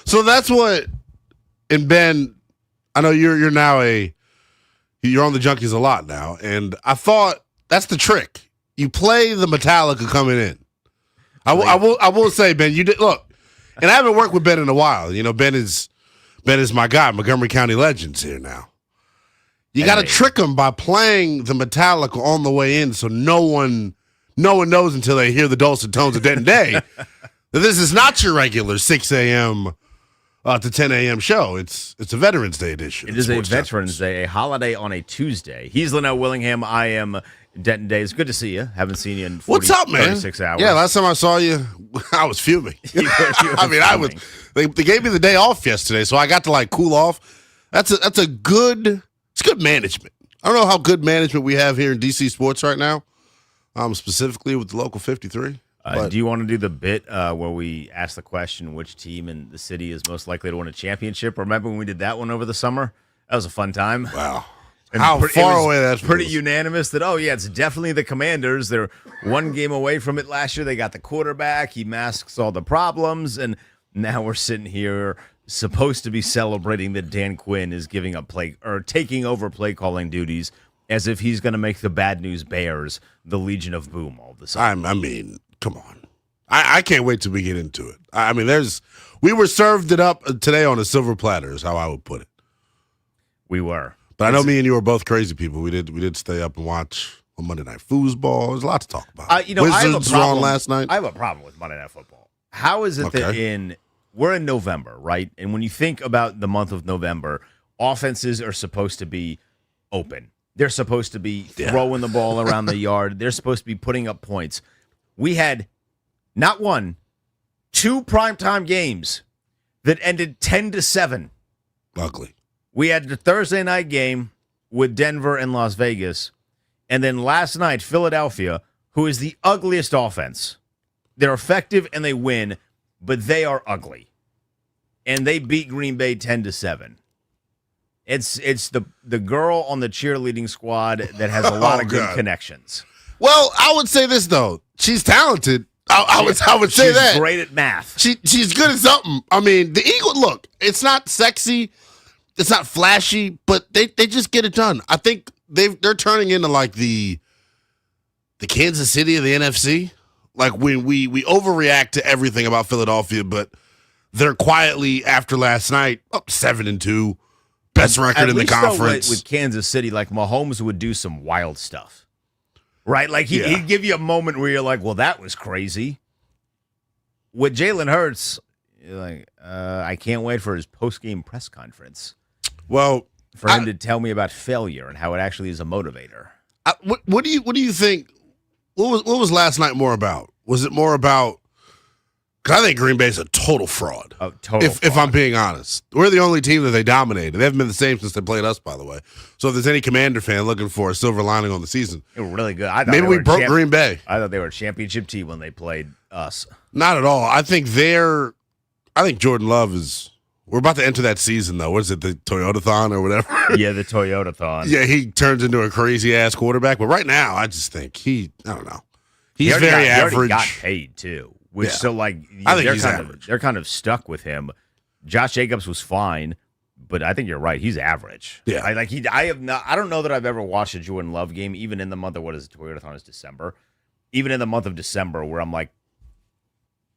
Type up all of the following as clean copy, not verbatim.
So that's what. And Ben, I know you're now you're on the Junkies a lot now, and I thought that's the trick. You play the Metallica coming in. I will say, Ben, you did look, and I haven't worked with Ben in a while. You know, Ben is my guy, Montgomery County Legends here now. You got to trick them by playing the Metallica on the way in, so no one knows until they hear the dulcet tones of Dead and Day that this is not your regular 6 a.m. To 10 a.m. show. It's a Veterans Day edition. It is a Veterans Day, a holiday on a Tuesday. He's Linnell Willingham. I am Denton Day. It's good to see you. Haven't seen you in 36 hours. Yeah, last time I saw you, I was fuming. They gave me the day off yesterday, so I got to cool off. It's good management. I don't know how good management we have here in DC sports right now. Specifically with the local 53. Do you want to do the bit where we ask the question which team in the city is most likely to win a championship? Remember when we did that one over the summer? That was a fun time. Wow. How far away that's pretty unanimous that, it's definitely the Commanders. They're one game away from it last year. They got the quarterback. He masks all the problems. And now we're sitting here supposed to be celebrating that Dan Quinn is giving up taking over play calling duties as if he's going to make the Bad News Bears the Legion of Boom all of a sudden. I mean, come on. I can't wait till we get into it. I mean, we were served it up today on a silver platter is how I would put it. We were. But I know me and you were both crazy people. We did stay up and watch Monday Night Foosball. There's a lot to talk about. Wizards were on last night. I have a problem with Monday Night Football. How is it that we're in November, right? And when you think about the month of November, offenses are supposed to be open. They're supposed to be throwing the ball around the yard. They're supposed to be putting up points. We had not one, two primetime games that ended 10-7. Ugly. We had the Thursday night game with Denver and Las Vegas, and then last night, Philadelphia, who is the ugliest offense. They're effective and they win, but they are ugly. And they beat Green Bay 10-7. It's the girl on the cheerleading squad that has a lot of good connections. Well, I would say this though. She's talented. I would say that. She's great at math. She's good at something. I mean, the Eagles, look, it's not sexy, it's not flashy, but they just get it done. I think they're turning into like the Kansas City of the NFC. Like when we overreact to everything about Philadelphia, but they're quietly after last night up 7-2. Best record in the conference. With Kansas City, like Mahomes would do some wild stuff, right? Like he'd give you a moment where you're like, "Well, that was crazy." With Jalen Hurts, you're like, I can't wait for his post-game press conference. Well, for him to tell me about failure and how it actually is a motivator. What do you think? What was last night more about? Was it more about? Because I think Green Bay's a total fraud. If I'm being honest. We're the only team that they dominated. They haven't been the same since they played us, by the way. So if there's any Commander fan looking for a silver lining on the season. They were really good. Maybe we broke Green Bay. I thought they were a championship team when they played us. Not at all. I think Jordan Love is – we're about to enter that season, though. What is it, the Toyota-thon or whatever? Yeah, the Toyota-thon. Yeah, he turns into a crazy-ass quarterback. But right now, I just think I don't know. He's very average. He already got paid, too. I think they're kind of stuck with him. Josh Jacobs was fine, but I think you're right. He's average. Yeah, I don't know that I've ever watched a Jordan Love game, even in the month of Toyota-thon is December. Even in the month of December, where I'm like,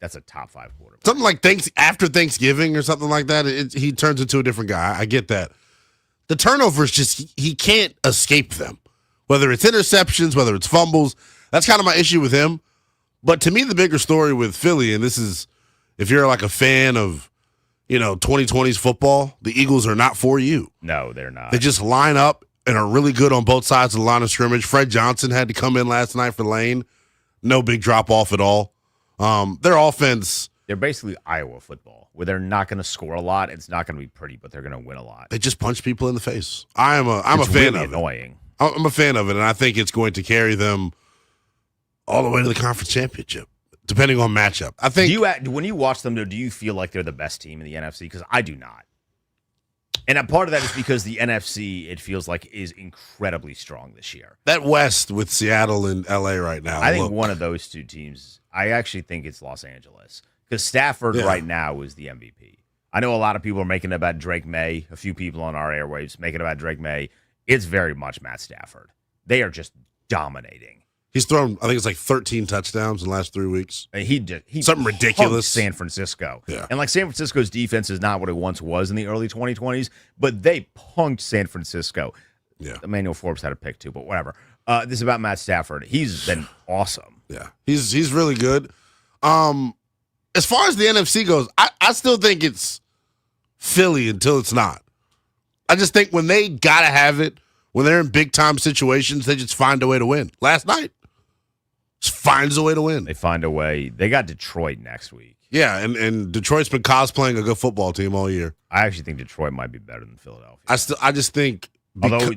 that's a top 5 quarterback. Something like after Thanksgiving or something like that. He turns into a different guy. I get that. The turnovers he can't escape them. Whether it's interceptions, whether it's fumbles, that's kind of my issue with him. But to me, the bigger story with Philly, and this is, if you're like a fan of, 2020's football, the Eagles are not for you. No, they're not. They just line up and are really good on both sides of the line of scrimmage. Fred Johnson had to come in last night for Lane. No big drop off at all. Their offense. They're basically Iowa football, where they're not going to score a lot. It's not going to be pretty, but they're going to win a lot. They just punch people in the face. I'm a fan really of annoying. it. I'm a fan of it, and I think it's going to carry them all the way to the conference championship, depending on matchup. I think. When you watch them, do you feel like they're the best team in the NFC? Because I do not. And a part of that is because the NFC, it feels like, is incredibly strong this year. That West with Seattle and LA right now. I think one of those two teams, I actually think it's Los Angeles. Because Stafford right now is the MVP. I know a lot of people are making it about Drake May. A few people on our airwaves making it about Drake May. It's very much Matt Stafford. They are just dominating. He's thrown, I think it's like 13 touchdowns in the last 3 weeks. He something ridiculous. San Francisco. Yeah. And like San Francisco's defense is not what it once was in the early 2020s, but they punked San Francisco. Yeah. Emmanuel Forbes had a pick too, but whatever. This is about Matt Stafford. He's been awesome. Yeah. He's really good. As far as the NFC goes, I still think it's Philly until it's not. I just think when they gotta have it, when they're in big time situations, they just find a way to win. Last night, just finds a way to win. They find a way. They got Detroit next week. Yeah, and Detroit's been cosplaying a good football team all year. I actually think Detroit might be better than Philadelphia. I just think, although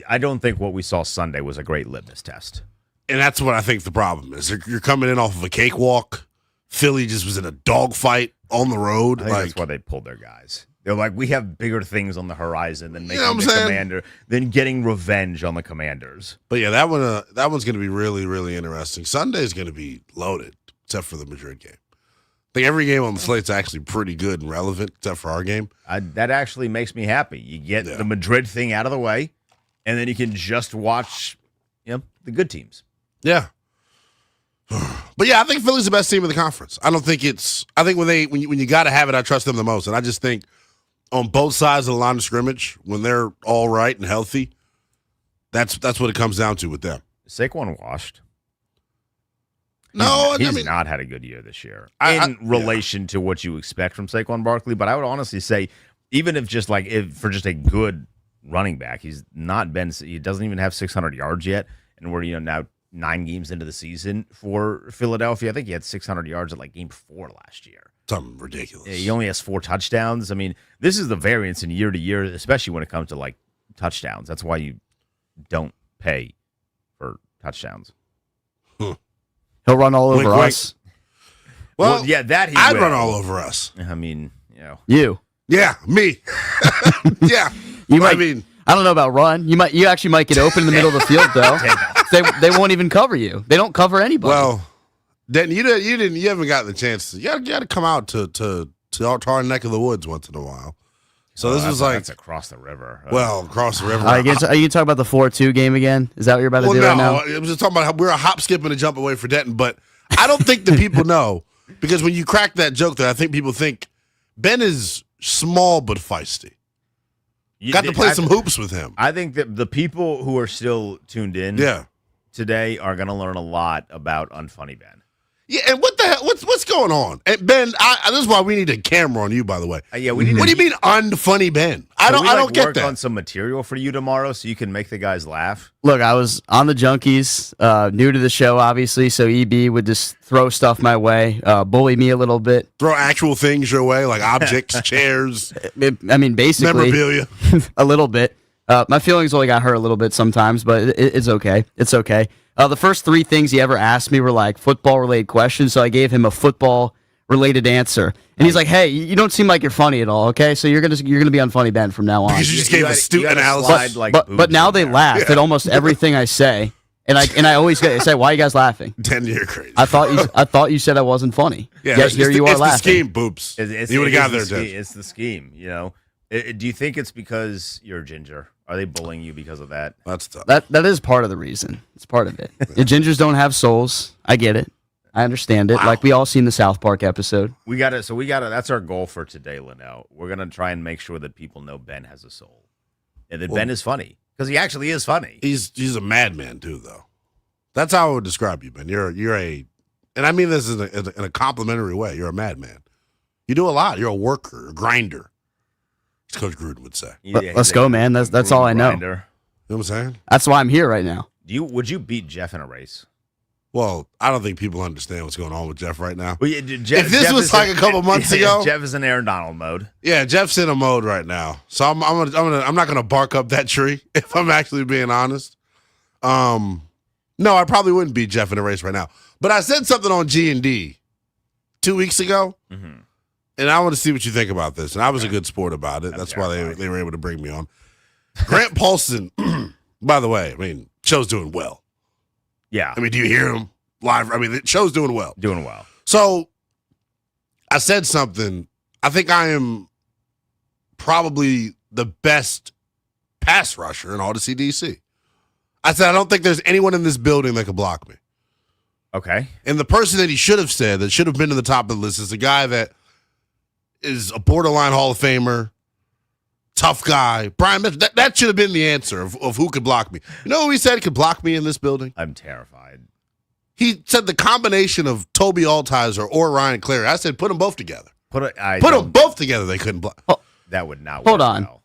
I don't think what we saw Sunday was a great litmus test. And that's what I think the problem is. You're coming in off of a cakewalk. Philly just was in a dogfight on the road. I think that's why they pulled their guys. They're like, we have bigger things on the horizon than making the Commander, than getting revenge on the Commanders. But yeah, that one's going to be really, really interesting. Sunday's going to be loaded, except for the Madrid game. I think every game on the slate's actually pretty good and relevant, except for our game. That actually makes me happy. You get the Madrid thing out of the way, and then you can just watch, the good teams. Yeah. But yeah, I think Philly's the best team in the conference. I think when you got to have it, I trust them the most. And I just think on both sides of the line of scrimmage, when they're all right and healthy, that's what it comes down to with them. Saquon washed. No, he's not had a good year this year in relation to what you expect from Saquon Barkley. But I would honestly say, even if for just a good running back, he doesn't even have 600 yards yet, and we're now 9 games into the season for Philadelphia. I think he had 600 yards at game 4 last year. Something ridiculous. He only has 4 touchdowns. I mean, this is the variance in year to year, especially when it comes to touchdowns. That's why you don't pay for touchdowns. He'll run all over us. Well, yeah, I'd run all over us. I mean, you. Yeah, me. Yeah. I don't know about run. You actually might get open in the middle of the field though. They won't even cover you. They don't cover anybody. Well, Denton, you haven't gotten the chance to. You got to come out to our neck of the woods once in a while. So this was that's across the river. Across the river. Are you talking about the 4-2 game again? Is that what you're about to do right now? I was just talking about how we're a hop, skip, and a jump away for Denton, but I don't think the people know, because when you crack that joke there, I think people think Ben is small but feisty. Got to play some hoops with him. I think that the people who are still tuned in today are going to learn a lot about Unfunny Ben. Yeah, and what the hell? What's going on? And Ben, this is why we need a camera on you, by the way. Yeah, we need. What do you mean unfunny Ben? I don't get that. Work on some material for you tomorrow so you can make the guys laugh. Look, I was on the Junkies, new to the show, obviously, so EB would just throw stuff my way, bully me a little bit. Throw actual things your way, like objects, chairs. I mean, basically. Memorabilia. A little bit. My feelings only got hurt a little bit sometimes, but it's okay. It's okay. The first 3 things he ever asked me were football-related questions, so I gave him a football-related answer. And he's like, "Hey, you don't seem like you're funny at all. Okay, so you're gonna be Unfunny Ben from now on." Because you just gave astute analysis. But now they laugh at almost everything I say, and I always say, "Why are you guys laughing?" 10-year crazy. I thought you said I wasn't funny. Yeah, here you are laughing. It's the scheme, Boops. You would have got there, Judge. It's the scheme. Do you think it's because you're a ginger? Are they bullying you because of that? That's tough. That is part of the reason. It's part of it. The gingers don't have souls. I get it. I understand it. Wow. We all seen the South Park episode. We got it. That's our goal for today, Linnell. We're gonna try and make sure that people know Ben has a soul, and that Ben is funny, because he actually is funny. He's a madman too, though. That's how I would describe you, Ben. You're and I mean this in a complimentary way. You're a madman. You do a lot. You're a worker, a grinder. As Coach Gruden would say. Let's go, man. That's all I know. You know what I'm saying? That's why I'm here right now. Would you beat Jeff in a race? Well, I don't think people understand what's going on with Jeff right now. Well, if this was a couple months ago, Jeff is in Aaron Donald mode. Yeah, Jeff's in a mode right now. So I'm not gonna bark up that tree if I'm actually being honest. No, I probably wouldn't beat Jeff in a race right now. But I said something on G&D 2 weeks ago, and I want to see what you think about this. And I was a good sport about it. That's why they were able to bring me on. Grant Paulson, by the way, I mean, show's doing well. Yeah. I mean, do you hear him live? I mean, the show's doing well. Doing well. So I said something. I think I am probably the best pass rusher in all the CDC. I said, I don't think there's anyone in this building that could block me. Okay. And the person that he should have said, that should have been to the top of the list, is the guy that is a borderline Hall of Famer, tough guy. Brian Mitch. That should have been the answer of who could block me. You know who he said could block me in this building? I'm terrified. He said the combination of Toby Altizer or Ryan Clary. I said, put them both together. Put them both together. They couldn't block. Oh, that would not work. Hold on. Well.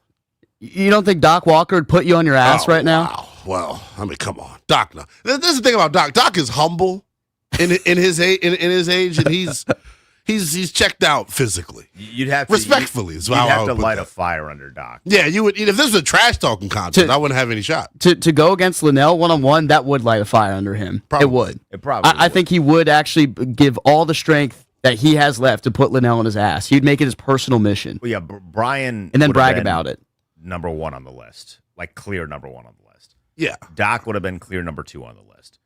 You don't think Doc Walker would put you on your ass right now? Wow. Well, I mean, come on, Doc. No, this is the thing about Doc. Doc is humble in his age, and he's checked out physically. You'd have to respectfully. You'd have to light a fire under Doc. Yeah, you would. If this was a trash talking contest, I wouldn't have any shot. To go against Linnell 1-on-1, that would light a fire under him. Probably. It would. It probably. I think he would actually give all the strength that he has left to put Linnell on his ass. He'd make it his personal mission. Well, yeah, Brian, and then brag about it. Number 1 on the list, like clear number 1 on the list. Yeah, Doc would have been clear number 2 on the list.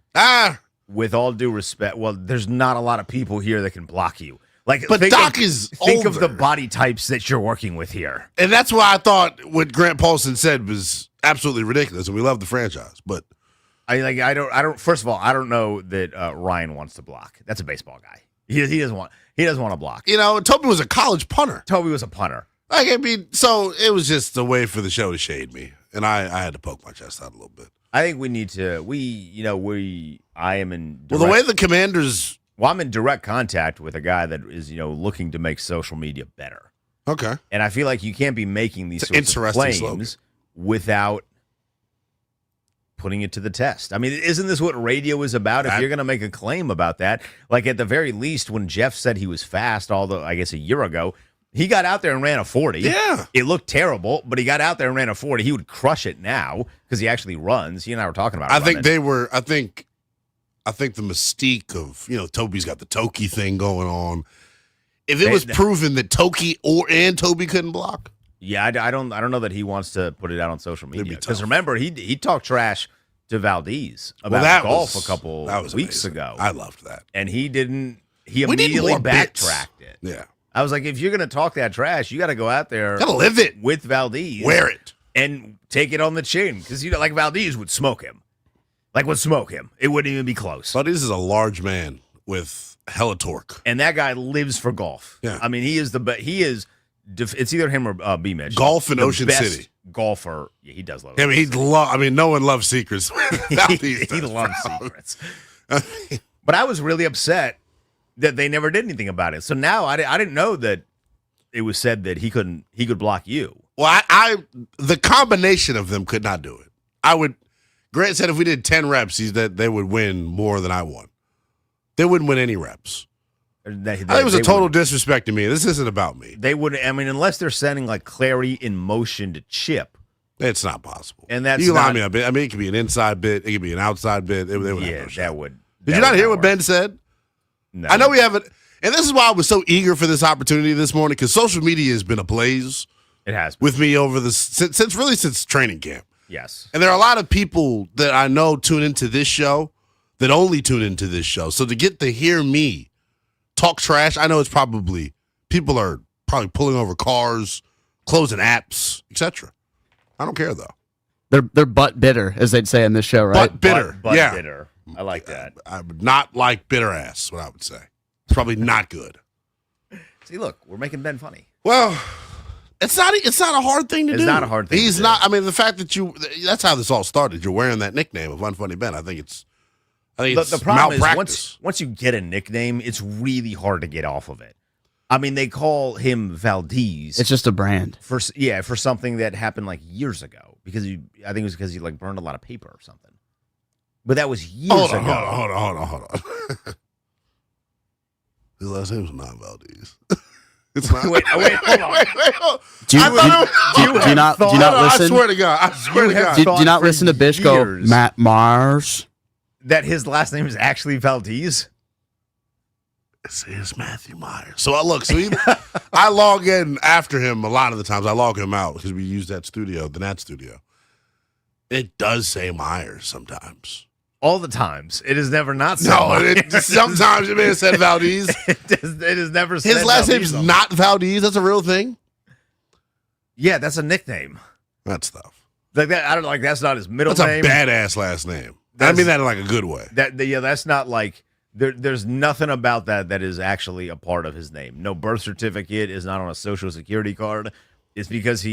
With all due respect, well, there's not a lot of people here that can block you. Like, but Doc is think older. of the body types that you're working with here, and that's why I thought what Grant Paulson said was absolutely ridiculous, and we love the franchise. But I don't. First of all, I don't know that Ryan wants to block. That's a baseball guy. He doesn't want to block. You know, Toby was a college punter. Toby was a punter. Like, I mean, so it was just a way for the show to shade me, and I had to poke my chest out a little bit. I think we need to. I am in. Well, the way the Commanders. Well, I'm in direct contact with a guy that is, looking to make social media better. Okay. And I feel like you can't be making these sorts of claims without putting it to the test. I mean, isn't this what radio is about? If you're going to make a claim about that, like at the very least, when Jeff said he was fast, I guess a year ago, he got out there and ran a 40. Yeah. It looked terrible, but he got out there and ran a 40. He would crush it now because he actually runs. He and I were talking about it. I think the mystique of, Toby's got the Toki thing going on. If it was proven that Toki and Toby couldn't block. Yeah, I don't know that he wants to put it out on social media. Because remember, he talked trash to Valdez about golf a couple weeks ago. I loved that. And he didn't. He immediately backtracked it. Yeah. I was like, if you're going to talk that trash, you got to go out there. Got to live it. With Valdez. Wear it. And take it on the chin. Because, like Valdez would smoke him. It wouldn't even be close. Valdez is a large man with hella torque. And that guy lives for golf. Yeah. I mean, he is the best. It's either him or BMitch. Golf in Ocean City. Golfer. Yeah, he does love it. I mean, no one loves secrets. He loves secrets. But I was really upset that they never did anything about it. So now I didn't know that it was said that he could block you. Well, the combination of them could not do it. Grant said if we did 10 reps, that they would win more than I won. They wouldn't win any reps. I think it was a total disrespect to me. This isn't about me. They wouldn't. I mean, unless they're sending like Clary in motion to Chip. It's not possible. And that's you line me up. I mean, it could be an inside bit. It could be an outside bit. They would have no shot. That would. Did you not hear what Ben said? No. I know we haven't. And this is why I was so eager for this opportunity this morning, because social media has been ablaze. It has been. With me over this since training camp. Yes. And there are a lot of people that I know tune into this show that only tune into this show. So to get to hear me talk trash, I know it's people are probably pulling over cars, closing apps, etc. I don't care though. They're butt bitter, as they'd say in this show, right? Butt bitter. Butt bitter. I like that. I would not like bitter ass, what I would say. It's probably not good. See, look, we're making Ben funny. Well, it's not a hard thing to do. It's not a hard thing He's not. I mean, the fact that that's how this all started. You're wearing that nickname of Unfunny Ben. I think it's the problem malpractice. Is once you get a nickname, it's really hard to get off of it. I mean, they call him Valdez. It's just a brand. For something that happened like years ago. Because I think it was because he like burned a lot of paper or something. But that was years ago. Hold on. His last name's not Valdez. It's not. Wait, hold on. Do you not listen? I swear to God. Do you not listen to Bish go, Matt Mars? That his last name is actually Valdez? It's Matthew Myers. So I log in after him a lot of the times. I log him out because we use that studio, the Nat studio. It does say Myers sometimes. All the times. It is never not said. No, sometimes it may have said Valdez. It is never said. His last Valdez name's not Valdez. That's a real thing. Yeah, that's a nickname. That stuff. Like that. I don't like. That's not his middle That's name. a badass last name. I mean that in like a good way. That's not like there's nothing about that is actually a part of his name. No birth certificate is not on a social security card. It's because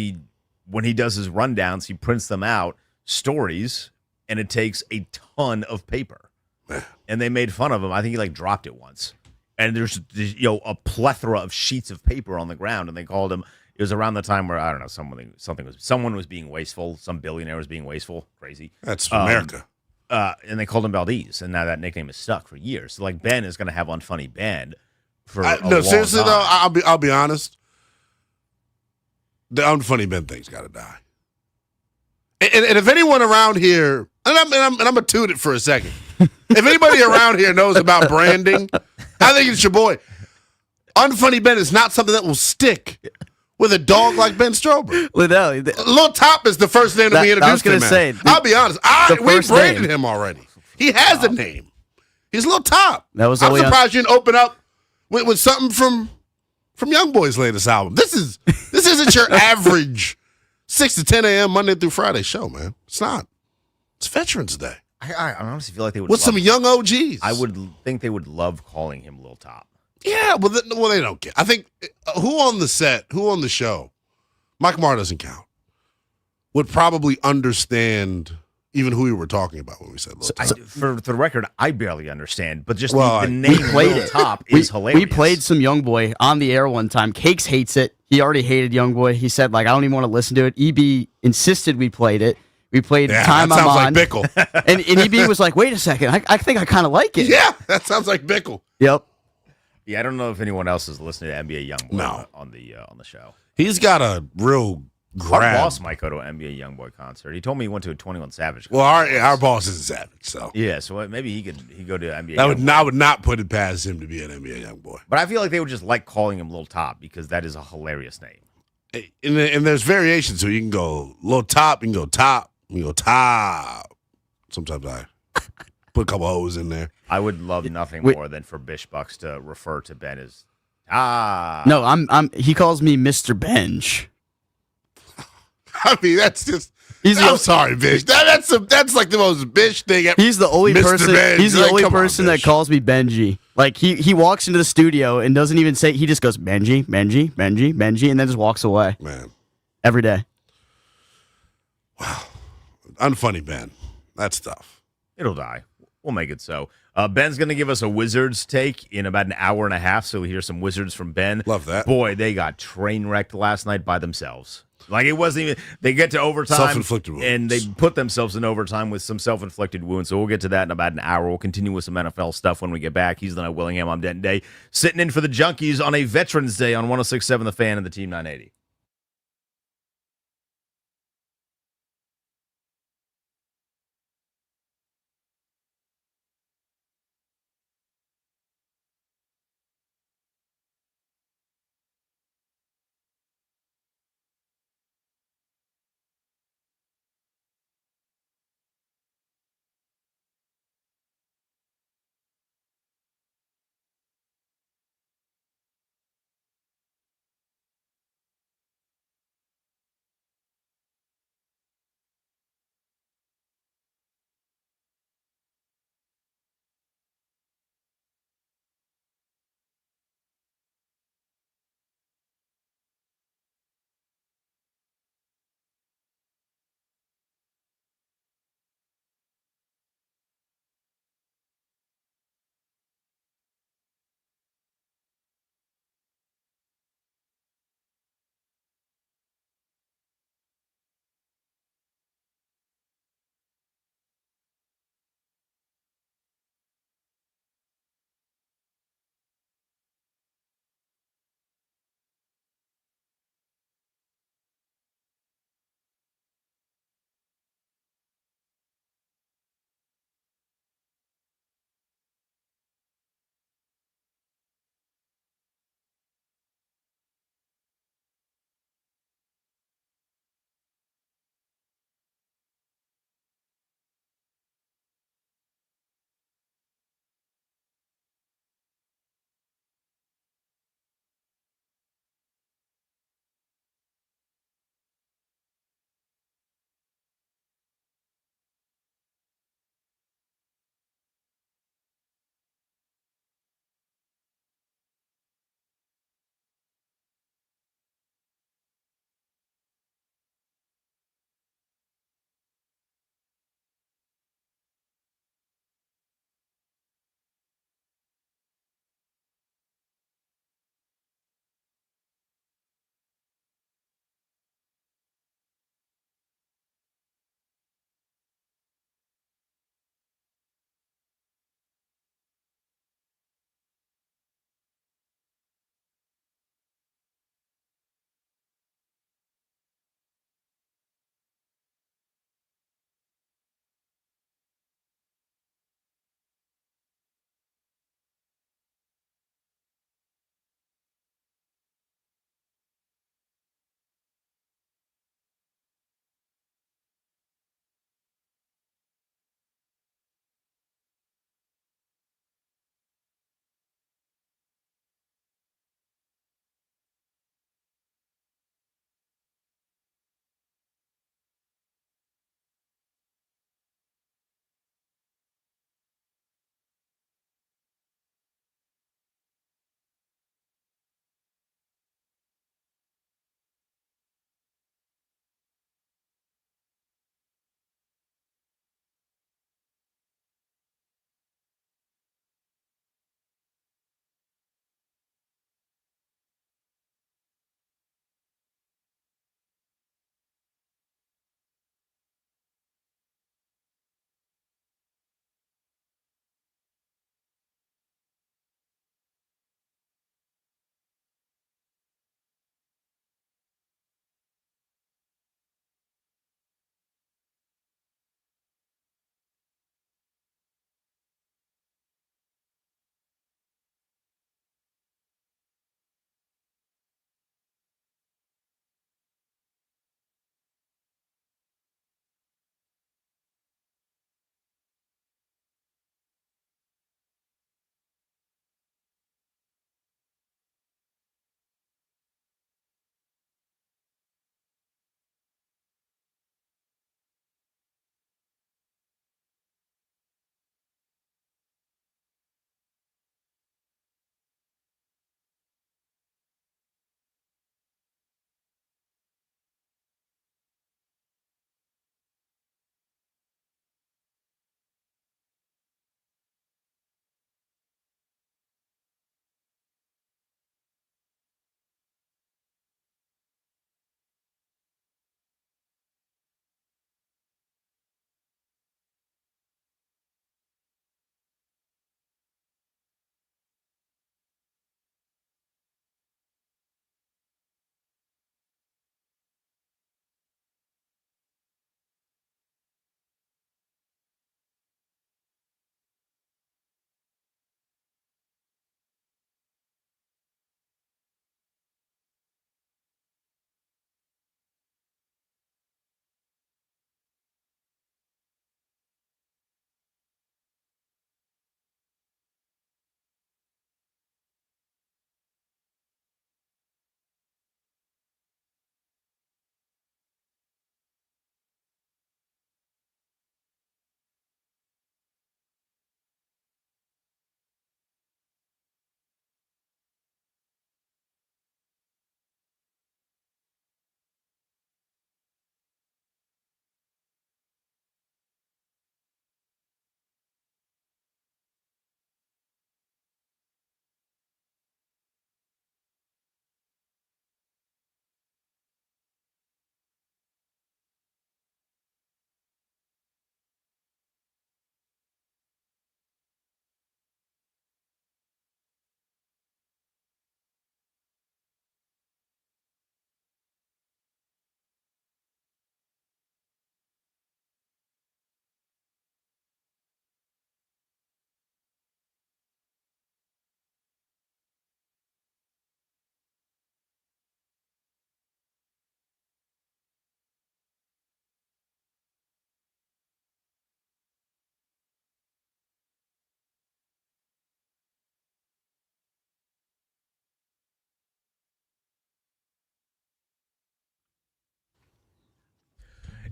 when he does his rundowns, he prints them out, stories, and it takes a ton of paper. And they made fun of him. I think he like dropped it once. And there's a plethora of sheets of paper on the ground, and they called him. It was around the time where I don't know someone was being wasteful. Some billionaire was being wasteful. Crazy. That's America. And they called him Valdez, and now that nickname is stuck for years. So like Ben is going to have Unfunny Ben for a long seriously time. though, I'll be honest. The Unfunny Ben thing's got to die. And if anyone around here, and I'm gonna toot it for a second. If anybody around here knows about branding, I think it's your boy. Unfunny Ben is not something that will stick with a dog like Ben Strober. Lil Top is the first name to be introduced to him. I'll be honest. We branded him already. He has a name. He's Lil Top. I'm surprised you didn't open up with something from YoungBoy's latest album. This isn't your average 6 to 10 a.m. Monday through Friday show, man. It's not. It's Veterans Day. I honestly feel like they would. With some young OGs. I would think they would love calling him Lil Top. Yeah, well, they don't get. I think who on the show, Mike Marr doesn't count, would probably understand even who we were talking about when we said Lil Top. For the record, I barely understand, but just the name Lil Top is hilarious. We played some YoungBoy on the air one time. Cakes hates it. He already hated YoungBoy. He said, like, I don't even want to listen to it. EB insisted we played it. We played Time I'm On. That sounds like Bickle. and EB was like, wait a second. I think I kind of like it. Yeah, that sounds like Bickle. Yep. Yeah, I don't know if anyone else is listening to NBA YoungBoy on the show. He's got a real grab. Our boss might go to an NBA YoungBoy concert. He told me he went to a 21 Savage concert. Well, our boss isn't Savage, so yeah. So maybe he go to NBA. I would not put it past him to be an NBA YoungBoy. But I feel like they would just like calling him Lil Top because that is a hilarious name. And there's variations, so you can go Lil Top, you can go Top, you can go Top. Sometimes I put a couple O's in there. I would love nothing more than for Bish Bucks to refer to Ben as No, he calls me Mr. Benj. I mean, that's just. I'm sorry, Bish. That's like the most Bish thing ever. He's the only Mr. person. Benj. He's the only person that calls me Benji. Like he walks into the studio and doesn't even say. He just goes Benji, Benji, Benji, Benji, and then just walks away. Man, every day. Wow, unfunny Ben. That's tough. It'll die. We'll make it so. Ben's going to give us a Wizards take in about an hour and a half, so we hear some Wizards from Ben. Love that. Boy, they got train wrecked last night by themselves. Like, it wasn't even, they get to overtime. Self-inflicted wounds. And they put themselves in overtime with some self-inflicted wounds. So we'll get to that in about an hour. We'll continue with some NFL stuff when we get back. He's Leonard Willingham. I'm Denton Day. Sitting in for the Junkies on a Veterans Day on 106.7 The Fan and the Team 980.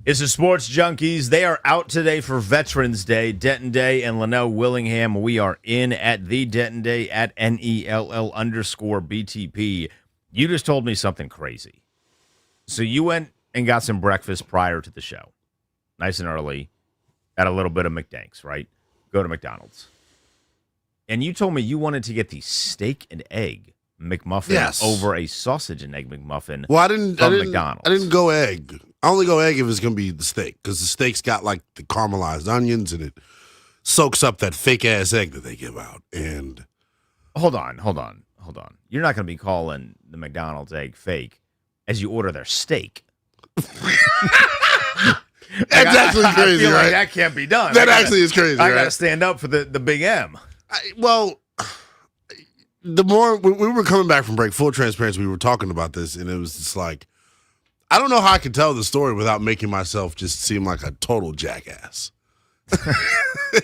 It's the Sports Junkies. They are out today for Veterans Day. Denton Day and Linnell Willingham. We are in at the Denton Day at NELL_BTP. You just told me something crazy. So you went and got some breakfast prior to the show. Nice and early. Had a little bit of McDanks, right? Go to McDonald's. And you told me you wanted to get the steak and egg McMuffin over a sausage and egg McMuffin. Well, McDonald's. I didn't go egg. I only go egg if it's going to be the steak, because the steak's got like the caramelized onions and it soaks up that fake ass egg that they give out. And hold on. You're not going to be calling the McDonald's egg fake as you order their steak. That's actually crazy, I feel right? like that can't be done. That actually is crazy. I got to stand up for the big M. The more we were coming back from break, full transparency, we were talking about this, and it was just like, I don't know how I can tell the story without making myself just seem like a total jackass.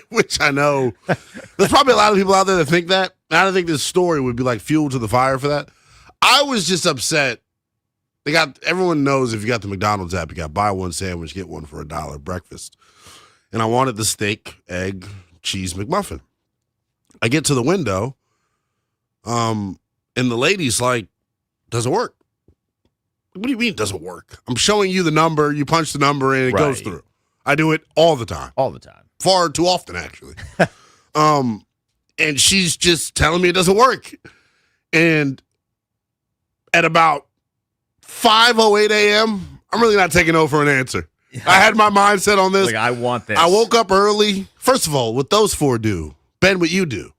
Which I know there's probably a lot of people out there that think that. And I don't think this story would be like fuel to the fire for that. I was just upset. Everyone knows if you got the McDonald's app, you got buy one sandwich, get one for $1 breakfast. And I wanted the steak, egg, cheese McMuffin. I get to the window, and the lady's like, doesn't work. What do you mean it doesn't work? I'm showing you the number, you punch the number in, it goes through. I do it all the time. All the time. Far too often, actually. And she's just telling me it doesn't work. And at about 5:08 a.m., I'm really not taking no for an answer. I had my mindset on this. Like, I want this. I woke up early. First of all, what those four do, Ben, what you do,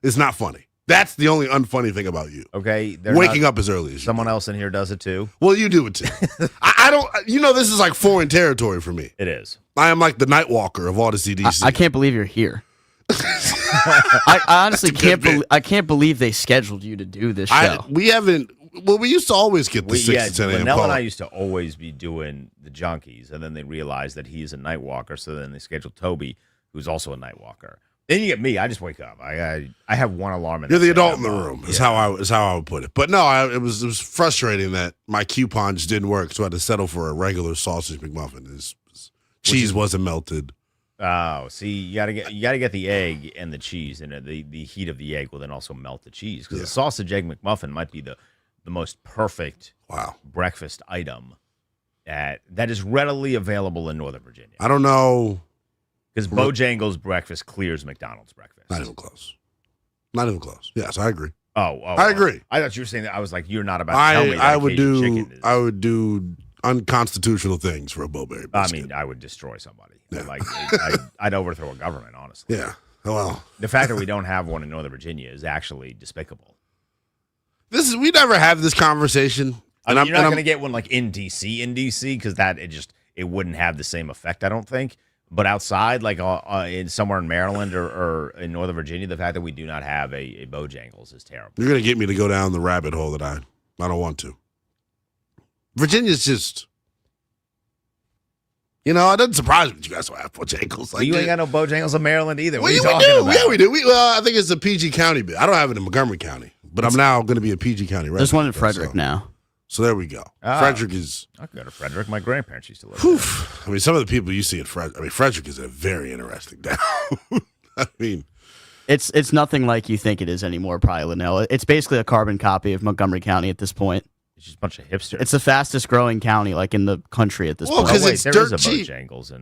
is not funny. That's the only unfunny thing about you. Okay. Waking up as early as you Someone do. else in here does it too. Well, you do it too. I don't, this is like foreign territory for me. It is. I am like the night walker of Odyssey DC. I can't believe you're here. I honestly can't believe they scheduled you to do this show. We used to always get the 6 to 10 a.m. Linnell call. and I used to always be doing the Junkies, and then they realized that he's a night walker, so then they scheduled Toby, who's also a night walker. Then you get me. I just wake up. I have one alarm. You're the adult in the room. Is how I would put it. But no, it was frustrating that my coupons didn't work, so I had to settle for a regular sausage McMuffin. Cheese wasn't melted. Oh, see, you gotta get the egg and the cheese, and the heat of the egg will then also melt the cheese, because the sausage egg McMuffin might be the most perfect breakfast item that is readily available in Northern Virginia. I don't know. Because Bojangles breakfast clears McDonald's breakfast. Not even close. Not even close. Yes, I agree. I agree. I thought you were saying that. I was like, you're not about to tell me that I would do unconstitutional things for a Bo-Berry biscuit. I mean, I would destroy somebody. Yeah. Like, I'd overthrow a government, honestly. Yeah. Well, the fact that we don't have one in Northern Virginia is actually despicable. We never have this conversation. You're not going to get one like in DC, because it wouldn't have the same effect, I don't think. But outside, like somewhere in Maryland or in Northern Virginia, the fact that we do not have a Bojangles is terrible. You're going to get me to go down the rabbit hole that I don't want to. Virginia's just, it doesn't surprise me that you guys don't have Bojangles. Like, you ain't got no Bojangles in Maryland either. Well, we do. Yeah, we do. I think it's a PG County bit. I don't have it in Montgomery County, but I'm now going to be a PG County resident. There's one in Frederick now. So there we go. Frederick is. I could go to Frederick. My grandparents used to live there. I mean, some of the people you see at Frederick. Frederick is a very interesting town. I mean, it's nothing like you think it is anymore, probably, Linnell. It's basically a carbon copy of Montgomery County at this point. It's just a bunch of hipsters. It's the fastest growing county, like in the country at this point. Because it's dirt cheap.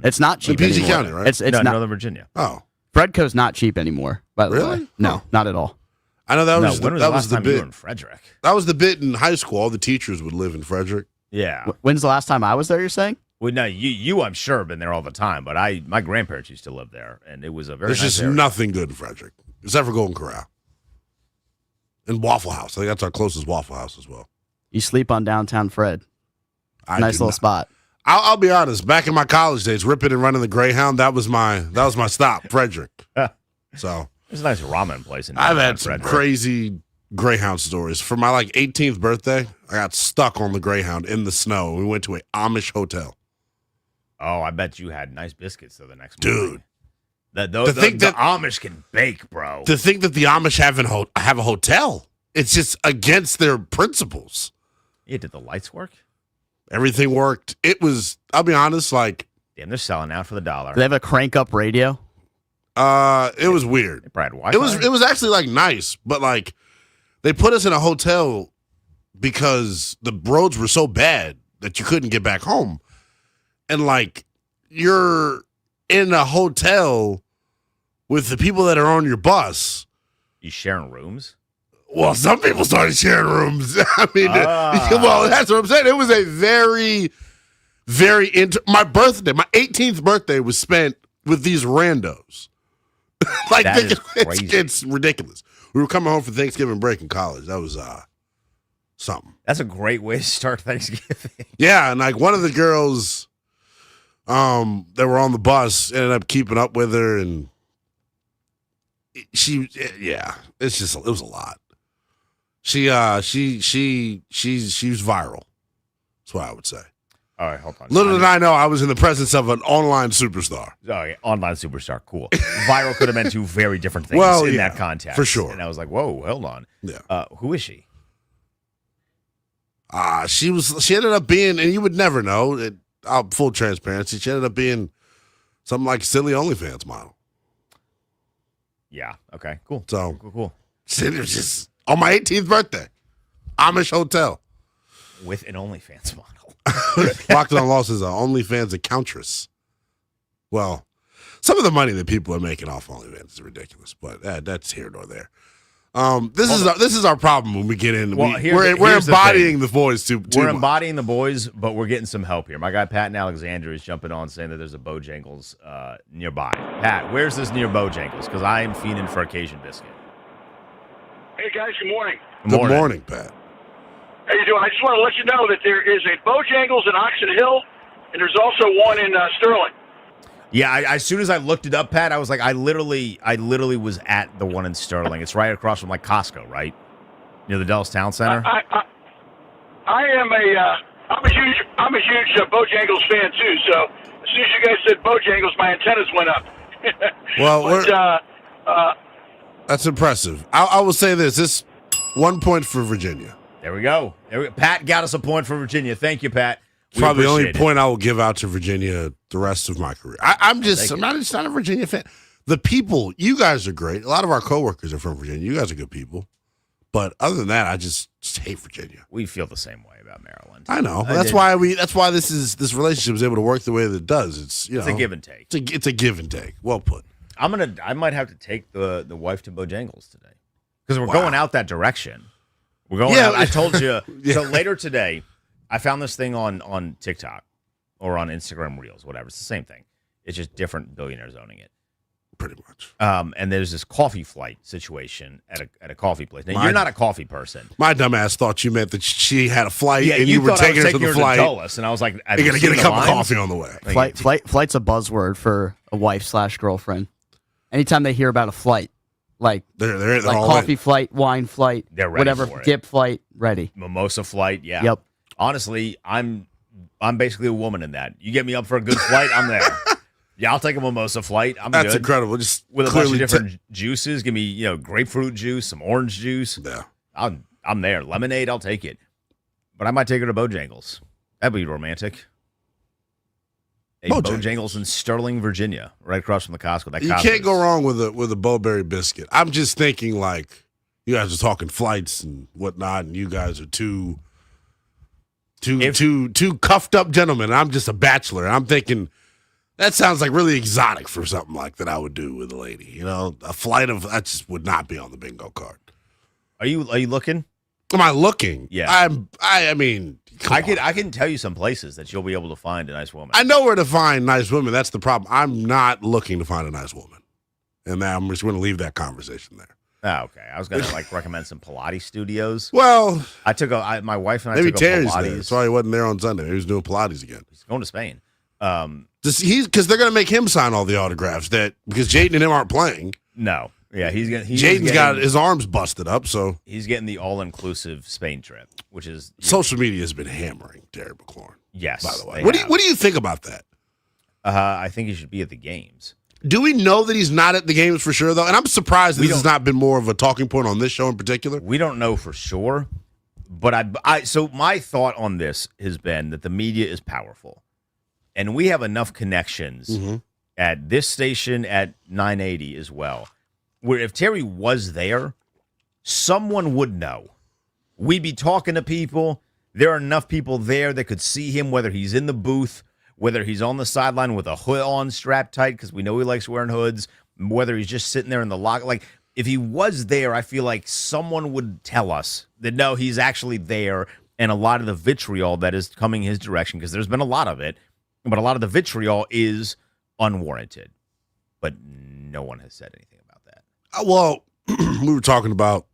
It's not cheap PG anymore. County, right? It's not Northern Virginia. Oh, Fredco's not cheap anymore. By the way, no, not at all. I know that was when was that the was last the time you bit. were in Frederick? That was the bit in high school. All the teachers would live in Frederick. Yeah. When's the last time I was there? You're saying? Well, no, you I'm sure have been there all the time, but my grandparents used to live there, and it was a very. There's nice just area. nothing good in Frederick except for Golden Corral and Waffle House. I think that's our closest Waffle House as well. You sleep on downtown Fred. Nice little spot. I'll be honest. Back in my college days, ripping and running the Greyhound, that was my stop, Frederick. So there's a nice ramen place in. I've had some Frederick. crazy Greyhound stories. For my 18th birthday, I got stuck on the Greyhound in the snow. We went to an Amish hotel. Oh, I bet you had nice biscuits though the next morning. Dude, the Amish can bake, bro. To think that the Amish have a hotel, it's just against their principles. Yeah, did the lights work? Everything worked. It was, I'll be honest, like, Damn, they're selling out for the dollar. Do they have a crank up radio? it was weird. Brad, Wi-Fi? It was actually like nice, but like they put us in a hotel because the roads were so bad that you couldn't get back home. And like you're in a hotel with the people that are on your bus. You sharing rooms? Well, some people started sharing rooms. I mean, well, that's what I'm saying. It was a very, very my birthday, my 18th birthday was spent with these randos. Like That is crazy. It's ridiculous. We were coming home for Thanksgiving break in college. That was something. That's a great way to start Thanksgiving. Yeah, and like one of the girls that were on the bus ended up keeping up with her, and it was a lot. She's viral. That's what I would say. All right, hold on. Little did I know I was in the presence of an online superstar. Oh, yeah, online superstar, cool. Viral could have meant two very different things in that context. For sure. And I was like, whoa, hold on. Yeah. Who is she? She ended up being, and you would never know, full transparency, she ended up being something like a silly OnlyFans model. Yeah. Okay. Cool. So Cool. It was just on my 18th birthday, Amish hotel. With an OnlyFans model. Locked on Lost is an OnlyFans accountress. Well, some of the money that people are making off OnlyFans is ridiculous, but that's here nor there. This is our problem when we get in. Well, we're embodying the boys too We're much. embodying the boys, but we're getting some help here. My guy Pat in Alexandria is jumping on saying that there's a Bojangles nearby. Pat, where's this near Bojangles? Because I am fiending for a Cajun biscuit. Hey guys, good morning. Good morning, Pat. How you doing? I just want to let you know that there is a Bojangles in Oxon Hill, and there's also one in Sterling. Yeah, as soon as I looked it up, Pat, I was like, I literally was at the one in Sterling. It's right across from like Costco, right near the Dallas Town Center. I'm a huge Bojangles fan too. So as soon as you guys said Bojangles, my antennas went up. Well, that's impressive. I will say this 1 point for Virginia. There we go. Pat got us a point for Virginia. Thank you, Pat. Probably the only point I will give out to Virginia the rest of my career. I'm not a Virginia fan. The people, you guys are great. A lot of our coworkers are from Virginia. You guys are good people. But other than that, I just hate Virginia. We feel the same way about Maryland. I know. That's why this relationship is able to work the way that it does. It's a give and take. It's a give and take. Well put. I might have to take the wife to Bojangles today because we're going out that direction. We're going out. I told you. Yeah. So later today, I found this thing on TikTok or on Instagram Reels, whatever. It's the same thing. It's just different billionaires owning it. Pretty much. And there's this coffee flight situation at a coffee place. Now, you're not a coffee person. My dumbass thought you meant that she had a flight and you were thought taking her to the flight. Dulles, and I was like, you're going to get a cup of coffee on the way. Flight's a buzzword for a wife/girlfriend. Anytime they hear about a flight, like they're like all coffee in. flight, wine flight, They're ready whatever, for it. dip flight, ready. Mimosa flight, yeah. Yep. Honestly, I'm basically a woman in that. You get me up for a good flight, I'm there. Yeah, I'll take a mimosa flight. That's good. incredible. Just With a bunch of different juices. Give me, grapefruit juice, some orange juice. Yeah. I'm there. Lemonade, I'll take it. But I might take her to Bojangles. That'd be romantic. Bojangles in Sterling, Virginia, right across from the Costco. You can't go wrong with a Bowberry biscuit. I'm just thinking like you guys are talking flights and whatnot, and you guys are two cuffed up gentlemen. I'm just a bachelor. I'm thinking that sounds like really exotic for something like that I would do with a lady. A flight of that just would not be on the bingo card. Are you looking? Am I looking? Yeah. I mean, I can tell you some places that you'll be able to find a nice woman. I know where to find nice women. That's the problem. I'm not looking to find a nice woman, and I'm just going to leave that conversation there. Oh, okay. I was going to recommend some Pilates studios. Well, I took my wife and I maybe took Terry's a Pilates. there. That's why he wasn't there on Sunday. He was doing Pilates again. He's going to Spain. Because they're going to make him sign all the autographs because Jaden and him aren't playing. No. Yeah, Jaden's got his arms busted up, so he's getting the all-inclusive Spain trip, which is social media has been hammering Terry McLaurin. Yes, by the way, what do you think about that? I think he should be at the games. Do we know that he's not at the games for sure though? And I'm surprised this has not been more of a talking point on this show in particular. We don't know for sure, But so my thought on this has been that the media is powerful, and we have enough connections at this station at 980 as well, where if Terry was there, someone would know. We'd be talking to people. There are enough people there that could see him, whether he's in the booth, whether he's on the sideline with a hood on strapped tight because we know he likes wearing hoods, whether he's just sitting there in the locker. Like, if he was there, I feel like someone would tell us that, no, he's actually there, and a lot of the vitriol that is coming his direction, because there's been a lot of it, but a lot of the vitriol is unwarranted. But no one has said anything about that. Well, we were talking about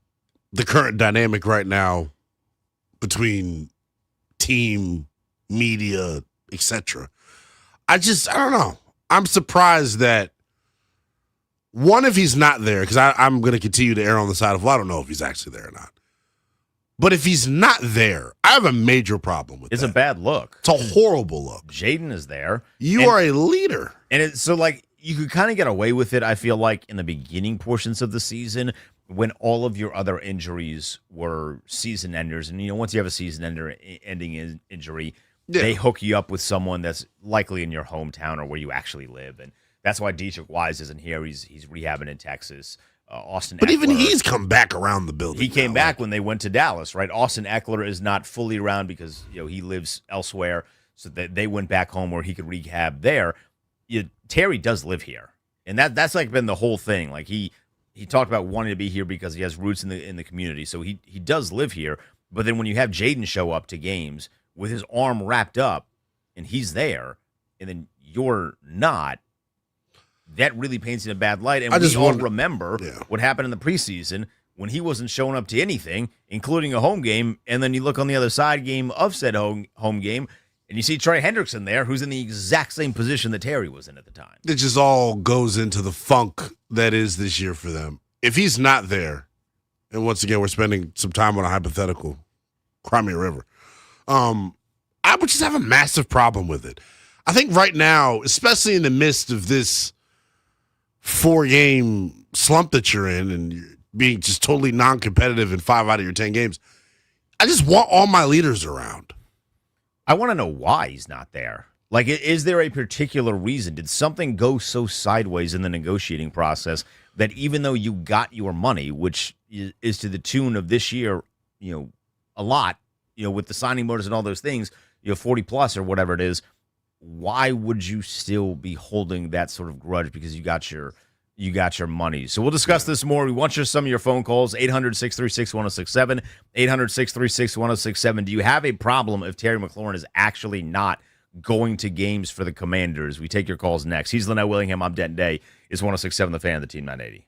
the current dynamic right now between team, media, etc. I don't know. I'm surprised that, one, if he's not there, because I'm going to continue to err on the side of, well, I don't know if he's actually there or not. But if he's not there, I have a major problem with It's that. a bad look. It's a horrible look. Jaden is there. You are a leader. And it's so, like, you could kind of get away with it, I feel like, in the beginning portions of the season when all of your other injuries were season enders. And, once you have a season ending injury, they hook you up with someone that's likely in your hometown or where you actually live. And that's why Dietrich Wise isn't here. He's rehabbing in Texas. Austin But Eckler, even he's come back around the building. he came back when they went to Dallas, right? Austin Eckler is not fully around because he lives elsewhere, so that they went back home where he could rehab there. Terry does live here, and that's like been the whole thing. Like he talked about wanting to be here because he has roots in the community, so he does live here. But then when you have Jaden show up to games with his arm wrapped up, and he's there, and then you're not, that really paints in a bad light. And we all remember what happened in the preseason when he wasn't showing up to anything, including a home game. And then you look on the other side game of said home game, and you see Trey Hendrickson there, who's in the exact same position that Terry was in at the time. It just all goes into the funk that is this year for them. If he's not there, and once again, we're spending some time on a hypothetical, Crimea River, I would just have a massive problem with it. I think right now, especially in the midst of this 4-game slump that you're in and you're being just totally non-competitive in 5 out of your 10 games, I just want all my leaders around. I want to know why he's not there. Like, is there a particular reason? Did something go so sideways in the negotiating process that even though you got your money, which is to the tune of this year, a lot, with the signing bonus and all those things, 40 plus or whatever it is, why would you still be holding that sort of grudge because you got your money? So we'll discuss this more. We want some of your phone calls, 800-636-1067, 800-636-1067. Do you have a problem if Terry McLaurin is actually not going to games for the Commanders? We take your calls next. He's Lynette Willingham. I'm Denton Day. It's 1067 The Fan, the Team 980.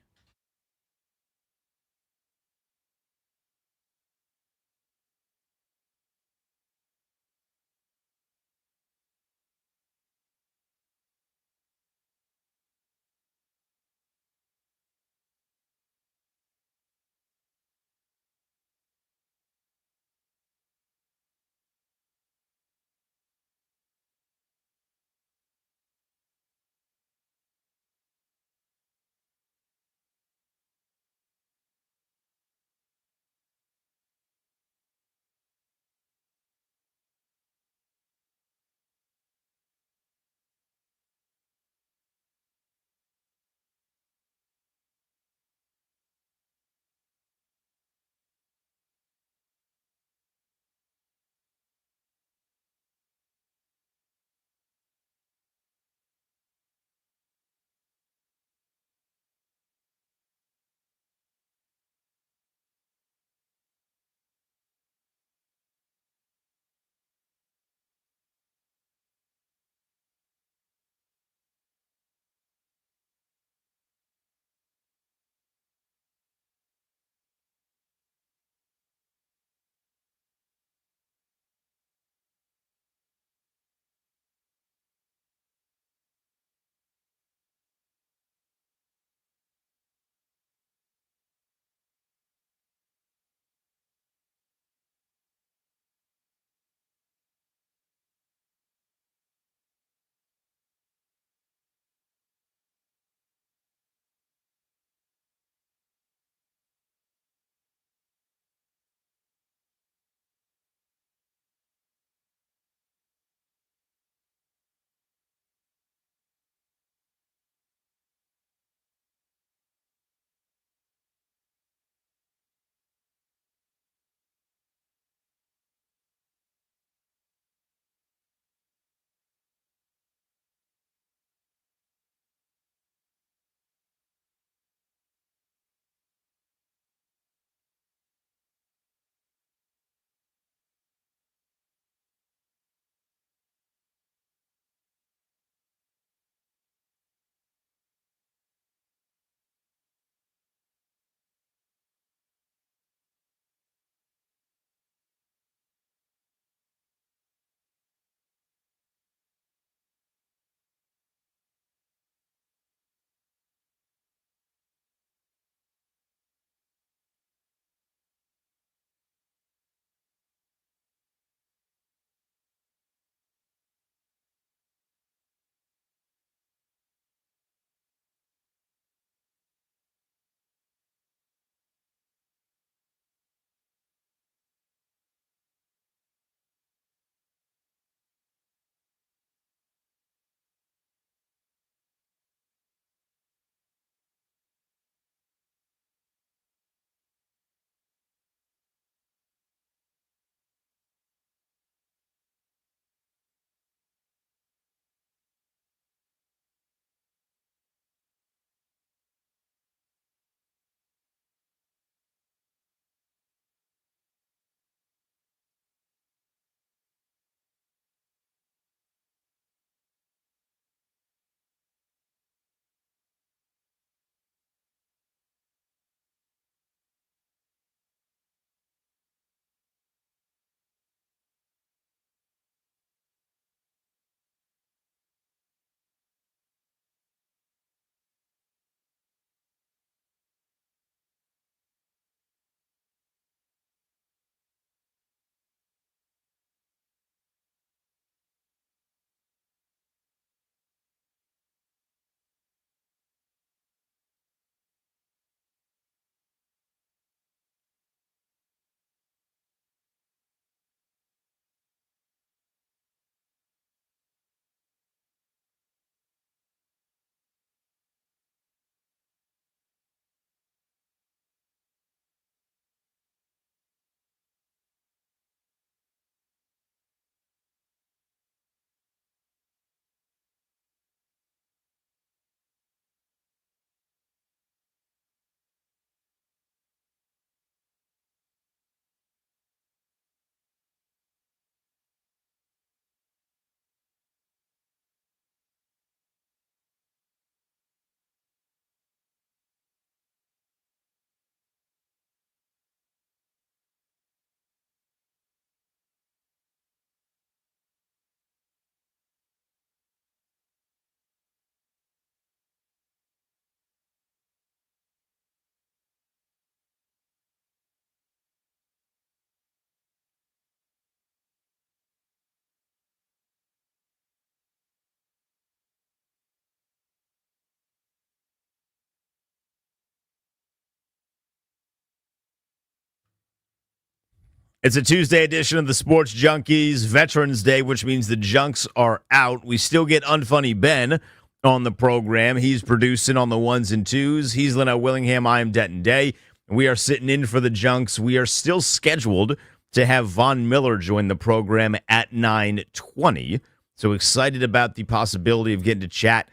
It's a Tuesday edition of the Sports Junkies, Veterans Day, which means the junks are out. We still get Unfunny Ben on the program. He's producing on the ones and twos. He's Leno Willingham. I am Denton Day. We are sitting in for the junks. We are still scheduled to have Von Miller join the program at 9:20. So excited about the possibility of getting to chat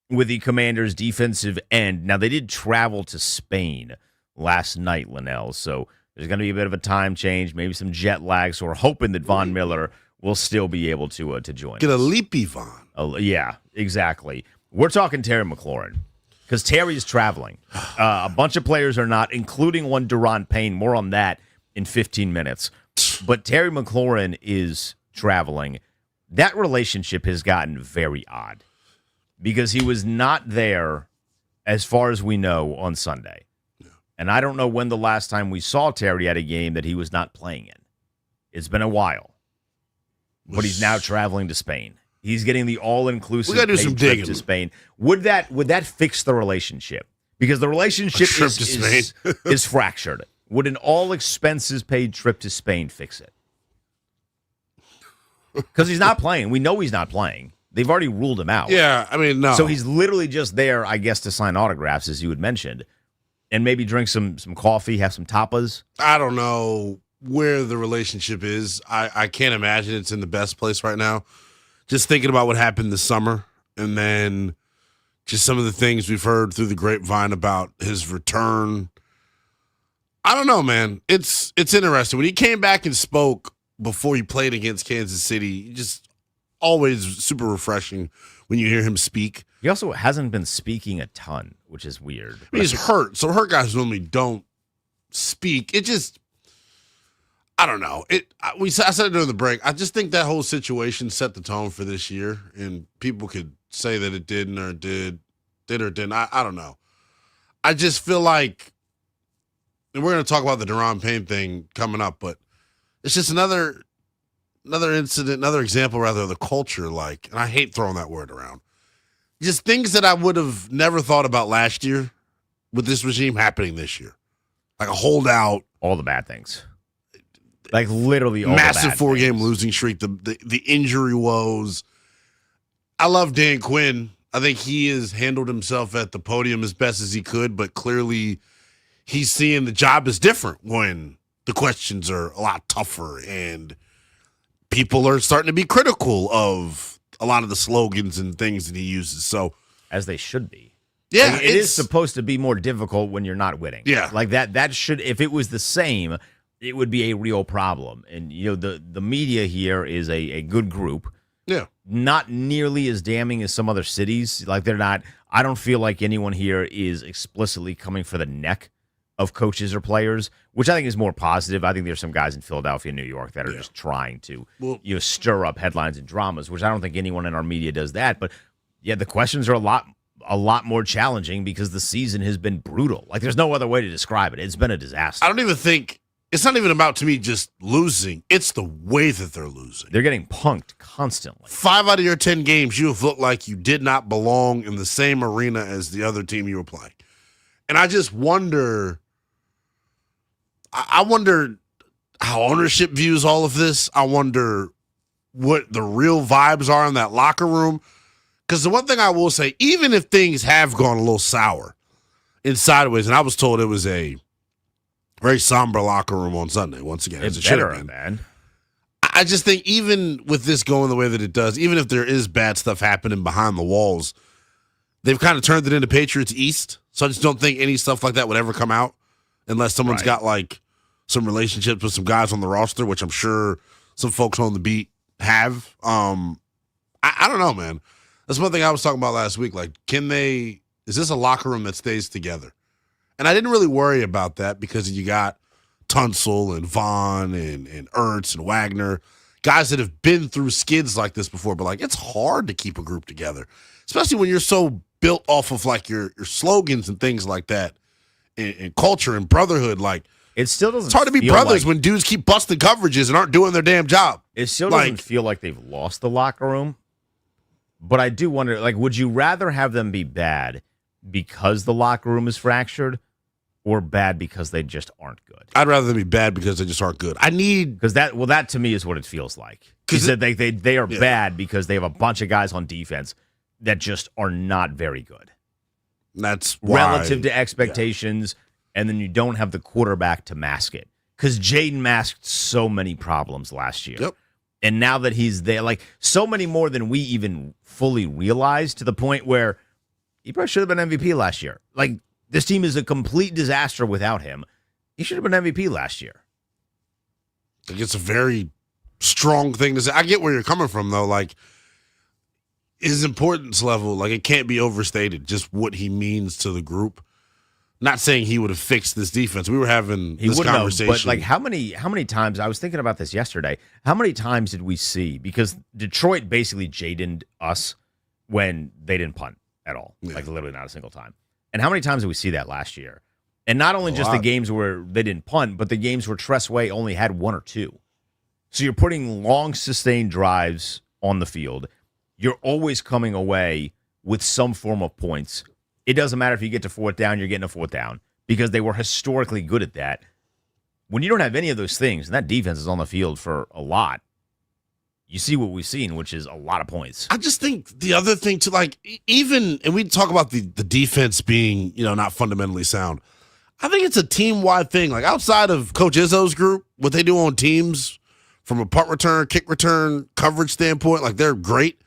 with the Commanders' defensive end. Now, they did travel to Spain last night, Linnell, so there's going to be a bit of a time change, maybe some jet lag, so we're hoping that Von Miller will still be able to join Get us. a leapy Von. Yeah, exactly. We're talking Terry McLaurin because Terry is traveling. A bunch of players are not, including one Duron Payne. More on that in 15 minutes. But Terry McLaurin is traveling. That relationship has gotten very odd because he was not there, as far as we know, on Sunday. And I don't know when the last time we saw Terry at a game that he was not playing in. It's been a while. But he's now traveling to Spain. He's getting the all-inclusive We gotta do some trip digging to Spain. Would that fix the relationship? Because the relationship trip to Spain. is fractured. Would an all-expenses-paid trip to Spain fix it? Because he's not playing. We know he's not playing. They've already ruled him out. Yeah, I mean, no. So he's literally just there, I guess, to sign autographs, as you had mentioned, and maybe drink some coffee, have some tapas. I don't know where the relationship is. I can't imagine it's in the best place right now. Just thinking about what happened this summer and then just some of the things we've heard through the grapevine about his return. I don't know, man. It's interesting. When he came back and spoke before he played against Kansas City, just always super refreshing when you hear him speak. He also hasn't been speaking a ton, which is weird. I mean, he's hurt, so hurt guys normally don't speak. It just, I don't know. I said it during the break. I just think that whole situation set the tone for this year, and people could say that it didn't or did or didn't. I don't know. I just feel like, and we're going to talk about the Duron Payne thing coming up, but it's just another incident, another example, rather, of the culture, like, and I hate throwing that word around. Just things that I would have never thought about last year with this regime happening this year. Like a holdout. All the bad things. Like literally all massive the bad 4-game things. losing streak, the injury woes. I love Dan Quinn. I think he has handled himself at the podium as best as he could, but clearly he's seeing the job is different when the questions are a lot tougher and people are starting to be critical of a lot of the slogans and things that he uses. So, as they should be. Yeah, like, it is supposed to be more difficult when you're not winning. Yeah. Like that should, if it was the same, it would be a real problem. And you know, the media here is a good group. Yeah. Not nearly as damning as some other cities. Like they're not, I don't feel like anyone here is explicitly coming for the neck of coaches or players, which I think is more positive. I think there's some guys in Philadelphia and New York that are just trying to stir up headlines and dramas, which I don't think anyone in our media does that. But yeah, the questions are a lot more challenging because the season has been brutal. Like there's no other way to describe it. It's been a disaster. I don't even think it's not even about, to me, just losing. It's the way that they're losing. They're getting punked constantly. 5 out of your 10 games, you have looked like you did not belong in the same arena as the other team you were playing. And I just wonder, I wonder how ownership views all of this. I wonder what the real vibes are in that locker room. Because the one thing I will say, even if things have gone a little sour and sideways, and I was told it was a very somber locker room on Sunday, once again, as it should have been. Man. I just think even with this going the way that it does, even if there is bad stuff happening behind the walls, they've kind of turned it into Patriots East. So I just don't think any stuff like that would ever come out unless someone's got like some relationships with some guys on the roster, which I'm sure some folks on the beat have. I don't know, man. That's one thing I was talking about last week. Like, is this a locker room that stays together? And I didn't really worry about that because you got Tunsil and Vaughn and Ertz and Wagner, guys that have been through skids like this before. But, like, it's hard to keep a group together, especially when you're so built off of, like, your slogans and things like that and culture and brotherhood. Like, it still doesn't. It's hard to be brothers when dudes keep busting coverages and aren't doing their damn job. It still doesn't feel like they've lost the locker room. But I do wonder, like, would you rather have them be bad because the locker room is fractured, or bad because they just aren't good? I'd rather them be bad because they just aren't good. Because that to me is what it feels like. Because they are bad because they have a bunch of guys on defense that just are not very good. That's why, relative to expectations, and then you don't have the quarterback to mask it. Because Jaden masked so many problems last year. Yep. And now that he's there, like so many more than we even fully realized, to the point where he probably should have been MVP last year. Like, this team is a complete disaster without him. He should have been MVP last year. I think it's a very strong thing to say. I get where you're coming from, though. Like, his importance level, like, it can't be overstated, just what he means to the group. Not saying he would have fixed this defense. We were having this conversation. But like, how many times, I was thinking about this yesterday, how many times did we see, because Detroit basically Jaden'd us when they didn't punt at all, like literally not a single time. And how many times did we see that last year? And not only just the games where they didn't punt, but the games where Tress Way only had one or two. So you're putting long, sustained drives on the field. You're always coming away with some form of points. It doesn't matter if you get to fourth down, you're getting a fourth down, because they were historically good at that. When you don't have any of those things, and that defense is on the field for a lot, you see what we've seen, which is a lot of points. I just think the other thing to, like, even, and we talk about the defense being, not fundamentally sound. I think it's a team-wide thing. Like, outside of Coach Izzo's group, what they do on teams from a punt return, kick return, coverage standpoint, like, they're great.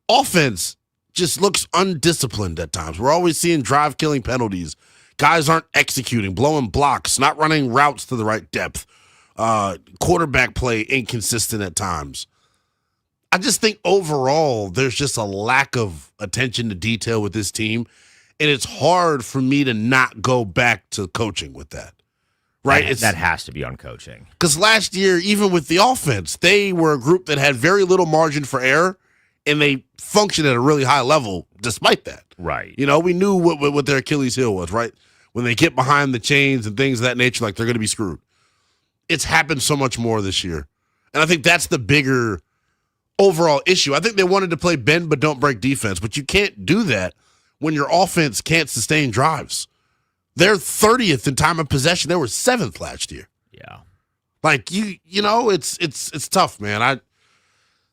Offense just looks undisciplined at times. We're always seeing drive-killing penalties. Guys aren't executing, blowing blocks, not running routes to the right depth. Quarterback play inconsistent at times. I just think overall there's just a lack of attention to detail with this team, and it's hard for me to not go back to coaching with that. Right? That has to be on coaching. Because last year, even with the offense, they were a group that had very little margin for error, and they functioned at a really high level despite that. Right. We knew what their Achilles heel was, right? When they get behind the chains and things of that nature, like, they're going to be screwed. It's happened so much more this year. And I think that's the bigger overall issue. I think they wanted to play bend but don't break defense, but you can't do that when your offense can't sustain drives. They're 30th in time of possession. They were 7th last year. Yeah. Like, it's tough, man.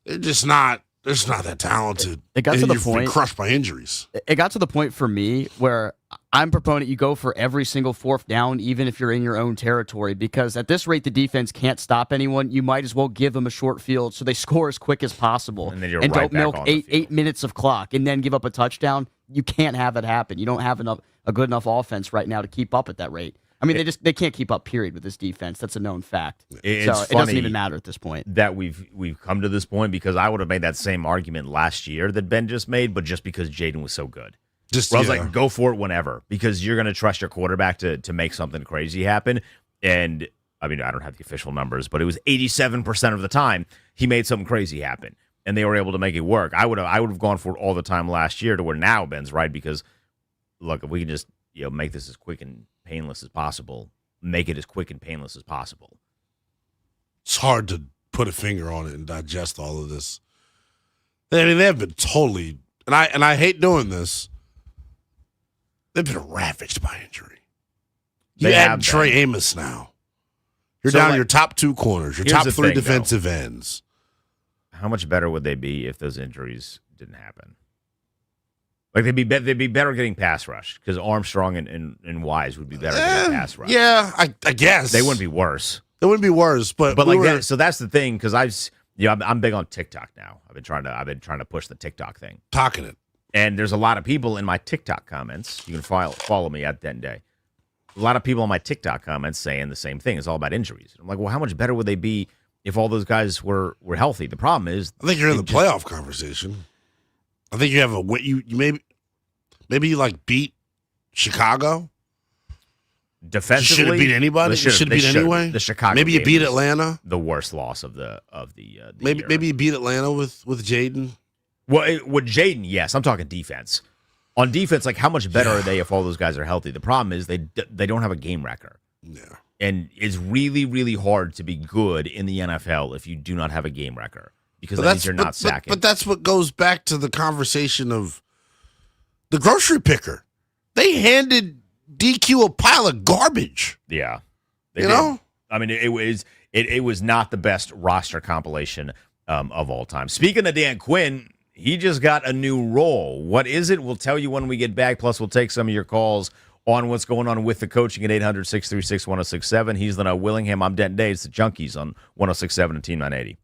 They're just not that talented. It got to the point, been crushed by injuries. It got to the point for me where I'm proponent you go for every single fourth down, even if you're in your own territory, because at this rate, the defense can't stop anyone. You might as well give them a short field so they score as quick as possible. And then you're and right don't back milk on the field. 8 minutes of clock and then give up a touchdown. You can't have it happen. You don't have a good enough offense right now to keep up at that rate. I mean, they can't keep up, period, with this defense. That's a known fact. It doesn't even matter at this point. That we've come to this point, because I would have made that same argument last year that Ben just made, but just because Jaden was so good. I was like, go for it whenever, because you're going to trust your quarterback to make something crazy happen. And, I mean, I don't have the official numbers, but it was 87% of the time he made something crazy happen, and they were able to make it work. I would have gone for it all the time last year, to where now Ben's right, because, look, if we can just make this as quick and painless as possible, make it as quick and painless as possible. It's hard to put a finger on it and digest all of this. I mean, they have been totally, and I hate doing this, they've been ravaged by injury. You add Trey Amos now. You're down your top 2 corners, your top 3 defensive ends. How much better would they be if those injuries didn't happen? Like, they'd be better getting pass rush, because Armstrong and Wise would be better getting pass rush. Yeah, I guess they wouldn't be worse. They wouldn't be worse, but like that. So that's the thing, because I'm big on TikTok now. I've been trying to push the TikTok thing, talking it, and there's a lot of people in my TikTok comments. You can follow me at Den Day. A lot of people in my TikTok comments saying the same thing. It's all about injuries. I'm like, well, how much better would they be if all those guys were healthy? The problem is, I think you're in the playoff conversation. I think you have you maybe you like beat Chicago. Defensively, should have beat anybody. You should beat anyway. The Chicago. Maybe you beat Atlanta. The worst loss of the maybe year. Maybe you beat Atlanta with Jaden. Well, with Jaden, yes. I'm talking defense. On defense, like, how much better are they if all those guys are healthy? The problem is they don't have a game record. Yeah. And it's really, really hard to be good in the NFL if you do not have a game record, because that means you're not sacking. But that's what goes back to the conversation of the grocery picker. They handed DQ a pile of garbage. Yeah. They You did. know? I mean, it was not the best roster compilation of all time. Speaking of Dan Quinn, he just got a new role. What is it? We'll tell you when we get back. Plus, we'll take some of your calls on what's going on with the coaching at 800-636-1067. He's the Willingham. I'm Denton Day. It's the Junkies on 1067 and Team 980.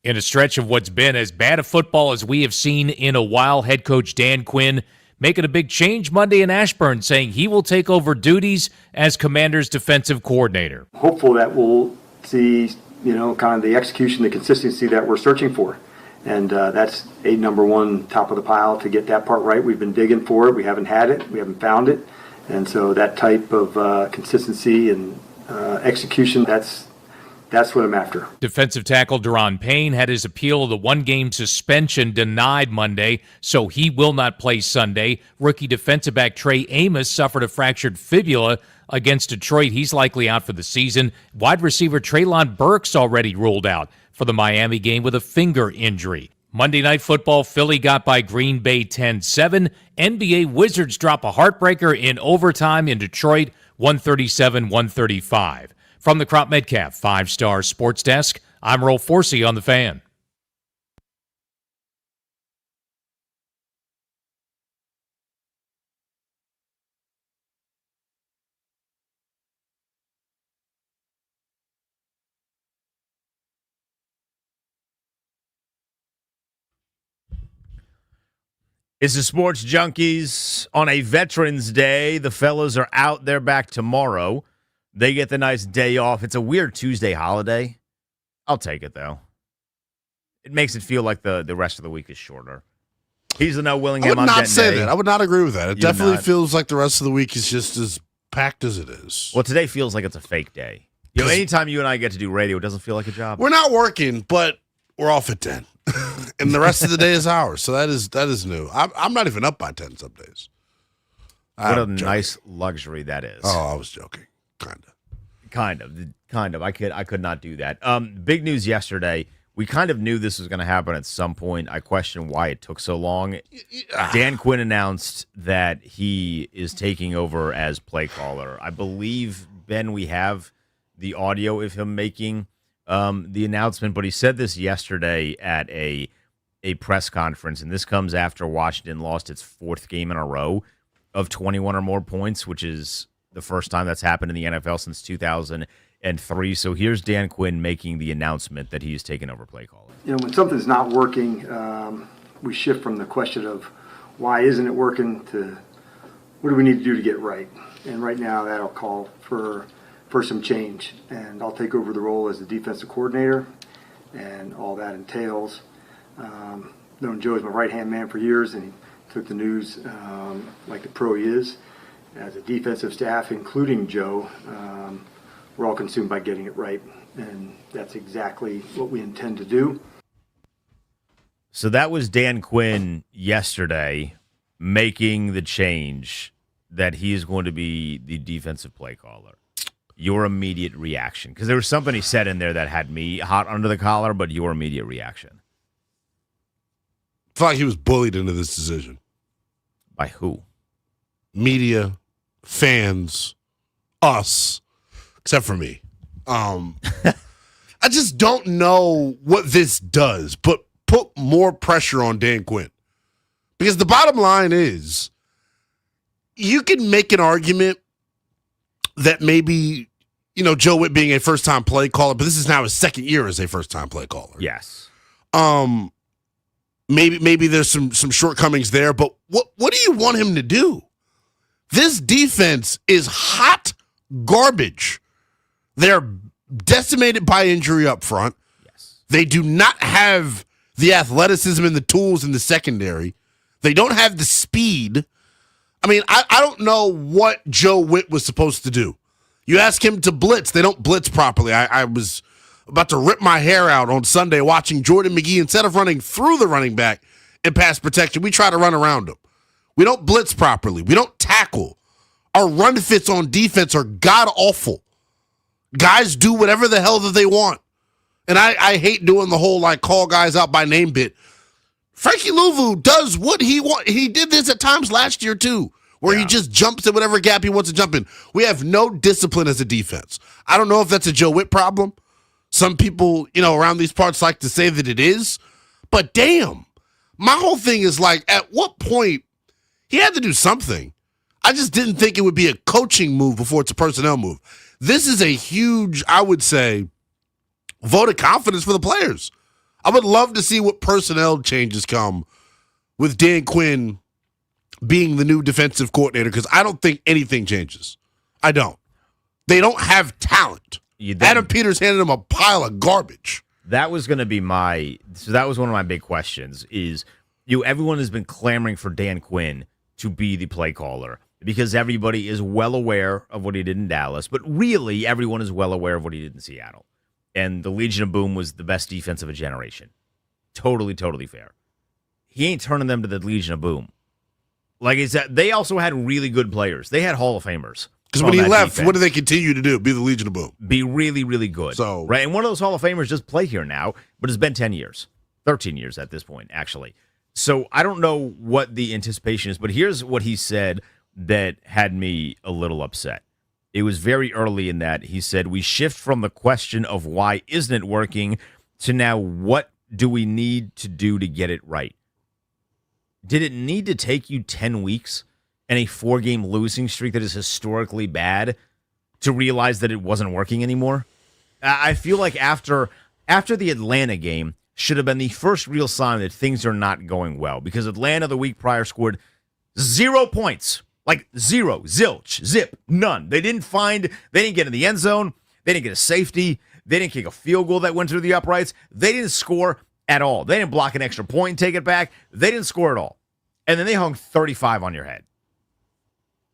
In a stretch of what's been as bad a football as we have seen in a while, head coach Dan Quinn making a big change Monday in Ashburn, saying he will take over duties as Commander's defensive coordinator. Hopeful that we'll see, kind of the execution, the consistency that we're searching for. And that's number one, top of the pile to get that part right. We've been digging for it. We haven't had it. We haven't found it. And so that type of consistency and execution, that's what I'm after. Defensive tackle Deron Payne had his appeal of the one-game suspension denied Monday, so he will not play Sunday. Rookie defensive back Trey Amos suffered a fractured fibula against Detroit. He's likely out for the season. Wide receiver Treylon Burks already ruled out for the Miami game with a finger injury. Monday Night Football, Philly got by Green Bay 10-7. NBA Wizards drop a heartbreaker in overtime in Detroit, 137-135. From the Crop Metcalf 5-Star Sports Desk, I'm Earl Forsey on The Fan. It's the Sports Junkies on a Veterans Day. The fellas are out. They're back tomorrow. They get the nice day off. It's a weird Tuesday holiday. I'll take it, though. It makes it feel like the rest of the week is shorter. He's the No Willingham. I would not say that. I would not agree with that. It definitely not. feels like the rest of the week is just as packed as it is. Well, today feels like it's a fake day. Anytime you and I get to do radio, it doesn't feel like a job. We're not working, but we're off at 10. And the rest of the day is ours. So that is new. I'm not even up by 10 some days. What a nice luxury that is. Oh, I was joking. Kind of. I could not do that. Big news yesterday. We kind of knew this was going to happen at some point. I question why it took so long. Dan Quinn announced that he is taking over as play caller. I believe, Ben, we have the audio of him making the announcement, but he said this yesterday at a press conference, and this comes after Washington lost its fourth game in a row of 21 or more points, which is the first time that's happened in the NFL since 2003. So here's Dan Quinn making the announcement that he's taken over play calling. When something's not working, we shift from the question of why isn't it working to what do we need to do to get it right. And right now that'll call for some change. And I'll take over the role as the defensive coordinator and all that entails. Known Joe as my right-hand man for years, and he took the news like the pro he is. As a defensive staff, including Joe, we're all consumed by getting it right, and that's exactly what we intend to do. So that was Dan Quinn yesterday making the change that he is going to be the defensive play caller. Your immediate reaction, because there was something he said in there that had me hot under the collar, but your immediate reaction. I feel like he was bullied into this decision. By who? Media, fans, us, except for me. I just don't know what this does, but put more pressure on Dan Quinn. Because the bottom line is, you can make an argument that maybe, Joe Witt being a first-time play caller, but this is now his second year as a first-time play caller. Yes. Maybe there's some shortcomings there, but what do you want him to do? This defense is hot garbage. They're decimated by injury up front. Yes. They do not have the athleticism and the tools in the secondary. They don't have the speed. I mean, I don't know what Joe Witt was supposed to do. You ask him to blitz. They don't blitz properly. I was about to rip my hair out on Sunday watching Jordan McGee. Instead of running through the running back in pass protection, we try to run around him. We don't blitz properly. We don't tackle. Our run fits on defense are god-awful. Guys do whatever the hell that they want. And I hate doing the whole, call guys out by name bit. Frankie Louvu does what he wants. He did this at times last year, too, where he just jumps in whatever gap he wants to jump in. We have no discipline as a defense. I don't know if that's a Joe Witt problem. Some people, around these parts like to say that it is. But damn, my whole thing is at what point he had to do something. I just didn't think it would be a coaching move before it's a personnel move. This is a huge, I would say, vote of confidence for the players. I would love to see what personnel changes come with Dan Quinn being the new defensive coordinator, because I don't think anything changes. I don't. They don't have talent. Adam Peters handed them a pile of garbage. That was going to be that was one of my big questions is, everyone has been clamoring for Dan Quinn to be the play caller because everybody is well aware of what he did in Dallas, but really everyone is well aware of what he did in Seattle. And the Legion of Boom was the best defense of a generation. Totally, totally fair. He ain't turning them to the Legion of Boom. Like I said, they also had really good players. They had Hall of Famers. Because when he left, defense. What do they continue to do? Be the Legion of Boom. Be really, really good. So, right? And one of those Hall of Famers just play here now, but it's been 10 years. 13 years at this point, actually. So I don't know what the anticipation is, but here's what he said that had me a little upset. It was very early in that. He said, we shift from the question of why isn't it working to now what do we need to do to get it right? Did it need to take you 10 weeks and a 4-game losing streak that is historically bad to realize that it wasn't working anymore? I feel like after the Atlanta game should have been the first real sign that things are not going well, because Atlanta the week prior scored 0 points. Like 0, zilch, zip, none. They didn't get in the end zone. They didn't get a safety. They didn't kick a field goal that went through the uprights. They didn't score at all. They didn't block an extra point and take it back. They didn't score at all. And then they hung 35 on your head.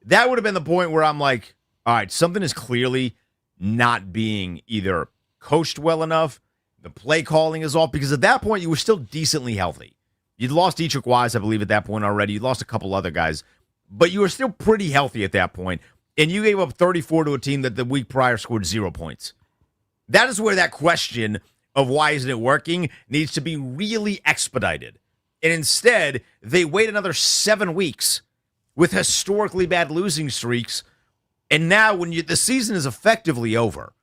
That would have been the point where I'm like, all right, something is clearly not being either coached well enough, the play calling is off, because at that point you were still decently healthy. You'd lost Dietrich Wise, I believe, at that point already. You lost a couple other guys, but you were still pretty healthy at that point, and you gave up 34 to a team that the week prior scored 0 points. That is where that question of why isn't it working needs to be really expedited. And instead, they wait another 7 weeks with historically bad losing streaks. And now when the season is effectively over,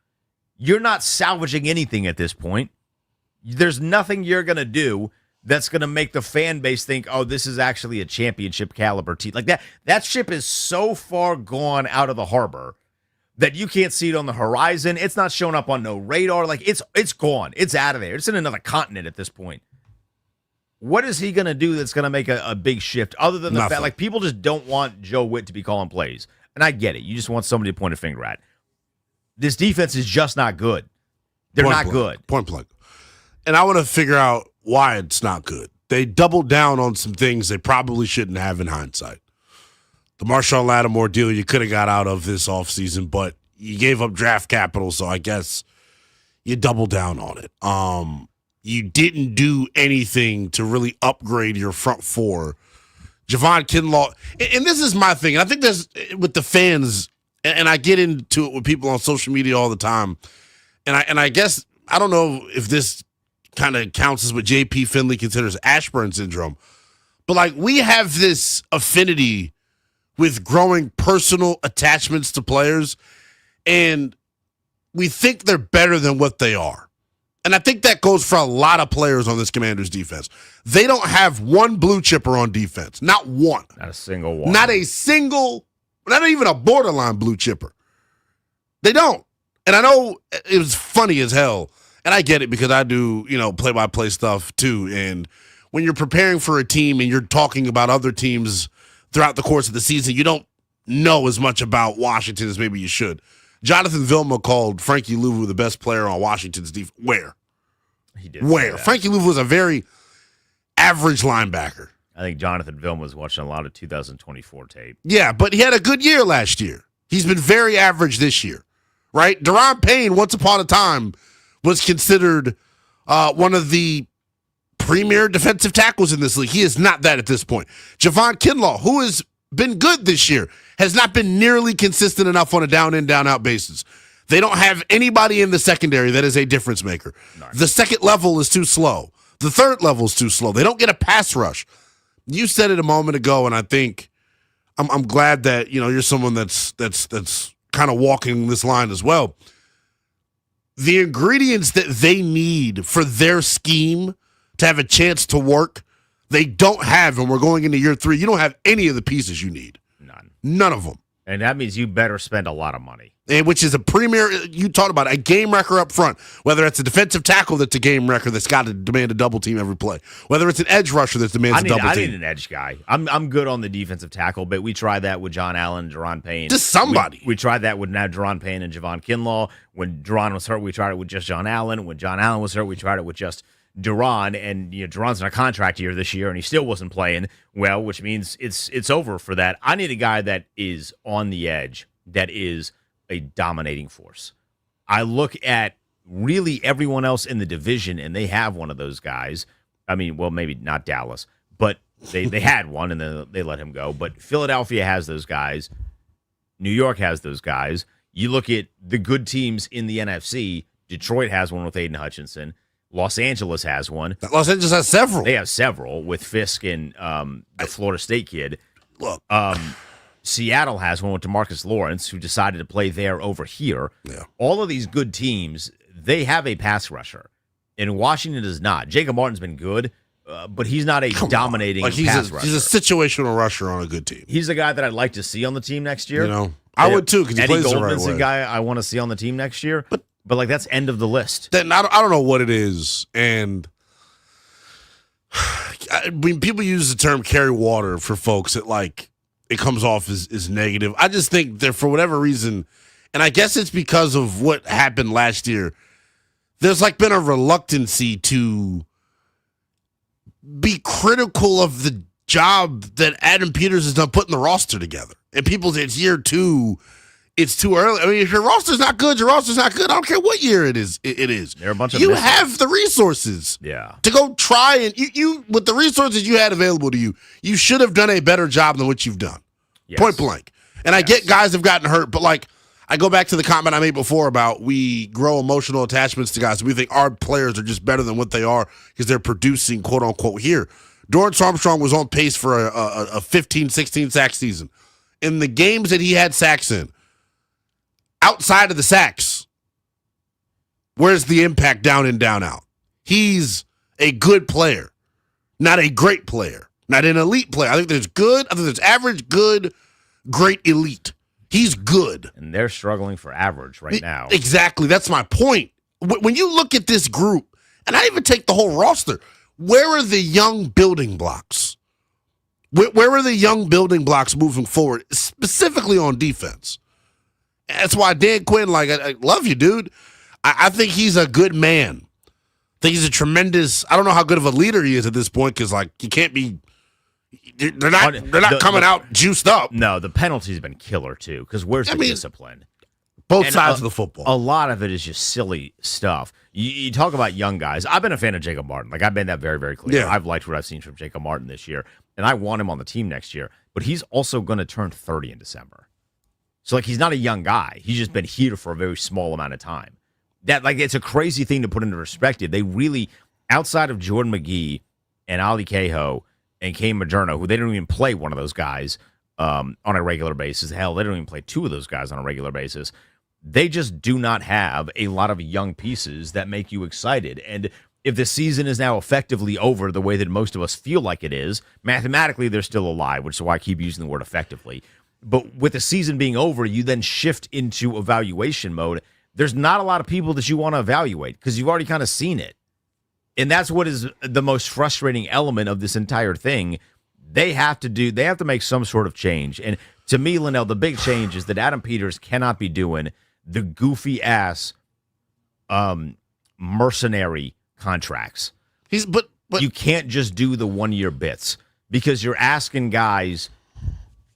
you're not salvaging anything at this point. There's nothing you're going to do that's going to make the fan base think, oh, this is actually a championship caliber team. Like that ship is so far gone out of the harbor that you can't see it on the horizon. It's not showing up on no radar. Like it's gone. It's out of there. It's in another continent at this point. What is he going to do that's going to make a big shift other than the fact, like, people just don't want Joe Witt to be calling plays. And I get it. You just want somebody to point a finger at. This defense is just not good. They're not good. Point blank. And I want to figure out why it's not good. They doubled down on some things they probably shouldn't have in hindsight. The Marshawn Lattimore deal you could have got out of this offseason, but you gave up draft capital, so I guess you doubled down on it. You didn't do anything to really upgrade your front four. Javon Kinlaw, and this is my thing, and I think there's, with the fans, and I get into it with people on social media all the time, and I guess, I don't know if this kind of counts as what JP Finlay considers Ashburn syndrome, but like, we have this affinity with growing personal attachments to players, and we think they're better than what they are. And I think that goes for a lot of players on this Commanders defense. They don't have one blue chipper on defense. Not one. Not a single one. Not even a borderline blue chipper. They don't. And I know it was funny as hell. And I get it because I do, play-by-play stuff too. And when you're preparing for a team and you're talking about other teams throughout the course of the season, you don't know as much about Washington as maybe you should. Jonathan Vilma called Frankie Louvu the best player on Washington's defense. Where? He did. Where? Frankie Louvu was a very average linebacker. I think Jonathan Vilma was watching a lot of 2024 tape. Yeah, but he had a good year last year. He's been very average this year, right? Deron Payne, once upon a time, was considered one of the premier defensive tackles in this league. He is not that at this point. Javon Kinlaw, who has been good this year, has not been nearly consistent enough on a down-in, down-out basis. They don't have anybody in the secondary that is a difference maker. Nice. The second level is too slow. The third level is too slow. They don't get a pass rush. You said it a moment ago, and I think I'm glad that you're someone that's kind of walking this line as well. The ingredients that they need for their scheme to have a chance to work, they don't have, and we're going into year 3. You don't have any of the pieces you need. None of them. And that means you better spend a lot of money. And which is a premier, you talked about a game wrecker up front, whether it's a defensive tackle that's a game wrecker that's got to demand a double team every play, whether it's an edge rusher that demands a double team. I need an edge guy. I'm good on the defensive tackle, but we tried that with John Allen and Deron Payne. Just somebody. We tried that with now Deron Payne and Javon Kinlaw. When Deron was hurt, we tried it with just John Allen. When John Allen was hurt, we tried it with just Deron. And Deron's in a contract year this year, and he still wasn't playing well, which means it's over for that. I need a guy that is on the edge, that is a dominating force. I look at really everyone else in the division, and they have one of those guys. I mean, well, maybe not Dallas, but they had one, and then they let him go. But Philadelphia has those guys. New York has those guys. You look at the good teams in the NFC. Detroit has one with Aiden Hutchinson. Los Angeles has one. Los Angeles has several. They have several with Fisk and the Florida State kid. Look. Seattle has one with DeMarcus Lawrence, who decided to play there over here. Yeah. All of these good teams, they have a pass rusher, and Washington does not. Jacob Martin's been good, but he's not a dominating pass rusher. He's a situational rusher on a good team. He's a guy that I'd like to see on the team next year. I would too, because he Eddie plays Goldman's the right way. a guy I want to see on the team next year, but like that's end of the list. Then I don't know what it is, and when people use the term carry water for folks, it comes off as negative. I just think that for whatever reason, and I guess it's because of what happened last year, there's been a reluctancy to be critical of the job that Adam Peters has done putting the roster together. And people say it's year 2, it's too early. I mean, if your roster's not good, your roster's not good. I don't care what year it is. There are a bunch of you have the resources to go try, and you with the resources you had available to you, you should have done a better job than what you've done. Yes. Point blank. And I get guys have gotten hurt, but I go back to the comment I made before about we grow emotional attachments to guys. We think our players are just better than what they are because they're producing, quote unquote, here. Dorrance Armstrong was on pace for a 15, 16 sack season. In the games that he had sacks in, outside of the sacks, where's the impact down in, down out? He's a good player, not a great player, not an elite player. I think there's good, I think there's average, good, great, elite. He's good. And they're struggling for average right now. Exactly. That's my point. When you look at this group, and I even take the whole roster, where are the young building blocks? Where are the young building blocks moving forward, specifically on defense? That's why Dan Quinn, I love you, dude. I think he's a good man. I think he's a tremendous, I don't know how good of a leader he is at this point, because, you can't be, they're not coming out juiced up. No, the penalty's been killer, too, because where's the discipline? Both sides of the football. A lot of it is just silly stuff. You talk about young guys. I've been a fan of Jacob Martin. I've made that very, very clear. Yeah. I've liked what I've seen from Jacob Martin this year, and I want him on the team next year. But he's also going to turn 30 in December. So, he's not a young guy. He's just been here for a very small amount of time. That, it's a crazy thing to put into perspective. They really, outside of Jordan McGee and Ali Cahoe and Kane Moderno, who they don't even play one of those guys on a regular basis. Hell, they don't even play 2 of those guys on a regular basis. They just do not have a lot of young pieces that make you excited. And if the season is now effectively over the way that most of us feel like it is, mathematically they're still alive, which is why I keep using the word effectively. But with the season being over, you then shift into evaluation mode. There's not a lot of people that you want to evaluate because you've already kind of seen it. And that's what is the most frustrating element of this entire thing. They have to make some sort of change. And to me, Linnell, the big change is that Adam Peters cannot be doing the goofy ass mercenary contracts. But you can't just do the 1-year bits because you're asking guys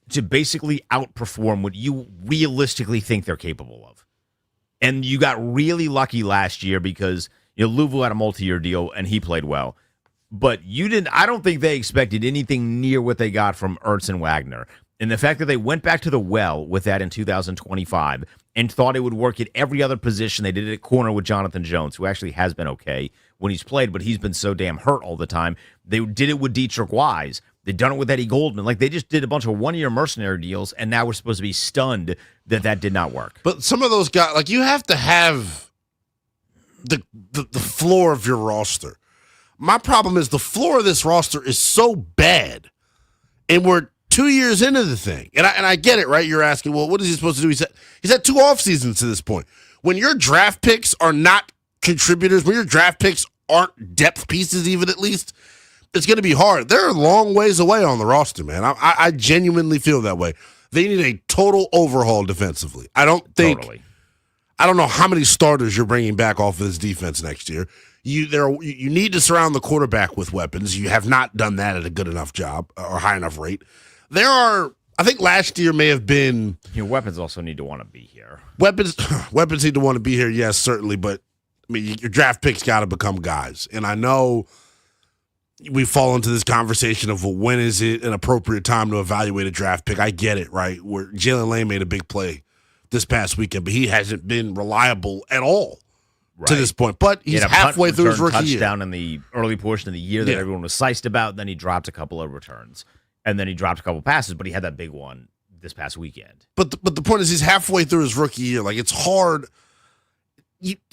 to basically outperform what you realistically think they're capable of. And you got really lucky last year because Louisville had a multi-year deal and he played well. But I don't think they expected anything near what they got from Ertz and Wagner. And the fact that they went back to the well with that in 2025 and thought it would work at every other position. They did it at corner with Jonathan Jones, who actually has been okay when he's played, but he's been so damn hurt all the time. They did it with Dietrich Wise. They've done it with Eddie Goldman. They just did a bunch of 1-year mercenary deals, and now we're supposed to be stunned that did not work. But some of those guys, you have to have the floor of your roster. My problem is the floor of this roster is so bad, and we're 2 years into the thing. And I get it, right? You're asking, well, what is he supposed to do? He's had 2 off seasons to this point. When your draft picks are not contributors, when your draft picks aren't depth pieces even at least, it's going to be hard. They're a long ways away on the roster, man. I genuinely feel that way. They need a total overhaul defensively. I don't know how many starters you're bringing back off of this defense next year. You need to surround the quarterback with weapons. You have not done that at a good enough job or high enough rate. I think last year may have been. Your weapons also need to want to be here. Weapons need to want to be here, yes, certainly. But I mean, your draft picks got to become guys. And I know we fall into this conversation of, well, when is it an appropriate time to evaluate a draft pick? I get it, right? Where Jalen Lane made a big play this past weekend, but he hasn't been reliable at all to this point. But he's halfway through his rookie year. Touchdown in the early portion of the year that everyone was psyched about. Then he dropped a couple of returns, and then he dropped a couple passes, but he had that big one this past weekend. But the point is, he's halfway through his rookie year. Like, it's hard.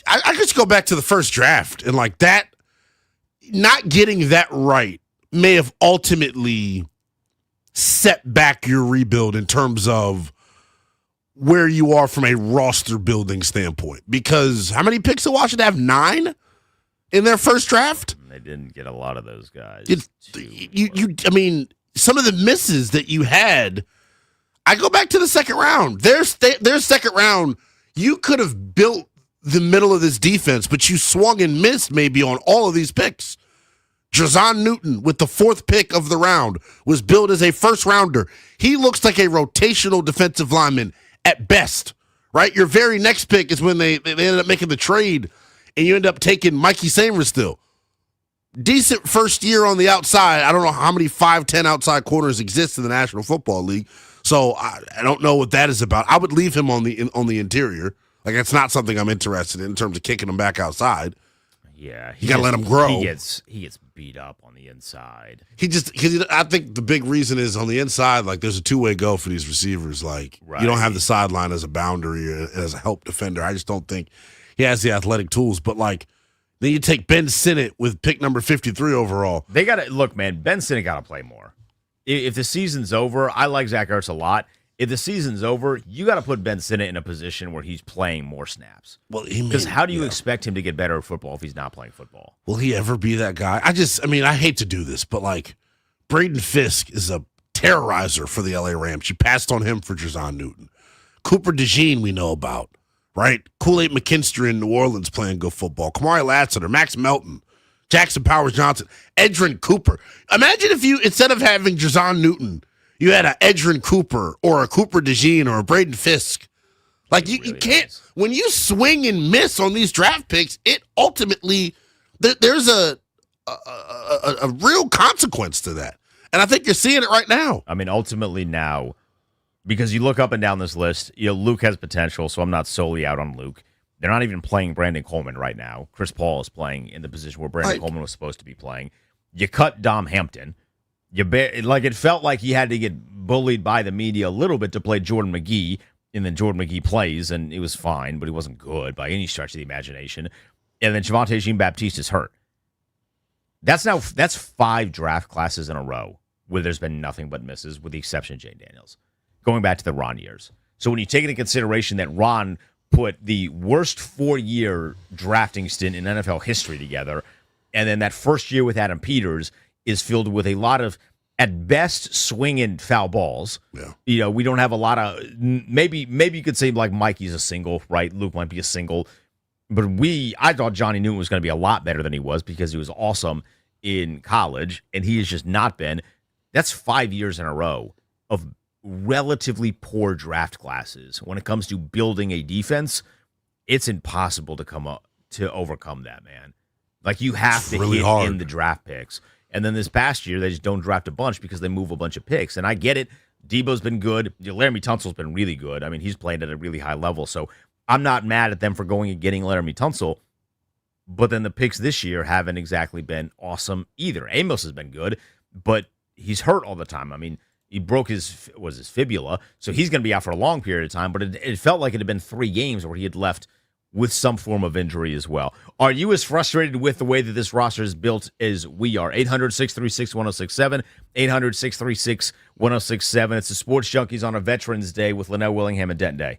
I just go back to the first draft, and like that, not getting that right may have ultimately set back your rebuild in terms of where you are from a roster building standpoint. Because how many picks did Washington have? 9 in their first draft? They didn't get a lot of those guys. I mean, some of the misses that you had, I go back to the second round. Their second round, you could have built the middle of this defense, but you swung and missed maybe on all of these picks. Jazon Newton, with the 4th pick of the round, was billed as a first-rounder. He looks like a rotational defensive lineman at best, right? Your very next pick is when they ended up making the trade, and you end up taking Mikey Samers still. Decent first year on the outside. I don't know how many 5'10" outside corners exist in the National Football League, so I don't know what that is about. I would leave him on the interior. Like, it's not something I'm interested in terms of kicking him back outside. Yeah, you got to let him grow. He gets beat up on the inside. I think the big reason is on the inside, like, there's a two-way go for these receivers. Like, you don't have the sideline as a boundary or as a help defender. I just don't think he has the athletic tools. But, like, then you take Ben Sinnott with pick number 53 overall. They got to look, man. Ben Sinnott got to play more. If the season's over, I like Zach Ertz a lot. If the season's over, you got to put Ben Sinnott in a position where he's playing more snaps. Well, because how do you expect him to get better at football if he's not playing football? Will he ever be that guy? I hate to do this, but like Braden Fisk is a terrorizer for the LA Rams. You passed on him for Jazon Newton. Cooper DeJean we know about, right? Kool-Aid McKinstry in New Orleans playing good football. Kamari Lassiter, Max Melton, Jackson Powers Johnson, Edrin Cooper. Imagine if you, instead of having Jazon Newton, you had a Edrin Cooper or a Cooper DeJean or a Braden Fisk. Like, you can't, when you swing and miss on these draft picks, it ultimately, there's a real consequence to that. And I think you're seeing it right now. I mean, ultimately now, because you look up and down this list, Luke has potential, so I'm not solely out on Luke. They're not even playing Brandon Coleman right now. Chris Paul is playing in the position where Brandon Coleman was supposed to be playing. You cut Dom Hampton. It felt like he had to get bullied by the media a little bit to play Jordan McGee, and then Jordan McGee plays, and it was fine, but he wasn't good by any stretch of the imagination. And then Javonte Jean-Baptiste is hurt. That's 5 draft classes in a row where there's been nothing but misses, with the exception of Jane Daniels, going back to the Ron years. So when you take into consideration that Ron put the worst 4-year drafting stint in NFL history together, and then that first year with Adam Peters is filled with a lot of, at best, swinging foul balls. Yeah. We don't have a lot of, maybe you could say like Mikey's a single, right? Luke might be a single. But I thought Johnny Newton was going to be a lot better than he was because he was awesome in college, and he has just not been. That's 5 years in a row of relatively poor draft classes. When it comes to building a defense, it's impossible to overcome that, man. Like, you have to hit in the draft picks. And then this past year, they just don't draft a bunch because they move a bunch of picks. And I get it. Debo's been good. Laramie Tunsil's been really good. I mean, he's playing at a really high level. So I'm not mad at them for going and getting Laramie Tunsil. But then the picks this year haven't exactly been awesome either. Amos has been good, but he's hurt all the time. I mean, he broke his fibula, so he's going to be out for a long period of time. But it felt like it had been 3 games where he had left with some form of injury as well. Are you as frustrated with the way that this roster is built as we are? 800-636-1067, 800-636-1067. It's the Sports Junkies on a Veterans Day with Linnell Willingham and Denton Day.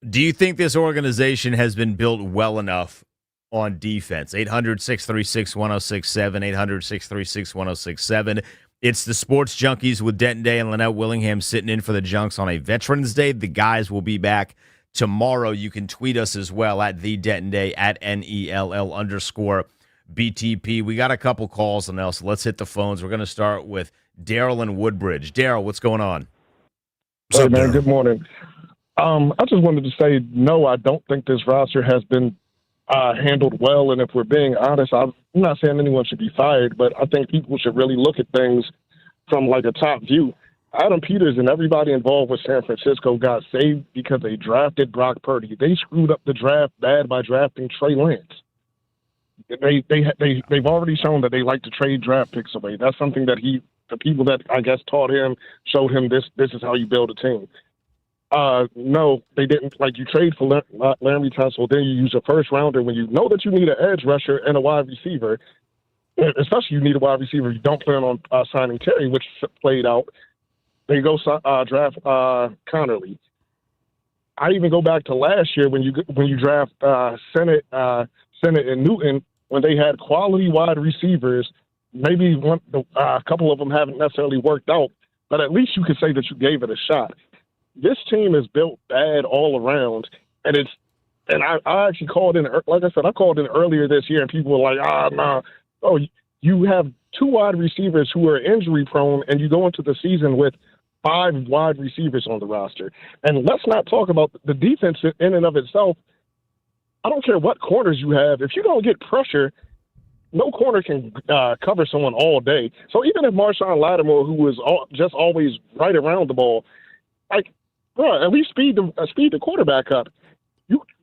Do you think this organization has been built well enough on defense? 800-636-1067, 800-636-1067. It's the Sports Junkies with Denton Day and Lynette Willingham sitting in for the Junks on a Veterans Day. The guys will be back tomorrow. You can tweet us as well at the Denton Day, at NELL_BTP. We got a couple calls on else. Let's hit the phones. We're going to start with Daryl in Woodbridge. Daryl, what's going on? What's up, man? Good morning. I just wanted to say, no, I don't think this roster has been handled well. And if we're being honest, I'm not saying anyone should be fired, but I think people should really look at things from like a top view. Adam Peters and everybody involved with San Francisco got saved because they drafted Brock Purdy. They screwed up the draft bad by drafting Trey Lance. They've already shown that they like to trade draft picks away. That's something that the people that I guess taught him, showed him this is how you build a team. No, they didn't. Like, you trade for Laremy Tunsil, then you use a first rounder when you know that you need an edge rusher and a wide receiver. Especially you need a wide receiver. You don't plan on signing Terry, which played out. They go draft Connerly. I even go back to last year when you draft Sennett and Newton, when they had quality wide receivers. Maybe a couple of them haven't necessarily worked out, but at least you could say that you gave it a shot. This team is built bad all around, and I actually called in. Like I said, I called in earlier this year, and people were like, nah. Oh, you have two wide receivers who are injury prone, and you go into the season with 5 wide receivers on the roster. And let's not talk about the defense in and of itself. I don't care what corners you have. If you don't get pressure, no corner can cover someone all day. So even if Marshawn Lattimore, who was just always right around the ball, like, bro, at least speed the quarterback up.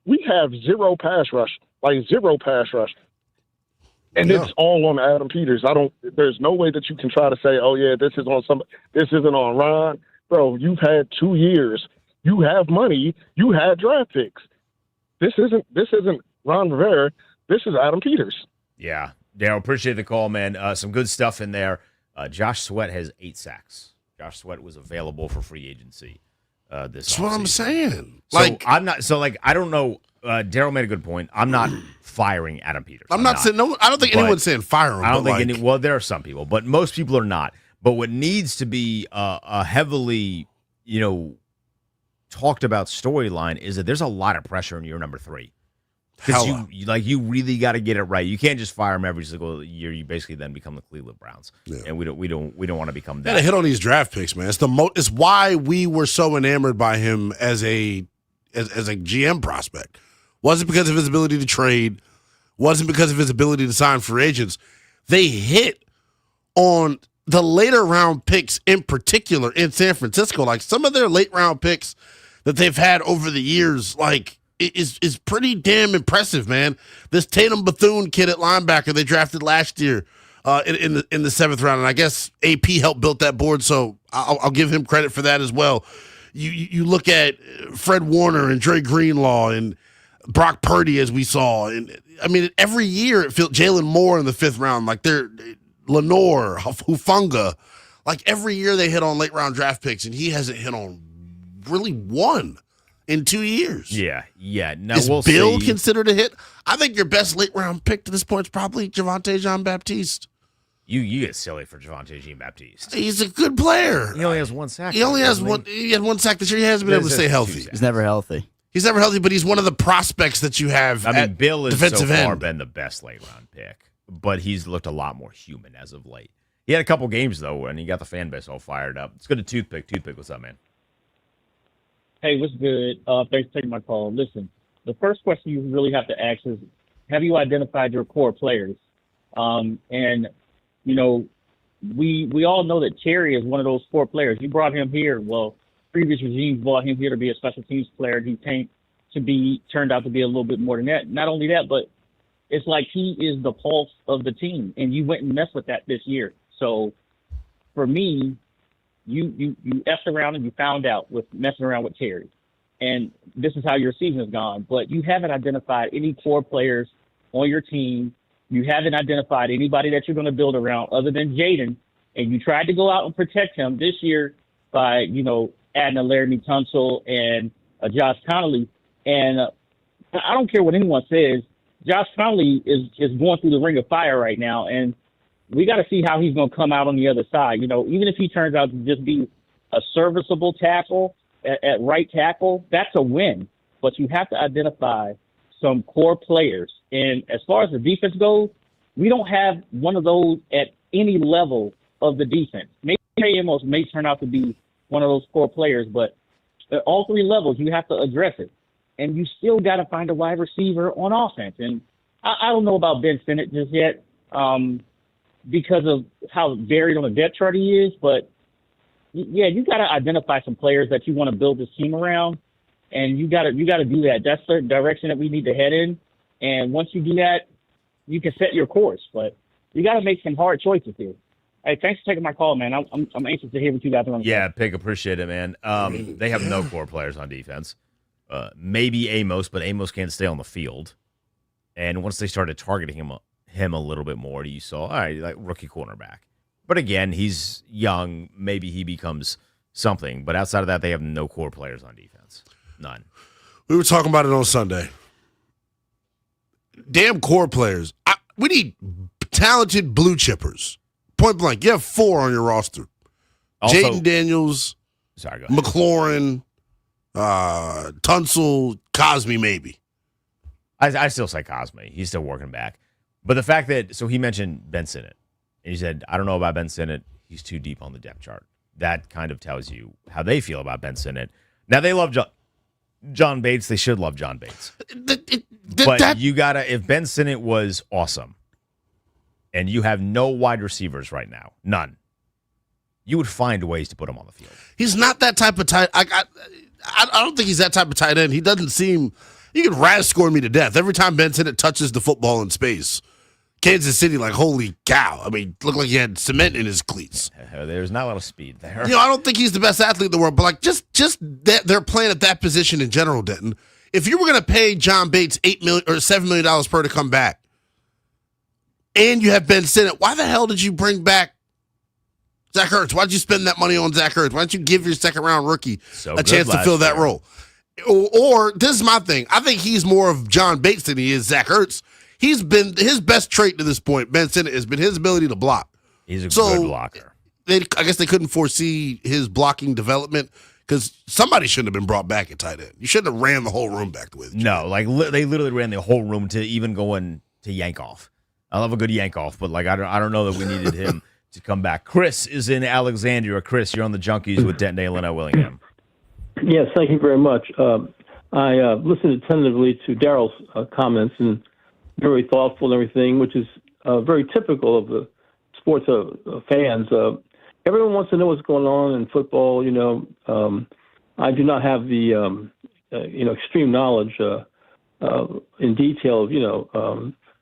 We have zero pass rush. And it's all on Adam Peters. There's no way that you can try to say, oh yeah, this isn't on Ron. Bro, you've had 2 years. You have money. You had draft picks. This isn't Ron Rivera. This is Adam Peters. Yeah. Daryl, appreciate the call, man. Some good stuff in there. Josh Sweat has 8 sacks. Josh Sweat was available for free agency this That's what I'm saying. I don't know. Daryl made a good point. I'm not firing Adam Peters. I'm not saying no. I don't think anyone's saying fire him. I don't think well, there are some people, but most people are not. But what needs to be a heavily, talked about storyline is that there's a lot of pressure in year number 3. Because you really got to get it right. You can't just fire him every single year. You basically then become the Cleveland Browns, and we don't want to become that. Got to hit on these draft picks, man. It's why we were so enamored by him as a GM prospect. Wasn't because of his ability to trade. Wasn't because of his ability to sign free agents. They hit on the later round picks in particular in San Francisco. Like, some of their late round picks that they've had over the years, like, is pretty damn impressive, man. This Tatum Bethune kid at linebacker they drafted last year in the 7th round, and I guess AP helped build that board, so I'll give him credit for that as well. You look at Fred Warner and Dre Greenlaw and Brock Purdy, as we saw, and I mean, every year it feels Jalen Moore in the 5th round, like they're Lenore, Hufunga, like every year they hit on late round draft picks, and he hasn't hit on really one in 2 years. Yeah. Now is we'll Bill see. Considered a hit? I think your best late round pick to this point is probably Javonte Jean-Baptiste. You get silly for Javonte Jean-Baptiste. He's a good player. He only has 1 sack. He had 1 sack this year. He hasn't been able to stay healthy. He's never healthy. He's never healthy, but he's one of the prospects that you have. I mean, Bill has defensive so far end. been the best late round pick, but he's looked a lot more human as of late. He had a couple games though, and he got the fan base all fired up. Let's go to Toothpick. Toothpick, what's up, man? Hey, what's good? Thanks for taking my call. Listen, the first question you really have to ask is, have you identified your core players? And we all know that Cherry is one of those 4 players. You brought him here. Well, previous regimes brought him here to be a special teams player. He turned out to be a little bit more than that. Not only that, but it's like he is the pulse of the team, and you went and messed with that this year. So for me, you effed around and you found out with messing around with Terry. And this is how your season has gone. But you haven't identified any core players on your team. You haven't identified anybody that you're going to build around other than Jaden. And you tried to go out and protect him this year by, adding a Laramie Tunsil and a Josh Connolly. And I don't care what anyone says. Josh Finlay is going through the ring of fire right now, and we got to see how he's going to come out on the other side. Even if he turns out to just be a serviceable tackle at right tackle, that's a win. But you have to identify some core players. And as far as the defense goes, we don't have one of those at any level of the defense. Maybe Amos may turn out to be one of those core players, but at all three levels, you have to address it. And you still got to find a wide receiver on offense. And I don't know about Ben Sinnott just yet because of how varied on the depth chart he is. But, yeah, you got to identify some players that you want to build this team around. And you got to do that. That's the direction that we need to head in. And once you do that, you can set your course. But you got to make some hard choices here. Hey, thanks for taking my call, man. I'm anxious to hear what you guys are on. Yeah, Pig, appreciate it, man. They have no core players on defense. Maybe Amos, but Amos can't stay on the field. And once they started targeting him a little bit more, you saw, all right, like rookie cornerback. But again, he's young. Maybe he becomes something. But outside of that, they have no core players on defense. None. We were talking about it on Sunday. Damn core players. We need talented blue chippers. Point blank. You have 4 on your roster. Also, Jaden Daniels, sorry, go ahead. McLaurin, Tunsil, Cosme, maybe. I still say Cosme. He's still working back. But the fact that, so he mentioned Ben Sinnott. And he said, I don't know about Ben Sinnott. He's too deep on the depth chart. That kind of tells you how they feel about Ben Sinnott. Now, they love John Bates. They should love John Bates. But you got to, if Ben Sinnott was awesome, and you have no wide receivers right now, none, you would find ways to put him on the field. He's not that type of tight. I don't think he's that type of tight end. He doesn't seem. You can raz score me to death every time Ben Sinnott touches the football in space. Kansas City, like, holy cow! I mean, looked like he had cement in his cleats. There's not a lot of speed there. I don't think he's the best athlete in the world, but like, just that they're playing at that position in general, Denton. If you were going to pay John Bates $8 million or $7 million per to come back, and you have Ben Sinnott, why the hell did you bring back Zach Ertz? Why did you spend that money on Zach Ertz? Why don't you give your second-round rookie a chance to fill that role? Or this is my thing. I think he's more of John Bates than he is Zach Ertz. He's been his best trait to this point, Ben Sinnott, has been his ability to block. He's a good blocker. I guess they couldn't foresee his blocking development because somebody shouldn't have been brought back at tight end. You shouldn't have ran the whole room back with you. No, like they literally ran the whole room to even go in to yank off. I love a good yank off, but like I don't know that we needed him to come back. Chris is in Alexandria. Chris, you're on the Junkies with Denton Dale and Willingham. Yes, thank you very much. I listened attentively to Daryl's comments and very thoughtful and everything, which is very typical of the sports fans. Everyone wants to know what's going on in football. I do not have the extreme knowledge in detail of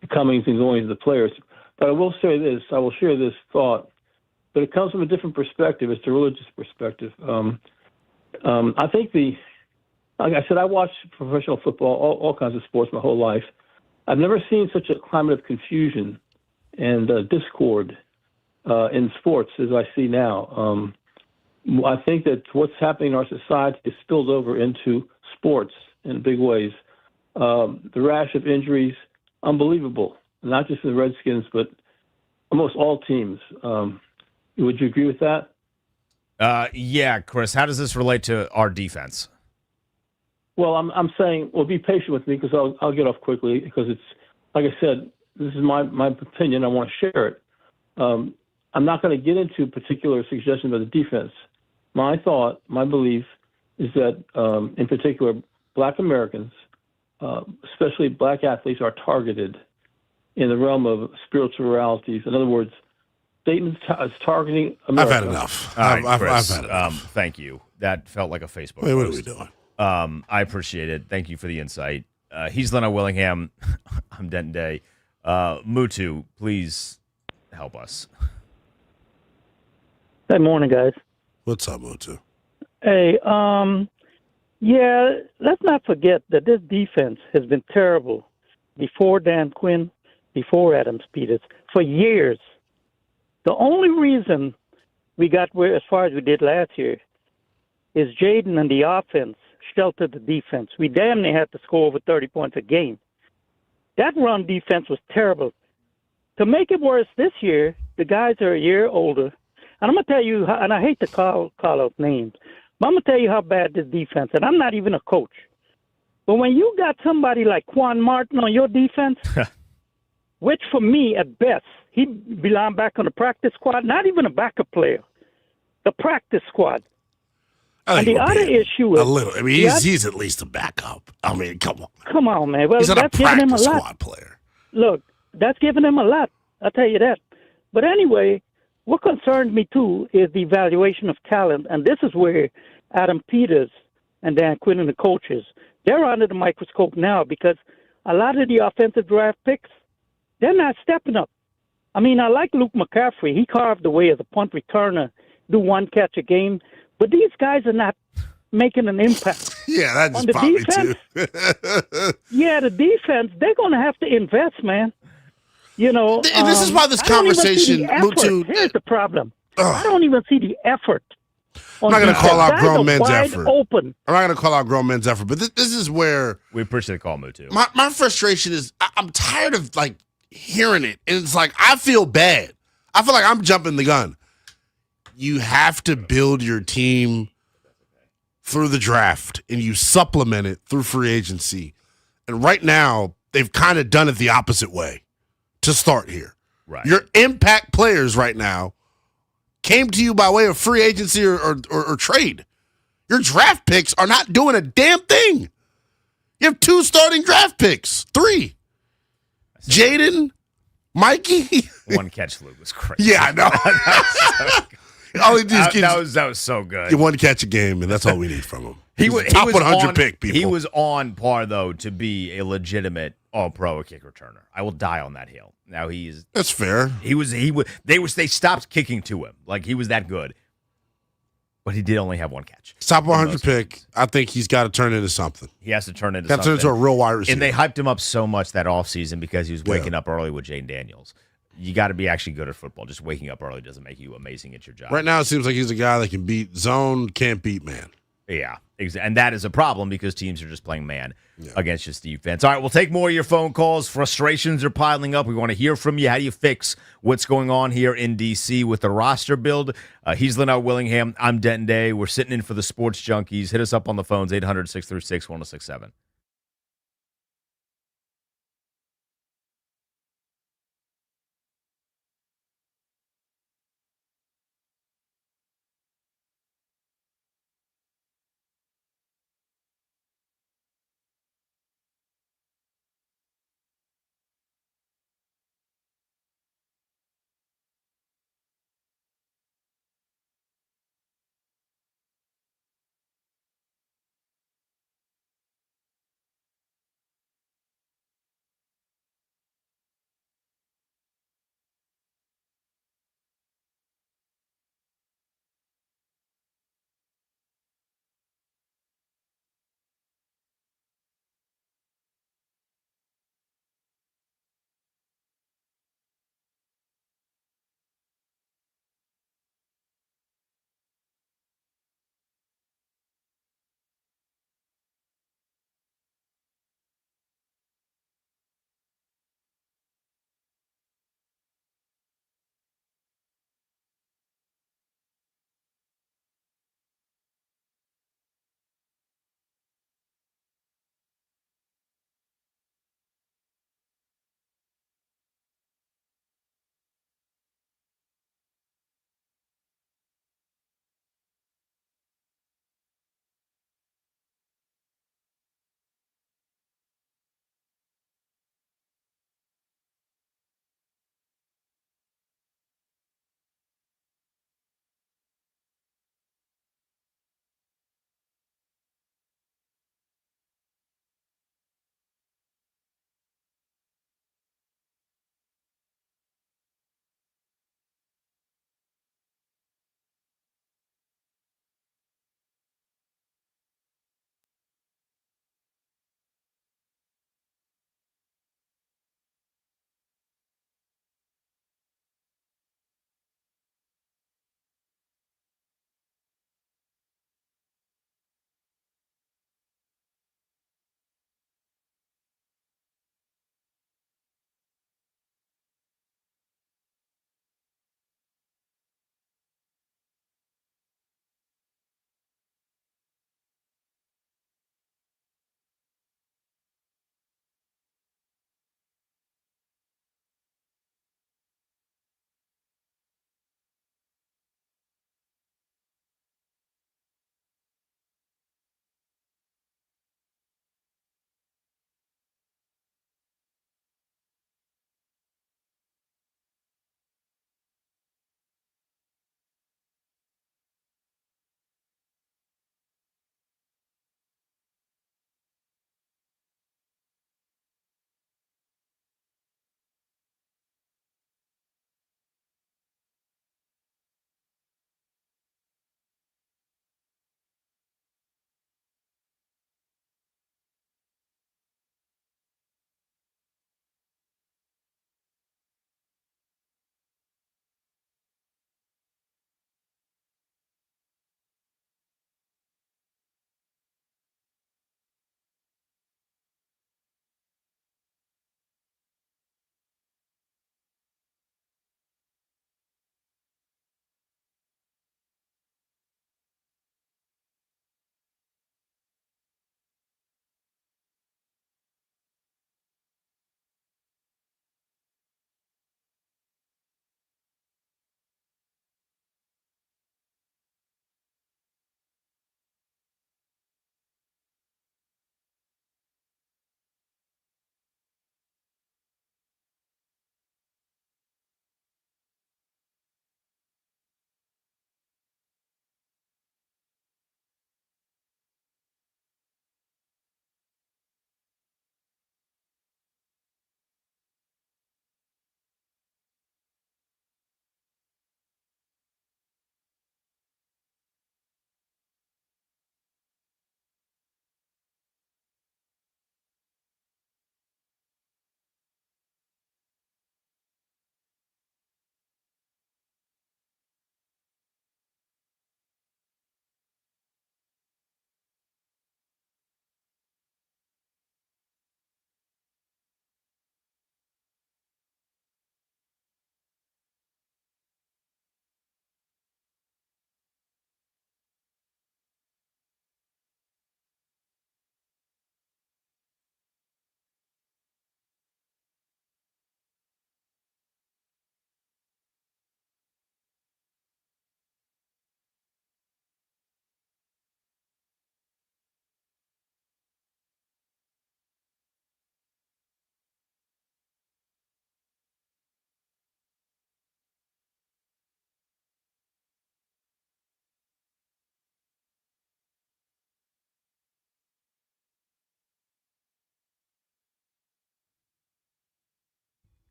the comings and goings of the players. But I will say this: I will share this thought, but it comes from a different perspective. It's a religious perspective. I think like I said, I watched professional football, all kinds of sports my whole life. I've never seen such a climate of confusion and discord in sports as I see now. I think that what's happening in our society is spilled over into sports in big ways. The rash of injuries, unbelievable, not just in the Redskins, but almost all teams. Would you agree with that? Yeah, Chris, how does this relate to our defense? Well, I'm saying, be patient with me because I'll get off quickly because it's, like I said, this is my opinion. I want to share it. I'm not going to get into particular suggestions about the defense. My thought, my belief is that, in particular, Black Americans, especially Black athletes, are targeted in the realm of spiritualities. In other words, Satan is targeting America. I've had enough. All right, I've Chris, had enough. Thank you. That felt like a Facebook Wait, what are post. we doing? I appreciate it. Thank you for the insight. He's Leno Willingham. I'm Denton Day. Mutu, please help us. Good morning, guys. What's up, Mutu? Hey, let's not forget that this defense has been terrible before Dan Quinn, before Adams Peters, for years. The only reason we got as far as we did last year is Jaden and the offense shelter the defense. We damn near had to score over 30 points a game. That run defense was terrible. To make it worse this year, the guys are a year older. And I'm going to tell you, and I hate to call out names, but I'm going to tell you how bad this defense, and I'm not even a coach. But when you got somebody like Quan Martin on your defense, which for me, at best, he belonged back on the practice squad, not even a backup player, the practice squad. And the other issue is a little. I mean, he's at least a backup. I mean, come on. Come on, man. Well, he's not a that's giving him a practice lot. squad player. Look, that's giving him a lot. I'll tell you that. But anyway, what concerned me too is the evaluation of talent, and this is where Adam Peters and Dan Quinn and the coaches, they're under the microscope now because a lot of the offensive draft picks, they're not stepping up. I mean, I like Luke McCaffrey. He carved the way as a punt returner, do one catch a game. But these guys are not making an impact. Yeah, that just on the popped me defense. too. Yeah, the defense, they're going to have to invest, man. You know, and this is why this conversation, Mutu. Here's the problem. I don't even see the effort. I'm not going to call out grown men's wide effort. Open. I'm not going to call out grown men's effort, but this is where we appreciate the call, Mutu. My frustration is I'm tired of like hearing it, and it's like I feel bad. I feel like I'm jumping the gun. You have to build your team through the draft, and you supplement it through free agency. And right now, they've kind of done it the opposite way to start here. Right. Your impact players right now came to you by way of free agency or trade. Your draft picks are not doing a damn thing. You have 2 starting draft picks, 3. Jaden, Mikey. One catch fluke was crazy. Yeah, I know. All he did is that was so good. He one catch a game, and that's all we need from him. He was top 100 on, pick, people. He was on par though to be a legitimate All-Pro kick returner. I will die on that hill. Now That's fair. They stopped kicking to him. Like he was that good. But he did only have one catch. Top 100 pick. I think he's got to turn into something. He has to turn into something. Got to turn into a real wide receiver. And they hyped him up so much that offseason because he was waking up early with Jane Daniels. You got to be actually good at football. Just waking up early doesn't make you amazing at your job. Right now, it seems like he's a guy that can beat zone, can't beat man. Yeah, and that is a problem because teams are just playing man against just defense. All right, we'll take more of your phone calls. Frustrations are piling up. We want to hear from you. How do you fix what's going on here in D.C. with the roster build? He's Lynell Willingham. I'm Denton Day. We're sitting in for the Sports Junkies. Hit us up on the phones, 800-636-1067.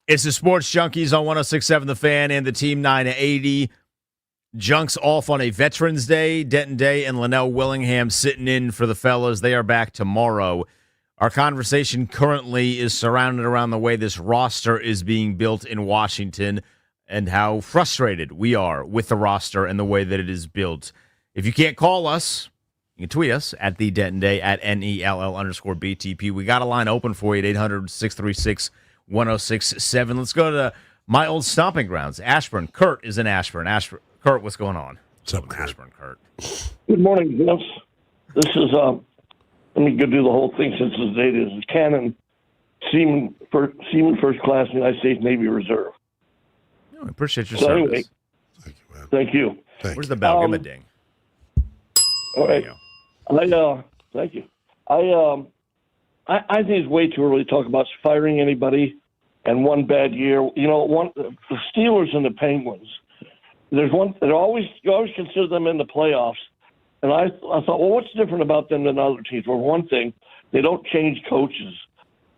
It's the Sports Junkies on 106.7 The Fan and the Team 980. Junks off on a Veterans Day. Denton Day and Linnell Willingham sitting in for the fellas. They are back tomorrow. Our conversation currently is surrounded around the way this roster is being built in Washington and how frustrated we are with the roster and the way that it is built. If you can't call us, you can tweet us at the Denton Day at NELL_BTP. We got a line open for you at 800-636-1067. Let's go to my old stomping grounds. Ashburn. Kurt is in Ashburn. Kurt, what's going on? What's up, Ashburn, Kurt? Good morning, Vince. This is, let me go do the whole thing since the date is Cannon, Seaman First Class, United States Navy Reserve. I appreciate your So service. anyway, thank you. Where's the bell? Give him a ding. All right. Thank you. I think it's way too early to talk about firing anybody and one bad year. You know, the Steelers and the Penguins. You always consider them in the playoffs. And I thought, well, what's different about them than other teams? Well, one thing, they don't change coaches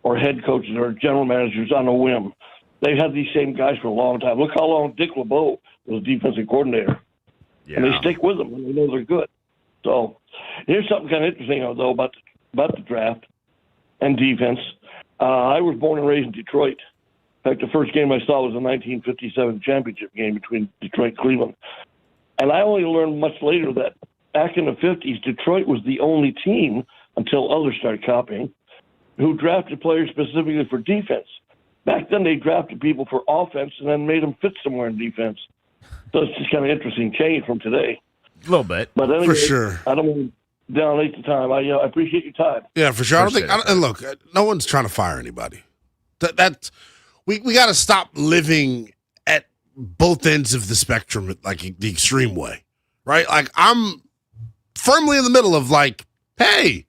or head coaches or general managers on a whim. They've had these same guys for a long time. Look how long Dick LeBeau was defensive coordinator. Yeah. And they stick with them, and they know they're good. So here's something kind of interesting, though, about the draft and defense. I was born and raised in Detroit. In fact, the first game I saw was the 1957 championship game between Detroit and Cleveland. And I only learned much later that back in the 50s, Detroit was the only team, until others started copying, who drafted players specifically for defense. Back then, they drafted people for offense and then made them fit somewhere in defense. So it's just kind of interesting change from today. A little bit. But anyway, For sure. I don't want to downrate the time. I appreciate your time. Yeah, for sure. And look, no one's trying to fire anybody. We got to stop living at both ends of the spectrum, like the extreme way, right? Like I'm firmly in the middle of like, hey,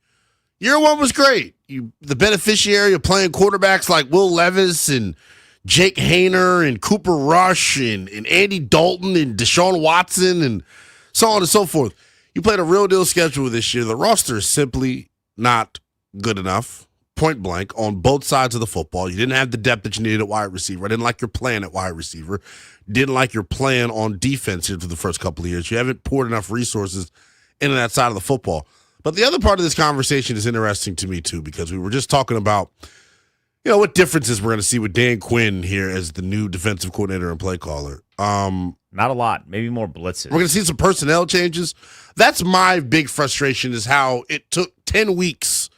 year one was great. You the beneficiary of playing quarterbacks like Will Levis and Jake Hayner and Cooper Rush and Andy Dalton and Deshaun Watson and so on and so forth. You played a real deal schedule this year. The roster is simply not good enough, point blank, on both sides of the football. You didn't have the depth that you needed at wide receiver. I didn't like your plan at wide receiver. Didn't like your plan on defense here for the first couple of years. You haven't poured enough resources into that side of the football. But the other part of this conversation is interesting to me, too, because we were just talking about, you know, what differences we're going to see with Dan Quinn here as the new defensive coordinator and play caller. Not a lot. Maybe more blitzes. We're going to see some personnel changes. That's my big frustration is how it took 10 weeks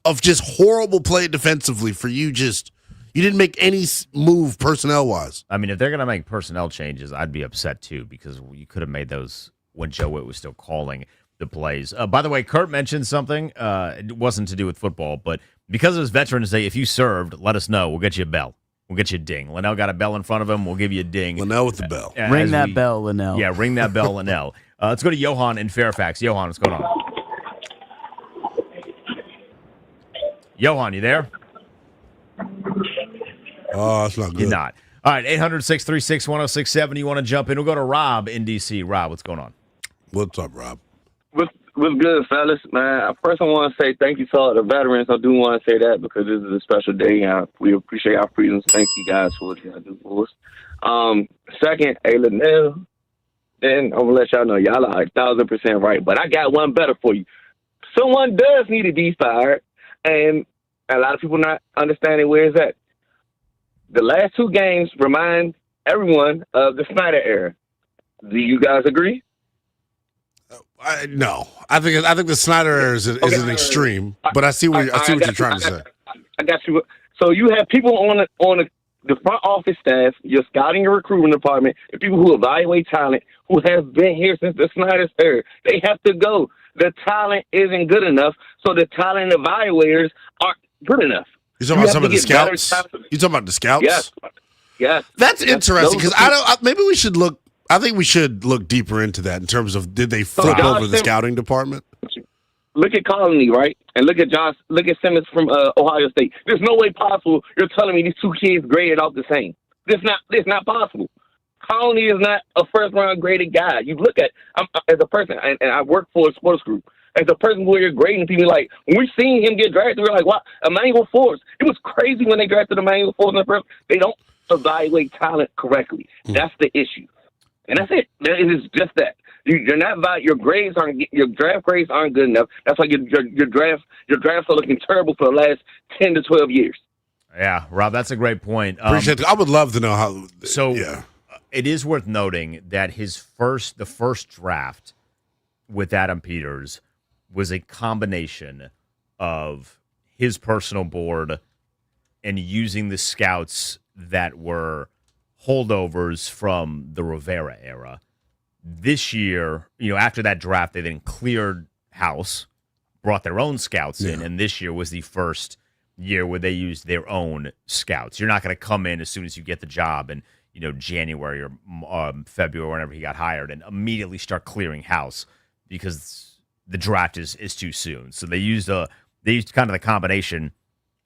of just horrible play defensively for you didn't make any move personnel-wise. I mean, if they're going to make personnel changes, I'd be upset, too, because you could have made those when Joe Witt was still calling the plays. By the way, Kurt mentioned something. It wasn't to do with football, but because it was Veterans Day, if you served, let us know. We'll get you a bell. We'll get you a ding. Linnell got a bell in front of him. We'll give you a ding. Linnell with the bell. Ring that bell, Linnell. Yeah, ring that bell, Linnell. Let's go to Johan in Fairfax. Johan, what's going on? Johan, you there? Oh, that's not good. You're not. All right, 800-636-1067. You want to jump in? We'll go to Rob in D.C. Rob, what's going on? What's up, Rob? What's good, fellas? Man, first I want to say thank you to all the veterans. I do want to say that because this is a special day, and we appreciate our freedoms. Thank you guys for what y'all do for us. Second, hey, Linnell, then I'm going to let y'all know y'all are 1,000% right, but I got one better for you. Someone does need to be fired, and a lot of people not understanding where it's at. The last two games remind everyone of the Snyder era. Do you guys agree? No, I think the Snyder era is an extreme, but I see what you're trying to say. I got you. So you have people on the front office staff, your scouting and recruiting department, the people who evaluate talent, who have been here since the Snyder era. They have to go. The talent isn't good enough, so the talent evaluators aren't good enough. You talking about some of the scouts? You talking about the scouts? Yes. That's interesting because maybe we should look. I think we should look deeper into that in terms of did they flip over the scouting department? Look at Colony, right? And look at Simmons from Ohio State. There's no way possible you're telling me these two kids graded out the same. This not possible. Colony is not a first-round graded guy. You look at, as a person, and I work for a sports group, as a person where you're grading people, like, when we seen him get drafted, we're like, wow, Emmanuel Forbes. It was crazy when they drafted Emmanuel Forbes in the first. They don't evaluate talent correctly. That's the issue, and that's it. It is just that you're not your grades aren't your draft grades aren't good enough. That's why your drafts are looking terrible for the last 10 to 12 years. Yeah, Rob, that's a great point. Appreciate it. I would love to know how. So yeah. It is worth noting that the first draft with Adam Peters was a combination of his personal board and using the scouts that were holdovers from the Rivera era. This year, after that draft, they then cleared house, brought their own scouts in, and this year was the first year where they used their own scouts. You're not going to come in as soon as you get the job and January or February, whenever he got hired, and immediately start clearing house because the draft is too soon. So they used kind of the combination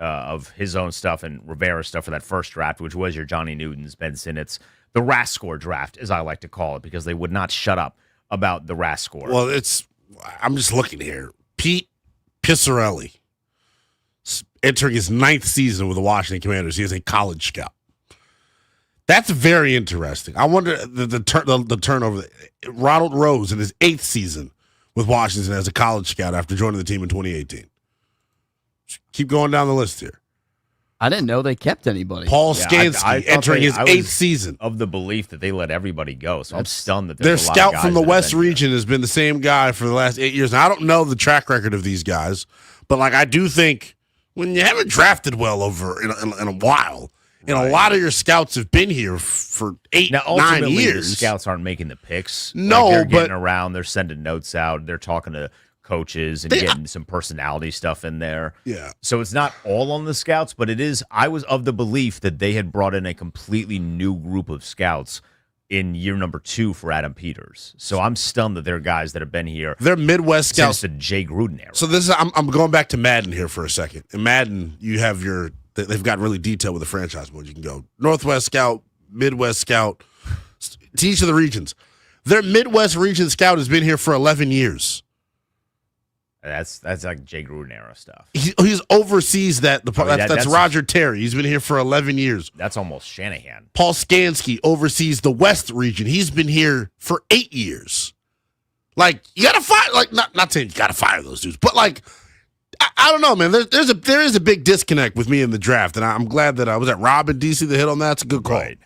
of his own stuff and Rivera's stuff for that first draft, which was your Johnny Newtons, Ben Sinnott's, the RAS-score draft, as I like to call it, because they would not shut up about the RAS score. Well, I'm just looking here. Pete Pissarelli, entering his 9th season with the Washington Commanders. He is a college scout. That's very interesting. I wonder the turnover. Ronald Rose in his 8th season with Washington as a college scout after joining the team in 2018. Keep going down the list here. I didn't know they kept anybody. Paul Skansky entering his 8th season. Of the belief that they let everybody go, so I'm stunned that their scout from the West region has been the same guy for the last 8 years. Now, I don't know the track record of these guys, but I do think when you haven't drafted well over in a while, and a lot of your scouts have been here for 9 years. The scouts aren't making the picks. No, they're getting around. They're sending notes out. They're talking to coaches and getting some personality stuff in there. Yeah. So it's not all on the scouts, but it is. I was of the belief that they had brought in a completely new group of scouts in year number 2 for Adam Peters. So I'm stunned that there are guys that have been here. They're Midwest scouts. Since the Jay Gruden era. So I'm going back to Madden here for a second. In Madden, you have they've got really detailed with the franchise mode. You can go Northwest Scout, Midwest Scout, to each of the regions. Their Midwest region scout has been here for 11 years. That's like Jay Gruden era stuff. He's oversees that. That's Roger Terry. He's been here for 11 years. That's almost Shanahan. Paul Skansky oversees the West region. He's been here for 8 years. You gotta fire. Not saying you gotta fire those dudes, but I don't know, man. There is a big disconnect with me in the draft, and I'm glad that I was at Rob and DC that hit on that. It's a good call. Right.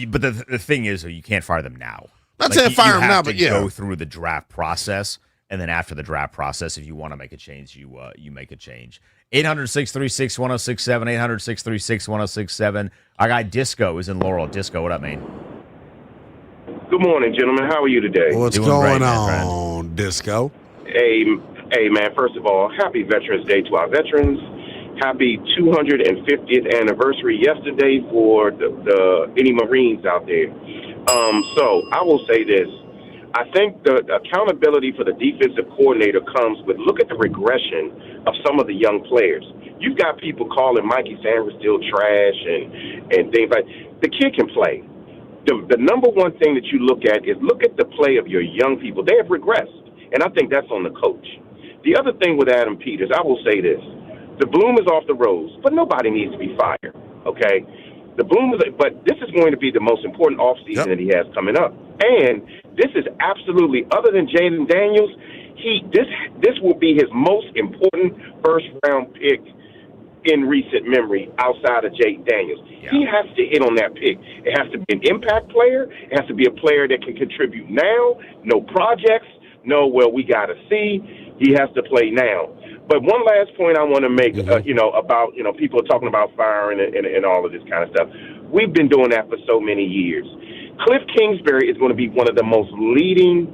But the thing is, you can't fire them now. Not saying fire them now, but go through the draft process, and then after the draft process, if you want to make a change, you make a change. 800-636-1067, 800-636-1067. Our guy Disco is in Laurel. Disco, what up, man? Good morning, gentlemen. How are you today? What's going on, Disco? Hey, man, first of all, happy Veterans Day to our veterans. Happy 250th anniversary yesterday for any Marines out there. So I will say this. I think the accountability for the defensive coordinator comes with look at the regression of some of the young players. You've got people calling Mikey Sanders still trash and things like the kid can play. The number one thing that you look at is look at the play of your young people. They have regressed, and I think that's on the coach. The other thing with Adam Peters, I will say this. The bloom is off the rose, but nobody needs to be fired, okay? But this is going to be the most important offseason that he has coming up. And this is absolutely, other than Jaden Daniels, this will be his most important first-round pick in recent memory outside of Jaden Daniels. Yeah. He has to hit on that pick. It has to be an impact player. It has to be a player that can contribute now, no projects, we got to see. He has to play now. But one last point I want to make, about, people are talking about firing and all of this kind of stuff. We've been doing that for so many years. Cliff Kingsbury is going to be one of the most leading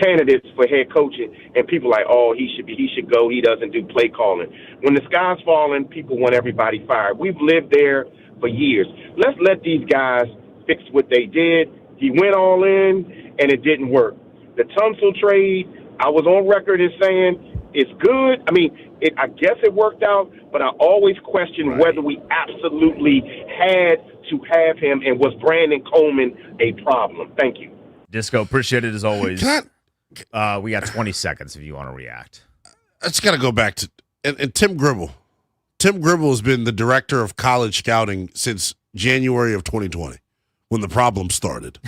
candidates for head coaching, and people are like, he should go. He doesn't do play calling. When the sky's falling, people want everybody fired. We've lived there for years. Let's let these guys fix what they did. He went all in, and it didn't work. The Tunsil trade, I was on record as saying it's good. I mean, I guess it worked out, but I always question whether we absolutely had to have him, and was Brandon Coleman a problem? Thank you. Disco, appreciate it as always. We got 20 seconds if you want to react. I just got to go back to and Tim Gribble. Tim Gribble has been the director of college scouting since January of 2020 when the problem started.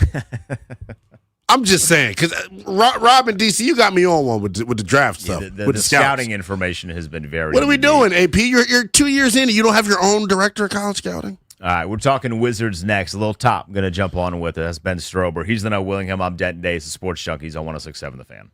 I'm just saying, because Rob and DC, you got me on one with the draft stuff. The scouting information has been very. What are we doing, AP? You're 2 years in and you don't have your own director of college scouting? All right, we're talking Wizards next. A little top going to jump on with it. That's Ben Strober. He's the No Willingham. I'm Denton Days, the Sports Junkies on 106.7 The Fan.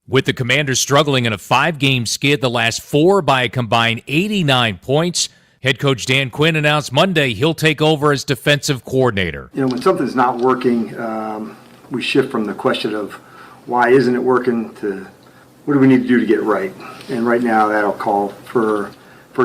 With the Commanders struggling in a 5-game skid, the last 4 by a combined 89 points, head coach Dan Quinn announced Monday he'll take over as defensive coordinator. When something's not working, we shift from the question of why isn't it working to what do we need to do to get right. And right now that'll call for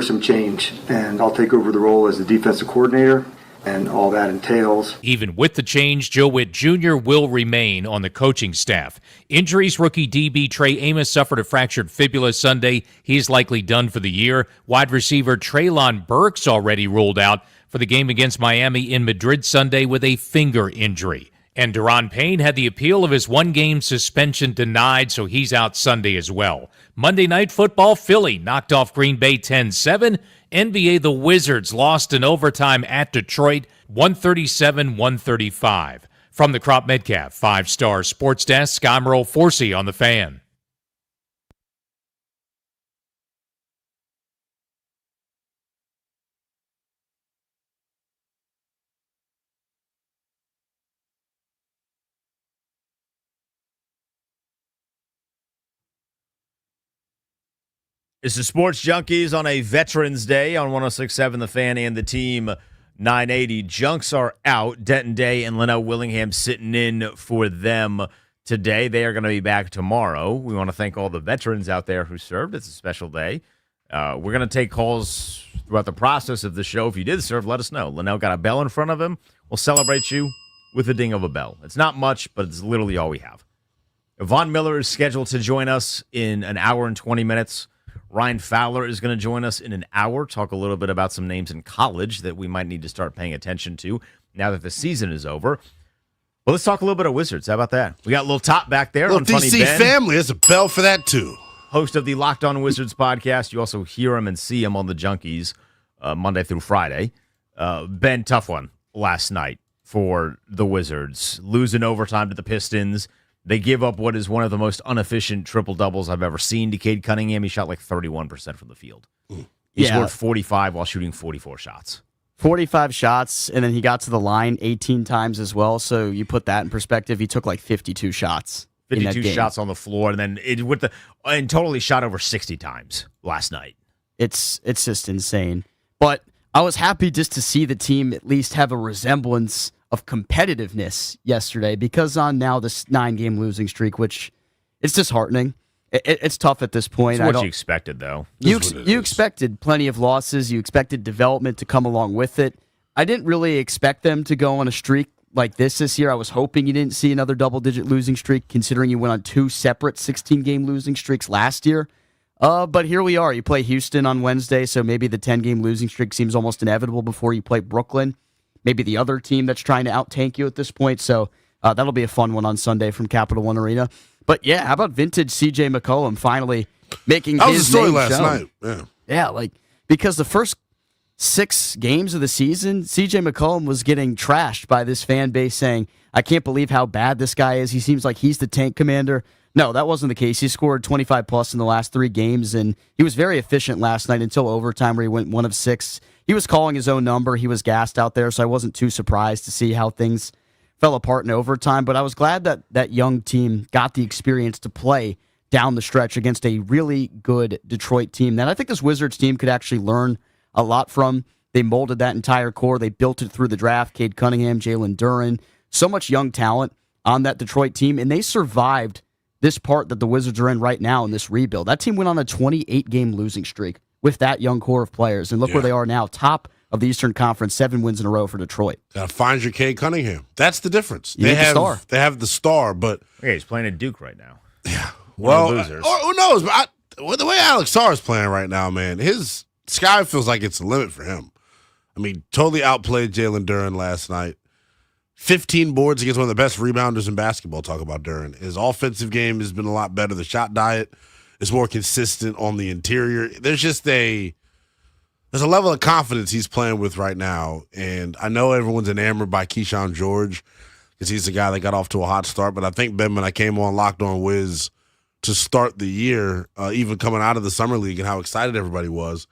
some change. And I'll take over the role as the defensive coordinator and all that entails. Even with the change, Joe Witt Jr. will remain on the coaching staff. Injuries: rookie DB Trey Amos suffered a fractured fibula Sunday. He's likely done for the year. Wide receiver Treylon Burks already ruled out for the game against Miami in Madrid Sunday with a finger injury. And Daron Payne had the appeal of his 1-game suspension denied, so he's out Sunday as well. Monday Night Football, Philly knocked off Green Bay 10-7. NBA, the Wizards lost in overtime at Detroit, 137-135. From the Crop Metcalf 5-Star Sports Desk, I'm Earl Forsey on The Fan. It's the Sports Junkies on a Veterans Day on 106.7 The Fan and the Team 980. Junks are out. Denton Day and Linnell Willingham sitting in for them today. They are going to be back tomorrow. We want to thank all the veterans out there who served. It's a special day. We're going to take calls throughout the process of the show. If you did serve, let us know. Linnell got a bell in front of him. We'll celebrate you with a ding of a bell. It's not much, but it's literally all we have. Von Miller is scheduled to join us in an hour and 20 minutes. Ryan Fowler is going to join us in an hour, talk a little bit about some names in college that we might need to start paying attention to now that the season is over. Well, let's talk a little bit of Wizards. How about that? We got a little top back there. Little on Funny DC Ben, family. There's a bell for that, too. host of the Locked On Wizards podcast. You also hear him and see him on the Junkies Monday through Friday. Ben, tough one last night for the Wizards. Losing overtime to the Pistons. They give up what is one of the most inefficient triple-doubles I've ever seen to Cade Cunningham. He shot like 31% from the field. He scored 45 while shooting 44 shots. 45 shots, and then he got to the line 18 times as well. So you put that in perspective, he took like 52 shots. 52 shots on the floor, and then and totally shot over 60 times last night. It's just insane. But I was happy just to see the team at least have a resemblance of competitiveness yesterday, because on now this 9-game losing streak, which it's disheartening. It's tough at this point. It's what you expected, though. You expected plenty of losses. You expected development to come along with it. I didn't really expect them to go on a streak like this year. I was hoping you didn't see another double-digit losing streak, considering you went on 2 separate 16-game losing streaks last year. But here we are. You play Houston on Wednesday, so maybe the 10-game losing streak seems almost inevitable before you play Brooklyn. Maybe the other team that's trying to out-tank you at this point. So that'll be a fun one on Sunday from Capital One Arena. But yeah, how about vintage C.J. McCollum finally making that was his the story name last shown? night. Yeah, because the first 6 games of the season, C.J. McCollum was getting trashed by this fan base saying, I can't believe how bad this guy is. He seems like he's the tank commander. No, that wasn't the case. He scored 25-plus in the last 3 games, and he was very efficient last night until overtime where he went 1 of 6. He was calling his own number. He was gassed out there, so I wasn't too surprised to see how things fell apart in overtime. But I was glad that that young team got the experience to play down the stretch against a really good Detroit team that I think this Wizards team could actually learn a lot from. They molded that entire core. They built it through the draft. Cade Cunningham, Jalen Duren, so much young talent on that Detroit team, and they survived this part that the Wizards are in right now in this rebuild. That team went on a 28-game losing streak with that young core of players, and look where they are now, top of the Eastern Conference, 7 wins in a row for Detroit. Gotta find your Cade Cunningham. That's the difference. They have the star, but he's playing at Duke right now. Yeah, well, who knows? But the way Alex Sarr is playing right now, man, his sky feels like it's the limit for him. I mean, totally outplayed Jalen Duren last night. 15 boards against one of the best rebounders in basketball. Talk about Duren. His offensive game has been a lot better. The shot diet is more consistent on the interior. There's a level of confidence he's playing with right now, and I know everyone's enamored by Keyshawn George because he's the guy that got off to a hot start, but I think, Ben, when I came on Locked On Wiz to start the year, even coming out of the Summer League and how excited everybody was,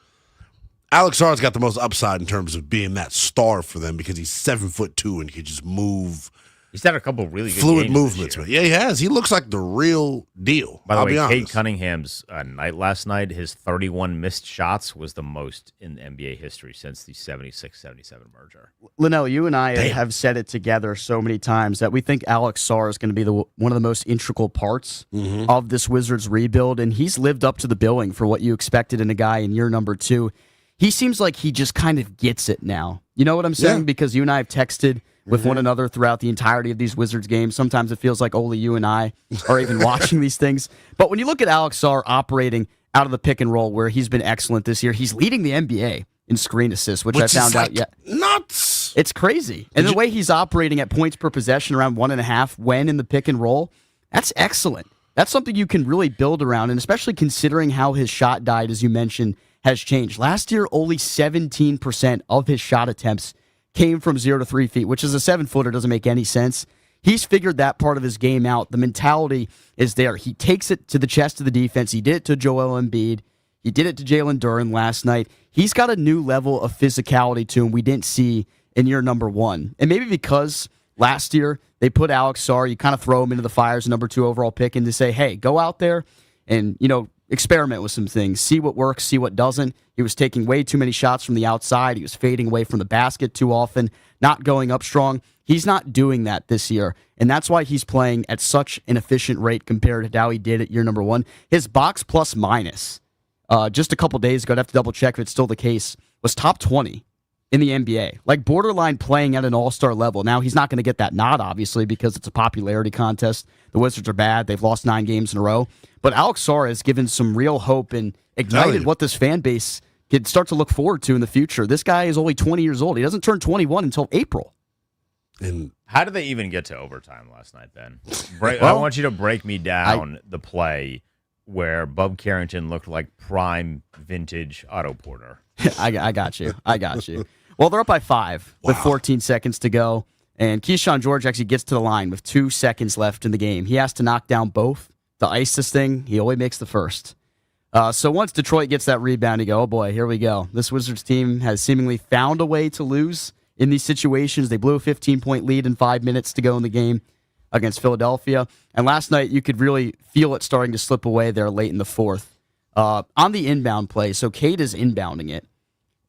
Alex Sarr's got the most upside in terms of being that star for them because he's 7'2" and can just move He's had a couple really good fluid games movements. this Yeah, he has. He looks like the real deal. By the I'll way, be honest. Cade Cunningham's night last night, his 31 missed shots was the most in NBA history since the 76-77 merger. Linnell, you and I have said it together so many times that we think Alex Sarr is going to be one of the most integral parts of this Wizards rebuild, and he's lived up to the billing for what you expected in a guy in year number 2. He seems like he just kind of gets it now. You know what I'm saying? Yeah. Because you and I have texted with one another throughout the entirety of these Wizards games. Sometimes it feels like only you and I are even watching these things. But when you look at Alex Sarr operating out of the pick and roll, where he's been excellent this year, he's leading the NBA in screen assists, which I found out. Nuts. It's crazy. And the way he's operating at points per possession around 1.5 when in the pick and roll, that's excellent. That's something you can really build around, and especially considering how his shot diet, as you mentioned, has changed. Last year, only 17% of his shot attempts came from 0 to 3 feet, which is a 7-footer, doesn't make any sense. He's figured that part of his game out. The mentality is there. He takes it to the chest of the defense. He did it to Joel Embiid. He did it to Jalen Duren last night. He's got a new level of physicality to him we didn't see in year number 1. And maybe because last year they put Alex Sarr, you kind of throw him into the fire as number 2 overall pick and to say, hey, go out there and, experiment with some things, see what works, see what doesn't. He was taking way too many shots from the outside. He was fading away from the basket too often, not going up strong. He's not doing that this year, and that's why he's playing at such an efficient rate compared to how he did at year number 1. His box plus minus, just a couple days ago, I'd have to double check if it's still the case, was top 20 in the NBA. Like borderline playing at an all-star level. Now, he's not going to get that nod, obviously, because it's a popularity contest. The Wizards are bad. They've lost 9 games in a row. But Alex Sarr has given some real hope and ignited what this fan base could start to look forward to in the future. This guy is only 20 years old. He doesn't turn 21 until April. And how did they even get to overtime last night, Ben? I want you to break me down the play where Bub Carrington looked like prime vintage Otto Porter. I got you. Well, they're up by 5 with 14 seconds to go. And Keyshawn George actually gets to the line with 2 seconds left in the game. He has to knock down both to ice this thing. He only makes the first. So once Detroit gets that rebound, you go, oh boy, here we go. This Wizards team has seemingly found a way to lose in these situations. They blew a 15-point lead in 5 minutes to go in the game against Philadelphia. And last night, you could really feel it starting to slip away there late in the fourth. On the inbound play, so Cade is inbounding it.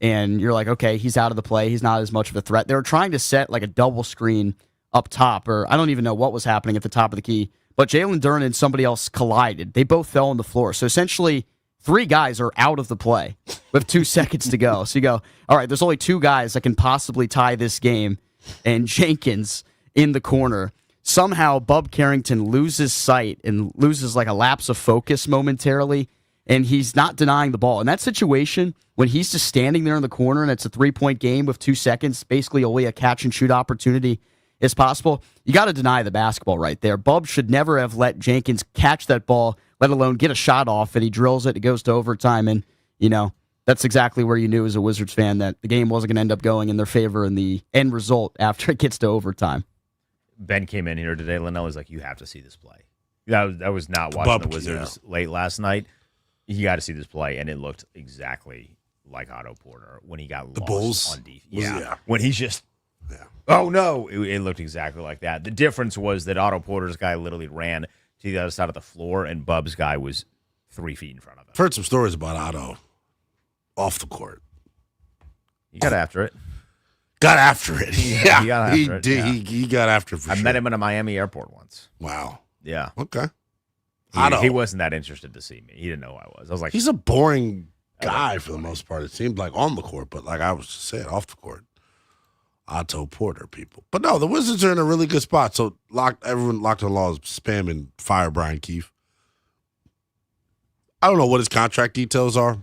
And you're like, okay, he's out of the play. He's not as much of a threat. They were trying to set like a double screen up top, or I don't even know what was happening at the top of the key. But Jalen Duren and somebody else collided. They both fell on the floor. So essentially, 3 guys are out of the play with 2 seconds to go. So you go, all right, there's only 2 guys that can possibly tie this game. And Jenkins in the corner. Somehow, Bub Carrington loses sight and loses like a lapse of focus momentarily. And he's not denying the ball. In that situation, when he's just standing there in the corner and it's a 3-point game with 2 seconds, basically only a catch-and-shoot opportunity is possible, you got to deny the basketball right there. Bub should never have let Jenkins catch that ball, let alone get a shot off, and he drills it, it goes to overtime, and, that's exactly where you knew as a Wizards fan that the game wasn't going to end up going in their favor in the end result after it gets to overtime. Ben came in here today. Linnell was like, you have to see this play. I was not watching the Wizards late last night. You got to see this play, and it looked exactly like Otto Porter when he got lost Bulls? on defense. Yeah, when he's just, oh no, it looked exactly like that. The difference was that Otto Porter's guy literally ran to the other side of the floor, and Bub's guy was 3 feet in front of him. I've heard some stories about Otto off the court. He got after it. Got after it. Yeah, he got after it. Did. Yeah. He got after it for I sure. met him in a Miami airport once. Wow. Yeah. Okay. He wasn't that interested to see me. He didn't know who I was. I was like, he's a boring guy for the most part. It seemed like on the court, but like I was just saying, off the court. Otto Porter people. But no, the Wizards are in a really good spot. So everyone locked on law is spamming fire Brian Keefe. I don't know what his contract details are.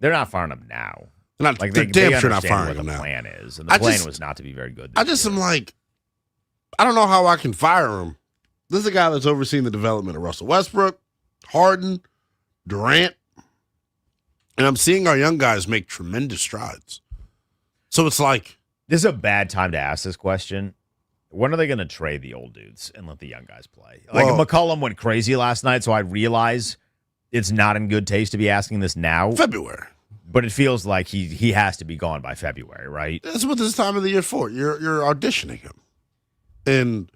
they're not firing him now. They're damn sure not firing him now. The plan is, and the plan was not to be very good. I just am like, I don't know how I can fire him. This is a guy that's overseeing the development of Russell Westbrook, Harden, Durant, and I'm seeing our young guys make tremendous strides. So it's like, this is a bad time to ask this question. When are they going to trade the old dudes and let the young guys play? Like, McCollum went crazy last night, so I realize it's not in good taste to be asking this now. February. But it feels like he has to be gone by February, right? That's what this time of the year for. You're auditioning him. And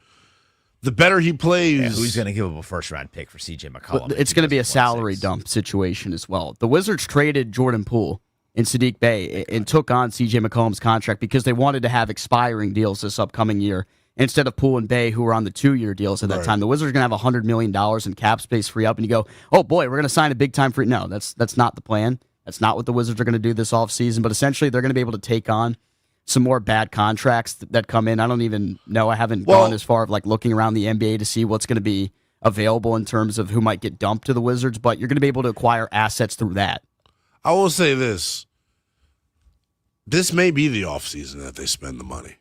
the better he plays. Yeah, who's going to give up a first-round pick for C.J. McCollum? It's going to be a salary dump situation as well. The Wizards traded Jordan Poole and Sadiq Bey and took on C.J. McCollum's contract because they wanted to have expiring deals this upcoming year instead of Poole and Bey, who were on the 2-year deals at that time. The Wizards are going to have $100 million in cap space free up, and you go, oh boy, we're going to sign a big-time free. No, that's not the plan. That's not what the Wizards are going to do this offseason, but essentially they're going to be able to take on some more bad contracts that come in. I don't even know. I haven't gone as far of like looking around the NBA to see what's going to be available in terms of who might get dumped to the Wizards, but you're going to be able to acquire assets through that. I will say this. This may be the offseason that they spend the money.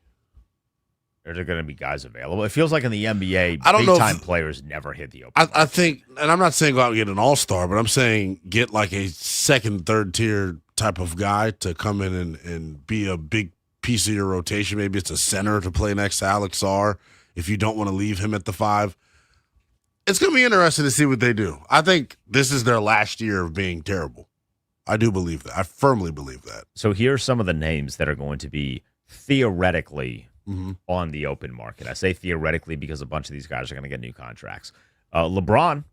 Are there going to be guys available? It feels like in the NBA, I don't know big-time players never hit the open. I think, and I'm not saying go out and get an all-star, but I'm saying get like a second, third tier type of guy to come in and be a big piece of your rotation. Maybe it's a center to play next to Alex Sarr if you don't want to leave him at the 5. It's going to be interesting to see what they do. I think this is their last year of being terrible. I do believe that. I firmly believe that. So here are some of the names that are going to be theoretically on the open market. I say theoretically because a bunch of these guys are going to get new contracts. LeBron.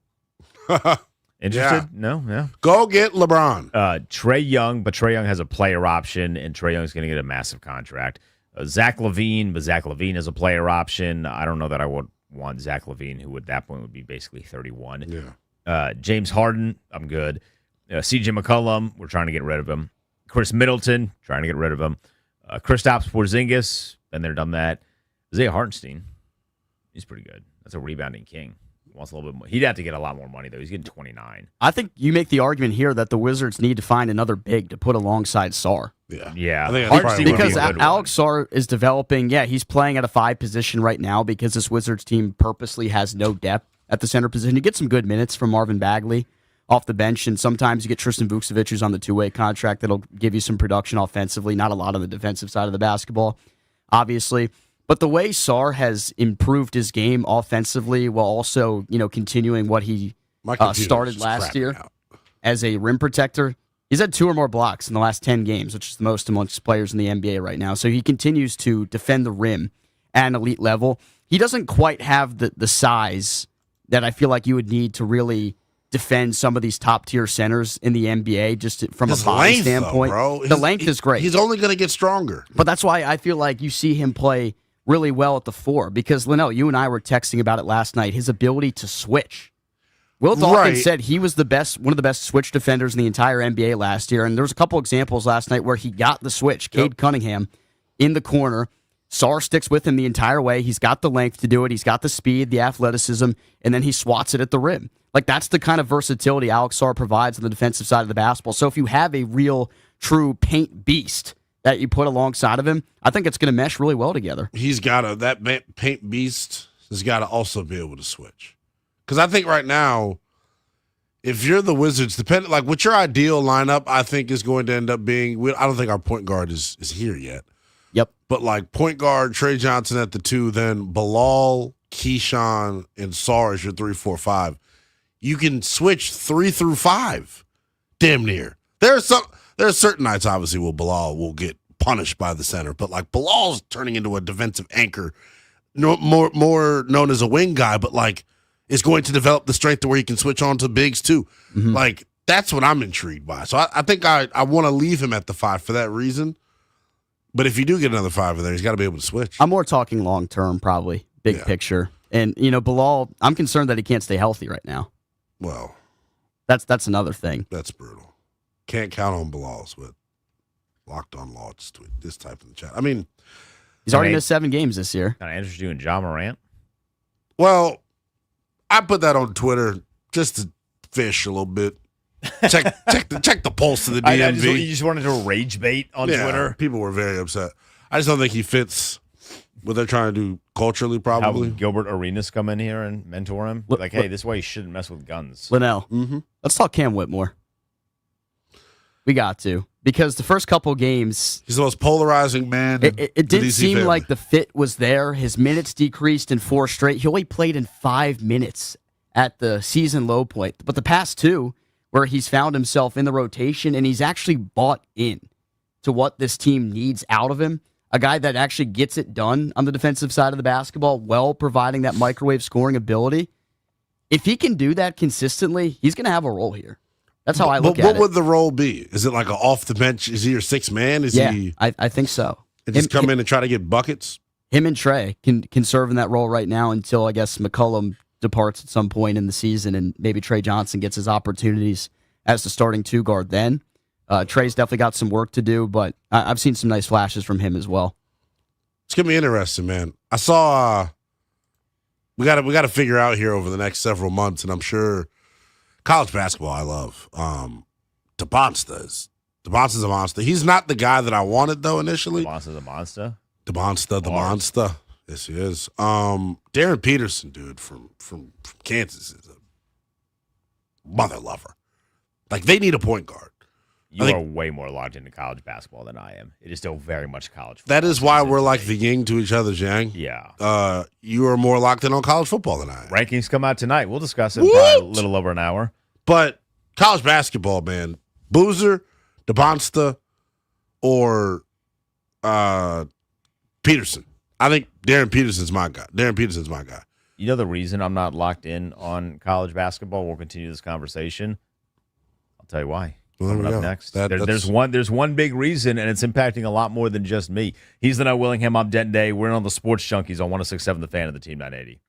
Interested? Yeah. No? Yeah. Go get LeBron. Trae Young, but Trae Young has a player option, and Trae Young's going to get a massive contract. Zach LaVine, but Zach LaVine has a player option. I don't know that I would want Zach LaVine, who at that point would be basically 31. Yeah. James Harden, I'm good. C.J. McCollum, we're trying to get rid of him. Chris Middleton, trying to get rid of him. Kristaps Porzingis, been there, done that. Isaiah Hartenstein, he's pretty good. That's a rebounding king. Wants a little bit more. He'd have to get a lot more money, though. He's getting 29. I think you make the argument here that the Wizards need to find another big to put alongside Sarr. Yeah. I think that's because Alex Sarr is developing. Yeah, he's playing at a 5 position right now because this Wizards team purposely has no depth at the center position. You get some good minutes from Marvin Bagley off the bench, and sometimes you get Tristan Vukcevic, who's on the 2-way contract that'll give you some production offensively, not a lot on the defensive side of the basketball, obviously. But the way Sarr has improved his game offensively while also, continuing what he started last year as a rim protector, he's had 2 or more blocks in the last 10 games, which is the most amongst players in the NBA right now. So he continues to defend the rim at an elite level. He doesn't quite have the size that I feel like you would need to really defend some of these top-tier centers in the NBA just from his a body length, standpoint. though, bro. The length is great. He's only going to get stronger. But that's why I feel like you see him play really well at the 4 because, Linnell, you and I were texting about it last night, his ability to switch. Will Dawkins said he was one of the best switch defenders in the entire NBA last year, and there was a couple examples last night where he got the switch. Cade Cunningham in the corner. Sarr sticks with him the entire way. He's got the length to do it. He's got the speed, the athleticism, and then he swats it at the rim. Like, that's the kind of versatility Alex Sarr provides on the defensive side of the basketball. So if you have a real, true paint beast that you put alongside of him, I think it's going to mesh really well together. He's got that paint beast has got to also be able to switch. Because I think right now, if you're the Wizards, what your ideal lineup, I think, is going to end up being, I don't think our point guard is here yet. Yep. But like point guard, Trey Johnson at the 2, then Bilal, Keyshawn, and Sarr as your 3, 4, 5. You can switch 3 through 5, damn near. There are certain nights, obviously, where Bilal will get punished by the center, but like Bilal's turning into a defensive anchor, more known as a wing guy, but like is going to develop the strength to where he can switch on to bigs too. Mm-hmm. Like that's what I'm intrigued by. So I think I want to leave him at the 5 for that reason. But if you do get another 5 in there, he's got to be able to switch. I'm more talking long term, probably big picture. And Bilal, I'm concerned that he can't stay healthy right now. Well, that's another thing. That's brutal. Can't count on Bilal's with Locked On Law. This type in the chat. I mean, he's already missed 7 games this year. Kind of interested you in Ja Morant? Well, I put that on Twitter just to fish a little bit. Check the pulse of the DMV. You just wanted to rage bait on Twitter? People were very upset. I just don't think he fits what they're trying to do culturally, probably. How Gilbert Arenas come in here and mentor him? Hey, this way you shouldn't mess with guns. Linnell, let's talk Cam Whitmore. We got to. Because the first couple games, he's the most polarizing man. It did seem like the fit was there. His minutes decreased in 4 straight. He only played in 5 minutes at the season low point. But the past 2, where he's found himself in the rotation and he's actually bought in to what this team needs out of him, a guy that actually gets it done on the defensive side of the basketball, while providing that microwave scoring ability. If he can do that consistently, he's going to have a role here. That's how I look at it. What would the role be? Is it like an off the bench? Is he your sixth man? I think so. And just come in and try to get buckets? Him and Trey can serve in that role right now until, I guess, McCollum departs at some point in the season and maybe Trey Johnson gets his opportunities as the starting two guard then. Trey's definitely got some work to do, but I've seen some nice flashes from him as well. It's going to be interesting, man. I saw we got to figure out here over the next several months, and I'm sure college basketball I love. DeBonsta's a monster. He's not the guy that I wanted, though, initially. DeBonsta's a monster? The monster. Yes, he is. Darren Peterson, dude, from Kansas is a mother lover. Like, they need a point guard. You are way more locked into college basketball than I am. It is still very much college football. That is why we're like the yin to each other's yang. Yeah. You are more locked in on college football than I am. Rankings come out tonight. We'll discuss it in probably a little over an hour. But college basketball, man, Boozer, DeBonsta, or Peterson. I think Darren Peterson's my guy. You know the reason I'm not locked in on college basketball? We'll continue this conversation. I'll tell you why. Well, Coming up next. There's one big reason, and it's impacting a lot more than just me. He's the Noah Willingham. I'm Denton Day. We're in on the Sports Junkies on 106.7 The Fan of the Team 980.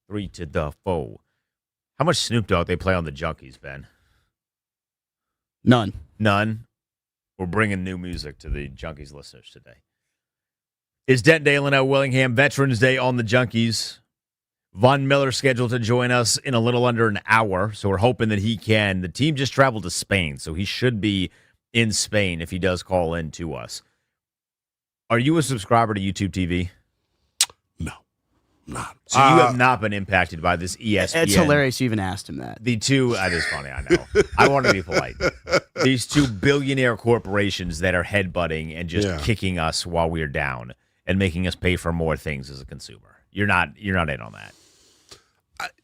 3 to the foe. How much Snoop Dogg they play on the Junkies, Ben? None. None. We're bringing new music to the Junkies listeners today. It's Denton Dalen at Willingham, Veterans Day on the Junkies. Von Miller scheduled to join us in a little under an hour, so we're hoping that he can. The team just traveled to Spain, so he should be in Spain if he does call in to us. Are you a subscriber to YouTube TV? No, not. So you have not been impacted by this ESPN. It's hilarious you even asked him that. The two, that is funny, I know. I want to be polite. These two billionaire corporations that are headbutting and just kicking us while we're down and making us pay for more things as a consumer. You're not in on that.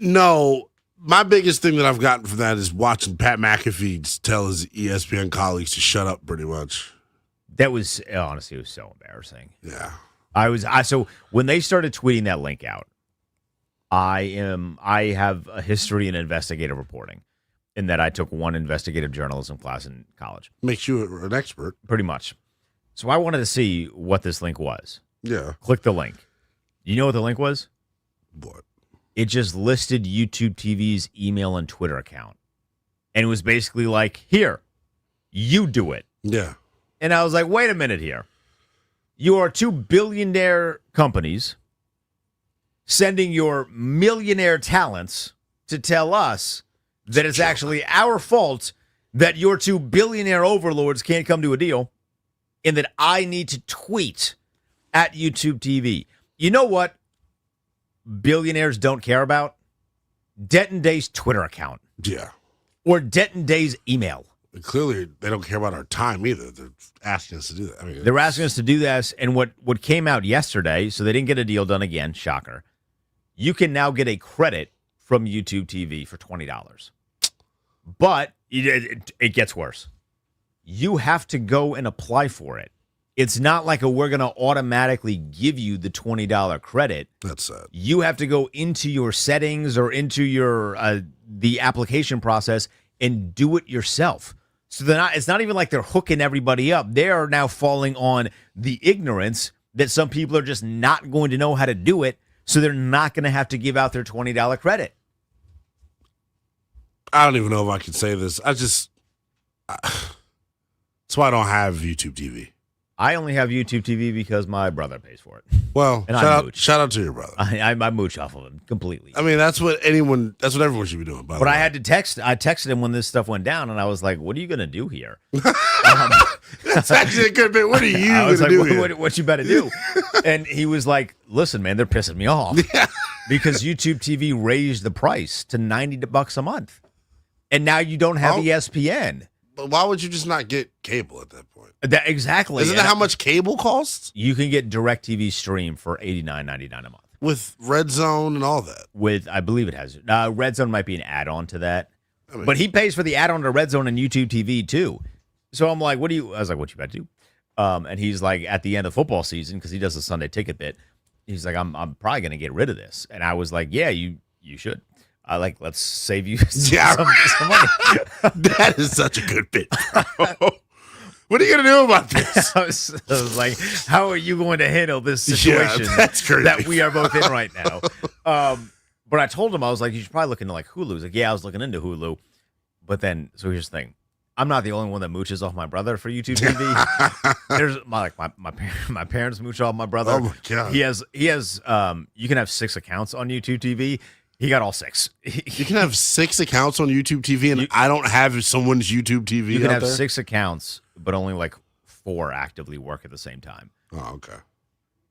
No, my biggest thing that I've gotten from that is watching Pat McAfee tell his ESPN colleagues to shut up pretty much. That was, honestly, it was so embarrassing. Yeah. So when they started tweeting that link out, I have a history in investigative reporting in that I took one investigative journalism class in college. Makes you an expert. Pretty much. So I wanted to see what this link was. Yeah. Click the link. You know what the link was? What? It just listed YouTube TV's email and Twitter account. And it was basically like, here, you do it. Yeah. And I was like, wait a minute here. You are two billionaire companies sending your millionaire talents to tell us that it's actually our fault that your two billionaire overlords can't come to a deal and that I need to tweet at YouTube TV. You know what billionaires don't care about? Denton Day's Twitter account. Yeah. Or Denton Day's email. Clearly, they don't care about our time either. They're asking us to do that. I mean, they're asking us to do this, and what came out yesterday, so they didn't get a deal done again, shocker. You can now get a credit from YouTube TV for $20. But it gets worse. You have to go and apply for it. It's not like we're going to automatically give you the $20 credit. That's sad. You have to go into your settings or into your the application process and do it yourself. So it's not even like they're hooking everybody up. They are now falling on the ignorance that some people are just not going to know how to do it, so they're not going to have to give out their $20 credit. I don't even know if I can say this. That's why I don't have YouTube TV. I only have YouTube TV because my brother pays for it. Well, and shout out to your brother. I mooch off of him completely. I mean, that's what everyone should be doing. But I had to I texted him when this stuff went down, and I was like, "What are you going to do here?" That's actually a good bit. What are you going to do here? What you better do? And he was like, "Listen, man, they're pissing me off because YouTube TV raised the price to $90 a month, and now you don't have ESPN." But why would you just not get cable at that point? Exactly. Isn't that how much cable costs? You can get DirecTV Stream for $89.99 a month. With Red Zone and all that. I believe it has. Red Zone might be an add-on to that. But he pays for the add-on to Red Zone and YouTube TV too. So I'm like, I was like, what you about to do? And he's like, at the end of football season, because he does a Sunday ticket bit, he's like, I'm probably going to get rid of this. And I was like, yeah, you should. Let's save you some money. That is such a good bit, bro. What are you going to do about this? I was like, how are you going to handle this situation that's crazy, that we are both in right now? But I told him, I was like, you should probably look into Hulu. He's like, yeah, I was looking into Hulu. But then, so here's the thing. I'm not the only one that mooches off my brother for YouTube TV. There's my parents mooch off my brother. Oh my God. He has you can have 6 accounts on YouTube TV. He got all 6. You can have 6 accounts on YouTube TV, and I don't have someone's YouTube TV. You can have there? 6 accounts, but only 4 actively work at the same time. Oh, okay.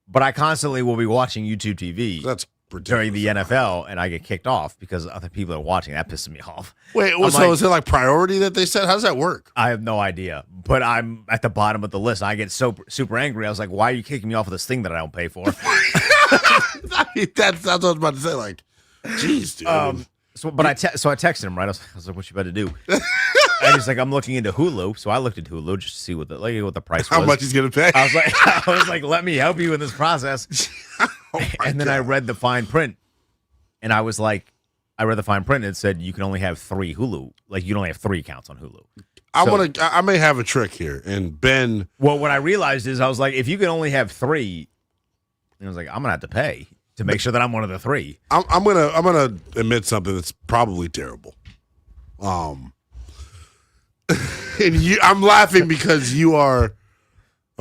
But I constantly will be watching YouTube TV during the NFL, and I get kicked off because other people are watching. That pisses me off. Wait, so is it priority that they said? How does that work? I have no idea, but I'm at the bottom of the list. I get so super angry. I was like, why are you kicking me off of this thing that I don't pay for? I mean, that's what I was about to say. Jeez, dude. So I texted him, right? I was like, what you about to do? And he's like, I'm looking into Hulu. So I looked at Hulu just to see what the price was. How much he's going to pay? I was like, let me help you in this process. And then I read the fine print. And I was like, I read the fine print and it said you can only have 3 Hulu. You can only have 3 accounts on Hulu. I may have a trick here. And Ben. Well, what I realized is I was like, if you can only have 3, I was like, I'm going to have to pay. to make sure that I'm one of the three. I'm gonna admit something that's probably terrible. And I'm laughing because I'm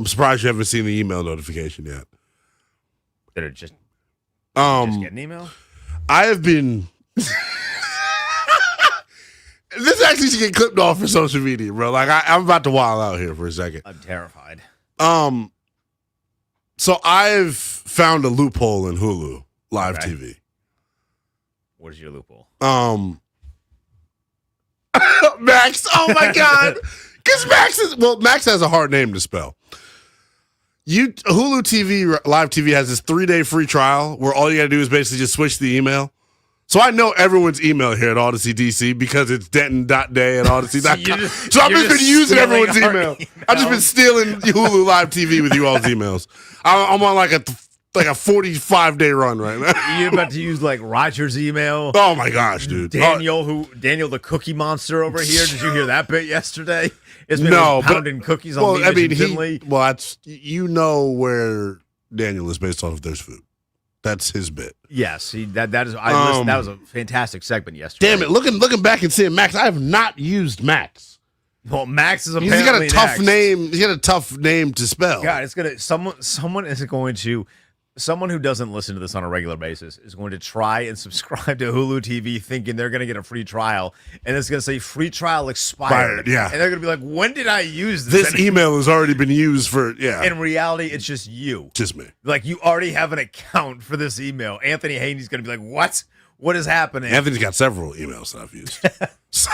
surprised you haven't seen the email notification yet. Did it just get an email? I have been. This actually should get clipped off for social media, bro. Like I'm about to wild out here for a second. I'm terrified. So I've found a loophole in Hulu Live TV. What is your loophole? Max. Oh my God. Because Max has a hard name to spell. Hulu TV Live TV has this 3-day free trial where all you gotta do is basically just switch the email. So I know everyone's email here at Odyssey DC because it's Denton.day at Odyssey.com. So I've just been using everyone's email. I've just been stealing Hulu Live TV with you all's emails. I'm on like a 45-day run right now. You're about to use like Roger's email. Oh my gosh, dude. Daniel the Cookie Monster over here. Did you hear that bit yesterday? It's been pounding cookies on BMitch and Finlay. That's where Daniel is based off of There's Food. That's his bit. Yes, that was a fantastic segment yesterday. Damn it! Looking back and seeing Max, I have not used Max. Well, Max is apparently he's got a tough next. name. He's got a tough name to spell. God, it's gonna someone who doesn't listen to this on a regular basis is going to try and subscribe to Hulu TV thinking they're going to get a free trial, and it's going to say free trial expired. Yeah, and they're going to be like, "When did I use this?" This email has already been used for. Yeah. In reality, it's just you. Just me. Like you already have an account for this email. Anthony Haney's going to be like, "What? What is happening?" Anthony's got several emails that I've used. So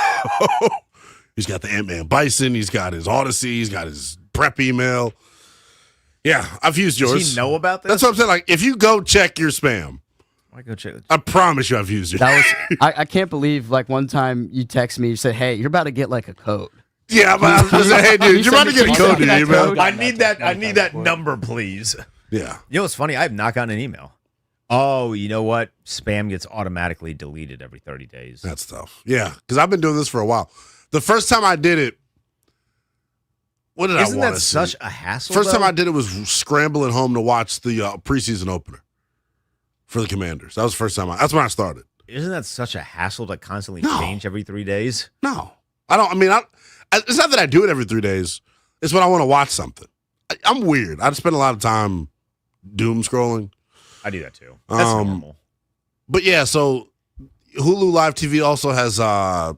he's got the Ant-Man Bison. He's got his Odyssey. He's got his prep email. Yeah, I've used yours. Does he know about this? That's what I'm saying. Like, if you go check your spam, I go check. I promise you, I've used yours. That was I can't believe like one time you text me, you said, "Hey, you're about to get like a code." Yeah, but I was just saying, hey, dude, you're about to get a code in your email. I need that number, please. Yeah. You know what's funny? I have not gotten an email. Oh, you know what? Spam gets automatically deleted every 30 days. That's tough. Yeah, because I've been doing this for a while. The first time I did it, what did I want to see? Isn't that such a hassle? First time I did it was scrambling home to watch the preseason opener for the Commanders. That was the first time. That's when I started. Isn't that such a hassle to constantly change every 3 days? No, I don't. I mean, it's not that I do it every 3 days. It's when I want to watch something. I'm weird. I spend a lot of time doom scrolling. I do that too. That's normal. But yeah, so Hulu Live TV also has the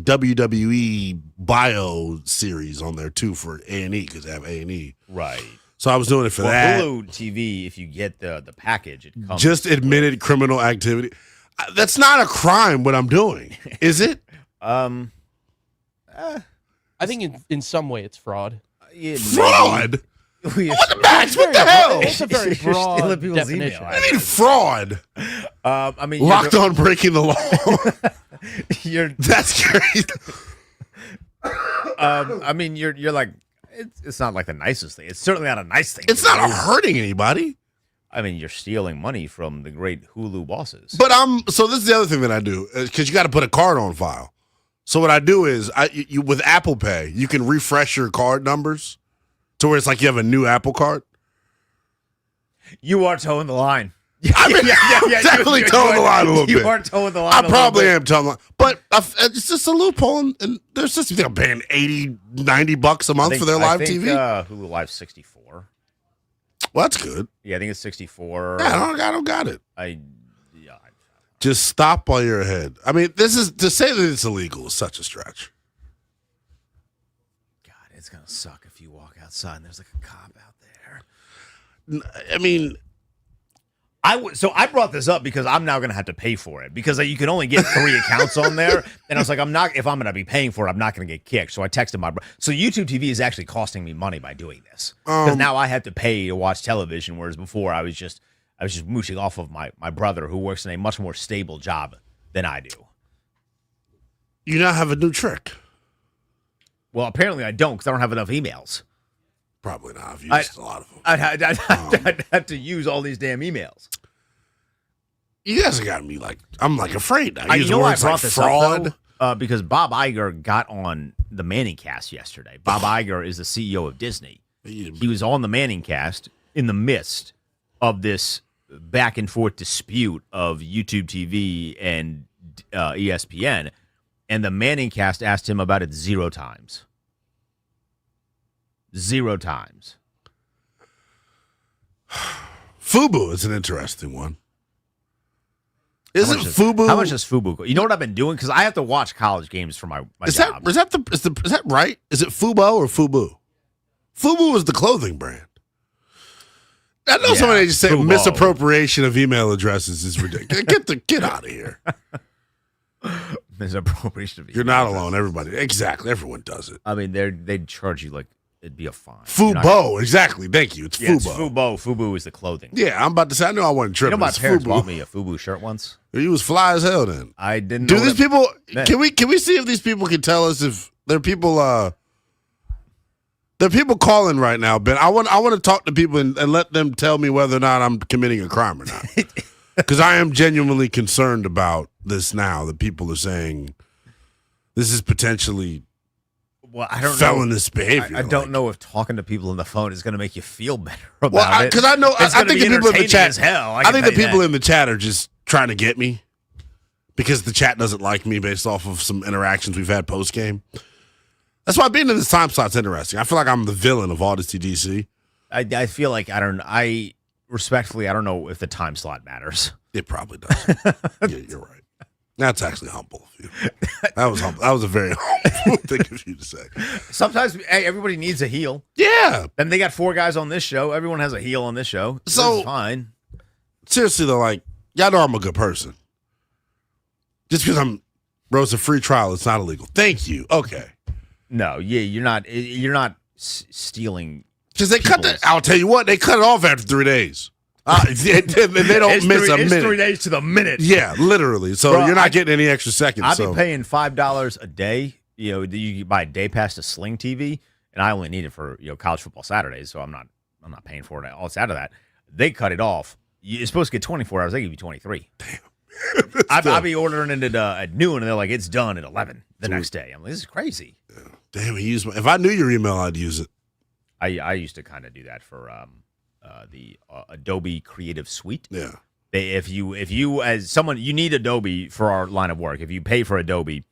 WWE bio series on there too for A&E because they have A&E. Right. So I was doing it for that. Hulu TV, if you get the package, it comes just admitted criminal activity. That's not a crime. What I'm doing, is it? I think in some way it's fraud. Fraud. What the hell? It's a very broad definition. I mean fraud. I mean locked on breaking the law. That's crazy. I mean you're like it's not like the nicest thing. It's certainly not a nice thing. It's not hurting anybody. I mean you're stealing money from the great Hulu bosses. But so this is the other thing that I do because you got to put a card on file. So what I do is you with Apple Pay you can refresh your card numbers. To where it's like you have a new Apple card. You are towing the line. I mean, definitely towing the line a little bit. You are towing the line. I probably am towing the line. But it's just a loophole. And there's just, you think I'm paying $80-$90 a month for their live TV? Hulu Live 64. Well, that's good. Yeah, I think it's 64. Yeah, I don't got it. Just stop while you're ahead. I mean, this is to say that it's illegal is such a stretch. It's gonna suck if you walk outside and there's like a cop out there. I mean, so I brought this up because I'm now gonna have to pay for it because you can only get 3 accounts on there, and I was like, if I'm gonna be paying for it, I'm not gonna get kicked. So I texted my brother. So YouTube TV is actually costing me money by doing this because now I have to pay to watch television, whereas before I was just mooching off of my brother who works in a much more stable job than I do. You now have a new trick. Well, apparently I don't because I don't have enough emails. Probably not. I've used a lot of them. I'd have to use all these damn emails. You guys have got me like, I'm like afraid now. You know why I brought like this fraud? up, because Bob Iger got on the Manning cast yesterday. Bob Iger is the CEO of Disney. He was on the Manning cast in the midst of this back and forth dispute of YouTube TV and ESPN, and the Manning cast asked him about it 0 times. 0 times. Fubu is an interesting one. Isn't Fubu? How much does Fubu go? You know what I've been doing? Because I have to watch college games for my job. Is that right? Is it Fubo or Fubu? Fubu is the clothing brand. I know somebody just said misappropriation of email addresses is ridiculous. Get out of here. Misappropriation of email You're not alone. Everybody, exactly. Everyone does it. I mean, they'd charge you like it'd be a fine. Fubo, exactly. Thank you. It's Fubo. It's Fubo. Fubu is the clothing. Yeah, I'm about to say. I knew I wasn't tripping. You know, my parents Fubu. bought me a Fubu shirt once. You was fly as hell then. I didn't. Do know these that people? meant. Can we see if these people can tell us if there are people? There are people calling right now, Ben. I want to talk to people and let them tell me whether or not I'm committing a crime or not. Because I am genuinely concerned about this now. That people are saying this is potentially felonious behavior. I don't know if talking to people on the phone is going to make you feel better about it. Because I know It's I gonna think be the people in the entertaining chat. as hell. I think the people in the chat are just trying to get me because the chat doesn't like me based off of some interactions we've had post game. That's why being in this time slot's interesting. I feel like I'm the villain of Odyssey DC. I feel like I respectfully, I don't know if the time slot matters. It probably does. Yeah, you're right. That's actually humble of you. That was humble. That was a very humble thing of you to say. Sometimes, hey, everybody needs a heel. Yeah. And they got 4 guys on this show. Everyone has a heel on this show. So it's fine. Seriously though, like y'all know I'm a good person. Just because I'm Rose a free trial, it's not illegal. Thank you. Okay. No, yeah, you're not stealing. Because they cut that. I'll tell you what, they cut it off after 3 days. They don't miss a minute. It's 3 days to the minute. Yeah, literally. So Bro, you're not getting any extra seconds. I'd be paying $5 a day. You know, you buy a day pass to Sling TV, and I only need it for college football Saturdays, so I'm not paying for it. All it's out of that. They cut it off. You're supposed to get 24 hours. They give you 23. Damn. I'd be ordering it at noon, and they're like, it's done at 11 the next day. I'm like, this is crazy. Yeah. Damn, if I knew your email, I'd use it. I used to kind of do that for the Adobe Creative Suite. Yeah. If you as someone, you need Adobe for our line of work. If you pay for Adobe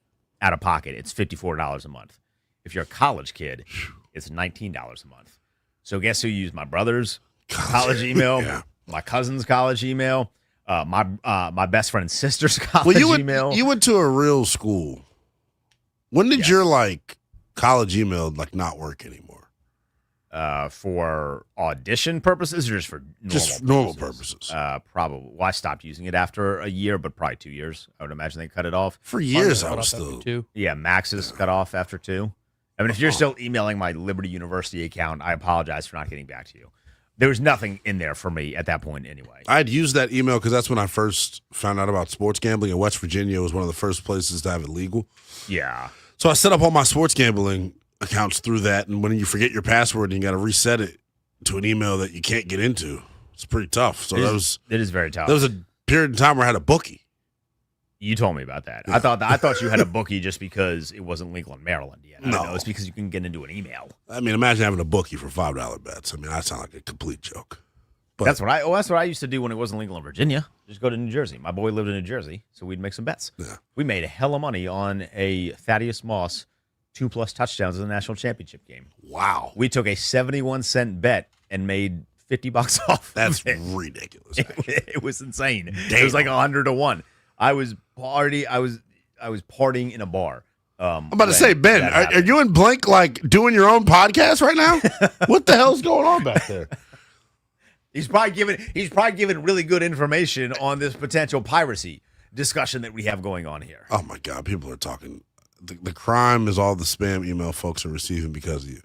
out of pocket, it's $54 a month. If you're a college kid, it's $19 a month. So guess who used my brother's college email, my cousin's college email, my best friend's sister's college email. You went to a real school. When did your college email not work anymore? For audition purposes or just for normal purposes? Probably. Well, I stopped using it after a year, but probably 2 years. I would imagine they cut it off. For years, I was still. 2. Yeah, Max's cut off after 2. I mean, if you're still emailing my Liberty University account, I apologize for not getting back to you. There was nothing in there for me at that point anyway. I'd used that email because that's when I first found out about sports gambling. In West Virginia, it was one of the first places to have it legal. Yeah. So I set up all my sports gambling accounts through that, and when you forget your password and you got to reset it to an email that you can't get into, it's pretty tough. So it is very tough. There was a period in time where I had a bookie. You told me about that. Yeah. I thought you had a bookie just because it wasn't legal in Maryland yet. No, it's because you can get into an email. I mean, imagine having a bookie for $5 bets. I mean, that sounds like a complete joke. But that's what I used to do when it wasn't legal in Virginia. Just go to New Jersey. My boy lived in New Jersey, so we'd make some bets. Yeah. We made a hell of money on a Thaddeus Moss 2+ touchdowns in the national championship game. Wow. We took a 71-cent bet and made $50 off. That's ridiculous. It was insane. Damn. It was like 100 to 1. I was partying in a bar. I'm about to say, Ben, are you and Blink doing your own podcast right now? What the hell's going on back there? He's probably giving really good information on this potential piracy discussion that we have going on here. Oh my God, people are talking. The crime is all the spam email folks are receiving because of you.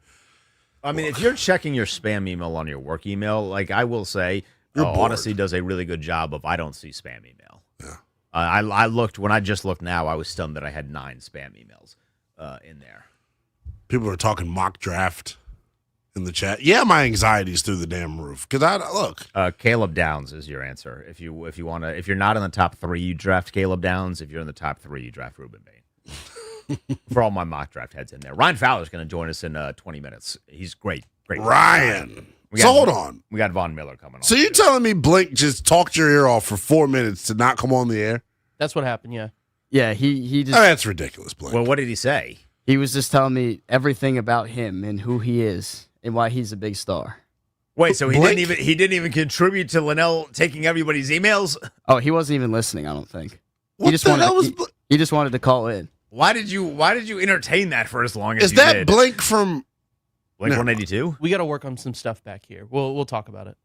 I mean, if you're checking your spam email on your work email, I will say, Odyssey does a really good job of I don't see spam email. Yeah. I looked when I just looked now. I was stunned that I had 9 spam emails in there. People are talking mock draft in the chat. Yeah, my anxiety is through the damn roof. Because Caleb Downs is your answer. If you're not in the top 3, you draft Caleb Downs. If you're in the top 3, you draft Ruben Bain. For all my mock draft heads in there, Ryan Fowler's going to join us in 20 minutes. He's great. Ryan, Hold on. We got Von Miller coming on. So you're telling me Blink just talked your ear off for 4 minutes to not come on the air? That's what happened, yeah. Yeah, he just. Oh, that's ridiculous, Blink. Well, what did he say? He was just telling me everything about him and who he is and why he's a big star. Wait, so he Blink? didn't even contribute to Linnell taking everybody's emails? Oh, he wasn't even listening, I don't think. What the hell was he just wanted to call in. Why did you entertain that for as long as Is you that did? Blink from Blink 182? We got to work on some stuff back here. We'll talk about it.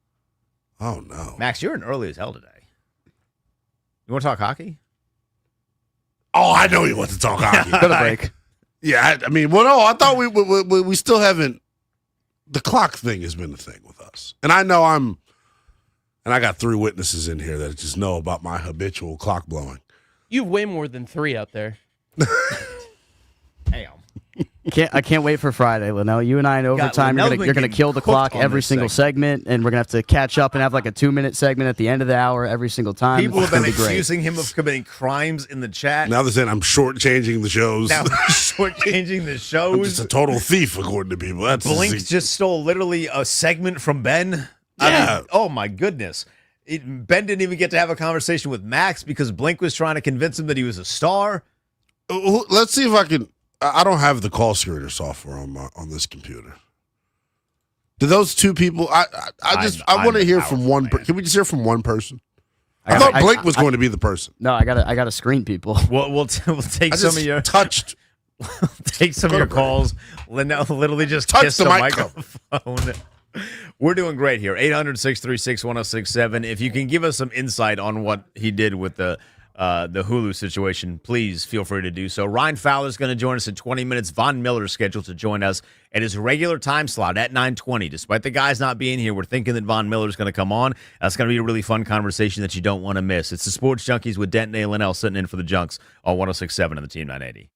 Oh, no. Max, you're in early as hell today. You want to talk hockey? Oh, I know you want to talk hockey. Go to break. Yeah, I mean, well, no, I thought we still haven't. The clock thing has been the thing with us. And I know and I got 3 witnesses in here that just know about my habitual clock blowing. You have way more than 3 out there. Damn. I can't wait for Friday, Linnell. You and I in overtime, you're gonna kill the clock every single segment, and we're gonna have to catch up and have like a 2-minute segment at the end of the hour every single time. People have been be great. accusing him of committing crimes in the chat. Now they're saying I'm shortchanging the shows. Now shortchanging the shows. I'm just a total thief, according to people. That's Blink just stole literally a segment from Ben. Yeah. I mean, oh my goodness. Ben didn't even get to have a conversation with Max because Blink was trying to convince him that he was a star. Let's see if I can. I don't have the call screener software on this computer. Do those 2 people? I want to hear from one. Can we just hear from one person? I thought Blake was going to be the person. No, I gotta screen people. We'll take some of your touched. Take some of your calls. Linnell literally just kissed the microphone. We're doing great here. 800-636-1067. If you can give us some insight on what he did with the Hulu situation, please feel free to do so. Ryan Fowler's going to join us in 20 minutes. Von Miller's scheduled to join us at his regular time slot at 9:20. Despite the guys not being here, we're thinking that Von Miller's going to come on. That's going to be a really fun conversation that you don't want to miss. It's the Sports Junkies with Denton A. Linnell sitting in for the Junks on 106.7 and the Team 980.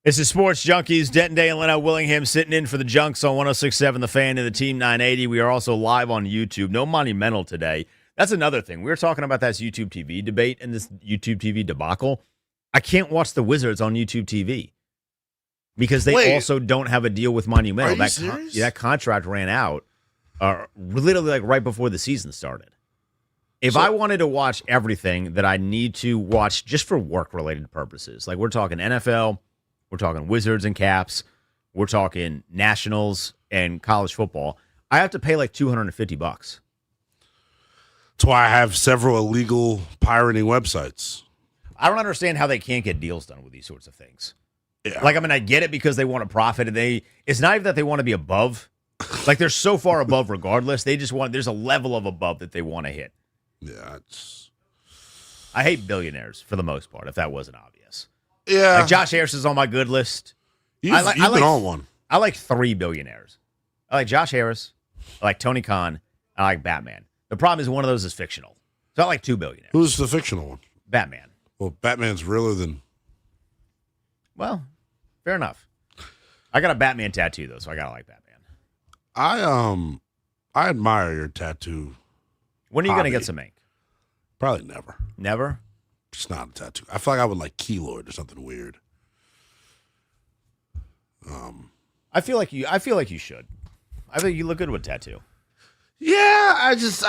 This is Sports Junkies. Denton Day and Leno Willingham sitting in for the Junks on 106.7 The Fan and the Team 980. We are also live on YouTube. No Monumental today. That's another thing. We were talking about that YouTube TV debate and this YouTube TV debacle. I can't watch the Wizards on YouTube TV because they also don't have a deal with Monumental. Are you serious? That contract ran out literally like right before the season started. If I wanted to watch everything that I need to watch just for work-related purposes, like we're talking NFL, we're talking Wizards and Caps, we're talking Nationals and college football, I have to pay like $250. That's why I have several illegal pirating websites. I don't understand how they can't get deals done with these sorts of things. Yeah. Like, I mean, I get it because they want to profit, and it's not even that they want to be above. Like, they're so far above regardless. They just there's a level of above that they want to hit. Yeah, I hate billionaires for the most part, if that wasn't obvious. Yeah. Like Josh Harris is on my good list. You've been on one. I like 3 billionaires. I like Josh Harris, I like Tony Khan, I like Batman. The problem is one of those is fictional. So I like 2 billionaires. Who's the fictional one? Batman. Well, Batman's realer than... Well, fair enough. I got a Batman tattoo, though, so I got to like Batman. I admire your tattoo. When are you going to get some ink? Probably never. Never? Just not a tattoo. I feel like I would like keloid or something weird. I feel like you should. I think you look good with a tattoo. Yeah, I just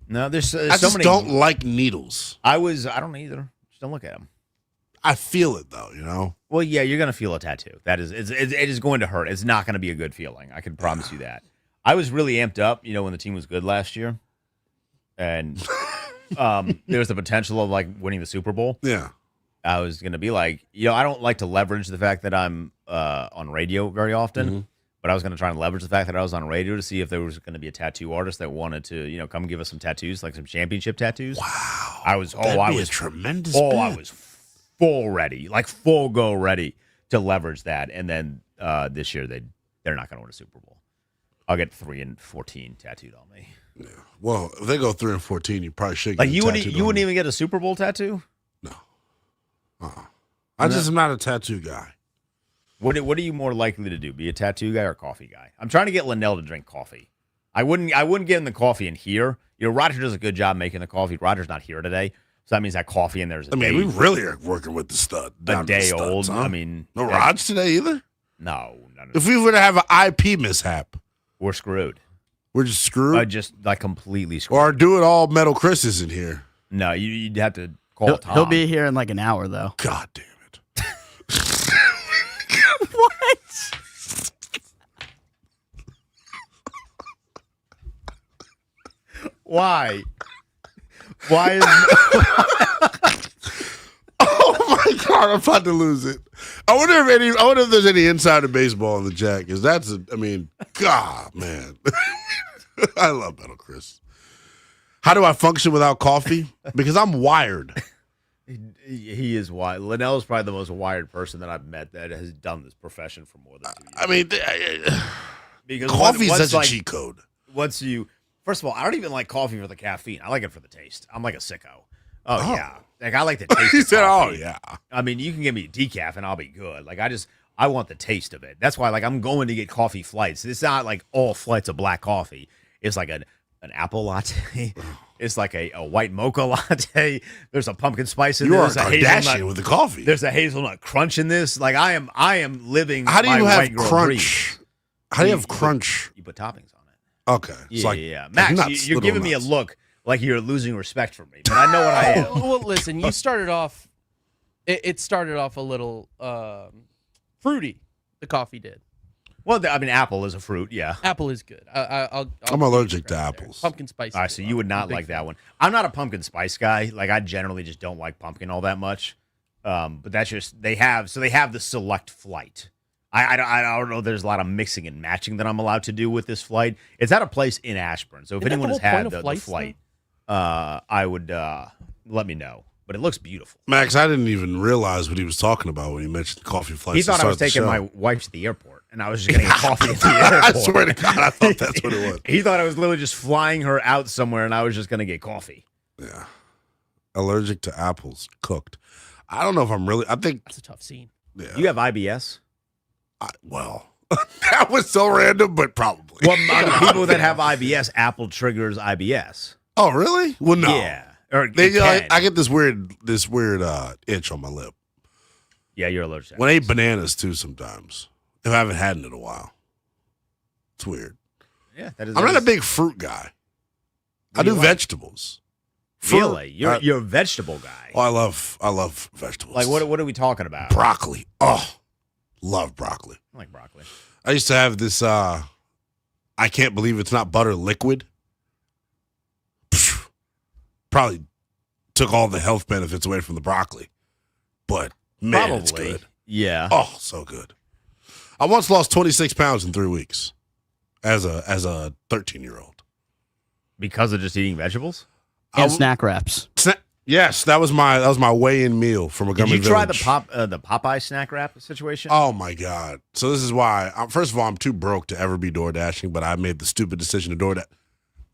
no, there's I so just many. Don't like needles. I don't either. Just don't look at them. I feel it though, you know. Well, yeah, you're gonna feel a tattoo. It is going to hurt. It's not gonna be a good feeling. I can promise you that. I was really amped up, when the team was good last year, and there was the potential of like winning the Super Bowl. Yeah, I was gonna be like, I don't like to leverage the fact that I'm on radio very often. Mm-hmm. But I was going to try and leverage the fact that I was on radio to see if there was going to be a tattoo artist that wanted to, come give us some tattoos, like some championship tattoos. Wow. I was a tremendous bid. bid. I was full ready, like full go ready to leverage that. And then this year they're not going to win a Super Bowl. I'll get 3 and 14 tattooed on me. Yeah. Well, if they go 3 and 14, you probably should. Like you wouldn't even get a Super Bowl tattoo? No. I just am not a tattoo guy. What are you more likely to do? Be a tattoo guy or a coffee guy? I'm trying to get Linnell to drink coffee. I wouldn't get him the coffee in here. Roger does a good job making the coffee. Roger's not here today, so that means that coffee in there's. We really are working with the stud. A day old. Huh? I mean, no Raj today either. No. If we were to have an IP mishap, we're screwed. We're just screwed. Just like completely screwed. Or do it all. Metal Chris isn't here. No, you'd have to call Tom. He'll be here in like an hour though. God damn it. What? Why? Why is? Oh my God! I'm about to lose it. I wonder if there's any insider baseball in the Jack. Because God, man, I love Metal Chris. How do I function without coffee? Because I'm wired. He is wired. Linnell is probably the most wired person that I've met that has done this profession for more than 2 years. Because coffee is such a cheat code. First of all, I don't even like coffee for the caffeine. I like it for the taste. I'm like a sicko. Oh. Yeah. Like I like the taste. He of said, coffee. "Oh yeah." I mean, you can give me decaf and I'll be good. Like I want the taste of it. That's why I'm going to get coffee flights. It's not like all flights of black coffee. It's like an apple latte. It's like a white mocha latte. There's a pumpkin spice in there. There's a Kardashian with the coffee. There's a hazelnut crunch in this. Like I am living. How do you my have white girl crunch? dream. How do you have crunch? You put toppings on it. Okay. Yeah. Max, you're giving me a look like you're losing respect for me, but I know what I am. Well, listen, you started off. It started off a little fruity. The coffee did. Well, apple is a fruit, yeah. Apple is good. I'm allergic to apples. Pumpkin spice. All right, so you would not like that one. I'm not a pumpkin spice guy. Like I generally just don't like pumpkin all that much. But that's just they have the select flight. I don't know. There's a lot of mixing and matching that I'm allowed to do with this flight. It's at a place in Ashburn. So if anyone has had the flight, I would let me know. But it looks beautiful. Max, I didn't even realize what he was talking about when he mentioned coffee flights. He thought I was taking my wife to the airport, and I was just getting coffee at the airport. I swear to God, I thought that's what it was. He thought I was literally just flying her out somewhere, and I was just going to get coffee. Yeah. Allergic to apples cooked. I don't know if I'm really. I think That's a tough scene. Yeah. You have IBS? Well, that was so random, but probably. Well, people that have IBS, apple triggers IBS. Oh, really? Well, no. Yeah. Or I get this weird itch on my lip. Yeah, you're allergic to When I eat bananas too, sometimes if I haven't had it in a while, it's weird. Yeah, that is. I'm not a big fruit guy. I do vegetables. Really? You're a vegetable guy. Oh, I love vegetables. Like what are we talking about? Broccoli. Oh, love broccoli. I like broccoli. I used to have this. I can't believe it's not butter liquid. Probably took all the health benefits away from the broccoli, but man, it's good. Yeah. Oh, so good. I once lost 26 pounds in 3 weeks as a 13-year-old Because of just eating vegetables and snack wraps. Yes, that was my weigh-in meal from a Did gummy you try village. the Popeye snack wrap situation? Oh my God! So this is why. First of all, I'm too broke to ever be door dashing, but I made the stupid decision to door dash.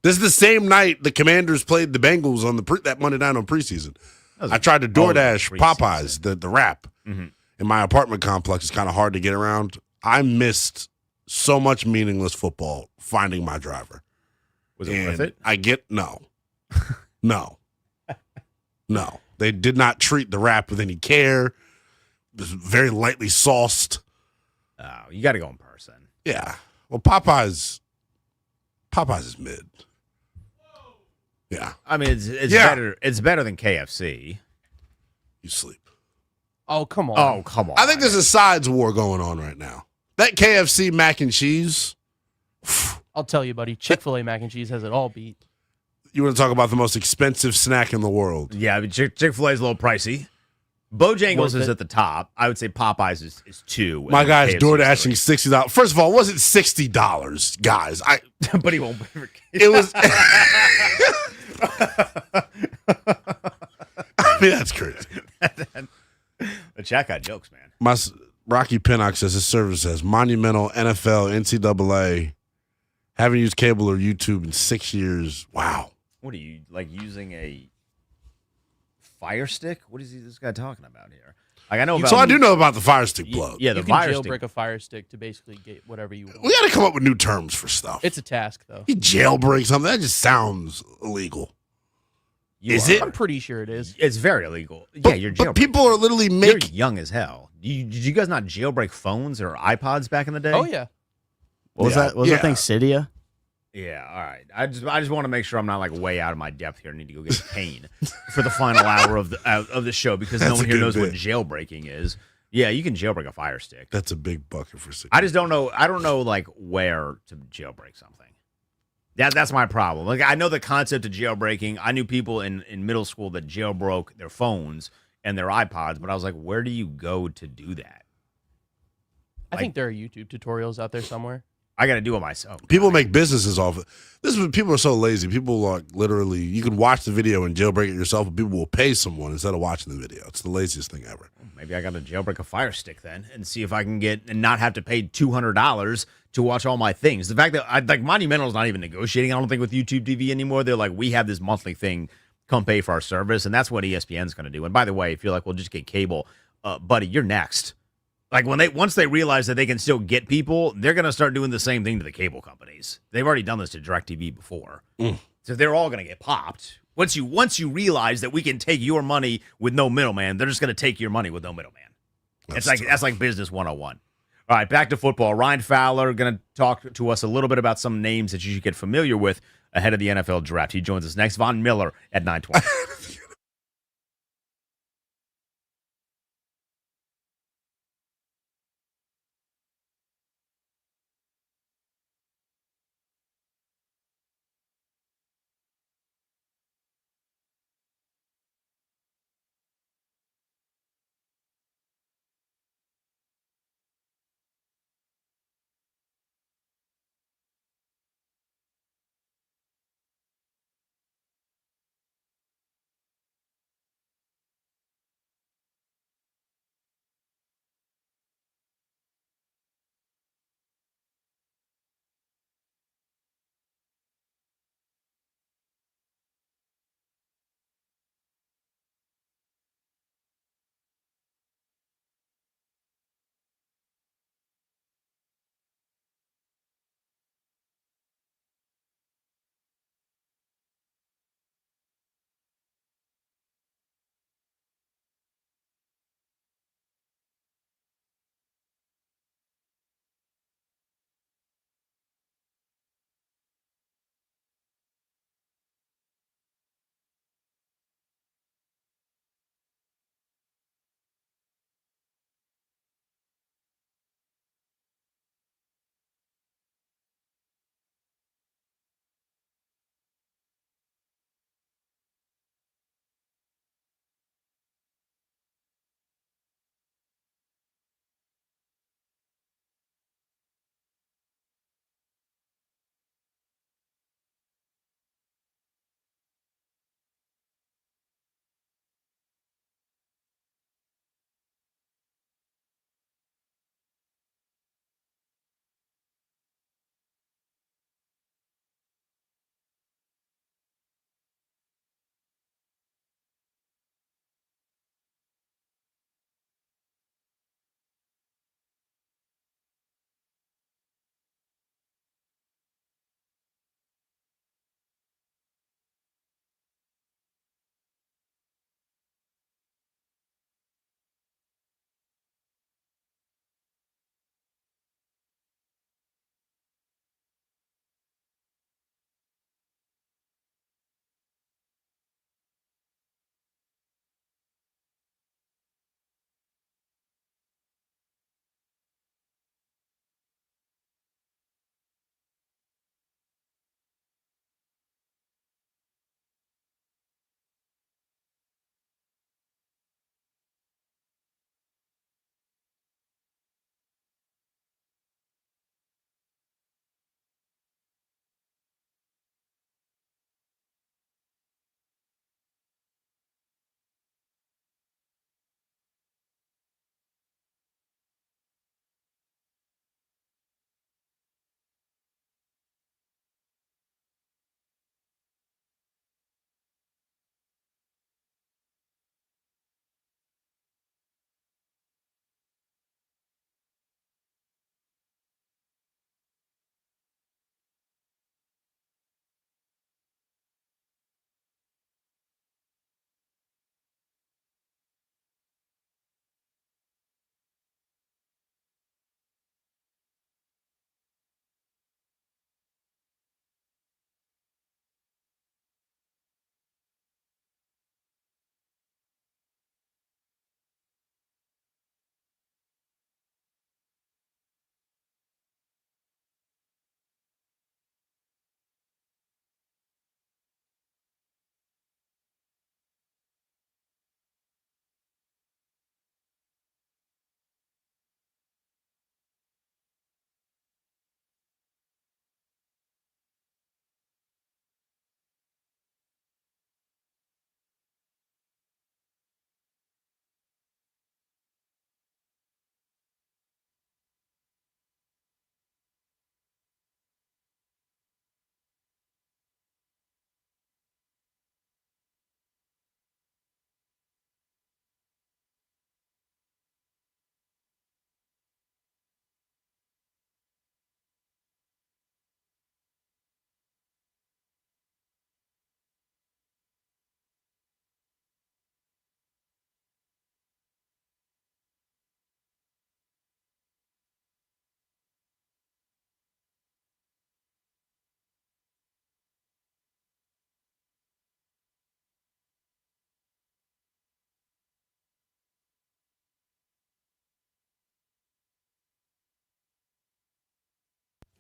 This is the same night the Commanders played the Bengals on that Monday night on preseason. I tried to DoorDash Popeyes, the wrap, in my apartment complex. It's kind of hard to get around. I missed so much meaningless football finding my driver. Was it worth it? No. They did not treat the wrap with any care. It was very lightly sauced. Oh, you got to go in person. Yeah. Well, Popeyes is mid. Yeah. I mean, it's better. It's better than KFC. You sleep. Oh, come on. Oh, come on. I think there's a sides war going on right now. That KFC mac and cheese. I'll tell you, buddy. Chick-fil-A mac and cheese has it all beat. You want to talk about the most expensive snack in the world? Yeah, I mean, Chick-fil-A is a little pricey. Bojangles is at the top. I would say Popeyes is 2. My guy's door dashing $60. First of all, it wasn't $60, guys. But he won't. It was. I mean, that's crazy. The chat got jokes, man. My Rocky Pinnock says his service says monumental NFL, NCAA. Haven't used cable or YouTube in 6 years. Wow. What are you like using a Fire Stick? What is this guy talking about here? Like I know. About, so I do know about the Fire Stick plug. Yeah, the you can Fire jailbreak Stick. a Fire Stick to basically get whatever you want. We got to come up with new terms for stuff. It's a task, though. You jailbreak something that just sounds illegal. Is it? I'm pretty sure it is. It's very illegal. Yeah, you're jailbreaking. But people are literally You're young as hell. Did you guys not jailbreak phones or iPods back in the day? Oh yeah. What was that? Was that thing Cydia? Yeah, all right. I just want to make sure I'm not like way out of my depth here. I need to go get a cane for the final hour of the show because no one here knows what jailbreaking is. Yeah, you can jailbreak a Fire Stick. That's a big bucket for $60. I just don't know. I don't know like where to jailbreak something. That's my problem. Like I know the concept of jailbreaking. I knew people in middle school that jailbroke their phones and their iPods, but I was like, where do you go to do that? I think there are YouTube tutorials out there somewhere. I got to do it myself. People make businesses off it. This is what people are so lazy. People are literally, you can watch the video and jailbreak it yourself, but people will pay someone instead of watching the video. It's the laziest thing ever. Maybe I got to jailbreak a Fire Stick then and see if I can get and not have to pay $200 to watch all my things. The fact that Monumental is not even negotiating, I don't think, with YouTube TV anymore. They're like, we have this monthly thing, come pay for our service, and that's what ESPN's going to do. And by the way, if you're like, we'll just get cable, buddy, you're next. Like once they realize that they can still get people, they're going to start doing the same thing to the cable companies. They've already done this to DirecTV before. So they're all going to get popped. Once you realize that we can take your money with no middleman, they're just going to take your money with no middleman. That's like business 101. All right, back to football. Ryan Fowler going to talk to us a little bit about some names that you should get familiar with ahead of the NFL draft. He joins us next. Von Miller at 9:20.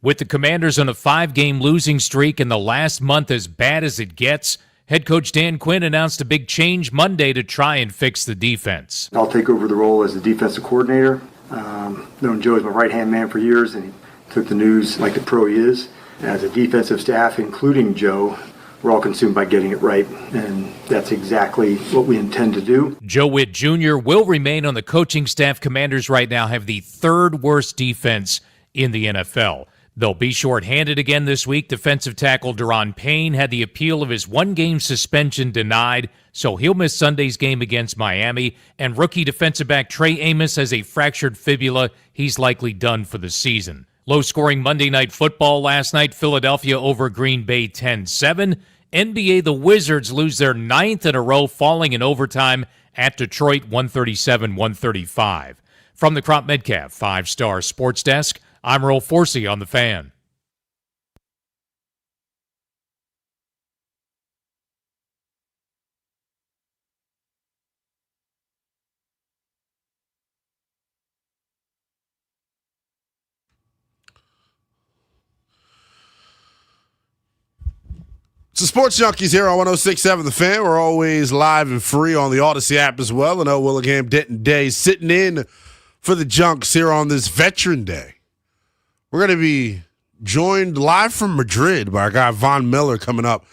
With the Commanders on a 5-game losing streak and the last month as bad as it gets, head coach Dan Quinn announced a big change Monday to try and fix the defense. I'll take over the role as the defensive coordinator. Known Joe as my right-hand man for years, and he took the news like the pro he is. As a defensive staff, including Joe, we're all consumed by getting it right, and that's exactly what we intend to do. Joe Witt Jr. will remain on the coaching staff. Commanders right now have the 3rd worst defense in the NFL. They'll be shorthanded again this week. Defensive tackle Daron Payne had the appeal of his 1-game suspension denied, so he'll miss Sunday's game against Miami. And rookie defensive back Trey Amos has a fractured fibula. He's likely done for the season. Low-scoring Monday Night Football last night. Philadelphia over Green Bay 10-7. NBA, the Wizards lose their 9th in a row, falling in overtime at Detroit 137-135. From the Crop Metcalf 5-Star Sports Desk, I'm Earl Forsey on The Fan. It's the Sports Junkies here on 106.7 The Fan. We're always live and free on the Odyssey app as well. And Willingham Denton Day sitting in for the Junks here on this Veteran Day. We're going to be joined live from Madrid by our guy Von Miller coming up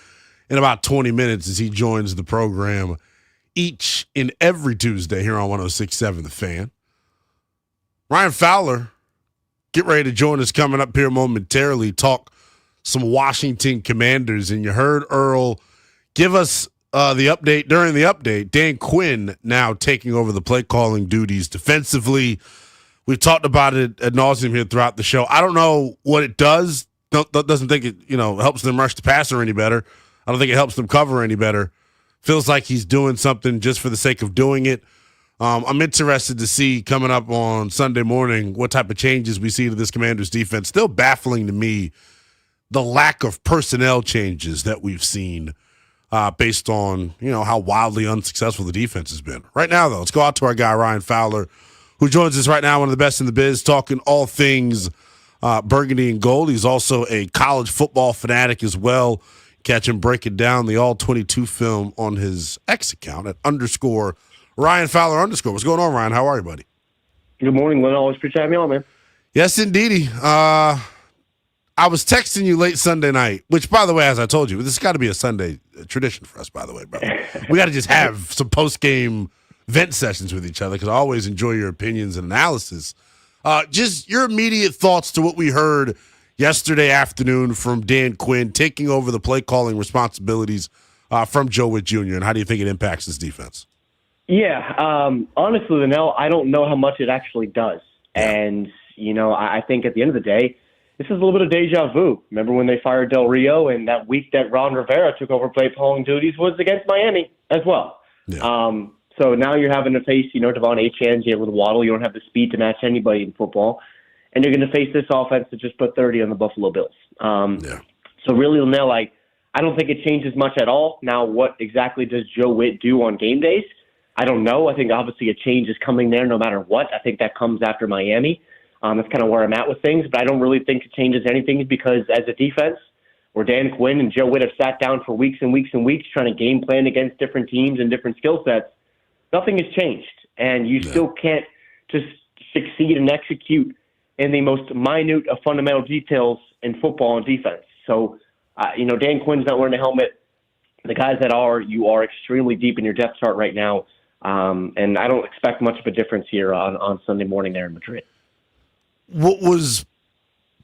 in about 20 minutes as he joins the program each and every Tuesday here on 106.7 The Fan. Ryan Fowler, get ready to join us coming up here momentarily, talk some Washington Commanders. And you heard Earl give us the update during the update. Dan Quinn now taking over the play calling duties defensively. We've talked about it ad nauseum here throughout the show. I don't know what it does. Doesn't think it helps them rush the passer any better. I don't think it helps them cover any better. Feels like he's doing something just for the sake of doing it. I'm interested to see coming up on Sunday morning what type of changes we see to this Commanders defense. Still baffling to me the lack of personnel changes that we've seen based on how wildly unsuccessful the defense has been. Right now, though, let's go out to our guy Ryan Fowler, who joins us right now, one of the best in the biz, talking all things burgundy and gold. He's also a college football fanatic as well. Catch him breaking down the All-22 film on his X account at _ Ryan Fowler _. What's going on, Ryan? How are you, buddy? Good morning, Lynn. Always appreciate having me on, man. Yes, indeedy. I was texting you late Sunday night, which, by the way, as I told you, this has got to be a Sunday tradition for us, by the way, bro. We got to just have some post-game vent sessions with each other because I always enjoy your opinions and analysis. Just your immediate thoughts to what we heard yesterday afternoon from Dan Quinn taking over the play calling responsibilities from Joe Witt Jr., and how do you think it impacts his defense? Yeah, honestly, Linnell, I don't know how much it actually does. And, I think at the end of the day, this is a little bit of deja vu. Remember when they fired Del Rio, and that week that Ron Rivera took over play calling duties was against Miami as well. Yeah. So now you're having to face, Devon Achane, Jalen Waddle. You don't have the speed to match anybody in football. And you're going to face this offense that just put 30 on the Buffalo Bills. So really, Linnell, I don't think it changes much at all. Now, what exactly does Joe Witt do on game days? I don't know. I think obviously a change is coming there no matter what. I think that comes after Miami. That's kind of where I'm at with things. But I don't really think it changes anything because as a defense, where Dan Quinn and Joe Witt have sat down for weeks and weeks and weeks trying to game plan against different teams and different skill sets, nothing has changed. And you still can't just succeed and execute in the most minute of fundamental details in football and defense. So, Dan Quinn's not wearing a helmet. The guys that are, you are extremely deep in your depth chart right now. And I don't expect much of a difference here on Sunday morning there in Madrid. What was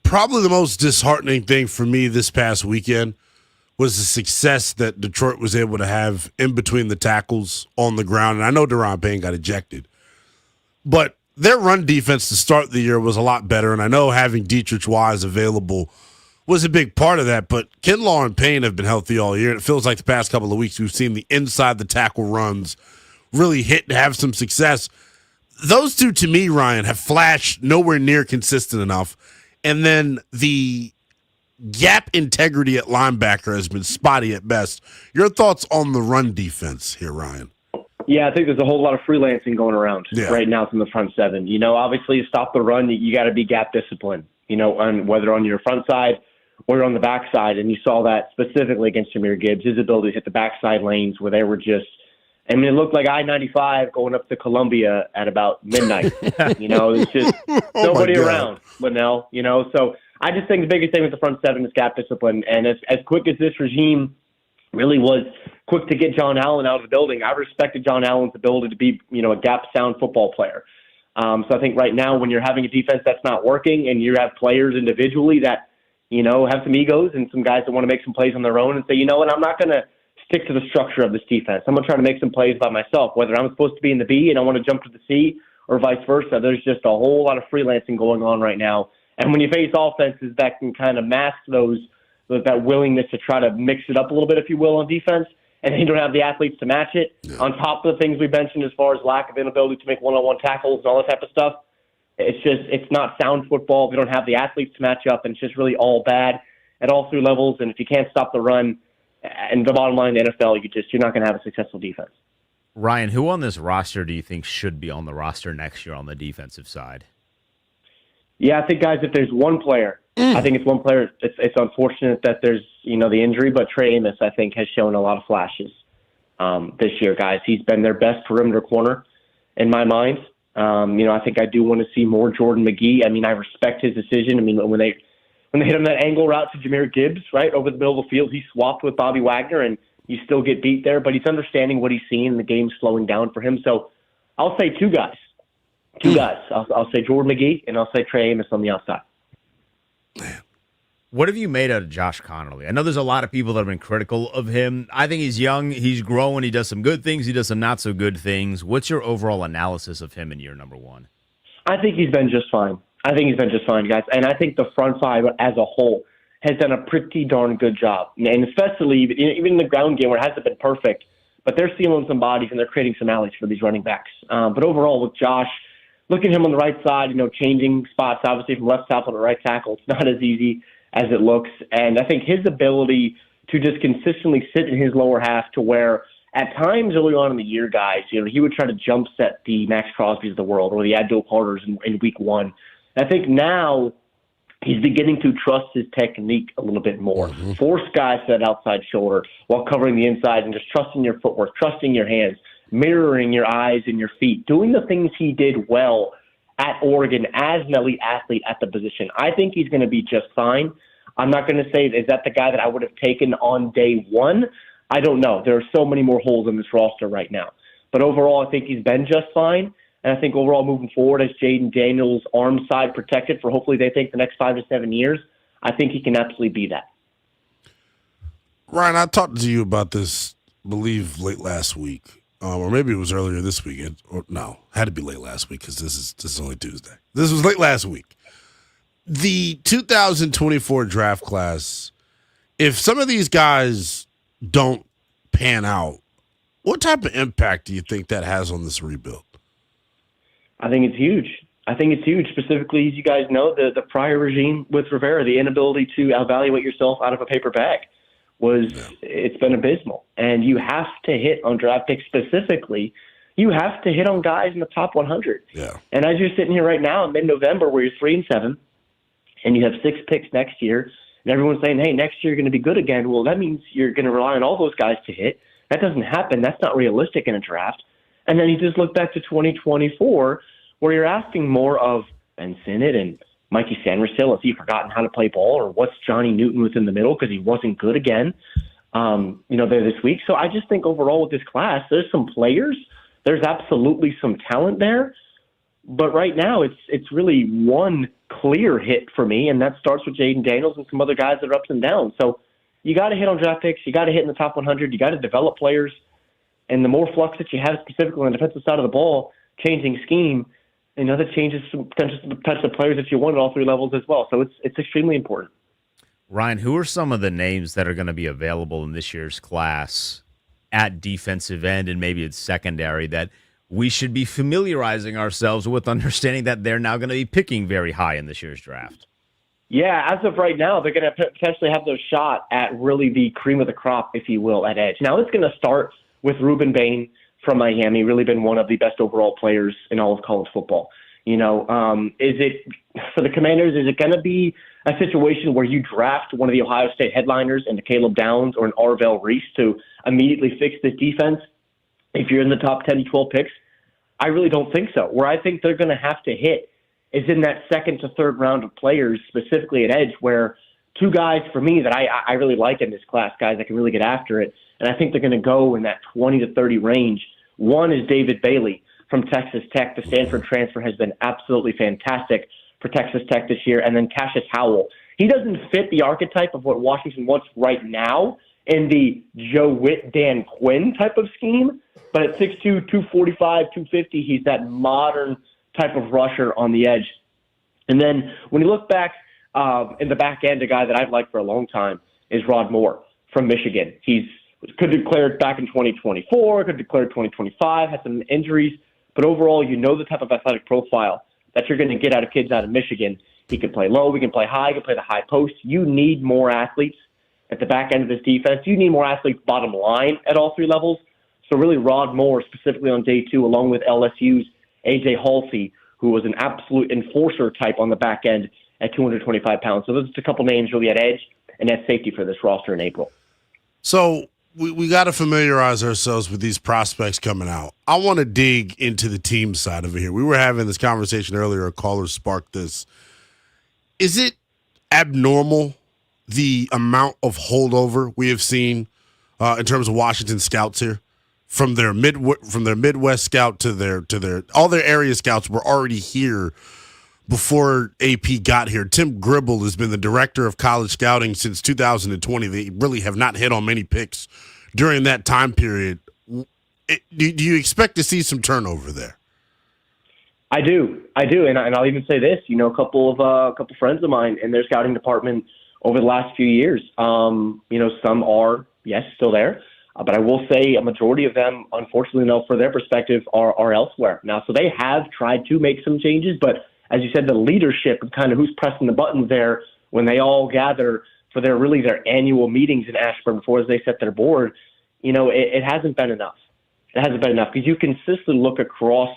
probably the most disheartening thing for me this past weekend was the success that Detroit was able to have in between the tackles on the ground. And I know Daron Payne got ejected, but their run defense to start the year was a lot better. And I know having Dietrich Wise available was a big part of that, but Kinlaw and Payne have been healthy all year. And it feels like the past couple of weeks we've seen the inside the tackle runs really hit and have some success. Those two, to me, Ryan, have flashed nowhere near consistent enough. And then the gap integrity at linebacker has been spotty at best. Your thoughts on the run defense here, Ryan? Yeah, I think there's a whole lot of freelancing going around right now from the front seven. Obviously, to stop the run, you got to be gap disciplined. on whether on your front side or on the backside. And you saw that specifically against Jahmyr Gibbs, his ability to hit the backside lanes where they were just, it looked like I-95 going up to Columbia at about midnight. There's just nobody around, Linnell, So I just think the biggest thing with the front seven is gap discipline. And as quick as this regime really was quick to get John Allen out of the building, I respected John Allen's ability to be, a gap-sound football player. So I think right now when you're having a defense that's not working and you have players individually that, have some egos and some guys that want to make some plays on their own and say, you know what, I'm not going to stick to the structure of this defense. I'm going to try to make some plays by myself, whether I'm supposed to be in the B and I want to jump to the C or vice versa. There's just a whole lot of freelancing going on right now. And when you face offenses that can kind of mask that willingness to try to mix it up a little bit, if you will, on defense, and they don't have the athletes to match it, on top of the things we mentioned as far as lack of inability to make one-on-one tackles and all that type of stuff, it's not sound football. We don't have the athletes to match up, and it's just really all bad at all three levels. And if you can't stop the run, and the bottom line, the NFL, you're not going to have a successful defense. Ryan, who on this roster do you think should be on the roster next year on the defensive side? Yeah, I think, guys, if there's one player, I think it's one player. It's unfortunate that there's, the injury, but Trey Amos, I think, has shown a lot of flashes this year, guys. He's been their best perimeter corner in my mind. I think I do want to see more Jordan McGee. I respect his decision. When they hit him that angle route to Jahmyr Gibbs, right, over the middle of the field, he swapped with Bobby Wagner, and you still get beat there, but he's understanding what he's seeing, and the game's slowing down for him. So I'll say two guys. I'll say Jordan McGee, and I'll say Trey Amos on the outside. What have you made out of Josh Connerly? I know there's a lot of people that have been critical of him. I think he's young, he's growing, he does some good things, he does some not so good things. What's your overall analysis of him in year number one? I think he's been just fine. Guys. And I think the front five as a whole has done a pretty darn good job. And especially even in the ground game where it hasn't been perfect, but they're sealing some bodies and they're creating some alleys for these running backs. But overall with Josh, looking at him on the right side, changing spots, obviously from left tackle to right tackle, it's not as easy as it looks. And I think his ability to just consistently sit in his lower half to where at times early on in the year, guys, he would try to jump set the Max Crosbys of the world or the Abdul Carters in week one. I think now he's beginning to trust his technique a little bit more. Force guys to that outside shoulder while covering the inside and just trusting your footwork, trusting your hands, mirroring your eyes and your feet, doing the things he did well at Oregon as an elite athlete at the position. I think he's going to be just fine. I'm not going to say, is that the guy that I would have taken on day one? I don't know. There are so many more holes in this roster right now. But overall, I think he's been just fine. And I think overall moving forward, as Jaden Daniels' arm side protected for hopefully they think the next 5 to 7 years, I think he can absolutely be that. Ryan, I talked to you about this, I believe, late last week. Or maybe it was earlier this week. Had to be late last week because this is only Tuesday. This was late last week. The 2024 draft class, if some of these guys don't pan out, what type of impact do you think that has on this rebuild? I think it's huge. Specifically, as you guys know, the prior regime with Rivera, the inability to evaluate yourself out of a paper bag it's been abysmal. And you have to hit on draft picks specifically. You have to hit on guys in the top 100. Yeah. And as you're sitting here right now in mid-November where you're 3-7 and you have 6 picks next year and everyone's saying, hey, next year you're going to be good again. Well, that means you're going to rely on all those guys to hit. That doesn't happen. That's not realistic in a draft. And then you just look back to 2024 where you're asking more of Ben Sinnott and Mikey Sandershill. Has he forgotten how to play ball, or what's Johnny Newton within the middle because he wasn't good again, there this week. So I just think overall with this class, there's some players. There's absolutely some talent there. But right now it's really one clear hit for me, and that starts with Jaden Daniels and some other guys that are ups and downs. So you got to hit on draft picks. You got to hit in the top 100. You got to develop players. And the more flux that you have specifically on the defensive side of the ball, changing scheme, that changes some touch of players that you want at all three levels as well. So it's extremely important. Ryan, who are some of the names that are going to be available in this year's class at defensive end and maybe it's secondary that we should be familiarizing ourselves with, understanding that they're now going to be picking very high in this year's draft? Yeah, as of right now, they're going to potentially have their shot at really the cream of the crop, if you will, at edge. Now, it's going to start with Ruben Bain from Miami, really been one of the best overall players in all of college football. Is it for the Commanders? Is it going to be a situation where you draft one of the Ohio State headliners into Caleb Downs or an Arvell Reese to immediately fix this defense if you're in the top 10 to 12 picks? I really don't think so. Where I think they're going to have to hit is in that second to third round of players, specifically at edge, where two guys for me that I really like in this class, guys that can really get after it, and I think they're going to go in that 20 to 30 range. One is David Bailey from Texas Tech. The Stanford transfer has been absolutely fantastic for Texas Tech this year. And then Cassius Howell. He doesn't fit the archetype of what Washington wants right now in the Joe Witt, Dan Quinn type of scheme. But at 6'2", 245, 250, he's that modern type of rusher on the edge. And then when you look back in the back end, a guy that I've liked for a long time is Rod Moore from Michigan. He's could declare back in 2024, could declare 2025, had some injuries. But overall, the type of athletic profile that you're going to get out of kids out of Michigan. He can play low, he can play high, he can play the high post. You need more athletes at the back end of this defense. You need more athletes bottom line at all three levels. So really Rod Moore, specifically on day two, along with LSU's A.J. Halsey, who was an absolute enforcer type on the back end at 225 pounds. So those are just a couple names really at edge and at safety for this roster in April. So we got to familiarize ourselves with these prospects coming out. I want to dig into the team side of it here. We were having this conversation earlier. A caller sparked this. Is it abnormal, the amount of holdover we have seen in terms of Washington scouts here? From their Midwest scout to their all their area scouts were already here before AP got here. Tim Gribble has been the director of college scouting since 2020. They really have not hit on many picks during that time period. Do you expect to see some turnover there? I do, and I'll even say this. A couple friends of mine in their scouting department over the last few years. Some are still there. But I will say a majority of them, unfortunately, for their perspective, are elsewhere now. So they have tried to make some changes, but as you said, the leadership and kind of who's pressing the buttons there when they all gather for their annual meetings in Ashburn before they set their board, it hasn't been enough. It hasn't been enough because you consistently look across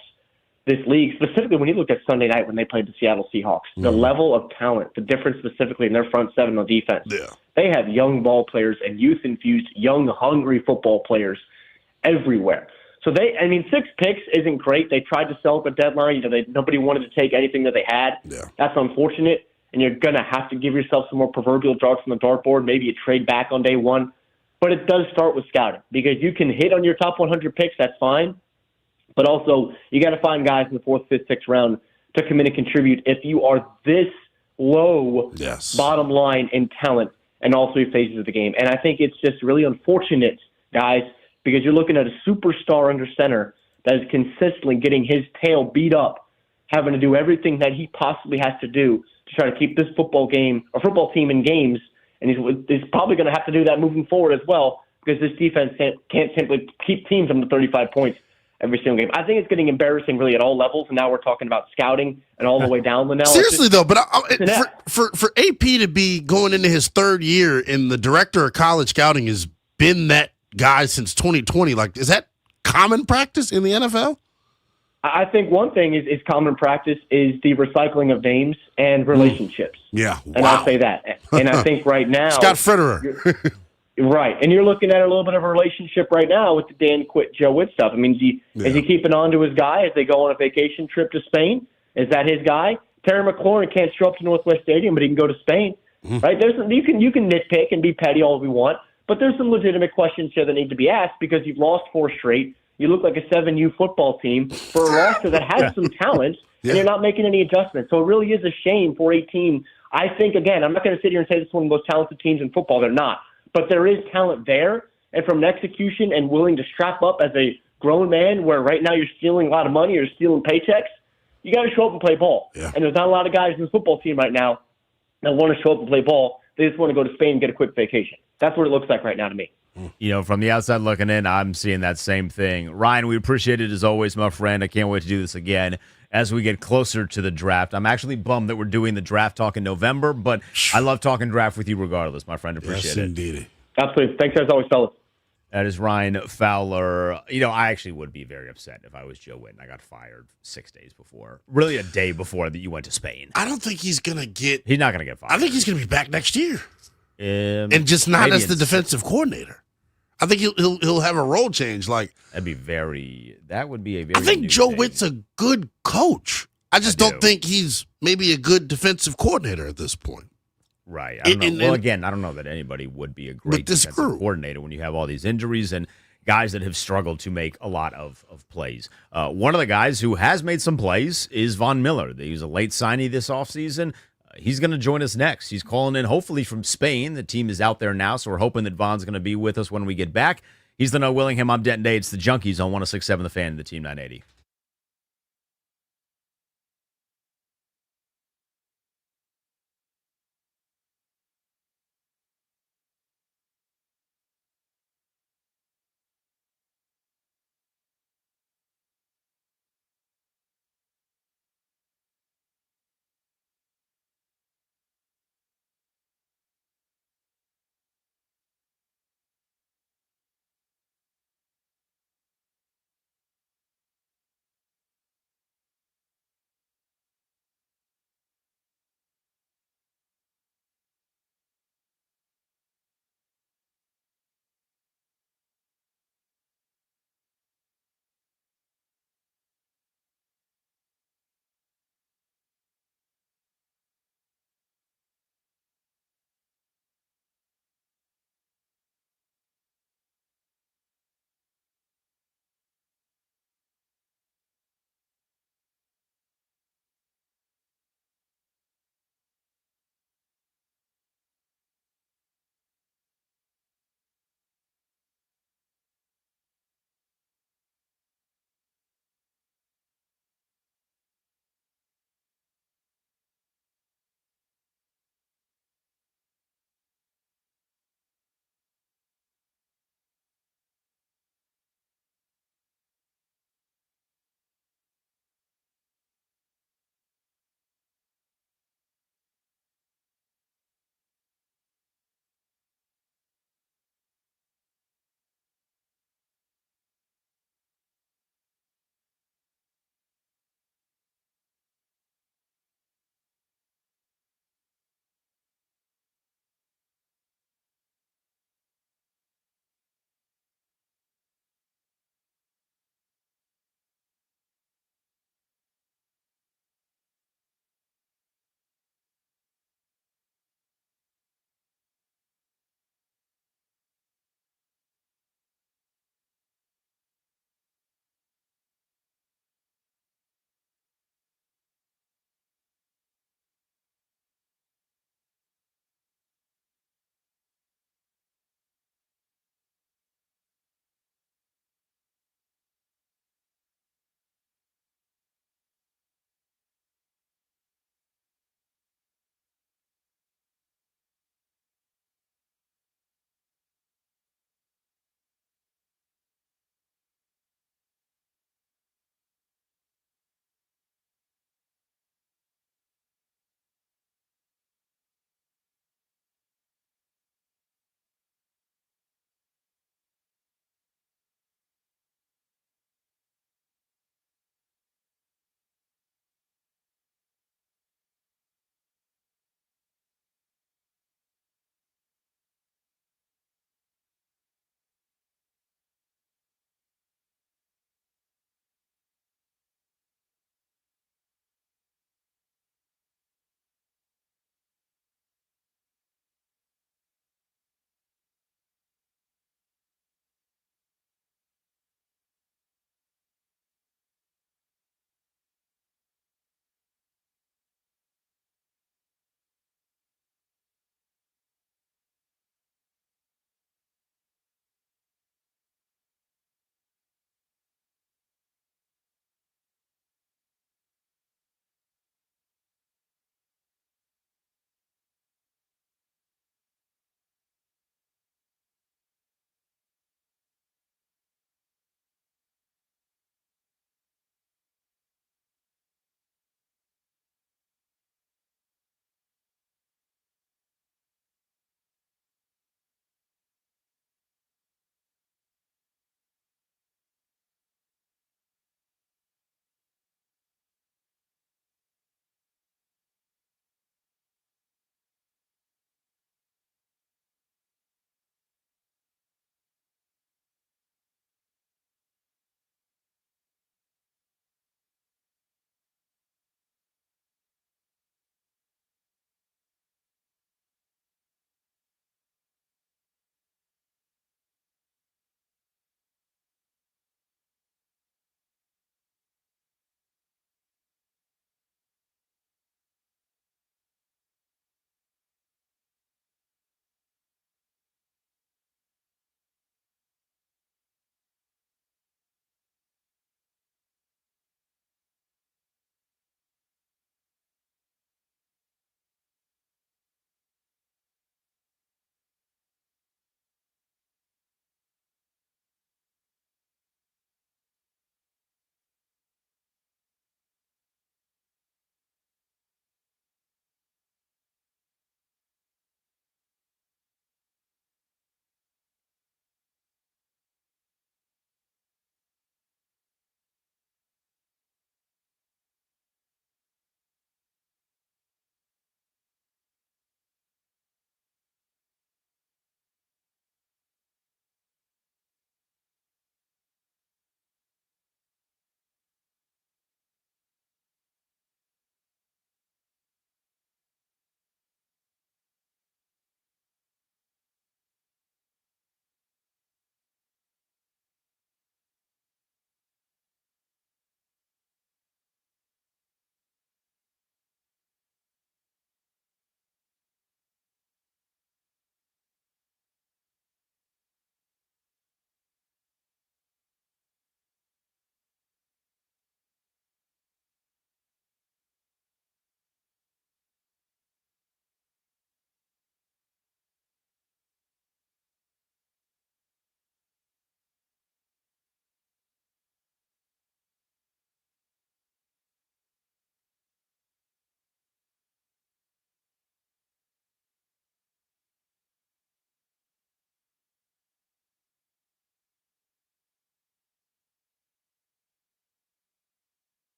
this league, specifically when you look at Sunday night when they played the Seattle Seahawks, the level of talent, the difference specifically in their front seven on defense. Yeah. They have young ball players and youth-infused, young, hungry football players everywhere. So 6 picks isn't great. They tried to sell at the deadline. Nobody wanted to take anything that they had. Yeah. That's unfortunate, and you're going to have to give yourself some more proverbial darts on the dartboard. Maybe you trade back on day one. But it does start with scouting because you can hit on your top 100 picks. That's fine. But also, you got to find guys in the 4th, 5th, 6th round to come in and contribute if you are this low bottom line in talent in all three phases of the game. And I think it's just really unfortunate, guys, because you're looking at a superstar under center that is consistently getting his tail beat up, having to do everything that he possibly has to do to try to keep this football team in games. And he's probably going to have to do that moving forward as well because this defense can't simply keep teams under 35 points every single game. I think it's getting embarrassing really at all levels, and now we're talking about scouting and all the way down, Linnell. Seriously, though, but for AP to be going into his 3rd year and the director of college scouting has been that guy since 2020, is that common practice in the NFL? I think one thing is common practice is the recycling of names and relationships. Yeah, and I'll say that. And I think right now, Scott Fitterer. Right, and you're looking at a little bit of a relationship right now with the Dan Quitt, Joe Witt stuff. I mean, is he keeping on to his guy as they go on a vacation trip to Spain? Is that his guy? Terry McLaurin can't show up to Northwest Stadium, but he can go to Spain. Right? You can nitpick and be petty all we want, but there's some legitimate questions here that need to be asked because you've lost 4 straight. You look like a 7U football team for a roster that has some talent, and you're not making any adjustments. So it really is a shame for a team. I think, again, I'm not going to sit here and say this is one of the most talented teams in football. They're not. But there is talent there, and from an execution and willing to strap up as a grown man where right now you're stealing a lot of money or stealing paychecks, you got to show up and play ball. Yeah. And there's not a lot of guys in the football team right now that want to show up and play ball. They just want to go to Spain and get a quick vacation. That's what it looks like right now to me. From the outside looking in, I'm seeing that same thing. Ryan, we appreciate it as always, my friend. I can't wait to do this again as we get closer to the draft. I'm actually bummed that we're doing the draft talk in November, but I love talking draft with you regardless, my friend. Appreciate it. Indeed. Absolutely. Thanks as always, fellas. That is Ryan Fowler. I actually would be very upset if I was Joe Witten. I got fired 6 days before, really a day before that you went to Spain. I don't think he's going to get. He's not going to get fired. I think he's going to be back next year, and just not as the defensive coordinator. I think he'll have a role change. Like that would be a very. I think Joe Witt's a good coach. I just don't think he's maybe a good defensive coordinator at this point. Right. I don't know. Again, I don't know that anybody would be a great defensive coordinator when you have all these injuries and guys that have struggled to make a lot of plays. One of the guys who has made some plays is Von Miller. He was a late signee this offseason. He's going to join us next. He's calling in hopefully from Spain. The team is out there now, so we're hoping that Von's going to be with us when we get back. He's the Noah Willingham. I'm Denton Day. It's the Junkies on 106.7 The Fan and the Team 980.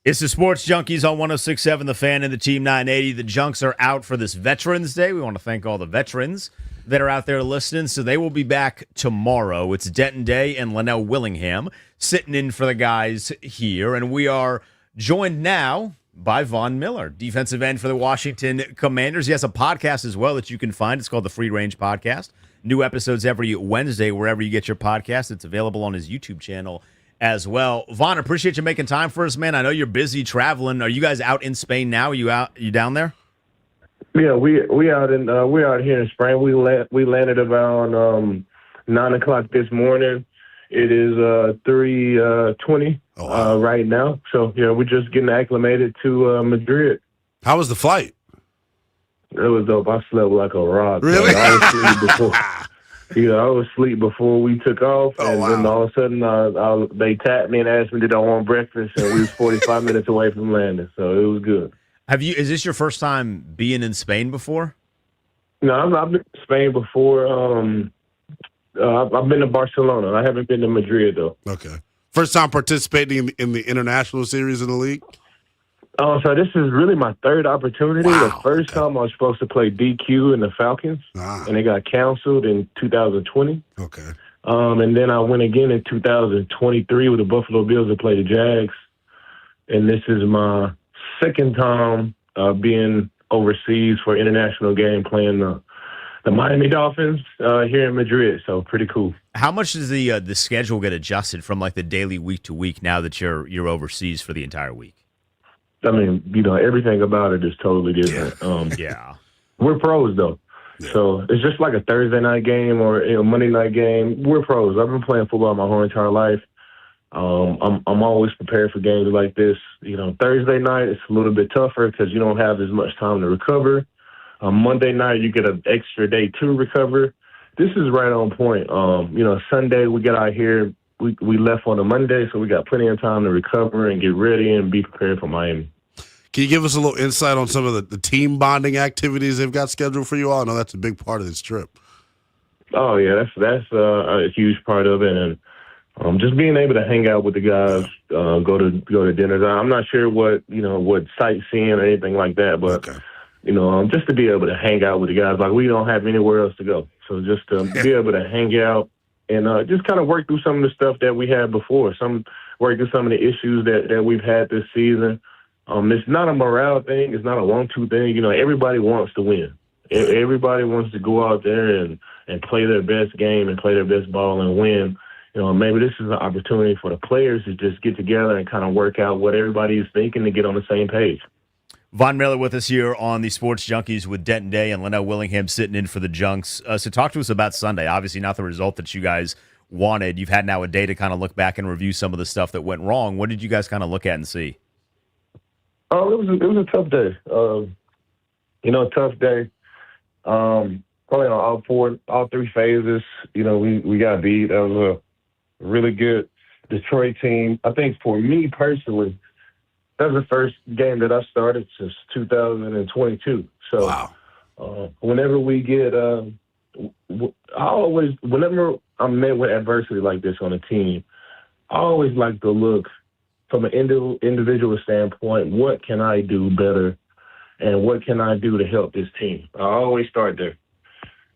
It's the Sports Junkies on 106.7 The Fan and the Team 980. The Junks are out for this Veterans Day. We want to thank all the veterans that are out there listening. So they will be back tomorrow. It's Denton Day and Linnell Willingham sitting in for the guys here. And we are joined now by Von Miller, defensive end for the Washington Commanders. He has a podcast as well that you can find. It's called the Free Range Podcast. New episodes every Wednesday, wherever you get your podcast. It's available on his YouTube channel as well. Von, appreciate you making time for us, man. I know you're busy traveling. Are you guys out in Spain now? Are you down there? Yeah, we out here in Spain. We landed around 9:00 this morning. It is 3:20 right now. So yeah, we're just getting acclimated to Madrid. How was the flight? It was dope. I slept like a rock. Really? I was asleep before. I was asleep before we took off, and then all of a sudden they tapped me and asked me did I want breakfast, and we was 45 minutes away from landing, so it was good. Is this your first time being in Spain before? No, I've been to Spain before. I've been to Barcelona. I haven't been to Madrid though. Okay. First time participating in the international series in the league? So this is really my third opportunity. Wow, the first time I was supposed to play DQ in the Falcons, and it got canceled in 2020. Okay. And then I went again in 2023 with the Buffalo Bills to play the Jags. And this is my second time being overseas for international game playing the Miami Dolphins here in Madrid. So pretty cool. How much does the schedule get adjusted from like the daily week to week now that you're overseas for the entire week? I mean, everything about it is totally different. Yeah. We're pros, though. Yeah. So it's just like a Thursday night game or Monday night game. We're pros. I've been playing football my whole entire life. I'm always prepared for games like this. Thursday night, it's a little bit tougher because you don't have as much time to recover. Monday night, you get an extra day to recover. This is right on point. Sunday, we get out here. We left on a Monday, so we got plenty of time to recover and get ready and be prepared for Miami. Can you give us a little insight on some of the team bonding activities they've got scheduled for you all? I know that's a big part of this trip. Oh, yeah, that's a huge part of it. And just being able to hang out with the guys, go to dinners. I'm not sure what sightseeing or anything like that, but, just to be able to hang out with the guys. Like, we don't have anywhere else to go. So just to be able to hang out and just kind of work through some of the stuff that we had before, work through some of the issues that we've had this season. It's not a morale thing. It's not a 1-2 thing. Everybody wants to win. Everybody wants to go out there and play their best game and play their best ball and win. Maybe this is an opportunity for the players to just get together and kind of work out what everybody is thinking to get on the same page. Von Miller with us here on the Sports Junkies with Denton Day and Linnell Willingham sitting in for the Junks. So talk to us about Sunday. Obviously not the result that you guys wanted. You've had now a day to kind of look back and review some of the stuff that went wrong. What did you guys kind of look at and see? It was a tough day. Tough day. Probably on all three phases. We got beat. That was a really good Detroit team. I think for me personally, that was the first game that I started since 2022. So wow. Whenever we get, whenever I'm met with adversity like this on a team, I always like to look from an individual standpoint, what can I do better and what can I do to help this team? I always start there.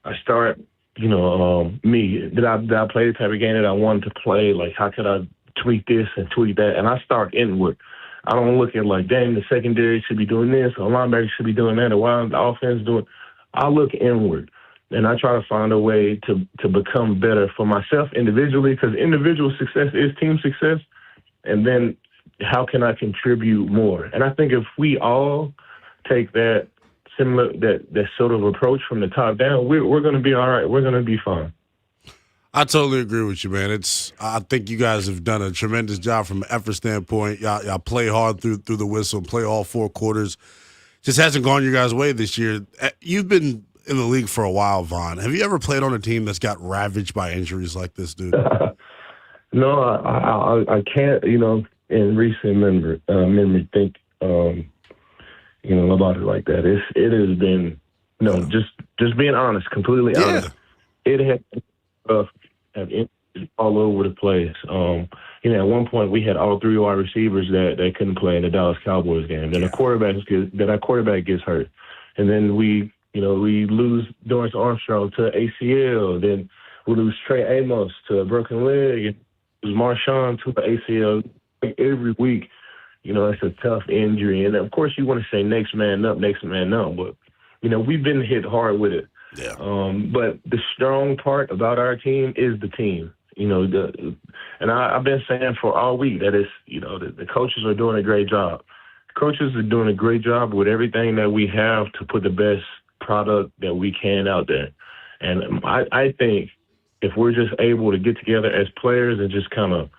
I start, me. Did I play the type of game that I wanted to play? Like, how could I tweak this and tweak that? And I start inward. I don't look at like, dang, the secondary should be doing this, or linebacker should be doing that, or why the offense doing. I look inward, and I try to find a way to become better for myself individually, because individual success is team success. And then how can I contribute more? And I think if we all take that sort of approach from the top down, we're going to be all right. We're going to be fine. I totally agree with you, man. I think you guys have done a tremendous job from an effort standpoint. Y'all play hard through the whistle, play all 4 quarters. Just hasn't gone your guys' way this year. You've been in the league for a while, Von. Have you ever played on a team that's got ravaged by injuries like this, dude? No, I can't, in recent memory think, about it like that. It has been, just being honest, completely honest. It has have injuries all over the place. at one point we had all three of our receivers that couldn't play in the Dallas Cowboys game. Then our quarterback gets hurt, and then we lose Dorrance Armstrong to ACL. Then we lose Trey Amos to a broken leg. And lose Marshawn to the ACL. Every week, it's a tough injury, and of course you want to say next man up, but we've been hit hard with it. Yeah. But the strong part about our team is the team. And I've been saying for all week that it's, the coaches are doing a great job. Coaches are doing a great job with everything that we have to put the best product that we can out there. And I think if we're just able to get together as players and just kind of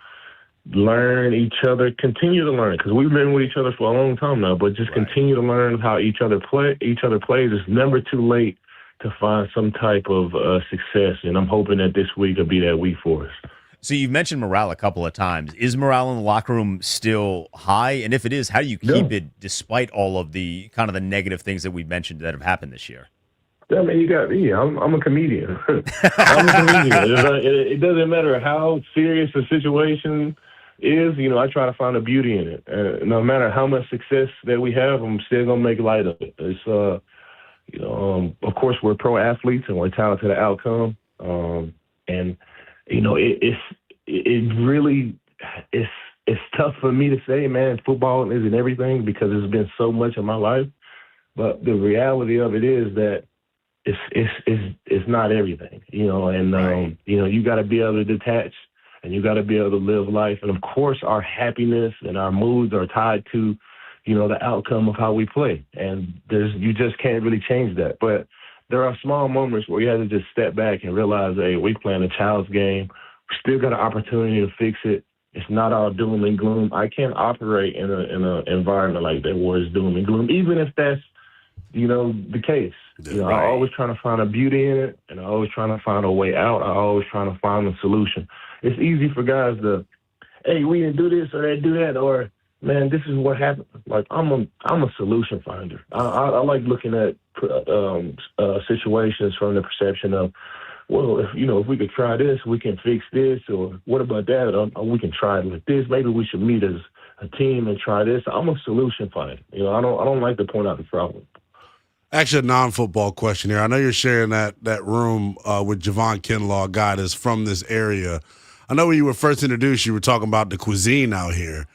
learn each other, continue to learn, because we've been with each other for a long time now, but just continue to learn how each other plays. It's never too late to find some type of success, and I'm hoping that this week will be that week for us. So you've mentioned morale a couple of times. Is morale in the locker room still high? And if it is, how do you keep it despite all of the kind of the negative things that we've mentioned that have happened this year? I mean, I'm a comedian. I'm a comedian. It doesn't matter how serious the situation is, I try to find a beauty in it. No matter how much success that we have, I'm still going to make light of it. It's, of course, we're pro athletes and we're tied to the outcome. It's tough for me to say, man, football isn't everything because it's been so much of my life. But the reality of it is that it's not everything, and you got to be able to detach and you got to be able to live life. And of course, our happiness and our moods are tied to, the outcome of how we play. And you just can't really change that. But there are small moments where you have to just step back and realize, hey, we're playing a child's game. We still got an opportunity to fix it. It's not all doom and gloom. I can't operate in an environment like that where it's doom and gloom, even if that's, the case. I always trying to find a beauty in it, and I always trying to find a way out. I always trying to find a solution. It's easy for guys to, hey, we didn't do this or they do that, or man, this is what happened. Like I'm a solution finder. I like looking at situations from the perception of, well, if we could try this, we can fix this, or what about that? Or we can try it with this. Maybe we should meet as a team and try this. I'm a solution finder. I don't like to point out the problem. Actually, a non-football question here. I know you're sharing that room with Javon Kinlaw, a guy that's from this area. I know when you were first introduced, you were talking about the cuisine out here.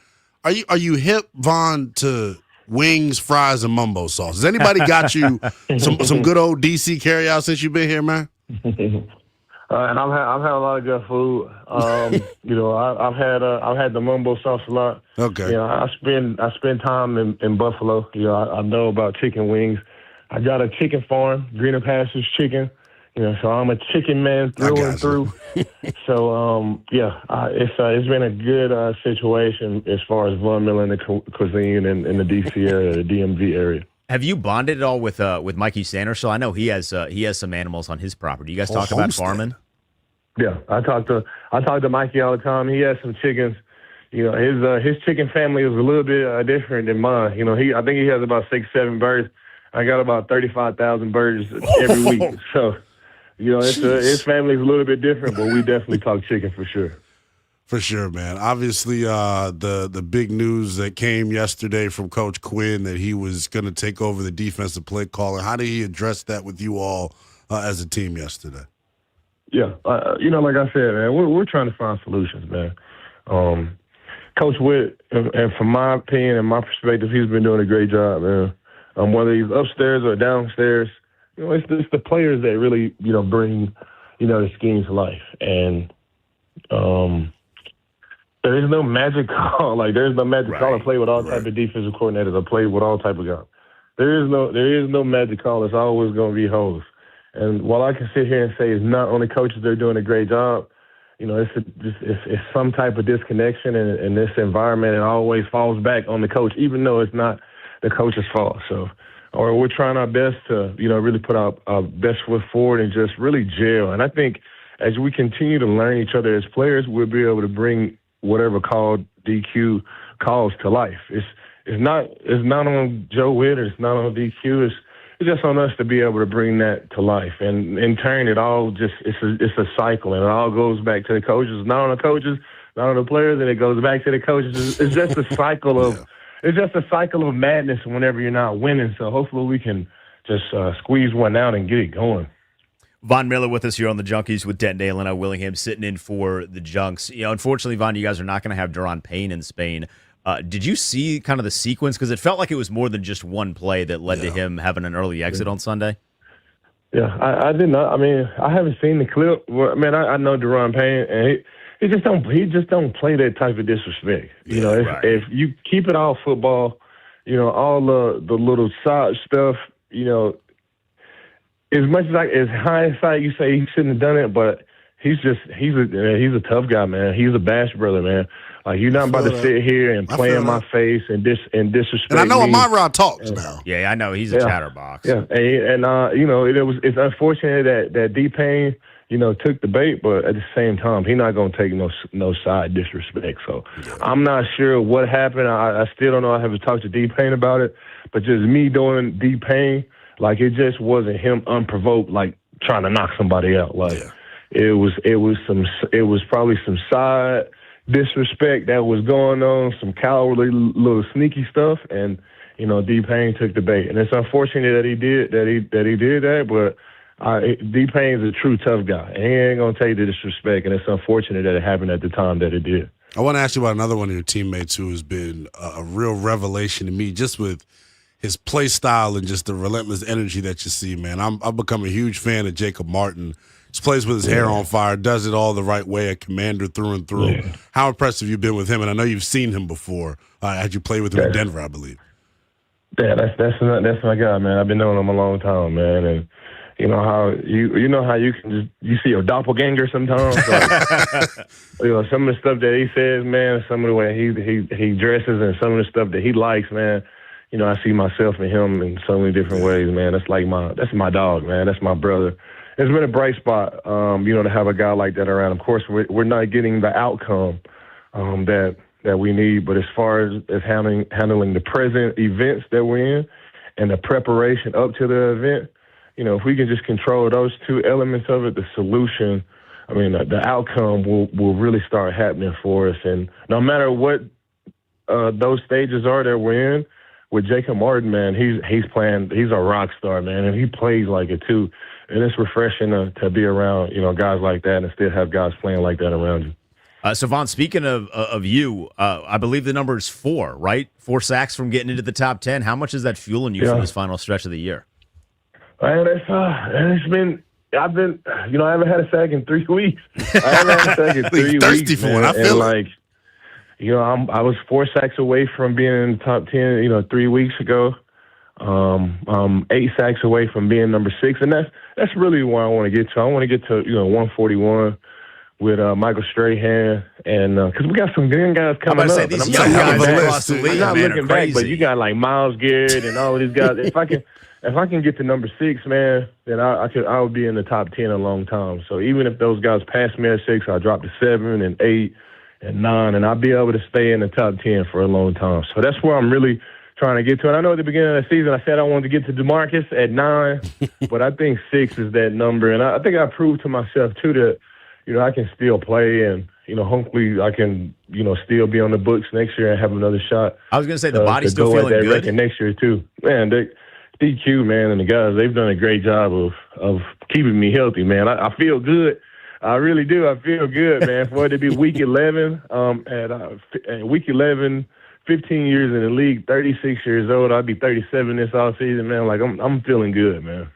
Are you hip, Von, to wings, fries, and mumbo sauce? Has anybody got you some good old DC carryout since you've been here, man? And I've had a lot of good food. I've had the mumbo sauce a lot. Okay. I spend time in Buffalo. I know about chicken wings. I got a chicken farm, Greener Pastures Chicken. So I'm a chicken man through and through. So it's been a good situation as far as Von Miller and the cuisine in the DC area, the DMV area. Have you bonded at all with Mikey Sanderson? I know he has some animals on his property. You guys talk about farming? Yeah, I talk to Mikey all the time. He has some chickens. His chicken family is a little bit different than mine. I think he has about 6-7 birds. I got about 35,000 birds every week. So, his family's a little bit different, but we definitely talk chicken for sure. For sure, man. Obviously, the big news that came yesterday from Coach Quinn that he was going to take over the defensive play calling. How did he address that with you all as a team yesterday? Yeah, like I said, man, we're trying to find solutions, man. Coach Witt, and from my opinion and my perspective, he's been doing a great job, man. Whether he's upstairs or downstairs, it's the players that really, bring, the scheme to life. And there is no magic call. Like, there's no magic call. I play with all type of defensive coordinators. I play with all type of guys. There is no magic call. It's always going to be holes. And while I can sit here and say it's not only coaches that are doing a great job, it's some type of disconnection in this environment. It always falls back on the coach, even though it's not the coach's fault. So, or we're trying our best to, really put our best foot forward and just really gel. And I think as we continue to learn each other as players, we'll be able to bring whatever called DQ calls to life. It's not on Joe Witt, it's not on DQ. It's just on us to be able to bring that to life. And in turn, it all just it's a cycle, and it all goes back to the coaches. Not on the coaches, not on the players, and it goes back to the coaches. It's just a cycle of it's just a cycle of madness whenever you're not winning. So hopefully we can just squeeze one out and get it going. Von Miller with us here on the Junkies with Denton Dale and Willingham sitting in for the Junks. Unfortunately, Von, you guys are not going to have Daron Payne in Spain. Did you see kind of the sequence? Because it felt like it was more than just one play that led to him having an early exit on Sunday. Yeah, I did not. I mean, I haven't seen the clip. Well, man, I know Daron Payne, and he just don't play that type of disrespect. If you keep it all football, all the little side stuff, as much as hindsight, you say he shouldn't have done it, but he's a tough guy, man. He's a Bash brother, man. Like, you're not about to sit here and play in my face and disrespect me. And I know Amon-Ra talks now. Yeah, I know. He's a chatterbox. Yeah, and it's unfortunate that D-Payne, took the bait, but at the same time, he's not going to take no side disrespect. So I'm not sure what happened. I still don't know. I haven't talked to D-Payne about it, but just me doing D-Payne, like, it just wasn't him unprovoked, like trying to knock somebody out. Like it was probably some side disrespect that was going on, some cowardly little sneaky stuff, and D-Payne took the bait. And it's unfortunate that he did that, but D-Payne's a true tough guy, and he ain't gonna take the disrespect. And it's unfortunate that it happened at the time that it did. I want to ask you about another one of your teammates who has been a real revelation to me, just with his play style and just the relentless energy that you see, man. I've become a huge fan of Jacob Martin. He plays with his hair on fire, does it all the right way, a commander through and through. Yeah. How impressed have you been with him? And I know you've seen him before. Had you played with him in Denver, I believe. Yeah, that's my guy, man. I've been knowing him a long time, man. And you know how you can you see your doppelganger sometimes. So, some of the stuff that he says, man, some of the way he dresses, and some of the stuff that he likes, man. I see myself in him in so many different ways, man. That's my dog, man. That's my brother. It's been a bright spot, to have a guy like that around. Of course, we're not getting the outcome that we need, but as far as handling the present events that we're in and the preparation up to the event, if we can just control those two elements of it, the solution, the outcome will really start happening for us. And no matter what those stages are that we're in, with Jacob Martin, man, he's a rock star, man, and he plays like it too. And it's refreshing to be around, guys like that and still have guys playing like that around you. So, Von, speaking of you, I believe the number is 4, right? 4 sacks from getting into the top 10. How much is that fueling you for this final stretch of the year? Man, I haven't had a sack in 3 weeks. I haven't had a sack in 3 weeks. Thirsty for it. I feel like. I was 4 sacks away from being in the top 10, 3 weeks ago. 8 sacks away from being number 6, and that's really where I want to get to. I want to get to 141 with Michael Strahan, and because we got some young guys coming up. These young guys across the league, I'm not man, looking back, but you got like Myles Garrett and all of these guys. If I can get to number 6, man, then I would be in the top 10 a long time. So even if those guys pass me at 6, I'll drop to 7 and 8 and 9, and I'll be able to stay in the top 10 for a long time. So that's where I'm really trying to get to. And I know at the beginning of the season I said I wanted to get to DeMarcus at 9, but I think 6 is that number. And I think I proved to myself, too, that, I can still play, and, hopefully I can, still be on the books next year and have another shot. I was going to say, the body's still feeling good. Next year, too. Man, DQ, man, and the guys, they've done a great job of keeping me healthy, man. I feel good. I really do. I feel good, man. For it to be week 11, week 11, 15 years in the league, 36 years old. I'll be 37 this offseason, man. Like, I'm feeling good, man.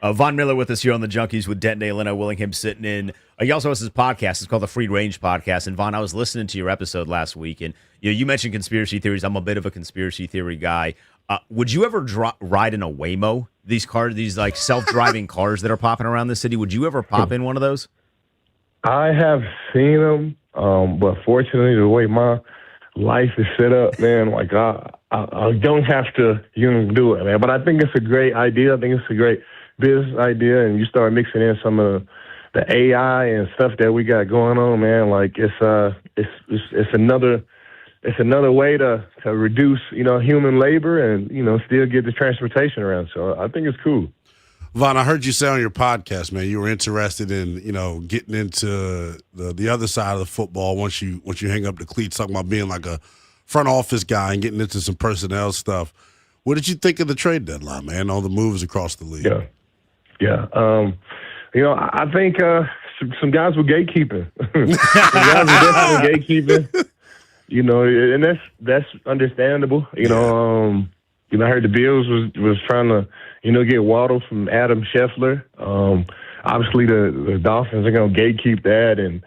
Von Miller with us here on the Junkies with Denton Dale and Willingham sitting in. He also has his podcast. It's called the Free Range Podcast. And, Von, I was listening to your episode last week, and you mentioned conspiracy theories. I'm a bit of a conspiracy theory guy. Would you ever ride in a Waymo? These like self-driving cars that are popping around the city. Would you ever pop in one of those? I have seen them, but fortunately, the way my life is set up, man, like I don't have to do it, man. But I think it's a great idea. I think it's a great business idea, and you start mixing in some of the AI and stuff that we got going on, man. Like it's another way to reduce human labor and still get the transportation around. So I think it's cool. Vaughn, I heard you say on your podcast, man, you were interested in, getting into the other side of the football once you hang up the cleats, talking about being like a front office guy and getting into some personnel stuff. What did you think of the trade deadline, man? All the moves across the league. Yeah. I think some guys were gatekeeping. Some guys were definitely gatekeeping. And that's understandable. I heard the Bills was trying to, get Waddle from Adam Scheffler. Obviously the Dolphins are going to gatekeep that and,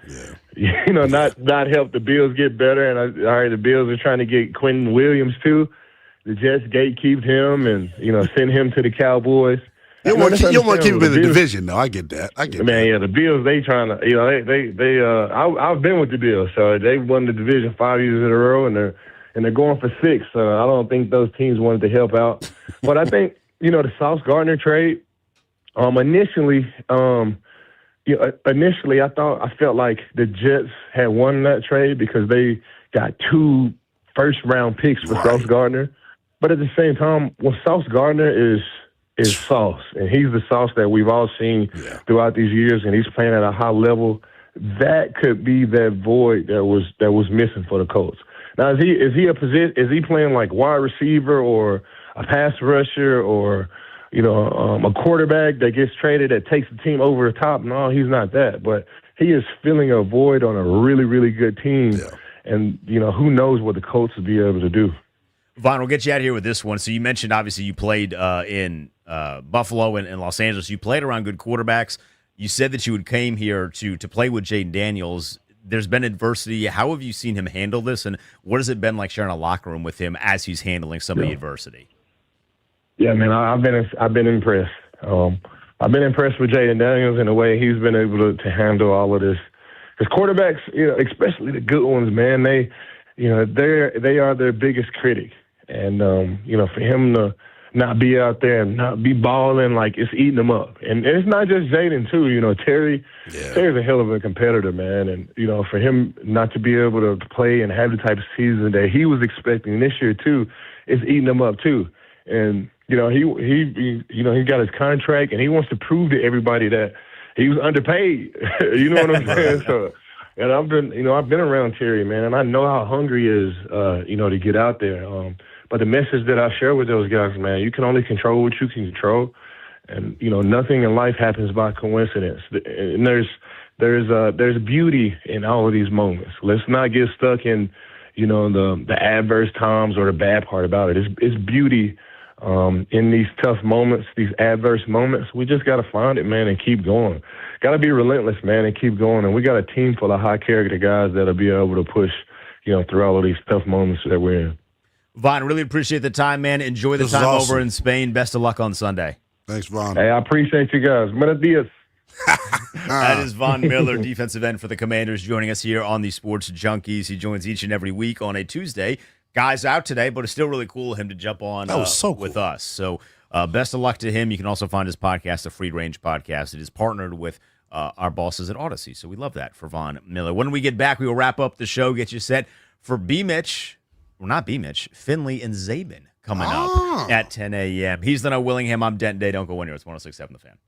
not help the Bills get better. And I heard the Bills are trying to get Quentin Williams too. The Jets gatekeeped him and, send him to the Cowboys. You don't want to keep him in the division, though. I get that. Yeah, the Bills, they trying to, I've been with the Bills, so they won the division 5 years in a row, and they're going for 6. So I don't think those teams wanted to help out. But I think, the Sauce Gardner trade, initially, I felt like the Jets had won that trade because they got 2 first-round picks for Sauce Gardner. But at the same time, Sauce Gardner is Sauce, and he's the Sauce that we've all seen throughout these years, and he's playing at a high level. That could be that void that was missing for the Colts. Now, is he playing like wide receiver or a pass rusher or a quarterback that gets traded that takes the team over the top? No, he's not that, but he is filling a void on a really, really good team, and who knows what the Colts will be able to do. Vaughn, we'll get you out of here with this one. So you mentioned, obviously, you played in Buffalo and Los Angeles. You played around good quarterbacks. You said that you came here to play with Jaden Daniels. There's been adversity. How have you seen him handle this, and what has it been like sharing a locker room with him as he's handling some of the adversity? Yeah, man, I've been impressed. I've been impressed with Jaden Daniels in the way he's been able to handle all of this. Because quarterbacks, especially the good ones, man, they are their biggest critic. And, for him to not be out there and not be balling, like it's eating him up. And it's not just Jaden, too. Terry's a hell of a competitor, man. And, for him not to be able to play and have the type of season that he was expecting this year, too, it's eating him up, too. And, he got his contract, and he wants to prove to everybody that he was underpaid. You know what I'm saying? So, and I've been around Terry, man, and I know how hungry he is, to get out there. But the message that I share with those guys, man, you can only control what you can control, and nothing in life happens by coincidence. And there's beauty in all of these moments. Let's not get stuck in, the adverse times or the bad part about it. It's beauty in these tough moments, these adverse moments. We just got to find it, man, and keep going. Got to be relentless, man, and keep going. And we got a team full of high character guys that'll be able to push, through all of these tough moments that we're in. Vaughn, really appreciate the time, man. Enjoy the time over in Spain. Best of luck on Sunday. Thanks, Vaughn. Hey, I appreciate you guys. Buenos dias. That is Von Miller, defensive end for the Commanders, joining us here on the Sports Junkies. He joins each and every week on a Tuesday. Guy's out today, but it's still really cool of him to jump on with us. So best of luck to him. You can also find his podcast, the Free Range Podcast. It is partnered with our bosses at Odyssey, so we love that for Von Miller. When we get back, we will wrap up the show, get you set for BMitch. Well, not BMitch, Finlay and Zabin coming up at 10 a.m. He's the No Willingham. I'm Denton Day. Don't go anywhere. It's 106.7 The Fan.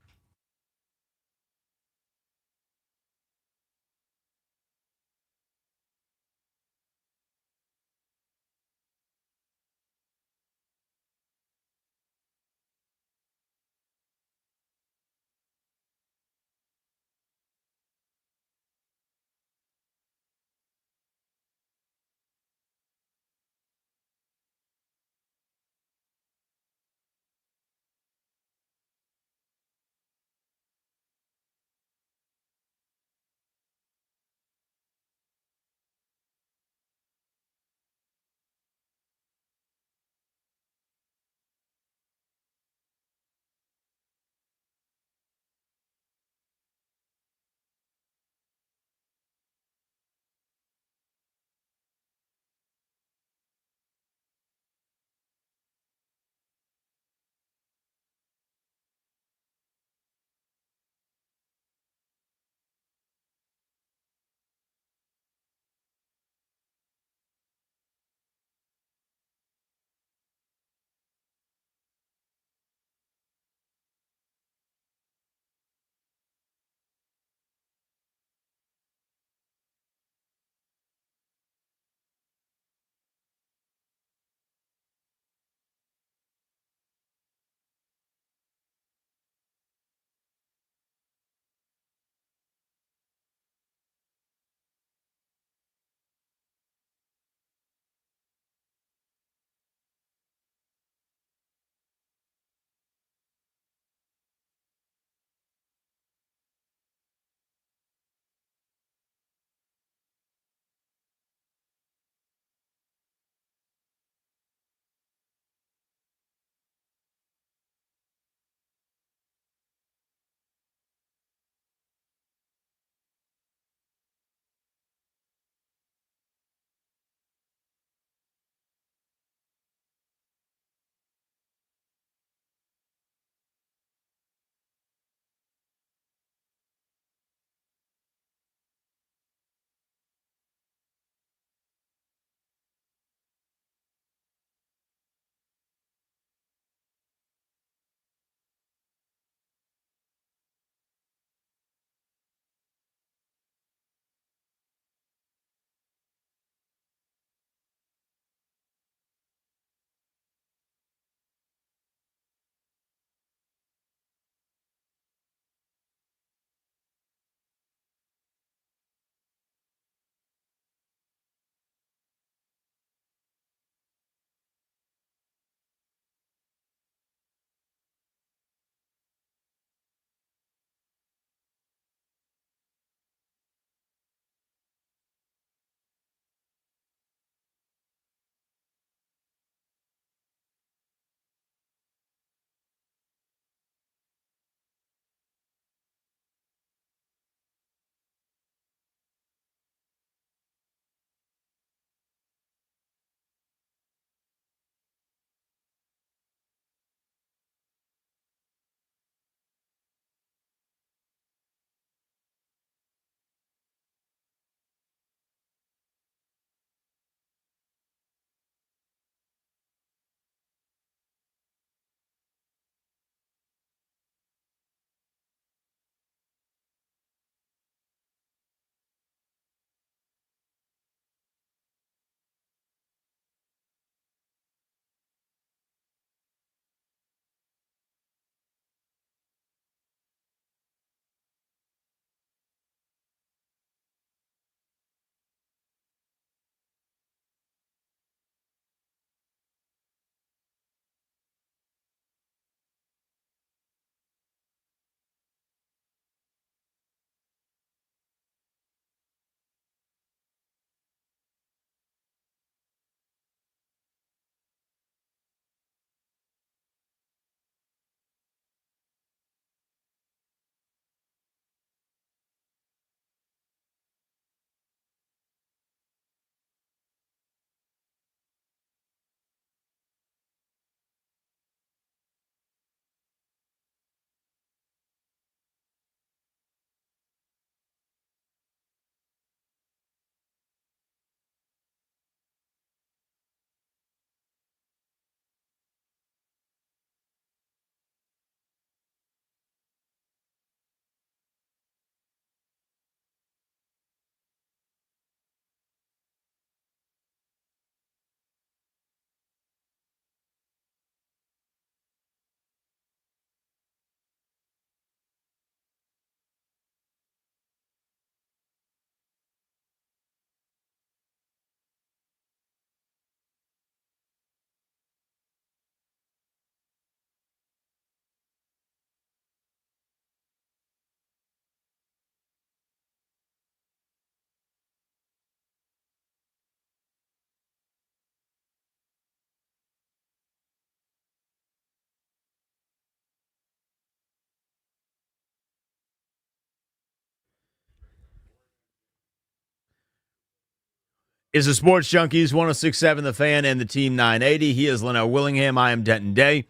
Is the Sports Junkies 106.7 The Fan and the Team 980. He is Leno Willingham. I am Denton Day.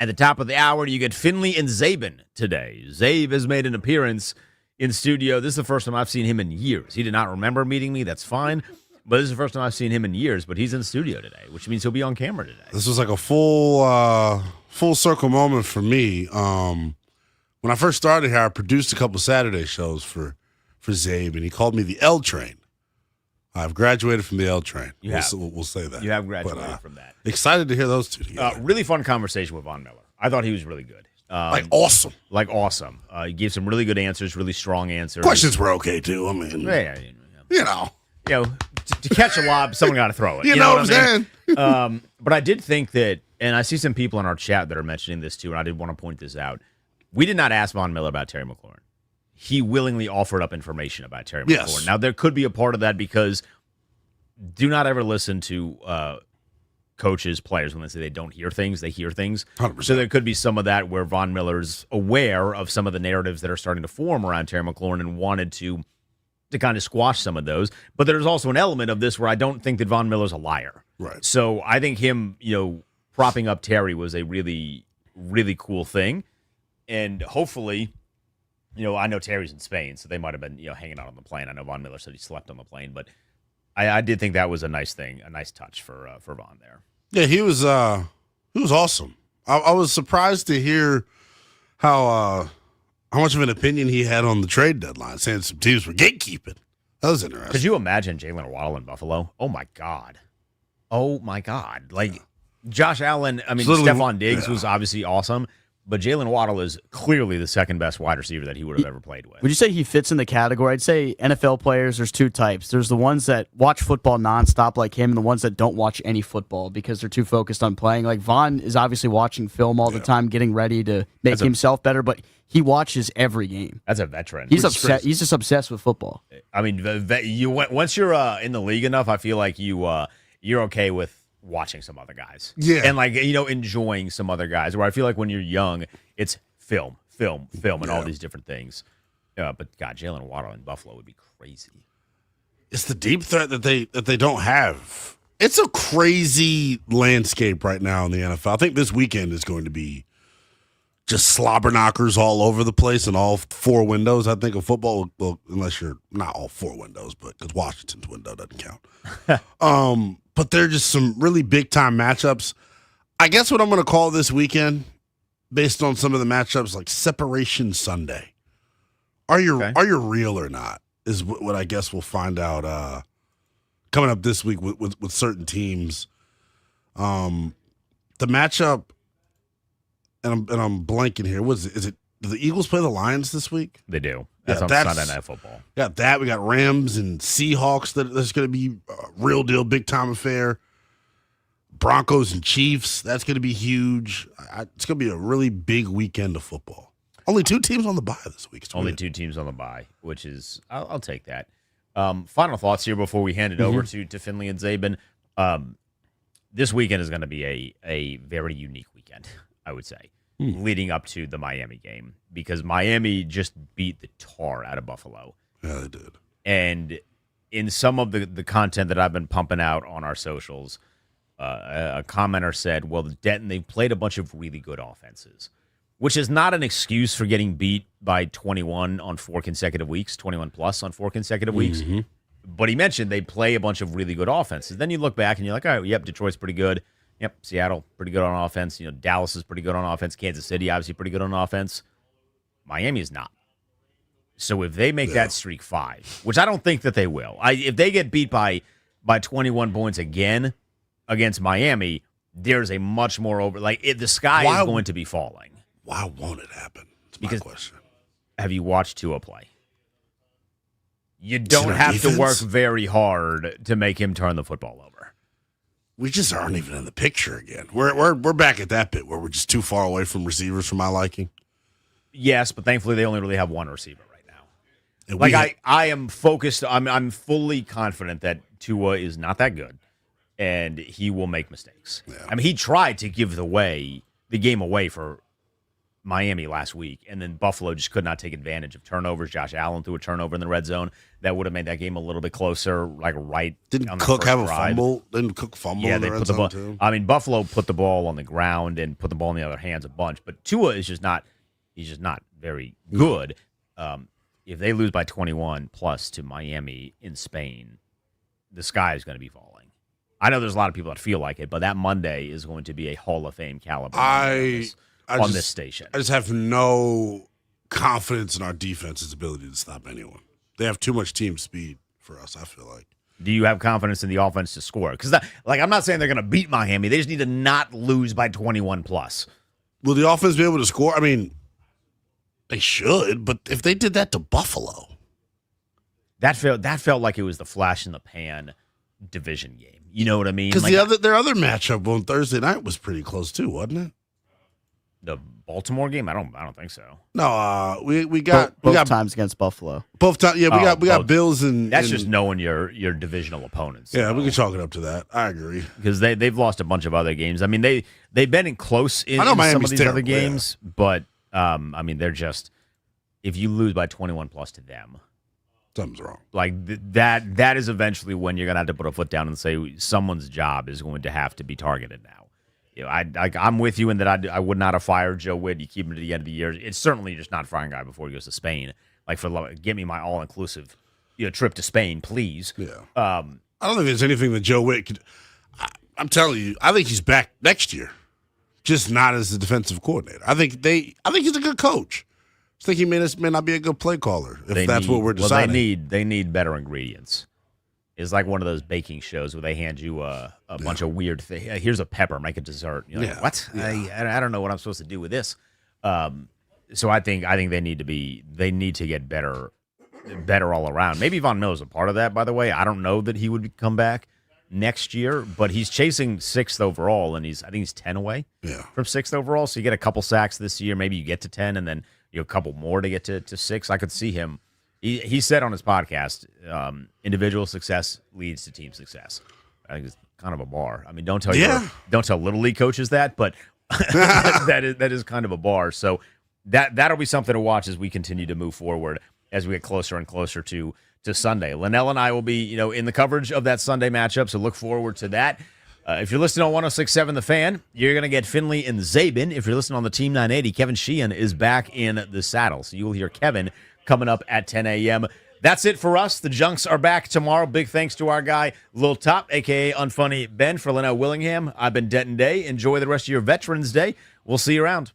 At the top of the hour, you get Finlay and Zabin today. Zabe has made an appearance in studio. This is the first time I've seen him in years. He did not remember meeting me. That's fine. But this is the first time I've seen him in years. But he's in studio today, which means he'll be on camera today. This was like a full circle moment for me. When I first started here, I produced a couple Saturday shows for Zabe, and he called me the L Train. I've graduated from the L Train. We'll say that. You have graduated from that. Excited to hear those two together. Really fun conversation with Von Miller. I thought he was really good. Awesome. He gave some really good answers, really strong answers. Questions were okay, too. I mean, you know. To catch a lob, someone got to throw it. You know what I'm saying? But I did think that, and I see some people in our chat that are mentioning this too, and I did want to point this out. We did not ask Von Miller about Terry McLaurin. He willingly offered up information about Terry McLaurin. Now, there could be a part of that because do not ever listen to coaches, players, when they say they don't hear things, they hear things. 100%. So there could be some of that where Von Miller's aware of some of the narratives that are starting to form around Terry McLaurin and wanted to kind of squash some of those. But there's also an element of this where I don't think that Von Miller's a liar. Right. So I think him, propping up Terry was a really, really cool thing. And hopefully, I know Terry's in Spain, so they might have been, hanging out on the plane. I know Von Miller said he slept on the plane, but I did think that was a nice thing, a nice touch for Von there. Yeah, he was awesome. I was surprised to hear how much of an opinion he had on the trade deadline, saying some teams were gatekeeping. That was interesting. Could you imagine Jalen Waddle in Buffalo? Oh my God. Like Josh Allen, Stephon Diggs was obviously awesome. But Jalen Waddle is clearly the second best wide receiver that he would have ever played with. Would you say he fits in the category? I'd say NFL players, there's two types. There's the ones that watch football nonstop like him and the ones that don't watch any football because they're too focused on playing. Like Von is obviously watching film all the time, getting ready to make himself better, but he watches every game. That's a veteran. He's upset. He's just obsessed with football. I mean, once you're in the league enough, I feel like you're okay with watching some other guys. Yeah. And enjoying some other guys, where I feel like when you're young, it's film, and all these different things. But God, Jalen Waddle in Buffalo would be crazy. It's the deep threat that they don't have. It's a crazy landscape right now in the NFL. I think this weekend is going to be just slobber knockers all over the place in all four windows. I think of football, well, unless you're not all four windows, but because Washington's window doesn't count. But they're just some really big-time matchups. I guess what I'm going to call this weekend, based on some of the matchups, like Separation Sunday. Are you real or not, is what I guess we'll find out coming up this week with certain teams. The matchup, and I'm blanking here. Is it? Do the Eagles play the Lions this week? They do. That's on Sunday Night Football. Got that. We got Rams and Seahawks. That's going to be a real deal, big time affair. Broncos and Chiefs. That's going to be huge. It's going to be a really big weekend of football. Only two teams on the bye this week. Only two teams on the bye, which is I'll take that. Final thoughts here before we hand it over to Finlay and Zabin. This weekend is going to be a very unique weekend, I would say, leading up to the Miami game, because Miami just beat the tar out of Buffalo. Yeah, they did. And in some of the content that I've been pumping out on our socials, a commenter said, well, Denton, they've played a bunch of really good offenses, which is not an excuse for getting beat by 21 on 4 consecutive weeks, 21 plus on 4 consecutive weeks. But he mentioned they play a bunch of really good offenses. Then you look back and you're like, all right, yep, Detroit's pretty good. Yep, Seattle, pretty good on offense. Dallas is pretty good on offense. Kansas City, obviously pretty good on offense. Miami is not. So if they make that streak 5, which I don't think that they will, if they get beat by 21 points again against Miami, there's a much more the sky is going to be falling. Why won't it happen? That's my question. Have you watched Tua play? You don't have to work very hard to make him turn the football over. We just aren't even in the picture again. We're back at that bit where we're just too far away from receivers for my liking. Yes, but thankfully they only really have one receiver right now. I am focused. I'm fully confident that Tua is not that good, and he will make mistakes. Yeah. I mean, he tried to give the game away for Miami last week, and then Buffalo just could not take advantage of turnovers. Josh Allen threw a turnover in the red zone that would have made that game a little bit closer, like right. Didn't on the Cook first have a drive. fumble? Didn't Cook fumble Yeah, in the they red put the zone ball. too? I mean, Buffalo put the ball on the ground and put the ball in the other hands a bunch, but Tua is just not. He's just not very good. If they lose by 21 plus to Miami in Spain, the sky is going to be falling. I know there's a lot of people that feel like it, but that Monday is going to be a Hall of Fame caliber Monday on this station. I just have no confidence in our defense's ability to stop anyone. They have too much team speed for us, I feel like. Do you have confidence in the offense to score? Because, I'm not saying they're going to beat Miami. They just need to not lose by 21 plus. Will the offense be able to score? I mean, they should, but if they did that to Buffalo. That felt like it was the flash in the pan division game. You know what I mean? Because their other matchup on Thursday night was pretty close too, wasn't it? The Baltimore game? I don't think so. No, we got both times against Buffalo. Both times, yeah. We got Bills and that's just knowing your divisional opponents. Yeah, we can chalk it up to that. I agree because they've lost a bunch of other games. I mean they've been in close in some of these other games, but I mean they're just if you lose by 21 plus to them. Something's wrong. Like that is eventually when you're gonna have to put a foot down and say someone's job is going to have to be targeted now. You know, I'm with you in that I would not have fired Joe Witt. You keep him to the end of the year. It's certainly just not firing a guy before he goes to Spain. Like give me my all inclusive, trip to Spain, please. Yeah. I don't think there's anything that Joe Witt could. I'm telling you, I think he's back next year, just not as the defensive coordinator. I think he's a good coach. I think he may not be a good play caller if that's what we're deciding. Well, they need better ingredients. It's like one of those baking shows where they hand you a bunch of weird things. Here's a pepper, make a dessert. You're like, what? Yeah. I don't know what I'm supposed to do with this. So I think they need to get better all around. Maybe Von Miller's a part of that, by the way. I don't know that he would come back next year, but he's chasing 6th overall, and I think he's 10 away from 6th overall. So you get a couple sacks this year. Maybe you get to 10, and then a couple more to get to 6. I could see him. He said on his podcast, individual success leads to team success. I think it's kind of a bar. I mean, don't tell little league coaches that, but that is kind of a bar. So that'll be something to watch as we continue to move forward as we get closer and closer to Sunday. Linnell and I will be, in the coverage of that Sunday matchup, so look forward to that. If you're listening on 106.7 The Fan, you're going to get Finlay and Zabin. If you're listening on the Team 980, Kevin Sheehan is back in the saddle. So you will hear Kevin coming up at 10 a.m. That's it for us. The Junks are back tomorrow. Big thanks to our guy, Lil Top, a.k.a. Unfunny Ben, for Linnell Willingham. I've been Denton Day. Enjoy the rest of your Veterans Day. We'll see you around.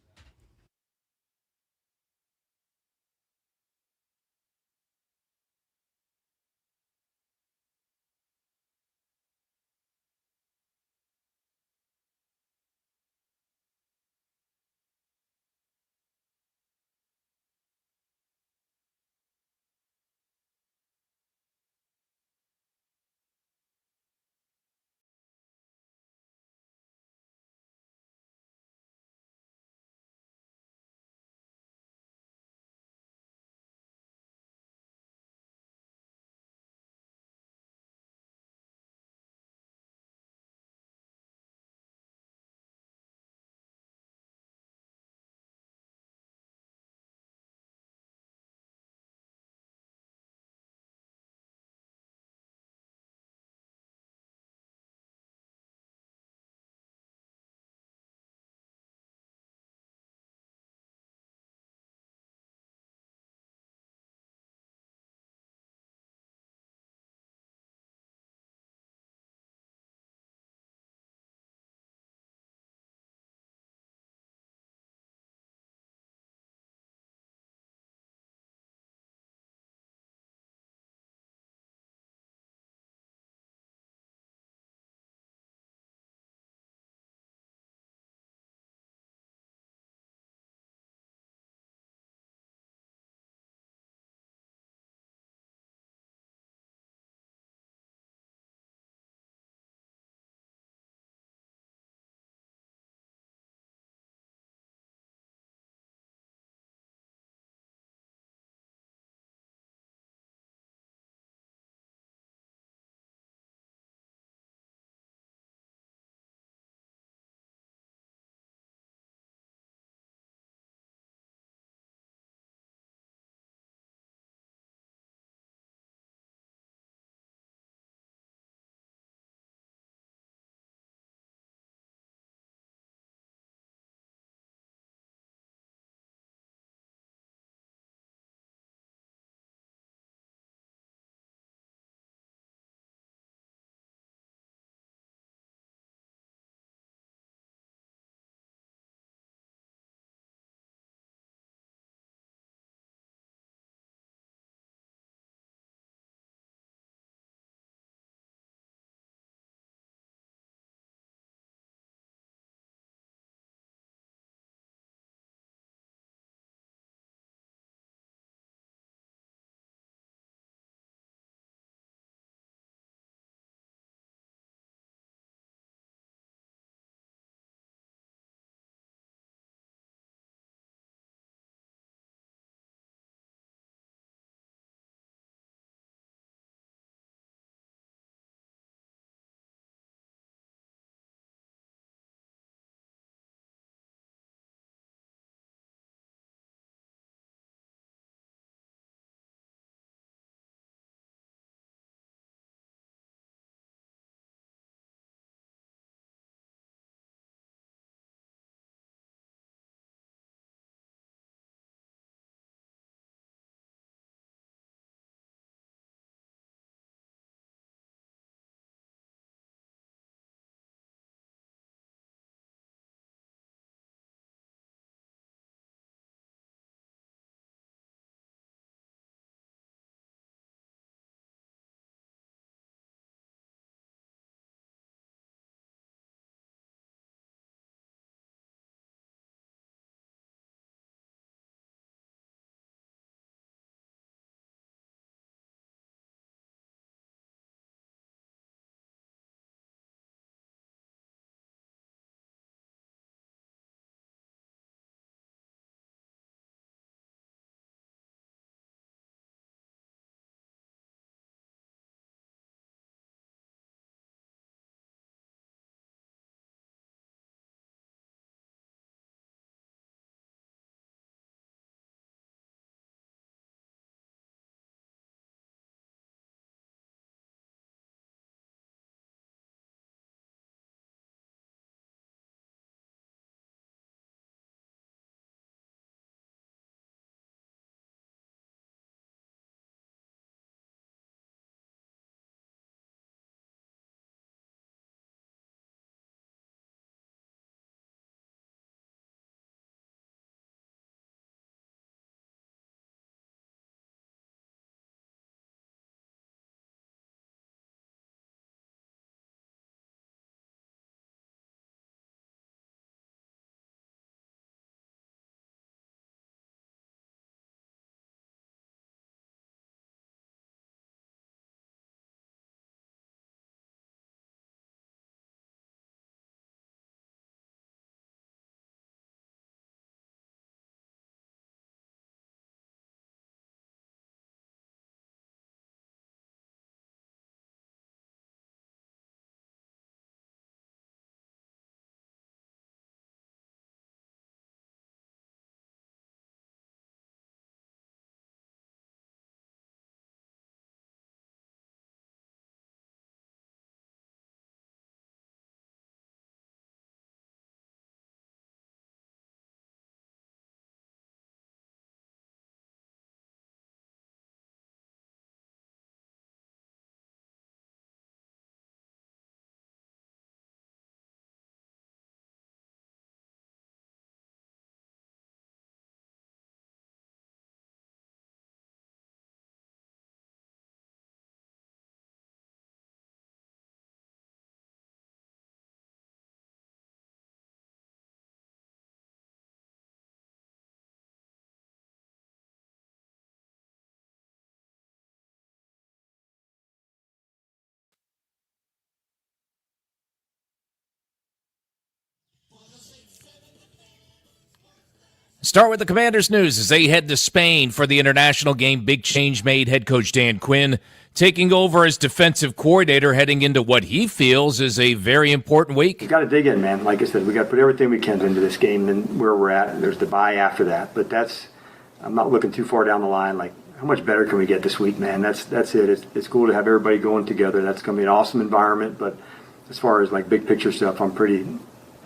Start with the Commanders news as they head to Spain for the international game. Big change made. Head coach Dan Quinn taking over as defensive coordinator, heading into what he feels is a very important week. We got to dig in, man. Like I said, we got to put everything we can into this game and where we're at. And there's the bye after that, but I'm not looking too far down the line. Like, how much better can we get this week, man? That's it. It's cool to have everybody going together. That's going to be an awesome environment. But as far as like big picture stuff, I'm pretty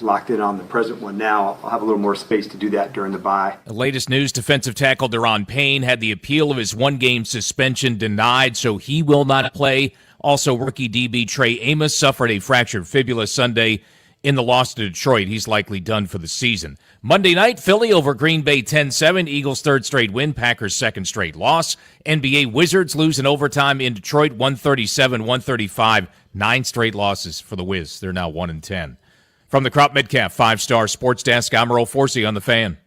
locked in on the present one now. I'll have a little more space to do that during the bye. The latest news, defensive tackle Daron Payne had the appeal of his one-game suspension denied, so he will not play. Also, rookie DB Trey Amos suffered a fractured fibula Sunday in the loss to Detroit. He's likely done for the season. Monday night, Philly over Green Bay 10-7. Eagles' third straight win, Packers' second straight loss. NBA Wizards lose in overtime in Detroit, 137-135. 9 straight losses for the Wiz. They're now 1-10. From the Crop Metcalf 5-Star Sports Desk, I'm Earl Forsey on The Fan.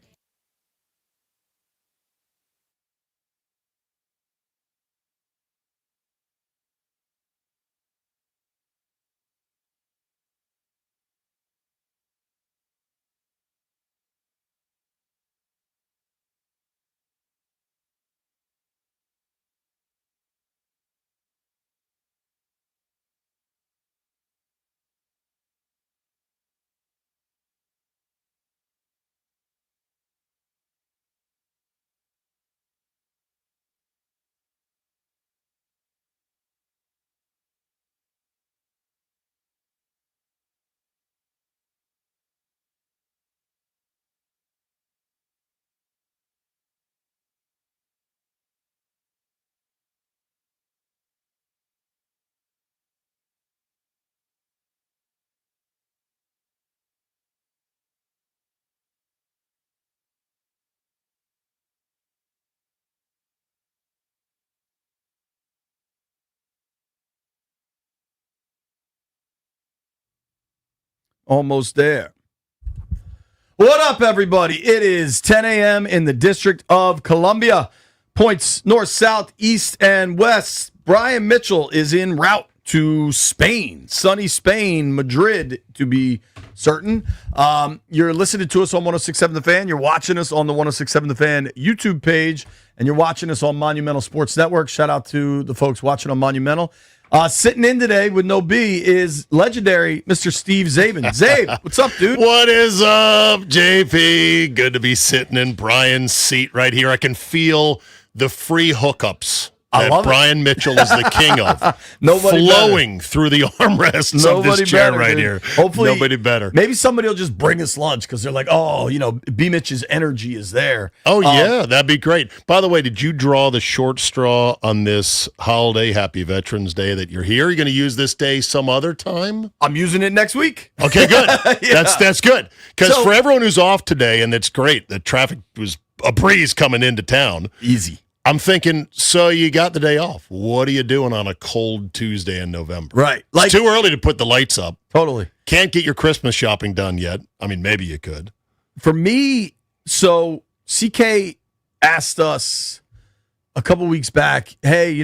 Almost there. What up, everybody? It is 10 a.m. in the District of Columbia. Points north, south, east, and west. Brian Mitchell is en route to Spain, sunny Spain, Madrid, to be certain. You're listening to us on 106.7 The Fan. You're watching us on the 106.7 The Fan YouTube page, and you're watching us on Monumental Sports Network. Shout out to the folks watching on Monumental. Sitting in today with no B is legendary Mr. Steve Zabin. Zabe, what's up, dude? What is up, JP? Good to be sitting in Brian's seat right here. I can feel the free hookups that Brian Mitchell is the king of. Flowing through the armrests of this chair right here. Hopefully, nobody better. Maybe somebody will just bring us lunch because they're like, oh, BMitch's energy is there. Oh, yeah, that'd be great. By the way, did you draw the short straw on this holiday, Happy Veterans Day, that you're here? Are you going to use this day some other time? I'm using it next week. Okay, good. Yeah. That's good. Because for everyone who's off today, and it's great, the traffic was a breeze coming into town. Easy. I'm thinking, so you got the day off. What are you doing on a cold Tuesday in November? Right. It's too early to put the lights up. Totally. Can't get your Christmas shopping done yet. I mean, maybe you could. For me, so CK asked us a couple weeks back, hey,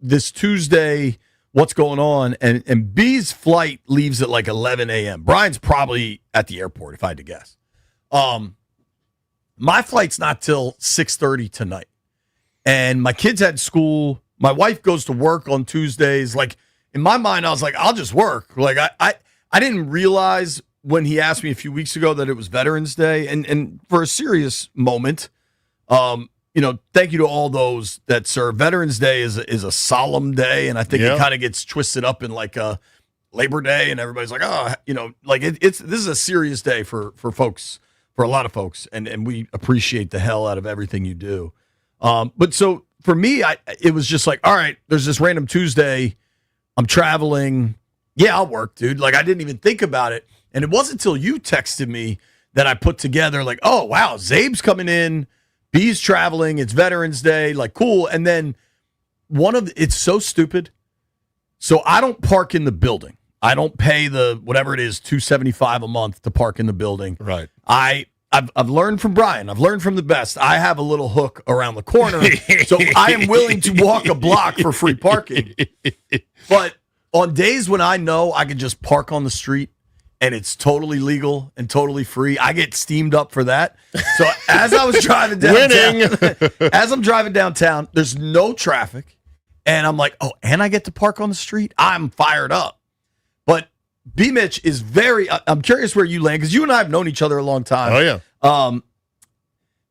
this Tuesday, what's going on? And B's flight leaves at like 11 a.m. Brian's probably at the airport, if I had to guess. My flight's not till 6:30 tonight. And my kids had school. My wife goes to work on Tuesdays. Like, in my mind, I was like, I'll just work. Like, I didn't realize when he asked me a few weeks ago that it was Veterans Day. And for a serious moment, thank you to all those that serve. Veterans Day is a solemn day, and I think it kind of gets twisted up in like a Labor Day, and everybody's like, this is a serious day for folks, for a lot of folks, and we appreciate the hell out of everything you do. But so for me, it was just like, all right, there's this random Tuesday. I'm traveling. Yeah, I'll work, dude. Like, I didn't even think about it. And it wasn't until you texted me that I put together like, oh, wow, Zabe's coming in. B's traveling. It's Veterans Day. Like, cool. And then it's so stupid. So I don't park in the building. I don't pay the, whatever it is, $275 a month to park in the building. Right. I've learned from Brian. I've learned from the best. I have a little hook around the corner, so I am willing to walk a block for free parking. But on days when I know I can just park on the street and it's totally legal and totally free, I get steamed up for that. So as I was driving downtown, as I'm driving downtown, there's no traffic, and I'm like, oh, and I get to park on the street? I'm fired up. But BMitch is very, I'm curious where you land, because you and I have known each other a long time. Oh, yeah.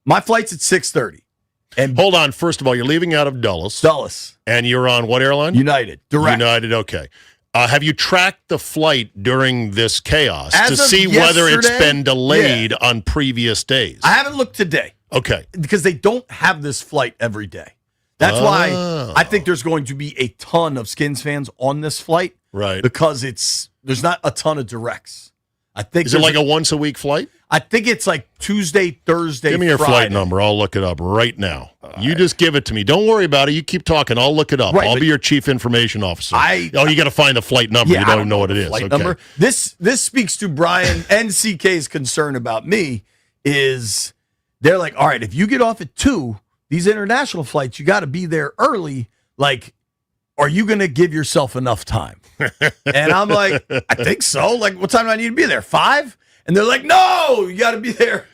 My flight's at 6:30. And hold on. First of all, you're leaving out of Dulles. And you're on what airline? United. Direct. United, okay. Have you tracked the flight during this chaos to see yesterday, whether it's been delayed on previous days? I haven't looked today. Okay. Because they don't have this flight every day. That's why I think there's going to be a ton of Skins fans on this flight. Right. Because there's not a ton of directs. I think Is it like a once-a-week flight? I think it's like Tuesday, Thursday, Give me your Friday. flight number. I'll look it up right now. You just give it to me. Don't worry about it. You keep talking. I'll look it up. Right, I'll be your chief information officer. You got to find the flight number. Yeah, you don't even know what it is. Flight Okay. number. This speaks to Brian and CK's concern about me. Is they're like, all right, if you get off at 2, these international flights, you got to be there early. Like, are you going to give yourself enough time? And I'm like, I think so. Like, what time do I need to be there? 5? And they're like, no, you got to be there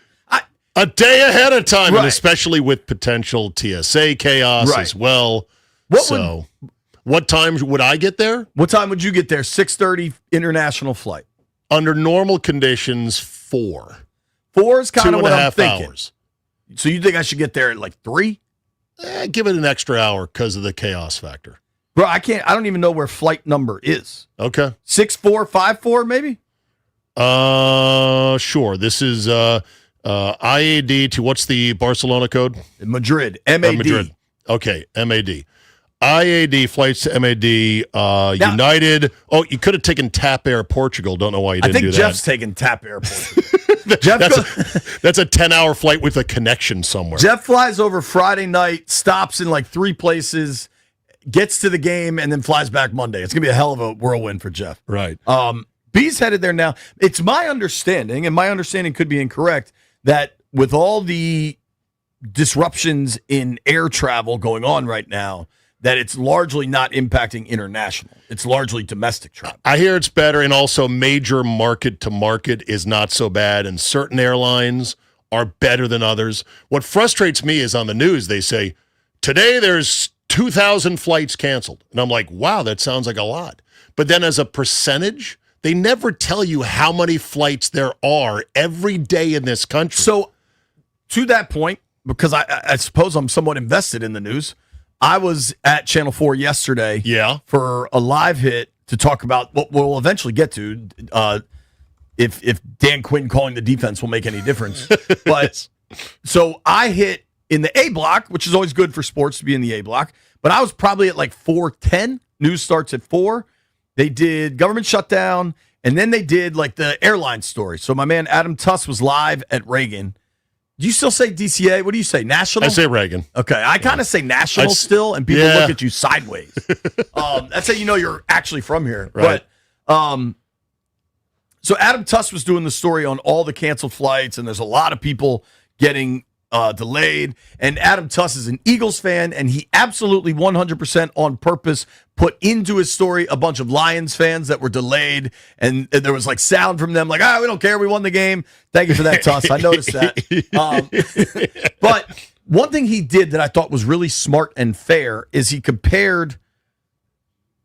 a day ahead of time, Right. and especially with potential TSA chaos Right. as well. What time would I get there? What time would you get there? 6:30 international flight. Under normal conditions, 4. 4 is kind of what I'm 2.5 thinking. hours. So So you think I should get there at like 3? Give it an extra hour because of the chaos factor. Bro, I don't even know where flight number is. Okay. 6454 maybe? Sure. This is IAD to what's the Barcelona code? Madrid. MAD. Madrid. Okay, MAD. IAD flights to MAD. United. Oh, you could have taken TAP Air Portugal. Don't know why you didn't do that. I think Jeff's taking TAP Air Portugal. That's a 10-hour flight with a connection somewhere. Jeff flies over Friday night, stops in like 3 places, gets to the game, and then flies back Monday. It's going to be a hell of a whirlwind for Jeff. Right. B's headed there now. It's my understanding, and my understanding could be incorrect, that with all the disruptions in air travel going on right now, that it's largely not impacting international. It's largely domestic travel. I hear it's better, and also major market to market is not so bad, and certain airlines are better than others. What frustrates me is on the news, they say, today there's 2,000 flights canceled. And I'm like, wow, that sounds like a lot. But then as a percentage, they never tell you how many flights there are every day in this country. So to that point, because I suppose I'm somewhat invested in the news, I was at Channel 4 yesterday for a live hit to talk about what we'll eventually get to, if Dan Quinn calling the defense will make any difference. But so I hit in the A block, which is always good for sports to be in the A block, but I was probably at like 4:10. News starts at 4. They did government shutdown, and then they did like the airline story. So my man Adam Tuss was live at Reagan. Do you still say DCA? What do you say? National? I say Reagan. Okay, I kind of say national still, and people look at you sideways. That's how you know you're actually from here. Right. But so Adam Tuss was doing the story on all the canceled flights, and there's a lot of people getting delayed. And Adam Tuss is an Eagles fan, and he absolutely 100% on purpose put into his story a bunch of Lions fans that were delayed, and there was like sound from them like, we don't care, we won the game. Thank you for that, Tuss. I noticed that. But one thing he did that I thought was really smart and fair is he compared,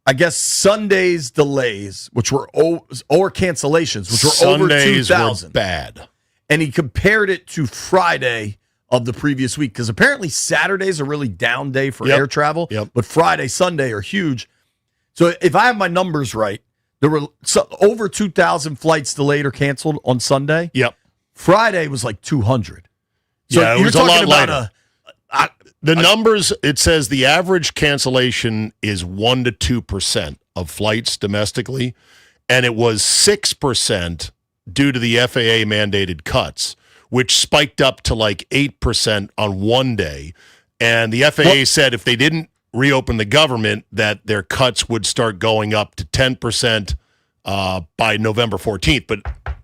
I guess, Sunday's delays, which were or cancellations, which were Sundays over 2,000. were bad. And he compared it to Friday of the previous week, because apparently Saturday's a really down day for air travel, but Friday, Sunday are huge. So if I have my numbers right, there were over 2,000 flights delayed or canceled on Sunday. Yep. Friday was like 200. So it you're was a talking lot about lighter. The numbers, it says the average cancellation is 1% to 2% of flights domestically, and it was 6% due to the FAA mandated cuts, which spiked up to like 8% on one day. And the FAA said if they didn't reopen the government, that their cuts would start going up to 10% by November 14th. But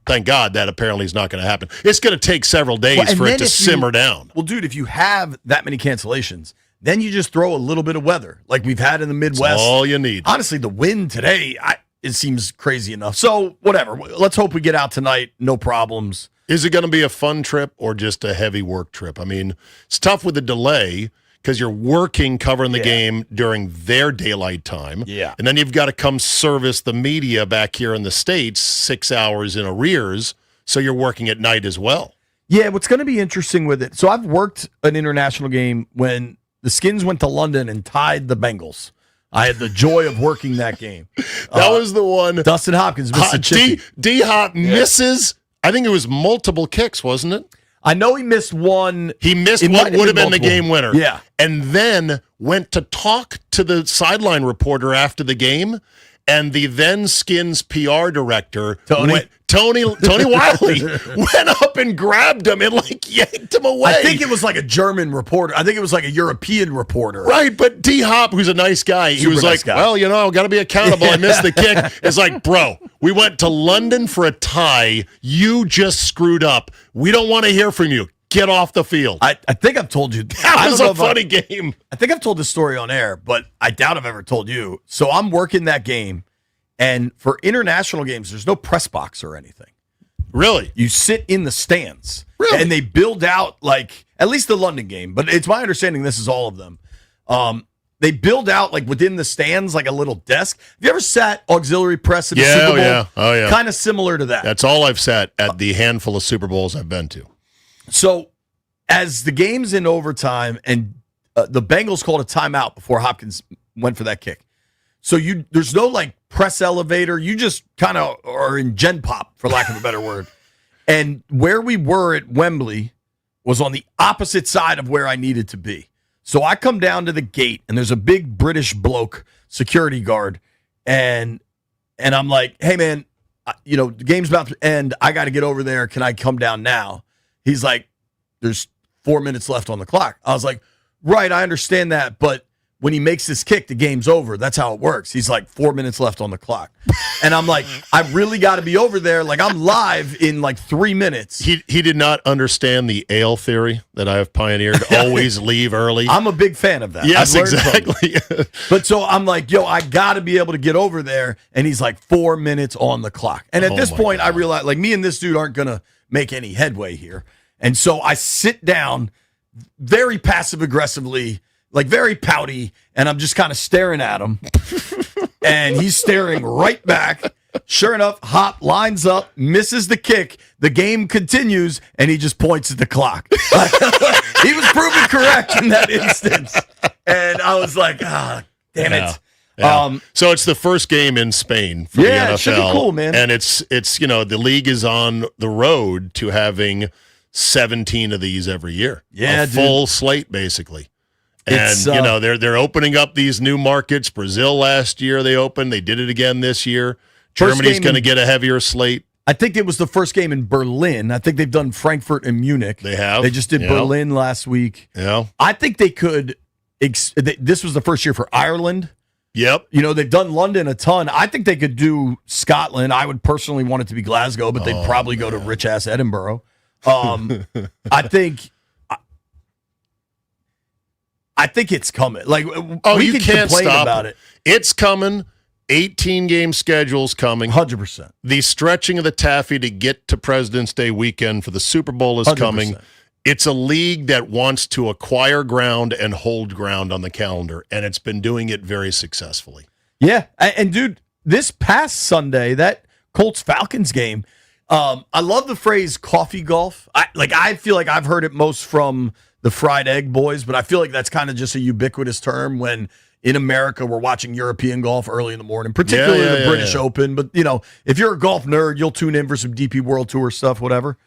thank God that apparently is not going to happen. It's going to take several days for it to simmer down. Well, dude, if you have that many cancellations, then you just throw a little bit of weather like we've had in the Midwest. That's all you need. Honestly, the wind today, it seems crazy enough. So whatever. Let's hope we get out tonight. No problems. Is it going to be a fun trip or just a heavy work trip? I mean, it's tough with the delay because you're working covering the game during their daylight time. Yeah. And then you've got to come service the media back here in the States 6 hours in arrears. So you're working at night as well. Yeah, what's going to be interesting with it. So I've worked an international game when the Skins went to London and tied the Bengals. I had the joy of working that game. That was the one. Dustin Hopkins missed a chippy. D-Hop misses, I think it was multiple kicks, wasn't it? I know he missed one. He missed what would have been the game winner. Yeah. And then went to talk to the sideline reporter after the game, and the then Skins PR director, Tony Wiley, went up and grabbed him and yanked him away. I think it was like a German reporter. I think it was like a European reporter. Right, but D-Hop, who's a nice guy, he was like, well, got to be accountable. I missed the kick. It's like, bro, we went to London for a tie. You just screwed up. We don't want to hear from you. Get off the field. I think I've told you. That was a funny game. I think I've told this story on air, but I doubt I've ever told you. So I'm working that game, and for international games, there's no press box or anything. Really? You sit in the stands. Really? And they build out, at least the London game, but it's my understanding this is all of them. They build out, within the stands, a little desk. Have you ever sat auxiliary press at a Super Bowl? Yeah. Oh, yeah. Kind of similar to that. That's all I've sat at the handful of Super Bowls I've been to. So as the game's in overtime and the Bengals called a timeout before Hopkins went for that kick. So there's no press elevator. You just kind of are in gen pop, for lack of a better word. And where we were at Wembley was on the opposite side of where I needed to be. So I come down to the gate and there's a big British bloke, security guard, and I'm like, hey man, the game's about to end. I got to get over there. Can I come down now? He's like, there's 4 minutes left on the clock. I was like, right, I understand that, but when he makes this kick, the game's over. That's how it works. He's like, 4 minutes left on the clock. And I'm like, I really got to be over there. I'm live in 3 minutes. He did not understand the ale theory that I have pioneered. Always leave early. I'm a big fan of that. Yes, exactly. But so I'm like, I got to be able to get over there. And he's like, 4 minutes on the clock. And at this point, I realize, me and this dude aren't going to make any headway here. And so I sit down very passive-aggressively, very pouty, and I'm just kind of staring at him. And he's staring right back. Sure enough, Hop lines up, misses the kick. The game continues, and he just points at the clock. He was proven correct in that instance. And I was like, damn it. Yeah. So it's the first game in Spain for the NFL. It should be cool, man. And it's the league is on the road to having 17 of these every year. Yeah, a full slate, basically. And, they're opening up these new markets. Brazil last year they opened. They did it again this year. Germany's going to get a heavier slate. I think it was the first game in Berlin. I think they've done Frankfurt and Munich. They have. They just did Berlin last week. Yeah. I think they could. This was the first year for Ireland. Yep. They've done London a ton. I think they could do Scotland. I would personally want it to be Glasgow, but they'd probably go to rich-ass Edinburgh. I think it's coming. You can't stop about it. It's coming. 18-game schedule's coming. 100%. The stretching of the taffy to get to President's Day weekend for the Super Bowl is 100%. coming. It's a league that wants to acquire ground and hold ground on the calendar, and it's been doing it very successfully. Yeah, and dude, this past Sunday, that Colts-Falcons game, I love the phrase coffee golf. I feel like I've heard it most from the Fried Egg Boys, but I feel like that's kind of just a ubiquitous term when in America we're watching European golf early in the morning, particularly the British Open. But, if you're a golf nerd, you'll tune in for some DP World Tour stuff, whatever.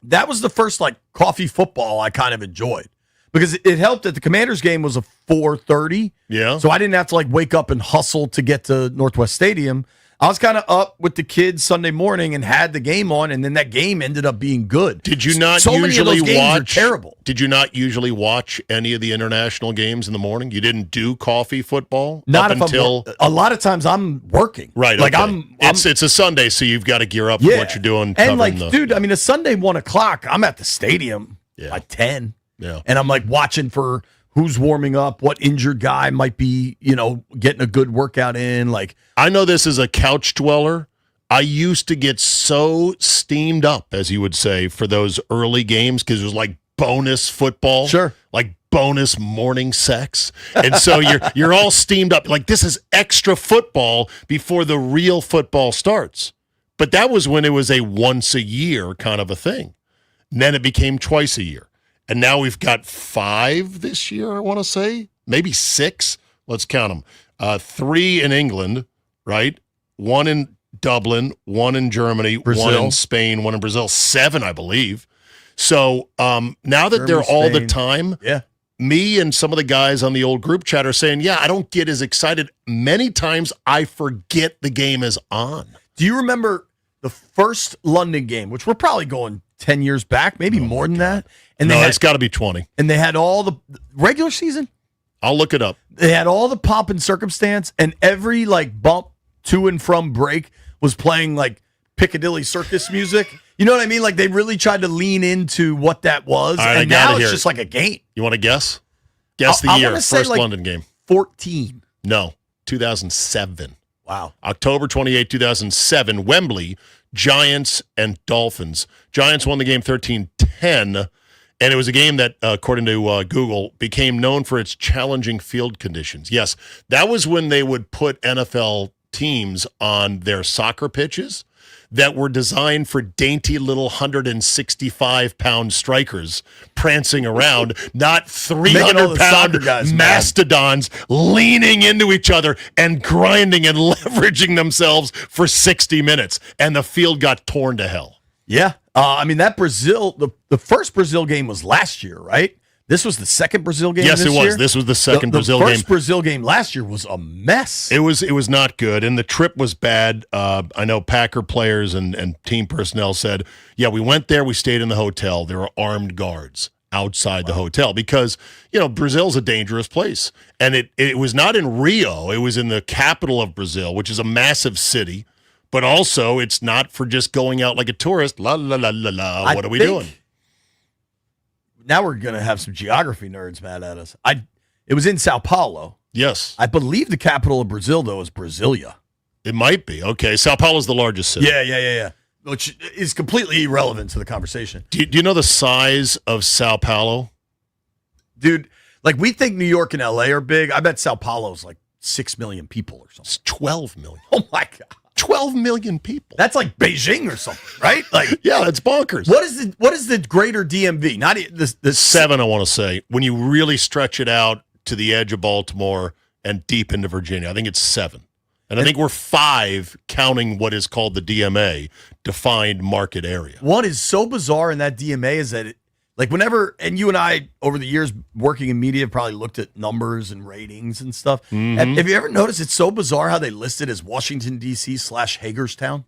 That was the first, coffee football I kind of enjoyed because it helped that the Commanders game was a 4:30. Yeah. So I didn't have to, wake up and hustle to get to Northwest Stadium. I was kind of up with the kids Sunday morning and had the game on, and then that game ended up being good. Did you not so usually many of those games watch? Are terrible. Did you not usually watch any of the international games in the morning? You didn't do coffee football Not up if until a lot of times I'm working. Right. Okay. It's a Sunday, so you've got to gear up for what you're doing. And dude, a Sunday 1:00, I'm at the stadium by 10. Yeah. And I'm watching for who's warming up, what injured guy might be, getting a good workout in. Like, I know this is a couch dweller. I used to get so steamed up, as you would say, for those early games because it was like bonus football. Sure. Like bonus morning sex. And so you're all steamed up. Like, this is extra football before the real football starts. But that was when it was a once a year kind of a thing. And then it became twice a year. And now we've got 5 this year, I want to say. Maybe 6. Let's count them. 3 in England, right? 1 in Dublin, 1 in Germany, Brazil. 1 in Spain, 1 in Brazil. 7, I believe. So now that Germany, they're all the Spain. time, Yeah. me and some of the guys on the old group chat are saying, I don't get as excited. Many times I forget the game is on. Do you remember the first London game, which we're probably going 10 years back, maybe more than that? And No, they it's got to be 20. And they had all the regular season. I'll look it up. They had all the pomp and circumstance, and every bump to and from break was playing Piccadilly Circus music. You know what I mean? Like, they really tried to lean into what that was, All right, I and gotta now it's hear just it. like a game. You want to guess? Guess the I year. wanna say, First London game. 14. No, 2007. Wow. October 28, 2007, Wembley, Giants and Dolphins. Giants won the game 13-10, and it was a game that, according to Google, became known for its challenging field conditions. Yes, that was when they would put NFL teams on their soccer pitches that were designed for dainty little 165-pound strikers prancing around, not 300-pound mastodons leaning into each other and grinding and leveraging themselves for 60 minutes. And the field got torn to hell. Yeah. That Brazil, the first Brazil game was last year, right? This was the second Brazil game. Yes, this it was. year? This was the second Brazil game. The first Brazil game last year was a mess. It was not good, and the trip was bad. I know Packer players and team personnel said, we went there, we stayed in the hotel. There were armed guards outside the hotel because, Brazil's a dangerous place. And it was not in Rio. It was in the capital of Brazil, which is a massive city. But also, it's not for just going out like a tourist. La, la, la, la, la. What are we doing? Now we're going to have some geography nerds mad at us. It was in Sao Paulo. Yes. I believe the capital of Brazil, though, is Brasilia. It might be. Okay. Sao Paulo's the largest city. Yeah. Which is completely irrelevant to the conversation. Do you know the size of Sao Paulo? Dude, we think New York and L.A. are big. I bet Sao Paulo's 6 million people or something. It's 12 million. Oh, my God. 12 million people. That's like Beijing or something, right? Yeah, that's bonkers. What is the greater DMV? Not the 7, I want to say, when you really stretch it out to the edge of Baltimore and deep into Virginia. I think it's 7. And I think we're 5 counting what is called the DMA, defined market area. What is so bizarre in that DMA is that whenever, and you and I, over the years working in media, probably looked at numbers and ratings and stuff. Mm-hmm. Have you ever noticed it's so bizarre how they list it as Washington, D.C. / Hagerstown?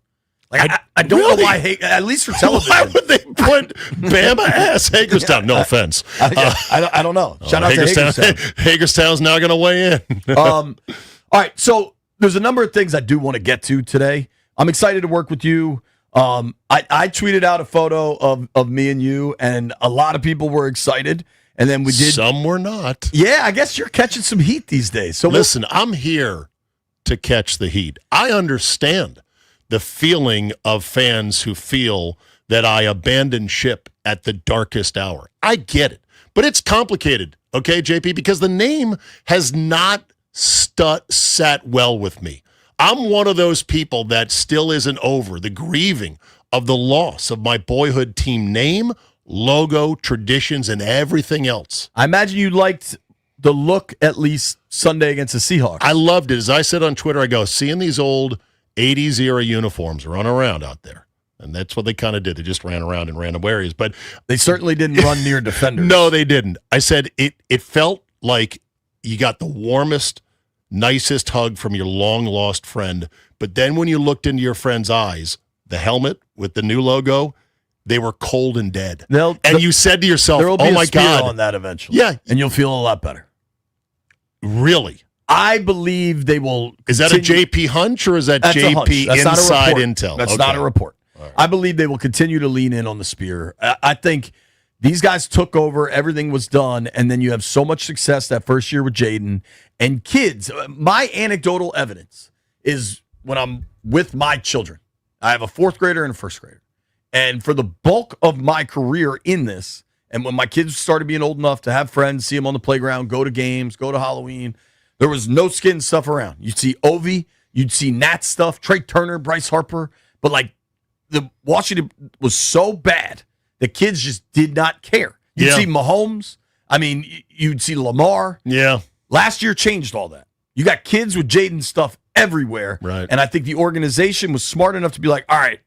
I don't know why, at least for television. Why would they put Bama ass Hagerstown? No offense. I don't know. Shout out to Hagerstown. Hagerstown's now going to weigh in. All right, so there's a number of things I do want to get to today. I'm excited to work with you. I tweeted out a photo of me and you, and a lot of people were excited. And then we did. Some were not. Yeah, I guess you're catching some heat these days. So listen, I'm here to catch the heat. I understand the feeling of fans who feel that I abandoned ship at the darkest hour. I get it, but it's complicated, okay, JP, because the name has not sat well with me. I'm one of those people that still isn't over the grieving of the loss of my boyhood team name, logo, traditions, and everything else. I imagine you liked the look at least Sunday against the Seahawks. I loved it. As I said on Twitter, I go, seeing these old 80s era uniforms run around out there. And that's what they kind of did. They just ran around in random areas. But they certainly didn't run near defenders. No, they didn't. I said it felt like you got the warmest, nicest hug from your long-lost friend. But then when you looked into your friend's eyes, the helmet with the new logo, they were cold and dead. You said to yourself, oh, my God. On that eventually. Yeah. And you'll feel a lot better. Really? I believe they will. Is that a JP hunch or is that JP inside intel? That's not a report. Right. I believe they will continue to lean in on the spear. I think These guys took over, everything was done, and then you have so much success that first year with Jaden. And kids, my anecdotal evidence is when I'm with my children. I have a 4th grader and a 1st grader. And for the bulk of my career in this, and when my kids started being old enough to have friends, see them on the playground, go to games, go to Halloween, there was no skin stuff around. You'd see Ovi, you'd see Nat stuff, Trey Turner, Bryce Harper. But like the Washington was so bad that kids just did not care. You'd see Mahomes. I mean, you'd see Lamar. Yeah. Last year changed all that. You got kids with Jaden stuff everywhere. Right. And I think the organization was smart enough to be like, all right,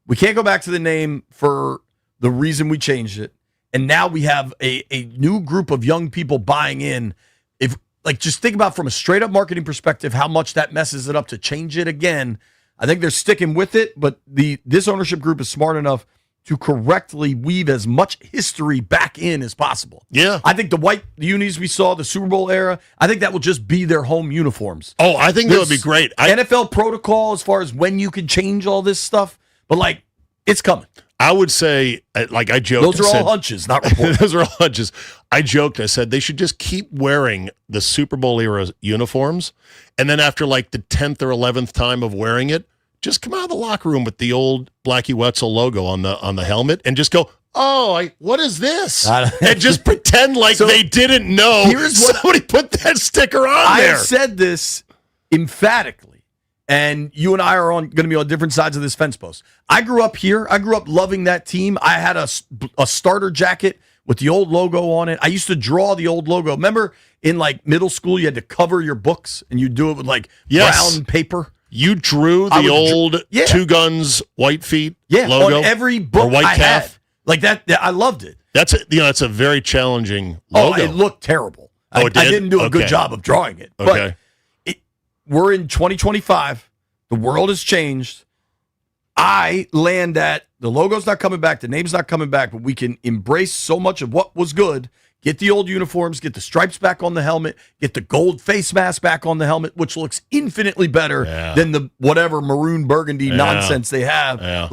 we can't go back to the name for the reason we changed it. And now we have a new group of young people buying in. If just think about from a straight up marketing perspective how much that messes it up to change it again. I think they're sticking with it, but this ownership group is smart enough to correctly weave as much history back in as possible. Yeah. I think the white unis we saw, the Super Bowl era, I think that will just be their home uniforms. Oh, I think that would be great. NFL protocol as far as when you can change all this stuff, but it's coming. I would say, I joked. Those are all hunches, not reports. Those are all hunches. I joked. I said they should just keep wearing the Super Bowl era uniforms, and then after the 10th or 11th time of wearing it, just come out of the locker room with the old Blackie Wetzel logo on the helmet, and just go, what is this? And just pretend like they didn't know somebody put that sticker on there. I have said this emphatically. And you and I are going to be on different sides of this fence post. I grew up here. I grew up loving that team. I had a starter jacket with the old logo on it. I used to draw the old logo. Remember in middle school, you had to cover your books and you do it with brown paper. You drew the old Two Guns White Feet logo on every book or white I calf. Had. That I loved it. That's a very challenging logo. Oh, it looked terrible. Oh, it did? I didn't do a good job of drawing it. Okay. But we're in 2025. The world has changed. I land at the logo's not coming back, the name's not coming back, but we can embrace so much of what was good. Get the old uniforms, get the stripes back on the helmet, get the gold face mask back on the helmet, which looks infinitely better than the whatever maroon burgundy nonsense they have. Yeah.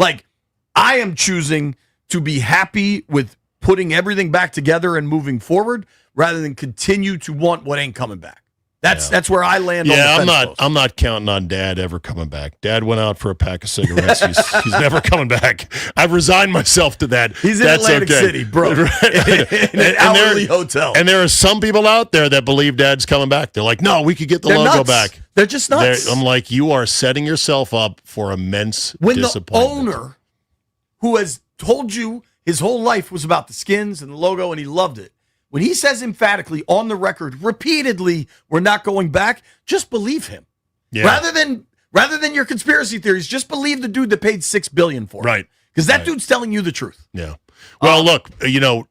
I am choosing to be happy with putting everything back together and moving forward rather than continue to want what ain't coming back. That's where I land on the fence post. I'm not counting on Dad ever coming back. Dad went out for a pack of cigarettes. He's never coming back. I've resigned myself to that. He's in Atlantic City, bro. In an hourly hotel. And there are some people out there that believe Dad's coming back. They're like, no, we could get the logo nuts. back. They're just nuts. I'm like, you are setting yourself up for immense when disappointment. The owner who has told you his whole life was about the skins and the logo and he loved it, when he says emphatically on the record, repeatedly, we're not going back, just believe him. Yeah. Rather than your conspiracy theories, just believe the dude that paid $6 billion for it. Right. Because that dude's telling you the truth. Yeah. Well, look,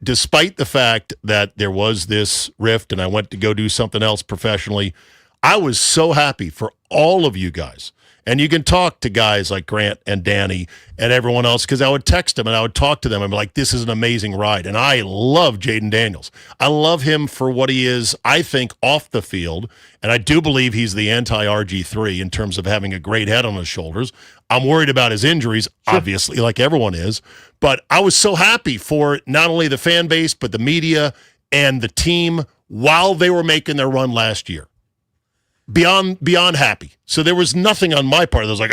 despite the fact that there was this rift and I went to go do something else professionally, I was so happy for all of you guys. And you can talk to guys like Grant and Danny and everyone else because I would text them and I would talk to them and be like, this is an amazing ride. And I love Jaden Daniels. I love him for what he is, I think, off the field. And I do believe he's the anti-RG3 in terms of having a great head on his shoulders. I'm worried about his injuries, obviously, like everyone is. But I was so happy for not only the fan base, but the media and the team while they were making their run last year. Beyond happy. So there was nothing on my part that was like,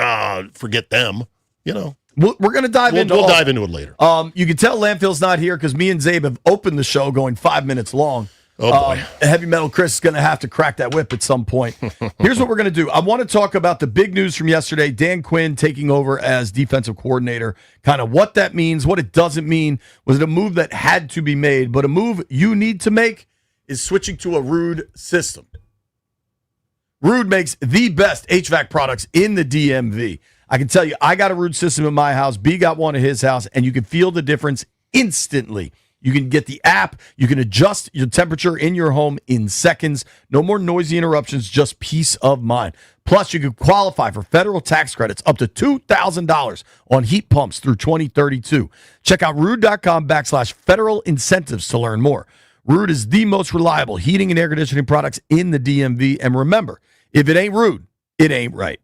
forget them. We're going to dive into We'll dive into it later. You can tell Landfill's not here because me and Zabe have opened the show going 5 minutes long. Oh, boy. Heavy Metal Chris is going to have to crack that whip at some point. Here's what we're going to do. I want to talk about the big news from yesterday, Dan Quinn taking over as defensive coordinator, kind of what that means, what it doesn't mean. Was it a move that had to be made? But a move you need to make is switching to a Ruud system. Ruud makes the best HVAC products in the DMV. I can tell you, I got a Ruud system in my house. B got one at his house, and you can feel the difference instantly. You can get the app. You can adjust your temperature in your home in seconds. No more noisy interruptions, just peace of mind. Plus, you can qualify for federal tax credits up to $2,000 on heat pumps through 2032. Check out Ruud.com/federal incentives to learn more. Ruud is the most reliable heating and air conditioning products in the DMV. And remember, if it ain't Ruud, it ain't right.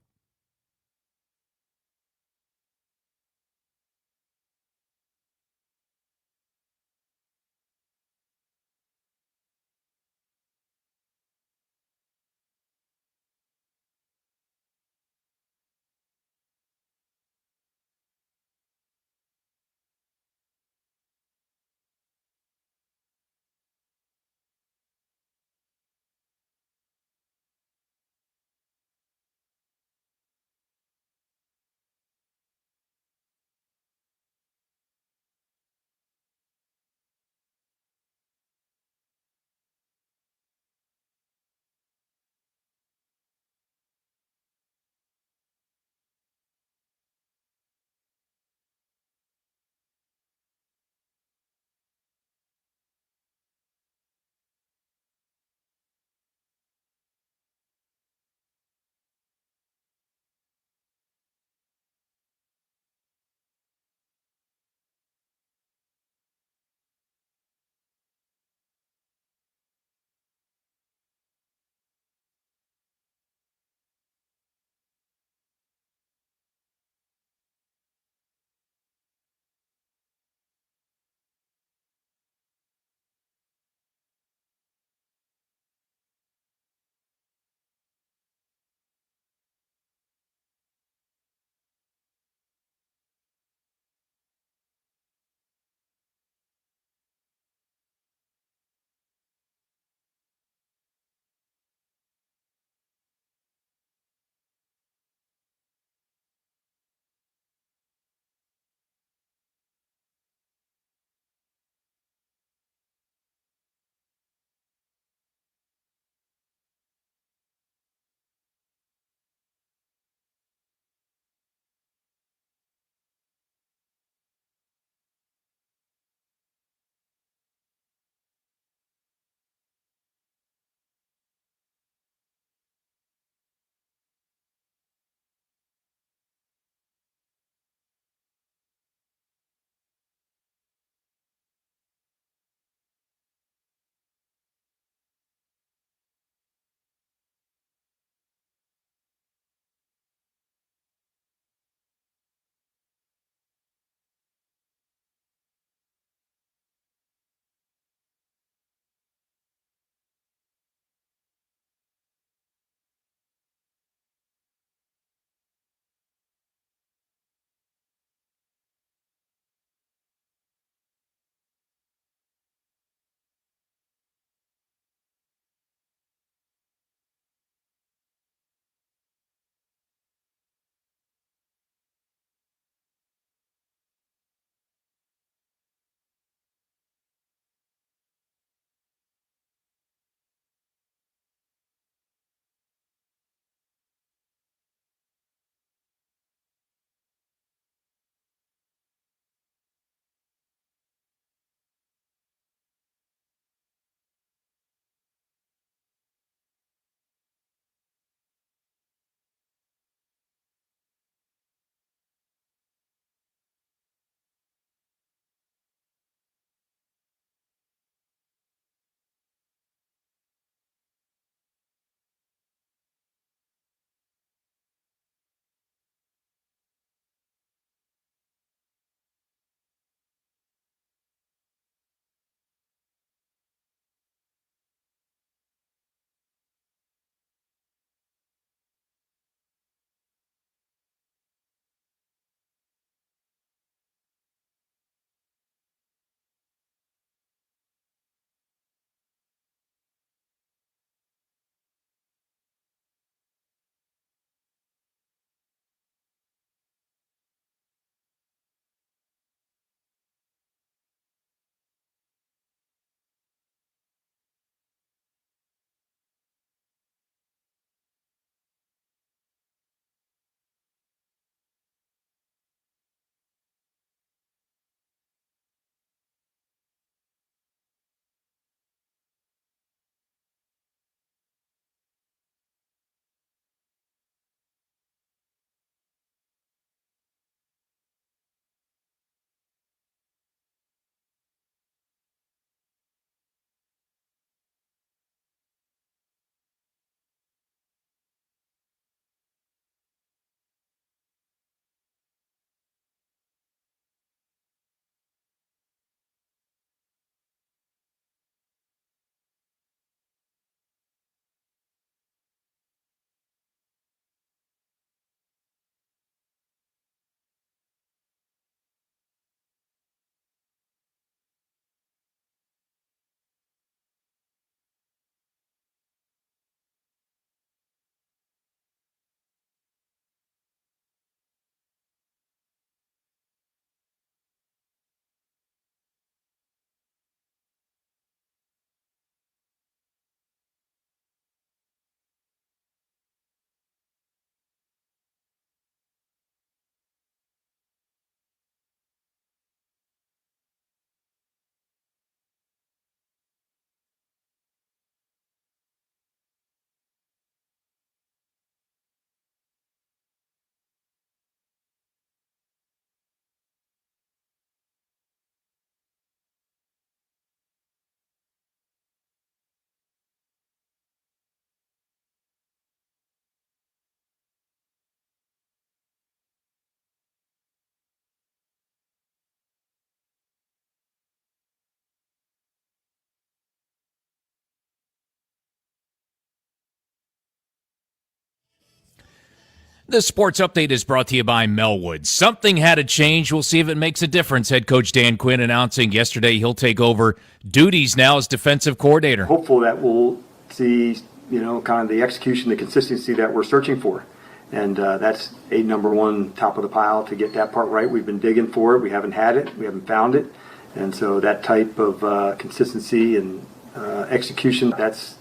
This sports update is brought to you by Melwood. Something had to change. We'll see if it makes a difference. Head coach Dan Quinn announcing yesterday he'll take over duties now as defensive coordinator. Hopeful that we'll see, kind of the execution, the consistency that we're searching for. And that's a number one top of the pile to get that part right. We've been digging for it. We haven't had it. We haven't found it. And so that type of consistency and execution, that's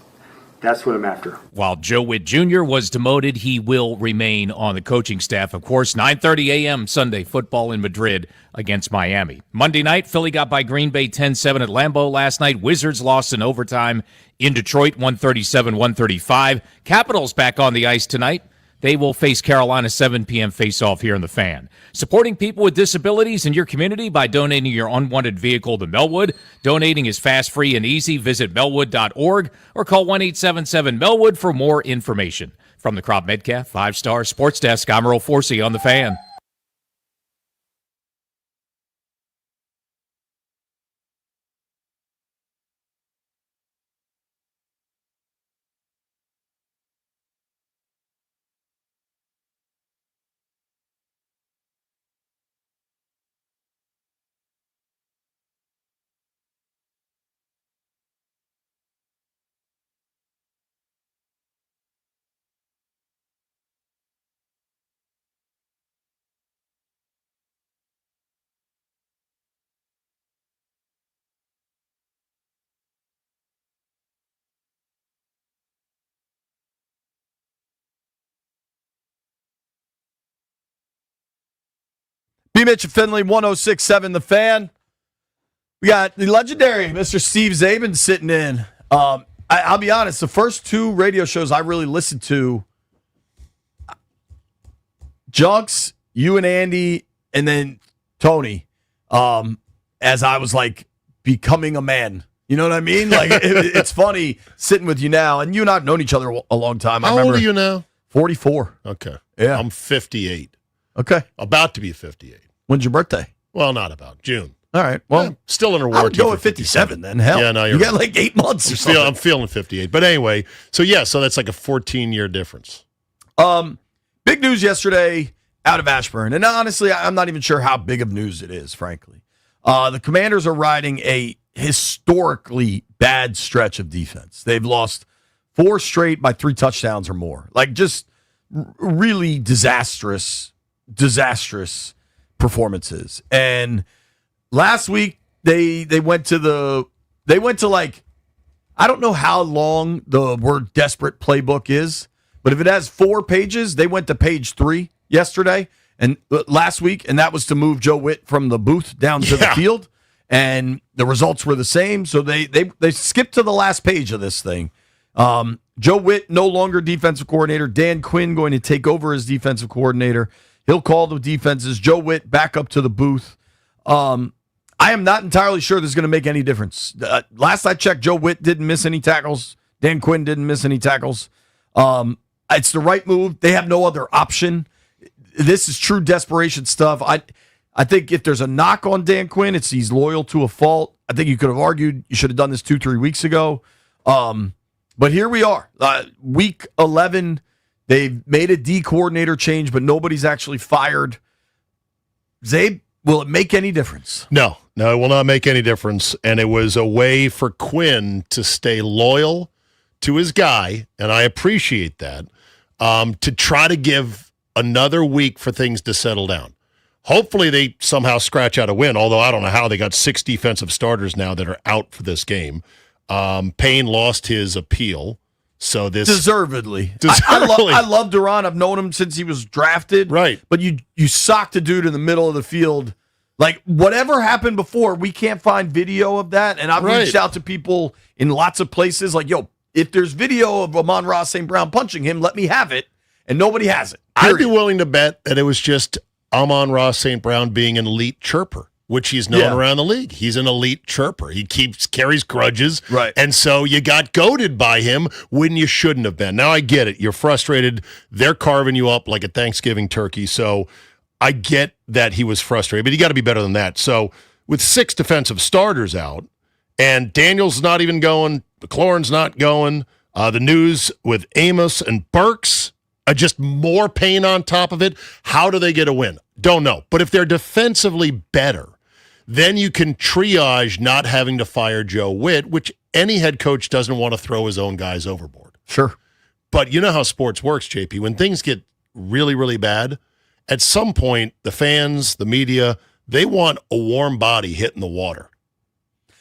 what I'm after. While Joe Witt Jr. was demoted, he will remain on the coaching staff. Of course, 9:30 a.m. Sunday, football in Madrid against Miami. Monday night, Philly got by Green Bay 10-7 at Lambeau last night. Wizards lost in overtime in Detroit, 137-135. Capitals back on the ice tonight. They will face Carolina 7 p.m. face-off here in the Fan. Supporting people with disabilities in your community by donating your unwanted vehicle to Melwood. Donating is fast, free, and easy. Visit melwood.org or call 1-877-MELWOOD for more information. From the Crop Metcalf 5-Star Sports Desk, I'm Earl Forsey on the Fan. BMitch and Finlay, 106.7 The Fan. We got the legendary Mr. Steve Zabin sitting in. I'll be honest, the first two radio shows I really listened to, Junks, you and Andy, and then Tony, as I was like becoming a man. You know what I mean? Like it's funny sitting with you now, and you and I have known each other a long time. How old are you now? 44. Okay. Yeah. I'm 58. Okay. About to be 58. When's your birthday? Well, not about. June. All right. Well, yeah, still in a I would warranty. go at 57 then. Hell. Yeah, no, you got right. like 8 months. I'm feeling 58. But anyway, so that's like a 14-year difference. Big news yesterday out of Ashburn. And honestly, I'm not even sure how big of news it is, frankly. The Commanders are riding a historically bad stretch of defense. They've lost 4 straight by 3 touchdowns or more. Like just really disastrous performances. And last week they went to like, I don't know how long the word desperate playbook is, but if it has 4 pages, they went to page 3 yesterday and last week, and that was to move Joe Witt from the booth down to the field. And the results were the same. So they skipped to the last page of this thing. Joe Witt, no longer defensive coordinator. Dan Quinn going to take over as defensive coordinator. He'll call the defenses. Joe Witt back up to the booth. I am not entirely sure this is going to make any difference. Last I checked, Joe Witt didn't miss any tackles. Dan Quinn didn't miss any tackles. It's the right move. They have no other option. This is true desperation stuff. I think if there's a knock on Dan Quinn, it's he's loyal to a fault. I think you could have argued you should have done this 2-3 weeks ago. But here we are. Week 11, they've made a D coordinator change, but nobody's actually fired. Zabe, will it make any difference? No, it will not make any difference. And it was a way for Quinn to stay loyal to his guy, and I appreciate that, to try to give another week for things to settle down. Hopefully they somehow scratch out a win, although I don't know how. They got 6 defensive starters now that are out for this game. Payne lost his appeal, so this deservedly. I love Duran. I've known him since he was drafted. Right, but you socked a dude in the middle of the field. Like whatever happened before, we can't find video of that. And I've reached out to people in lots of places, like, yo, if there's video of Amon-Ra St. Brown punching him, let me have it. And nobody has it. Period. I'd be willing to bet that it was just Amon-Ra St. Brown being an elite chirper, which he's known around the league. He's an elite chirper. He carries grudges. Right. And so you got goaded by him when you shouldn't have been. Now I get it. You're frustrated. They're carving you up like a Thanksgiving turkey. So I get that he was frustrated, but you got to be better than that. So with 6 defensive starters out, and Daniel's not even going, McLaurin's not going, the news with Amos and Burks, Just more pain on top of it. How do they get a win? Don't know. But if they're defensively better, then you can triage not having to fire Joe Witt, which any head coach doesn't want to throw his own guys overboard. Sure. But you know how sports works, JP. When things get really, really bad, at some point, the fans, the media, they want a warm body hitting the water.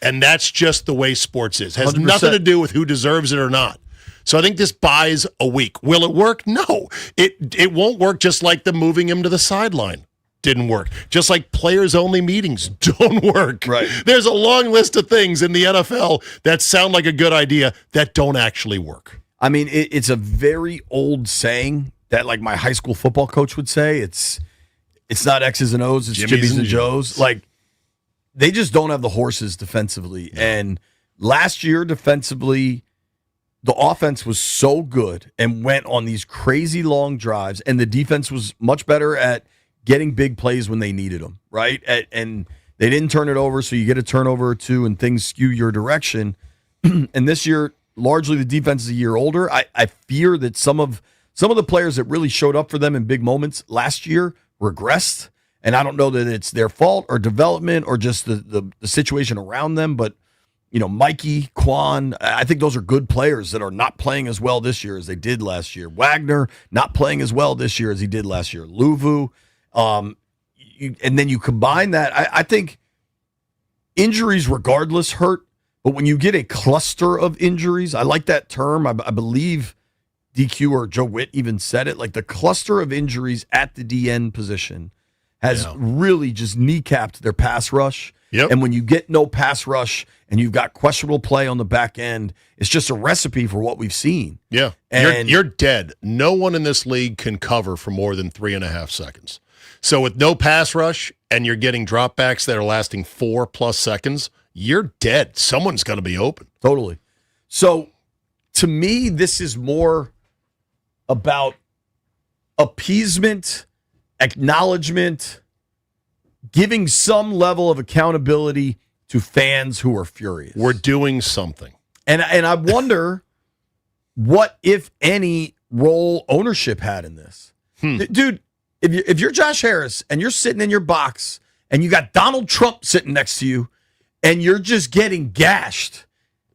And that's just the way sports is. Has 100%. nothing to do with who deserves it or not. So I think this buys a week. Will it work? No. It won't work, just like the moving him to the sideline didn't work. Just like players-only meetings don't work. Right. There's a long list of things in the NFL that sound like a good idea that don't actually work. I mean, it's a very old saying that like my high school football coach would say. It's not X's and O's, it's Jimmy's and Joe's. Like, they just don't have the horses defensively. No. And last year, defensively, the offense was so good and went on these crazy long drives, and the defense was much better at getting big plays when they needed them, right? And they didn't turn it over, so you get a turnover or two and things skew your direction. And this year, largely the defense is a year older. I fear that some of the players that really showed up for them in big moments last year regressed. And I don't know that it's their fault or development or just the situation around them, but Mikey, Quan, I think those are good players that are not playing as well this year as they did last year. Wagner, not playing as well this year as he did last year. Luvu. And then you combine that. I think injuries regardless hurt, but when you get a cluster of injuries, I like that term. I believe DQ or Joe Witt even said it, like the cluster of injuries at the DN position has really just kneecapped their pass rush. Yep. And when you get no pass rush and you've got questionable play on the back end, it's just a recipe for what we've seen. Yeah. And you're dead. No one in this league can cover for more than 3.5 seconds. So with no pass rush and you're getting dropbacks that are lasting 4+ seconds, you're dead. Someone's going to be open. Totally. So to me, this is more about appeasement, acknowledgement, giving some level of accountability to fans who are furious. We're doing something. And I wonder what, if any, role ownership had in this. Dude, if you're Josh Harris and you're sitting in your box and you got Donald Trump sitting next to you and you're just getting gashed.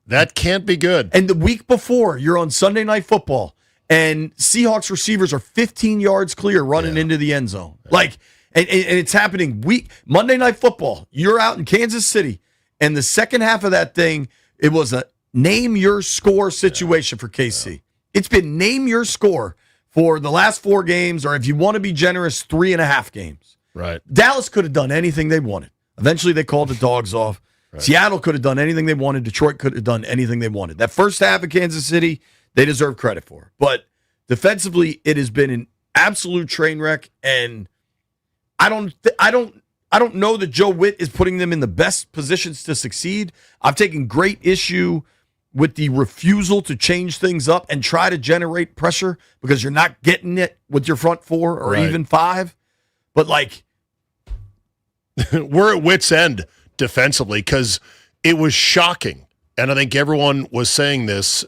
That can't be good. And the week before, you're on Sunday Night Football and Seahawks receivers are 15 yards clear running into the end zone. Like, and it's happening Monday Night Football. You're out in Kansas City, and the second half of that thing, it was a name your score situation for KC. It's been name your score for the last 4 games, or if you want to be generous, 3.5 games. Right. Dallas could have done anything they wanted. Eventually, they called the dogs off. Right. Seattle could have done anything they wanted. Detroit could have done anything they wanted. That first half of Kansas City, they deserve credit for. But defensively, it has been an absolute train wreck, and I don't know that Joe Witt is putting them in the best positions to succeed. I've taken great issue with the refusal to change things up and try to generate pressure because you're not getting it with your front 4 or even 5. But like, we're at wit's end defensively because it was shocking. And I think everyone was saying this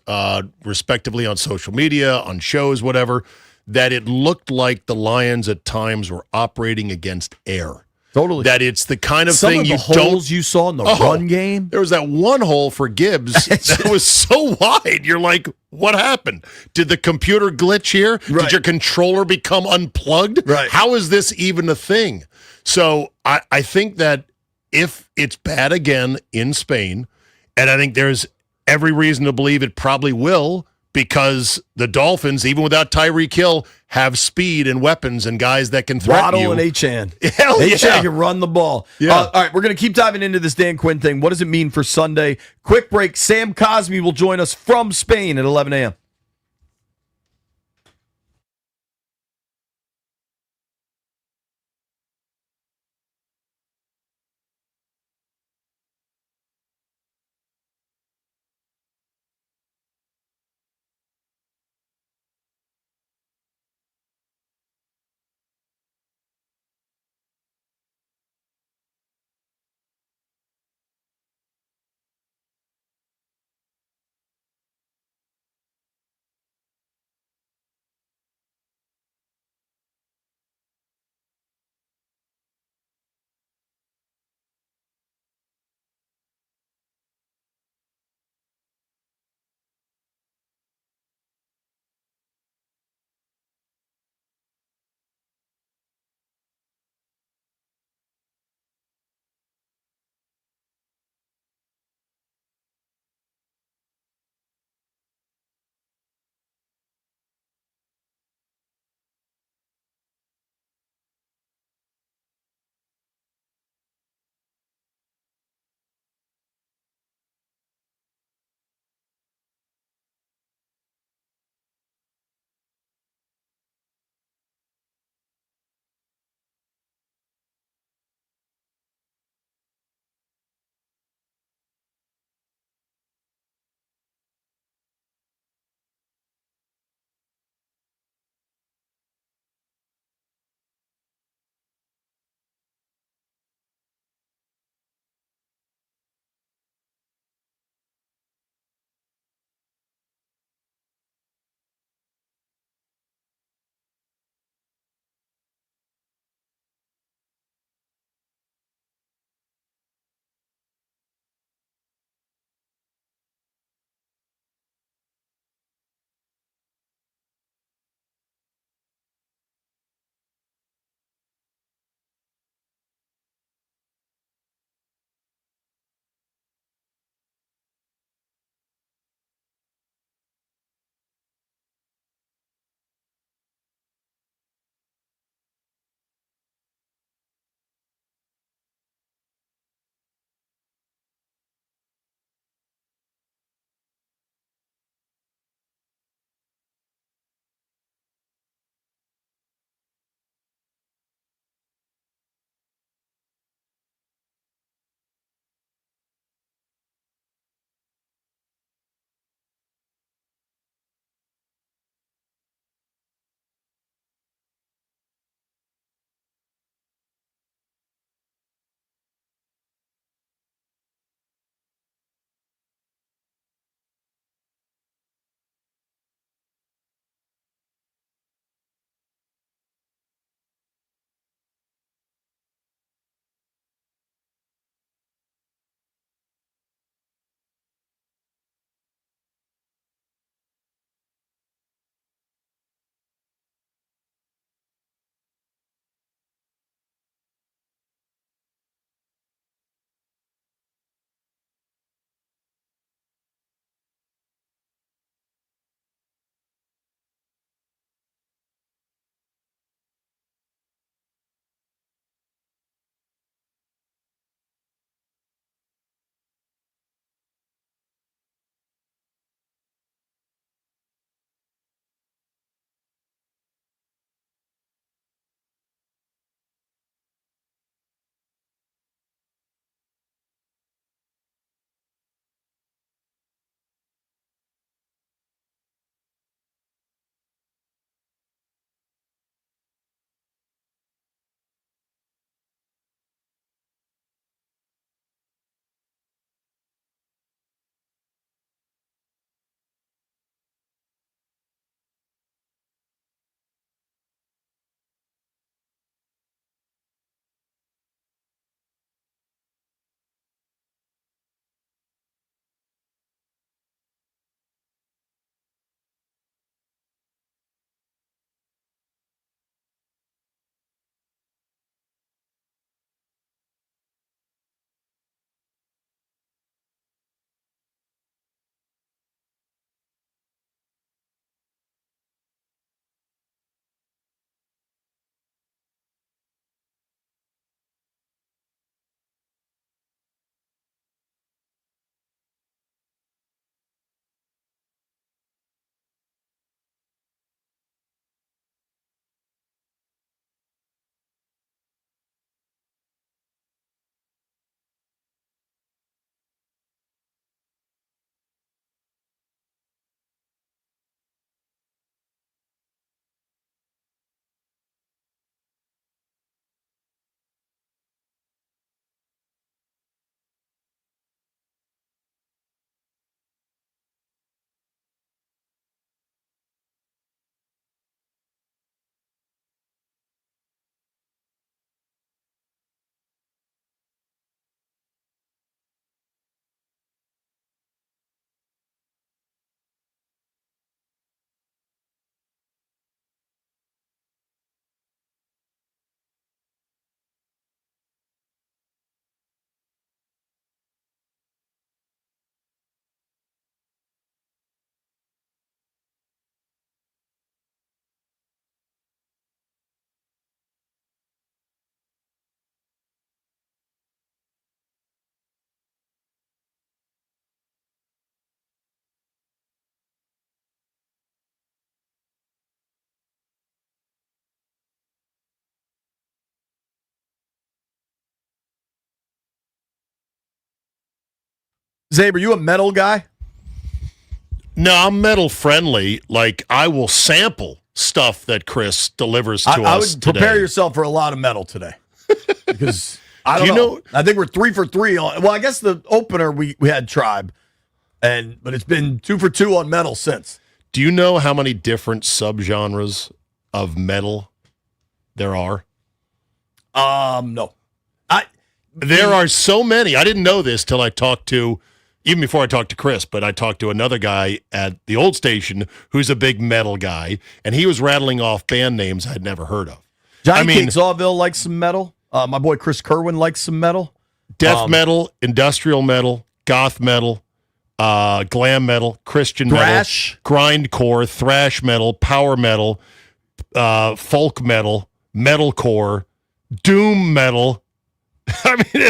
respectively on social media, on shows, whatever, that it looked like the Lions at times were operating against air. Totally. That it's the kind of Some thing of you the holes you saw in the run game. There was that one hole for Gibbs that was so wide. You're like, what happened? Did the computer glitch here? Right. Did your controller become unplugged? Right. How is this even a thing? So I think that if it's bad again in Spain, and I think there's every reason to believe it probably will, because the Dolphins, even without Tyreek Hill, have speed and weapons and guys that can threaten Waddle you. and Achane. Hell yeah. Achane can run the ball. Yeah. All right, we're going to keep diving into this Dan Quinn thing. What does it mean for Sunday? Quick break. Sam Cosmi will join us from Spain at 11 a.m. Zabe, are you a metal guy? No, I'm metal friendly. Like, I will sample stuff that Chris delivers to us I would today. prepare yourself for a lot of metal today. Because I don't know. I think we're 3 for 3 on. Well, I guess the opener we had Tribe, but it's been 2 for 2 on metal since. Do you know how many different subgenres of metal there are? No. There are so many. I didn't know this till I talked to, even before I talked to Chris, but I talked to another guy at the old station who's a big metal guy, and he was rattling off band names I'd never heard of. Johnny Cake Sawville likes some metal. My boy Chris Kerwin likes some metal. Death metal, industrial metal, goth metal, glam metal, Christian thrash, metal, grindcore, thrash metal, power metal, folk metal, metalcore, doom metal. I mean,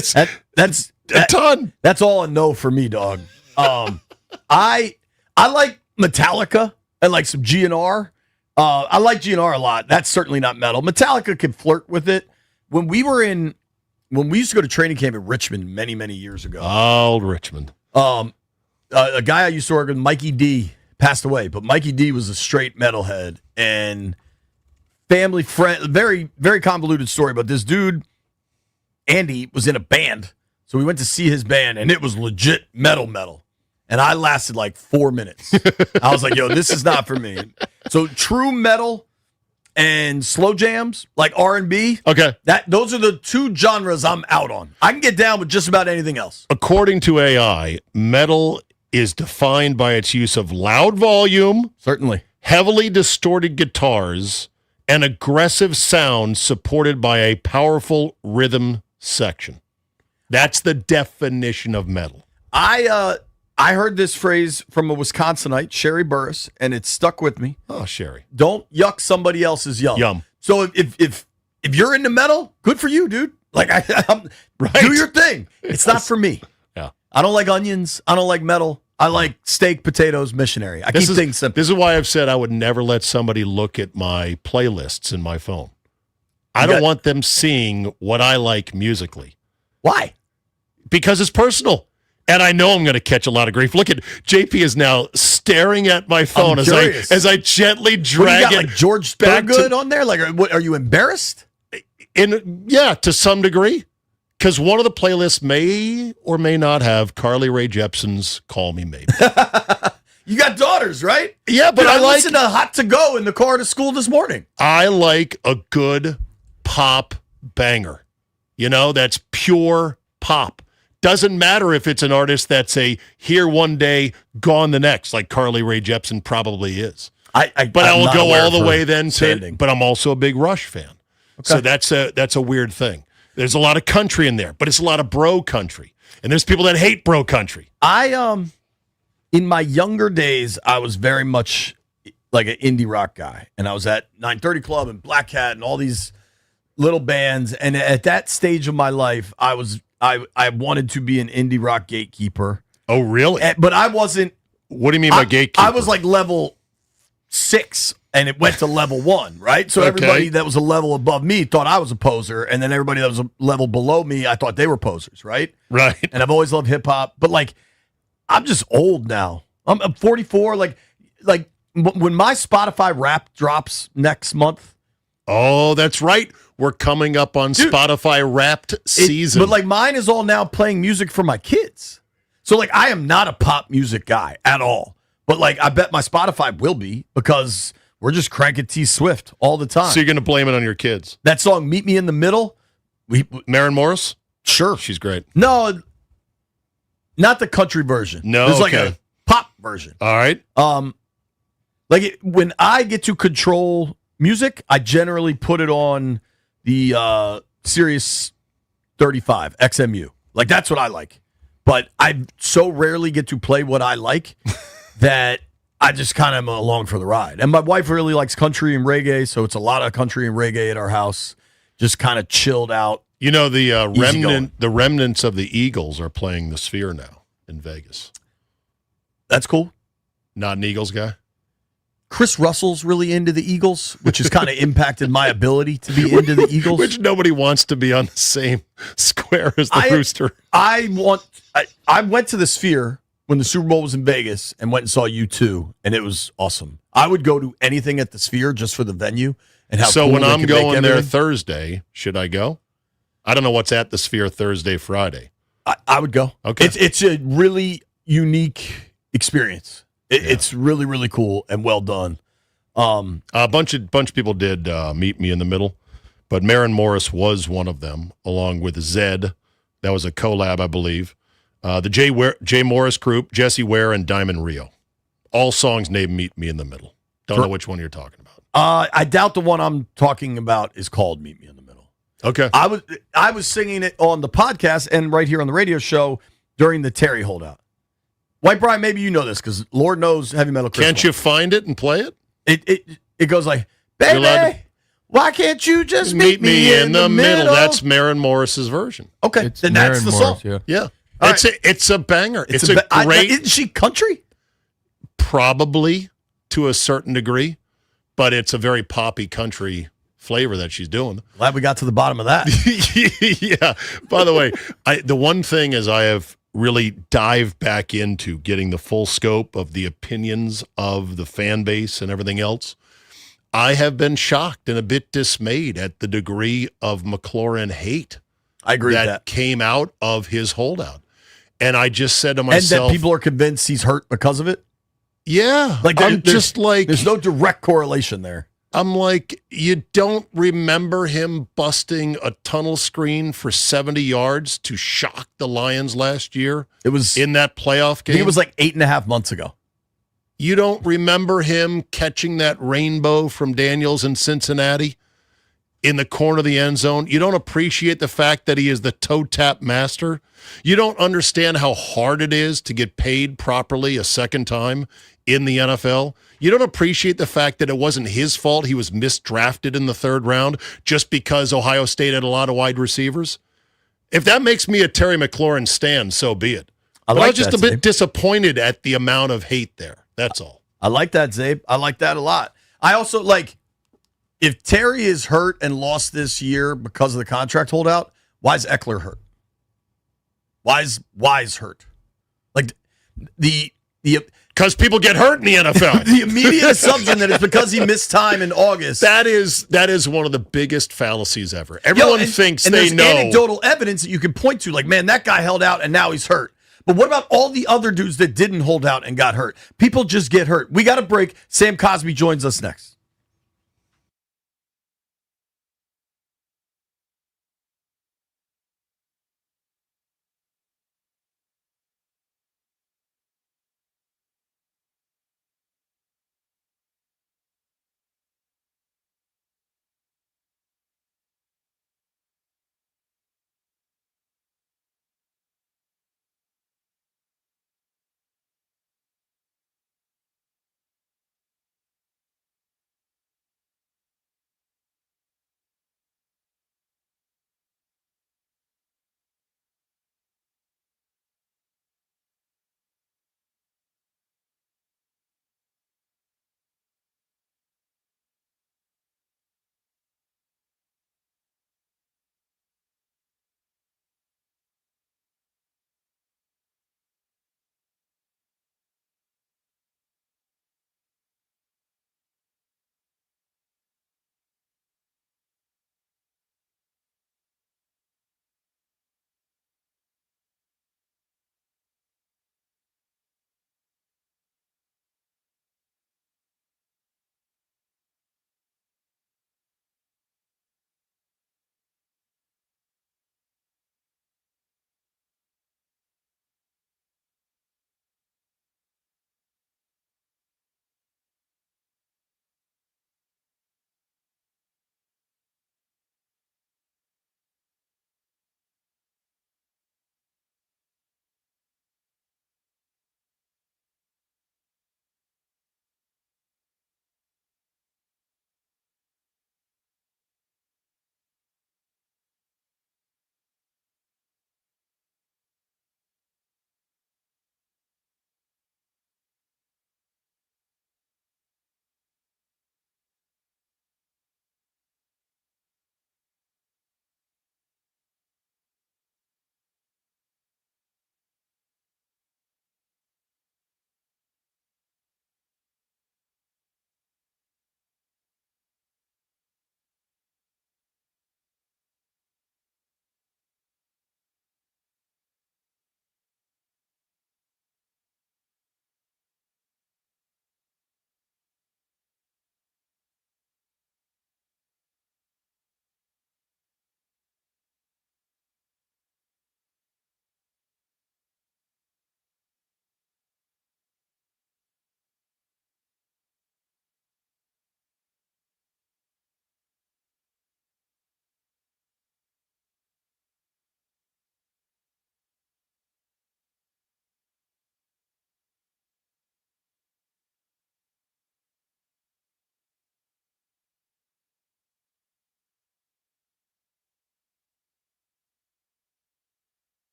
that's a ton. That's all a no for me, dog. I like Metallica and like some GNR. I like GNR a lot. That's certainly not metal. Metallica can flirt with it. When we used to go to training camp in Richmond many, many years ago. Old Richmond. A guy I used to work with, Mikey D, passed away, but Mikey D was a straight metalhead and family friend. Very, very convoluted story, but this dude, Andy, was in a band. So we went to see his band, and it was legit metal. And I lasted like 4 minutes. I was like, yo, this is not for me. So true metal and slow jams, like R&B. Okay. Those are the 2 genres I'm out on. I can get down with just about anything else. According to AI, metal is defined by its use of loud volume, certainly, heavily distorted guitars, and aggressive sound supported by a powerful rhythm section. That's the definition of metal. I heard this phrase from a Wisconsinite, Sherry Burris, and it stuck with me. Oh, Sherry. Don't yuck somebody else's yum. So if you're into metal, good for you, dude. Like, do your thing. It's not for me. Yeah. I don't like onions. I don't like metal. I like steak, potatoes, missionary. I keep things simple. This is why I've said I would never let somebody look at my playlists in my phone. I don't want them seeing what I like musically. Why? Because it's personal. And I know I'm going to catch a lot of grief. Look at JP is now staring at my phone as I gently drag it. Like George back Thorogood on there. Like, are you embarrassed? Yeah, to some degree, because one of the playlists may or may not have Carly Rae Jepsen's "Call Me Maybe." You got daughters, right? Yeah, but dude, I listened to "Hot to Go" in the car to school this morning. I like a good pop banger. You know, that's pure pop. Doesn't matter if it's an artist that's here one day, gone the next, like Carly Rae Jepsen probably is. But I will go all the way then to. But I'm also a big Rush fan, so that's a weird thing. There's a lot of country in there, but it's a lot of bro country, and there's people that hate bro country. In my younger days, I was very much like an indie rock guy, and I was at 930 Club and Black Hat and all these little bands, and at that stage of my life, I wanted to be an indie rock gatekeeper. Oh, really? But I wasn't. What do you mean by gatekeeper? I was like level 6, and it went to level 1, right? So everybody that was a level above me thought I was a poser, and then everybody that was a level below me, I thought they were posers, right? Right. And I've always loved hip hop, but like, I'm just old now. I'm 44. Like when my Spotify Wrapped drops next month. Oh, that's right. We're coming up on Spotify Wrapped season. But like mine is all now playing music for my kids. So like I am not a pop music guy at all. But like I bet my Spotify will be because we're just cranking T Swift all the time. So you're going to blame it on your kids. That song Meet Me in the Middle. Maren Morris? Sure. She's great. No, not the country version. No, there's like a pop version. All right. When I get to control music, I generally put it on the Sirius 35 XMU. Like that's what I like. But I so rarely get to play what I like that I just kind of am along for the ride. And my wife really likes country and reggae, so it's a lot of country and reggae at our house. Just kind of chilled out. You know, the remnants of the Eagles are playing the Sphere now in Vegas. That's cool. Not an Eagles guy? Chris Russell's really into the Eagles, which has kind of impacted my ability to be into the Eagles. Which nobody wants to be on the same square as the Rooster. I went to the Sphere when the Super Bowl was in Vegas and went and saw U2, and it was awesome. I would go to anything at the Sphere just for the venue and how. So cool when they I'm could make going there everything. Thursday, should I go? I don't know what's at the Sphere Thursday, Friday. I would go. Okay. It's a really unique experience. It's really, really cool and well done. A bunch of people did meet me in the middle, but Maren Morris was one of them, along with Zed. That was a collab, I believe. The Jay Morris Group, Jesse Ware, and Diamond Rio. All songs named Meet Me in the Middle. Don't know which one you're talking about. I doubt the one I'm talking about is called Meet Me in the Middle. Okay. I was singing it on the podcast and right here on the radio show during the Terry holdout. White Brian, maybe you know this because Lord knows heavy metal. Can't you find it and play it? It goes like, baby, why can't you just meet me in the middle? That's Maren Morris's version. Okay, then that's the song. Yeah. All It's a banger. It's a great. Isn't she country? Probably to a certain degree, but it's a very poppy country flavor that she's doing. Glad we got to the bottom of that. Yeah. By the way, the one thing is I have really dived back into getting the full scope of the opinions of the fan base and everything else. I have been shocked and a bit dismayed at the degree of McLaurin hate. I agree with that. Came out of his holdout. And I just said to myself, and that people are convinced he's hurt because of it. Yeah. Like there's no direct correlation there. I'm like, you don't remember him busting a tunnel screen for 70 yards to shock the Lions last year? It was in that playoff game. I think it was like 8.5 months ago. You don't remember him catching that rainbow from Daniels in Cincinnati in the corner of the end zone? You don't appreciate the fact that he is the toe tap master? You don't understand how hard it is to get paid properly a second time in the NFL? You don't appreciate the fact that it wasn't his fault he was misdrafted in the third round just because Ohio State had a lot of wide receivers? If that makes me a Terry McLaurin stan, so be it. I was just a bit disappointed at the amount of hate there. That's all. I like that, Zabe. I like that a lot. I also if Terry is hurt and lost this year because of the contract holdout, why is Eckler hurt? Why is hurt? Like the because people get hurt in the NFL. The immediate assumption that it's because he missed time in August. That is one of the biggest fallacies ever. Everyone thinks and they there's know. Anecdotal evidence that you can point to, like, man, that guy held out and now he's hurt. But what about all the other dudes that didn't hold out and got hurt? People just get hurt. We got a break. Sam Cosby joins us next.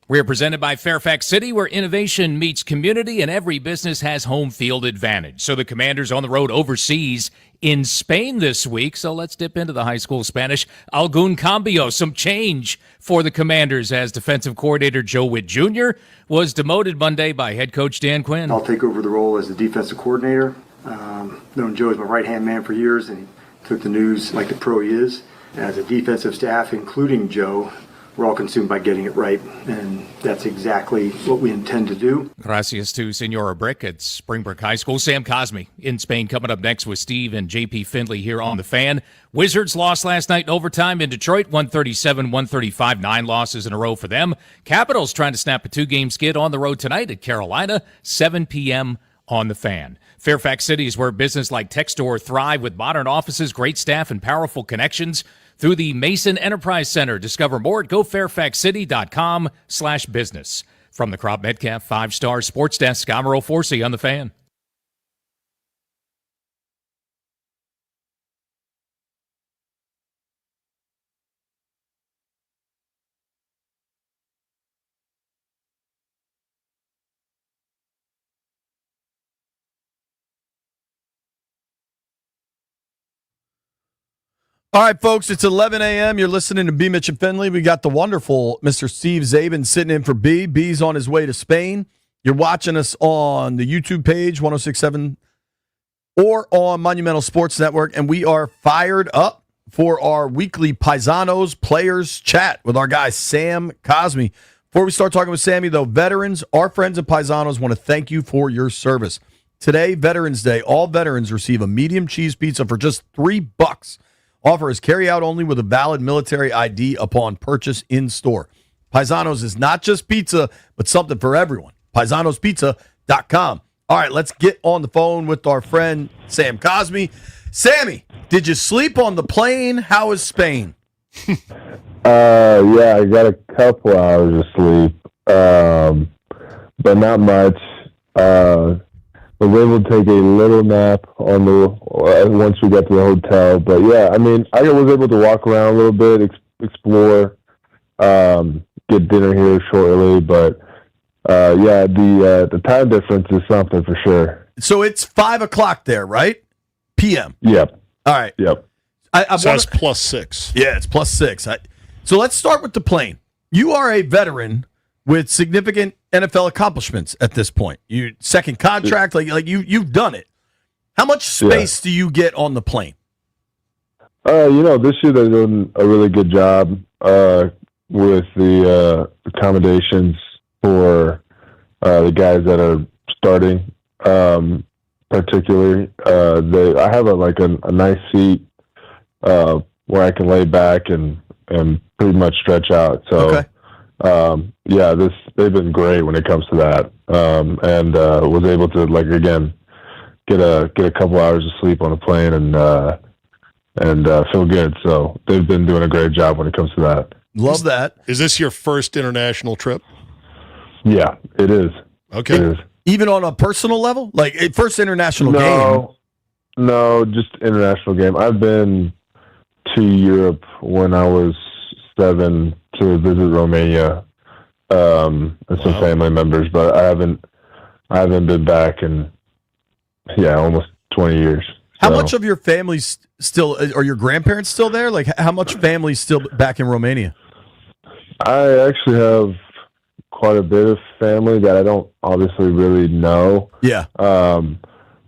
We're presented by Fairfax City, where innovation meets community and every business has home field advantage. So the Commanders on the road overseas in Spain this week. So let's dip into the high school Spanish. Algun cambio, some change for the Commanders as defensive coordinator Joe Witt Jr. was demoted Monday by head coach Dan Quinn. I'll take over the role as the defensive coordinator. Known Joe as my right-hand man for years, and he took the news like the pro he is. As a defensive staff, including Joe, we're all consumed by getting it right, and that's exactly what we intend to do. Gracias to Senora Brick at Springbrook High School. Sam Cosme in Spain coming up next with Steve and JP Finlay here on The Fan. Wizards lost last night in overtime in Detroit, 137-135, 9 losses in a row for them. Capitals trying to snap a 2-game skid on the road tonight at Carolina, 7 p.m. on The Fan. Fairfax City is where business like Textor thrive with modern offices, great staff, and powerful connections. Through the Mason Enterprise Center. Discover more at gofairfaxcity.com/business. From the Crop Metcalf 5-Star Sports Desk, I'm Earl Forsey on The Fan. All right, folks, it's 11 a.m. You're listening to BMitch and Finlay. We got the wonderful Mr. Steve Zabin sitting in for B. B's on his way to Spain. You're watching us on the YouTube page, 1067, or on Monumental Sports Network, and we are fired up for our weekly Paisanos Players Chat with our guy, Sam Cosme. Before we start talking with Sammy, though, veterans, our friends at Paisanos want to thank you for your service. Today, Veterans Day, all veterans receive a medium cheese pizza for just $3. Offer is carry out only with a valid military ID upon purchase in store. Paisanos is not just pizza, but something for everyone. Paisanospizza.com. All right, let's get on the phone with our friend Sam Cosme. Sammy, did you sleep on the plane? How is Spain? Yeah, I got a couple hours of sleep, but not much. I was able to take a little nap on once we got to the hotel. But yeah, I mean, I was able to walk around a little bit, explore, get dinner here shortly. But yeah, the time difference is something for sure. So it's 5 o'clock there, right? PM. Yep. All right. Yep. So that's +6. Yeah, it's +6. So let's start with the plane. You are a veteran with significant NFL accomplishments at this point. You second contract, like you've done it. How much space do you get on the plane? This year they're doing a really good job with the accommodations for the guys that are starting. Particularly, I have a nice seat where I can lay back and pretty much stretch out. So. Okay. They've been great when it comes to that, and was able to get a couple hours of sleep on a plane and feel good. So they've been doing a great job when it comes to that. Love that. Is this your first international trip? Yeah, it is. Okay. It is. Even on a personal level, like first international game. No, just international game. I've been to Europe when I was 7 to visit Romania and some family members, but I haven't been back in almost 20 years. How much of your family's still, are your grandparents still there? Like how much family's still back in Romania? I actually have quite a bit of family that I don't obviously really know. Yeah.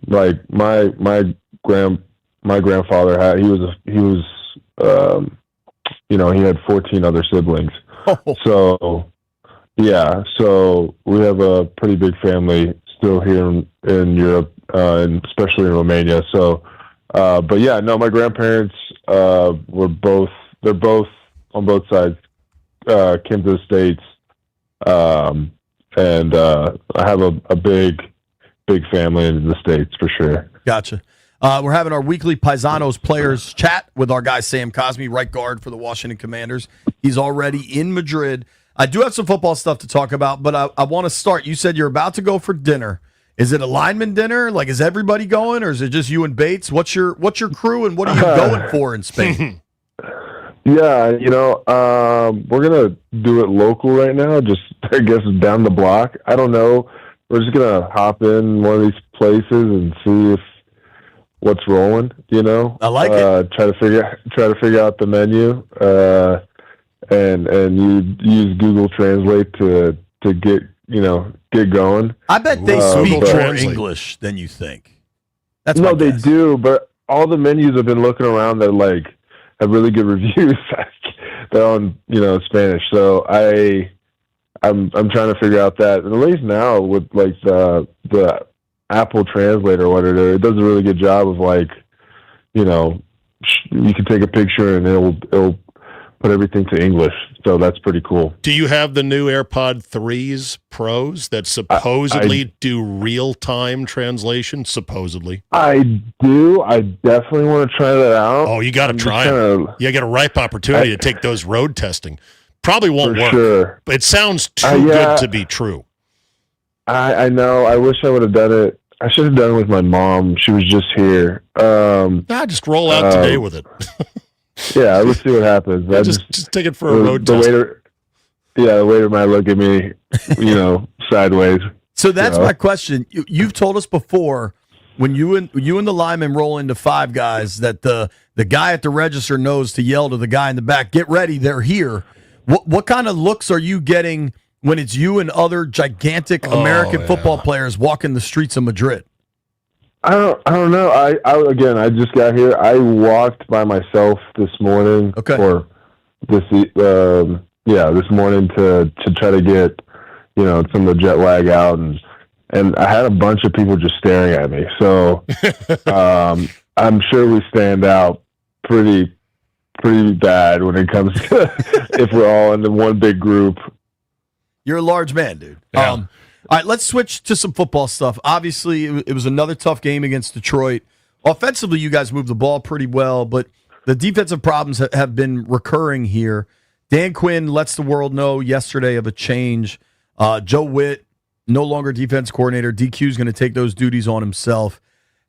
Like my grandfather he had 14 other siblings. So we have a pretty big family still here in Europe, and especially in Romania. So, but yeah, no, my grandparents they're both on both sides, came to the States. And I have a big family in the States for sure. Gotcha. We're having our weekly Paisanos Players Chat with our guy Sam Cosme, right guard for the Washington Commanders. He's already in Madrid. I do have some football stuff to talk about, but I want to start. You said you're about to go for dinner. Is it a lineman dinner? Like, is everybody going, or is it just you and Bates? What's your crew, and what are you going for in Spain? Yeah, we're gonna do it local right now. Just I guess down the block. I don't know. We're just gonna hop in one of these places and see if what's rolling. I like it. Try to figure out the menu. And you use Google Translate to get going. I bet they speak more English than you think. That's no, they do. But all the menus I've been looking around that have really good reviews. They're on Spanish. So I'm trying to figure out that. And at least now with the Apple Translator or whatever, it does a really good job of you can take a picture and it'll put everything to English. So that's pretty cool. Do you have the new AirPod 3s Pros that supposedly do real-time translation? Supposedly. I do. I definitely want to try that out. Oh, you got to try it. You get a ripe opportunity to take those road testing. Probably won't work. Sure. But it sounds too good to be true. I know. I wish I would have done it. I should have done it with my mom. She was just here. Just roll out today with it. Yeah, let's see what happens. Yeah, just take it for a road test. The waiter might look at me, sideways. So that's my question. You've told us before when you and the lineman roll into five guys that the guy at the register knows to yell to the guy in the back, "Get ready, they're here." What kind of looks are you getting when it's you and other gigantic American football players walking the streets of Madrid? I don't know. I just got here. I walked by myself this morning. Okay. Or this morning to try to get some of the jet lag out, and I had a bunch of people just staring at me. So I'm sure we stand out pretty bad when it comes to if we're all in one big group. You're a large man, dude. Yeah. All right, let's switch to some football stuff. Obviously, it was another tough game against Detroit. Offensively, you guys moved the ball pretty well, but the defensive problems have been recurring here. Dan Quinn lets the world know yesterday of a change. Joe Witt, no longer defense coordinator. DQ is going to take those duties on himself.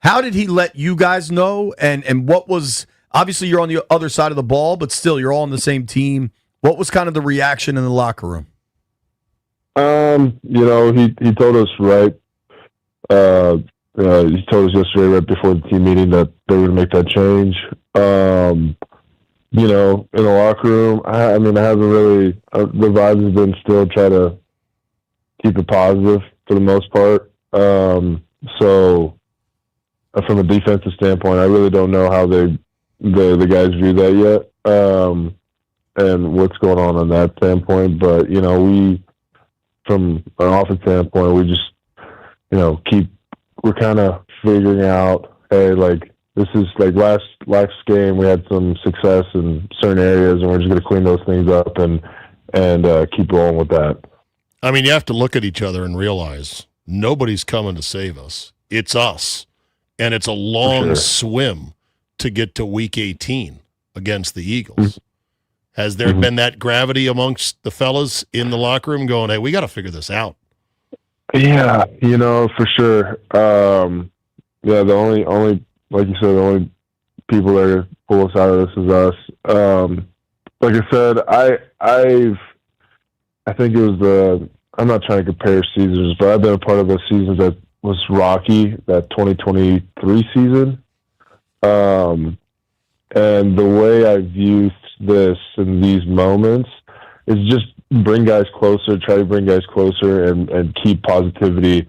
How did he let you guys know? And what was, obviously you're on the other side of the ball, but still you're all on the same team. What was kind of the reaction in the locker room? He told us right. He told us yesterday, right before the team meeting, that they were going to make that change. In the locker room, I haven't really. The vibes have been still try to keep it positive for the most part. So, from a defensive standpoint, I really don't know how the guys view that yet, and what's going on that standpoint. But we. From an offense standpoint, we just, we're kind of figuring out, hey, this is last game we had some success in certain areas, and we're just going to clean those things up and keep rolling with that. I mean, you have to look at each other and realize nobody's coming to save us. It's us. And it's a long swim to get to week 18 against the Eagles. Has there been that gravity amongst the fellas in the locker room going, hey, we got to figure this out? Yeah, for sure. The only, like you said, the only people that are pull us out of this is us. Like I said, I think it was I'm not trying to compare seasons, but I've been a part of a season that was rocky, that 2023 season. And the way I view this in these moments is just bring guys closer, try to bring guys closer and keep positivity.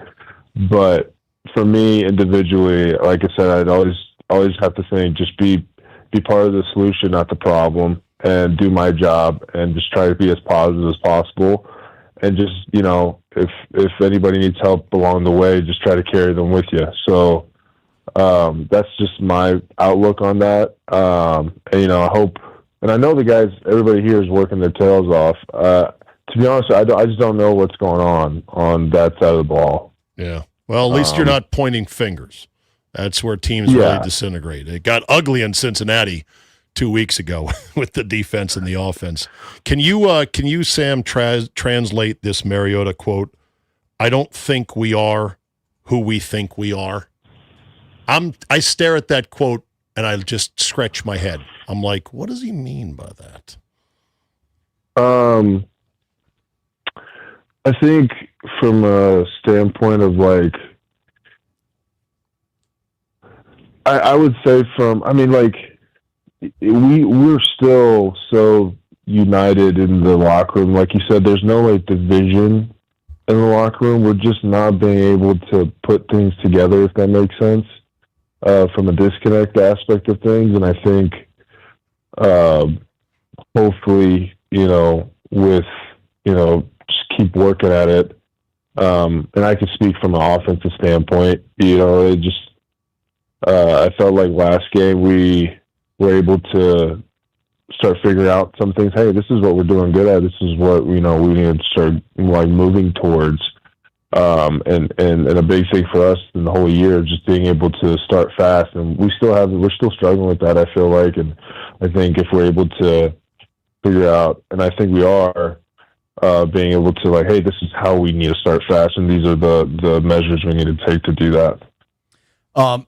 But for me individually, like I said, I'd always have to think, just be part of the solution, not the problem, and do my job and just try to be as positive as possible. And just, if anybody needs help along the way, just try to carry them with you. So that's just my outlook on that. And, I hope, and I know the guys, everybody here is working their tails off. To be honest, I just don't know what's going on that side of the ball. Yeah. Well, at least you're not pointing fingers. That's where teams really disintegrate. It got ugly in Cincinnati 2 weeks ago with the defense and the offense. Can you Sam, translate this Mariota quote? I don't think we are who we think we are. I stare at that quote and I just scratch my head. I'm like, what does he mean by that? I think from a standpoint of like, I would say we're still so united in the locker room. Like you said, there's no like division in the locker room. We're just not being able to put things together, if that makes sense, from a disconnect aspect of things. And I think, hopefully, with, just keep working at it. And I can speak from an offensive standpoint, it just, I felt like last game we were able to start figuring out some things. Hey, this is what we're doing good at. This is what, we need to start like moving towards. And a big thing for us in the whole year is just being able to start fast. And we're still struggling with that, I feel like. And I think if we're able to figure out, and I think we are, being able to like, hey, this is how we need to start fast. And these are the measures we need to take to do that.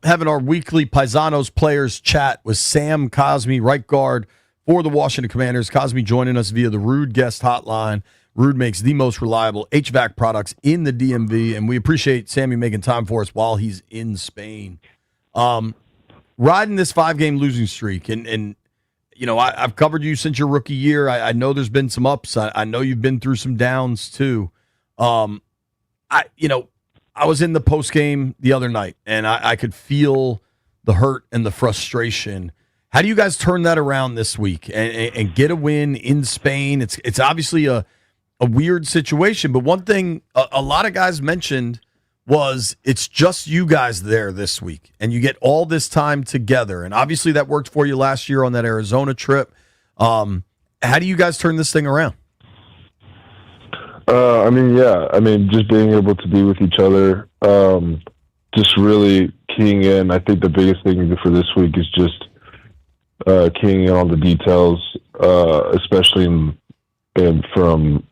Having our weekly Paisanos players chat with Sam Cosme, right guard for the Washington Commanders. Cosme joining us via the Rude guest hotline. Rude makes the most reliable HVAC products in the DMV, and we appreciate Sammy making time for us while he's in Spain. Riding this 5-game losing streak, and I've covered you since your rookie year. I know there's been some ups. I know you've been through some downs too. I was in the post game the other night, and I could feel the hurt and the frustration. How do you guys turn that around this week and get a win in Spain? It's obviously a weird situation, but one thing a lot of guys mentioned was it's just you guys there this week, and you get all this time together. And obviously that worked for you last year on that Arizona trip. How do you guys turn this thing around? Just being able to be with each other, just really keying in. I think the biggest thing for this week is just keying in on the details, especially from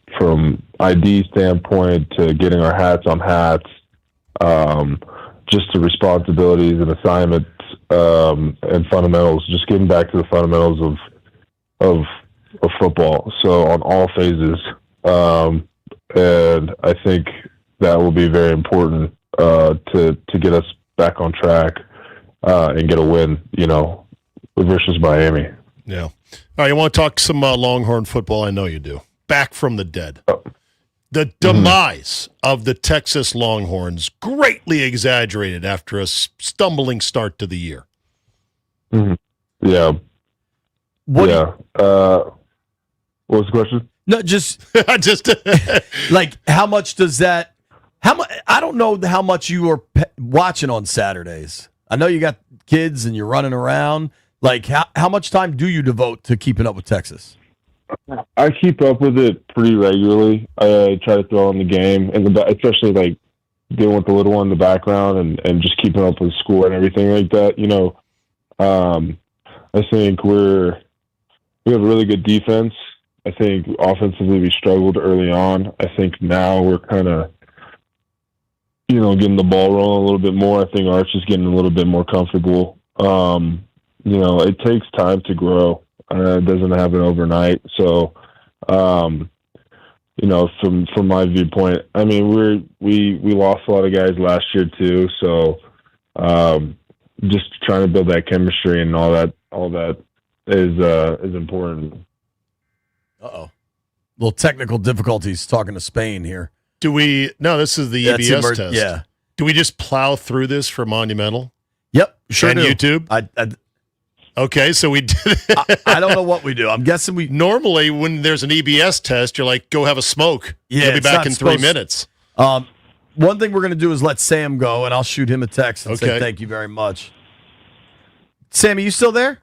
ID standpoint to getting our hats on hats, just the responsibilities and assignments and fundamentals, just getting back to the fundamentals of football. So on all phases. And I think that will be very important to get us back on track and get a win, versus Miami. Yeah. All right, you want to talk some Longhorn football? I know you do. Back from the dead. The demise of the Texas Longhorns greatly exaggerated after a stumbling start to the year. Mm-hmm. Yeah. What was the question? No, just like how much does that? I don't know how much you are watching on Saturdays. I know you got kids and you're running around. Like how much time do you devote to keeping up with Texas? I keep up with it pretty regularly. I try to throw on the game, and especially like dealing with the little one in the background and just keeping up with school and everything like that. I think we have a really good defense. I think offensively we struggled early on. I think now we're kind of, getting the ball rolling a little bit more. I think Arch is getting a little bit more comfortable. It takes time to grow. It doesn't happen overnight. So, from my viewpoint, we lost a lot of guys last year too. So, just trying to build that chemistry and all that is important. Uh-oh. Little technical difficulties talking to Spain here. This is the EBS test. Yeah. Do we just plow through this for Monumental? Yep, sure and do. YouTube? Okay, so we did it. I don't know what we do. I'm guessing we... Normally, when there's an EBS test, you're like, go have a smoke. Yeah, You'll be back in 3 minutes. One thing we're going to do is let Sam go, and I'll shoot him a text and say thank you very much. Sam, are you still there?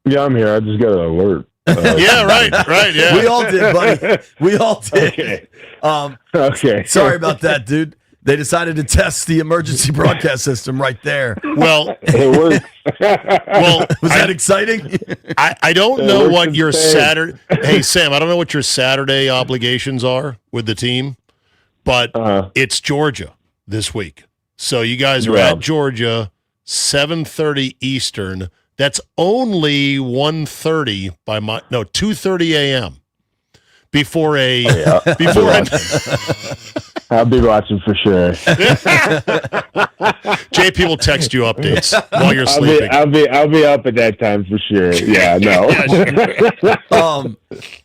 Yeah, I'm here. I just got an alert. Yeah, right, yeah. We all did, buddy. We all did. Okay. Sorry about that, dude. They decided to test the emergency broadcast system right there. Well, it worked. Well, was that exciting? I don't know what your Saturday. Hey, Sam, I don't know what your Saturday obligations are with the team, but it's Georgia this week. So you guys are at Georgia, 7:30 Eastern. That's only 2:30 a.m. before I'll be watching for sure. JP will text you updates while you're sleeping. I'll be up at that time for sure. Yeah, no.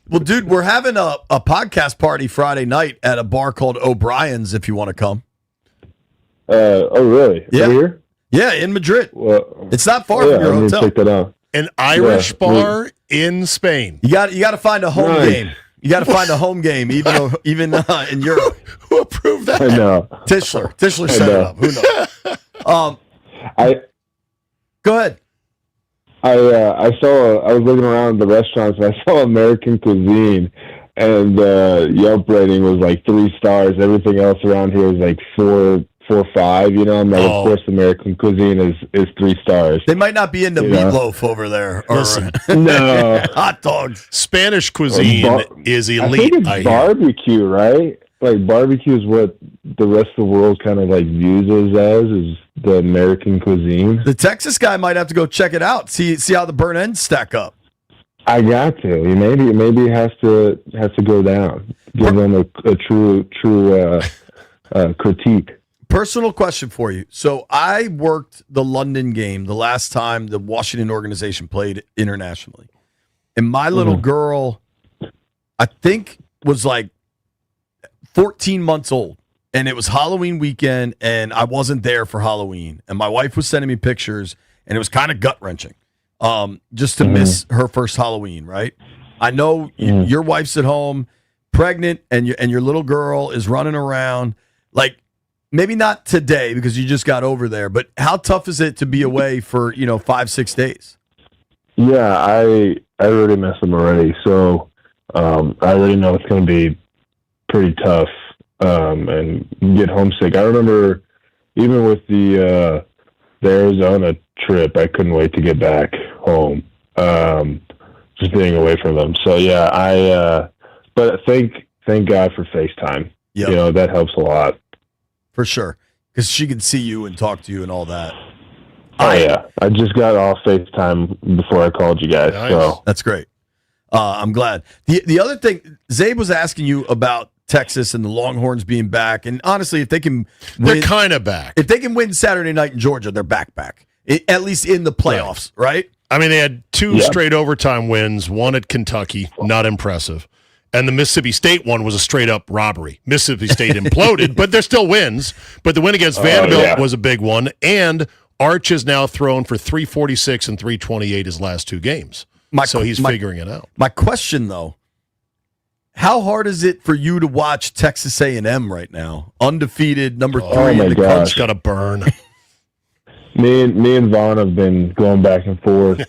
Well, dude, we're having a podcast party Friday night at a bar called O'Brien's. If you want to come. Oh, really? Yeah. Over here? Yeah, in Madrid. Well, it's not far from your hotel. Check that out. An Irish bar in Spain. You got to find a home game. You got to find a home game, even in Europe. Who approved that? I know. Tischler set it up. Who knows? Go ahead. I was looking around the restaurants and I saw American cuisine, and Yelp rating was like 3 stars. Everything else around here is like 4 or 5. You know, I'm like, of course, American cuisine is 3 stars. They might not be into meatloaf over there. Or no hot dogs. Spanish cuisine is elite. I think it's barbecue, right? Like barbecue is what the rest of the world kind of like views us as is the American cuisine. The Texas guy might have to go check it out. See how the burn ends stack up. I got to. Maybe it has to go down. Give them a true critique. Personal question for you. So I worked the London game the last time the Washington organization played internationally. And my little girl, I think, was like 14 months old. And it was Halloween weekend, and I wasn't there for Halloween. And my wife was sending me pictures, and it was kind of gut-wrenching just to miss her first Halloween, right? I know your wife's at home, pregnant, and your little girl is running around. Like, maybe not today because you just got over there, but how tough is it to be away for 5-6 days? Yeah, I already miss them already, so I already know it's going to be pretty tough and get homesick. I remember even with the Arizona trip, I couldn't wait to get back home, just being away from them. So yeah, but thank God for FaceTime. Yep. That helps a lot. For sure, because she can see you and talk to you and all that. Oh, yeah. I just got off FaceTime before I called you guys. Nice. So that's great. I'm glad. The other thing, Zabe was asking you about Texas and the Longhorns being back. And honestly, if they can win, they're kind of back. If they can win Saturday night in Georgia, they're back. At least in the playoffs, right? I mean, they had 2 straight overtime wins, one at Kentucky, not impressive. And the Mississippi State one was a straight-up robbery. Mississippi State imploded, but they're still wins. But the win against Vanderbilt was a big one. And Arch has now thrown for 346 and 328 his last 2 games. So he's figuring it out. My question, though, how hard is it for you to watch Texas A&M right now? Undefeated, number 3 in the country. Got to burn. Me and Vaughn have been going back and forth.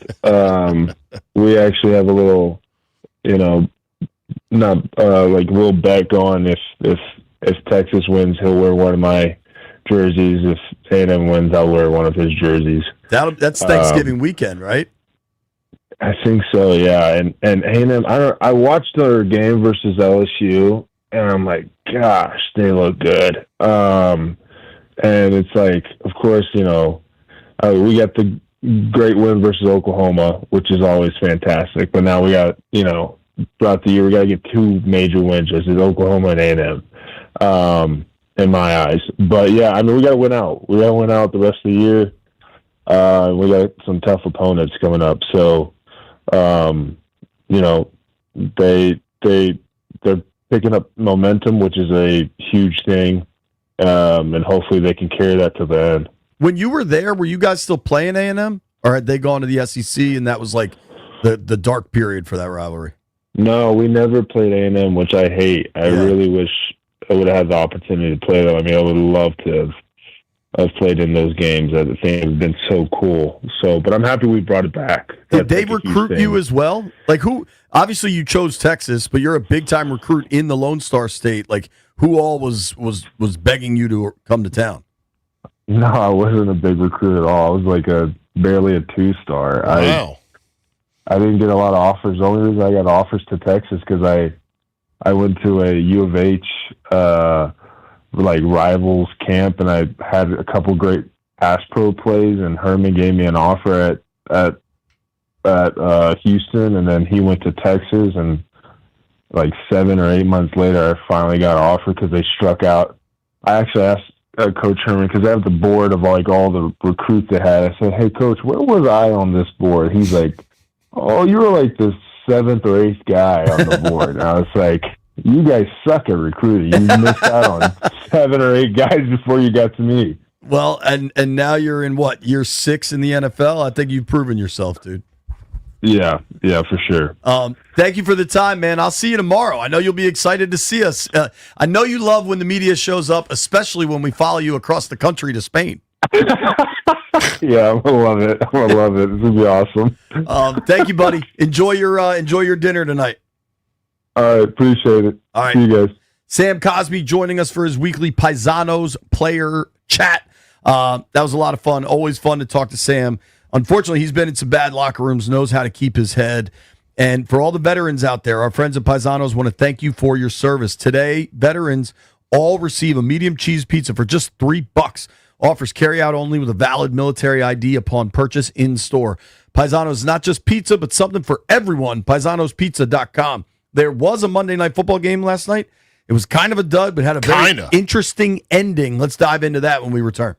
We actually have a little, we'll bet going if Texas wins, he'll wear one of my jerseys. If A&M wins, I'll wear one of his jerseys. That's Thanksgiving weekend, right? I think so, yeah. And A&M, I watched their game versus LSU, and I'm like, gosh, they look good. And it's like, of course, we got the great win versus Oklahoma, which is always fantastic. But now we got, throughout the year, we got to get 2 major wins, just as Oklahoma and A&M, in my eyes. But, yeah, I mean, we got to win out. We got to win out the rest of the year. We got some tough opponents coming up. So, they're picking up momentum, which is a huge thing. And hopefully they can carry that to the end. When you were there, were you guys still playing A&M? Or had they gone to the SEC and that was like the dark period for that rivalry? No, we never played A&M, which I hate. I really wish I would have had the opportunity to play them. I mean, I would love to have played in those games. I think it would have been so cool. So, but I'm happy we brought it back. Did they recruit you as well? Like who? Obviously, you chose Texas, but you're a big time recruit in the Lone Star State. Like who all was begging you to come to town? No, I wasn't a big recruit at all. I was like barely a 2-star. Wow. I didn't get a lot of offers. The only reason I got offers to Texas because I went to a U of H rivals camp, and I had a couple great pass pro plays, and Herman gave me an offer at at Houston, and then he went to Texas, and like 7 or 8 months later, I finally got an offer because they struck out. I actually asked Coach Herman, because I have the board of like all the recruits they had. I said, "Hey, Coach, where was I on this board?" He's like, "Oh, you were like the 7th or 8th guy on the board." And I was like, "You guys suck at recruiting. You missed out on 7 or 8 guys before you got to me." Well, and now you're in what, year 6 in the NFL? I think you've proven yourself, dude. Yeah, for sure. Thank you for the time, man. I'll see you tomorrow. I know you'll be excited to see us. I know you love when the media shows up, especially when we follow you across the country to Spain. Yeah, I'm gonna love it. I'm gonna love it. This will be awesome. Thank you, buddy. Enjoy your dinner tonight. All right, appreciate it. All right. See you guys. Sam Cosby joining us for his weekly Paisanos player chat. That was a lot of fun. Always fun to talk to Sam. Unfortunately, he's been in some bad locker rooms, knows how to keep his head. And for all the veterans out there, our friends at Paisanos want to thank you for your service. Today, veterans all receive a medium cheese pizza for just $3. Offers carry out only with a valid military ID upon purchase in store. Paisanos is not just pizza, but something for everyone. Paisanospizza.com. There was a Monday Night Football game last night. It was kind of a dud, but had a very interesting ending. Let's dive into that when we return.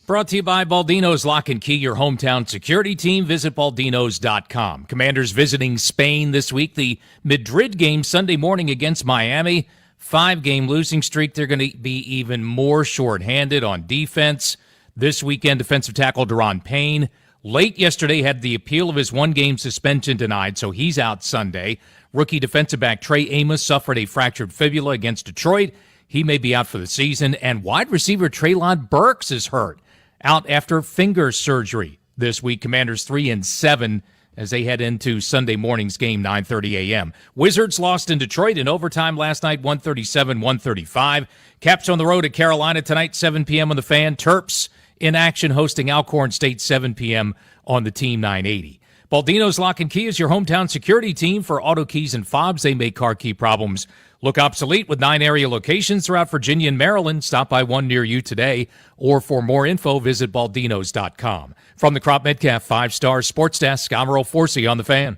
Brought to you by Baldino's Lock and Key, your hometown security team. Visit baldinos.com. Commanders visiting Spain this week. The Madrid game Sunday morning against Miami. 5-game losing streak. They're going to be even more shorthanded on defense. This weekend, defensive tackle Daron Payne, late yesterday, had the appeal of his 1-game suspension denied, so he's out Sunday. Rookie defensive back Trey Amos suffered a fractured fibula against Detroit. He may be out for the season. And wide receiver Treylon Burks is hurt, out after finger surgery this week. Commanders 3-7 as they head into Sunday morning's game, 9:30 a.m. Wizards lost in Detroit in overtime last night, 137-135. Caps on the road at Carolina tonight, 7 p.m. on the Fan. Terps in action hosting Alcorn State, 7 p.m. on the Team 980. Baldino's Lock and Key is your hometown security team for auto keys and fobs. They make car key problems look obsolete with 9 area locations throughout Virginia and Maryland. Stop by one near you today, or for more info, visit baldinos.com. From the Crop Metcalf 5-Star Sports Desk, I'm Earl Forsey on the Fan.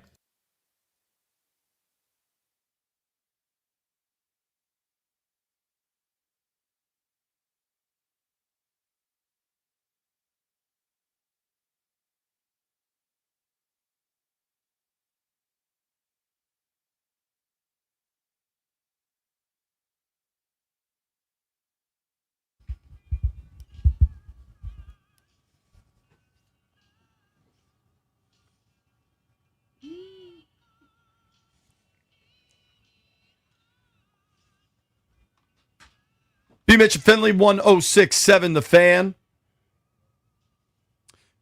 BMitch and Finlay, 106.7 The Fan.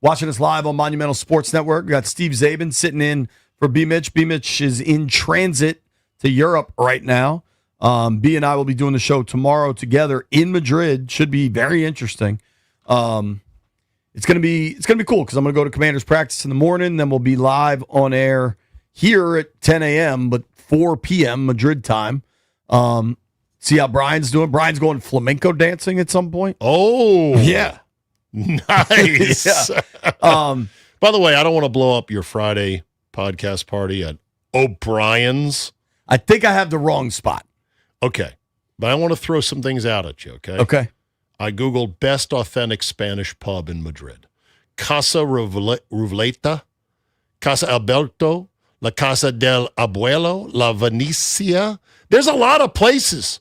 Watching us live on Monumental Sports Network. We got Steve Zabin sitting in for BMitch. BMitch is in transit to Europe right now. B and I will be doing the show tomorrow together in Madrid. Should be very interesting. It's gonna be cool because I'm gonna go to Commanders practice in the morning. Then we'll be live on air here at 10 a.m. but 4 p.m. Madrid time. See how Brian's doing. Brian's going flamenco dancing at some point. Oh, yeah, nice. Yeah. By the way, I don't want to blow up your Friday podcast party at O'Brien's. I think I have the wrong spot. Okay, but I want to throw some things out at you. Okay. I Googled best authentic Spanish pub in Madrid. Casa Ruleta, Casa Alberto, La Casa del Abuelo, La Venecia. There's a lot of places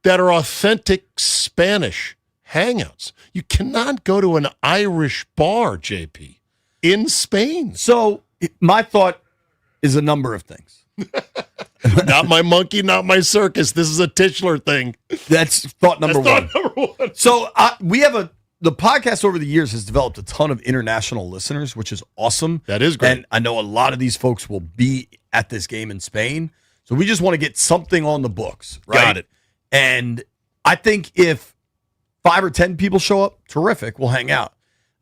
that are authentic Spanish hangouts. You cannot go to an Irish bar, JP, in Spain. So my thought is a number of things. Not my monkey, not my circus. This is a Tischler thing. That's thought number one. So we have the podcast over the years has developed a ton of international listeners, which is awesome. That is great. And I know a lot of these folks will be at this game in Spain. So we just want to get something on the books, right? Got it. And I think if 5 or 10 people show up, terrific, we'll hang out.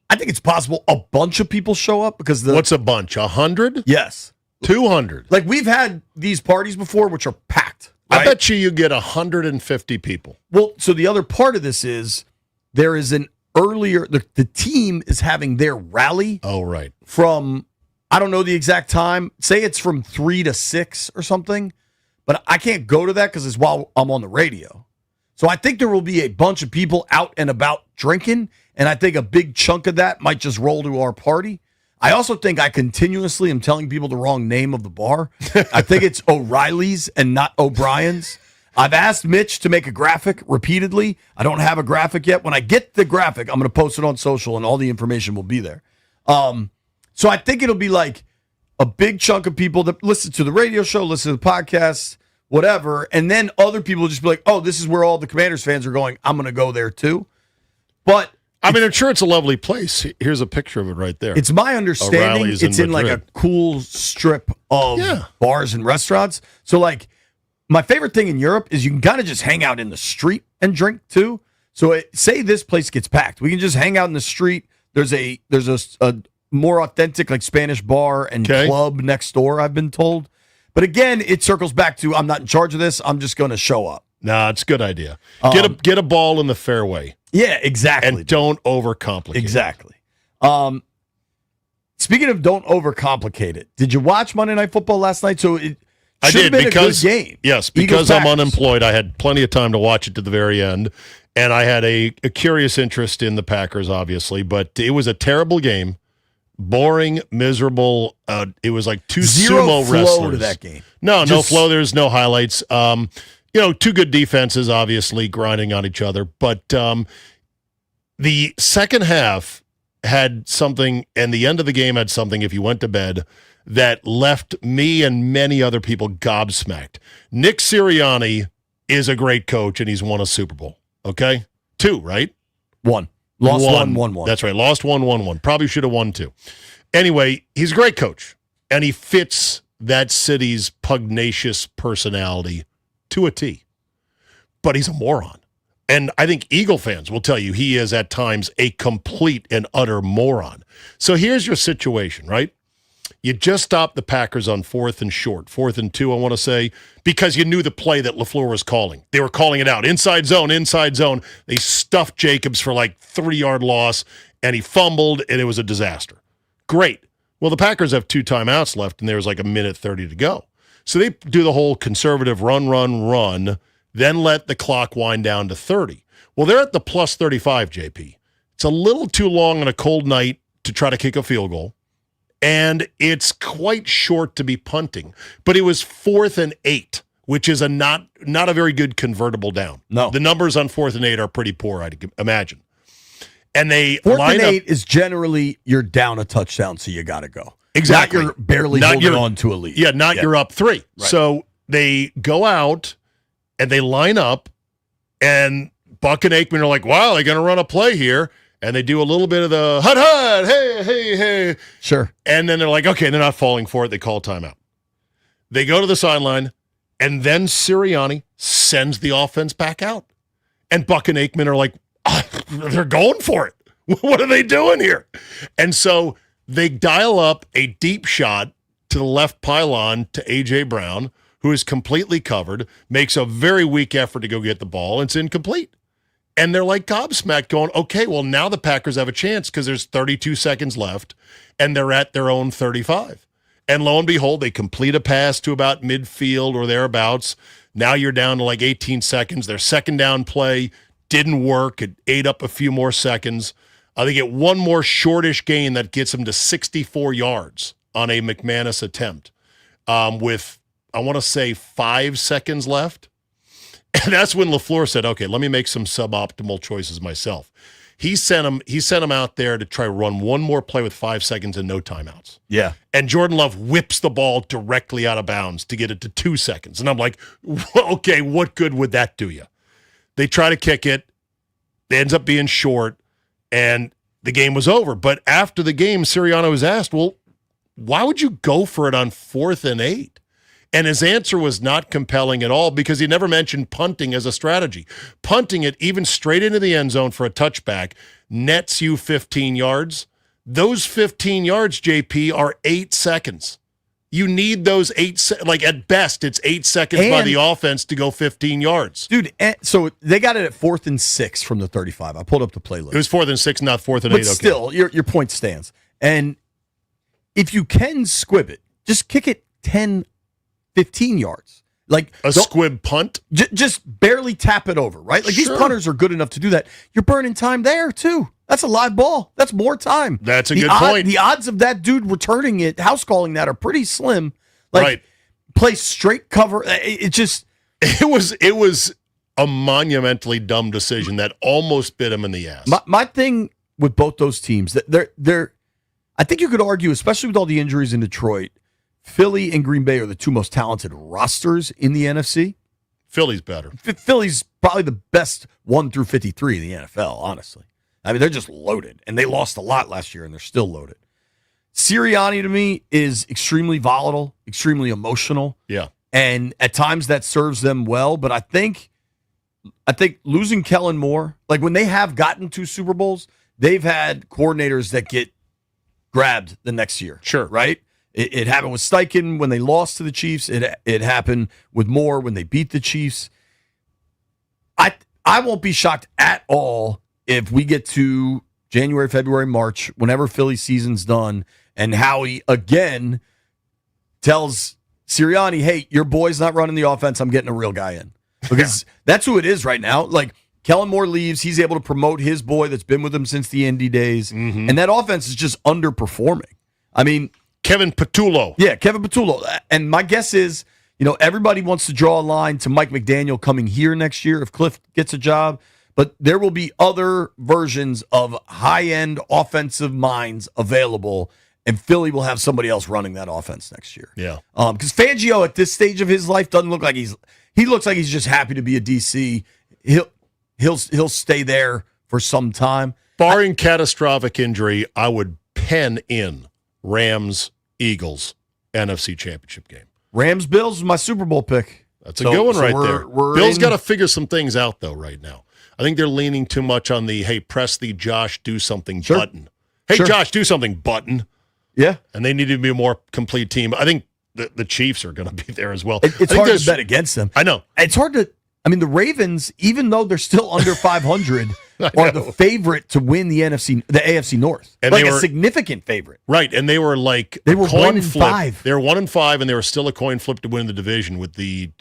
I think it's possible a bunch of people show up because What's a bunch? 100? Yes. 200. Like we've had these parties before, which are packed. Right? I bet you get 150 people. Well, so the other part of this is there is an earlier, the team is having their rally. Oh, right. From, I don't know the exact time. Say it's from 3 to 6 or something. But I can't go to that because it's while I'm on the radio. So I think there will be a bunch of people out and about drinking. And I think a big chunk of that might just roll to our party. I also think I continuously am telling people the wrong name of the bar. I think it's O'Reilly's and not O'Brien's. I've asked Mitch to make a graphic repeatedly. I don't have a graphic yet. When I get the graphic, I'm going to post it on social and all the information will be there. So I think it'll be like a big chunk of people that listen to the radio show, listen to the podcast, whatever. And then other people will just be like, oh, this is where all the Commanders fans are going. I'm going to go there too. But I mean, I'm sure it's a lovely place. Here's a picture of it right there. It's my understanding it's in like a cool strip of bars and restaurants. So like my favorite thing in Europe is you can kind of just hang out in the street and drink too. So say this place gets packed. We can just hang out in the street. There's a more authentic like Spanish bar and club next door, I've been told. But again, it circles back to I'm not in charge of this. I'm just going to show up. Nah, it's a good idea. Get a ball in the fairway. Yeah, exactly. And don't overcomplicate. Exactly. Speaking of don't overcomplicate it, did you watch Monday Night Football last night? So it should have been a good game. Yes, because I'm unemployed, I had plenty of time to watch it to the very end. And I had a curious interest in the Packers, obviously, but it was a terrible game. Boring, miserable. It was like two Zero sumo flow wrestlers. to that game. No flow. There's no highlights. Two good defenses, obviously, grinding on each other. But the second half had something, and the end of the game had something, if you went to bed, that left me and many other people gobsmacked. Nick Sirianni is a great coach, and he's won a Super Bowl. Okay? 2, right? 1. Lost 1-1-1. That's right. Lost 1-1-1. Probably should have won 2. Anyway, he's a great coach, and he fits that city's pugnacious personality to a T. But he's a moron. And I think Eagle fans will tell you he is at times a complete and utter moron. So here's your situation, right? You just stopped the Packers on 4th and short, 4th and 2, I want to say, because you knew the play that LaFleur was calling. They were calling it out. Inside zone. They stuffed Jacobs for like 3-yard loss, and he fumbled, and it was a disaster. Great. Well, the Packers have 2 timeouts left, and there's like a minute 30 to go. So they do the whole conservative run, then let the clock wind down to 30. Well, they're at the plus 35, JP. It's a little too long on a cold night to try to kick a field goal. And it's quite short to be punting. But it was 4th and 8, which is not a very good convertible down. No. The numbers on 4th and 8 are pretty poor, I'd imagine. And they 4th and 8 is generally you're down a touchdown, so you got to go. Exactly. Not you're barely holding on to a lead. Yeah, you're up 3. Right. So they go out and they line up, and Buck and Aikman are like, wow, they're going to run a play here. And they do a little bit of the hut, hey. Sure. And then they're like, okay, they're not falling for it. They call timeout. They go to the sideline, and then Sirianni sends the offense back out. And Buck and Aikman are like, they're going for it. What are they doing here? And so they dial up a deep shot to the left pylon to A.J. Brown, who is completely covered, makes a very weak effort to go get the ball, and it's incomplete. And they're like gobsmacked going, okay, well, now the Packers have a chance because there's 32 seconds left, and they're at their own 35. And lo and behold, they complete a pass to about midfield or thereabouts. Now you're down to like 18 seconds. Their second down play didn't work. It ate up a few more seconds. They get one more shortish gain that gets them to 64 yards on a McManus attempt with, I want to say, 5 seconds left. And that's when LaFleur said, okay, let me make some suboptimal choices myself. He sent him out there to try to run one more play with 5 seconds and no timeouts. Yeah. And Jordan Love whips the ball directly out of bounds to get it to 2 seconds. And I'm like, okay, what good would that do you? They try to kick it. It ends up being short, and the game was over. But after the game, Sirianni was asked, well, why would you go for it on 4th and 8? And his answer was not compelling at all because he never mentioned punting as a strategy. Punting it even straight into the end zone for a touchback nets you 15 yards. Those 15 yards, JP, are 8 seconds. You need those 8 like at best, it's 8 seconds by the offense to go 15 yards. Dude, so they got it at 4th and 6 from the 35. I pulled up the playlist. It was 4th and 6, not 4th and 8. But still, your point stands. And if you can squib it, just kick it 10, 15 yards. Like a squib punt? Just barely tap it over, right? Like these punters are good enough to do that. You're burning time there, too. That's a live ball. That's more time. That's a good point. The odds of that dude returning it, house calling that, are pretty slim. Like, right. Play straight cover. It was a monumentally dumb decision that almost bit him in the ass. My thing with both those teams, they're I think you could argue, especially with all the injuries in Detroit, Philly and Green Bay are the 2 most talented rosters in the NFC. Philly's better. Philly's probably the best 1 through 53 in the NFL, honestly. I mean, they're just loaded, and they lost a lot last year, and they're still loaded. Sirianni, to me, is extremely volatile, extremely emotional. Yeah. And at times that serves them well, but I think losing Kellen Moore, like when they have gotten to Super Bowls, they've had coordinators that get grabbed the next year. Sure. Right? It happened with Steichen when they lost to the Chiefs. It happened with Moore when they beat the Chiefs. I won't be shocked at all if we get to January, February, March, whenever Philly season's done, and Howie again tells Sirianni, hey, your boy's not running the offense. I'm getting a real guy in. Because that's who it is right now. Like, Kellen Moore leaves. He's able to promote his boy that's been with him since the Indy days. And that offense is just underperforming. I mean, Kevin Patullo. Yeah, Kevin Patullo. And my guess is, everybody wants to draw a line to Mike McDaniel coming here next year if Cliff gets a job. But there will be other versions of high-end offensive minds available, and Philly will have somebody else running that offense next year. Yeah. Because Fangio at this stage of his life doesn't look like he looks like he's just happy to be a DC. He'll stay there for some time. Barring catastrophic injury, I would pen in Rams, Eagles, NFC Championship game. Rams, Bills was my Super Bowl pick. That's a good one right there. Bill's got to figure some things out, though, right now. I think they're leaning too much on the, hey, press the Josh do something button. Hey, Josh, do something button. Yeah. And they need to be a more complete team. I think the Chiefs are going to be there as well. It's hard to bet against them. I know. It's hard to. I mean, the Ravens, even though they're still under 500, are the favorite to win the AFC North. And like they were a significant favorite. Right, and they were They were coin 1-5. They were 1-5, and they were still a coin flip to win the division with the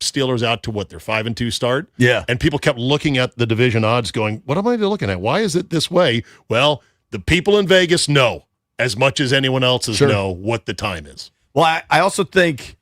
Steelers out to their 5-2 start. Yeah. And people kept looking at the division odds going, what am I looking at? Why is it this way? Well, the people in Vegas know as much as anyone else's know what the time is. Well, I also think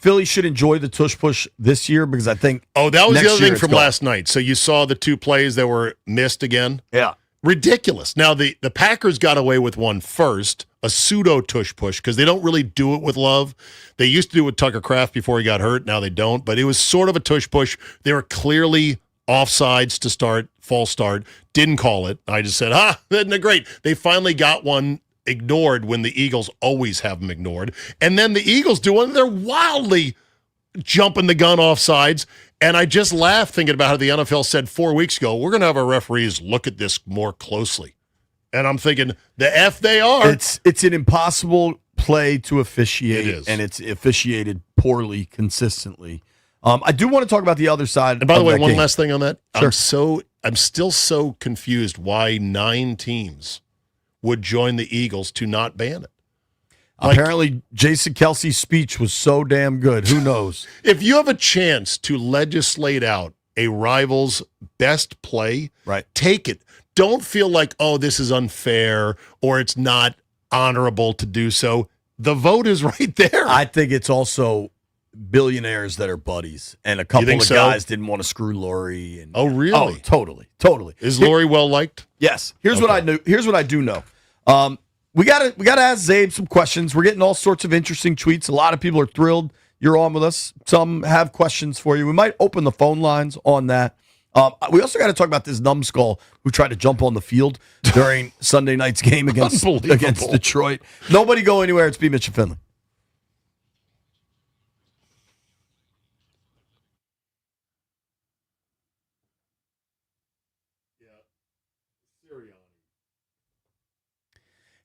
Philly should enjoy the tush push this year because I think that was next the other year thing it's from gone. last night. So you saw the two plays that were missed again. Yeah. Ridiculous. Now, the Packers got away with one first, a pseudo tush push, because they don't really do it with Love. They used to do it with Tucker Kraft before he got hurt. Now they don't. But it was sort of a tush push. They were clearly offsides to start, false start. Didn't call it. I just said, isn't it great? They finally got one ignored when the Eagles always have them ignored. And then the Eagles do one. They're wildly jumping the gun offsides. And I just laughed thinking about how the NFL said 4 weeks ago, we're going to have our referees look at this more closely. And I'm thinking, the F they are. It's an impossible play to officiate. It is. And it's officiated poorly consistently. I do want to talk about the other side. And by the way, one game. last thing on that. Sure. I'm still so confused why 9 teams would join the Eagles to not ban it. Apparently, Jason Kelsey's speech was so damn good. Who knows? If you have a chance to legislate out a rival's best play, take it. Don't feel like, this is unfair or it's not honorable to do so. The vote is right there. I think it's also billionaires that are buddies, and a couple of guys didn't want to screw Lori. And oh, really? Oh, totally. Is Lori well liked? Yes. Here's what I knew. Here's what I do know. We gotta ask Zabe some questions. We're getting all sorts of interesting tweets. A lot of people are thrilled you're on with us. Some have questions for you. We might open the phone lines on that. We also got to talk about this numbskull who tried to jump on the field during Sunday night's game against Detroit. Nobody go anywhere. It's BMitch and Finlay.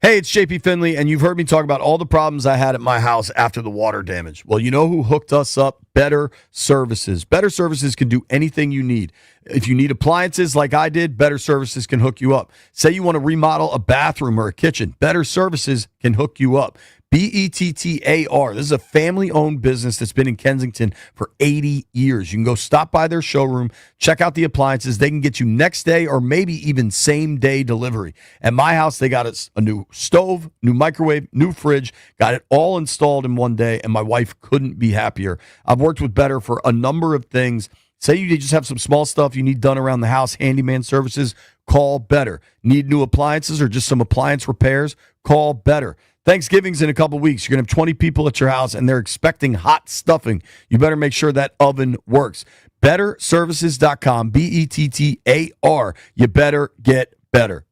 Hey, it's JP Finlay, and you've heard me talk about all the problems I had at my house after the water damage. Well, you know who hooked us up? Better Services. Better Services can do anything you need. If you need appliances like I did, Better Services can hook you up. Say you want to remodel a bathroom or a kitchen, Better Services can hook you up. BETTAR. This is a family-owned business that's been in Kensington for 80 years. You can go stop by their showroom, check out the appliances. They can get you next day or maybe even same-day delivery. At my house, they got us a new stove, new microwave, new fridge, got it all installed in one day, and my wife couldn't be happier. I've worked with Better for a number of things. Say you just have some small stuff you need done around the house, handyman services, call Better. Need new appliances or just some appliance repairs? Call Better. Thanksgiving's in a couple weeks. You're going to have 20 people at your house, and they're expecting hot stuffing. You better make sure that oven works. BetterServices.com, BETTAR. You better get better.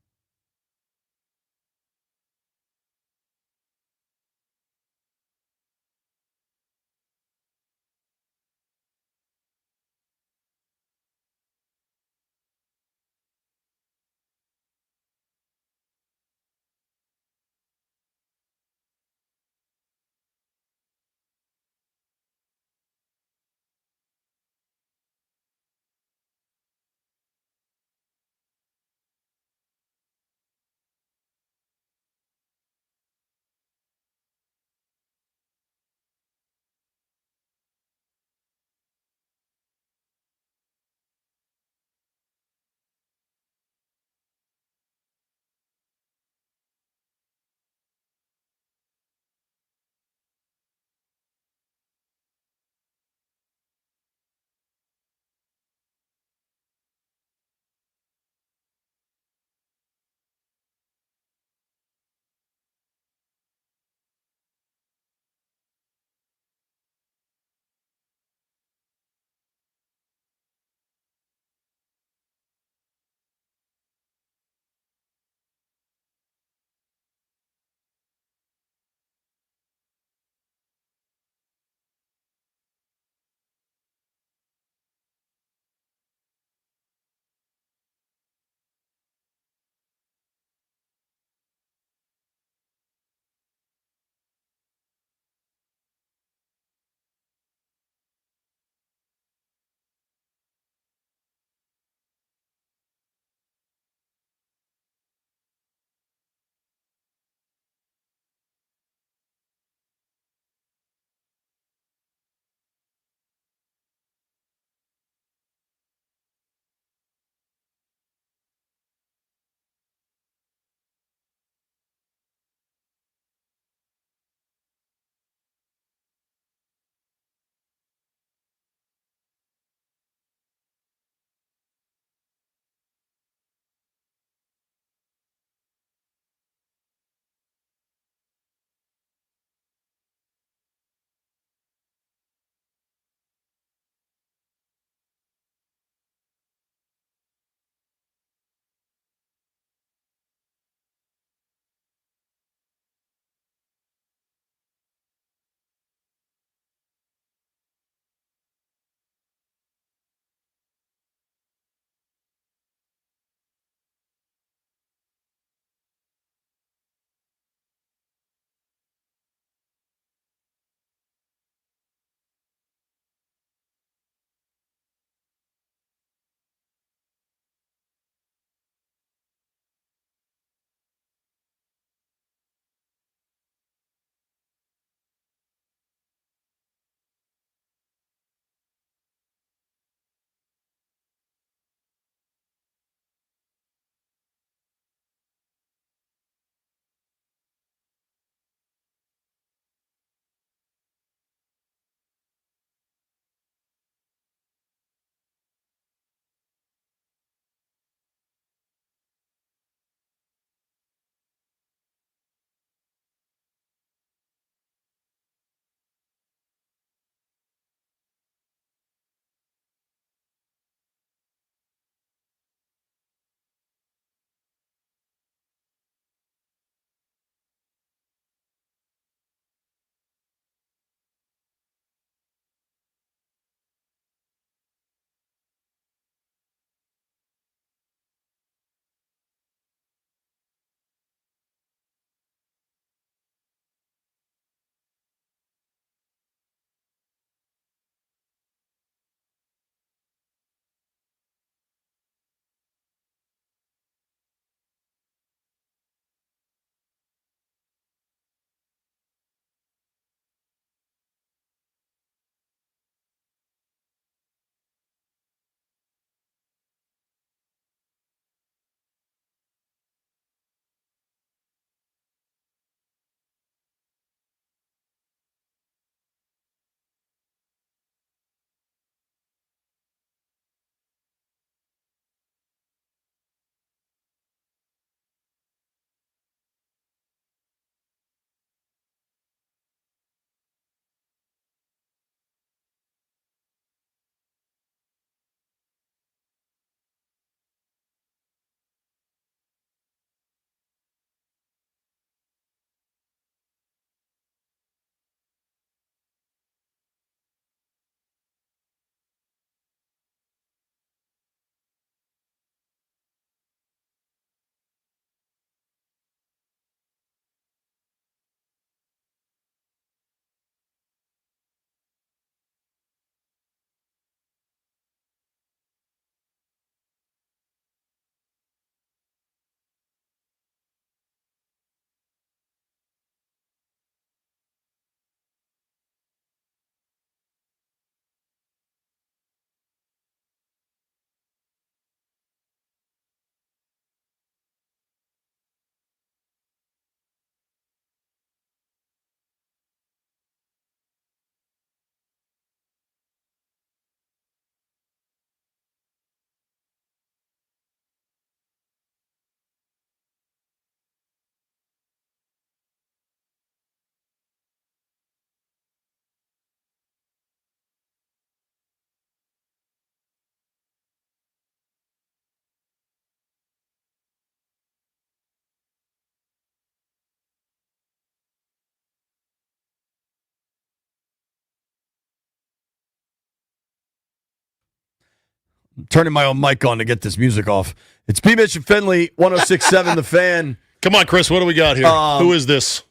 turning my own mic on to get this music off. It's BMitch and Finlay, 106.7 The Fan. Come on, Chris, what do we got here? Who is this?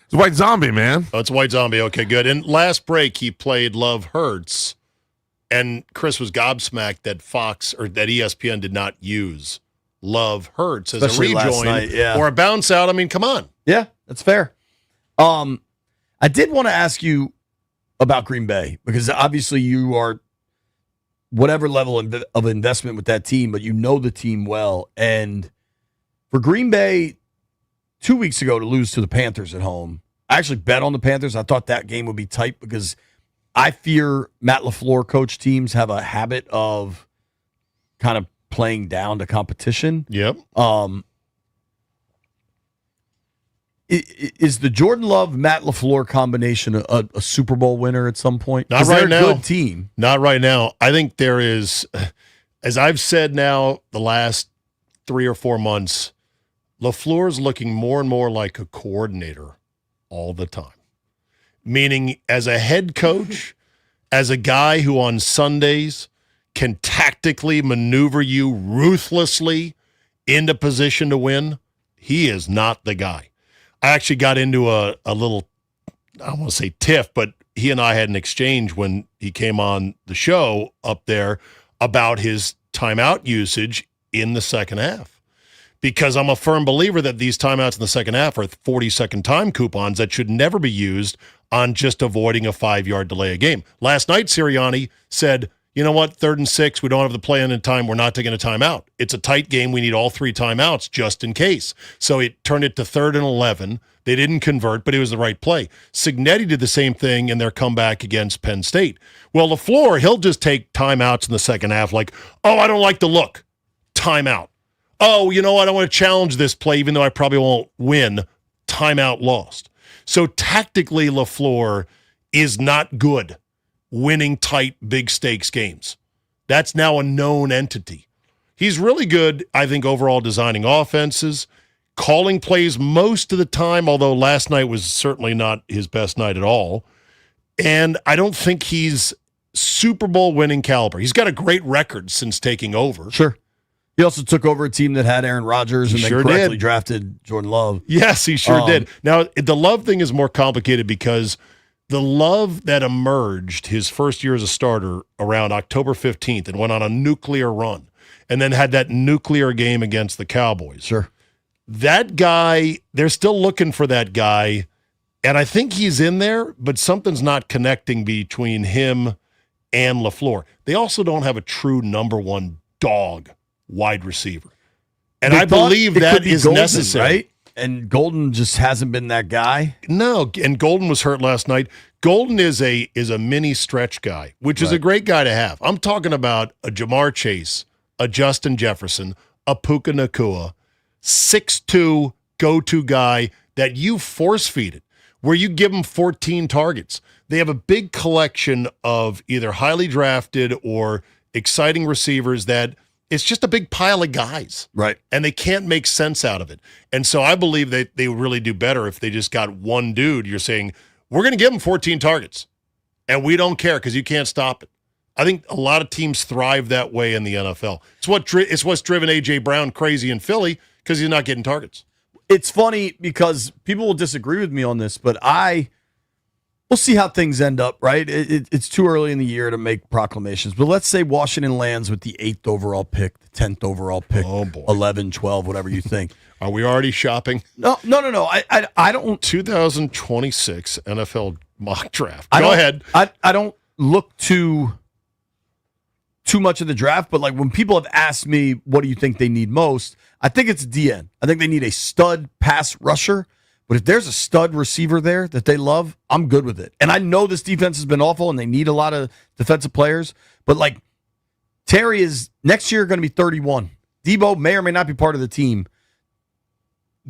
It's White Zombie, man. Oh, it's White Zombie. Okay, good. And last break, he played Love Hurts, and Chris was gobsmacked that Fox or that ESPN did not use Love Hurts as Especially a last rejoin night, yeah. or a bounce out. I mean, come on. Yeah, that's fair. I did want to ask you about Green Bay, because obviously you are whatever level of investment with that team, but you know the team well. And for Green Bay 2 weeks ago to lose to the Panthers at home, I actually bet on the Panthers. I thought that game would be tight because I fear Matt LaFleur coach teams have a habit of kind of playing down to competition. Yep. Is the Jordan Love Matt LaFleur combination a Super Bowl winner at some point? Not right now. They're a good team. Not right now. I think there is, as I've said now the last 3 or 4 months, LaFleur's looking more and more like a coordinator all the time. Meaning, as a head coach, as a guy who on Sundays can tactically maneuver you ruthlessly into position to win, he is not the guy. I actually got into a little, I don't want to say tiff, but he and I had an exchange when he came on the show up there about his timeout usage in the second half. Because I'm a firm believer that these timeouts in the second half are 40-second time coupons that should never be used on just avoiding a 5-yard delay a game. Last night, Sirianni said, you know what, 3rd and 6, we don't have the play in time, we're not taking a timeout. It's a tight game, we need all 3 timeouts just in case. So it turned it to 3rd and 11. They didn't convert, but it was the right play. Cignetti did the same thing in their comeback against Penn State. Well, LaFleur, he'll just take timeouts in the second half like, oh, I don't like the look. Timeout. Oh, you know what? I want to challenge this play, even though I probably won't win. Timeout lost. So tactically, LaFleur is not good winning tight, big stakes games. That's now a known entity. He's really good, I think, overall designing offenses, calling plays most of the time, although last night was certainly not his best night at all. And I don't think he's Super Bowl winning caliber. He's got a great record since taking over. Sure. He also took over a team that had Aaron Rodgers and then correctly did. drafted Jordan Love. Yes, he sure did. Now, the Love thing is more complicated because the Love that emerged his first year as a starter around October 15th and went on a nuclear run and then had that nuclear game against the Cowboys. Sure. That guy, they're still looking for that guy, and I think he's in there, but something's not connecting between him and LaFleur. They also don't have a true number one dog wide receiver. And I believe that is Golden, necessary. right? And Golden just hasn't been that guy. No, and Golden was hurt last night. Golden is a mini stretch guy, which is a great guy to have. I'm talking about a Jamar Chase, a Justin Jefferson, a Puka Nacua, 6'2", go-to guy that you force-feed it, where you give them 14 targets. They have a big collection of either highly drafted or exciting receivers that it's just a big pile of guys. Right. And they can't make sense out of it. And so I believe that they would really do better if they just got one dude. You're saying, we're going to give him 14 targets, and we don't care because you can't stop it. I think a lot of teams thrive that way in the NFL. It's what's driven A.J. Brown crazy in Philly because he's not getting targets. It's funny because people will disagree with me on this, but we'll see how things end up, right? It's too early in the year to make proclamations. But let's say Washington lands with the 8th overall pick, the 10th overall pick, 11, 12, whatever you think. Are we already shopping? No. I don't. 2026 NFL mock draft. Go ahead. I don't look too much of the draft, but like when people have asked me, what do you think they need most? I think it's DN. I think they need a stud pass rusher. But if there's a stud receiver there that they love, I'm good with it. And I know this defense has been awful and they need a lot of defensive players. But like Terry is next year going to be 31. Debo may or may not be part of the team.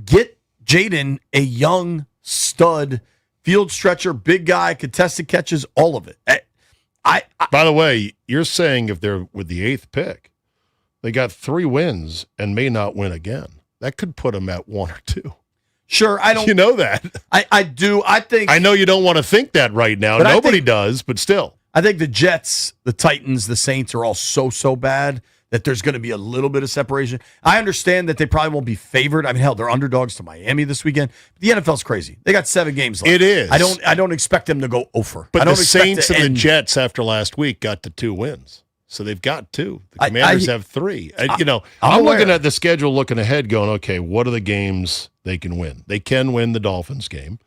Get Jaden a young stud, field stretcher, big guy, contested catches, all of it. By the way, you're saying if they're with the 8th pick, they got 3 wins and may not win again. That could put them at 1 or 2. Sure, I don't. You know that. I do. I think. I know you don't want to think that right now. Nobody does, but still. I think the Jets, the Titans, the Saints are all so bad that there's going to be a little bit of separation. I understand that they probably won't be favored. I mean, hell, they're underdogs to Miami this weekend. The NFL's crazy. They got 7 games left. It is. I don't expect them to go over. But I don't the expect Saints to and the end- Jets after last week got to 2 wins. So they've got 2. The Commanders have 3. I'm looking at the schedule, looking ahead, going, okay, what are the games they can win? They can win the Dolphins game.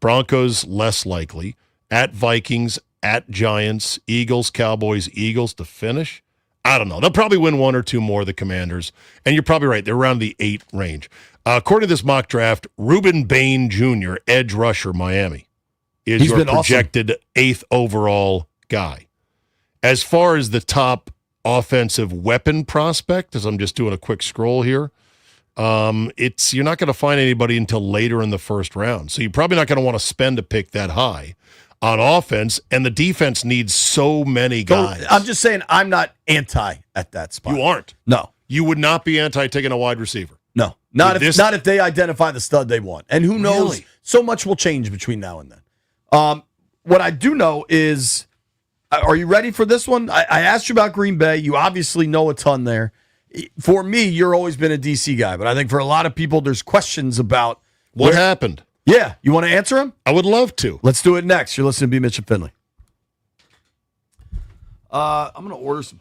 Broncos, less likely. At Vikings, at Giants, Eagles, Cowboys, Eagles to finish. I don't know. They'll probably win 1 or 2 more, the Commanders. And you're probably right. They're around the 8 range. According to this mock draft, Reuben Bain Jr., edge rusher, Miami, is your projected 8th overall guy. As far as the top offensive weapon prospect, as I'm just doing a quick scroll here, you're not going to find anybody until later in the first round. So you're probably not going to want to spend a pick that high on offense, and the defense needs so many guys. I'm just saying I'm not anti at that spot. You aren't. No. You would not be anti taking a wide receiver. No. Not if they identify the stud they want. And who knows, Really? so much will change between now and then. What I do know is, are you ready for this one? I asked you about Green Bay. You obviously know a ton there. For me, you're always been a DC guy, but I think for a lot of people, there's questions about what happened. Yeah. You want to answer them? I would love to. Let's do it next. You're listening to BMitch and Finlay. I'm going to order some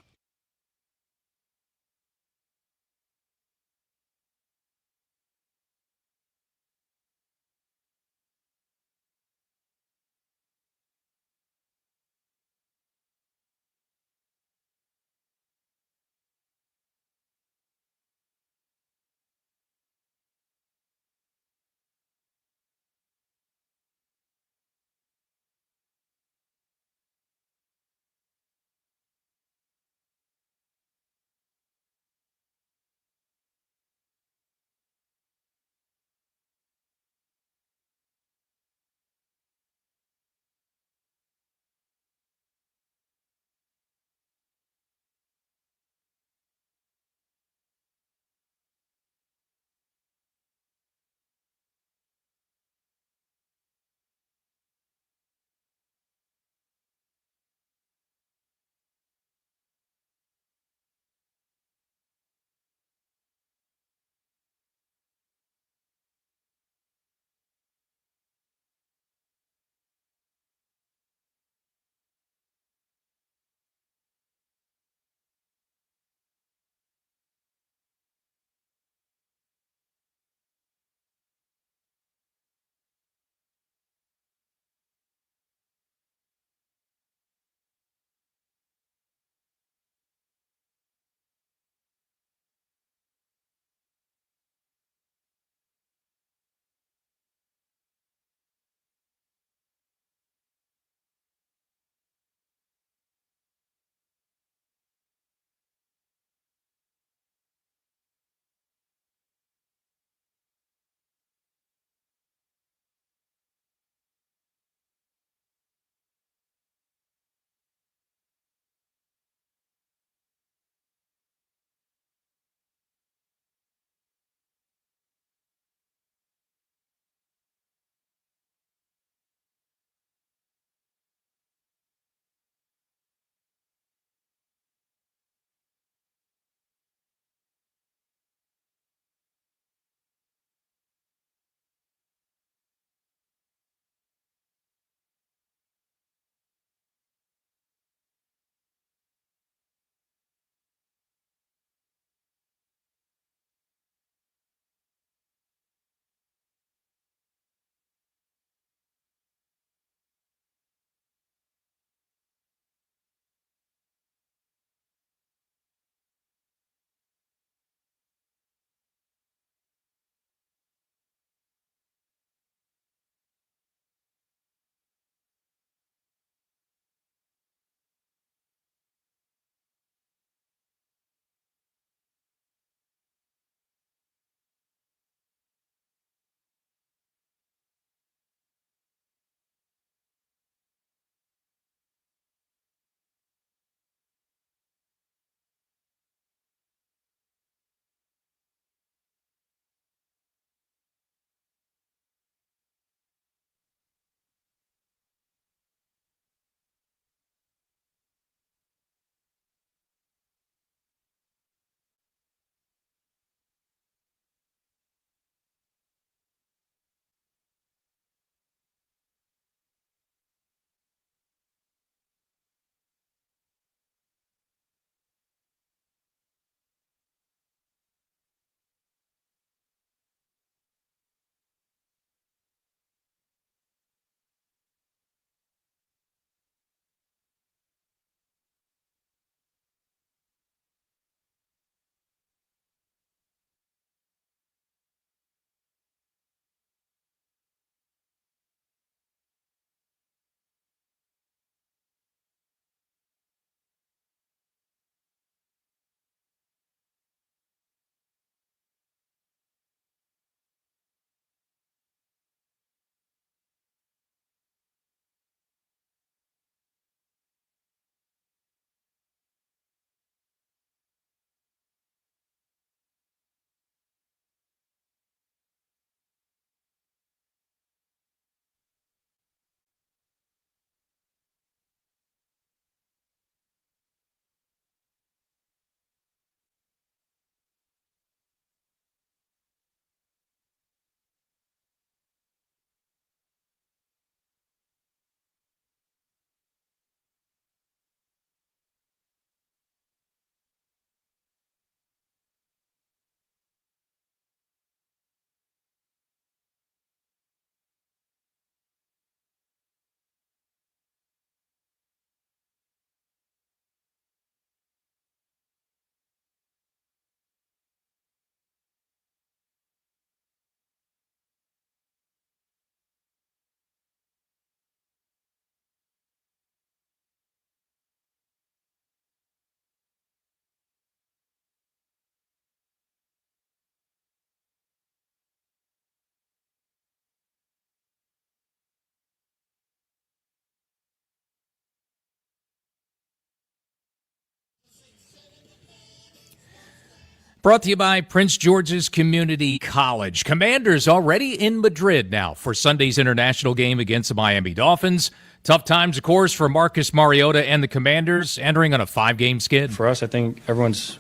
Brought to you by Prince George's Community College. Commanders already in Madrid now for Sunday's international game against the Miami Dolphins. Tough times, of course, for Marcus Mariota and the Commanders, entering on a 5-game skid. For us, I think everyone's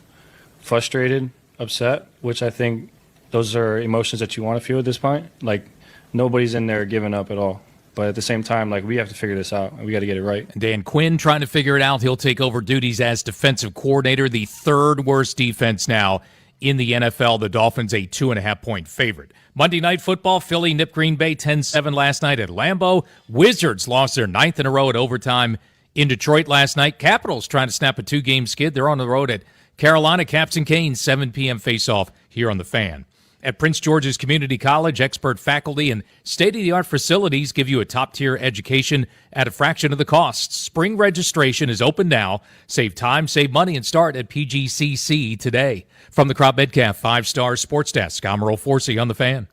frustrated, upset, which I think those are emotions that you want to feel at this point. Like, nobody's in there giving up at all. But at the same time, like, we have to figure this out. We got to get it right. Dan Quinn trying to figure it out. He'll take over duties as defensive coordinator, the third worst defense now in the NFL. The Dolphins a 2.5-point favorite. Monday Night Football, Philly nipped Green Bay 10-7 last night at Lambeau. Wizards lost their 9th in a row at overtime in Detroit last night. Capitals trying to snap a 2-game skid. They're on the road at Carolina. Caps and Canes, 7 p.m. face-off here on The Fan. At Prince George's Community College, expert faculty and state-of-the-art facilities give you a top-tier education at a fraction of the cost. Spring registration is open now. Save time, save money, and start at PGCC today. From the Crop Metcalf 5-Star Sports Desk, I'm Earl Forsey on The Fan.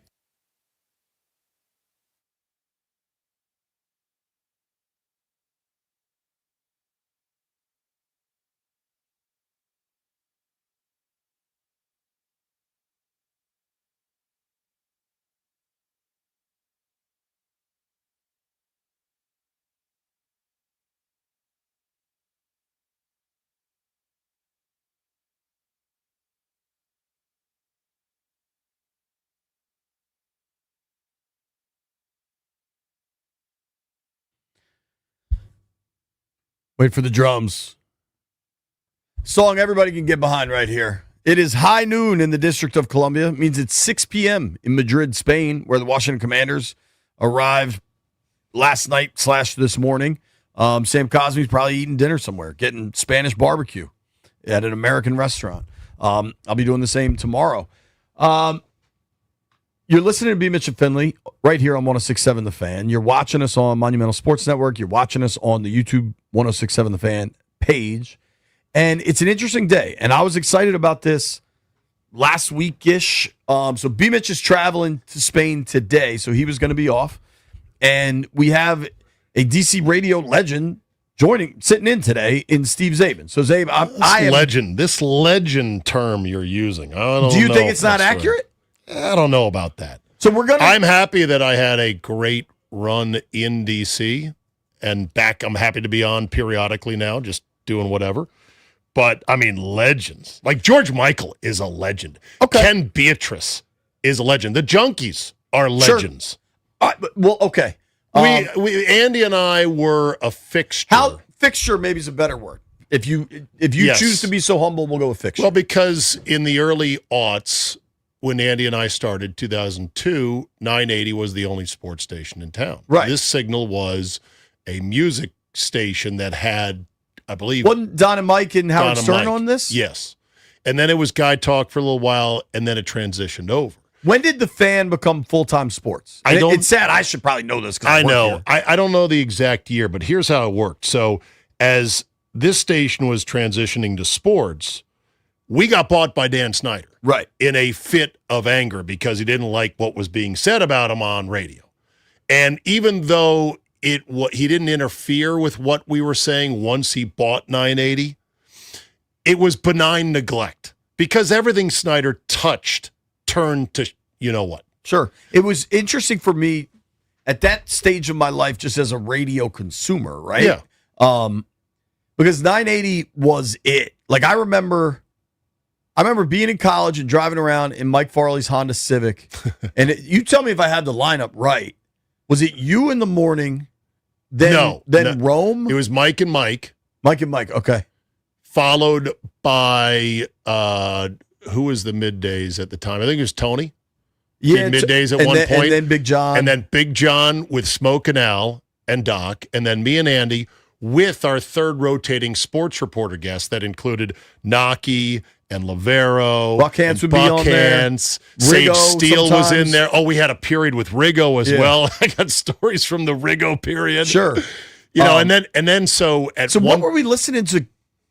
Wait for the drums. Song everybody can get behind right here. It is high noon in the District of Columbia. It means it's 6 p.m. in Madrid, Spain, where the Washington Commanders arrived last night / this morning. Sam Cosme's probably eating dinner somewhere, getting Spanish barbecue at an American restaurant. I'll be doing the same tomorrow. You're listening to BMitch and Finlay right here on 106.7 The Fan. You're watching us on Monumental Sports Network. You're watching us on the YouTube 106.7 The Fan page. And it's an interesting day. And I was excited about this last week-ish. So BMitch is traveling to Spain today, so he was going to be off. And we have a DC radio legend sitting in today in Steve Zabin. So, Zabe, this legend term you're using. Do you think it's not accurate? I don't know about that. So I'm happy that I had a great run in DC and back. I'm happy to be on periodically now, just doing whatever. But I mean, legends like George Michael is a legend. Okay. Ken Beatrice is a legend. The Junkies are legends. Sure. Well, okay. We Andy and I were a fixture. Fixture maybe is a better word. If you choose to be so humble, we'll go with fixture. Well, because in the early aughts, when Andy and I started, 2002, 980 was the only sports station in town. Right. This signal was a music station that had, I believe... Wasn't Don and Mike and Howard Stern on this? Yes. And then it was Guy Talk for a little while, and then it transitioned over. When did the Fan become full-time sports? It's sad. I should probably know this. I know. I don't know the exact year, but here's how it worked. So as this station was transitioning to sports, we got bought by Dan Snyder. Right. In a fit of anger because he didn't like what was being said about him on radio. And even though he didn't interfere with what we were saying once he bought 980, it was benign neglect because everything Snyder touched turned to you know what. Sure. It was interesting for me at that stage of my life just as a radio consumer, right? Yeah. Because 980 was it. Like I remember being in college and driving around in Mike Farley's Honda Civic. And you tell me if I had the lineup right. Was it you in the morning, then Rome? It was Mike and Mike. Mike and Mike, okay. Followed by, who was the middays at the time? I think it was Tony. Yeah. Middays at one point. And then Big John. And then Big John with Smoke and Al and Doc. And then me and Andy with our third rotating sports reporter guest that included Naki and Lavero. Buckhants would be on there. Sage Steele was in there. Oh, we had a period with Riggo as well. I got stories from the Riggo period. Sure. You know, and then so at So what were we listening to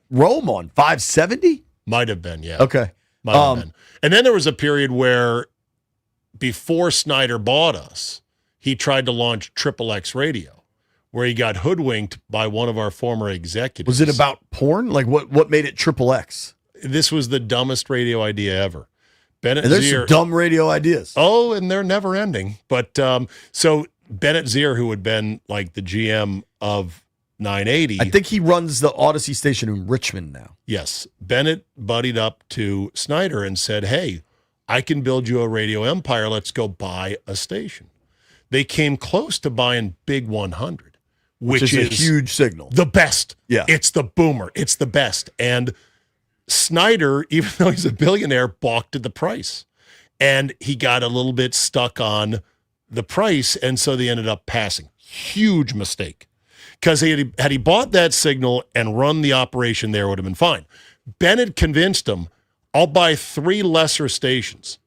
Rome on? 570? Might have been, yeah. Okay. Might have been. And then there was a period where before Snyder bought us, he tried to launch Triple X Radio, where he got hoodwinked by one of our former executives. Was it about porn? Like what made it Triple X? this was the dumbest radio idea ever. Bennett And there's Zier, some dumb radio ideas. Oh, and they're never ending. But so Bennett Zier, who had been like the GM of 980. I think he runs the Odyssey station in Richmond now. Yes. Bennett buddied up to Snyder and said, hey, I can build you a radio empire. Let's go buy a station. They came close to buying Big 100, which is a huge signal. The best. Yeah. It's the boomer. It's the best. And Snyder, even though he's a billionaire, balked at the price. And he got a little bit stuck on the price, and so they ended up passing. Huge mistake. Because had he bought that signal and run the operation there, it would have been fine. Bennett convinced him, I'll buy 3 lesser stations.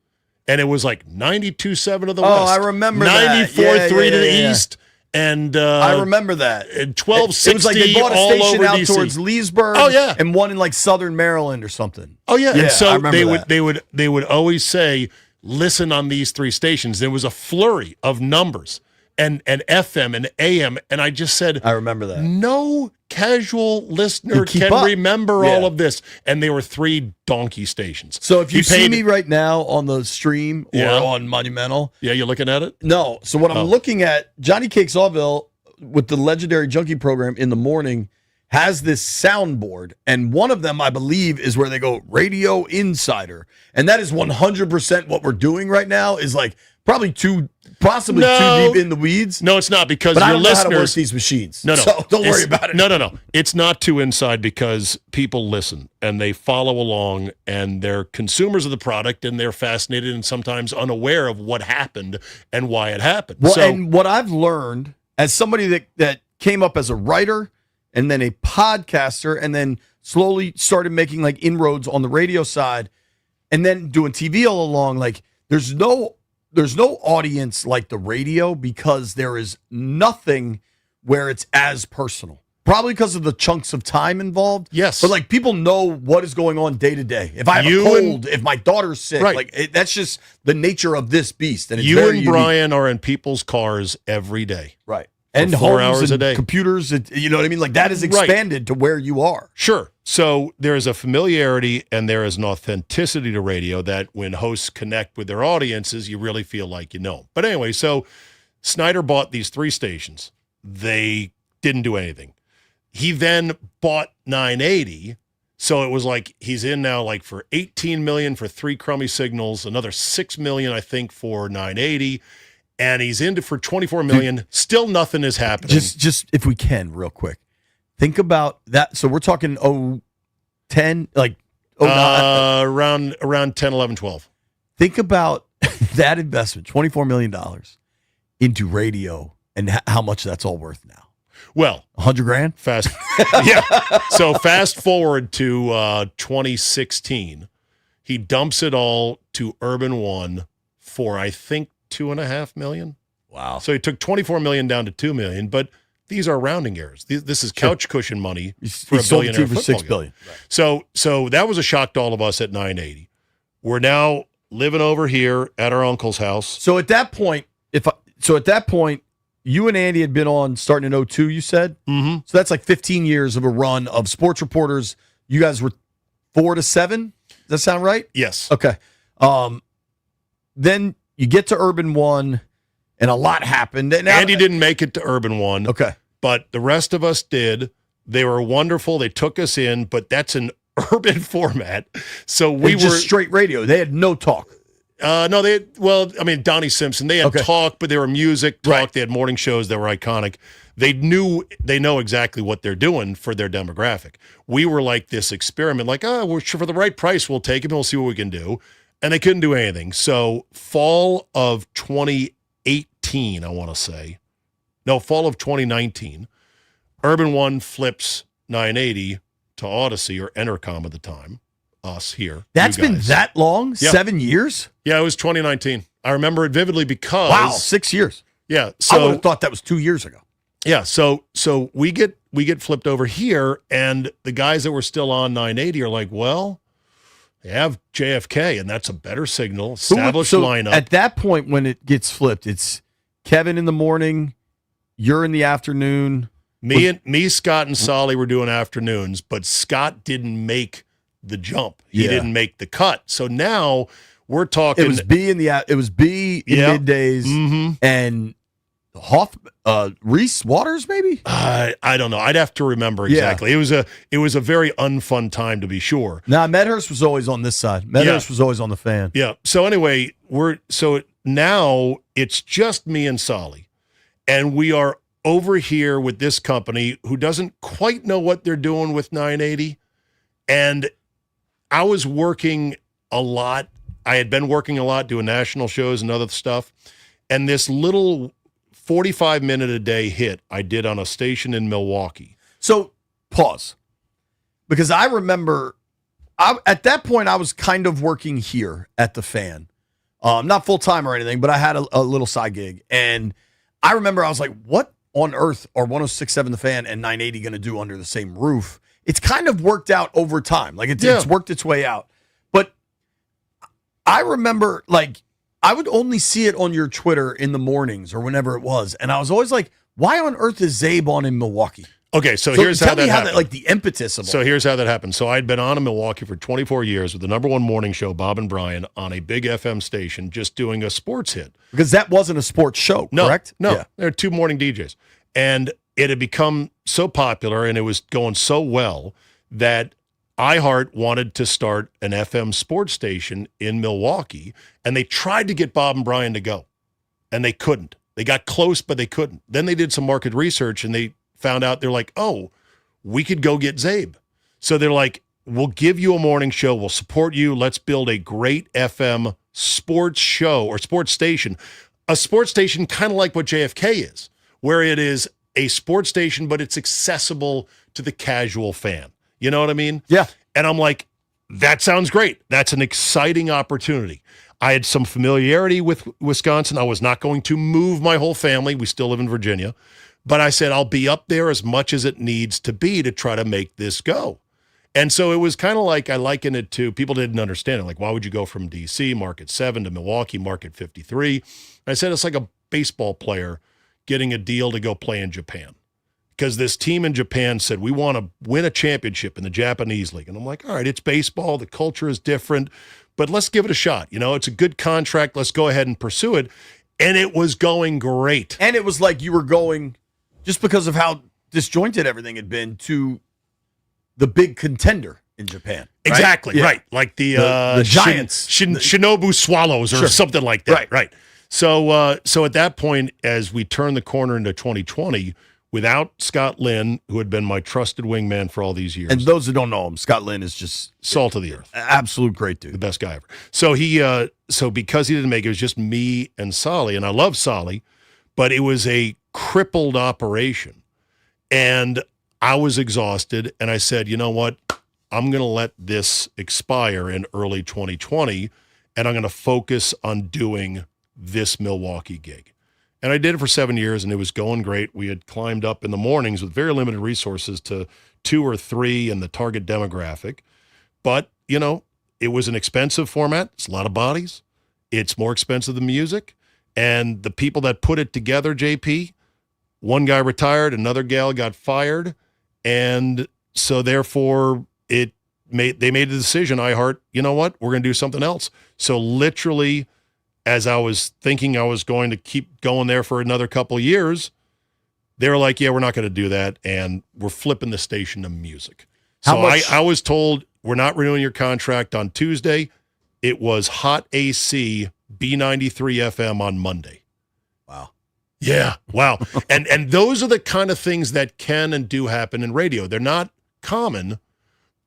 And it was like 92.7 of the West. Oh, I remember that. 94.3 to the East. And I remember that. And 1260 It was like they bought a all station over out DC. towards Leesburg. Oh, yeah. And one in like Southern Maryland or something. Oh yeah, and I so remember that. they would always say, listen on these 3 stations. There was a flurry of numbers and FM and AM, and I just said, I remember that. No casual listener keep can up. remember Yeah. all of this, and they were 3 donkey stations. So if you He see paid- me right now on the stream or Yeah. on Monumental, yeah, you're looking at it. no. So what Oh. I'm looking at, Johnny Cake Sawville with the legendary Junkie program in the morning has this soundboard, and one of them, I believe, is where they go Radio Insider, and that is 100% what we're doing right now. Is like probably possibly No. too deep in the weeds. No, it's not, because But I your don't know how to work listeners. these machines. No, So don't worry It's- about it. No. It's not too inside, because people listen and they follow along and they're consumers of the product, and they're fascinated and sometimes unaware of what happened and why it happened. Well, So and what I've learned as somebody that came up as a writer and then a podcaster and then slowly started making like inroads on the radio side and then doing TV all along, like there's no audience like the radio, because there is nothing where it's as personal. Probably because of the chunks of time involved. Yes. But like people know what is going on day to day. If I have You a and- cold, if my daughter's sick, Right. like that's just the nature of this beast. And it's you very and unique. Brian are in people's cars every day. Right. For And 4 homes hours a and day. computers, you know what I mean? Like that is Right. expanded to where you are. Sure. So there is a familiarity and there is an authenticity to radio that when hosts connect with their audiences, you really feel like you know them. But anyway, so Snyder bought these 3 stations. They didn't do anything. He then bought 980. So it was like he's in now like for $18 million for 3 crummy signals, another $6 million, I think, for 980. And he's into for $24 million. Still nothing is happening. Just if we can, real quick, think about that. So we're talking 010, like 09. Around 10, 11, 12. Think about that investment, $24 million into radio, and how much that's all worth now. Well, $100,000. Fast, yeah. So fast forward to 2016, he dumps it all to Urban One for, I think, $2.5 million. Wow. So he took $24 million down to $2 million, but these are rounding errors. This is couch cushion money for He a sold the billionaire team for football $6 billion. guy. So that was a shock to all of us at 980. We're now living over here at our uncle's house. So at that point, you and Andy had been on starting in 02, you said? Mm-hmm. So that's like 15 years of a run of sports reporters. You guys were 4 to 7? Does that sound right? Yes. Okay. Then you get to Urban One, and a lot happened. And Andy didn't make it to Urban One. Okay. But the rest of us did. They were wonderful. They took us in, but that's an urban format. So we And were just straight radio. They had no talk. No, Donnie Simpson, they had talk, but they were music talk. Right. They had morning shows that were iconic. They know exactly what they're doing for their demographic. We were like this experiment, like, we're sure for the right price, we'll take it and we'll see what we can do. And they couldn't do anything. So fall of 2018, I want to say. No, fall of 2019, Urban One flips 980 to Odyssey or Entercom at the time. Us here. That's been that long? Yeah. 7 years? Yeah, it was 2019. I remember it vividly because Wow, 6 years. Yeah, I would have thought that was 2 years ago. Yeah, so we get flipped over here, and the guys that were still on 980 are like, well, they have JFK, and that's a better signal, established lineup. At that point, when it gets flipped, it's Kevin in the morning, you're in the afternoon. Me, Scott, and Solly were doing afternoons, but Scott didn't make the jump. He Yeah. didn't make the cut. So now we're talking. It was B in middays and Reese Waters, maybe? I don't know. I'd have to remember exactly. It was a very unfun time, to be sure. Nah, Medhurst was always on this side. Medhurst was always on the fan. Yeah. So anyway, now it's just me and Solly, and we are over here with this company who doesn't quite know what they're doing with 980. And I was working a lot. I had been working a lot doing national shows and other stuff. And this little 45-minute-a-day hit I did on a station in Milwaukee. So, pause. Because I remember, at that point, I was kind of working here at the fan. Not full-time or anything, but I had a little side gig. And I remember I was like, what on earth are 106.7 The Fan and 980 going to do under the same roof? It's kind of worked out over time. Like, it's worked its way out. But I remember, like, I would only see it on your Twitter in the mornings or whenever it was. And I was always like, why on earth is Zabe on in Milwaukee? Okay, so here's how that happened. Like the impetus of it. So here's how that happened. So I'd been on in Milwaukee for 24 years with the number one morning show, Bob and Brian, on a big FM station, just doing a sports hit. Because that wasn't a sports show, correct? No, Yeah. there are two morning DJs. And it had become so popular and it was going so well that iHeart wanted to start an FM sports station in Milwaukee, and they tried to get Bob and Brian to go, and they couldn't. They got close, but they couldn't. Then they did some market research, and they found out, they're like, oh, we could go get Zabe. So they're like, we'll give you a morning show. We'll support you. Let's build a great FM sports show or sports station. A sports station kind of like what JFK is, where it is a sports station, but it's accessible to the casual fan. You know what I mean? Yeah. And I'm like, that sounds great. That's an exciting opportunity. I had some familiarity with Wisconsin. I was not going to move my whole family. We still live in Virginia. But I said, I'll be up there as much as it needs to be to try to make this go. And so it was kind of like, I liken it to, people didn't understand it. Like, why would you go from D.C., Market 7, to Milwaukee, Market 53? And I said, it's like a baseball player getting a deal to go play in Japan. Because this team in Japan said, we want to win a championship in the Japanese league. And I'm like, all right, it's baseball. The culture is different, but let's give it a shot. You know, it's a good contract. Let's go ahead and pursue it. And it was going great. And it was like you were going, just because of how disjointed everything had been, to the big contender in Japan. Right? Exactly, Yeah. right. Like the Giants. Shinobu Swallows or Sure. something like that. Right. So so at that point, as we turned the corner into 2020, without Scott Lynn, who had been my trusted wingman for all these years. And those who don't know him, Scott Lynn is just salt of the earth. Absolute great dude. The best guy ever. So so because he didn't make it, it was just me and Solly, and I love Solly, but it was a crippled operation. And I was exhausted, and I said, you know what? I'm going to let this expire in early 2020, and I'm going to focus on doing this Milwaukee gig. And I did it for 7 years, and it was going great. We had climbed up in the mornings with very limited resources to 2 or 3 in the target demographic. But, you know, it was an expensive format. It's a lot of bodies. It's more expensive than music. And the people that put it together, JP, one guy retired, another gal got fired. And so therefore they made the decision, iHeart, you know what? We're going to do something else. So literally, as I was thinking I was going to keep going there for another couple of years, they were like, yeah, we're not going to do that. And we're flipping the station to music. So I was told, we're not renewing your contract on Tuesday. It was Hot AC B93 FM on Monday. Wow. Yeah. Wow. and those are the kind of things that can and do happen in radio. They're not common,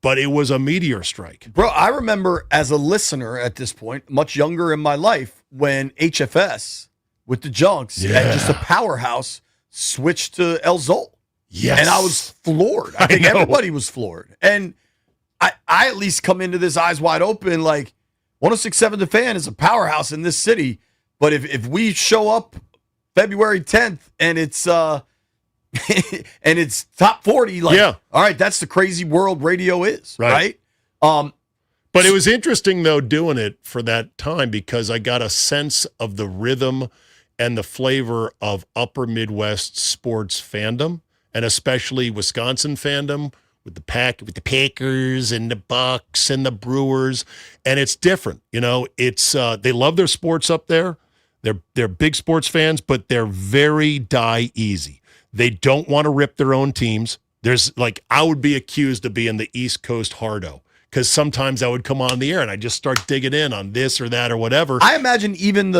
but it was a meteor strike. Bro, I remember as a listener at this point, much younger in my life, when HFS with the Junks and just a powerhouse switched to El Zol. Yes. And I was floored. I think everybody was floored. And I at least come into this eyes wide open, like 106.7 The Fan is a powerhouse in this city. But if we show up February 10th and it's and it's top 40, like, all right, that's the crazy world radio is, right? But it was interesting, though, doing it for that time, because I got a sense of the rhythm and the flavor of upper Midwest sports fandom, and especially Wisconsin fandom, with the Packers and the Bucks and the Brewers, and it's different. It's they love their sports up there. They're big sports fans, but they're very die easy. They don't want to rip their own teams. There's I would be accused of being the East Coast hardo because sometimes I would come on the air and I just start digging in on this or that or whatever. I imagine even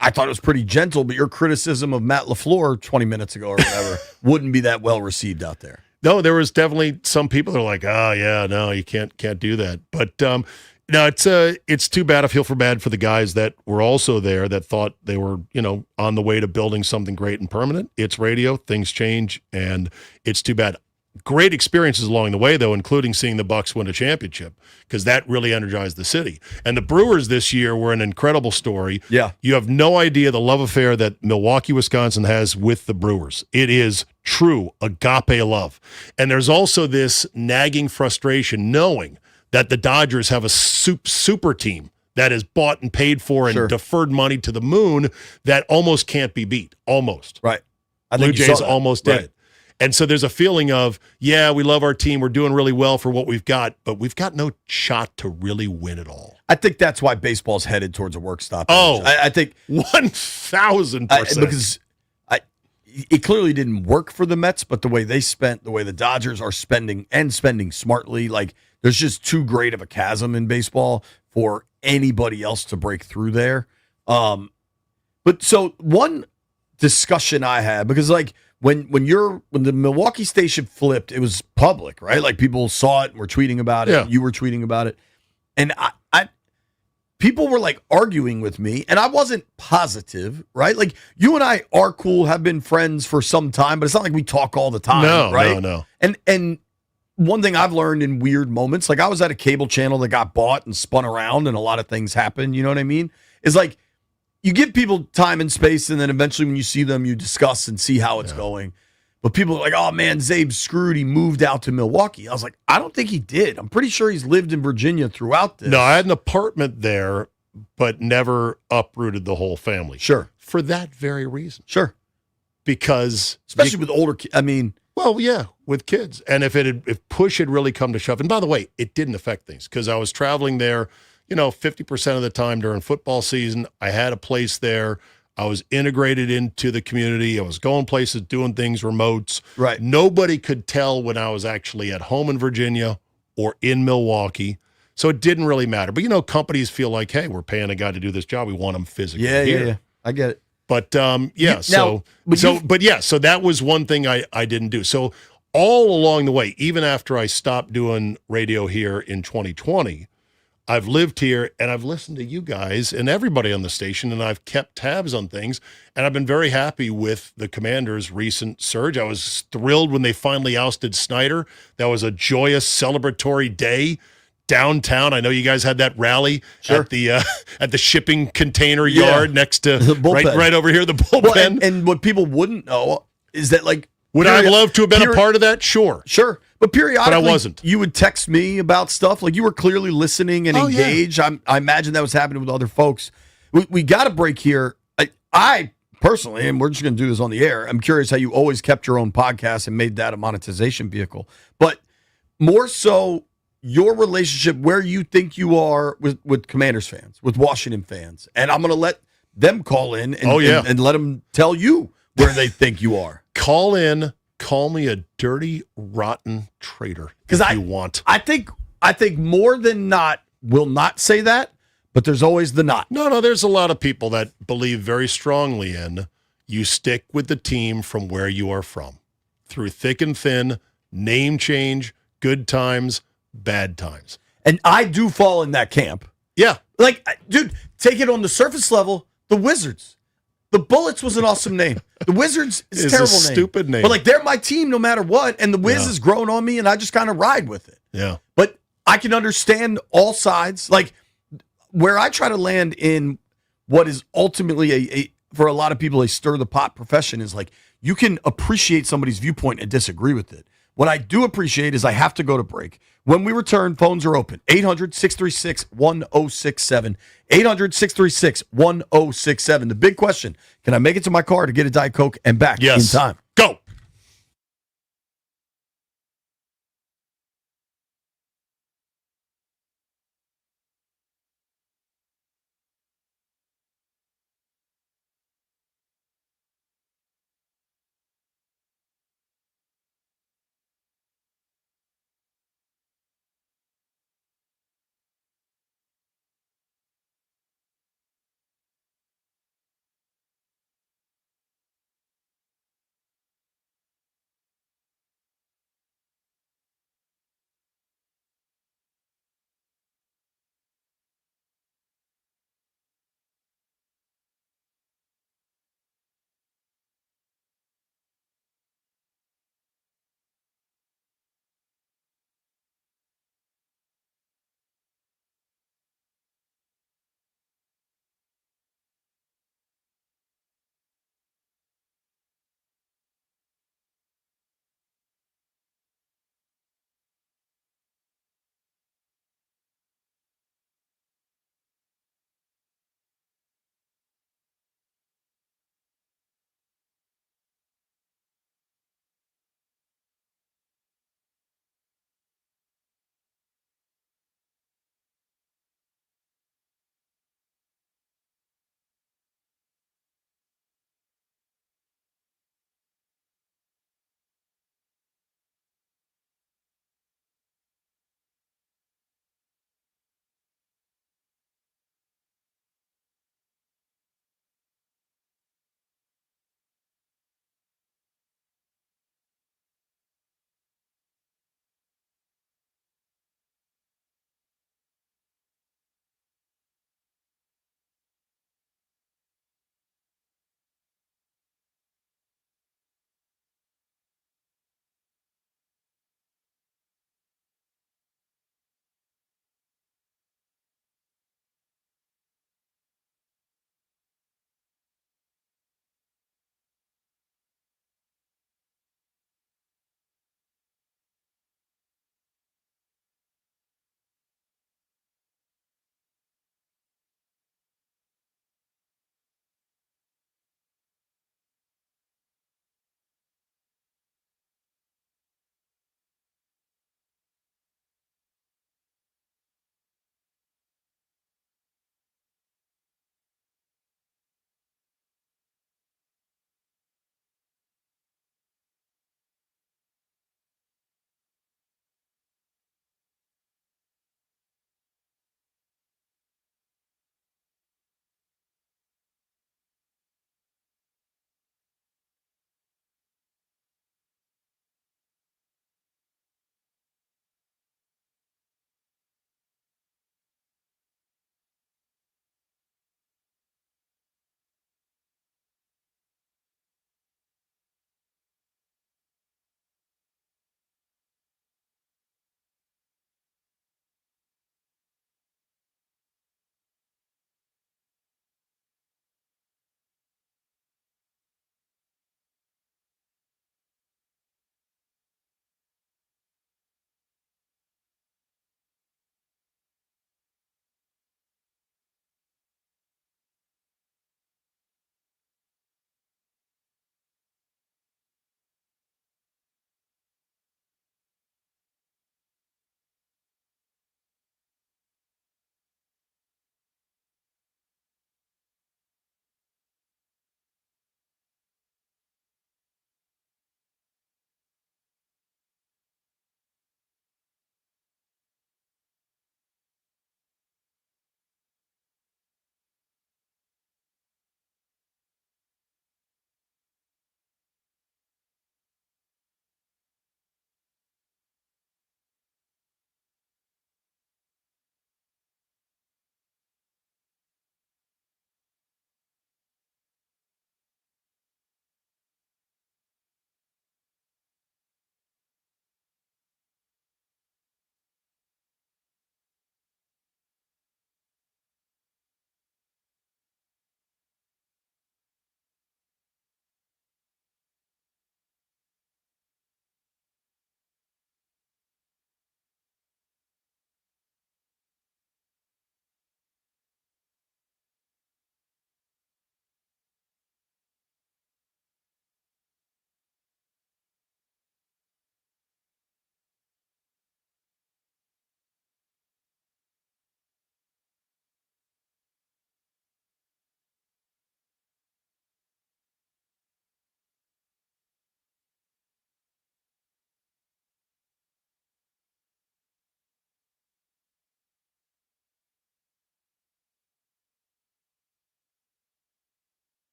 I thought it was pretty gentle, but your criticism of Matt LaFleur 20 minutes ago or whatever wouldn't be that well received out there. No, there was definitely some people that are like, oh yeah, no, you can't do that. But no, it's too bad. I feel bad for the guys that were also there that thought they were, on the way to building something great and permanent. It's radio, things change, and it's too bad. Great experiences along the way, though, including seeing the Bucks win a championship, because that really energized the city. And the Brewers this year were an incredible story. Yeah. You have no idea the love affair that Milwaukee, Wisconsin has with the Brewers. It is true agape love. And there's also this nagging frustration knowing that the Dodgers have a super team that is bought and paid for and deferred money to the moon that almost can't be beat. Almost. Right. Blue Jays almost did it. And so there's a feeling of, yeah, we love our team. We're doing really well for what we've got, but we've got no shot to really win it all. I think that's why baseball's headed towards a work stoppage. Oh, I think 1,000%. Because it clearly didn't work for the Mets, but the way they spent, the way the Dodgers are spending and spending smartly, there's just too great of a chasm in baseball for anybody else to break through there. But so one discussion I had, because when the Milwaukee station flipped, it was public, right? People saw it and were tweeting about it. Yeah. You were tweeting about it. And I people were arguing with me, and I wasn't positive, right? You and I are cool, have been friends for some time, but it's not like we talk all the time, right? No. And one thing I've learned in weird moments, I was at a cable channel that got bought and spun around and a lot of things happen, you know what I mean? Is you give people time and space, and then eventually when you see them, you discuss and see how it's going. But people are like, oh man, Zabe's screwed. He moved out to Milwaukee. I was like, I don't think he did. I'm pretty sure he's lived in Virginia throughout this. No, I had an apartment there, but never uprooted the whole family. Sure. For that very reason. Sure. Because especially with older kids. I mean, well, yeah, with kids. And if push had really come to shove, and by the way, it didn't affect things because I was traveling there, 50% of the time during football season. I had a place there. I was integrated into the community. I was going places, doing things, remotes. Right. Nobody could tell when I was actually at home in Virginia or in Milwaukee. So it didn't really matter. But, companies feel like, hey, we're paying a guy to do this job. We want him physically here. Yeah. I get it. But, so that was one thing I didn't do. So all along the way, even after I stopped doing radio here in 2020, I've lived here and I've listened to you guys and everybody on the station, and I've kept tabs on things, and I've been very happy with the Commanders' recent surge. I was thrilled when they finally ousted Snyder. That was a joyous celebratory day downtown. I know you guys had that rally at the shipping container yard next to the bullpen. right over here, the bullpen. Well, and what people wouldn't know is that would I have loved to have been a part of that? Sure. But periodically, but I wasn't. You would text me about stuff. You were clearly listening and engaged. Yeah. I imagine that was happening with other folks. We got a break here. I personally, and we're just going to do this on the air, I'm curious how you always kept your own podcast and made that a monetization vehicle. But more so, your relationship, where you think you are with Commanders fans, with Washington fans. And I'm going to let them call in and let them tell you where they think you are. Call in. Call me a dirty, rotten traitor if you want. I think more than not will not say that, but there's always the not. No, there's a lot of people that believe very strongly in you stick with the team from where you are from. Through thick and thin, name change, good times, bad times. And I do fall in that camp. Yeah. Dude, take it on the surface level, the Wizards. The Bullets was an awesome name. The Wizards is a terrible name. Stupid name. But they're my team no matter what, and the Wiz has grown on me, and I just kind of ride with it. Yeah. But I can understand all sides. Where I try to land in what is ultimately for a lot of people a stir the pot profession is you can appreciate somebody's viewpoint and disagree with it. What I do appreciate is I have to go to break. When we return, phones are open. 800-636-1067. 800-636-1067. The big question, can I make it to my car to get a Diet Coke and back in time? Go.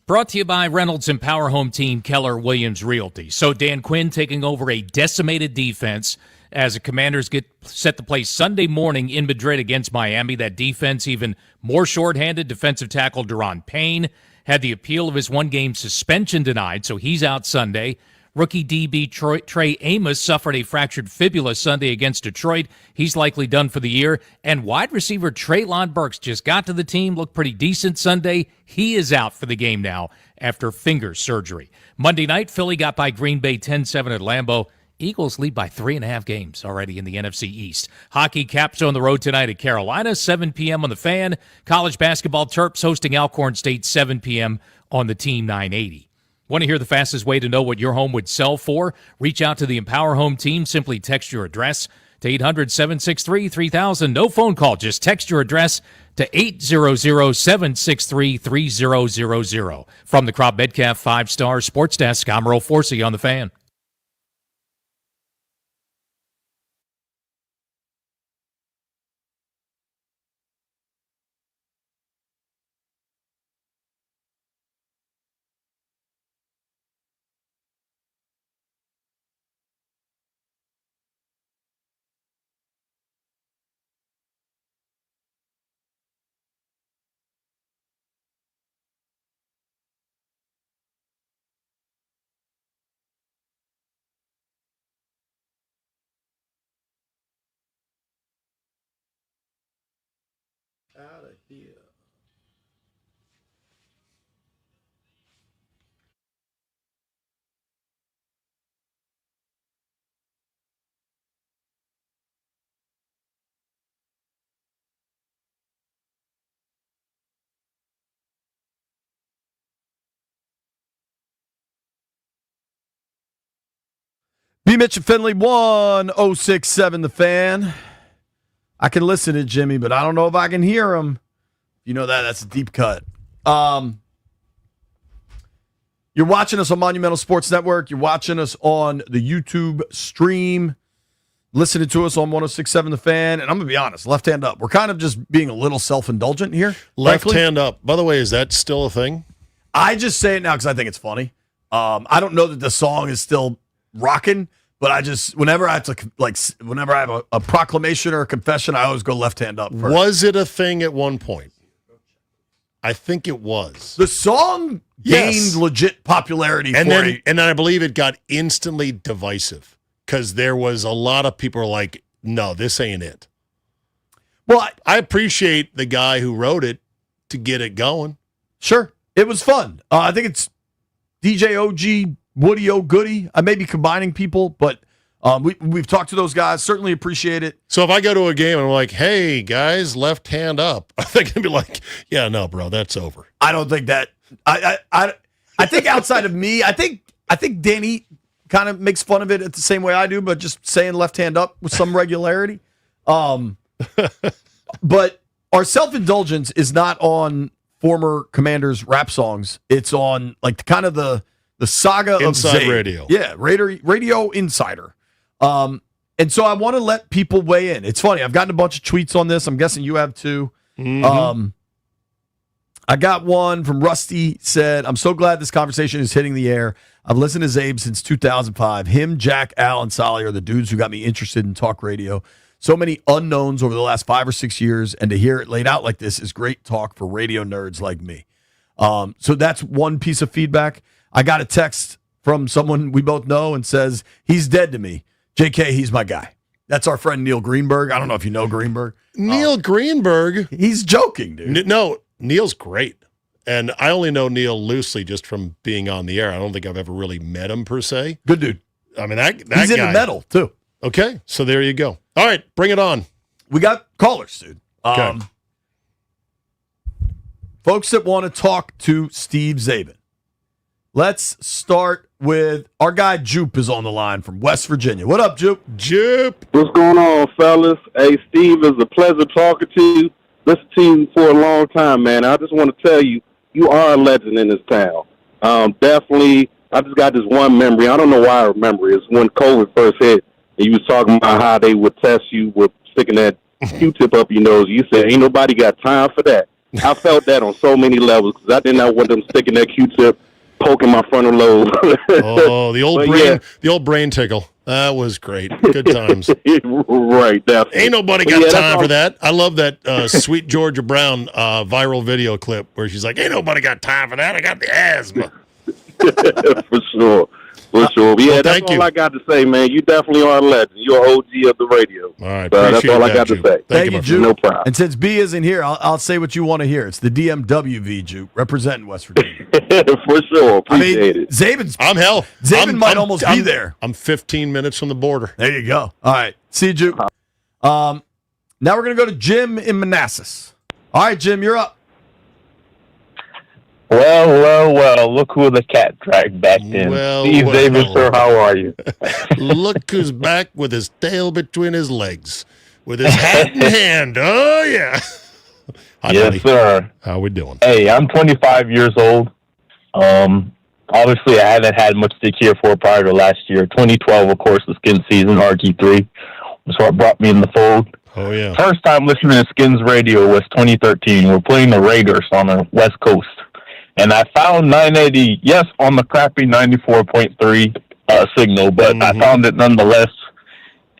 Brought to you by Reynolds and Power Home Team Keller Williams Realty. So Dan Quinn taking over a decimated defense as the Commanders get set to play Sunday morning in Madrid against Miami. That defense even more shorthanded. Defensive tackle Deron Payne had the appeal of his one-game suspension denied, so he's out Sunday. Rookie DB Trey Amos suffered a fractured fibula Sunday against Detroit. He's likely done for the year. And wide receiver Treylon Burks just got to the team, looked pretty decent Sunday. He is out for the game now after finger surgery. Monday night, Philly got by Green Bay 10-7 at Lambeau. Eagles lead by 3.5 games already in the NFC East. Hockey Caps on the road tonight at Carolina, 7 p.m. on the Fan. College basketball, Terps hosting Alcorn State, 7 p.m. on the Team 980. Want to hear the fastest way to know what your home would sell for? Reach out to the Empower Home team. Simply text your address to 800-763-3000. No phone call. Just text your address to 800-763-3000. From the Crop Metcalf 5-Star Sports Desk, I'm Earl Forsey on the Fan. Out of here. BMitch and Finlay 1067 The Fan. I can listen to Jimmy, but I don't know if I can hear him. You know that's a deep cut. You're watching us on Monumental Sports Network. You're watching us on the YouTube stream, listening to us on 1067 The Fan. And I'm going to be honest, left hand up. We're kind of just being a little self-indulgent here. Left frankly. hand up. By the way, is that still a thing? I just say it now because I think it's funny. I don't know that the song is still rocking, but I just, whenever I have to, whenever I have a proclamation or a confession, I always go left hand up first. Was it a thing at one point? I think it was. The song gained legit popularity and then I believe it got instantly divisive because there was a lot of people like, no, this ain't it. Well, I appreciate the guy who wrote it to get it going. Sure. It was fun. I think it's DJ OG, Woody O Goody. I may be combining people, but we've talked to those guys. Certainly appreciate it. So if I go to a game and I'm like, hey, guys, left hand up, I think I'd be like, yeah, no, bro, that's over. I don't think that. I think outside of me, I think Danny kind of makes fun of it the same way I do, but just saying left hand up with some regularity. But our self-indulgence is not on former Commanders rap songs. It's on like kind of the saga Inside of Zabe. Radio. Yeah, Radio Insider. And so I want to let people weigh in. It's funny. I've gotten a bunch of tweets on this. I'm guessing you have too. Mm-hmm. I got one from Rusty, said, I'm so glad this conversation is hitting the air. I've listened to Zabe since 2005. Him, Jack, Al, and Solly are the dudes who got me interested in talk radio. So many unknowns over the last 5 or 6 years, and to hear it laid out like this is great talk for radio nerds like me. So that's one piece of feedback. I got a text from someone we both know and says, he's dead to me. JK, he's my guy. That's our friend Neil Greenberg. I don't know if you know Greenberg. Neil Greenberg? He's joking, dude. No, Neil's great. And I only know Neil loosely just from being on the air. I don't think I've ever really met him per se. Good dude. I mean, that he's guy. In the metal, too. Okay, so there you go. All right, bring it on. We got callers, dude. Okay. Folks that want to talk to Steve Zabin. Let's start with our guy Jupe is on the line from West Virginia. What up, Jupe? Jupe. What's going on, fellas? Hey, Steve, it's a pleasure talking to you. Listen to you for a long time, man. I just want to tell you, you are a legend in this town. Definitely, I just got this one memory. I don't know why I remember it. It's when COVID first hit, and you was talking about how they would test you with sticking that Q-tip up your nose. You said, ain't nobody got time for that. I felt that on so many levels because I did not want them sticking that Q-tip, poking my frontal lobe. Oh, the old brain tickle. That was great. Good times. Right, definitely. Ain't nobody got time for that. I love that Sweet Georgia Brown viral video clip where she's like, "Ain't nobody got time for that. I got the asthma." For sure. For sure. Yeah, Well, that's all I got to say, man. You definitely are a legend. You're an OG of the radio. All right. That's all I got to say. Thank you, Juke. No problem. And since B isn't here, I'll say what you want to hear. It's the DMWV, Juke, representing West Virginia. For sure. Appreciate it. Zabin might almost be there. I'm 15 minutes from the border. There you go. All right. See you, Juke. Now we're going to go to Jim in Manassas. All right, Jim, you're up. Well, look who the cat dragged back in. Steve Davis, sir, how are you? Look who's back with his tail between his legs, with his hat in hand. Oh, yeah. Hi, yes, buddy. sir. How we doing? Hey, I'm 25 years old. Obviously, I haven't had much to care for prior to last year. 2012, of course, the Skins season, RG3, was what brought me in the fold. Oh, yeah. First time listening to Skins radio was 2013. We're playing the Raiders on the West Coast. And I found 980, yes, on the crappy 94.3 signal, but I found it nonetheless.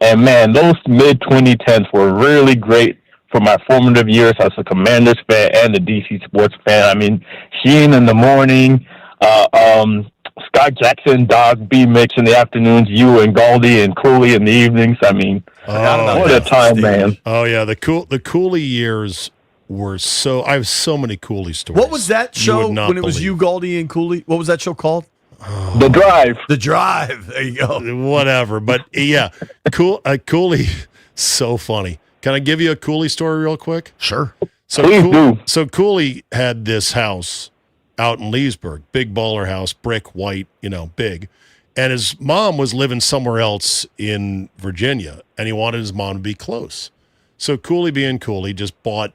And, man, those mid-2010s were really great for my formative years as a Commanders fan and a DC sports fan. I mean, Sheen in the morning, Scott Jackson, Doug, BMitch in the afternoons, you and Galdi and Cooley in the evenings. I mean, what a time, man. Oh, yeah, the Cooley years were so. I have so many Cooley stories. What was that show when it was you, Galdi, and Cooley? What was that show called? The Drive. The Drive. There you go. Whatever. But yeah, Cooley, so funny. Can I give you a Cooley story real quick? Sure. So Cooley had this house out in Leesburg, big baller house, brick, white, big. And his mom was living somewhere else in Virginia, and he wanted his mom to be close. So Cooley, being Cooley, just bought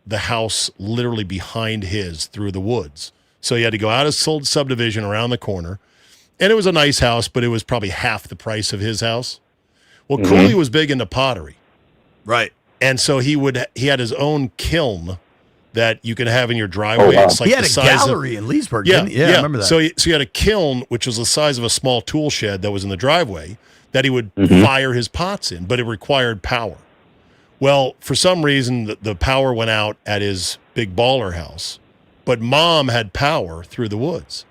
the house literally behind his through the woods. So he had to go out of subdivision around the corner. And it was a nice house, but it was probably half the price of his house. Well, Cooley was big into pottery. Right. And so he had his own kiln that you can have in your driveway. Wow. It's like he had the a size gallery in Leesburg, yeah, didn't he? Yeah, I remember that. So he had a kiln, which was the size of a small tool shed that was in the driveway that he would fire his pots in, but it required power. Well, for some reason, the power went out at his big baller house, but Mom had power through the woods.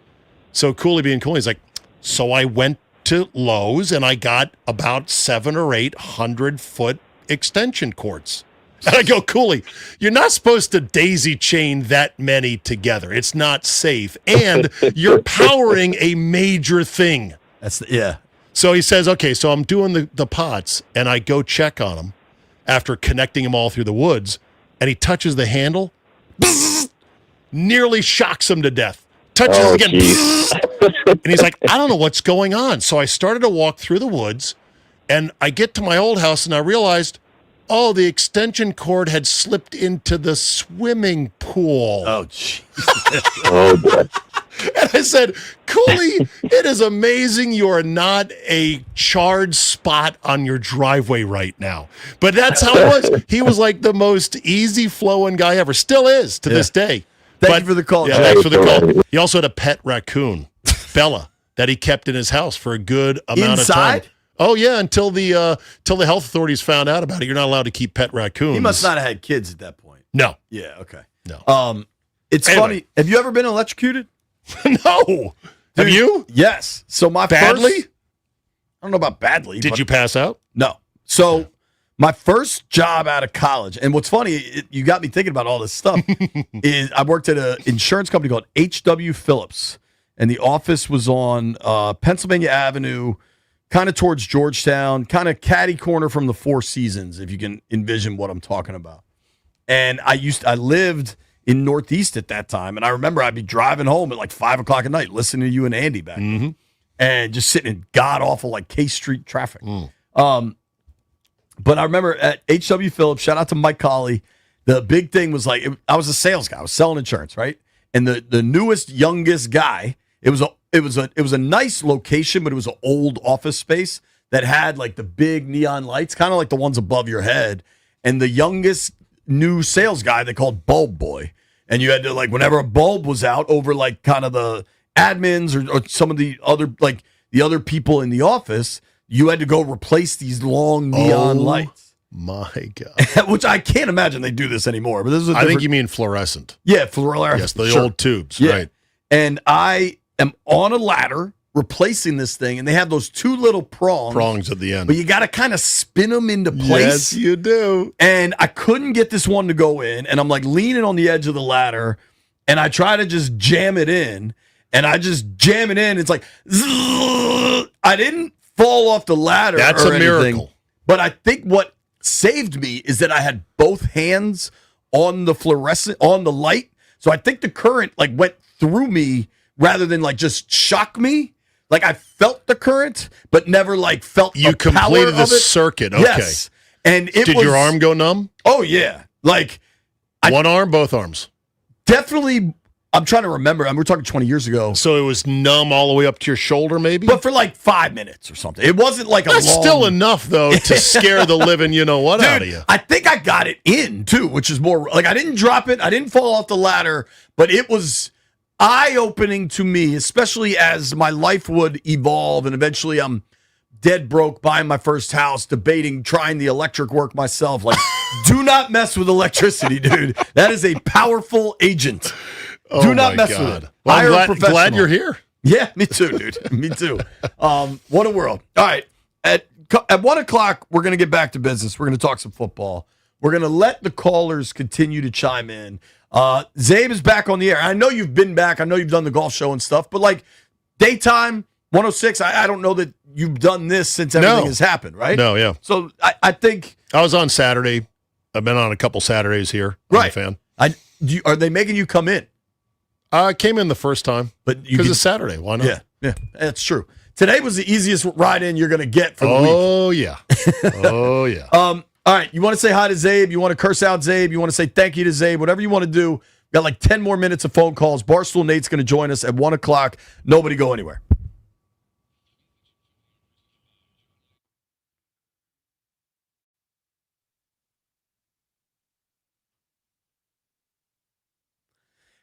So Cooley being Cooley, he's like, so I went to Lowe's and I got about 700 or 800-foot extension cords. And I go, Cooley, you're not supposed to daisy chain that many together. It's not safe. And you're powering a major thing. So he says, okay, so I'm doing the pots, and I go check on them after connecting them all through the woods, and he touches the handle, nearly shocks him to death. Touches it again, and he's like, I don't know what's going on. So I started to walk through the woods, and I get to my old house, and I realized, the extension cord had slipped into the swimming pool. Oh, jeez. Oh, boy. And I said, Cooley, it is amazing you are not a charred spot on your driveway right now. But that's how it was. He was like the most easy-flowing guy ever. Still is to this day. Thank you for the call. Yeah, Jay. thanks for the call. He also had a pet raccoon, Bella, that he kept in his house for a good amount of time. Oh, yeah, until the health authorities found out about it. You're not allowed to keep pet raccoons. He must not have had kids at that point. No. Yeah, okay. No. It's funny. Have you ever been electrocuted? No. Have you? Yes. So my Badly? first, I don't know about badly. Did you pass out? No. So my first job out of college, and what's funny, you got me thinking about all this stuff, is I worked at an insurance company called H.W. Phillips, and the office was on Pennsylvania Avenue, kind of towards Georgetown, kind of catty corner from the Four Seasons, if you can envision what I'm talking about. And I lived in Northeast at that time, and I remember I'd be driving home at like 5 o'clock at night, listening to you and Andy back then, and just sitting in god-awful like K Street traffic. But I remember at H.W. Phillips, shout out to Mike Colley, the big thing was like, I was a sales guy. I was selling insurance, right? And the newest, youngest guy, it was a nice location, but it was an old office space that had like the big neon lights, kind of like the ones above your head. And the youngest new sales guy they called Bulb Boy. and you had to like whenever a bulb was out over like kind of the admins or some of the other people in the office, you had to go replace these long neon lights. My God. Which I can't imagine they do this anymore. But this is I think you mean fluorescent. Yeah, fluorescent. Yes, the old tubes, right. And I am on a ladder replacing this thing, and they have those two little prongs at the end. But you got to kind of spin them into place. Yes, you do. And I couldn't get this one to go in, and I'm like leaning on the edge of the ladder, and I try to just jam it in, and I just jam it in. It's like, zzz. I didn't fall off the ladder. That's or a anything, miracle. But I think what saved me is that I had both hands on the light. So I think the current like went through me rather than like just shock me. Like I felt the current, but never like felt you the power completed the of it. circuit. Okay. Yes. And did your arm go numb? Oh yeah. Like one arm, both arms. Definitely. I'm trying to remember. We're talking 20 years ago. So it was numb all the way up to your shoulder, maybe? But for like 5 minutes or something. It wasn't like That's still enough, though, to scare the living you-know-what out of you. I think I got it in, too, which is more like I didn't drop it. I didn't fall off the ladder, but it was eye-opening to me, especially as my life would evolve and eventually I'm dead broke buying my first house, debating trying the electric work myself. Like, do not mess with electricity, dude. That is a powerful agent. Do not mess with it. Well, Hire a I'm professional. glad you're here. Yeah, me too, dude. Me too. What a world. All right. At 1 o'clock, we're going to get back to business. We're going to talk some football. We're going to let the callers continue to chime in. Zabe is back on the air. I know you've been back. I know you've done the golf show and stuff, but like daytime, 106, I don't know that you've done this since everything has happened, right? No, yeah. So I think. I was on Saturday. I've been on a couple Saturdays here. Right. Fan. Are they making you come in? I came in the first time, but because it's Saturday. Why not? Yeah, that's true. Today was the easiest ride in you're going to get for the week. Oh yeah, oh yeah. All right, you want to say hi to Zabe? You want to curse out Zabe? You want to say thank you to Zabe? Whatever you want to do. Got like 10 more minutes of phone calls. Barstool Nate's going to join us at 1 o'clock. Nobody go anywhere.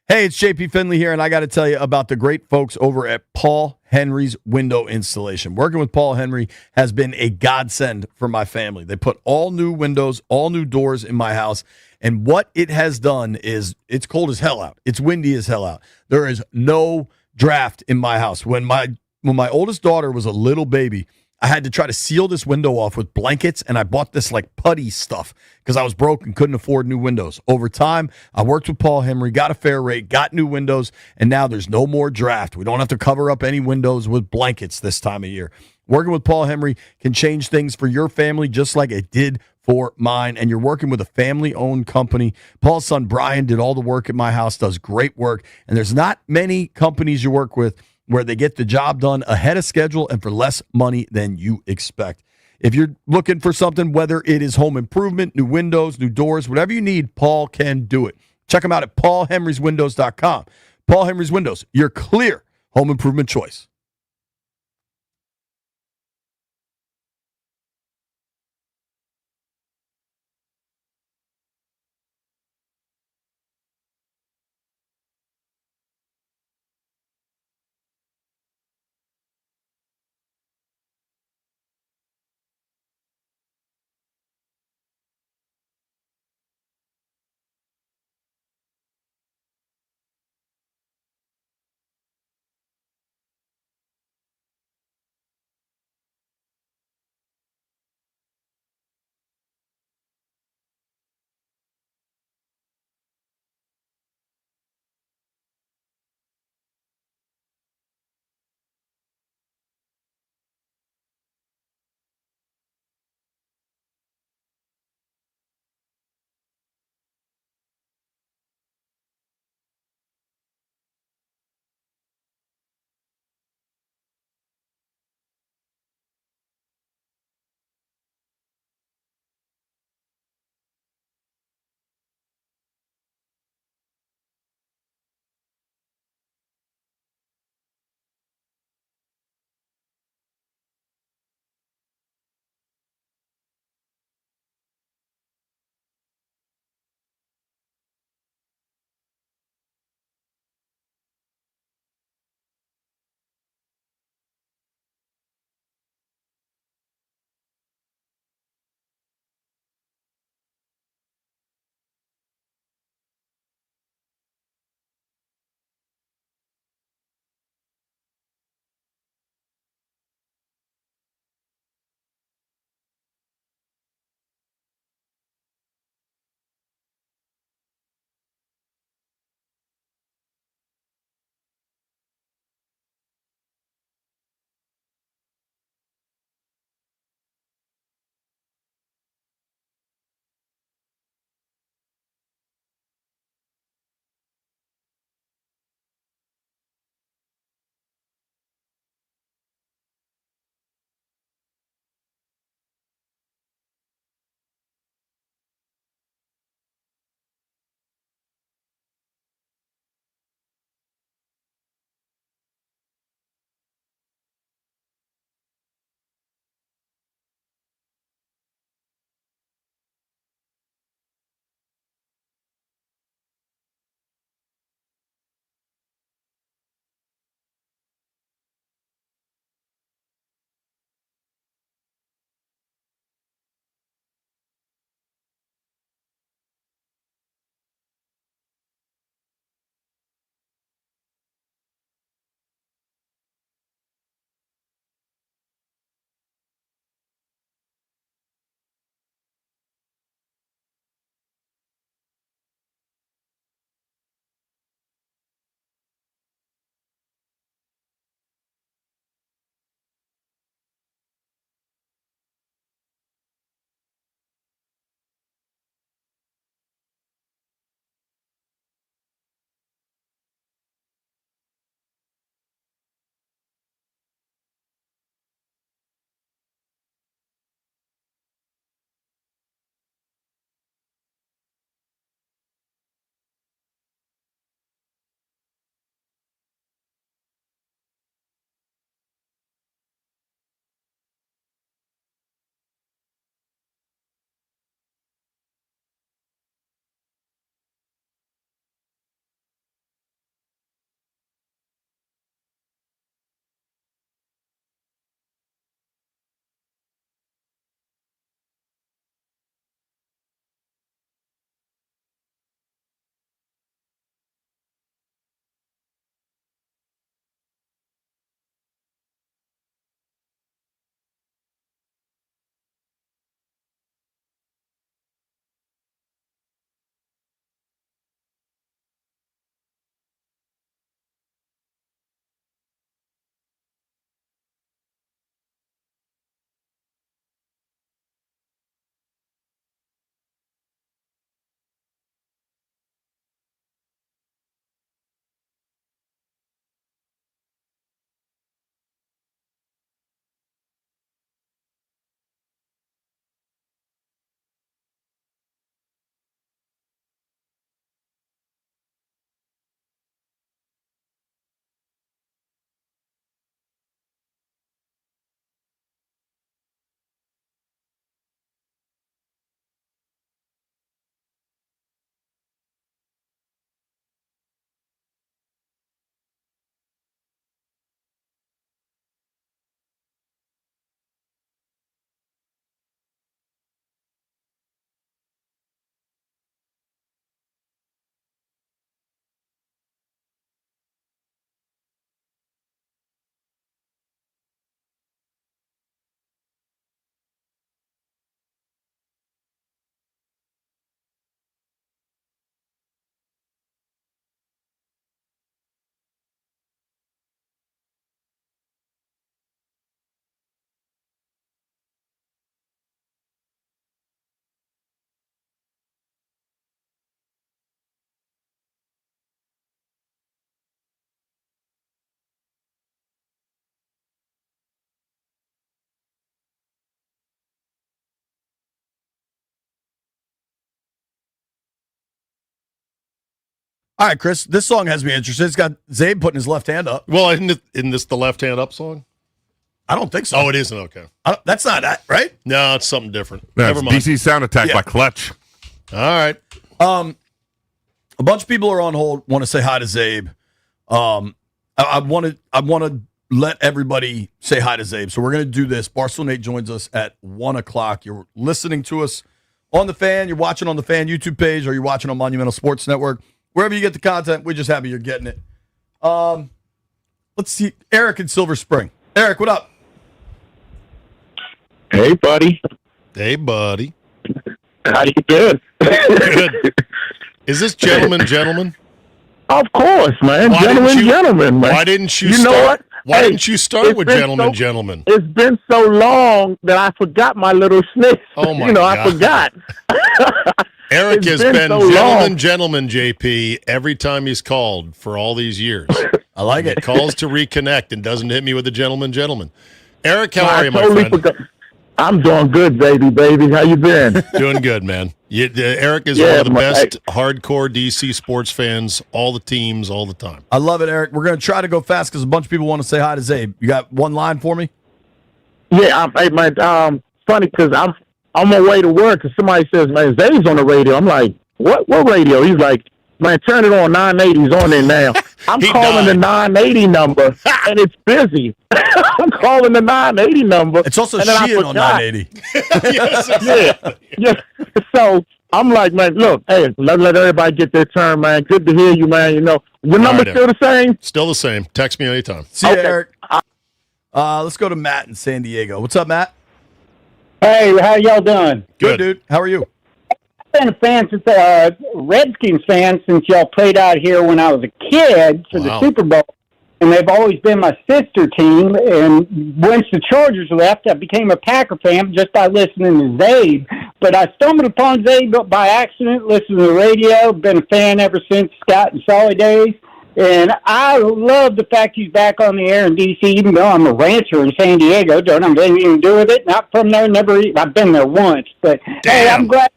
Hey, it's JP Finlay here, and I got to tell you about the great folks over at Paul Henry's Window Installation. Working with Paul Henry has been a godsend for my family. They put all new windows, all new doors in my house, and what it has done is it's cold as hell out. It's windy as hell out. There is no draft in my house. When my oldest daughter was a little baby, I had to try to seal this window off with blankets, and I bought this like putty stuff because I was broke and couldn't afford new windows. Over time, I worked with Paul Henry, got a fair rate, got new windows, and now there's no more draft. We don't have to cover up any windows with blankets this time of year. Working with Paul Henry can change things for your family just like it did for mine, and you're working with a family-owned company. Paul's son, Brian, did all the work at my house, does great work, and there's not many companies you work with where they get the job done ahead of schedule and for less money than you expect. If you're looking for something, whether it is home improvement, new windows, new doors, whatever you need, Paul can do it. Check them out at paulhenryswindows.com. Paul Henry's Windows, your clear home improvement choice. All right, Chris, this song has me interested. It's got Zabe putting his left hand up. Well, isn't this the left hand up song? I don't think so. Oh, it isn't? Okay. That's not that, right? No, it's something different. That's Never mind. DC Sound Attack by Clutch. All right. A bunch of people are on hold, want to say hi to Zabe. I want to let everybody say hi to Zabe. So we're going to do this. Barstool Nate joins us at 1 o'clock. You're listening to us on the Fan. You're watching on the Fan YouTube page, or you're watching on Monumental Sports Network. Wherever you get the content, we're just happy you're getting it. Let's see. Eric in Silver Spring. Eric, what up? Hey, buddy. Hey, buddy. How you doing? Good. Is this gentleman? Of course, man. Gentlemen, man. Why didn't you know start? what? Why Hey, didn't you start it's with been gentleman? It's been so long that I forgot my little sniff. Oh, my I God. forgot. Eric It's has been been so gentleman, JP, every time he's called for all these years. I like it. He calls to reconnect and doesn't hit me with a gentleman. Eric, how I are you, my totally friend? forgot. I'm doing good, baby. How you been? Doing good, man. Eric is one of the best hardcore DC sports fans, all the teams, all the time. I love it, Eric. We're going to try to go fast because a bunch of people want to say hi to Zabe. You got one line for me? Yeah, hey, man. Funny because I'm on my way to work and somebody says, man, Zabe's on the radio. I'm like, what radio? He's like, man, turn it on. 980's on there now. I'm calling the 980 number, and it's busy. I'm calling the 980 number. It's also and then I Sheehan on forgot. 980. Yes, exactly. Yeah. So I'm like, man, look, hey, let everybody get their turn, man. Good to hear you, man. You know, your number's still the same? Still the same. Text me anytime. See you, Eric. Let's go to Matt in San Diego. What's up, Matt? Hey, how y'all doing? Good, dude. How are you? I've been a fan since Redskins fan since y'all played out here when I was a kid for the Super Bowl, and they've always been my sister team. And once the Chargers left, I became a Packer fan just by listening to Zabe. But I stumbled upon Zabe by accident, listening to the radio. Been a fan ever since Scott and Solly days. And I love the fact he's back on the air in D.C., even though I'm a rancher in San Diego. Don't have anything to do with it. Not from there. I've been there once. But, hey, I'm glad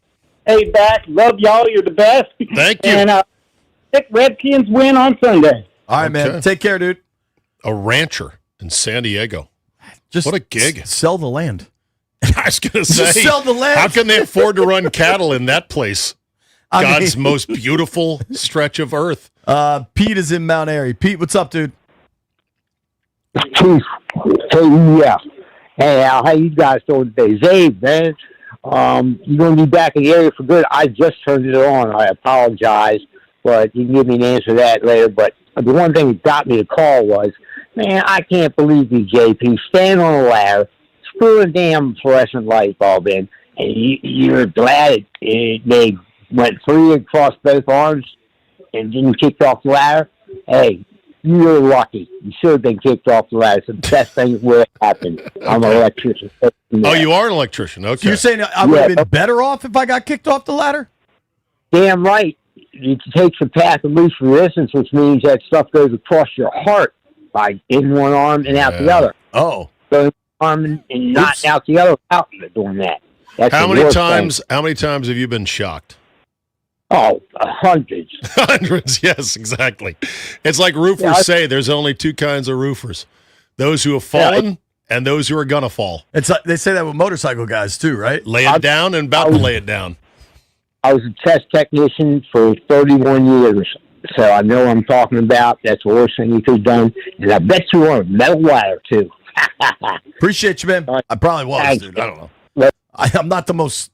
hey, back. Love y'all. You're the best. Thank you. And pick Redskins win on Sunday. All right, man. Take care, dude. A rancher in San Diego. What a gig. Sell the land. I was going to say, Just sell the land. how can they afford to run cattle in that place? I God's mean- most beautiful stretch of earth. Pete is in Mount Airy. Pete, what's up, dude? Chief, yeah. Hey, Al, how you guys doing today? Zabe, man, you're going to be back in the area for good. I just turned it on. I apologize, but you can give me an answer to that later. But the one thing that got me to call was, man, I can't believe you, JP, stand on a ladder, screw a damn fluorescent light bulb in, and you're glad they went 3 across both arms and didn't kick off the ladder. Hey, you're lucky. You should have been kicked off the ladder. It's the best thing that would have happened. I'm an electrician. Oh, you are an electrician. Okay. So you're saying I would have been better off if I got kicked off the ladder? Damn right. It takes the path of least resistance, which means that stuff goes across your heart by in one arm and out the other. Oh. So arm and not out the other without doing that. That's How the many worst times? thing. How many times have you been shocked? Oh, hundreds. Hundreds. Yes, exactly. It's like roofers say. There's only 2 kinds of roofers: those who have fallen and those who are gonna fall. It's like, they say that with motorcycle guys too, right? Lay it down and about to lay it down. I was a test technician for 31 years, so I know what I'm talking about. That's the worst thing you could have done. And I bet you were a metal wire, too. Appreciate you, man. I probably was, Thanks. dude. I don't know. I'm not the most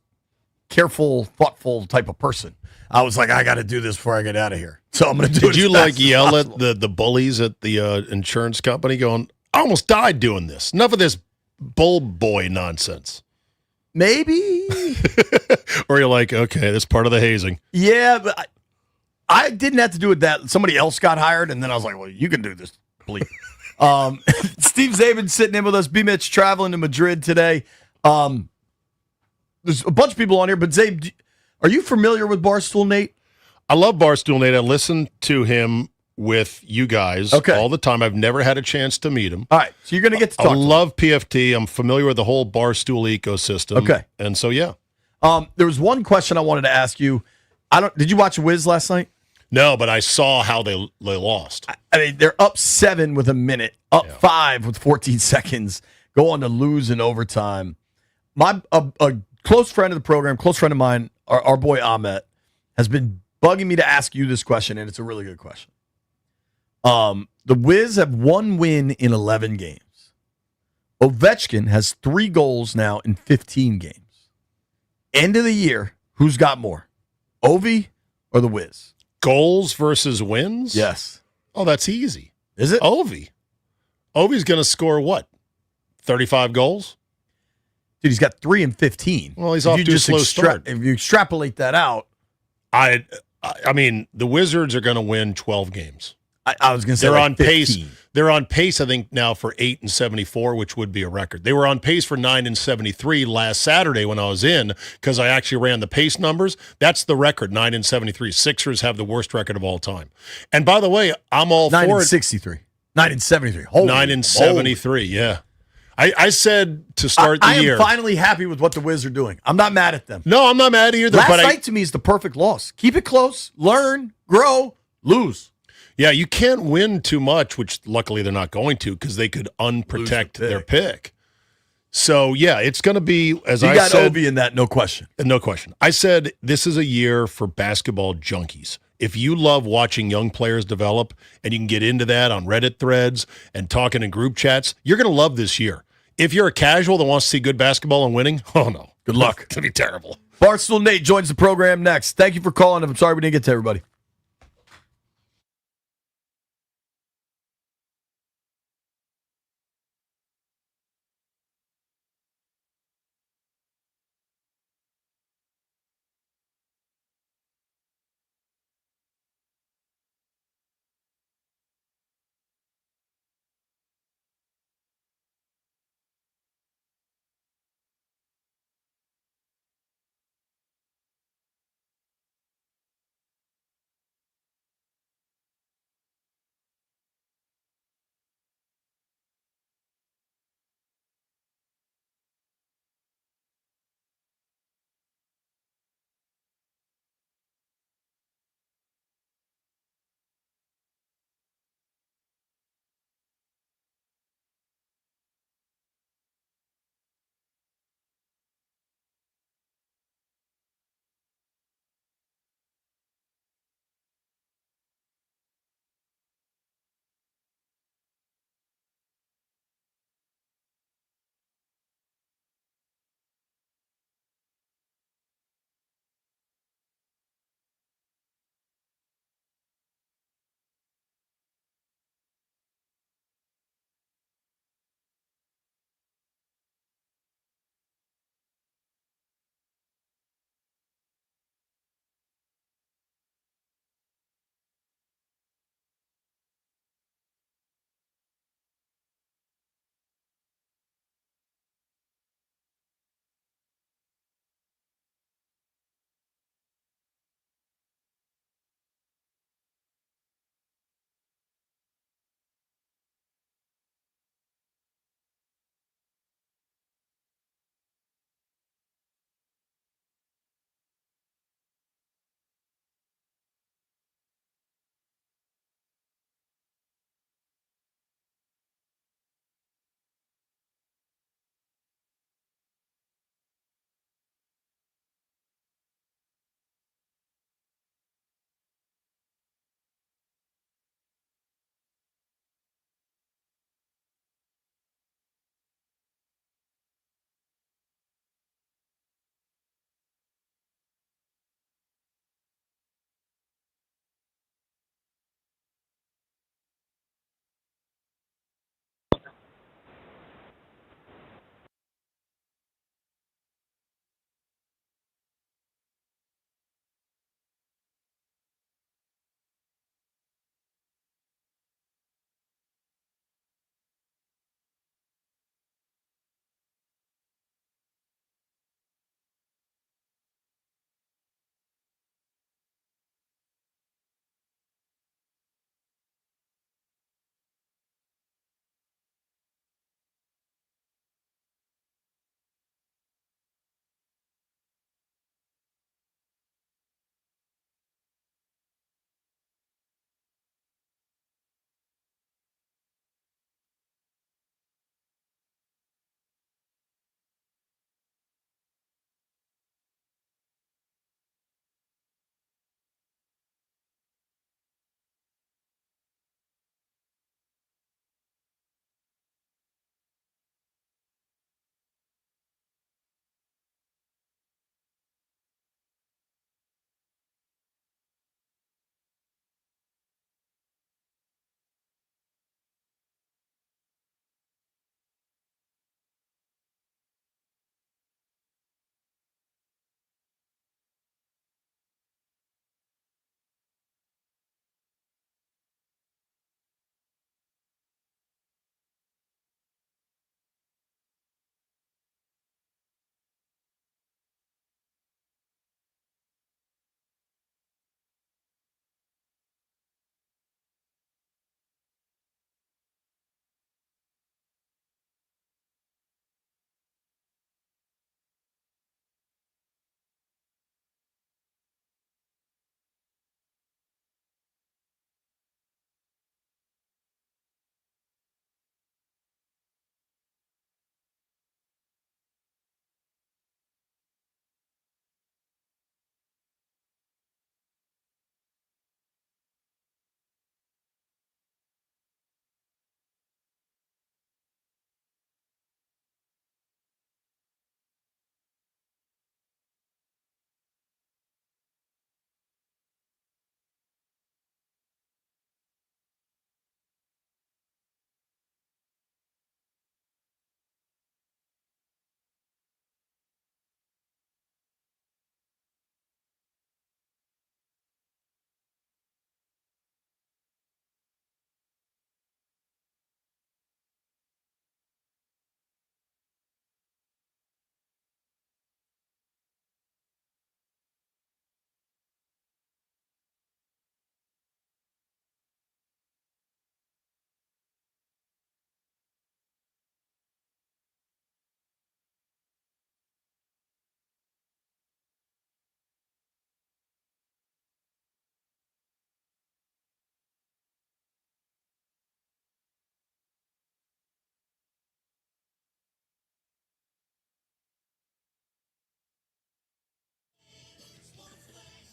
careful, thoughtful type of person. I was like, I got to do this before I get out of here. So I'm going to do it. Did you as like fast as yell possible. at the bullies at the insurance company going, I almost died doing this. Enough of this bulb boy nonsense. Maybe. Or you're like, okay, that's part of the hazing. Yeah, but I didn't have to do it that. Somebody else got hired, and then I was like, well, you can do this, please. Steve Zabin sitting in with us. BMitch traveling to Madrid today. There's a bunch of people on here, but Zabe, are you familiar with Barstool Nate? I love Barstool Nate. I listen to him with you guys all the time. I've never had a chance to meet him. All right, so you're going to get to talk I to him. love PFT. I'm familiar with the whole Barstool ecosystem. Okay. And so, yeah. There was one question I wanted to ask you. Did you watch Wiz last night? No, but I saw how they lost. I mean, they're up 7 with a minute, up 5 with 14 seconds, go on to lose in overtime. A close friend of the program, close friend of mine, our boy Ahmet, has been bugging me to ask you this question, and it's a really good question. The Wiz have 1 win in 11 games. Ovechkin has 3 goals now in 15 games. End of the year, who's got more? Ovi or the Wiz? Goals versus wins? Yes. Oh, that's easy. Is it? Ovi's going to score what? 35 goals? Dude, he's got 3 and 15. Well, he's off to a slow start. If you extrapolate that out. I mean, the Wizards are going to win 12 games. I was going to say they're like on 15. pace. They're on pace, I think, now for 8-74, which would be a record. They were on pace for 9-73 last Saturday when I was in, because I actually ran the pace numbers. That's the record, 9-73. Sixers have the worst record of all time. And by the way, I'm all for it. 9-63. 9-73. 9-73, yeah. I said to start the year. I am finally happy with what the Wiz are doing. I'm not mad at them. No, I'm not mad either. Last night to me is the perfect loss. Keep it close, learn, grow, lose. Yeah, you can't win too much, which luckily they're not going to, because they could unprotect their pick. So, yeah, it's going to be, as I said. You got Ovi in that, no question. No question. I said this is a year for basketball junkies. If you love watching young players develop and you can get into that on Reddit threads and talking in group chats, you're going to love this year. If you're a casual that wants to see good basketball and winning, oh, no. Good luck. It's going to be terrible. Barstool Nate joins the program next. Thank you for calling. I'm sorry we didn't get to everybody.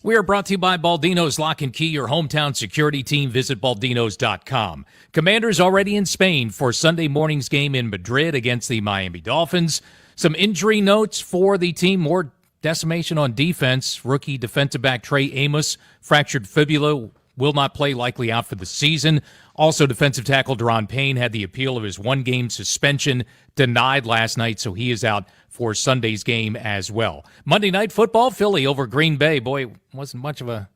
We are brought to you by Baldino's Lock and Key, your hometown security team. Visit baldinos.com. Commanders already in Spain for Sunday morning's game in Madrid against the Miami Dolphins. Some injury notes for the team. More decimation on defense. Rookie defensive back Trey Amos, fractured fibula, will not play, likely out for the season. Also, defensive tackle Deron Payne had the appeal of his one-game suspension denied last night, so he is out for Sunday's game as well. Monday Night Football, Philly over Green Bay. Boy, wasn't much of a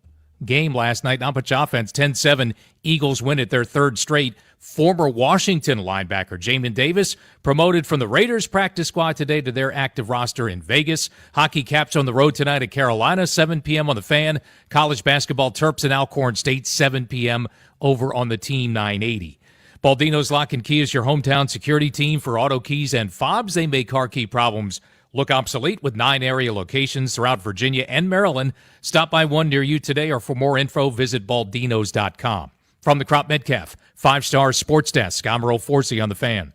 game last night. Not much offense. 10-7. Eagles win it their third straight. Former Washington linebacker Jamin Davis promoted from the Raiders practice squad today to their active roster in Vegas. Hockey Caps on the road tonight at Carolina, 7 p.m. on the Fan. College basketball Terps and Alcorn State, 7 p.m. over on the Team 980. Baldino's Lock and Key is your hometown security team for auto keys and fobs. They make car key problems look obsolete with 9 area locations throughout Virginia and Maryland. Stop by one near you today, or for more info, visit baldinos.com. From the Crop Metcalf 5-Star Sports Desk, I'm Earl Forsey on the Fan.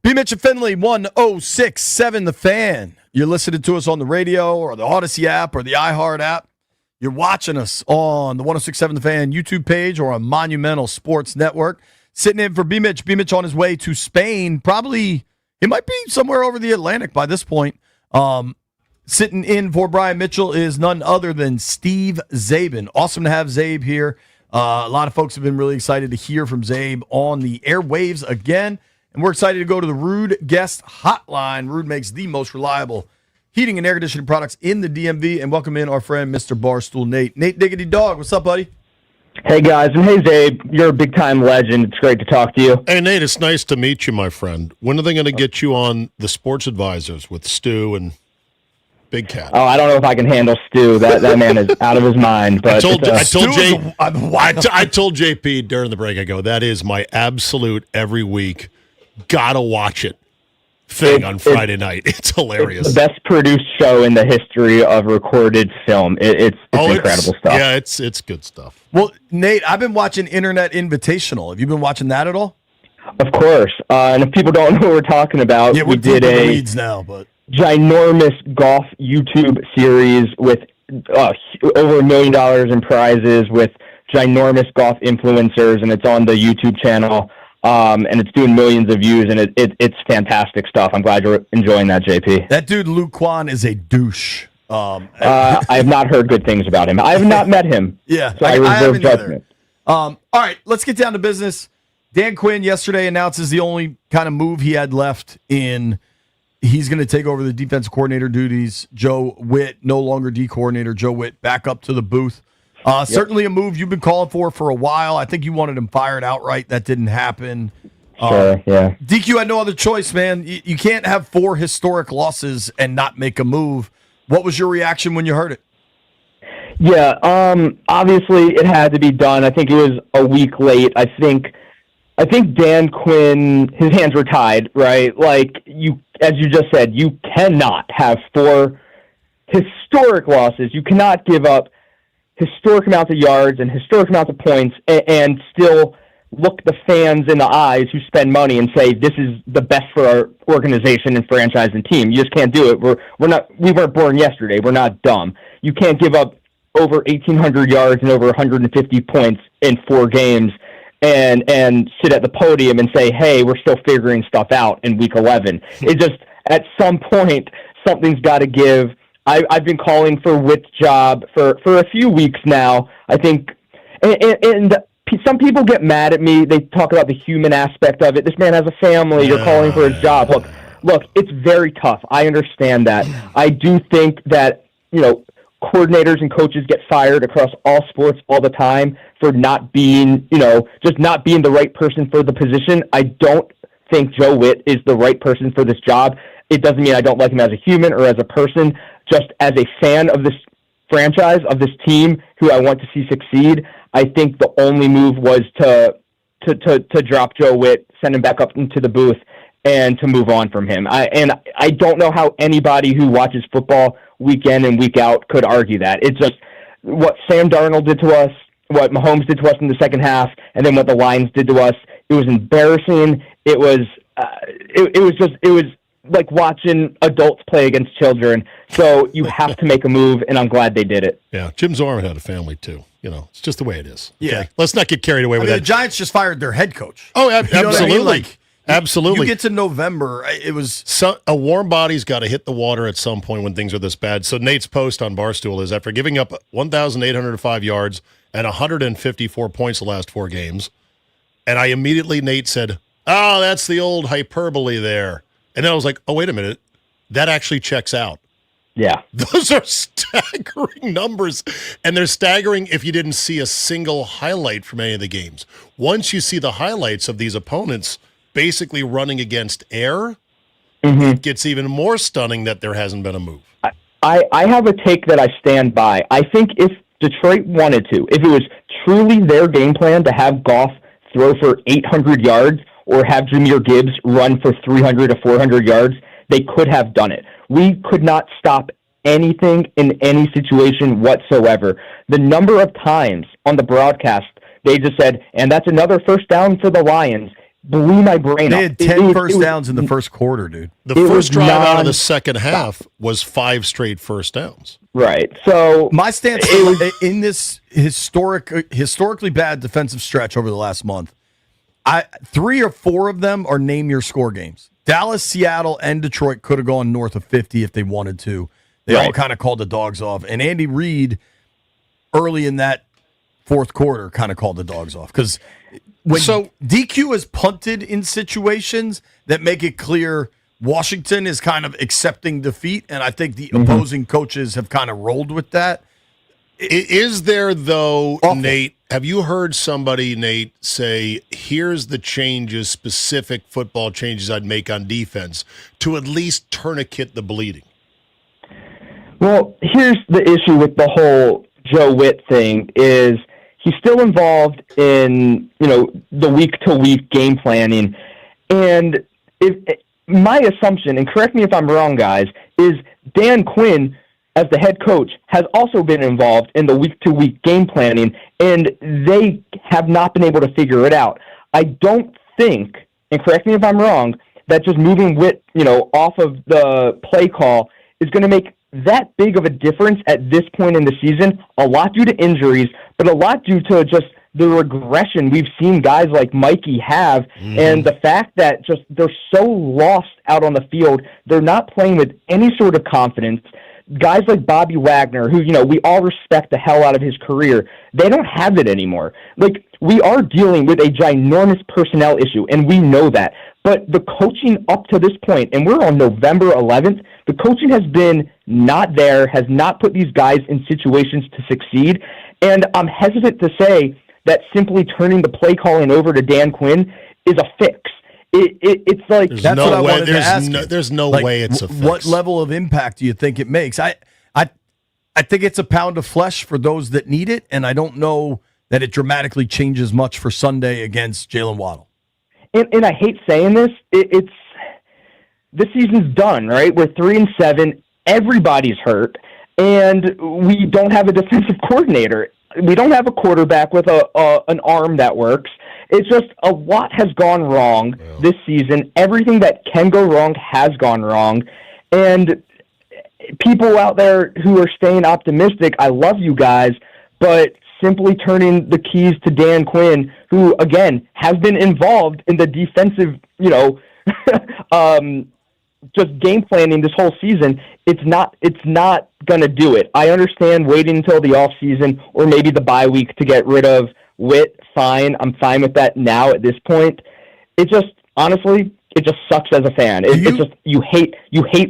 BMitch and Finlay, 106.7 The Fan. You're listening to us on the radio or the Odyssey app or the iHeart app. You're watching us on the 106.7 The Fan YouTube page or on Monumental Sports Network. Sitting in for BMitch. BMitch on his way to Spain. Probably, it might be somewhere over the Atlantic by this point. Sitting in for Brian Mitchell is none other than Steve Zabin. Awesome to have Zabe here. A lot of folks have been really excited to hear from Zabe on the airwaves again. And we're excited to go to the Rude Guest Hotline. Rude makes the most reliable heating and air conditioning products in the DMV. And welcome in our friend, Mr. Barstool Nate. Nate Diggity Dog, what's up, buddy? Hey, guys. And hey, Zabe, you're a big-time legend. It's great to talk to you. Hey, Nate, it's nice to meet you, my friend. When are they going to get you on the Sports Advisors with Stu and Big Cat? Oh, I don't know if I can handle Stu. That man is out of his mind. But I told JP during the break, I go, that is my absolute every week gotta watch it thing on Friday night. It's hilarious. It's the best produced show in the history of recorded film. It's incredible stuff. Yeah, it's good stuff. Well, Nate, I've been watching Internet Invitational. Have you been watching that at all? Of course. And if people don't know what we're talking about, yeah, we did a weeds now, but ginormous golf YouTube series with over $1 million in prizes with ginormous golf influencers, and it's on the YouTube channel. And it's doing millions of views, and it's fantastic stuff. I'm glad you're enjoying that, JP. That dude, Luke Kwan, is a douche. I have not heard good things about him. I have not met him. Yeah, so I reserve judgment. All right, let's get down to business. Dan Quinn yesterday announces the only kind of move he had left in he's going to take over the defensive coordinator duties. Joe Witt, no longer D coordinator. Joe Witt back up to the booth. Certainly a move you've been calling for a while. I think you wanted him fired outright. That didn't happen. Sure, yeah. DQ had no other choice, man. You can't have 4 historic losses and not make a move. What was your reaction when you heard it? Yeah, obviously it had to be done. I think it was a week late. I think Dan Quinn, his hands were tied, right? Like, as you just said, you cannot have 4 historic losses. You cannot give up historic amounts of yards and historic amounts of points and still look the fans in the eyes who spend money and say this is the best for our organization and franchise and team. You just can't do it. We weren't born yesterday. We're not dumb. You can't give up over 1,800 yards and over 150 points in 4 games and sit at the podium and say, hey, we're still figuring stuff out in week 11. It just, at some point, something's got to give. I've been calling for Witt's job for a few weeks now. I think, and some people get mad at me. They talk about the human aspect of it. This man has a family. You're calling for his job. look, it's very tough. I understand that. I do think that, coordinators and coaches get fired across all sports all the time for not being, just not being the right person for the position. I don't think Joe Witt is the right person for this job. It doesn't mean I don't like him as a human or as a person. Just as a fan of this franchise, of this team who I want to see succeed, I think the only move was to drop Joe Witt, send him back up into the booth, and to move on from him. I don't know how anybody who watches football week in and week out could argue that. It's just what Sam Darnold did to us, what Mahomes did to us in the second half, and then what the Lions did to us. It was embarrassing. It was like watching adults play against children. So you have to make a move, and I'm glad they did it. Yeah, Jim Zorn had a family too. It's just the way it is. Okay? Yeah, let's not get carried away with that. The Giants just fired their head coach. Oh, absolutely. Absolutely. You get to November, it was... a warm body's got to hit the water at some point when things are this bad. So Nate's post on Barstool is, after giving up 1,805 yards and 154 points the last 4 games, and Nate said, oh, that's the old hyperbole there. And then I was like, oh, wait a minute. That actually checks out. Yeah. Those are staggering numbers, and they're staggering if you didn't see a single highlight from any of the games. Once you see the highlights of these opponents basically running against air, it gets even more stunning that there hasn't been a move. I have a take that I stand by. I think if Detroit wanted to, if it was truly their game plan to have Goff throw for 800 yards or have Jahmyr Gibbs run for 300 to 400 yards, they could have done it. We could not stop anything in any situation whatsoever. The number of times on the broadcast they just said, and that's another first down for the Lions, blew my brain up. They had 10 first downs in the first quarter, dude. The first drive out of the second half was 5 straight first downs. Right. So my stance in this historically bad defensive stretch over the last month, 3 or 4 of them are name your score games. Dallas, Seattle, and Detroit could have gone north of 50 if they wanted to. They all kind of called the dogs off. And Andy Reid, early in that fourth quarter, kind of called the dogs off. Because DQ has punted in situations that make it clear Washington is kind of accepting defeat, and I think the opposing coaches have kind of rolled with that. Is there, though, Nate, have you heard somebody, Nate, say, here's the changes, specific football changes I'd make on defense to at least tourniquet the bleeding? Well, here's the issue with the whole Joe Witt thing is he's still involved in, the week-to-week game planning. And my assumption, and correct me if I'm wrong, guys, is Dan Quinn, as the head coach, has also been involved in the week-to-week game planning, and they have not been able to figure it out. I don't think, and correct me if I'm wrong, that just moving Witt, off of the play call is going to make that big of a difference at this point in the season, a lot due to injuries, but a lot due to just the regression we've seen guys like Mikey have, and the fact that just they're so lost out on the field, they're not playing with any sort of confidence. Guys like Bobby Wagner, who, we all respect the hell out of his career, they don't have it anymore. Like, we are dealing with a ginormous personnel issue, and we know that. But the coaching up to this point, and we're on November 11th, the coaching has been not there, has not put these guys in situations to succeed. And I'm hesitant to say that simply turning the play calling over to Dan Quinn is a fix. It's like that's what I wanted to ask. There's no way it's a fix. What level of impact do you think it makes? I think it's a pound of flesh for those that need it, and I don't know that it dramatically changes much for Sunday against Jalen Waddle. And I hate saying this. It's this season's done, right? We're 3-7. Everybody's hurt, and we don't have a defensive coordinator. We don't have a quarterback with an arm that works. It's just a lot has gone wrong this season. Everything that can go wrong has gone wrong. And people out there who are staying optimistic, I love you guys, but simply turning the keys to Dan Quinn, who, again, has been involved in the defensive, just game planning this whole season, it's not going to do it. I understand waiting until the offseason or maybe the bye week to get rid of Witt. Fine. I'm fine with that now at this point. It just, honestly, it just sucks as a fan. It's just you hate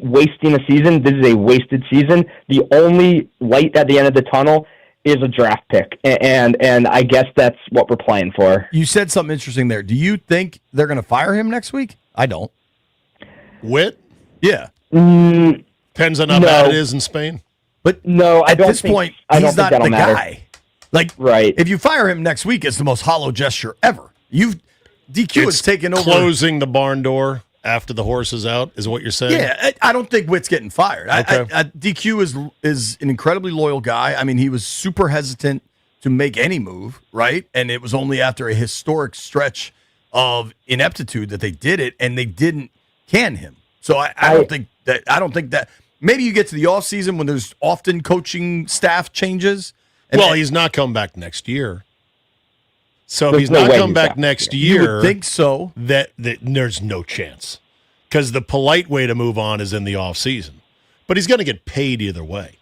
wasting a season. This is a wasted season. The only light at the end of the tunnel is a draft pick, and I guess that's what we're playing for. You said something interesting there. Do you think they're going to fire him next week? I don't. Whit? Yeah. Depends on how bad it is in Spain. But no, at this point, he's not the guy. Like, right. If you fire him next week, it's the most hollow gesture ever. DQ has taken over. Closing the barn door after the horse is out is what you're saying? Yeah, I don't think Witt's getting fired. Okay. DQ is an incredibly loyal guy. I mean, he was super hesitant to make any move, right? And it was only after a historic stretch of ineptitude that they did it, and they didn't can him. So I don't think that. Maybe you get to the offseason when there's often coaching staff changes. He's not coming back next year. So if he's not coming back next year, you would think so. That there's no chance, because the polite way to move on is in the offseason. But he's going to get paid either way.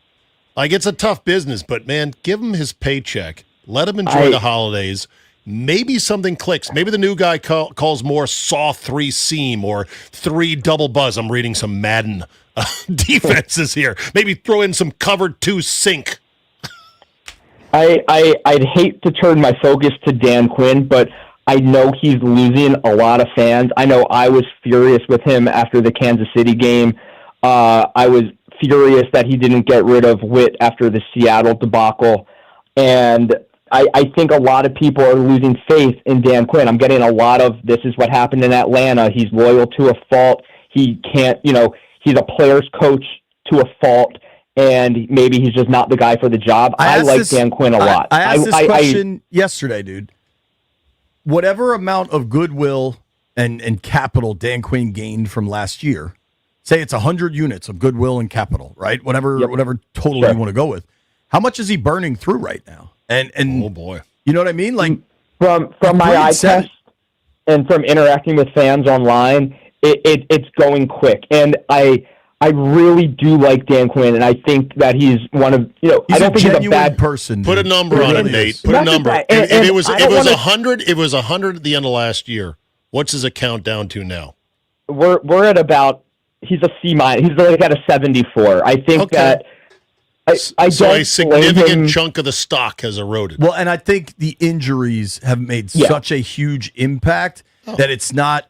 Like, it's a tough business, but man, give him his paycheck. Let him enjoy the holidays. Maybe something clicks. Maybe the new guy calls more saw 3 seam or 3 double buzz. I'm reading some Madden defenses here. Maybe throw in some cover 2 sink. I'd hate to turn my focus to Dan Quinn, but I know he's losing a lot of fans. I know I was furious with him after the Kansas City game. I was furious that he didn't get rid of Witt after the Seattle debacle. And I think a lot of people are losing faith in Dan Quinn. I'm getting a lot of, this is what happened in Atlanta. He's loyal to a fault. He can't, he's a player's coach to a fault. And maybe he's just not the guy for the job. I like Dan Quinn a lot. I asked this question yesterday, dude. Whatever amount of goodwill and capital Dan Quinn gained from last year, say it's 100 units of goodwill and capital, right? Whatever total you want to go with. How much is he burning through right now? And oh boy, you know what I mean? Like from my eye test and from interacting with fans online, it's going quick. And I really do like Dan Quinn, and I think that he's one of, I don't think he's a bad person. Put a number on it, Nate. Put a number. If it was 100, it was 100 at the end of last year. What's his account down to now? We're at about, he's a C-. He's like at a 74. I think that I so don't a significant blame him. chunk of the stock has eroded. Well, and I think the injuries have made such a huge impact that it's not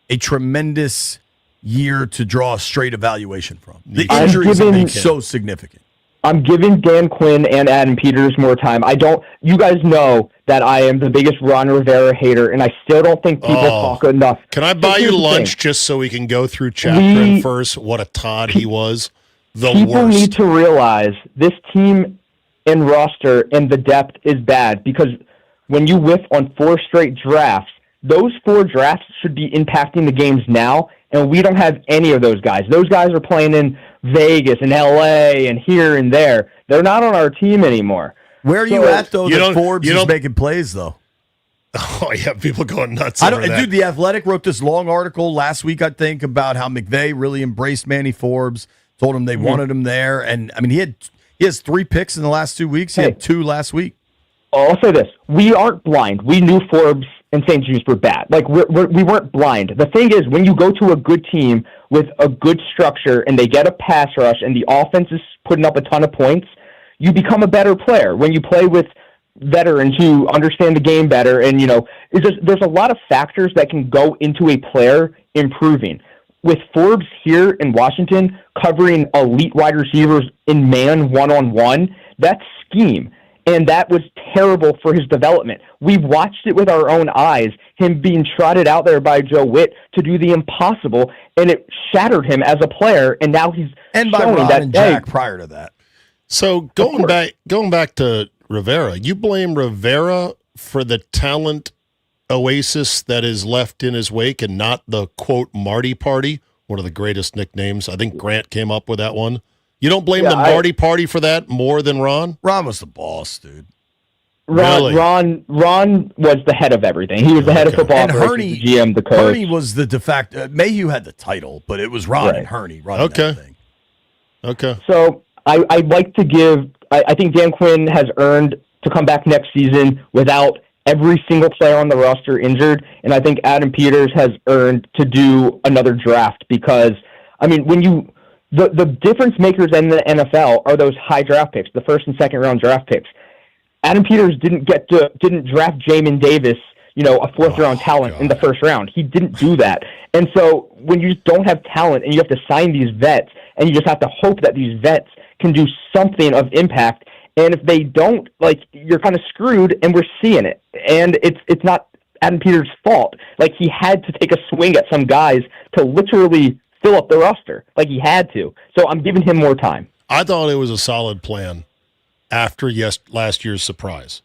a tremendous year to draw a straight evaluation from. The injuries have been so significant. I'm giving Dan Quinn and Adam Peters more time. You guys know that I am the biggest Ron Rivera hater, and I still don't think people talk enough. Can I buy you lunch just so we can go through chapter and verse what a Todd he was? People need to realize this team and roster and the depth is bad, because when you whiff on 4 straight drafts, those 4 drafts should be impacting the games now, and we don't have any of those guys. Those guys are playing in Vegas and L.A. and here and there. They're not on our team anymore. Where are you at, though, that Forbes is making plays, though? Oh, yeah, people going nuts over that. Dude, The Athletic wrote this long article last week, I think, about how McVay really embraced Manny Forbes, told him they wanted him there. And, I mean, he has 3 picks in the last 2 weeks. He had 2 last week. I'll say this. We aren't blind. We knew Forbes and St. Jude's were bad. Like, we weren't blind. The thing is, when you go to a good team with a good structure and they get a pass rush and the offense is putting up a ton of points, you become a better player. When you play with veterans who understand the game better, and, there's a lot of factors that can go into a player improving. With Forbes here in Washington covering elite wide receivers in man one-on-one, that's scheme. And that was terrible for his development. We watched it with our own eyes, him being trotted out there by Joe Witt to do the impossible, and it shattered him as a player, and now he's and by showing Ron that, and Jack prior to that. So going back to Rivera, you blame Rivera for the talent oasis that is left in his wake and not the, quote, Marty Party, one of the greatest nicknames. I think Grant came up with that one. You don't blame the Marty Party for that more than Ron? Ron was the boss, dude. Ron was the head of everything. He was the head of football. And Hurney, the GM, the coach. Hurney was the de facto. Mayhew had the title, but it was Ron and Hurney running that thing. Okay. So I'd like to give. I think Dan Quinn has earned to come back next season without every single player on the roster injured, and I think Adam Peters has earned to do another draft because, I mean, the difference makers in the NFL are those high draft picks, the first and second round draft picks. Adam Peters didn't draft Jamin Davis, a fourth round talent in the first round. He didn't do that. And so when you just don't have talent and you have to sign these vets and you just have to hope that these vets can do something of impact, and if they don't, you're kind of screwed, and we're seeing it. And it's not Adam Peters' fault. He had to take a swing at some guys to literally fill up the roster. He had to. So I'm giving him more time. I thought it was a solid plan after last year's surprise.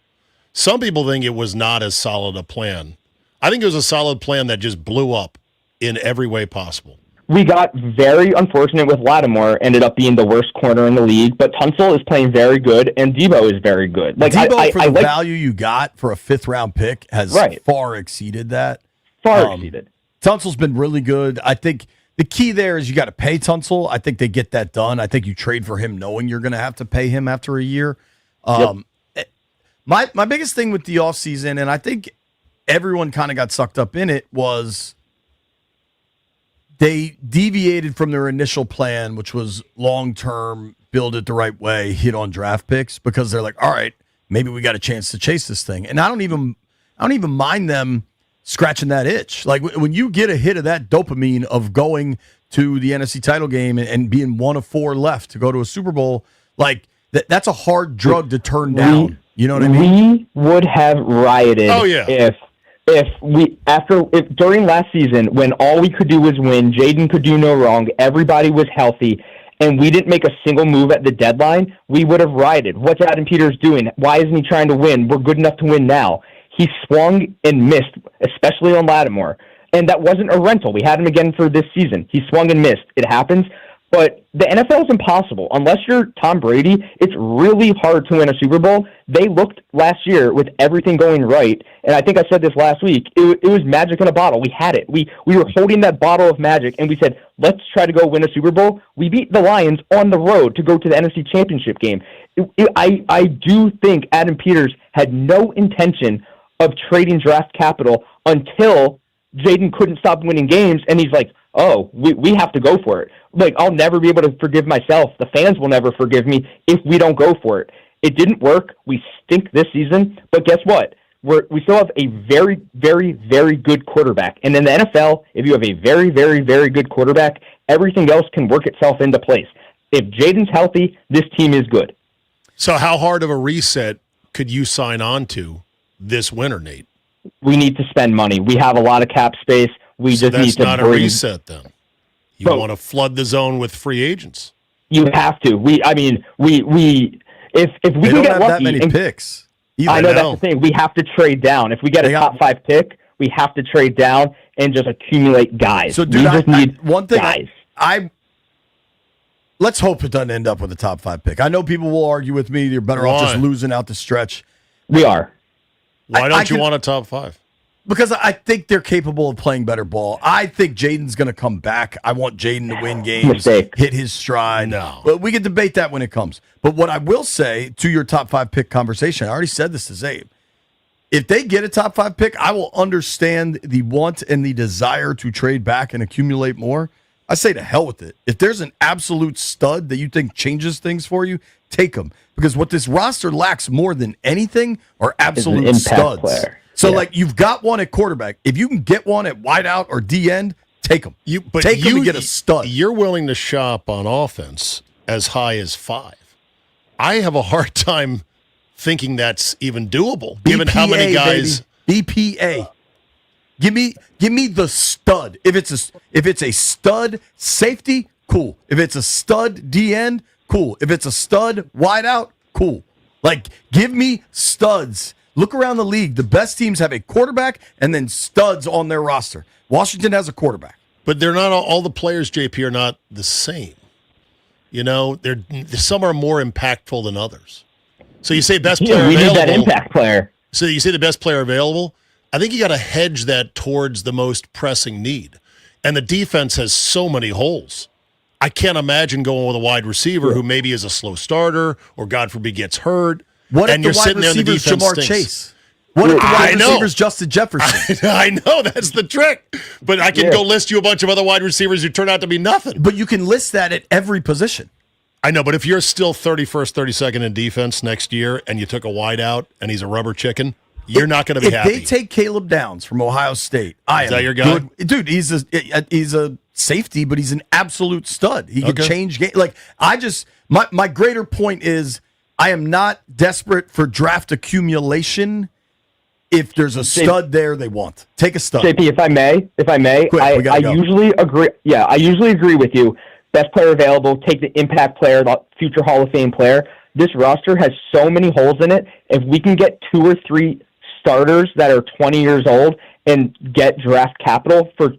Some people think it was not as solid a plan. I think it was a solid plan that just blew up in every way possible. We got very unfortunate with Lattimore, ended up being the worst corner in the league, but Tunsil is playing very good, and Debo is very good. Debo, for the value you got for a fifth-round pick, has far exceeded that. Far exceeded. Tunsil's been really good. I think the key there is you got to pay Tunsil. I think they get that done. I think you trade for him knowing you're going to have to pay him after a year. My biggest thing with the offseason, and I think everyone kind of got sucked up in it, was they deviated from their initial plan, which was long-term, build it the right way, hit on draft picks, because they're like, all right, maybe we got a chance to chase this thing. And I don't even mind them scratching that itch. When you get a hit of that dopamine of going to the NFC title game and being one of 4 left to go to a Super Bowl, that's a hard drug to turn down. You know what I mean? We would have rioted if during last season, when all we could do was win, Jaden could do no wrong, everybody was healthy, and we didn't make a single move at the deadline, we would have rioted. What's Adam Peters doing? Why isn't he trying to win? We're good enough to win now. He swung and missed, especially on Lattimore. And that wasn't a rental. We had him again for this season. He swung and missed. It happens. But the NFL is impossible. Unless you're Tom Brady, it's really hard to win a Super Bowl. They looked last year with everything going right, and I think I said this last week, it was magic in a bottle. We had it. We were holding that bottle of magic, and we said, let's try to go win a Super Bowl. We beat the Lions on the road to go to the NFC Championship game. I do think Adam Peters had no intention of trading draft capital until Jaden couldn't stop winning games, and he's like, oh, we have to go for it. I'll never be able to forgive myself. The fans will never forgive me if we don't go for it. It didn't work. We stink this season, but guess what? We still have a very, very, very good quarterback. And in the NFL, if you have a very, very, very good quarterback, everything else can work itself into place. If Jaden's healthy, this team is good. So how hard of a reset could you sign on to this winter, Nate? We need to spend money. We have a lot of cap space. We just need to not a reset then. You want to flood the zone with free agents. You have to. If we can get lucky, that many picks. I know that's the thing. We have to trade down. If we get a top 5 pick, we have to trade down and just accumulate guys. So, dude, we just need one thing. Guys. Let's hope it doesn't end up with a top 5 pick. I know people will argue with me. You're better off just losing out the stretch. We are. Why don't you want a top 5? Because I think they're capable of playing better ball. I think Jaden's going to come back. I want Jaden to win games, hit his stride. No. But we can debate that when it comes. But what I will say to your top 5 pick conversation, I already said this to Zabe. If they get a top 5 pick, I will understand the want and the desire to trade back and accumulate more. I say to hell with it. If there's an absolute stud that you think changes things for you, take him. Because what this roster lacks more than anything are absolute studs. Player. So, you've got one at quarterback. If you can get one at wideout or D-end, take him. Take him and get a stud. You're willing to shop on offense as high as 5. I have a hard time thinking that's even doable, given how many guys. Baby. BPA. Give me the stud. If it's a stud safety, cool. If it's a stud D-end, cool. If it's a stud wideout, cool. Give me studs. Look around the league. The best teams have a quarterback and then studs on their roster. Washington has a quarterback. But they're not all the players, JP, are not the same. Some are more impactful than others. So you say best player available. We need that impact player. So you say the best player available. I think you got to hedge that towards the most pressing need. And the defense has so many holes. I can't imagine going with a wide receiver who maybe is a slow starter or, God forbid, gets hurt. What and if the you're wide sitting there and the receiver's defense Jamar stinks. Chase? What if the wide receiver's Justin Jefferson? I know, that's the trick. But I can go list you a bunch of other wide receivers who turn out to be nothing. But you can list that at every position. I know, but if you're still 31st, 32nd in defense next year and you took a wide out and he's a rubber chicken, you're not going to be happy. If they take Caleb Downs from Ohio State, Is that your guy? Dude, he's a safety, but he's an absolute stud. He can change game. Like, my greater point is I am not desperate for draft accumulation. If there's a stud there, they want. Take a stud. JP, if I may, Quick, I usually agree. Yeah, I usually agree with you. Best player available, take the impact player, the future Hall of Fame player. This roster has so many holes in it. If we can get 2 or 3 starters that are 20 years old and get draft capital for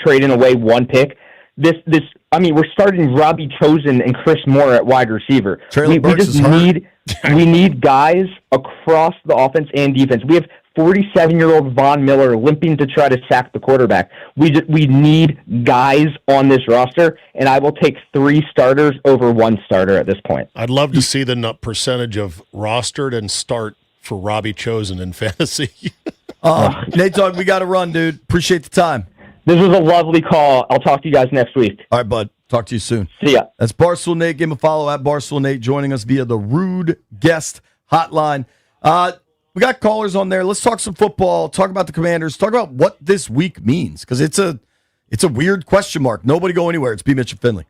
trading away 1 pick, we're starting Robbie Chosen and Chris Moore at wide receiver. We just need guys across the offense and defense. We have 47-year-old Von Miller limping to try to sack the quarterback. We need guys on this roster, and I will take 3 starters over 1 starter at this point. I'd love to see the percentage of rostered and start for Robbie Chosen in fantasy. Nate Dogg, we got to run, dude. Appreciate the time. This was a lovely call. I'll talk to you guys next week. All right, bud. Talk to you soon. See ya. That's Barstool Nate. Give him a follow at Barstool Nate, joining us via the Rude Guest Hotline. We got callers on there. Let's talk some football. Talk about the Commanders. Talk about what this week means, because it's a weird question mark. Nobody go anywhere. It's BMitch and Finlay.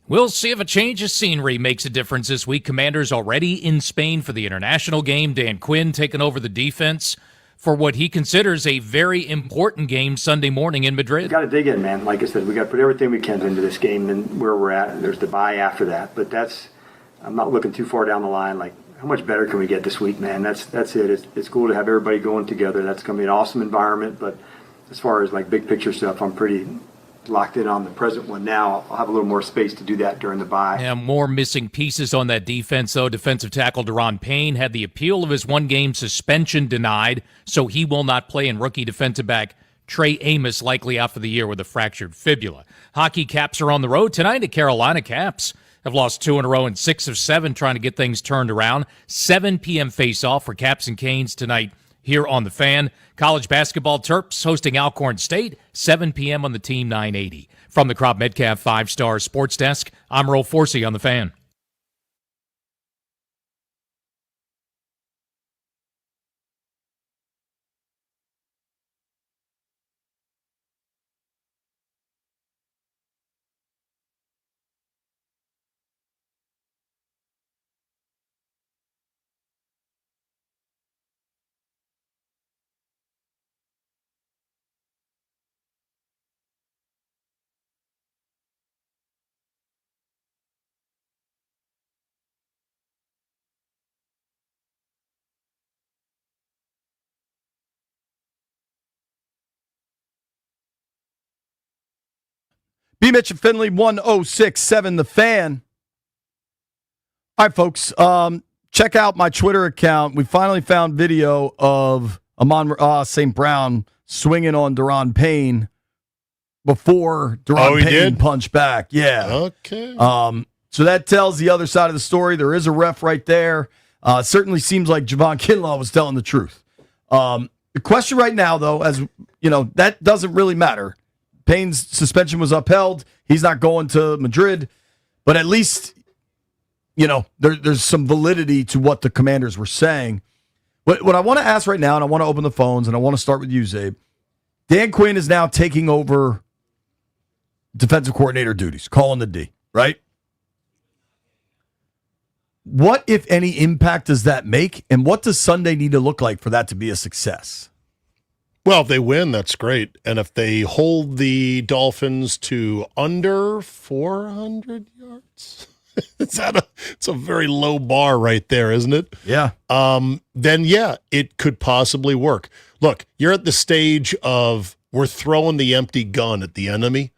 We'll see if a change of scenery makes a difference this week. Commanders already in Spain for the international game. Dan Quinn taking over the defense for what he considers a very important game Sunday morning in Madrid. We got to dig in, man. Like I said, we got to put everything we can into this game and where we're at. There's the bye after that, but I'm not looking too far down the line. Like, how much better can we get this week, man? That's it. It's cool to have everybody going together. That's going to be an awesome environment. But as far as like big picture stuff, I'm pretty locked in on the present one now. I'll have a little more space to do that during the bye. Yeah, more missing pieces on that defense, though. Defensive tackle Deron Payne had the appeal of his one-game suspension denied, so he will not play, and rookie defensive back Trey Amos likely out for the year with a fractured fibula. Hockey Caps are on the road tonight at Carolina. Caps have lost 2 in a row and 6 of 7 trying to get things turned around. 7 p.m. face-off for Caps and Canes tonight here on The Fan. College basketball, Terps hosting Alcorn State, 7 p.m. on the Team 980. From the Crop Metcalf 5-Star Sports Desk, I'm Earl Forsey on The Fan. BMitch and Finlay, 1067 The Fan. All right, folks. Check out my Twitter account. We finally found video of Amon St. Brown swinging on Deron Payne before Deron Payne punched back. Yeah. Okay. So that tells the other side of the story. There is a ref right there. Certainly seems like Javon Kinlaw was telling the truth. The question right now, though, as you know, that doesn't really matter. Payne's suspension was upheld. He's not going to Madrid, but at least, you know, there's some validity to what the Commanders were saying. What I want to ask right now, and I want to open the phones, and I want to start with you, Zabe. Dan Quinn is now taking over defensive coordinator duties, calling the D, right? What, if any, impact does that make, and what does Sunday need to look like for that to be a success? Well, if they win, that's great. And if they hold the Dolphins to under 400 yards, it's a very low bar right there, isn't it? Yeah. Then, yeah, it could possibly work. Look, you're at the stage of we're throwing the empty gun at the enemy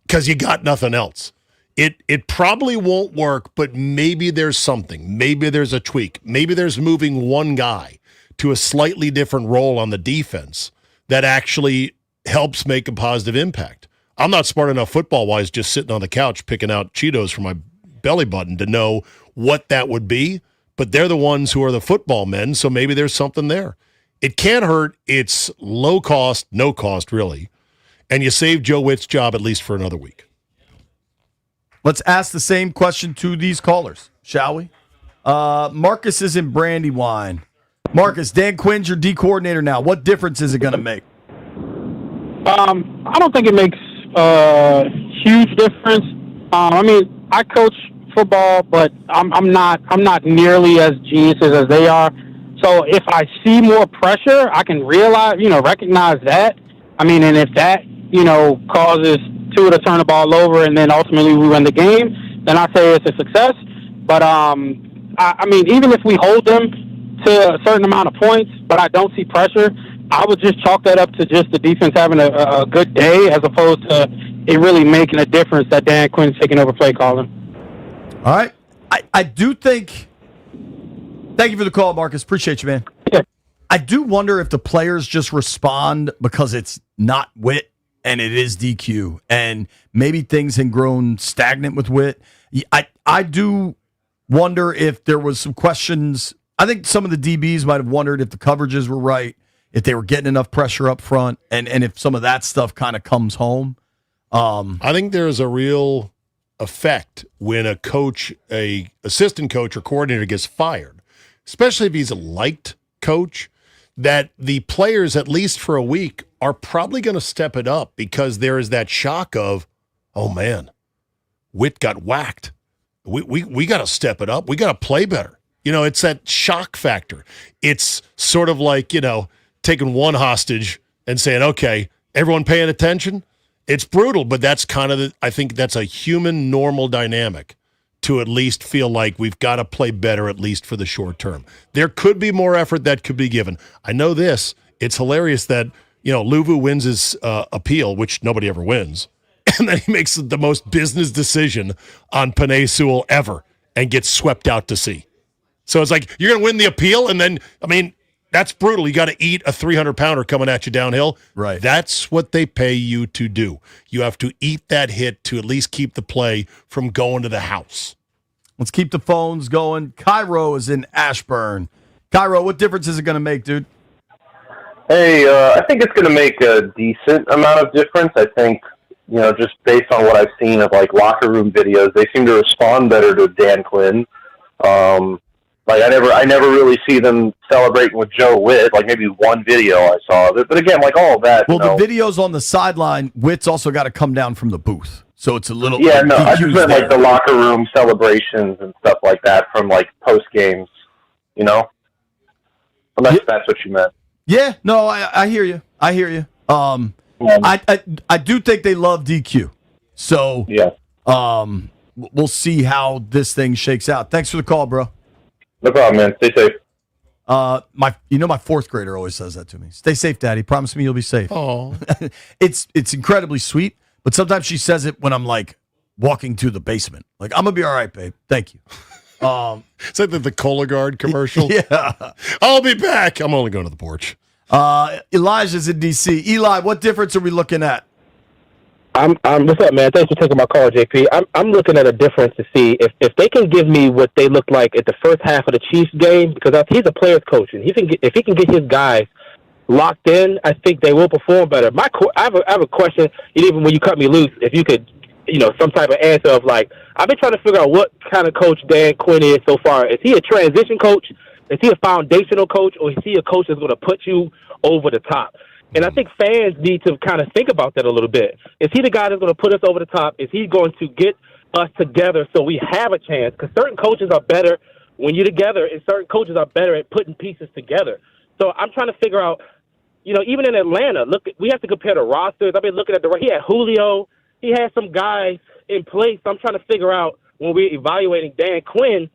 because you got nothing else. It probably won't work, but maybe there's something. Maybe there's a tweak. Maybe there's moving one guy to a slightly different role on the defense that actually helps make a positive impact. I'm not smart enough football-wise just sitting on the couch picking out Cheetos for my belly button to know what that would be, but they're the ones who are the football men, so maybe there's something there. It can't hurt. It's low cost, no cost, really, and you save Joe Witt's job at least for another week. Let's ask the same question to these callers, shall we? Marcus is in Brandywine. Marcus, Dan Quinn's your D coordinator now. What difference is it going to make? I don't think it makes a huge difference. I mean, I coach football, but I'm not nearly as geniuses as they are. So if I see more pressure, I can recognize that. I mean, and if that, causes Tua to turn the ball over and then ultimately we win the game, then I say it's a success. But I mean, even if we hold them to a certain amount of points, but I don't see pressure, I would just chalk that up to just the defense having a good day as opposed to it really making a difference that Dan Quinn's taking over play calling. All right. I do think – thank you for the call, Marcus. Appreciate you, man. Yeah. I do wonder if the players just respond because it's not Witt and it is DQ, and maybe things had grown stagnant with Witt. I do wonder if there was some questions – I think some of the DBs might have wondered if the coverages were right, if they were getting enough pressure up front, and if some of that stuff kind of comes home. I think there's a real effect when a coach, a assistant coach or coordinator gets fired, especially if he's a liked coach, that the players, at least for a week, are probably going to step it up because there is that shock of, oh man, Witt got whacked. We got to step it up. We got to play better. It's that shock factor. It's sort of like, taking one hostage and saying, okay, everyone paying attention. It's brutal, but that's kind of, I think that's a human normal dynamic to at least feel like we've got to play better, at least for the short term. There could be more effort that could be given. I know this. It's hilarious that, Luvu wins his appeal, which nobody ever wins, and then he makes the most business decision on Penei Sewell ever and gets swept out to sea. So it's like, you're going to win the appeal, and then, that's brutal. You got to eat a 300-pounder coming at you downhill. Right. That's what they pay you to do. You have to eat that hit to at least keep the play from going to the house. Let's keep the phones going. Cairo is in Ashburn. Cairo, what difference is it going to make, dude? Hey, I think it's going to make a decent amount of difference. I think, just based on what I've seen of locker room videos, they seem to respond better to Dan Quinn. I never really see them celebrating with Joe Witt. Maybe one video I saw of it, but again, all of that. Well, the videos on the sideline, Witt's also got to come down from the booth, so it's a little. Yeah, no, I just meant the locker room celebrations and stuff like that from post games. Unless that's what you meant. Yeah, no, I hear you. I hear you. I do think they love DQ. So yeah. We'll see how this thing shakes out. Thanks for the call, bro. No problem, man. Stay safe. My fourth grader always says that to me. Stay safe, Daddy. Promise me you'll be safe. Oh, it's incredibly sweet, but sometimes she says it when I'm walking to the basement. I'm gonna be all right, babe. Thank you. It's like the Cologuard commercial. Yeah. I'll be back. I'm only going to the porch. Elijah's in DC. Eli, what difference are we looking at? What's up, man? Thanks for taking my call, JP. I'm looking at a difference to see if they can give me what they look like at the first half of the Chiefs game, because he's a player's coach, and if he can get his guys locked in, I think they will perform better. I have a question, even when you cut me loose, if you could, some type of answer of I've been trying to figure out what kind of coach Dan Quinn is so far. Is he a transition coach? Is he a foundational coach, or is he a coach that's going to put you over the top? And I think fans need to kind of think about that a little bit. Is he the guy that's going to put us over the top? Is he going to get us together so we have a chance? Because certain coaches are better when you're together, and certain coaches are better at putting pieces together. So I'm trying to figure out, even in Atlanta, we have to compare the rosters. I've been looking at he had Julio. He had some guys in place. So I'm trying to figure out, when we're evaluating Dan Quinn,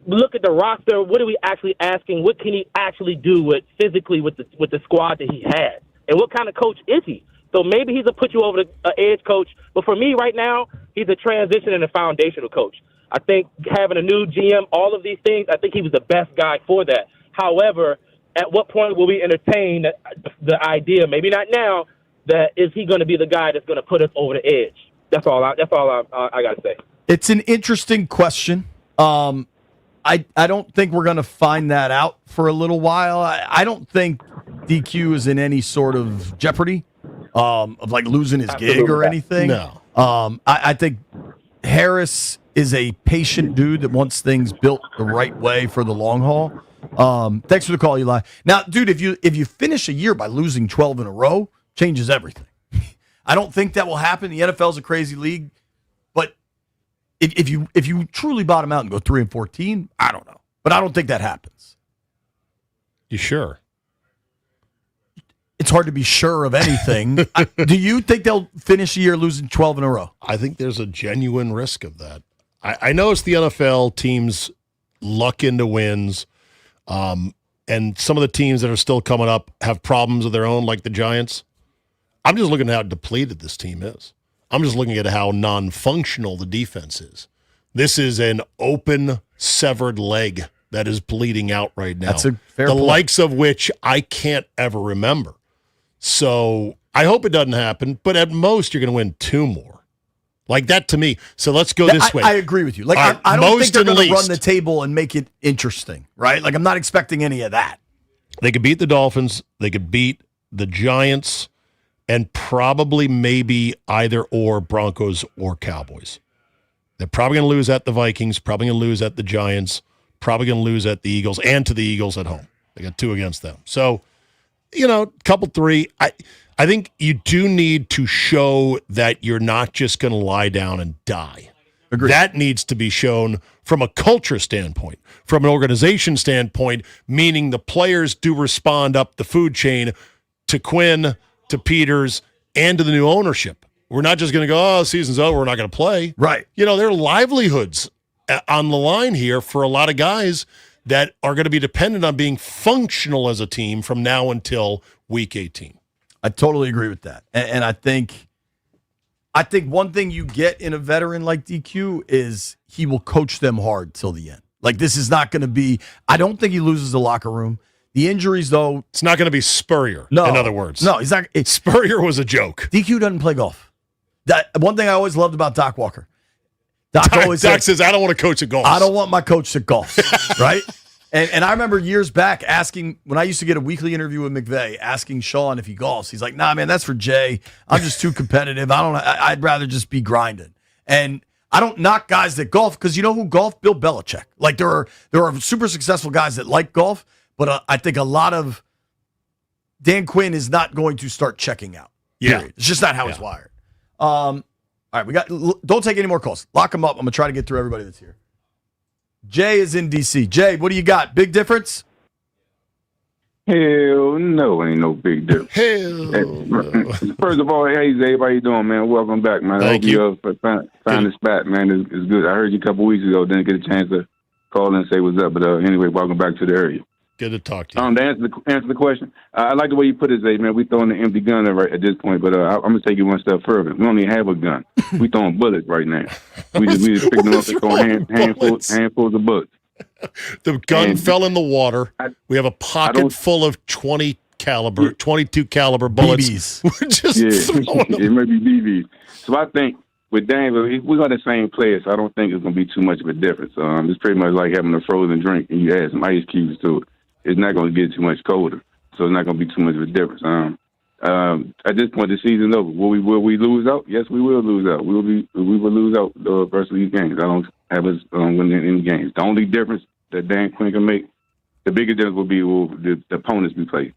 look at the roster. What are we actually asking? What can he actually do physically with the squad that he has? And what kind of coach is he? So maybe he's a put you over the edge coach. But for me right now, he's a transition and a foundational coach. I think having a new GM, all of these things, I think he was the best guy for that. However, at what point will we entertain the idea, maybe not now, that is he going to be the guy that's going to put us over the edge? That's all I got to say. It's an interesting question. I don't think we're going to find that out for a little while. I don't think DQ is in any sort of jeopardy of losing his gig or anything. No. I think Harris is a patient dude that wants things built the right way for the long haul. Thanks for the call, Eli. Now, dude, if you finish a year by losing 12 in a row, changes everything. I don't think that will happen. The NFL's a crazy league. If you truly bottom out and go 3-14, I don't know, but I don't think that happens. You sure? It's hard to be sure of anything. Do you think they'll finish the year losing 12 in a row? I think there's a genuine risk of that. I know it's the NFL teams luck into wins, and some of the teams that are still coming up have problems of their own, like the Giants. I'm just looking at how depleted this team is. I'm just looking at how non-functional the defense is. This is an open, severed leg that is bleeding out right now. That's a fair the point. likes of which I can't ever remember. So I hope it doesn't happen, but at most you're going to win 2 more. Like that to me. So let's go this way. I agree with you. I don't think they're going to run the table and make it interesting, right? I'm not expecting any of that. They could beat the Dolphins. They could beat the Giants. And probably maybe either or Broncos or Cowboys. They're probably going to lose at the Vikings, probably going to lose at the Giants, probably going to lose at the Eagles and to the Eagles at home. They got 2 against them. So couple three. I think you do need to show that you're not just going to lie down and die. Agreed. That needs to be shown from a culture standpoint, from an organization standpoint, meaning the players do respond up the food chain to Quinn, to Peters, and to the new ownership. We're not just going to go, season's over, we're not going to play. Right. There are livelihoods on the line here for a lot of guys that are going to be dependent on being functional as a team from now until week 18. I totally agree with that. And I think one thing you get in a veteran like DQ is he will coach them hard till the end. Like, this is not going to be – I don't think he loses the locker room. The injuries, though – It's not going to be Spurrier, in other words. No, he's not – Spurrier was a joke. DQ doesn't play golf. That one thing I always loved about Doc Walker. Doc says, I don't want to coach at golf. I don't want my coach to golf, right? And I remember years back asking, when I used to get a weekly interview with McVay, asking Sean if he golfs. He's like, nah, man, that's for Jay. I'm just too competitive. I'd rather just be grinding. And I don't knock guys that golf, because you know who golf? Bill Belichick. Like, there are super successful guys that like golf, but I think a lot of Dan Quinn is not going to start checking out. Yeah. Period. It's just not how he's wired. All right, don't take any more calls. Lock them up. I'm going to try to get through everybody that's here. Jay is in D.C. Jay, what do you got? Big difference? Hell no, ain't no big difference. First of all, hey, Zay, how you doing, man? Welcome back, man. I hope you find the spot, man. It's good. I heard you a couple weeks ago. Didn't get a chance to call and say what's up. But anyway, welcome back to the area. Good to talk to you. To answer the question, I like the way you put it, Zay, man. We throwing the empty gun right at this point, but I'm gonna take you one step further. We don't even have a gun. We throwing bullets right now. We just picking them up and throwing handfuls of bullets. The gun fell in the water. We have a pocket full of 22 caliber bullets. We're just throwing them. It may be BBs. So I think with Dan, we got the same players, so I don't think it's gonna be too much of a difference. It's pretty much like having a frozen drink and you add some ice cubes to it. It's not going to get too much colder, so it's not going to be too much of a difference. At this point, the season's over. Will we lose out? Yes, we will lose out. We will lose out the first of these games. I don't have us winning any games. The only difference that Dan Quinn can make, the biggest difference will be the opponents we play.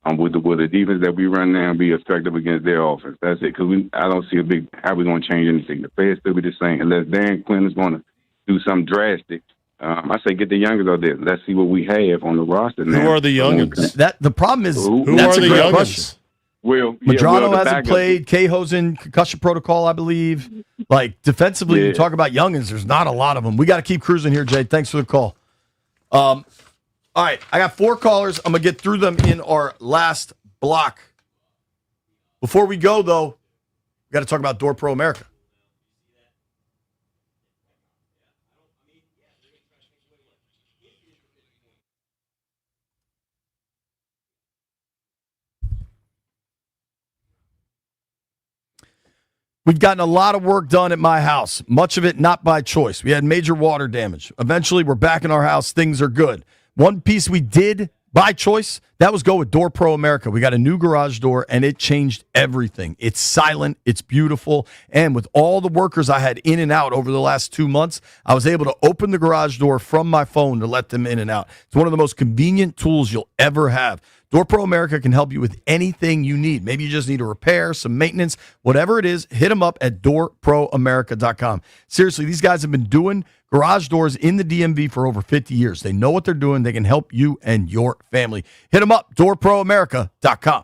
Will the defense that we run now be effective against their offense? That's it. Because I don't see how we're going to change anything. The players still be the same unless Dan Quinn is going to do something drastic. I say get the youngins out there. Let's see what we have on the roster now. Who are the youngins? The problem is, who that's are the youngins? Question. Madrano hasn't played. Cahoe's in concussion protocol, I believe. Like, defensively, you talk about youngins, there's not a lot of them. We got to keep cruising here, Jay. Thanks for the call. All right, I got 4 callers. I'm going to get through them in our last block. Before we go, though, we got to talk about Door Pro America. We've gotten a lot of work done at my house, much of it not by choice. We had major water damage. Eventually, we're back in our house. Things are good. One piece we did by choice, that was go with Door Pro America. We got a new garage door, and it changed everything. It's silent. It's beautiful. And with all the workers I had in and out over the last 2 months, I was able to open the garage door from my phone to let them in and out. It's one of the most convenient tools you'll ever have. Door Pro America can help you with anything you need. Maybe you just need a repair, some maintenance, whatever it is, hit them up at doorproamerica.com. Seriously, these guys have been doing garage doors in the DMV for over 50 years. They know what they're doing. They can help you and your family. Hit them up, doorproamerica.com.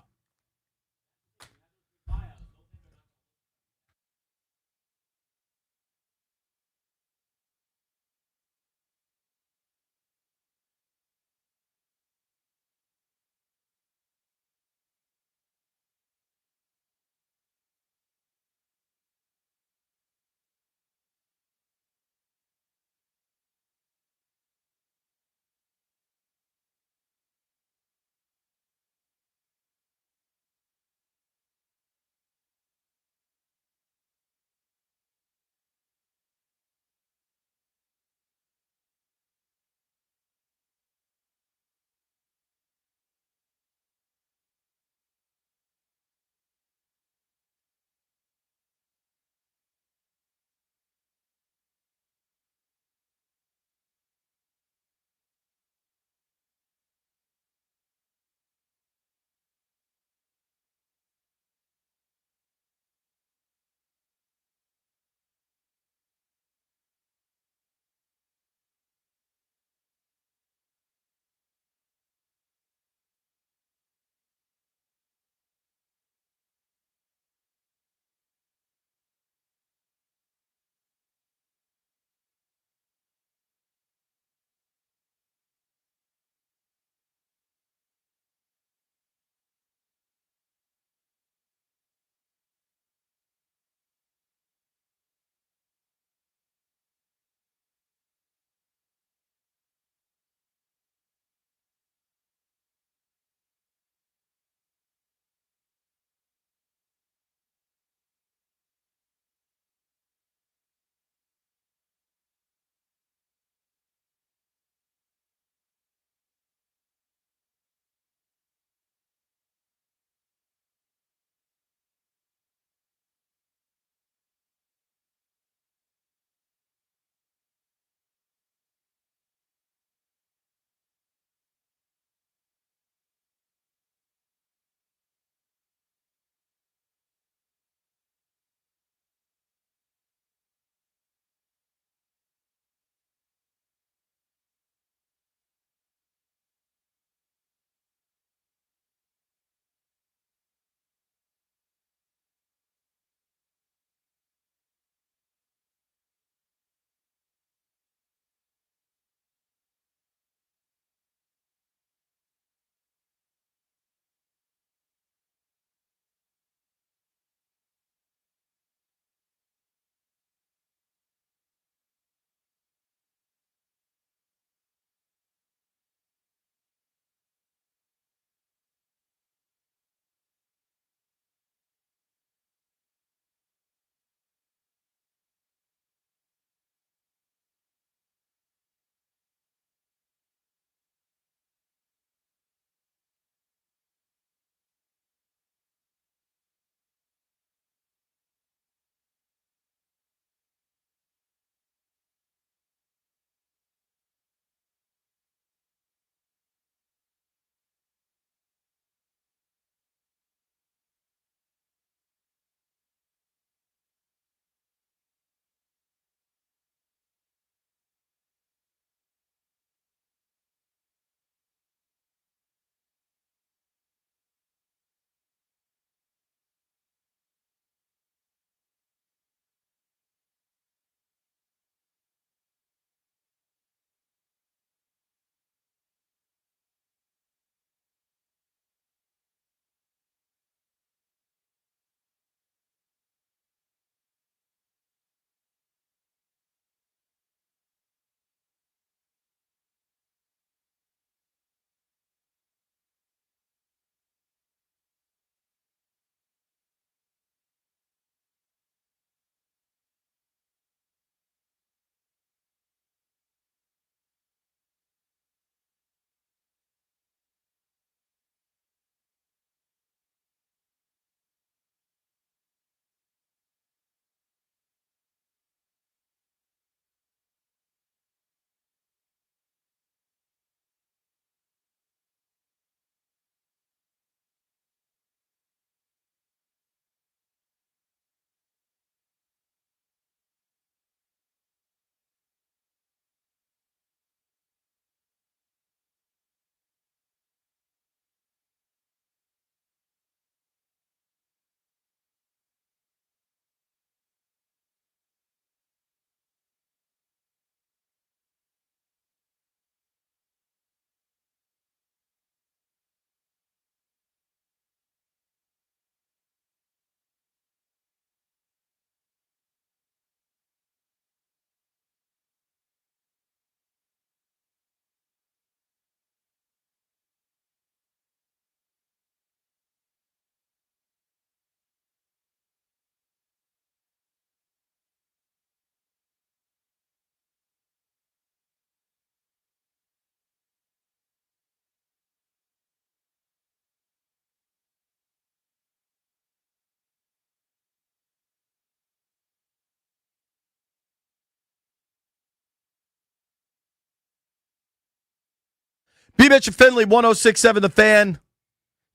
BMitch and Finlay, 106.7 The Fan.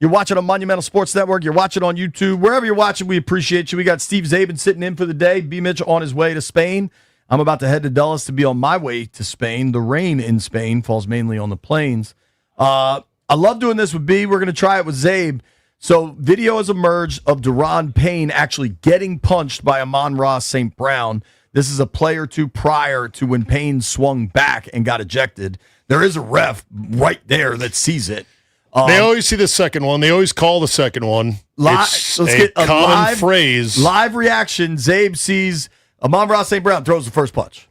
You're watching on Monumental Sports Network. You're watching on YouTube. Wherever you're watching, we appreciate you. We got Steve Zabin sitting in for the day. BMitch on his way to Spain. I'm about to head to Dulles to be on my way to Spain. The rain in Spain falls mainly on the plains. I love doing this with B. We're going to try it with Zabe. So video has emerged of Deron Payne actually getting punched by Amon-Ra St. Brown. This is a play or two prior to when Payne swung back and got ejected. There is a ref right there that sees it. They always see the second one. They always call the second one. It's let's a get a common phrase. Live reaction. Zabe sees Amon-Ra St. Brown throws the first punch.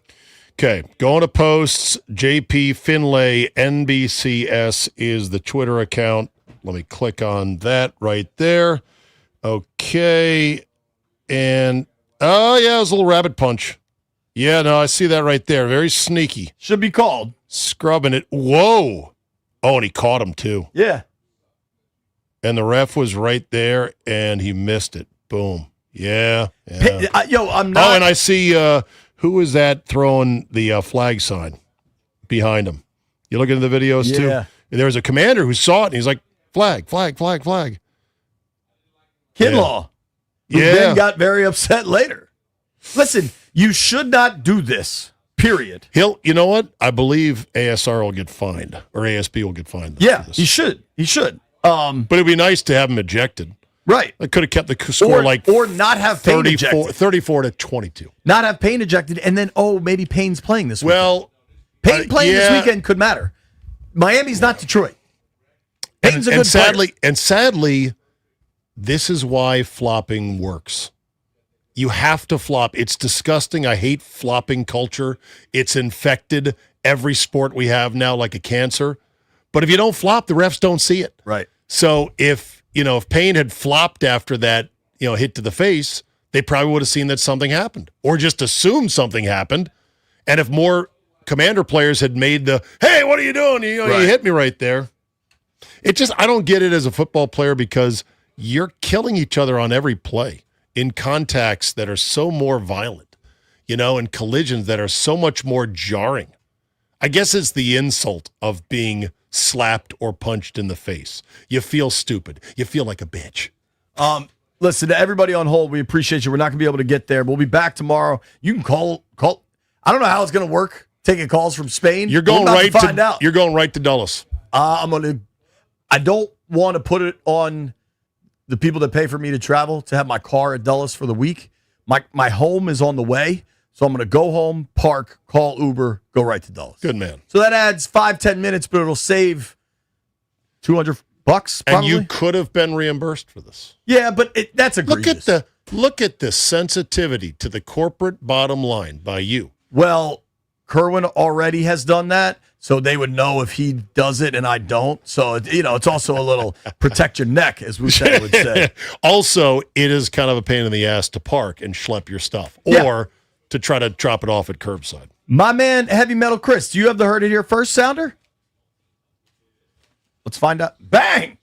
Okay, going to posts. JP Finlay NBCS is the Twitter account. Let me click on that right there. Okay, and oh yeah, it was a little rabbit punch. Yeah, no, I see that right there. Very sneaky. Should be called. Scrubbing it. Whoa. Oh, and he caught him too. Yeah. And the ref was right there, and he missed it. Boom. Yeah. I'm not. Oh, and I see who is that throwing the flag sign behind him? You looking at the videos too? Yeah. And there was a commander who saw it, and he's like, flag, flag, flag, flag. Kinlaw. Who Yeah. then got very upset later. Listen, you should not do this. Period. You know what? I believe ASR will get fined, or ASB will get fined. Yeah, he should. He should. But it'd be nice to have him ejected. Right. I could have kept the score or not have Payne 34 to 22. Not have Payne ejected, and then, maybe Payne's playing this weekend. Well, Payne playing yeah. this weekend could matter. Miami's not Detroit. Payne's a good player. And sadly, this is why flopping works. You have to flop. It's disgusting. I hate flopping culture. It's infected every sport we have now like a cancer. But if you don't flop, the refs don't see it. Right. So if Payne had flopped after that, hit to the face, they probably would have seen that something happened or just assumed something happened. And if more Commander players had made the, hey, what are you doing? You hit me right there. I don't get it as a football player because you're killing each other on every play in contacts that are so more violent, and collisions that are so much more jarring. I guess it's the insult of being slapped or punched in the face. You feel stupid. You feel like a bitch. Listen, to everybody on hold, we appreciate you. We're not going to be able to get there. We'll be back tomorrow. You can call. I don't know how it's going to work, taking calls from Spain. You're going right to find out. You're going right to Dulles. I don't want to put it on the people that pay for me to travel to have my car at Dulles for the week. My home is on the way, so I'm going to go home, park, call Uber, go right to Dulles. Good man. So that adds 5-10 minutes, but it'll save $200 probably. And you could have been reimbursed for this. Yeah, but that's egregious. Look at the sensitivity to the corporate bottom line by you. Well, Kerwin already has done that. So they would know if he does it and I don't. So, it's also a little protect your neck, as we would say. Also, it is kind of a pain in the ass to park and schlep your stuff or to try to drop it off at curbside. My man, Heavy Metal Chris, do you have the Heard It Here First sounder? Let's find out. Bang!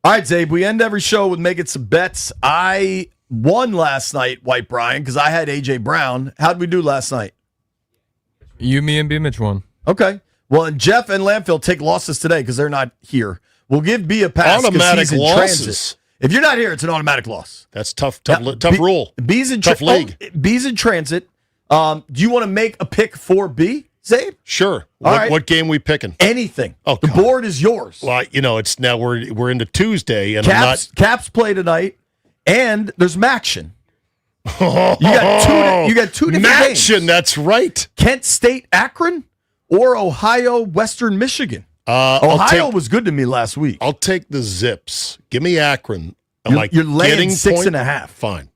All right, Zabe, we end every show with making some bets. I won last night, White Brian, because I had A.J. Brown. How'd we do last night? You, me, and BMitch won. Okay. Well, and Jeff and Landfill take losses today because they're not here. We'll give B a pass. Automatic he's in losses. Transit. If you're not here, it's an automatic loss. That's tough rule. B's in tough league. B's in transit. Do you want to make a pick for B, Zabe? Sure. Right. What game we picking? Anything. Oh, the board is yours. Well, it's now we're into Tuesday, and Caps play tonight, and there's Maction. You got two different Maction, games. That's right. Kent State, Akron, or Ohio, Western Michigan. Ohio was good to me last week. I'll take the Zips. Give me Akron. You're laying 6.5. Fine.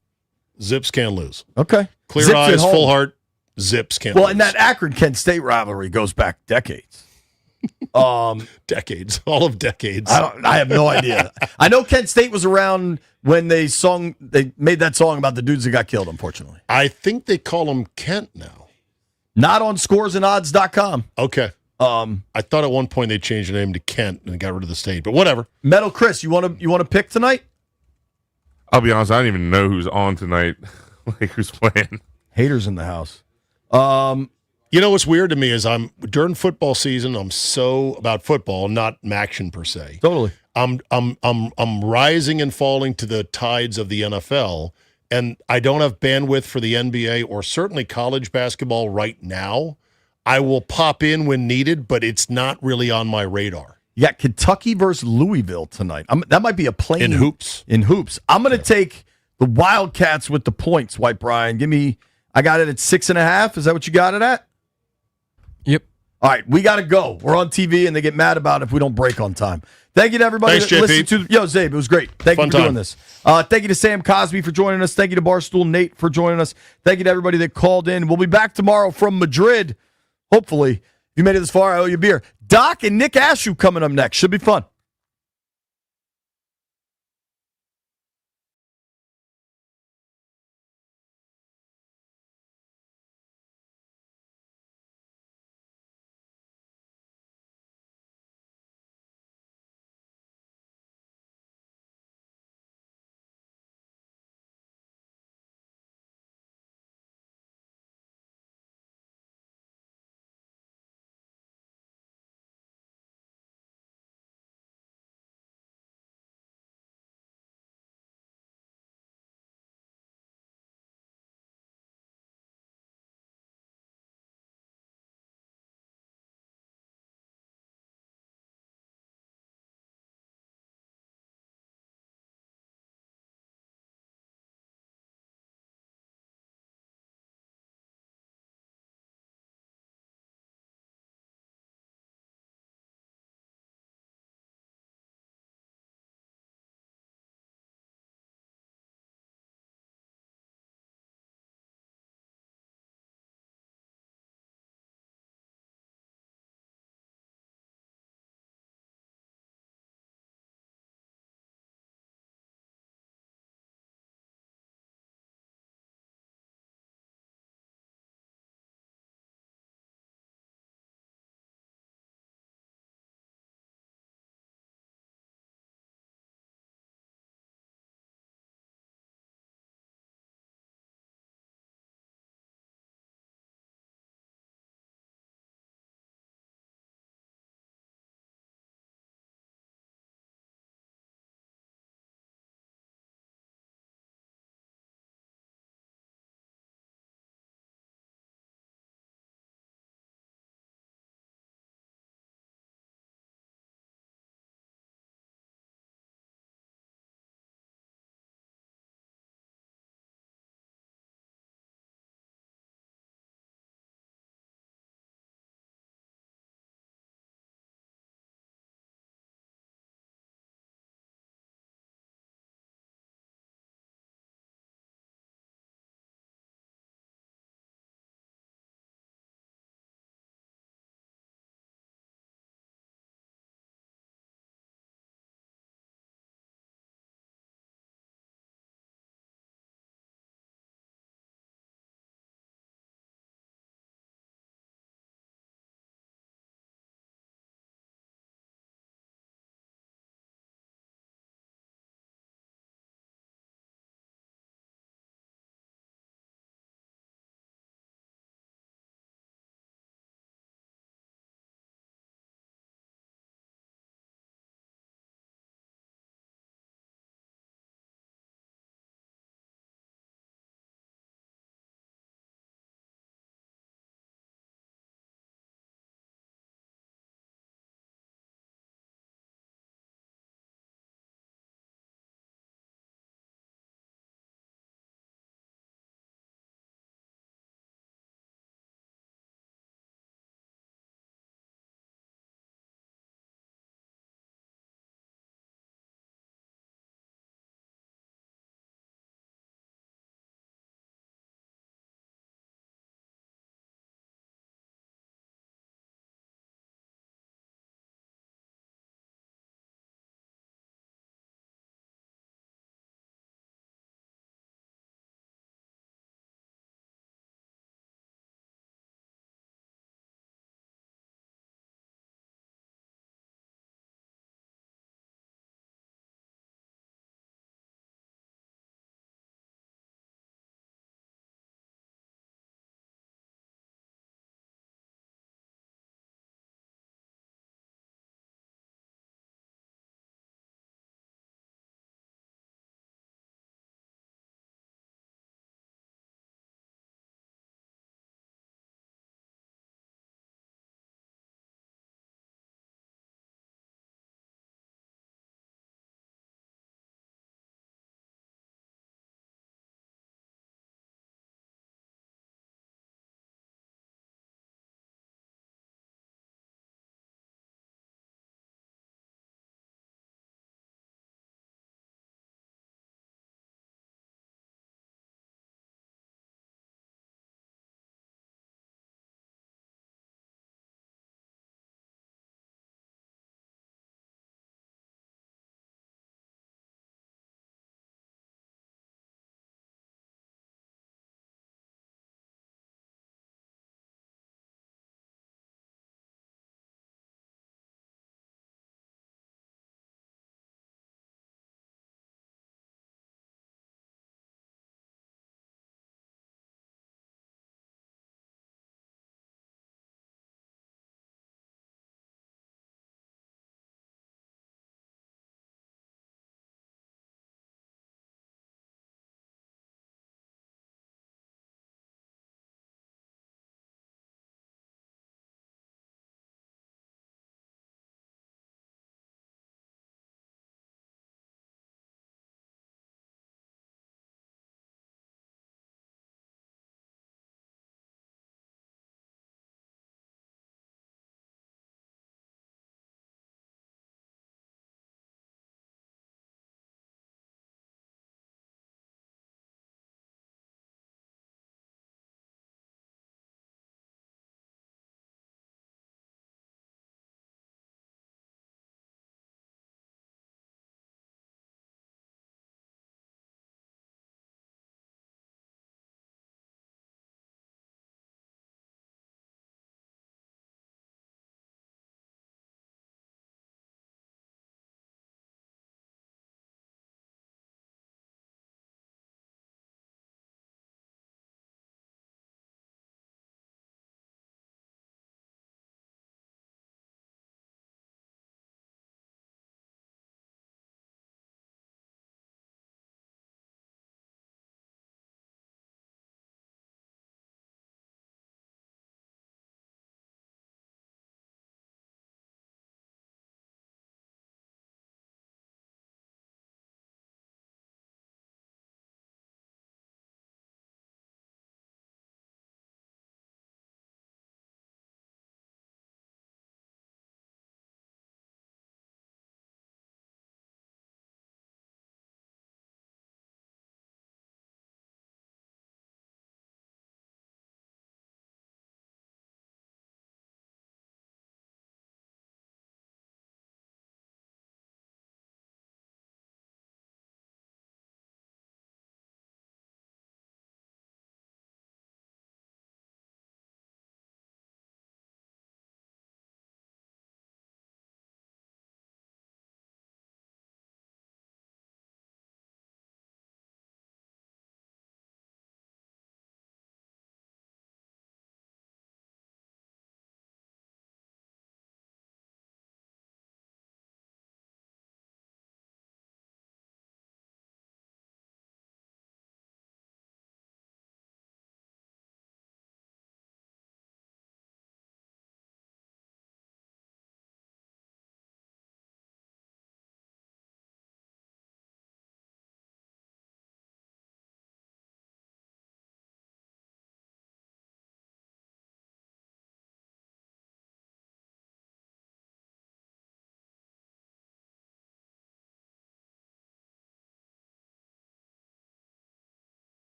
Zips can't lose. Okay. Clear Zips eyes, full heart. Zips can't lose. And that Akron-Kent State rivalry goes back decades. Decades. All of decades. I have no idea. I know Kent State was around when they made that song about the dudes that got killed, unfortunately. I think they call them Kent now. Not on scoresandodds.com. Okay. I thought at one point they changed the name to Kent and got rid of the state, but whatever. Metal Chris, you want to pick tonight? I'll be honest, I don't even know who's on tonight, like who's playing. Haters in the house. You know what's weird to me is during football season, I'm so about football, not action per se. Totally. I'm rising and falling to the tides of the NFL, and I don't have bandwidth for the NBA or certainly college basketball right now. I will pop in when needed, but it's not really on my radar. You got Kentucky versus Louisville tonight. That might be a plain in hoops. In hoops, I'm going to take the Wildcats with the points. White Brian, I got it at 6.5. Is that what you got it at? Yep. All right, we got to go. We're on TV, and they get mad about it if we don't break on time. Thank you to everybody that listened to. Yo, Zabe, it was great. Thank you for doing this. Thank you to Sam Cosby for joining us. Thank you to Barstool Nate for joining us. Thank you to everybody that called in. We'll be back tomorrow from Madrid. Hopefully, if you made it this far, I owe you a beer. Doc and Nick Ashew coming up next. Should be fun.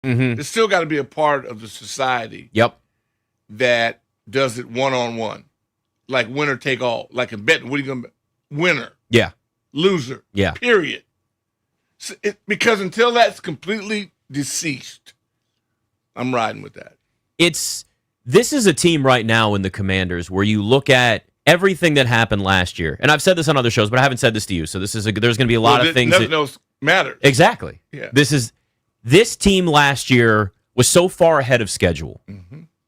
There's still got to be a part of the society. Yep. That does it one-on-one, like winner take all. Like in betting, what are you going to winner? Yeah. Loser. Yeah. Period. So because until that's completely deceased, I'm riding with that. This is a team right now in the Commanders where you look at everything that happened last year, and I've said this on other shows, but I haven't said this to you. So there's going to be a lot of things. Nothing else matters. Exactly. Yeah. This team last year was so far ahead of schedule,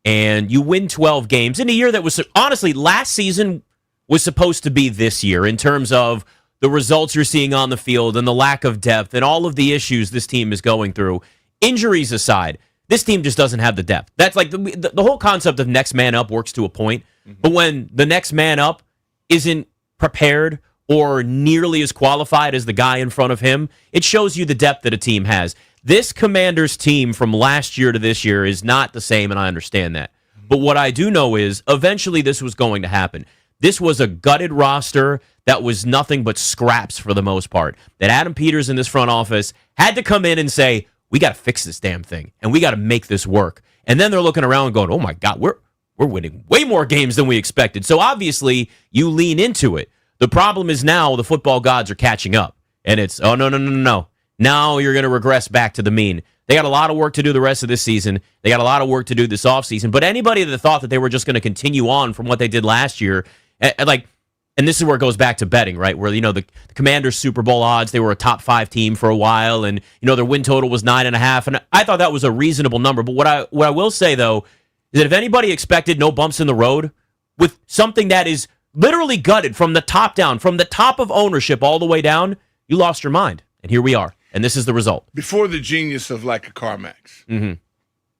and you win 12 games in a year that was honestly last season was supposed to be this year in terms of the results you're seeing on the field and the lack of depth and all of the issues this team is going through. Injuries aside, this team just doesn't have the depth. That's like the whole concept of next man up works to a point, but when the next man up isn't prepared or nearly as qualified as the guy in front of him, it shows you the depth that a team has. This Commanders team from last year to this year is not the same, and I understand that. But what I do know is eventually this was going to happen. This was a gutted roster that was nothing but scraps for the most part. That Adam Peters in this front office had to come in and say, we got to fix this damn thing, and we got to make this work. And then they're looking around and going, oh, my God, we're winning way more games than we expected. So obviously you lean into it. The problem is now the football gods are catching up, and it's, oh, no. Now you're going to regress back to the mean. They got a lot of work to do the rest of this season. They got a lot of work to do this offseason. But anybody that thought that they were just going to continue on from what they did last year, and this is where it goes back to betting, right? Where, the Commanders Super Bowl odds, they were a top 5 team for a while, and, their win total was 9.5, and I thought that was a reasonable number. But what I will say, though, is that if anybody expected no bumps in the road with something that is literally gutted from the top down, from the top of ownership all the way down, you lost your mind. And here we are. And this is the result. Before the genius of like a CarMax,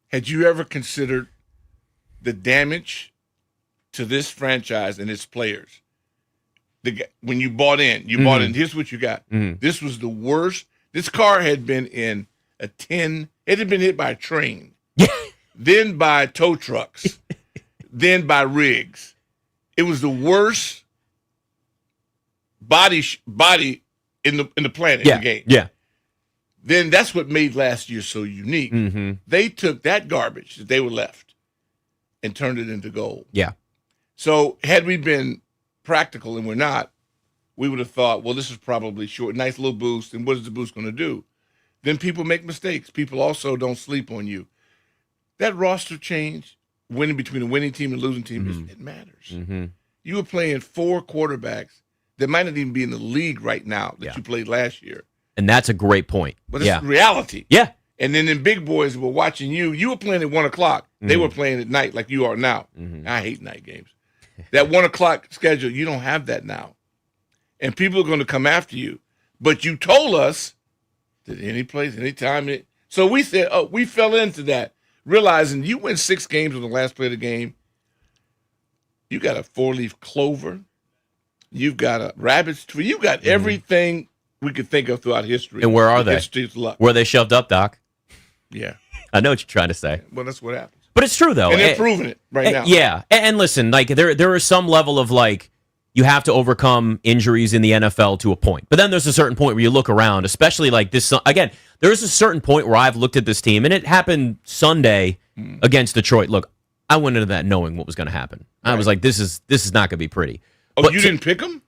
had you ever considered the damage to this franchise and its players? When you bought in, here's what you got. This was the worst. This car had been in it had been hit by a train, then by tow trucks, then by rigs. It was the worst body in the planet in the game. Yeah. Then that's what made last year so unique. They took that garbage that they were left and turned it into gold. Yeah. So had we been practical, and we're not, we would have thought, well, this is probably short, nice little boost, and what is the boost going to do? Then people make mistakes. People also don't sleep on you. That roster change, winning between a winning team and a losing team, it matters. You were playing 4 quarterbacks that might not even be in the league right now that you played last year. And that's a great point. But it's reality. Yeah. And then the big boys were watching you. You were playing at 1 o'clock. They were playing at night like you are now. I hate night games. That 1 o'clock schedule, you don't have that now. And people are going to come after you. But you told us that any place, anytime. So we said, we fell into that, realizing you win 6 games on the last play of the game. You got a 4-leaf clover. You've got a rabbit's tree. You got everything we could think of throughout history. And where are they? History's luck. Where are they shoved up, Doc? Yeah. I know what you're trying to say. Well, that's what happens. But it's true, though. And they're proving it right now. Yeah. And listen, there is some level of, you have to overcome injuries in the NFL to a point. But then there's a certain point where you look around, especially like this. Again, there's a certain point where I've looked at this team, and it happened Sunday against Detroit. Look, I went into that knowing what was going to happen. I was like, this is not going to be pretty. Oh, but you didn't pick them?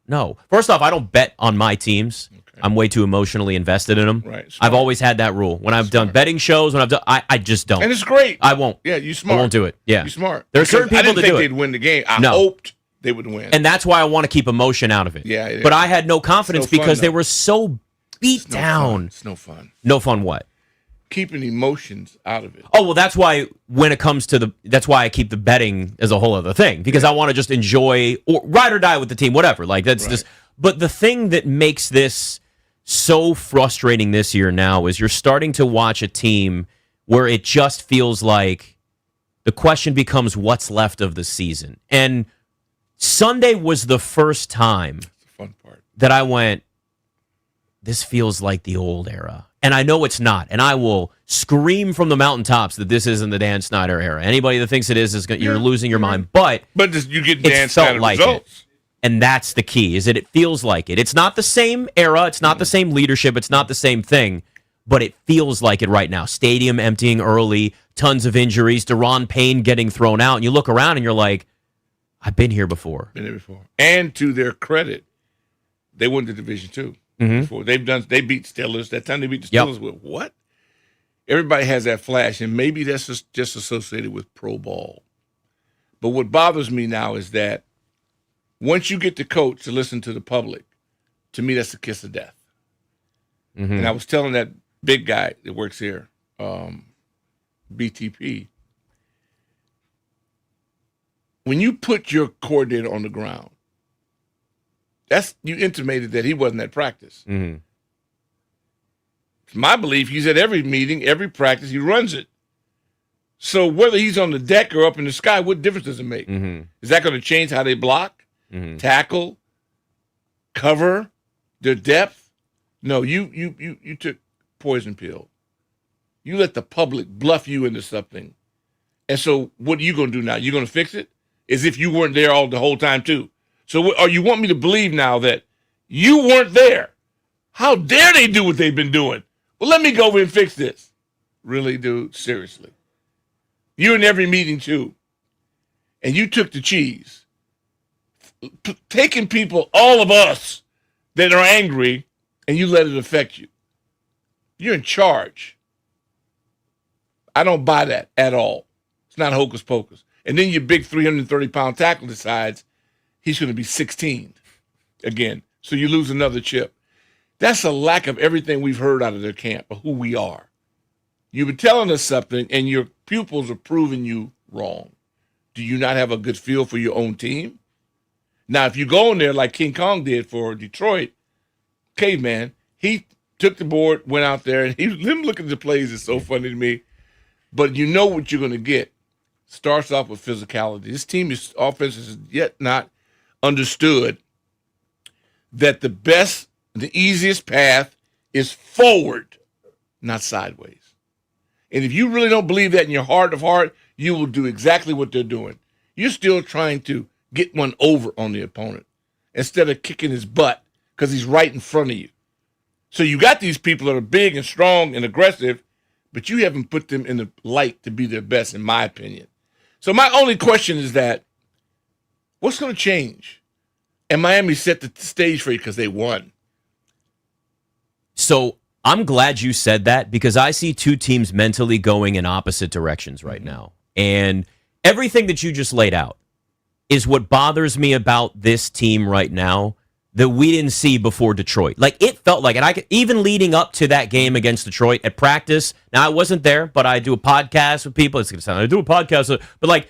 No. First off, I don't bet on my teams. Okay. I'm way too emotionally invested in them. Right. I've always had that rule. When I've done betting shows, I just don't. And it's great. I won't. Yeah, you smart. I won't do it. Yeah. You smart. There are certain people I didn't that think do it. they'd win the game. I hoped they would win. And that's why I want to keep emotion out of it. Yeah. But I had no confidence because they were so beat down. It's no fun. No fun what? Keeping emotions out of it. Oh, well, that's why when it comes to that's why I keep the betting as a whole other thing, because I want to just enjoy or ride or die with the team, whatever. Like that's just, but the thing that makes this so frustrating this year now is you're starting to watch a team where it just feels like the question becomes what's left of the season. And Sunday was the first time that I went, this feels like the old era. And I know it's not. And I will scream from the mountaintops that this isn't the Dan Snyder era. Anybody that thinks it is you're losing your mind. But you get Dan Snyder like results. It. And that's the key, is that it feels like it. It's not the same era. It's not the same leadership. It's not the same thing. but it feels like it right now. Stadium emptying early, tons of injuries, Deron Payne getting thrown out, and you look around and you're like, I've been here before. And to their credit, they won the Division II. Before. They beat Steelers. That time they beat the Steelers with what? Everybody has that flash, and maybe that's just associated with pro ball. But what bothers me now is that once you get the coach to listen to the public, to me that's the kiss of death. And I was telling that big guy that works here, BTP, when you put your coordinator on the ground, you intimated that he wasn't at practice. It's my belief he's at every meeting, every practice, he runs it. So whether he's on the deck or up in the sky, what difference does it make? Is that going to change how they block, tackle, cover, their depth? No, you took poison pill. You let the public bluff you into something. And so what are you going to do now? You're going to fix it? As if you weren't there the whole time too. So or you want me to believe now that you weren't there? How dare they do what they've been doing? Well, let me go over and fix this. Really, dude? Seriously. You're in every meeting too. And you took the cheese. Taking people, all of us that are angry, and you let it affect you. You're in charge. I don't buy that at all. It's not hocus pocus. And then your big 330-pound tackle decides he's going to be 16 again. So you lose another chip. That's a lack of everything we've heard out of their camp of who we are. You've been telling us something, and your pupils are proving you wrong. Do you not have a good feel for your own team? Now, if you go in there like King Kong did for Detroit, Caveman, he took the board, went out there, and him looking at the plays is so funny to me. But you know what you're going to get. Starts off with physicality. This team's offense is yet not understood that the easiest path is forward, not sideways. And if you really don't believe that in your heart of heart, you will do exactly what they're doing. You're still trying to get one over on the opponent instead of kicking his butt because he's right in front of you. So you got these people that are big and strong and aggressive, but you haven't put them in the light to be their best, in my opinion. So my only question is that, what's going to change? And Miami set the stage for you because they won. So I'm glad you said that because I see two teams mentally going in opposite directions right now. And everything that you just laid out is what bothers me about this team right now that we didn't see before Detroit. Like, it felt like, and even leading up to that game against Detroit at practice, now I wasn't there, but I do a podcast with people. It's going to sound, I do a podcast, but like,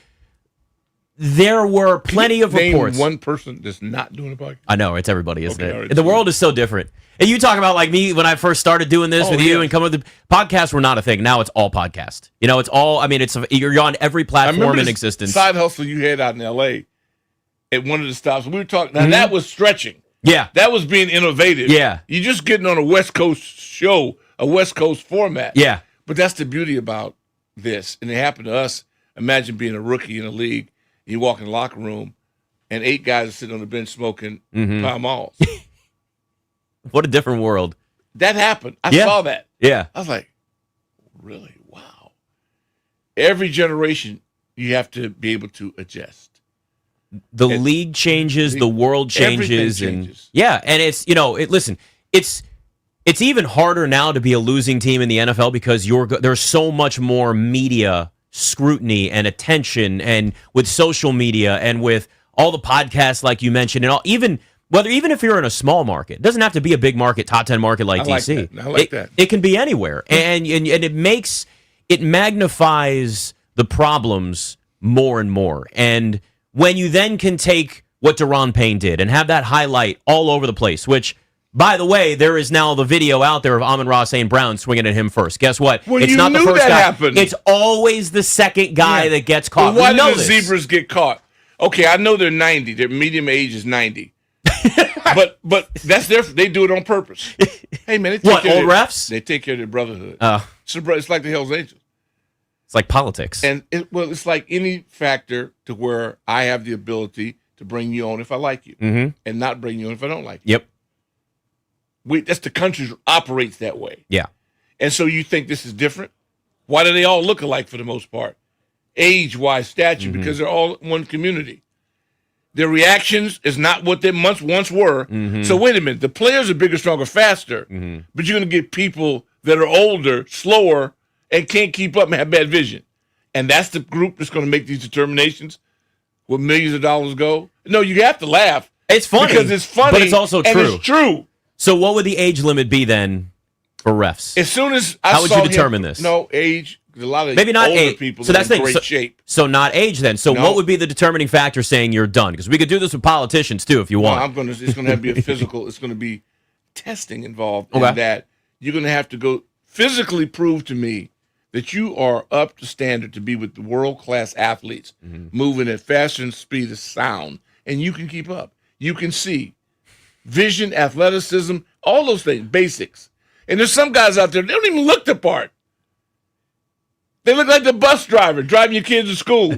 there were plenty of reports. One person that's not doing a podcast? I know, it's everybody, isn't Okay, it? right, The world is so different. And you talk about like me when I first started doing this with you and come with the podcasts were not a thing. Now it's all podcast. You know, it's all, I mean, you're on every platform in existence. Side hustle you had out in L.A. at one of the stops. We were talking, now that was stretching. Yeah. That was being innovative. Yeah. You're just getting on a West Coast show, a West Coast format. Yeah. But that's the beauty about this. And it happened to us. Imagine being a rookie in a league. You walk in the locker room, and 8 guys are sitting on the bench smoking Pall Malls. What a different world. That happened. I saw that. Yeah. I was like, really? Wow. Every generation, you have to be able to adjust. The league changes, the world changes, and yeah, and it's listen, it's even harder now to be a losing team in the NFL because there's so much more media scrutiny and attention, and with social media and with all the podcasts like you mentioned, and all, even if you're in a small market, it doesn't have to be a big market, top 10 market like DC. I like that. It can be anywhere, and it magnifies the problems more and more, and when you then can take what Deron Payne did and have that highlight all over the place, which, by the way, there is now the video out there of Amon-Ra St. Brown swinging at him first. Guess what? Well, it's you not the knew first that guy. happened. It's always the second guy that gets caught. Well, why we know did the this. zebras get caught? Okay, I know they're 90. Their medium age is 90. but that's they do it on purpose. Hey, man. Old refs? They take care of their brotherhood. Oh. It's like the Hells Angels. It's like politics. And it's like any factor to where I have the ability to bring you on if I like you and not bring you on if I don't like you. Yep. That's the country operates that way. Yeah. And so you think this is different? Why do they all look alike for the most part? Age-wise, stature, because they're all one community. Their reactions is not what they once were. So wait a minute. The players are bigger, stronger, faster, but you're going to get people that are older, slower, and can't keep up and have bad vision. And that's the group that's going to make these determinations where millions of dollars go. No, you have to laugh. It's funny. Because it's funny. But it's also true. And it's true. So what would the age limit be then for refs? As soon as How would you determine this? No, age. A lot of Maybe not older age. people So that's are in the thing. great shape. So not age then. So No. what would be the determining factor saying you're done? Because we could do this with politicians too if you want. It's going to be a physical. It's going to be testing involved Okay. in that. You're going to have to go physically prove to me that you are up to standard to be with the world-class athletes, moving at faster than speed of sound, and you can keep up. You can see vision, athleticism, all those things, basics. And there's some guys out there, they don't even look the part. They look like the bus driver driving your kids to school.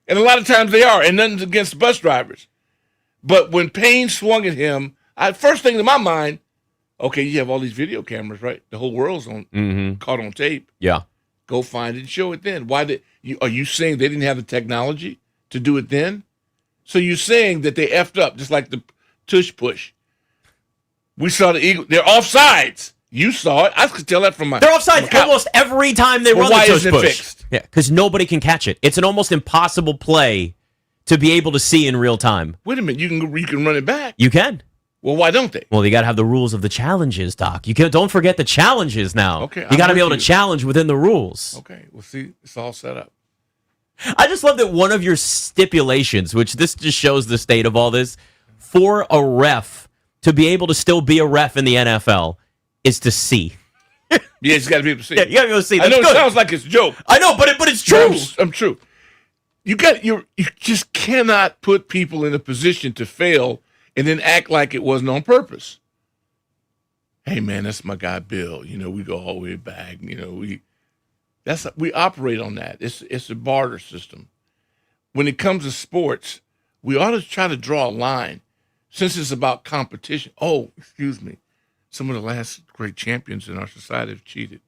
And a lot of times they are, and nothing against bus drivers. But when Payne swung at him, first thing in my mind, okay, you have all these video cameras, right? The whole world's on caught on tape. Yeah. Go find it and show it then. Are you saying they didn't have the technology to do it then? So you're saying that they effed up, just like the tush push. We saw the Eagle. They're offsides. You saw it. I could tell that from my. They're offside almost every time they Well, run why the tush isn't it push. fixed? Yeah, because nobody can catch it. It's an almost impossible play to be able to see in real time. Wait a minute. You can run it back. You can. Well, why don't they? Well, you got to have the rules of the challenges, Doc. Don't forget the challenges now. Okay, you got to I'm be able with to you. challenge within the rules. Okay. Well, see, it's all set up. I just love that one of your stipulations, which this just shows the state of all this, for a ref to be able to still be a ref in the NFL is to see. Yeah, you got to be able to see. Yeah, you got to be able to see. I know That's it good. sounds like it's a joke. I know, but it's true. I'm true. You just cannot put people in a position to fail and then act like it wasn't on purpose. Hey man, that's my guy Bill. We go all the way back. We operate on that. It's a barter system. When it comes to sports, we ought to try to draw a line, since it's about competition. Oh, excuse me, some of the last great champions in our society have cheated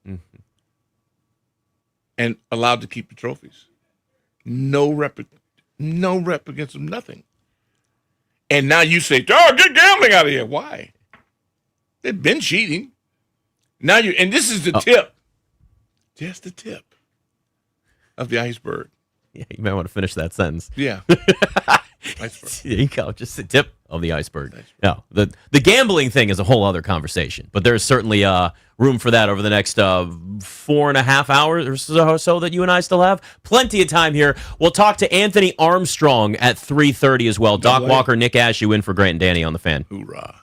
and allowed to keep the trophies. No rep against them, nothing. And now you say, "Oh, get gambling out of here." Why? They've been cheating. Now and this is the tip. Just the tip of the iceberg. Yeah, you might want to finish that sentence. Yeah. Iceberg. There you go. Just the tip of the iceberg. No, the gambling thing is a whole other conversation, but there's certainly room for that over the next 4.5 hours or so that you and I still have. Plenty of time here. We'll talk to Anthony Armstrong at 3:30 as well. Doc Walker, Nick Ashew in for Grant and Danny on the Fan. Hoorah.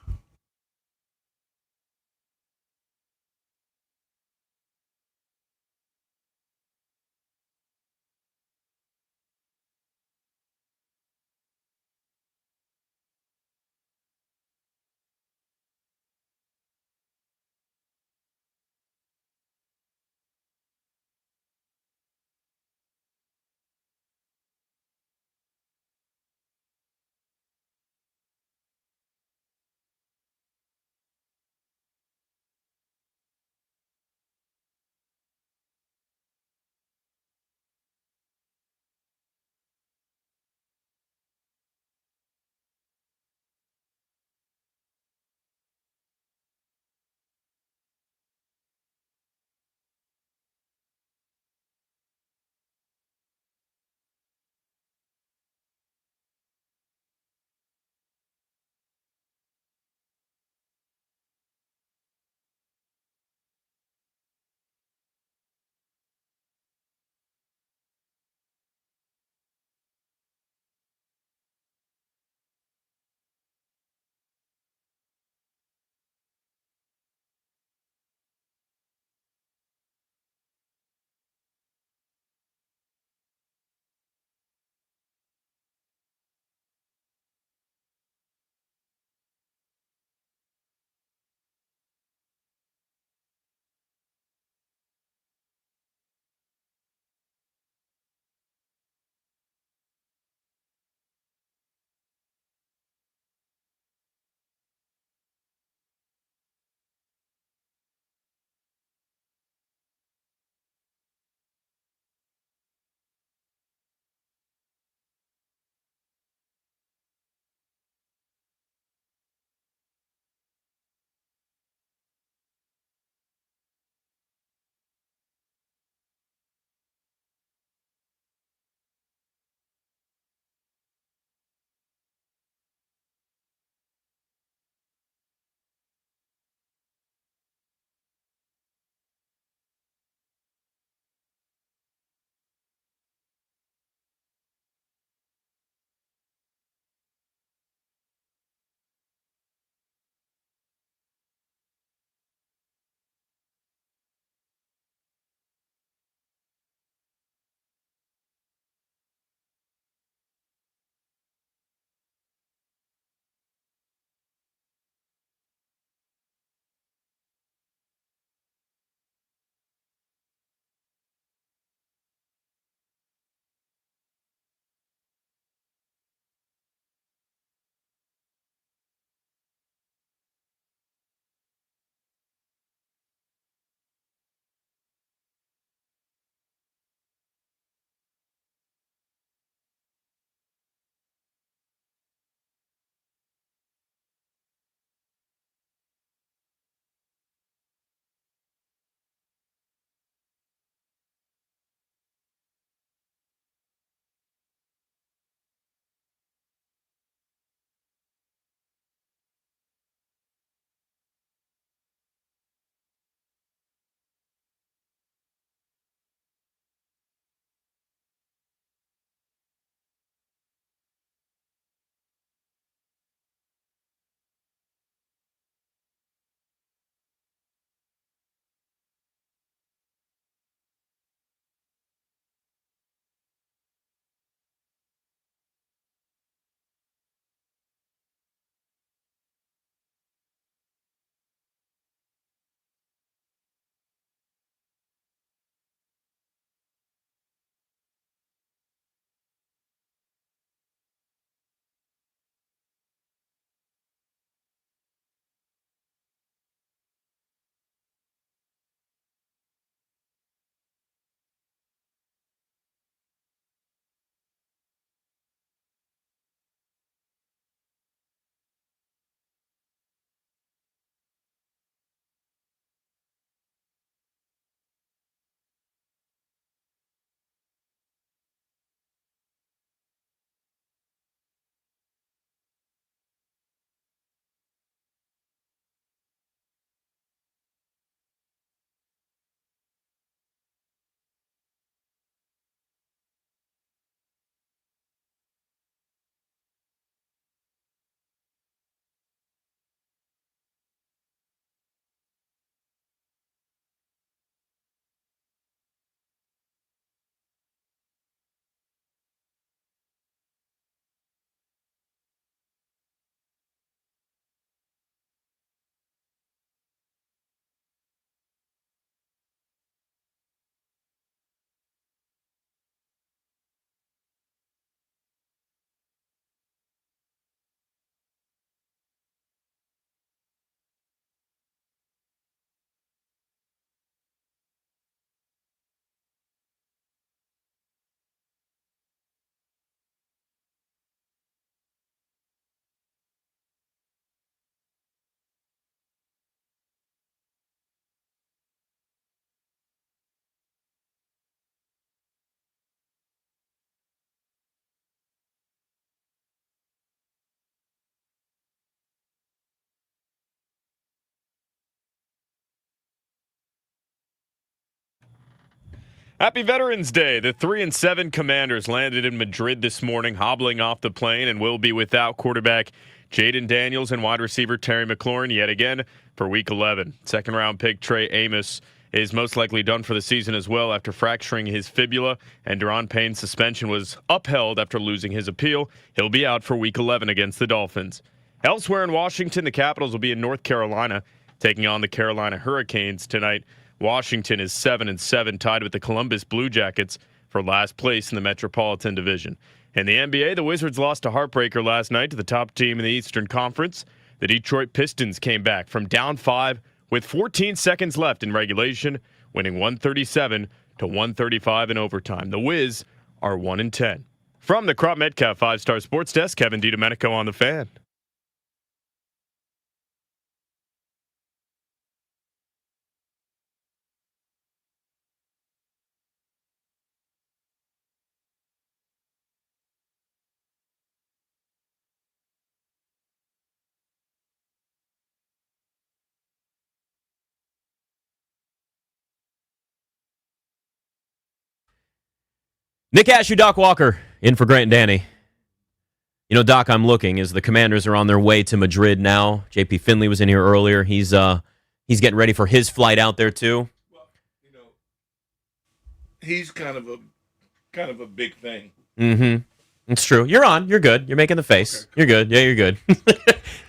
Happy Veterans Day. The 3-7 Commanders landed in Madrid this morning, hobbling off the plane, and will be without quarterback Jaden Daniels and wide receiver Terry McLaurin yet again for Week 11. Second-round pick Trey Amos is most likely done for the season as well after fracturing his fibula, and Deron Payne's suspension was upheld after losing his appeal. He'll be out for Week 11 against the Dolphins. Elsewhere in Washington, the Capitals will be in North Carolina, taking on the Carolina Hurricanes tonight. Washington is 7-7, tied with the Columbus Blue Jackets for last place in the Metropolitan Division. In the NBA, the Wizards lost a heartbreaker last night to the top team in the Eastern Conference. The Detroit Pistons came back from down 5 with 14 seconds left in regulation, winning 137-135 in overtime. The Wiz are 1-10. From the Crop Metcalf 5-Star Sports Desk, Kevin DiDomenico on the Fan. Nick Ashew, Doc Walker, in for Grant and Danny. You know, Doc, I'm looking as the Commanders are on their way to Madrid now. JP Finlay was in here earlier. He's getting ready for his flight out there too. Well, you know, he's kind of a big thing. Mm-hmm. It's true. You're on. You're good. You're making the face. Okay. You're good. Yeah, you're good.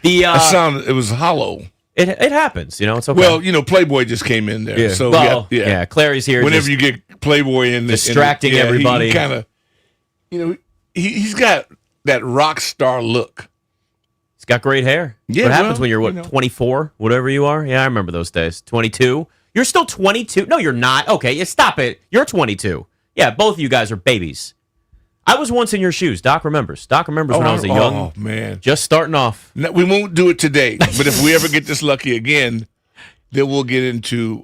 It was hollow. It happens. You know, it's okay. Well, you know, Playboy just came in there. Yeah. So yeah, Clary's here. Whenever you get Playboy in, distracting everybody. He kind of, you know, he's got that rock star look. He's got great hair. Yeah, what happens when you're 24, whatever you are? Yeah, I remember those days. 22. You're still 22. No, you're not. Okay, yeah, stop it. You're 22. Yeah, both of you guys are babies. I was once in your shoes. Doc remembers. Doc remembers when I was a young man, just starting off. No, we won't do it today, but if we ever get this lucky again, then we'll get into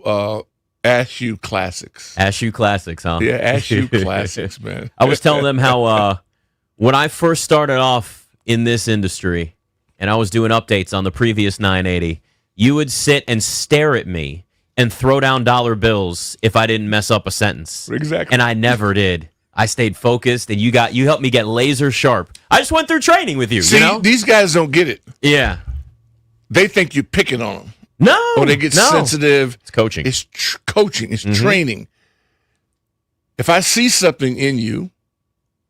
Ashew Classics. Ashew Classics, huh? Yeah, Ashew Classics, man. I was telling them how when I first started off in this industry and I was doing updates on the previous 980, you would sit and stare at me and throw down dollar bills if I didn't mess up a sentence. Exactly. And I never did. I stayed focused, and you helped me get laser sharp. I just went through training with you. See, you know? These guys don't get it. Yeah. They think you're picking on them. No. Or they get sensitive. It's coaching. It's coaching. It's training. If I see something in you,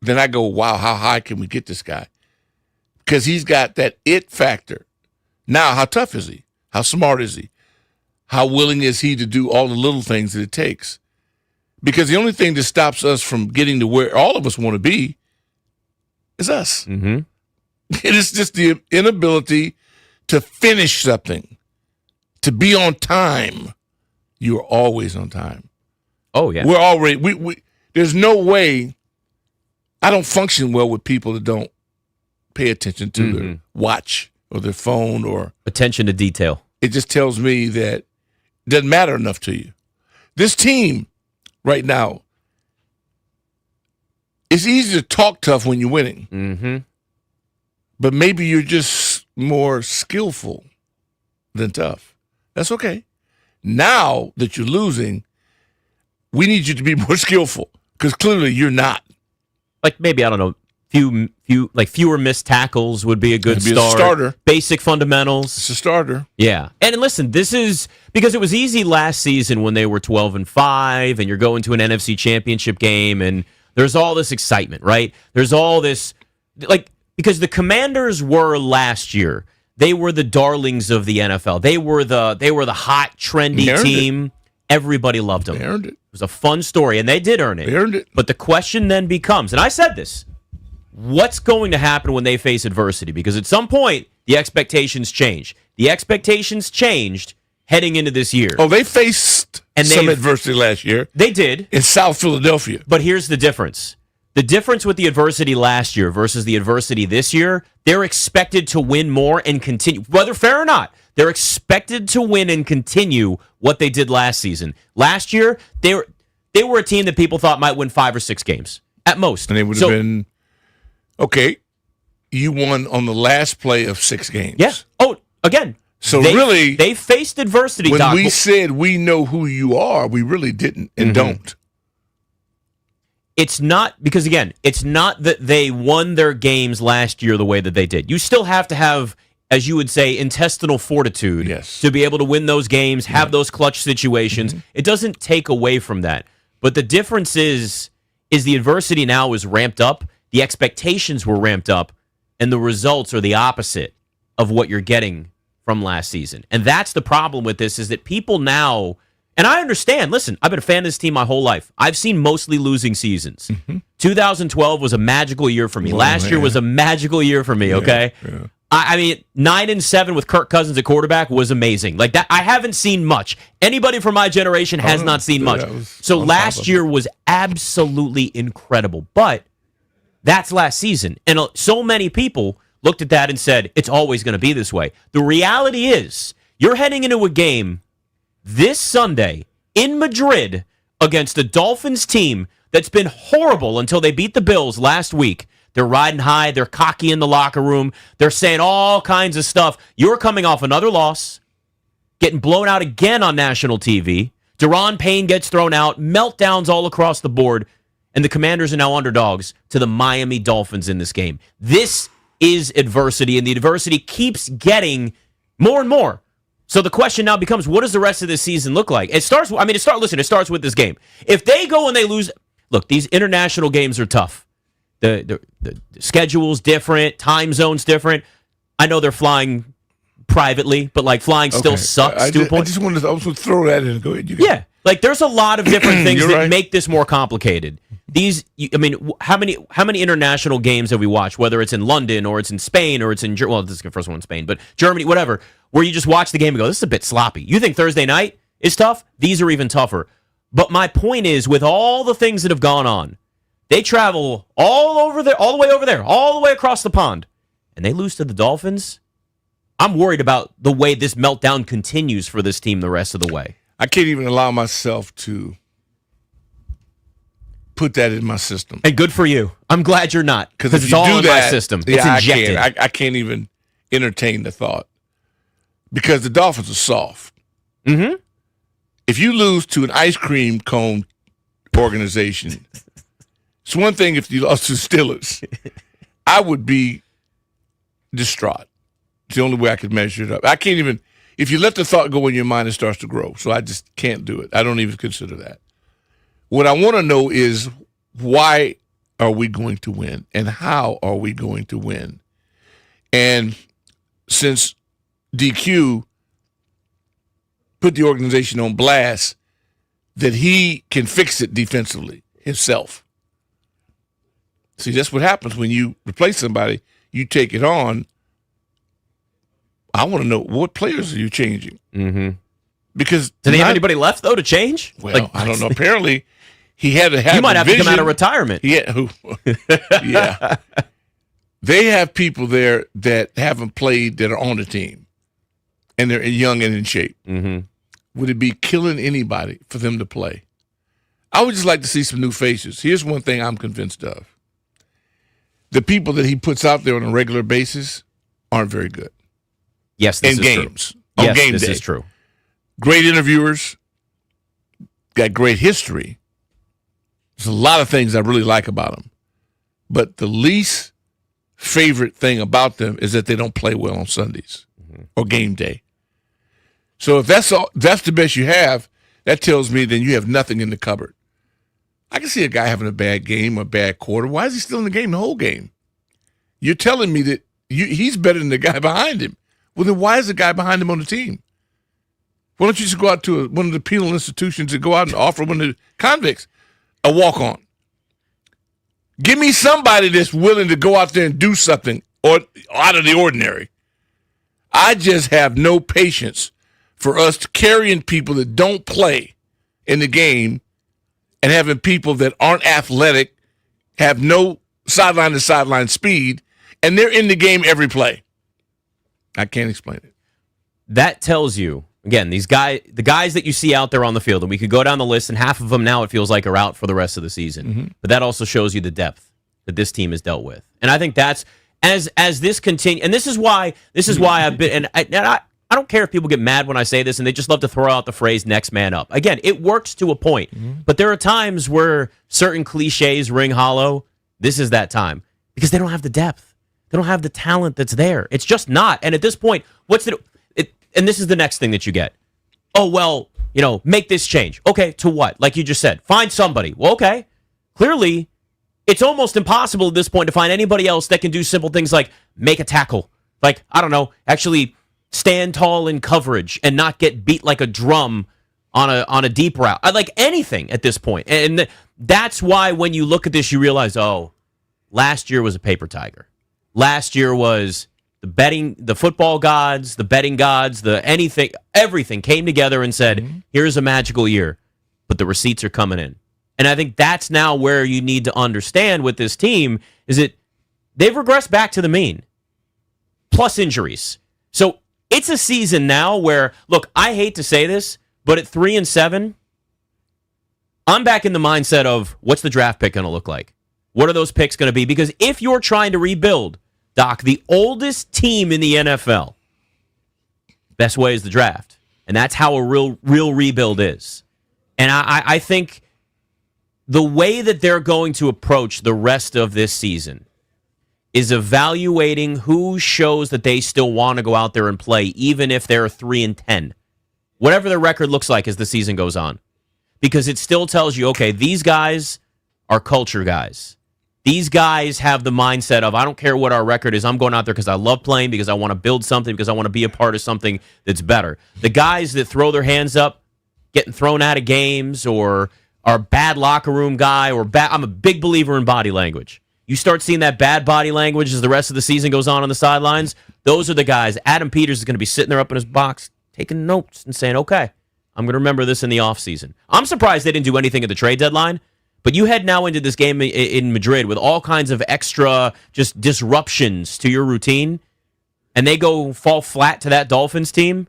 then I go, wow, how high can we get this guy? Because he's got that it factor. Now, how tough is he? How smart is he? How willing is he to do all the little things that it takes? Because the only thing that stops us from getting to where all of us want to be is us. Mm-hmm. It is just the inability to finish something, to be on time. You are always on time. Oh, yeah. We're already, we there's no way, I don't function well with people that don't pay attention to their watch or their phone or. Attention to detail. It just tells me that it doesn't matter enough to you. This team right now, it's easy to talk tough when you're winning. Mm-hmm. But maybe you're just more skillful than tough. That's okay. Now that you're losing, we need you to be more skillful because clearly you're not. Like maybe, I don't know, fewer missed tackles would be a good It'd be a starter. Basic fundamentals. It's a starter. Yeah. And listen, this is because it was easy last season when they were 12-5 and you're going to an NFC championship game and there's all this excitement, right? There's all this, like, because the Commanders were last year, they were the darlings of the NFL. They were the hot, trendy team. Everybody loved them. They earned it. It was a fun story, and they did earn it. They earned it. But the question then becomes, and I said this, what's going to happen when they face adversity? Because at some point, the expectations change. The expectations changed heading into this year. Oh, they faced some adversity last year. They did. In South Philadelphia. But here's the difference. The difference with the adversity last year versus the adversity this year, they're expected to win more and continue, whether fair or not. They're expected to win and continue what they did last season. Last year, they were a team that people thought might win 5 or 6 games at most. And it would have been, okay, you won on the last play of 6 games. Yeah. Oh, again. So they faced adversity. When Doc, we said we know who you are, we really didn't and don't. it's not, because again, it's not that they won their games last year the way that they did. You still have to have, as you would say, intestinal fortitude to be able to win those games, have those clutch situations. It doesn't take away from that. But the difference is the adversity now is ramped up, the expectations were ramped up, and the results are the opposite of what you're getting from last season. And that's the problem with this, is that people now, and I understand, listen, I've been a fan of this team my whole life. I've seen mostly losing seasons. 2012 was a magical year for me. Last year was a magical year for me, okay? Yeah. I mean, 9-7 with Kirk Cousins at quarterback was amazing. Like that, I haven't seen much. Anybody from my generation has not seen much. So last year was absolutely incredible. But that's last season. And so many people looked at that and said, it's always going to be this way. The reality is, you're heading into a game this Sunday in Madrid against a Dolphins team that's been horrible until they beat the Bills last week. They're riding high. They're cocky in the locker room. They're saying all kinds of stuff. You're coming off another loss, getting blown out again on national TV. Deron Payne gets thrown out, meltdowns all across the board, and the Commanders are now underdogs to the Miami Dolphins in this game. This is adversity, and the adversity keeps getting more and more. So the question now becomes, what does the rest of this season look like? It starts with this game. If they go and they lose, look, these international games are tough. The schedule's different, time zone's different. I know they're flying privately, but like flying still sucks. I just wanted to also throw that in and go ahead. Yeah, like there's a lot of different things that make this more complicated. How many international games have we watched? Whether it's in London or it's in Spain or it's in this is the first one in Spain, but Germany, whatever, where you just watch the game and go, this is a bit sloppy. You think Thursday night is tough? These are even tougher. But my point is, with all the things that have gone on, they travel all the way over there, all the way across the pond, and they lose to the Dolphins. I'm worried about the way this meltdown continues for this team the rest of the way. I can't even allow myself to put that in my system. And good for you. I'm glad you're not, because it's all in my system. It's injected. I can't even entertain the thought, because the Dolphins are soft. Mm-hmm. If you lose to an ice cream cone organization, it's one thing if you lost to the Steelers. I would be distraught. It's the only way I could measure it up. I can't even, if you let the thought go in your mind, it starts to grow. So I just can't do it. I don't even consider that. What I want to know is, why are we going to win, and how are we going to win? And since DQ put the organization on blast that he can fix it defensively himself. See, that's what happens when you replace somebody, you take it on. I want to know, what players are you changing? Mm-hmm. Because do they have anybody left, though, to change? Well, I don't know. Apparently, he had to have You might have to come out of retirement. Yeah. They have people there that haven't played that are on the team, and they're young and in shape. Mm-hmm. Would it be killing anybody for them to play? I would just like to see some new faces. Here's one thing I'm convinced of. The people that he puts out there on a regular basis aren't very good. Yes, this in is games. True. On yes, game this day. is true. Great interviewers, got great history. There's a lot of things I really like about them. But the least favorite thing about them is that they don't play well on Sundays or game day. So if that's the best you have, that tells me then you have nothing in the cupboard. I can see a guy having a bad game or a bad quarter. Why is he still in the game the whole game? You're telling me that he's better than the guy behind him. Well, then why is the guy behind him on the team? Why don't you just go out to one of the penal institutions and go out and offer one of the convicts a walk-on? Give me somebody that's willing to go out there and do something or out of the ordinary. I just have no patience for us carrying people that don't play in the game and having people that aren't athletic, have no sideline-to-sideline speed, and they're in the game every play. I can't explain it. That tells you, again, the guys that you see out there on the field, and we could go down the list, and half of them now it feels like are out for the rest of the season. Mm-hmm. But that also shows you the depth that this team has dealt with. And I think that's, as this continues, and this is why I've been, and I don't care if people get mad when I say this and they just love to throw out the phrase next man up. Again, it works to a point, but there are times where certain cliches ring hollow. This is that time because they don't have the depth. They don't have the talent that's there. It's just not. And at this point, and this is the next thing that you get. Oh, well, make this change. Okay, to what? Like you just said, find somebody. Well, okay. Clearly, it's almost impossible at this point to find anybody else that can do simple things like make a tackle. Like, I don't know, actually stand tall in coverage and not get beat like a drum on a deep route. I like anything at this point. And that's why when you look at this, you realize, oh, last year was a paper tiger. Last year was the football gods, the betting gods, everything came together and said, here's a magical year, but the receipts are coming in. And I think that's now where you need to understand with this team is that they've regressed back to the mean, plus injuries. So it's a season now where, look, I hate to say this, but at 3-7, I'm back in the mindset of what's the draft pick going to look like? What are those picks going to be? Because if you're trying to rebuild, Doc, the oldest team in the NFL, best way is the draft. And that's how a real rebuild is. And I think the way that they're going to approach the rest of this season is evaluating who shows that they still want to go out there and play, even if they're 3-10. Whatever their record looks like as the season goes on. Because it still tells you, okay, these guys are culture guys. These guys have the mindset of, I don't care what our record is, I'm going out there because I love playing, because I want to build something, because I want to be a part of something that's better. The guys that throw their hands up, getting thrown out of games, or are bad locker room guy, or I'm a big believer in body language. You start seeing that bad body language as the rest of the season goes on the sidelines, those are the guys. Adam Peters is going to be sitting there up in his box, taking notes and saying, okay, I'm going to remember this in the offseason. I'm surprised they didn't do anything at the trade deadline. But you head now into this game in Madrid with all kinds of extra just disruptions to your routine, and they fall flat to that Dolphins team.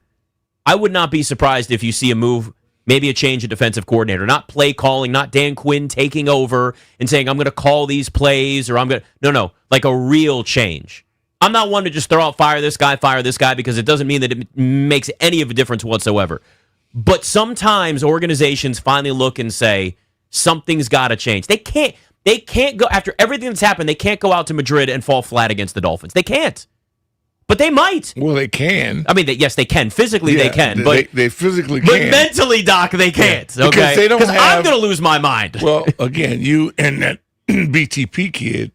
I would not be surprised if you see a move, maybe a change of defensive coordinator, not play calling, not Dan Quinn taking over and saying, I'm going to call these plays, or I'm going to, no, like a real change. I'm not one to just throw out fire this guy, because it doesn't mean that it makes any of a difference whatsoever. But sometimes organizations finally look and say, something's got to change. They can't go after everything that's happened. They can't go out to Madrid and fall flat against the Dolphins. They can't. But they might. Well, they can. I mean, yes, they can. Physically, they can. But they physically but can. But mentally, Doc, they can't. Yeah. Okay? Because I'm going to lose my mind. Well, again, you and that BTP kid,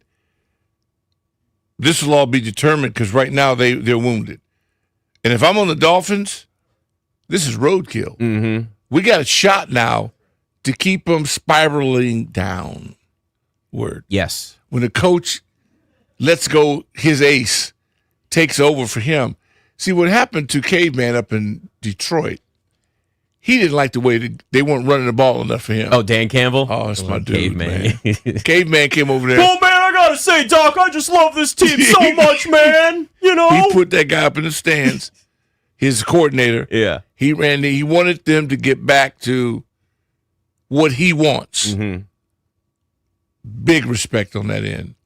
this will all be determined because right now they're wounded. And if I'm on the Dolphins, this is roadkill. Mm-hmm. We got a shot now to keep them spiraling downward. Yes. When the coach lets go his ace, takes over for him. See, what happened to Caveman up in Detroit, he didn't like the way they weren't running the ball enough for him. Oh, Dan Campbell? Oh, that's my dude, Caveman. man. Caveman came over there. Oh, man, I got to say, Doc, I just love this team so much, man. You know? He put that guy up in the stands, his coordinator. Yeah. He wanted them to get back to what he wants. Mm-hmm. Big respect on that end.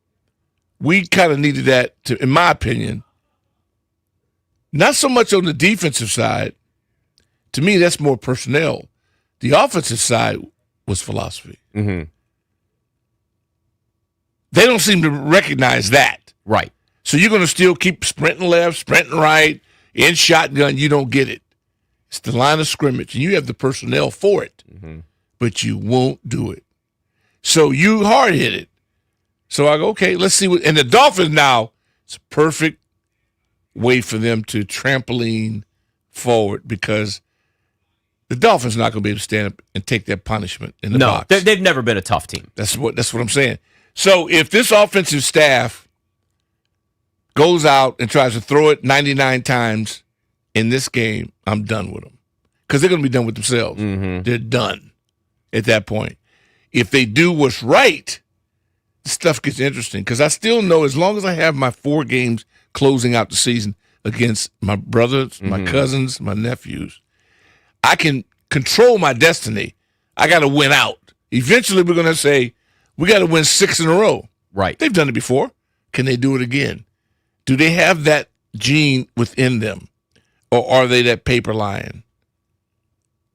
We kind of needed that, in my opinion, not so much on the defensive side. To me, that's more personnel. The offensive side was philosophy. Mm-hmm. They don't seem to recognize that. Right. So you're going to still keep sprinting left, sprinting right, in shotgun. You don't get it. It's the line of scrimmage, and you have the personnel for it. Mm-hmm. But you won't do it. So you hard hit it. So I go, okay, let's see what. And the Dolphins now, it's a perfect way for them to trampoline forward because the Dolphins not going to be able to stand up and take that punishment in the box. They've never been a tough team. That's what I'm saying. So if this offensive staff goes out and tries to throw it 99 times in this game, I'm done with them because they're going to be done with themselves. Mm-hmm. They're done at that point. If they do what's right, stuff gets interesting because I still know as long as I have my 4 games closing out the season against my brothers, my cousins, my nephews, I can control my destiny. I got to win out. Eventually, we're going to say, we got to win 6 in a row. Right. They've done it before. Can they do it again? Do they have that gene within them? or are they that paper lion?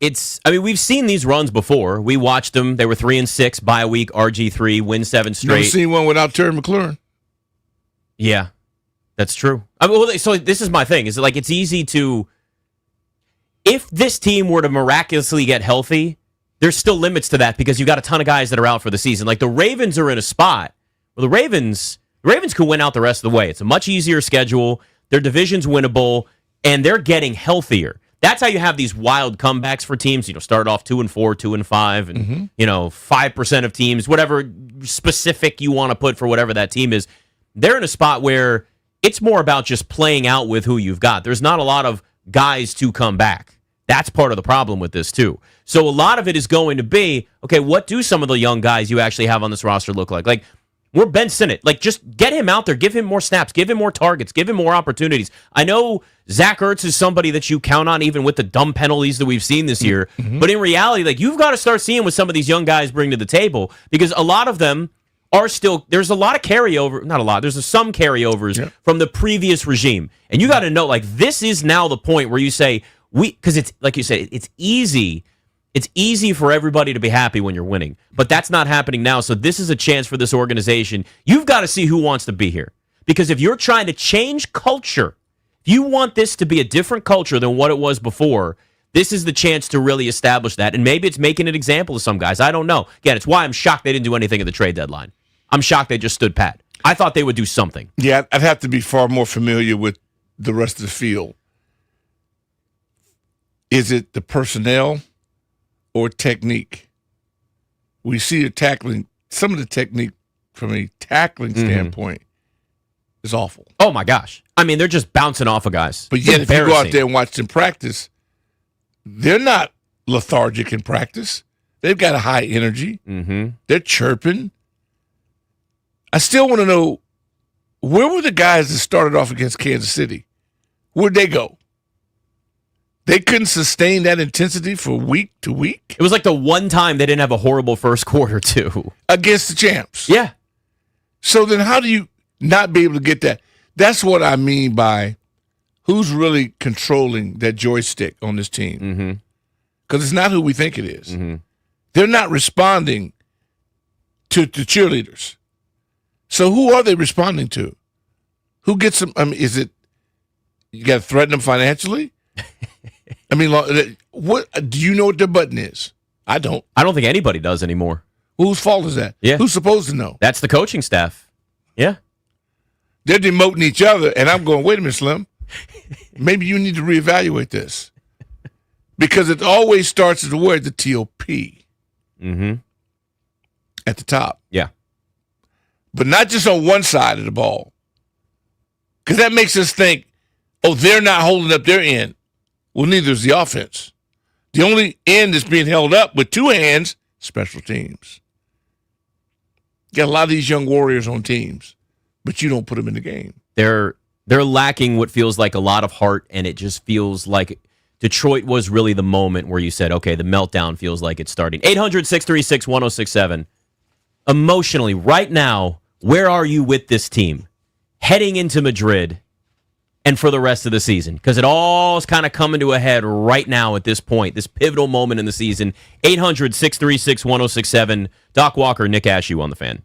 We've seen these runs before. We watched them. They were 3-6, bye a week, RG3, win 7 straight. Never seen one without Terry McLaurin. Yeah, that's true. So this is my thing. Is like it's easy to, if this team were to miraculously get healthy, there's still limits to that because you got a ton of guys that are out for the season. Like the Ravens are in a spot where the Ravens could win out the rest of the way. It's a much easier schedule. Their division's winnable, and they're getting healthier. That's how you have these wild comebacks for teams. Start off 2-4, 2-5, and 5% of teams, whatever specific you want to put for whatever that team is. They're in a spot where it's more about just playing out with who you've got. There's not a lot of guys to come back. That's part of the problem with this too. So a lot of it is going to be, okay, what do some of the young guys you actually have on this roster look like? Like, we're Ben Sinnott. Like, just get him out there. Give him more snaps. Give him more targets. Give him more opportunities. I know Zach Ertz is somebody that you count on even with the dumb penalties that we've seen this year. Mm-hmm. But in reality, like, you've got to start seeing what some of these young guys bring to the table because a lot of them are still, there's a lot of carryover, not a lot, there's some carryovers from the previous regime. And you got to know, like, this is now the point where you say, because it's, like you said, it's easy. It's easy for everybody to be happy when you're winning, but that's not happening now. So this is a chance for this organization. You've got to see who wants to be here. Because if you're trying to change culture, if you want this to be a different culture than what it was before, this is the chance to really establish that. And maybe it's making an example of some guys. I don't know. Again, it's why I'm shocked they didn't do anything at the trade deadline. I'm shocked they just stood pat. I thought they would do something. Yeah, I'd have to be far more familiar with the rest of the field. Is it the personnel or technique? We see the tackling, some of the technique from a tackling standpoint is awful. Oh, my gosh. I mean, they're just bouncing off of guys. But yet, if you go out there and watch them practice, they're not lethargic in practice. They've got a high energy. Mm-hmm. They're chirping. I still want to know, where were the guys that started off against Kansas City? Where'd they go? They couldn't sustain that intensity for week to week? It was like the one time they didn't have a horrible first quarter, too. Against the champs. Yeah. So then how do you not be able to get that? That's what I mean by who's really controlling that joystick on this team. Because it's not who we think it is. They're not responding to the cheerleaders. So who are they responding to? Who gets them? I mean, is it you got to threaten them financially? I mean, what do you know what their button is? I don't. I don't think anybody does anymore. Whose fault is that? Yeah. Who's supposed to know? That's the coaching staff. Yeah. They're demoting each other, and I'm going, wait a minute, Slim. Maybe you need to reevaluate this. Because it always starts at the word, the T-O-P. At the top. Yeah. But not just on one side of the ball. Because that makes us think, oh, they're not holding up their end. Well, neither is the offense. The only end that's being held up with two hands, special teams. You got a lot of these young warriors on teams, but you don't put them in the game. They're lacking what feels like a lot of heart, and it just feels like Detroit was really the moment where you said, okay, the meltdown feels like it's starting. 800-636-1067. Emotionally, right now, where are you with this team? Heading into Madrid and for the rest of the season, because it all is kind of coming to a head right now at this point, this pivotal moment in the season. 800-636-1067. Doc Walker, Nick Ashew on the Fan.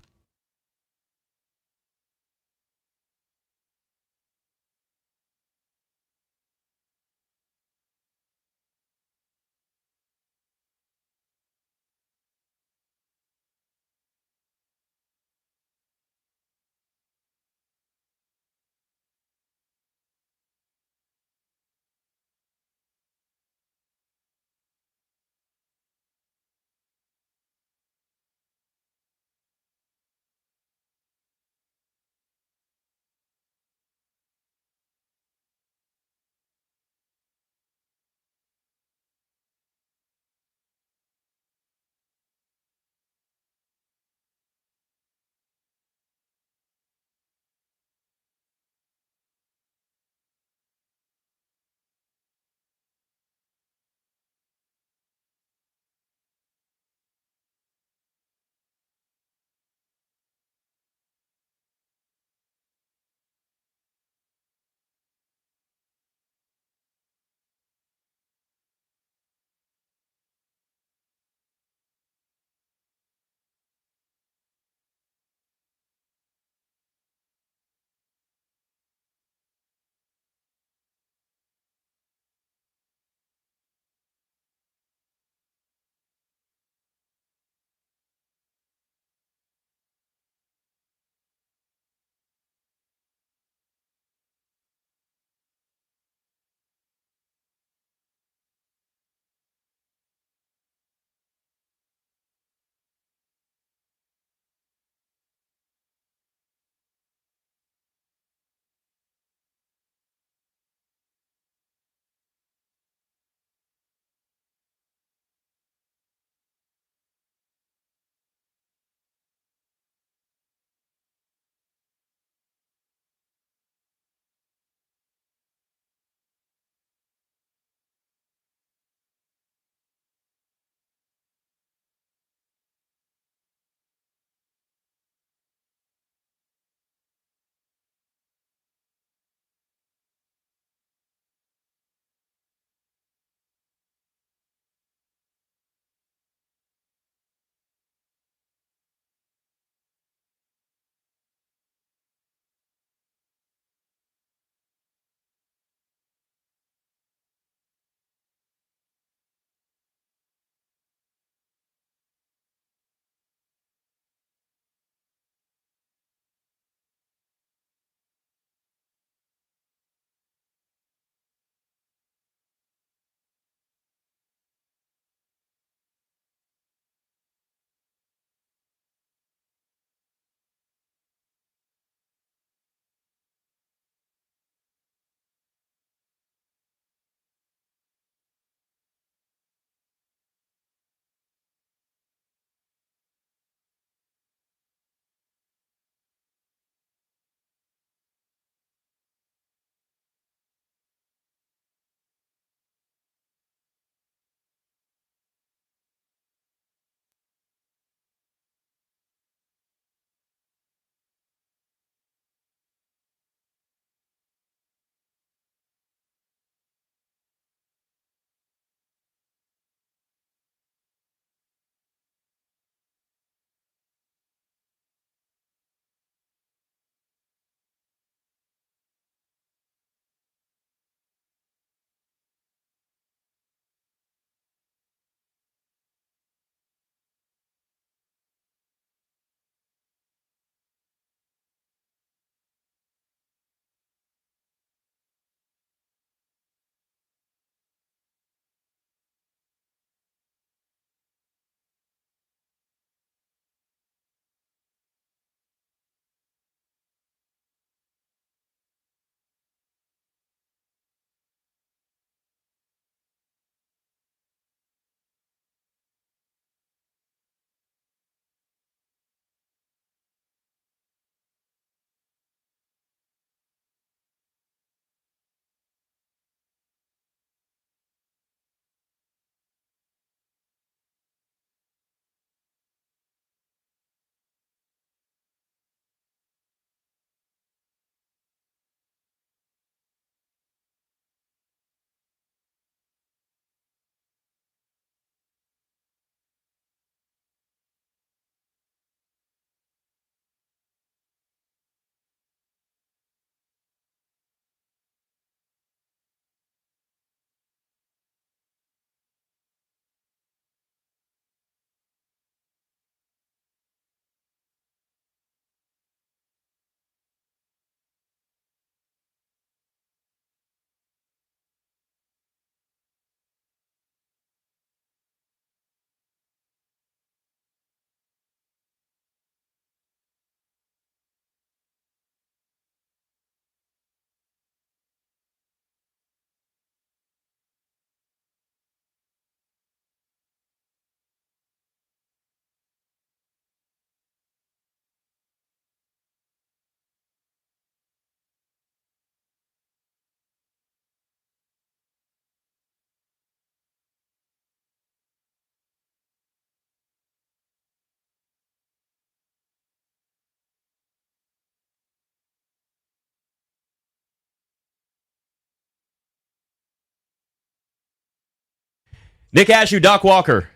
Nick Ashew, Doc Walker,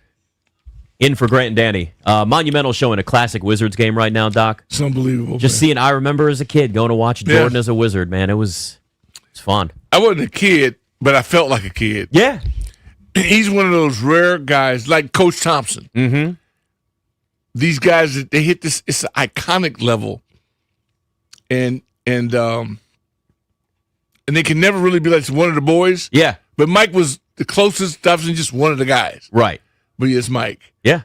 in for Grant and Danny. Monumental showing a classic Wizards game right now, Doc. It's unbelievable. Just seeing, I remember as a kid going to watch Jordan as a Wizard, man. It's fun. I wasn't a kid, but I felt like a kid. Yeah. He's one of those rare guys, like Coach Thompson. Mm-hmm. These guys, they hit this, it's an iconic level. And they can never really be like one of the boys. Yeah. But Mike was the closest, Thompson, just one of the guys. Right. But yes, Mike. Yeah.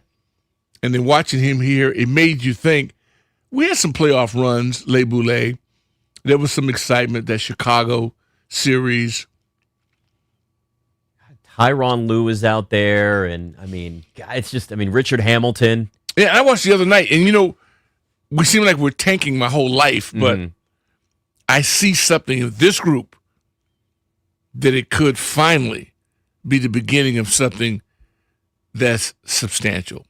And then watching him here, it made you think, we had some playoff runs, Le Boulay. There was some excitement, that Chicago series. Tyronn Lue is out there, and it's just, Richard Hamilton. Yeah, I watched the other night, and we seem like we're tanking my whole life, but I see something in this group that it could finally be the beginning of something that's substantial.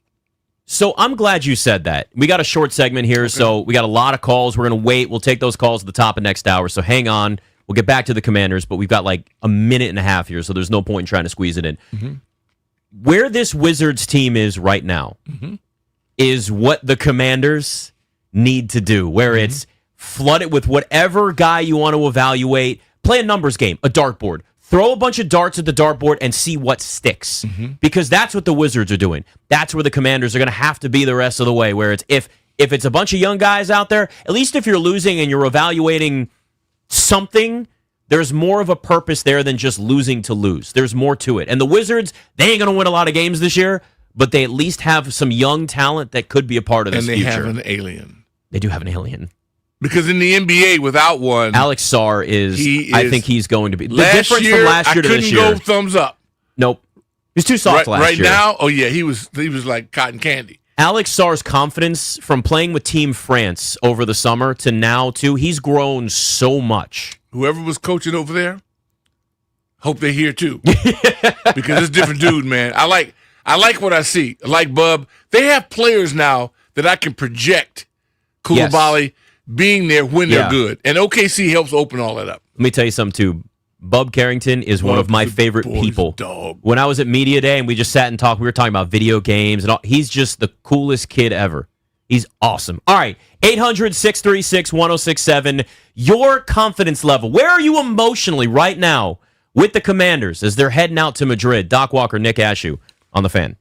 So I'm glad you said that. We got a short segment here, so we got a lot of calls. We're going to wait. We'll take those calls at the top of next hour, so hang on. We'll get back to the Commanders, but we've got like a minute and a half here, so there's no point in trying to squeeze it in. Mm-hmm. Where this Wizards team is right now is what the Commanders need to do, where it's flood it with whatever guy you want to evaluate, play a numbers game, a dartboard. Throw a bunch of darts at the dartboard and see what sticks. Because that's what the Wizards are doing. That's where the Commanders are going to have to be the rest of the way, where it's if it's a bunch of young guys out there, at least if you're losing and you're evaluating something, there's more of a purpose there than just losing to lose. There's more to it. And the Wizards, they ain't going to win a lot of games this year, but they at least have some young talent that could be a part of this future. And they have an alien. They do have an alien. Because in the NBA, without one, Alex Sarr I think he's going to be. The difference year, from last year to this year. I couldn't go thumbs up. Nope. He was too soft last year. Right now, oh yeah, he was like cotton candy. Alex Sarr's confidence from playing with Team France over the summer to now, too, he's grown so much. Whoever was coaching over there, hope they're here too. Because it's a different dude, man. I like what I see. I like Bub. They have players now that I can project Koulibaly being there when they're good. And OKC helps open all that up. Let me tell you something, too. Bub Carrington is one of my favorite people. When I was at Media Day and we just sat and talked, we were talking about video games and all. He's just the coolest kid ever. He's awesome. All right, 800-636-1067. Your confidence level. Where are you emotionally right now with the Commanders as they're heading out to Madrid? Doc Walker, Nick Ashew on the Fan.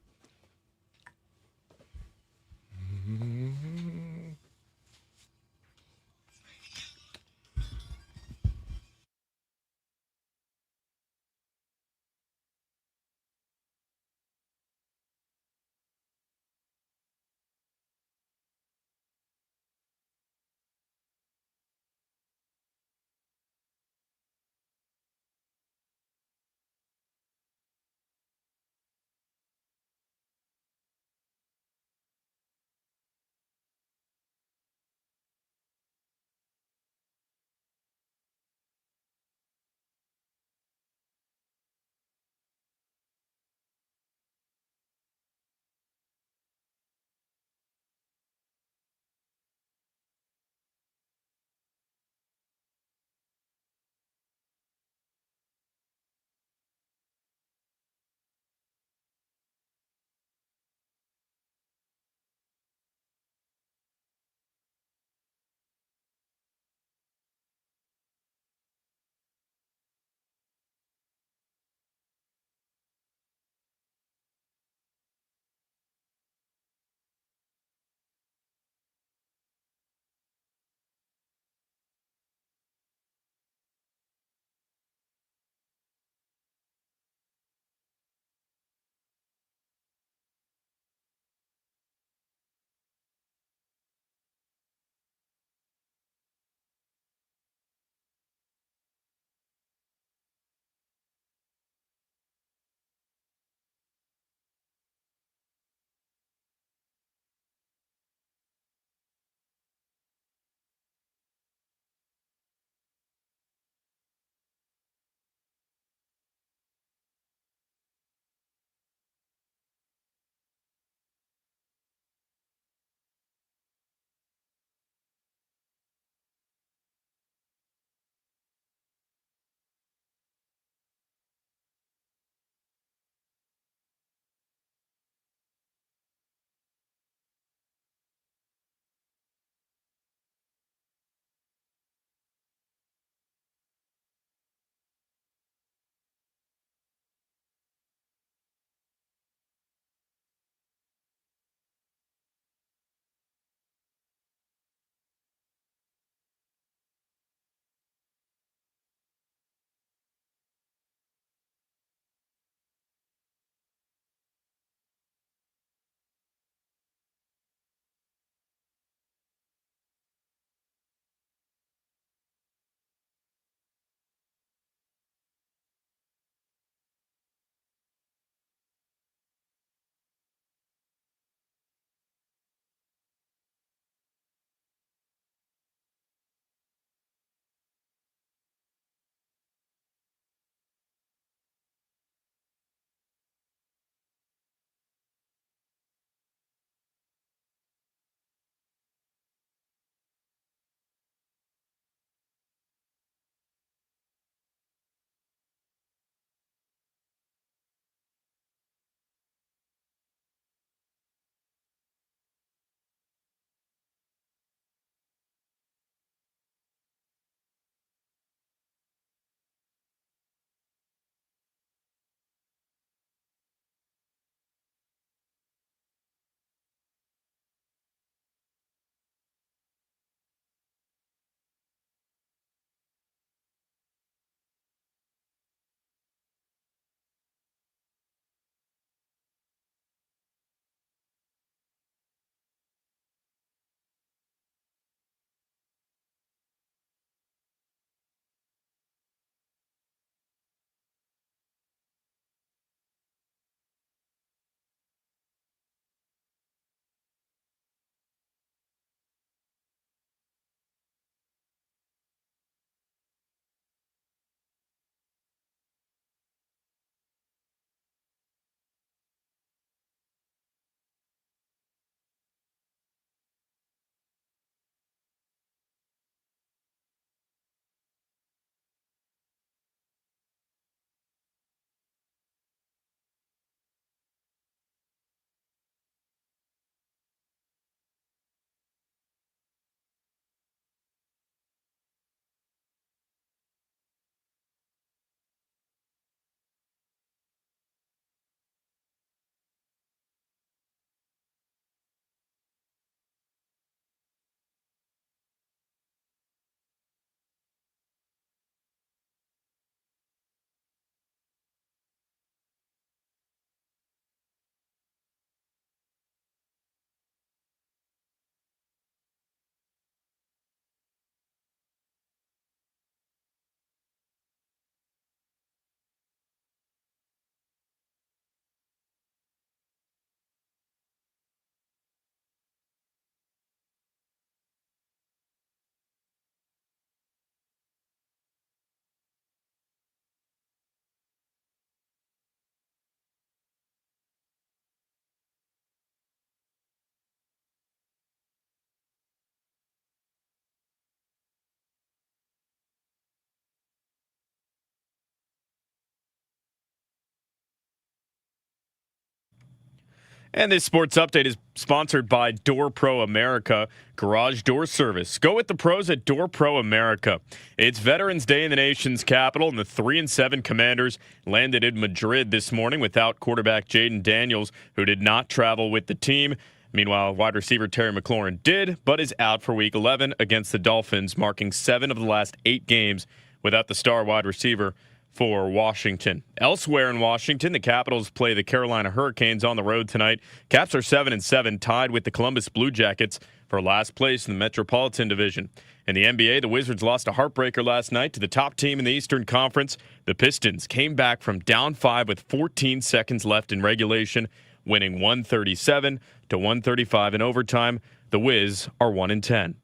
And this sports update is sponsored by Door Pro America Garage Door Service. Go with the pros at Door Pro America. It's Veterans Day in the nation's capital, and the 3-7 Commanders landed in Madrid this morning without quarterback Jaden Daniels, who did not travel with the team. Meanwhile, wide receiver Terry McLaurin did, but is out for Week 11 against the Dolphins, marking 7 of the last 8 games without the star wide receiver for Washington. Elsewhere in Washington, the Capitals play the Carolina Hurricanes on the road tonight. Caps are 7-7, tied with the Columbus Blue Jackets for last place in the Metropolitan Division. In the NBA, the Wizards lost a heartbreaker last night to the top team in the Eastern Conference. The Pistons came back from down 5 with 14 seconds left in regulation, winning 137-135 in overtime. The Wiz are 1-10.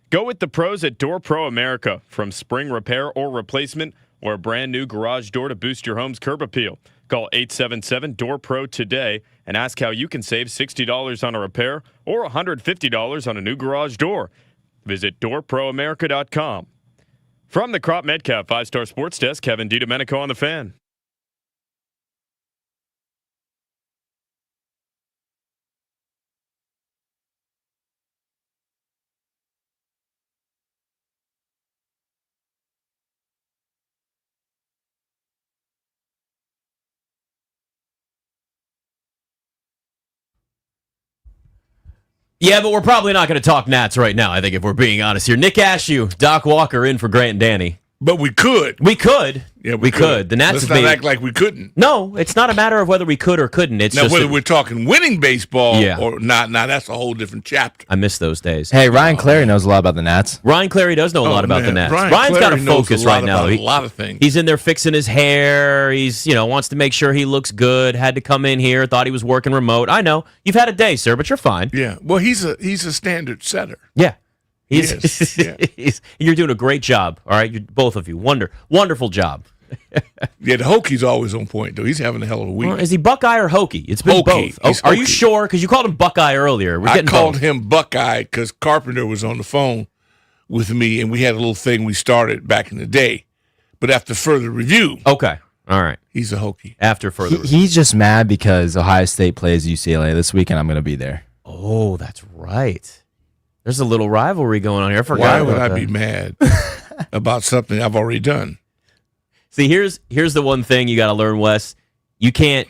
Go with the pros at Door Pro America. From spring repair or replacement or a brand new garage door to boost your home's curb appeal. Call 877-DOOR-PRO today and ask how you can save $60 on a repair or $150 on a new garage door. Visit doorproamerica.com. From the Crop Metcalf 5-Star Sports Desk, Kevin DiDomenico on the Fan. Yeah, but we're probably not going to talk Nats right now, I think, if we're being honest here. Nick Ashew, Doc Walker in for Grant and Danny. But we could. We could. Yeah, we could. The Nats Let's not act like we couldn't. No, it's not a matter of whether we could or couldn't. It's now, just whether we're talking winning baseball Yeah. or not, now that's a whole different chapter. I miss those days. Hey, Ryan Clary knows a lot about the Nats. Ryan Clary does know a lot about the Nats. Ryan's got to focus right now. A lot of things. He's in there fixing his hair. He's, wants to make sure he looks good. Had to come in here. Thought he was working remote. I know. You've had a day, sir, but you're fine. Yeah. Well, he's a standard setter. Yeah. Yes. Yeah. You're doing a great job. All right, both of you. Wonderful job. Yeah, the Hokie's always on point, though. He's having a hell of a week. Well, is he Buckeye or Hokie? It's been Hokie. both. Are you sure? Because you called him Buckeye earlier. I called him Buckeye because Carpenter was on the phone with me, and we had a little thing we started back in the day. But after further review, okay, all right, he's a Hokie. After further, He's just mad because Ohio State plays UCLA this week, and I'm going to be there. Oh, that's right. There's a little rivalry going on here. I forgot. Why would I that. be mad about something I've already done? See, here's the one thing you got to learn, Wes. You can't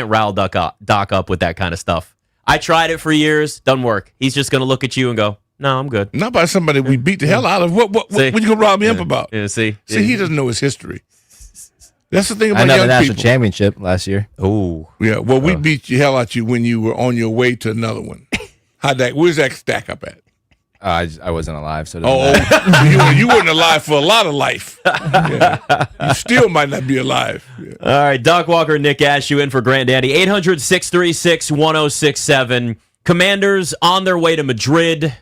rile Doc up with that kind of stuff. I tried it for years, doesn't work. He's just gonna look at you and go, "No, I'm good." Not by somebody we beat the hell out of. What you gonna rile me up about? Yeah, see, he doesn't know his history. That's the thing about I know young the national people. championship last year. Oh, Yeah, well, we beat the hell out you when you were on your way to another one. Where's that stack up at? I wasn't alive, so it doesn't matter. you weren't alive for a lot of life. Yeah. You still might not be alive. Yeah. All right, Doc Walker and Nick Ashew in for Grant Dandy. 800-636-1067. Commanders on their way to Madrid.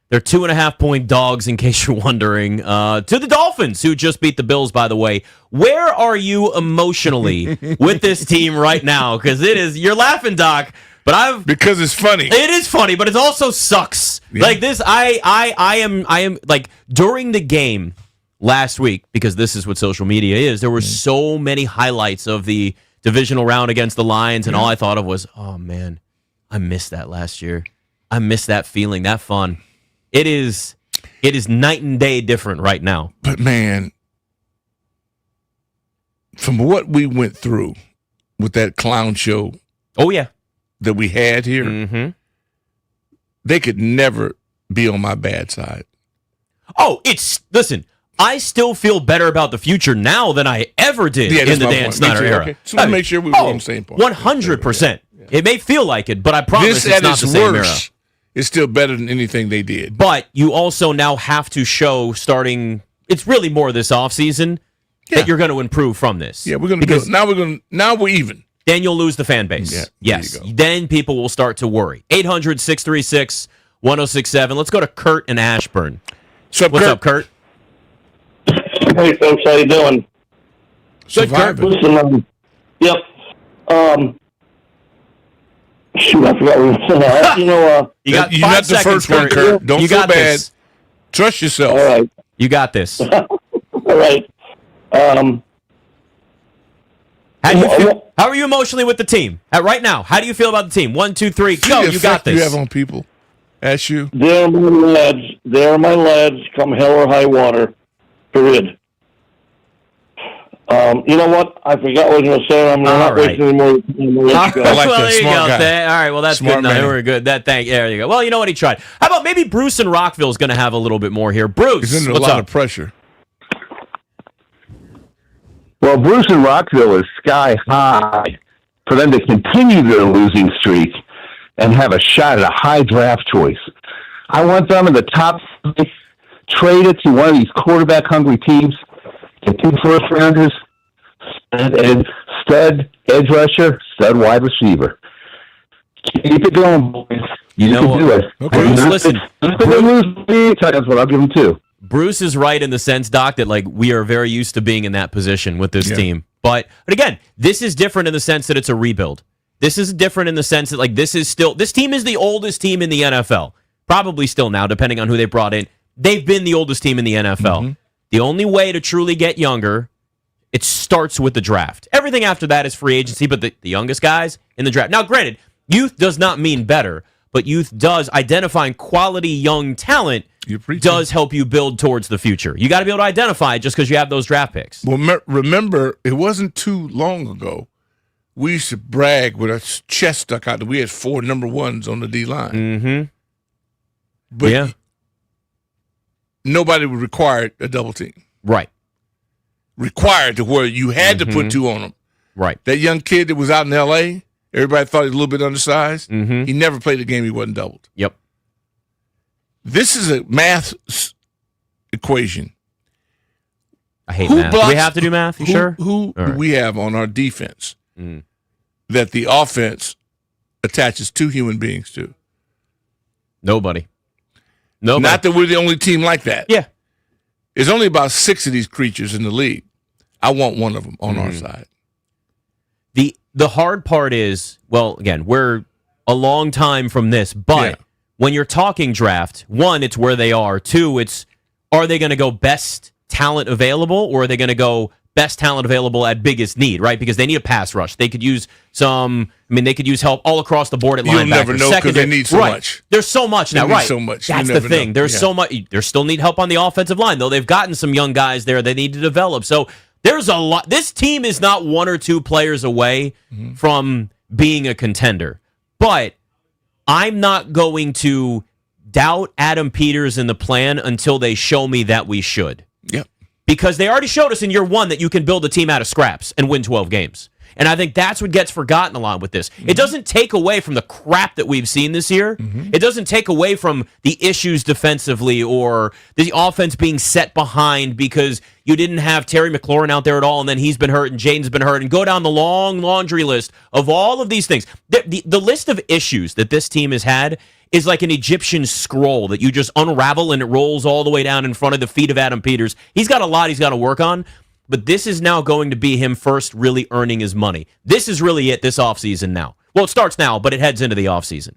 They're 2.5-point dogs, in case you're wondering, to the Dolphins, who just beat the Bills, by the way. Where are you emotionally with this team right now? Because you're laughing, Doc, but because it's funny. It is funny, but it also sucks. Yeah. Like this, I am like during the game last week, because this is what social media is. There were so many highlights of the divisional round against the Lions, and all I thought of was, oh man, I missed that last year. I missed that feeling, that fun. It is night and day different right now. But man, from what we went through with that clown show, that we had here, they could never be on my bad side. Oh, listen. I still feel better about the future now than I ever did in the Dan Snyder era. Okay. So make sure we were on the same point. 100%. It may feel like it, but I promise it's not the same era. It's still better than anything they did. But you also now have to show it's really more this offseason that you're going to improve from this. Yeah, we're going to do it. Now we're even. Then you'll lose the fan base. Yeah, yes. Then people will start to worry. 800-636-1067. Let's go to Kurt in Ashburn. What's up, Kurt? Hey, folks. How you doing? Good, Kurt. Listen, yep. Shoot, I forgot what we were saying. You got 5 the seconds, first one, Kurt. Don't feel bad. This. Trust yourself. All right. You got this. All right. How are you emotionally with the team? Right now, how do you feel about the team? 1, 2, 3, go. You got this. You have on people. Ask you. They're my lads. They're my lads. Come hell or high water. Period. You know what? I forgot what I was going to say. I'm not wasting any more time. I like that. There you Smart go. guy. All right. Well, that's Smart good enough. man. We're good. There you go. Well, you know what? He tried. How about maybe Bruce in Rockville is going to have a little bit more here. Bruce, He's under a what's lot up? of pressure. Well, Bruce in Rockville is sky high for them to continue their losing streak and have a shot at a high draft choice. I want them in the top 5, traded to one of these quarterback-hungry teams, get 2 first-rounders, stud edge rusher, stud wide receiver. Keep it going, boys. You can do it. Okay. Bruce, listen. That's what I'll give them 2. Bruce is right in the sense, Doc, that like we are very used to being in that position with this team. But again, this is different in the sense that it's a rebuild. This is different in the sense that like this team is the oldest team in the NFL. Probably still now, depending on who they brought in. They've been the oldest team in the NFL. Mm-hmm. The only way to truly get younger, it starts with the draft. Everything after that is free agency, but the youngest guys in the draft. Now, granted, youth does not mean better, but youth does, identifying quality young talent does help you build towards the future. You got to be able to identify it just because you have those draft picks. Well, remember, it wasn't too long ago. We used to brag with our chest stuck out that we had 4 number 1s on the D-line. Mm-hmm. But nobody would require a double team. Right. Required to where you had to put 2 on them. Right. That young kid that was out in L.A., everybody thought he was a little bit undersized. Mm-hmm. He never played a game he wasn't doubled. Yep. This is a math equation. I hate math. Do we have to do math? You sure? Who do we have on our defense that the offense attaches 2 human beings to? Nobody. Not that we're the only team like that. Yeah. There's only about 6 of these creatures in the league. I want one of them on our side. The hard part is, well, again, we're a long time from this, but when you're talking draft, 1, it's where they are. 2, it's are they going to go best talent available or are they going to go best talent available at biggest need, right? Because they need a pass rush. They could use they could use help all across the board at linebacker. You'll never know because they need so much. There's so much now, They need right? so much. That's You the never thing. know. There's so much. They still need help on the offensive line, though. They've gotten some young guys there they need to develop. So there's a lot. This team is not 1 or 2 players away from being a contender. But I'm not going to doubt Adam Peters and the plan until they show me that we should. Yep. Because they already showed us in year 1 that you can build a team out of scraps and win 12 games. And I think that's what gets forgotten a lot with this. It doesn't take away from the crap that we've seen this year. It doesn't take away from the issues defensively or the offense being set behind because you didn't have Terry McLaurin out there at all, and then he's been hurt and Jaden's been hurt, and go down the long laundry list of all of these things. The list of issues that this team has had is like an Egyptian scroll that you just unravel and it rolls all the way down in front of the feet of Adam Peters. He's got a lot he's got to work on. But this is now going to be him first really earning his money. This is really it this offseason now. Well, it starts now, but it heads into the offseason.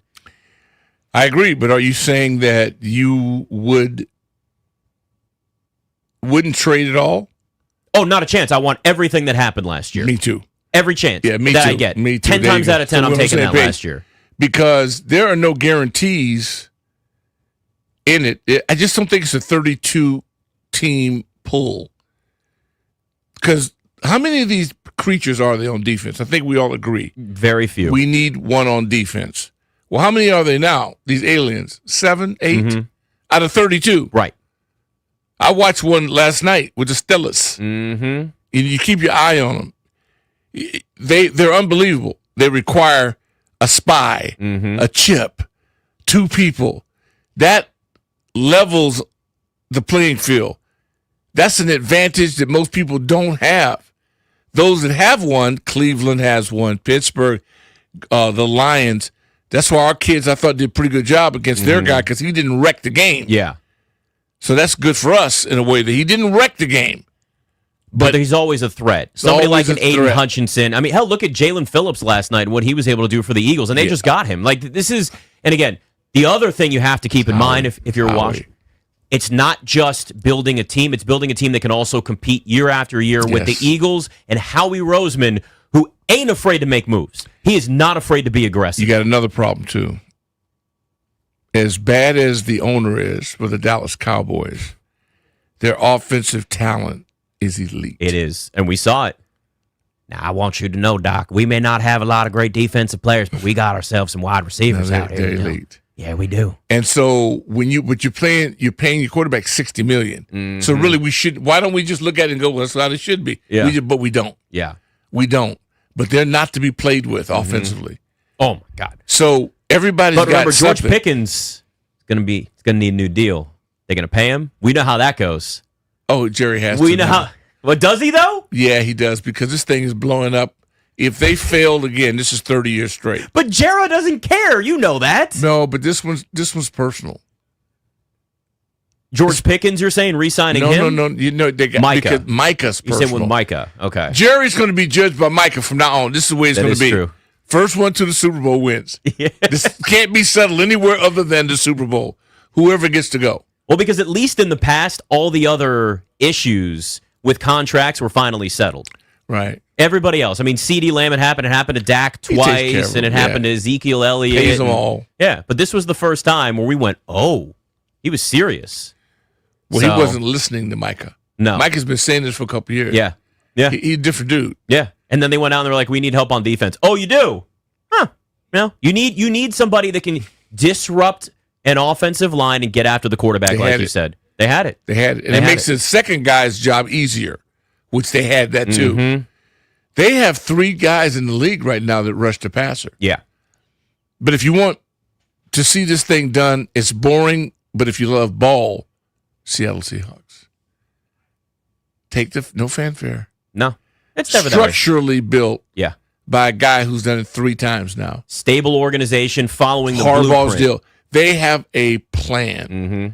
I agree, but are you saying that you wouldn't trade at all? Oh, not a chance. I want everything that happened last year. Me too. Every chance that too. I get. Me too. 10 times out of 10, So I'm we're on the taking same that page. last year. Because there are no guarantees in it. I just don't think it's a 32-team pool. Because how many of these creatures are there on defense? I think we all agree. Very few. We need one on defense. Well, how many are they now? These aliens? 7, 8 out of 32. Right. I watched one last night with the Stellas. And you keep your eye on them. They're unbelievable. They require a spy, a chip, 2 people. That levels the playing field. That's an advantage that most people don't have. Those that have one, Cleveland has one, Pittsburgh, the Lions. That's why our kids, I thought, did a pretty good job against their guy because he didn't wreck the game. Yeah. So that's good for us in a way that he didn't wreck the game. But he's always a threat. Somebody like always an a Aiden threat. Hutchinson. I mean, hell, look at Jalen Phillips last night and what he was able to do for the Eagles, and they just got him. Like, this is, and again, the other thing you have to keep in mind if you're watching, it's not just building a team, it's building a team that can also compete year after year with the Eagles and Howie Roseman, who ain't afraid to make moves. He is not afraid to be aggressive. You got another problem, too. As bad as the owner is for the Dallas Cowboys, their offensive talent is elite. It is, and we saw it. Now, I want you to know, Doc, we may not have a lot of great defensive players, but we got ourselves some wide receivers out here. They're elite. Yeah, we do. And so you're paying your quarterback $60 million. Mm-hmm. So really, why don't we just look at it and go, well, that's how it should be? Yeah. But we don't. Yeah. We don't. But they're not to be played with offensively. Oh, my God. So everybody's But remember, got George something. Pickens is going to need a new deal. They're going to pay him. We know how that goes. Oh, Jerry has We to know now. how. Well, does he, though? Yeah, he does, because this thing is blowing up. If they failed again, this is 30 years straight. But Jera doesn't care. You know that. No, but this one's personal. George Pickens, you're saying, re-signing him? No. You know, they got Micah. Because Micah's personal. You said with Micah. Okay. Jerry's going to be judged by Micah from now on. This is the way it's going to be. True. First one to the Super Bowl wins. Yeah. This can't be settled anywhere other than the Super Bowl. Whoever gets to go. Well, because at least in the past, all the other issues with contracts were finally settled. Right. Everybody else. I mean, CeeDee Lamb, it happened to Dak He takes care twice, of and it them, happened to Ezekiel Elliott. Pays them all. Yeah, but this was the first time where we went, oh, he was serious. Well, he wasn't listening to Micah. No. Micah's been saying this for a couple years. Yeah. Yeah. He's a different dude. Yeah. And then they went out and they were like, we need help on defense. Oh, you do? Huh. No. You need somebody that can disrupt an offensive line and get after the quarterback, like you said. They had it. They had it. And it makes the second guy's job easier, which they had that too. Mm-hmm. They have 3 guys in the league right now that rush the passer. Yeah. But if you want to see this thing done, it's boring. But if you love ball, Seattle Seahawks. Take no fanfare. No. It's never that way. Structurally built. Yeah. By a guy who's done it 3 times now. Stable organization following the Harbaugh's blueprint. deal. They have a plan. Mm-hmm.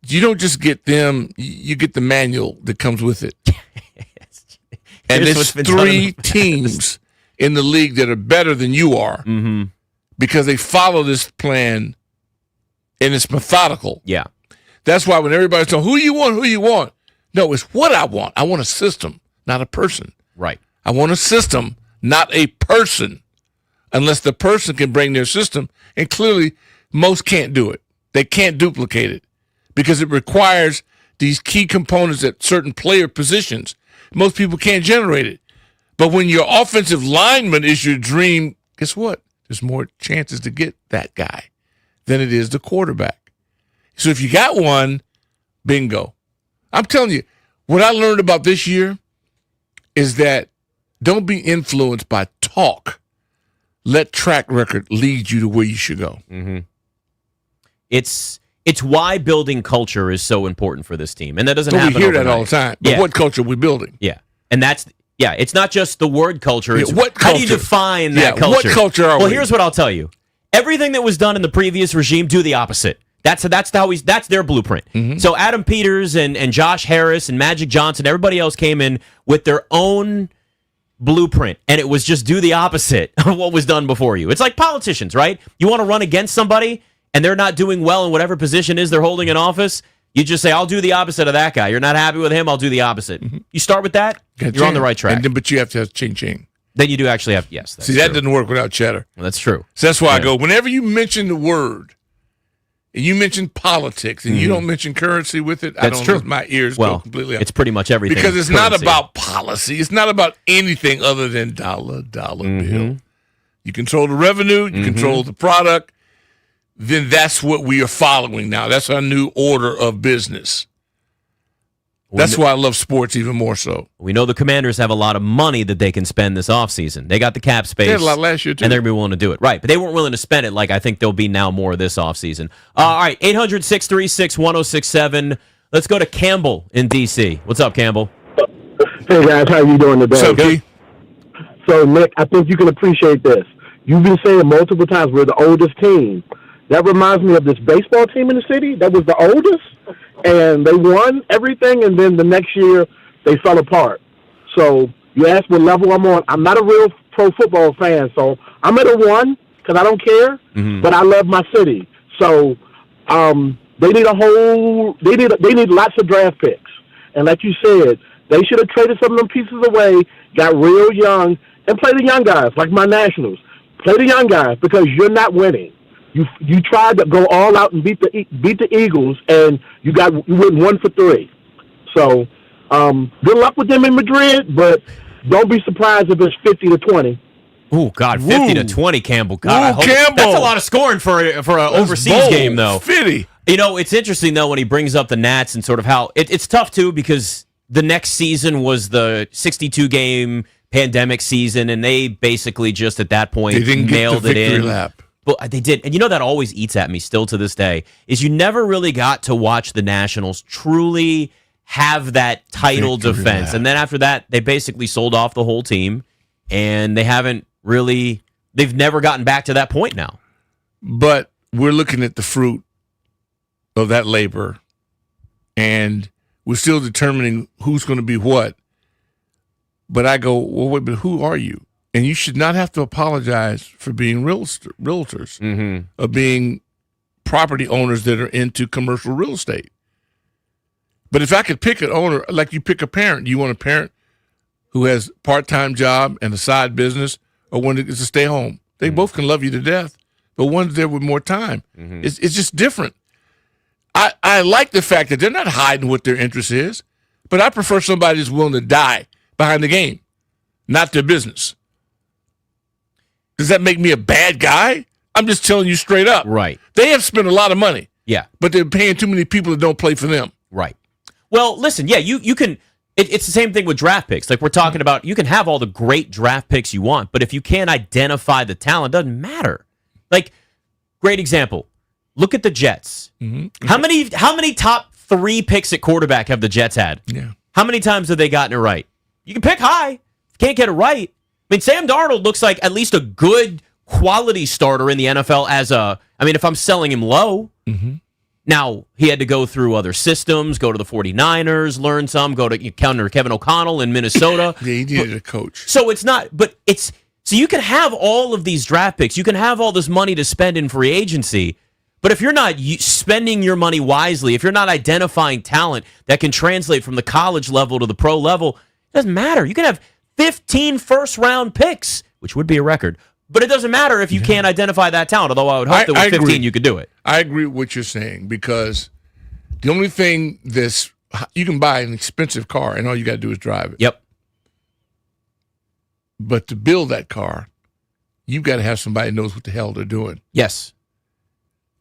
You don't just get them, you get the manual that comes with it. And Here's there's what's been done in 3 the past. teams in the league that are better than you are because they follow this plan and it's methodical. Yeah. That's why when everybody's saying, who you want? No, it's what I want. I want a system, not a person. Right. I want a system, not a person, unless the person can bring their system. And clearly, most can't do it. They can't duplicate it because it requires these key components at certain player positions. Most people can't generate it. But when your offensive lineman is your dream, guess what? There's more chances to get that guy than it is the quarterback. So if you got one, bingo. I'm telling you, what I learned about this year is that don't be influenced by talk. Let track record lead you to where you should go. Mm-hmm. It's why building culture is so important for this team, and that doesn't So happen we hear that overnight. all the time. But what culture are we building? Yeah, and it's not just the word culture. It's what how do you culture? define that Yeah, culture? what culture are well, we? here's what I'll tell you: everything that was done in the previous regime, do the opposite. That's their blueprint. Mm-hmm. So Adam Peters and Josh Harris and Magic Johnson, everybody else came in with their own blueprint, and it was just do the opposite of what was done before you. It's like politicians, right? You want to run against somebody and they're not doing well in whatever position is they're holding in office, you just say, I'll do the opposite of that guy. You're not happy with him, I'll do the opposite. Mm-hmm. You start with that, you're on the right track. But you have to have ching. Then you do actually have, yes. See, that doesn't work without cheddar. Well, that's true. So that's why I go, whenever you mention the word, and you mention politics, and you don't mention currency with it, That's true. My ears go completely out. It's pretty much everything. Because it's currency. not about policy. It's not about anything other than dollar bill. You control the revenue. You control the product. Then that's what we are following now. That's our new order of business. That's why I love sports even more so. We know the Commanders have a lot of money that they can spend this offseason. They got the cap space. They had a lot last year, too. And they're going to be willing to do it. Right, but they weren't willing to spend it like I think there'll be now more this offseason. All right, 800-636-1067. Let's go to Campbell in D.C. What's up, Campbell? Hey, guys, how you doing today? What's up, Key? So, Nick, I think you can appreciate this. You've been saying multiple times we're the oldest team. That reminds me of this baseball team in the city that was the oldest, and they won everything, and then the next year they fell apart. So you asked what level I'm on. I'm not a real pro football fan, so I'm at a 1 because I don't care, but I love my city. So they need they need lots of draft picks. And like you said, they should have traded some of them pieces away, got real young, and play the young guys like my Nationals. Play the young guys because you're not winning. You tried to go all out and beat the Eagles, and you went 1 for 3. So good luck with them in Madrid, but don't be surprised if it's 50-20. Oh God, 50-20, Campbell. God, Campbell. That's a lot of scoring for an overseas game, though. 50. You know, it's interesting though when he brings up the Nats and sort of how it's tough too because the next season was the 62-game pandemic season, and they basically just at that point they didn't nailed get the it victory in. lap. But they did, and you know that always eats at me still to this day. Is you never really got to watch the Nationals truly have that title Victory defense, lap. and then after that, they basically sold off the whole team, and they haven't really. They've never gotten back to that point now. But we're looking at the fruit of that labor, and we're still determining who's going to be what. But I go, well, wait, but who are you? And you should not have to apologize for being realtors or being property owners that are into commercial real estate. But if I could pick an owner, like you pick a parent, you want a parent who has part-time job and a side business or one that is to stay home. They both can love you to death, but one's there with more time. It's just different. I like the fact that they're not hiding what their interest is, but I prefer somebody that's willing to die behind the game, not their business. Does that make me a bad guy? I'm just telling you straight up. Right. They have spent a lot of money. Yeah. But they're paying too many people that don't play for them. Right. Well, listen, yeah, you can. It's the same thing with draft picks. Like we're talking about, you can have all the great draft picks you want, but if you can't identify the talent, it doesn't matter. Like, great example. Look at the Jets. How many top 3 picks at quarterback have the Jets had? Yeah. How many times have they gotten it right? You can pick high. Can't get it right. I mean, Sam Darnold looks like at least a good quality starter in the NFL if I'm selling him low. Now, he had to go through other systems, go to the 49ers, learn some, go to counter Kevin O'Connell in Minnesota. Yeah, he needed a coach. So it's not, but it's, so you can have all of these draft picks. You can have all this money to spend in free agency. But if you're not spending your money wisely, if you're not identifying talent that can translate from the college level to the pro level, it doesn't matter. You can have 15 first-round picks, which would be a record. But it doesn't matter if you can't identify that talent, although I would hope that with 15 agree. you could do it. I agree with what you're saying because the only thing you can buy an expensive car and all you got to do is drive it. Yep. But to build that car, you've got to have somebody who knows what the hell they're doing. Yes.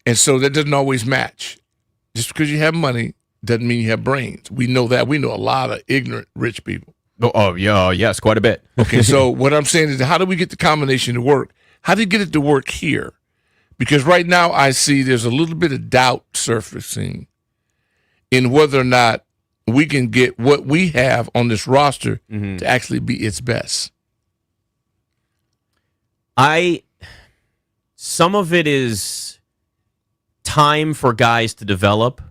And so that doesn't always match. Just because you have money doesn't mean you have brains. We know that. We know a lot of ignorant rich people. Oh yeah, yes, quite a bit. Okay, so what I'm saying is how do we get the combination to work? How do you get it to work here? Because right now I see there's a little bit of doubt surfacing in whether or not we can get what we have on this roster to actually be its best. Some of it is time for guys to develop,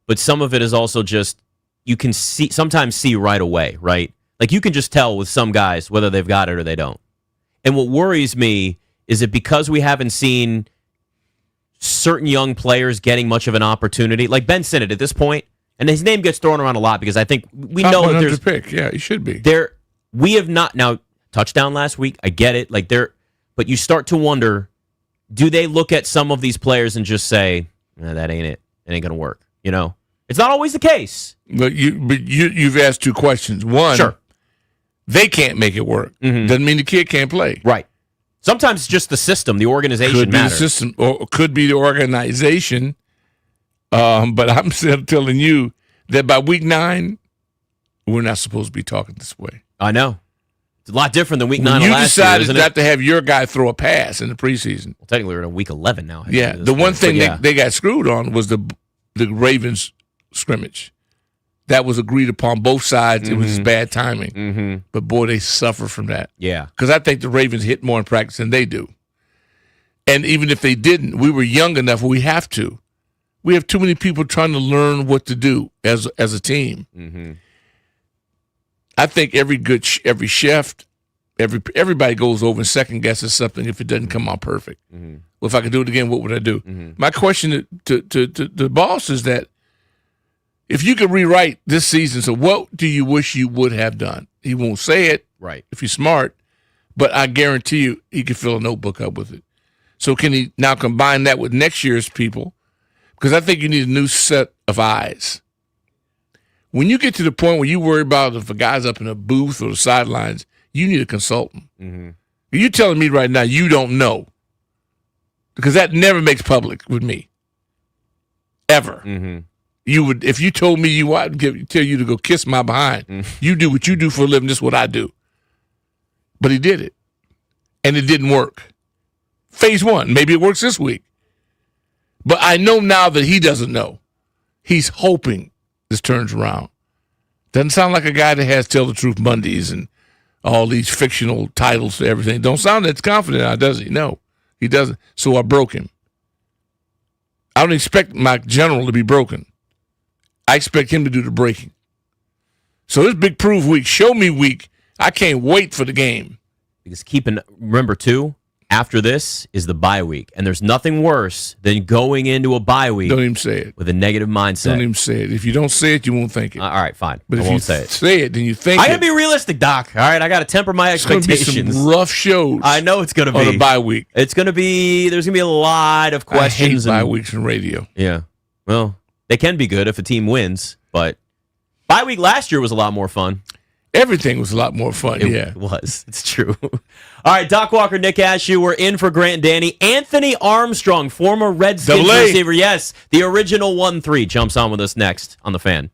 but some of it is also just you can sometimes see right away, right? Like you can just tell with some guys whether they've got it or they don't. And what worries me is that because we haven't seen certain young players getting much of an opportunity, like Ben Sinnott at this point, and his name gets thrown around a lot because I think we Top know that 100 pick. Yeah, he should be. We have not now touchdown last week. I get it. But you start to wonder, do they look at some of these players and just say, that ain't it. It ain't gonna work. You know, it's not always the case. But you've asked 2 questions. One, sure. They can't make it work. Doesn't mean the kid can't play. Right. Sometimes it's just the system, the organization could be matters. the system, or could be the organization. But I'm still telling you that by week 9, we're not supposed to be talking this way. I know. It's a lot different than week 9 of last year. You decided not to have your guy throw a pass in the preseason. Well, technically, we're in week 11 now. Yeah. The one thing they got screwed on was the Ravens scrimmage. That was agreed upon both sides. It was bad timing. But, boy, they suffer from that. Yeah. Because I think the Ravens hit more in practice than they do. And even if they didn't, we were young enough where we have to. We have too many people trying to learn what to do as a team. I think every chef, everybody goes over and second guesses something if it doesn't come out perfect. Well, if I could do it again, what would I do? My question to the boss is that if you could rewrite this season, so what do you wish you would have done? He won't say it, right? If you're smart, but I guarantee you he can fill a notebook up with it. So can he now combine that with next year's people? Because I think you need a new set of eyes. When you get to the point where you worry about if a guy's up in a booth or the sidelines, you need a consultant. Mm-hmm. You're telling me right now you don't know, because that never makes public with me, ever. Mm-hmm. You would, if you told me I'd tell you to go kiss my behind. You do what you do for a living. This is what I do. But he did it, and it didn't work. Phase one, maybe it works this week. But I know now that he doesn't know. He's hoping this turns around. Doesn't sound like a guy that has Tell the Truth Mondays and all these fictional titles to everything. Don't sound that confident now, does he? No, he doesn't. So I broke him. I don't expect my general to be broken. I expect him to do the breaking. So this big prove week, show me week, I can't wait for the game. Because remember too, after this is the bye week, and there's nothing worse than going into a bye week. Don't even say it. With a negative mindset. Don't even say it. If you don't say it, you won't think it. All right, fine. But I if won't you say it, then you think I it. gotta be realistic, Doc. All right, I gotta temper my It's going expectations. to be some rough shows. I know it's gonna be on a bye week. It's gonna be. There's gonna be a lot of questions. I hate bye weeks in radio. Yeah. Well, they can be good if a team wins, but bye week last year was a lot more fun. Everything was a lot more fun. It was. It's true. All right, Doc Walker, Nick Ashew, we're in for Grant and Danny. Anthony Armstrong, former Redskins receiver. Yes, the original 1-3 jumps on with us next on The Fan.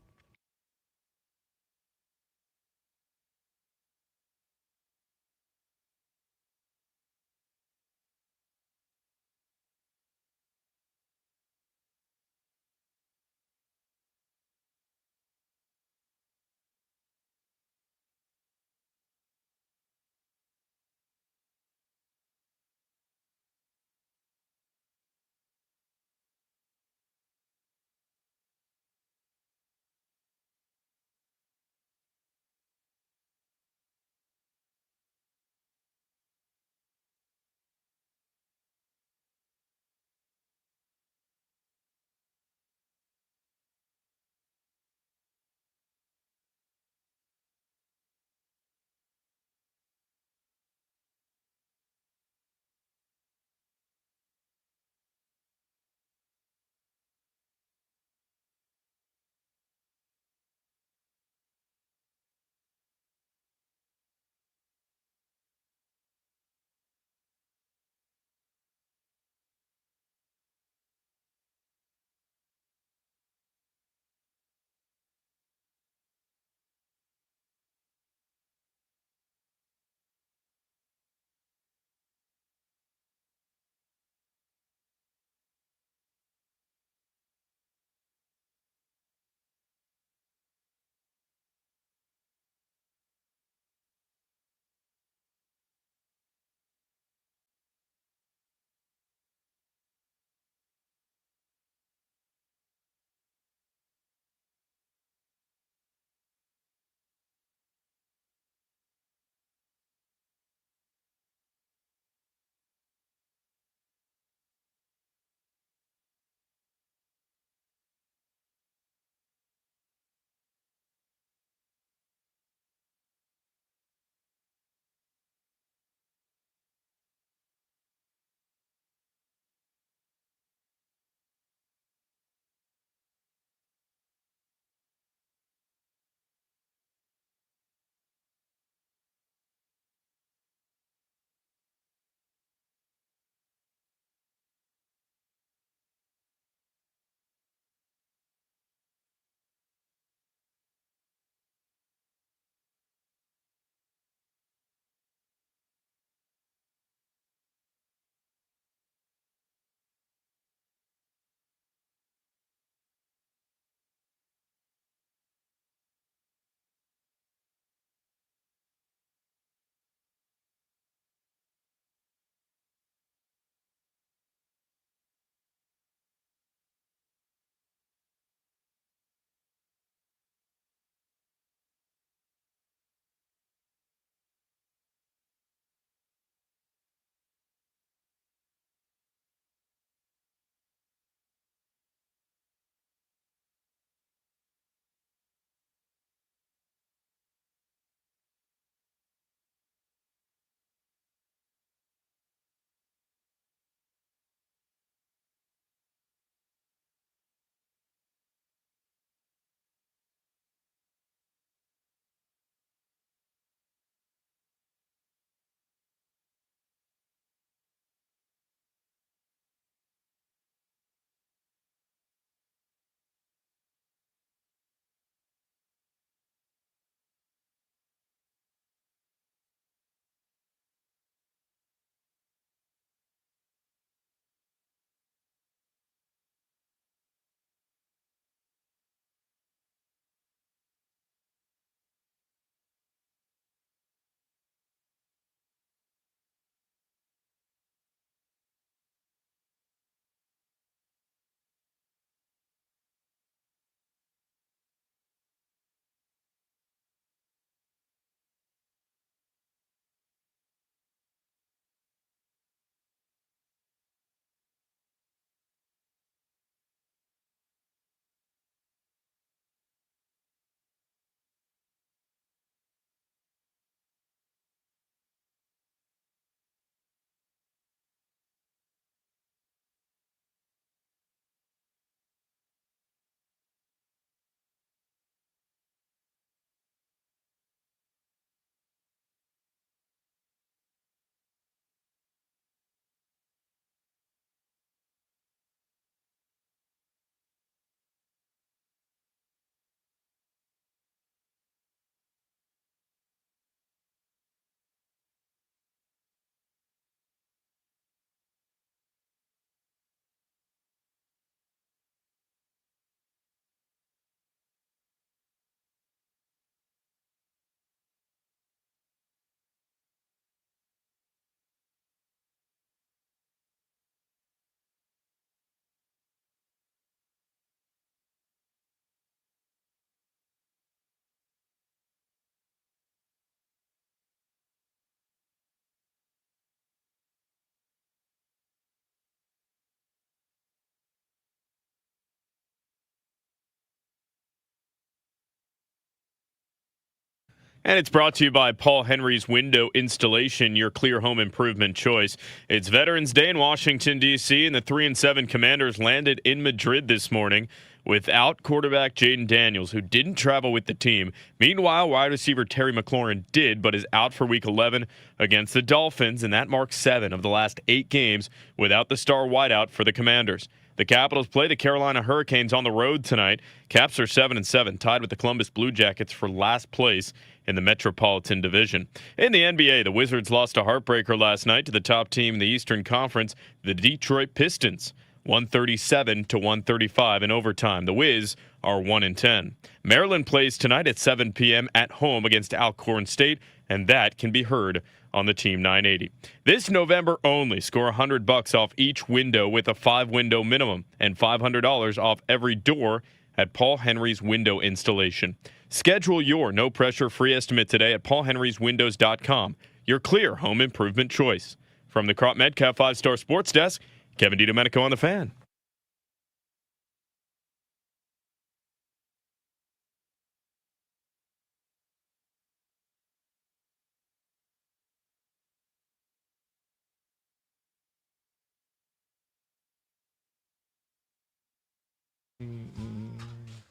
And it's brought to you by Paul Henry's Window Installation, your clear home improvement choice. It's Veterans Day in Washington, D.C., and the 3-7 Commanders landed in Madrid this morning without quarterback Jaden Daniels, who didn't travel with the team. Meanwhile, wide receiver Terry McLaurin did, but is out for Week 11 against the Dolphins, and that marks 7 of the last 8 games without the star wideout for the Commanders. The Capitals play the Carolina Hurricanes on the road tonight. Caps are 7-7, tied with the Columbus Blue Jackets for last place in the Metropolitan Division. In the NBA, the Wizards lost a heartbreaker last night to the top team in the Eastern Conference, the Detroit Pistons, 137-135 in overtime. The Wiz are 1-10. Maryland plays tonight at 7 p.m. at home against Alcorn State, and that can be heard on the Team 980. This November only, score $100 off each window with a 5-window minimum and $500 off every door at Paul Henry's Window Installation. Schedule your no-pressure free estimate today at paulhenryswindows.com, your clear home improvement choice. From the Crop Metcalf 5-Star Sports Desk, Kevin DiDomenico on the Fan.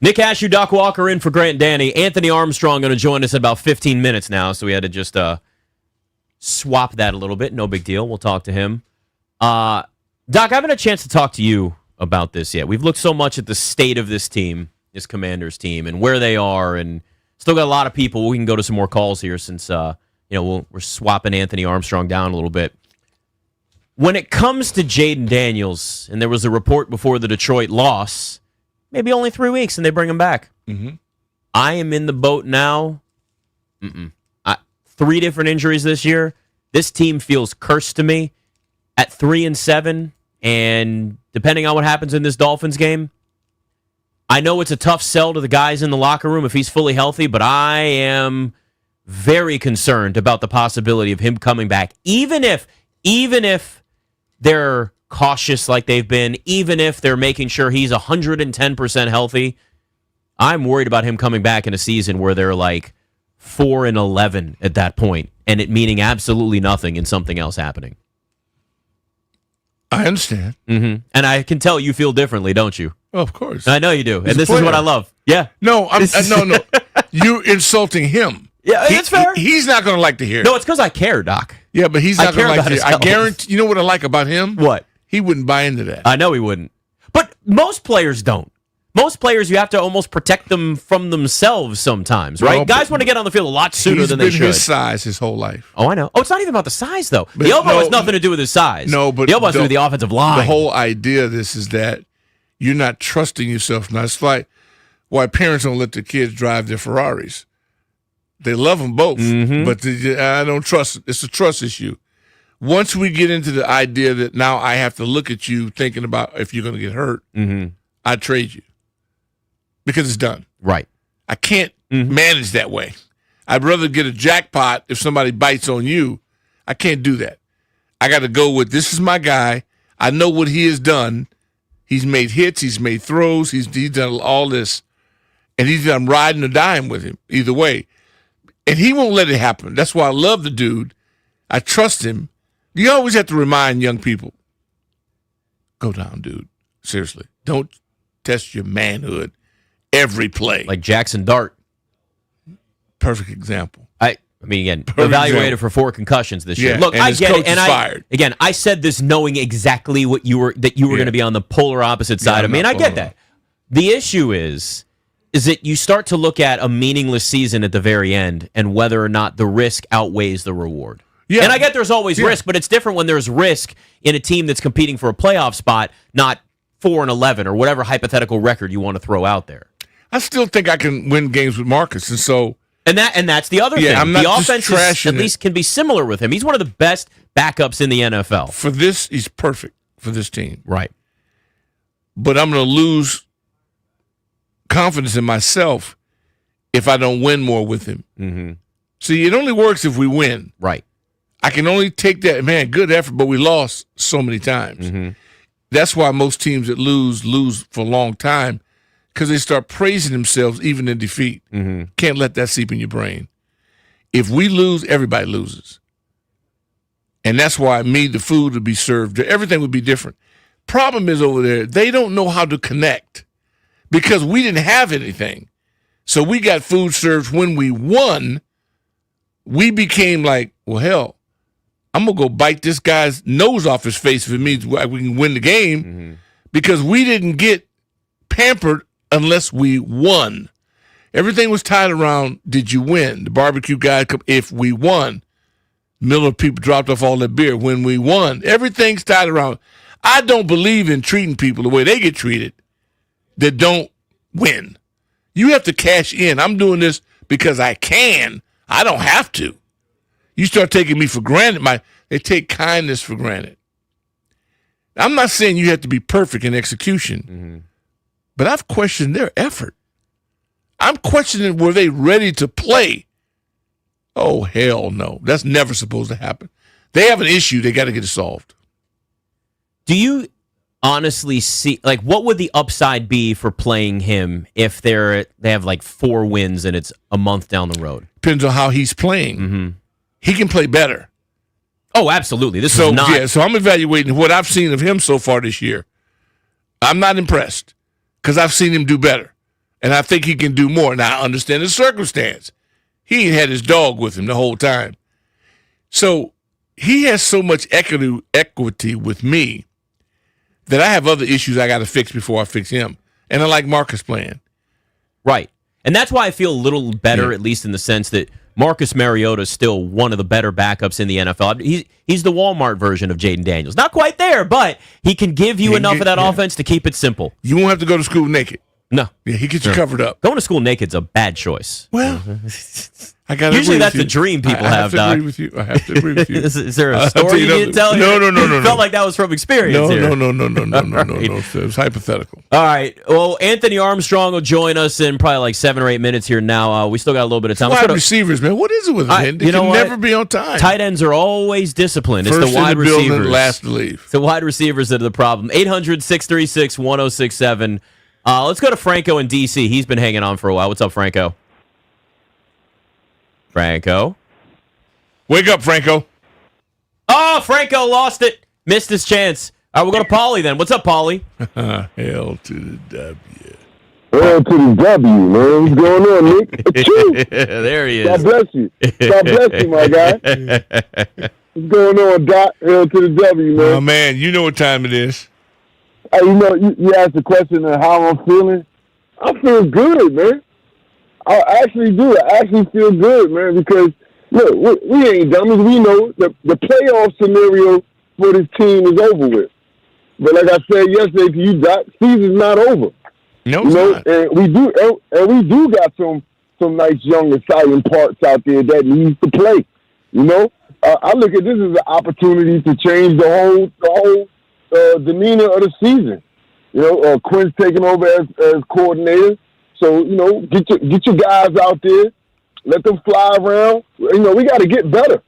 Nick Ashew, Doc Walker in for Grant Danny. Anthony Armstrong going to join us in about 15 minutes now, so we had to just swap that a little bit. No big deal. We'll talk to him. Doc, I haven't had a chance to talk to you about this yet. We've looked so much at the state of this team, this Commanders team, and where they are, and still got a lot of people. We can go to some more calls here since we're swapping Anthony Armstrong down a little bit. When it comes to Jaden Daniels, and there was a report before the Detroit loss, maybe only 3 weeks, and they bring him back. Mm-hmm. I am in the boat now. 3 different injuries this year. This team feels cursed to me. At 3-7, and depending on what happens in this Dolphins game, I know it's a tough sell to the guys in the locker room if he's fully healthy, but I am very concerned about the possibility of him coming back, even if they're cautious like they've been, even if they're making sure he's 110% healthy. I'm worried about him coming back in a season where they're like 4-11 at that point, and it meaning absolutely nothing and something else happening. I understand. Mm-hmm. And I can tell you feel differently, don't you? Oh, of course. I know you do. And this is what I love. Yeah. No, no. You're insulting him. Yeah, that's fair. He's not going to like to hear it. No, it's because I care, Doc. Yeah, but he's not going to like to hear it. I guarantee. You know what I like about him? What? He wouldn't buy into that. I know he wouldn't. But most players don't. Most players, you have to almost protect them from themselves sometimes, right? Well, guys want to get on the field a lot sooner than they should. He's been his size his whole life. Oh, I know. Oh, it's not even about the size, though. The elbow has nothing to do with his size. No, but the elbow has to do with the offensive line. The whole idea of this is that you're not trusting yourself. Now, it's like why parents don't let their kids drive their Ferraris. They love them both, but I don't trust it. It's a trust issue. Once we get into the idea that now I have to look at you thinking about if you're going to get hurt, I trade you. Because it's done. Right. I can't manage that way. I'd rather get a jackpot if somebody bites on you. I can't do that. I got to go with this is my guy. I know what he has done. He's made hits. He's made throws. He's done all this. And I'm riding or dying with him either way. And he won't let it happen. That's why I love the dude. I trust him. You always have to remind young people, go down, dude. Seriously. Don't test your manhood every play. Like Jackson Dart. Perfect example. I mean, again, evaluated for 4 concussions this year. Yeah, Look, and I his get coach it. And is fired. Again, I said this knowing exactly what you were going to be on the polar opposite side of me, and I get that. The issue is that you start to look at a meaningless season at the very end and whether or not the risk outweighs the reward. Yeah. And I get there's always risk, but it's different when there's risk in a team that's competing for a playoff spot, not 4-11 or whatever hypothetical record you want to throw out there. I still think I can win games with Marcus, and so and that's the other thing. I'm not the just offense trashing at least can be similar with him. He's one of the best backups in the NFL. For this, he's perfect for this team. Right. But I'm going to lose confidence in myself if I don't win more with him. Mm-hmm. See, it only works if we win. Right. I can only take that, man, good effort, but we lost so many times. Mm-hmm. That's why most teams that lose for a long time, because they start praising themselves even in defeat. Mm-hmm. Can't let that seep in your brain. If we lose, everybody loses. And that's why the food would be served. Everything would be different. Problem is over there, they don't know how to connect because we didn't have anything. So we got food served when we won. We became like, well, hell, I'm going to go bite this guy's nose off his face if it means we can win the game because we didn't get pampered unless we won. Everything was tied around, did you win? The barbecue guy, if we won. Miller people dropped off all that beer when we won. Everything's tied around. I don't believe in treating people the way they get treated that don't win. You have to cash in. I'm doing this because I can. I don't have to. You start taking me for granted. They take kindness for granted. I'm not saying you have to be perfect in execution, but I've questioned their effort. I'm questioning, were they ready to play? Oh, hell no. That's never supposed to happen. They have an issue. They got to get it solved. Do you honestly see, like, what would the upside be for playing him if they have like 4 wins and it's a month down the road? Depends on how he's playing. He can play better. Oh, absolutely. So I'm evaluating what I've seen of him so far this year. I'm not impressed because I've seen him do better. And I think he can do more. Now, I understand the circumstance. He ain't had his dog with him the whole time. So he has so much equity with me that I have other issues I got to fix before I fix him. And I like Marcus playing. Right. And that's why I feel a little better, at least in the sense that Marcus Mariota is still one of the better backups in the NFL. He's the Walmart version of Jaden Daniels. Not quite there, but he can give you enough of that offense to keep it simple. You won't have to go to school naked. No. Yeah, he gets you covered up. Going to school naked's a bad choice. Well, I got usually that's a dream people have, Doc. I have to agree with you. Is there a story you didn't tell? No. Felt like that was from experience here. No. It was hypothetical. All right. Well, Anthony Armstrong will join us in probably like 7 or 8 minutes here now. We still got a little bit of time. Wide receivers, man. What is it with them? They can never be on time. Tight ends are always disciplined. First it's the wide receivers. Building, last to leave. It's the wide receivers that are the problem. 800-636-1067. Let's go to Franco in D.C. He's been hanging on for a while. What's up, Franco? Franco? Wake up, Franco. Oh, Franco lost it. Missed his chance. All right, we'll go to Paulie then. What's up, Paulie? Hell to the W. Hell to the W, man. What's going on, Nick? There he is. God bless you. God bless you, my guy. What's going on, Doc? Hell to the W, man. Oh, man, you know what time it is. Hey, you asked the question of how I'm feeling. I feel good, man. I actually do. I actually feel good, man, because, look, we ain't dummies. We know the playoff scenario for this team is over with. But like I said yesterday to you, Doc, season's not over. No, it's not. And we do got some nice young exciting parts out there that needs to play. I look at this as an opportunity to change the whole demeanor of the season. Quinn's taking over as coordinator. So, get your guys out there. Let them fly around. We got to get better.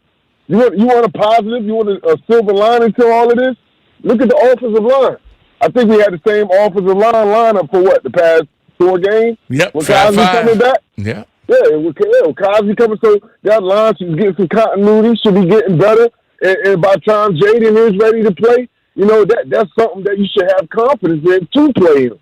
You want a positive? You want a silver lining to all of this? Look at the offensive line. I think we had the same offensive lineup for the past 4 games? Yep. When Cosby coming back? Yeah. Yeah, with Cosby coming, so that line should get some continuity, should be getting better. And by the time Jaden is ready to play, that's something that you should have confidence in to play him.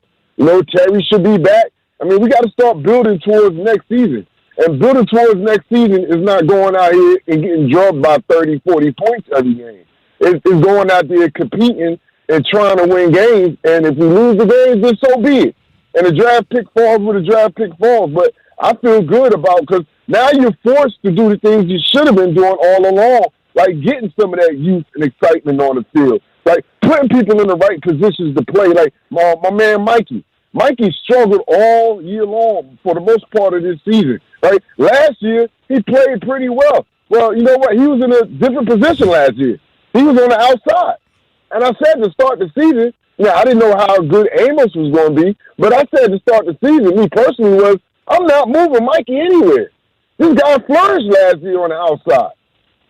Terry should be back. I mean, we got to start building towards next season. And building towards next season is not going out here and getting drubbed by 30, 40 points every game. It's going out there competing and trying to win games. And if we lose the games, then so be it. And the draft pick falls where the draft pick falls. But I feel good about because now you're forced to do the things you should have been doing all along, like getting some of that youth and excitement on the field. Like putting people in the right positions to play. Like my man Mikey. Mikey struggled all year long for the most part of this season. Right? Last year, he played pretty well. Well, you know what? He was in a different position last year. He was on the outside. And I said to start the season, I didn't know how good Amos was going to be, but I said to start the season, me personally I'm not moving Mikey anywhere. This guy flourished last year on the outside.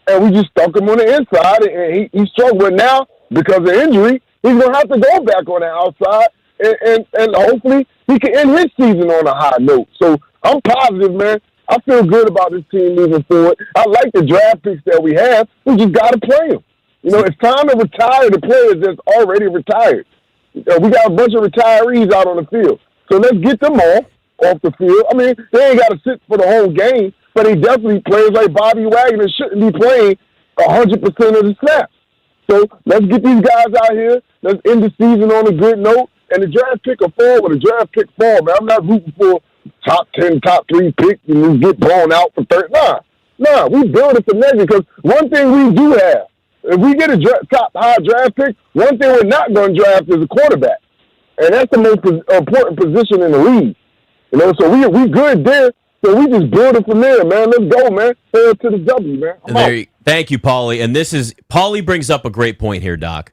And we just stuck him on the inside, and he struggled. But now, because of injury, he's going to have to go back on the outside, and hopefully he can end his season on a high note. So I'm positive, man. I feel good about this team moving forward. I like the draft picks that we have. We just got to play them. You know, it's time to retire the players that's already retired. We got a bunch of retirees out on the field. So let's get them off the field. I mean, they ain't got to sit for the whole game, but they definitely players like Bobby Wagner shouldn't be playing 100% of the snaps. So let's get these guys out here. Let's end the season on a good note. And the draft pick will fall when the draft pick fall, man. I'm not rooting for top 10, top 3 pick and we get blown out for third. Nah, we build it for next year because one thing we do have, if we get a top high draft pick, one thing we're not going to draft is a quarterback. And that's the most important position in the league. You know, so we good there. So we just build it from there, man. Let's go, man. Fair to the W, man. Thank you, Paulie. And Paulie brings up a great point here, Doc.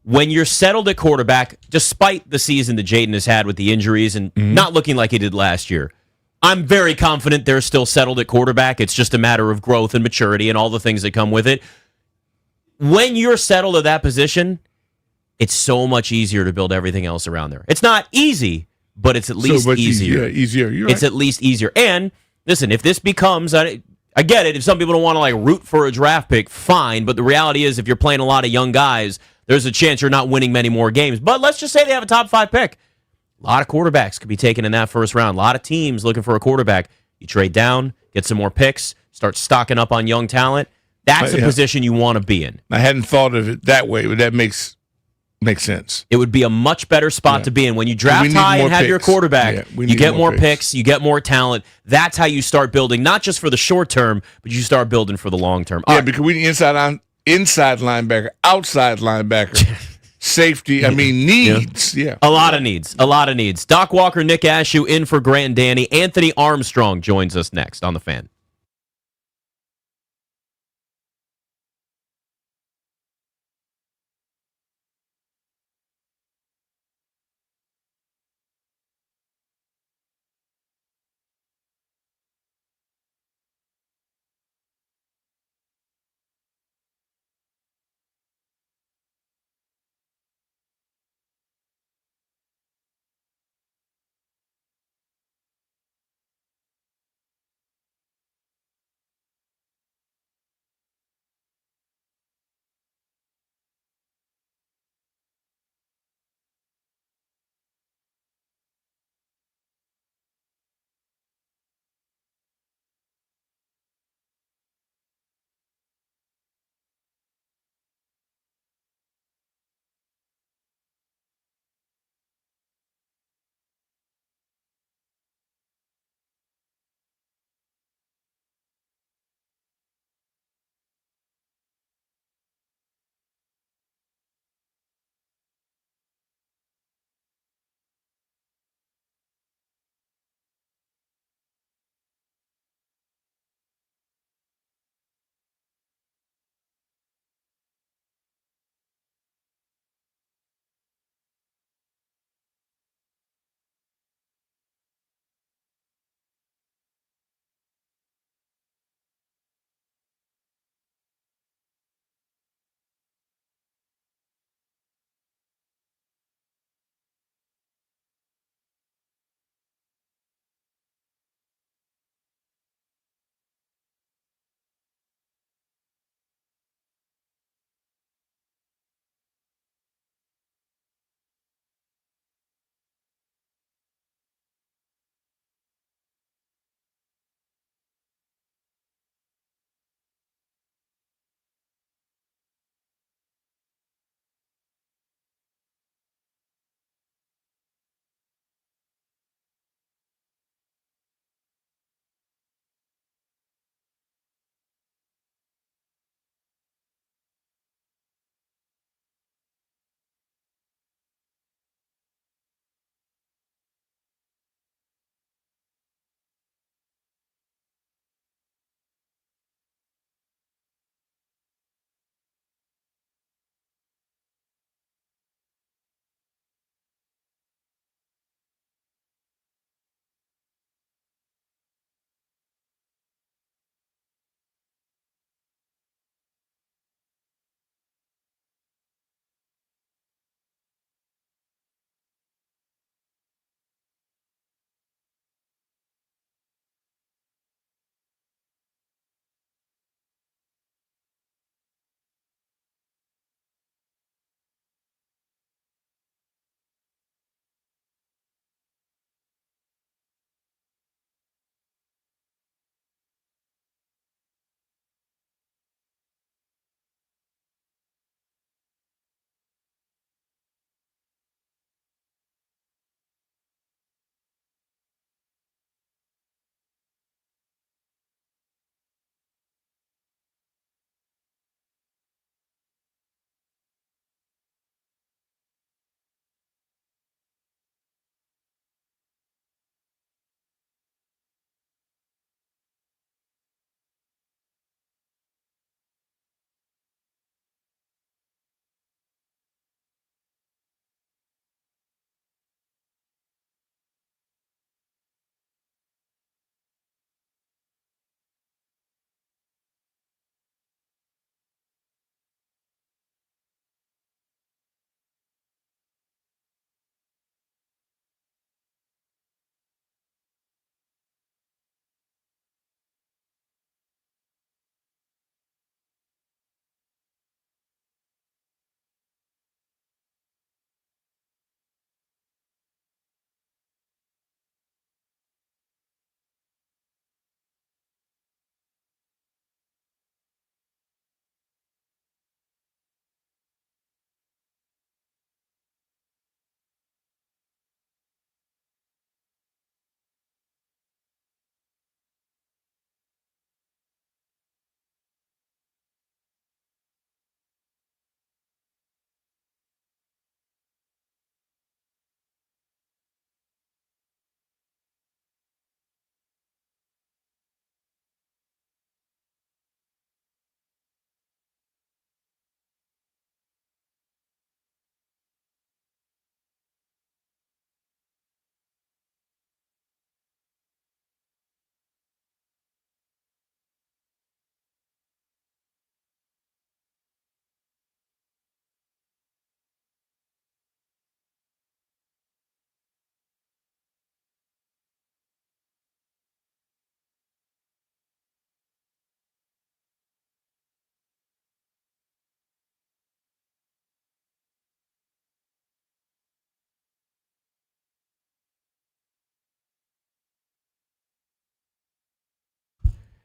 When you're settled at quarterback, despite the season that Jaden has had with the injuries and not looking like he did last year, I'm very confident they're still settled at quarterback. It's just a matter of growth and maturity and all the things that come with it. When you're settled at that position, it's so much easier to build everything else around there. It's not easy, but it's at least easier. Easier. You're it's right. at least easier. And listen, if this becomes, I get it. If some people don't want to root for a draft pick, fine. But the reality is, if you're playing a lot of young guys, there's a chance you're not winning many more games. But let's just say they have a top 5 pick. A lot of quarterbacks could be taken in that first round. A lot of teams looking for a quarterback. You trade down, get some more picks, start stocking up on young talent. That's a position you want to be in. I hadn't thought of it that way, but that makes sense. It would be a much better spot to be in. When you draft high and have your quarterback, you get more picks, you get more talent. That's how you start building, not just for the short term, but you start building for the long term. Because we need inside linebacker, outside linebacker, safety. I mean, needs. Yeah. A lot of needs. Doc Walker, Nick Ashew in for Grant and Danny. Anthony Armstrong joins us next on The Fan.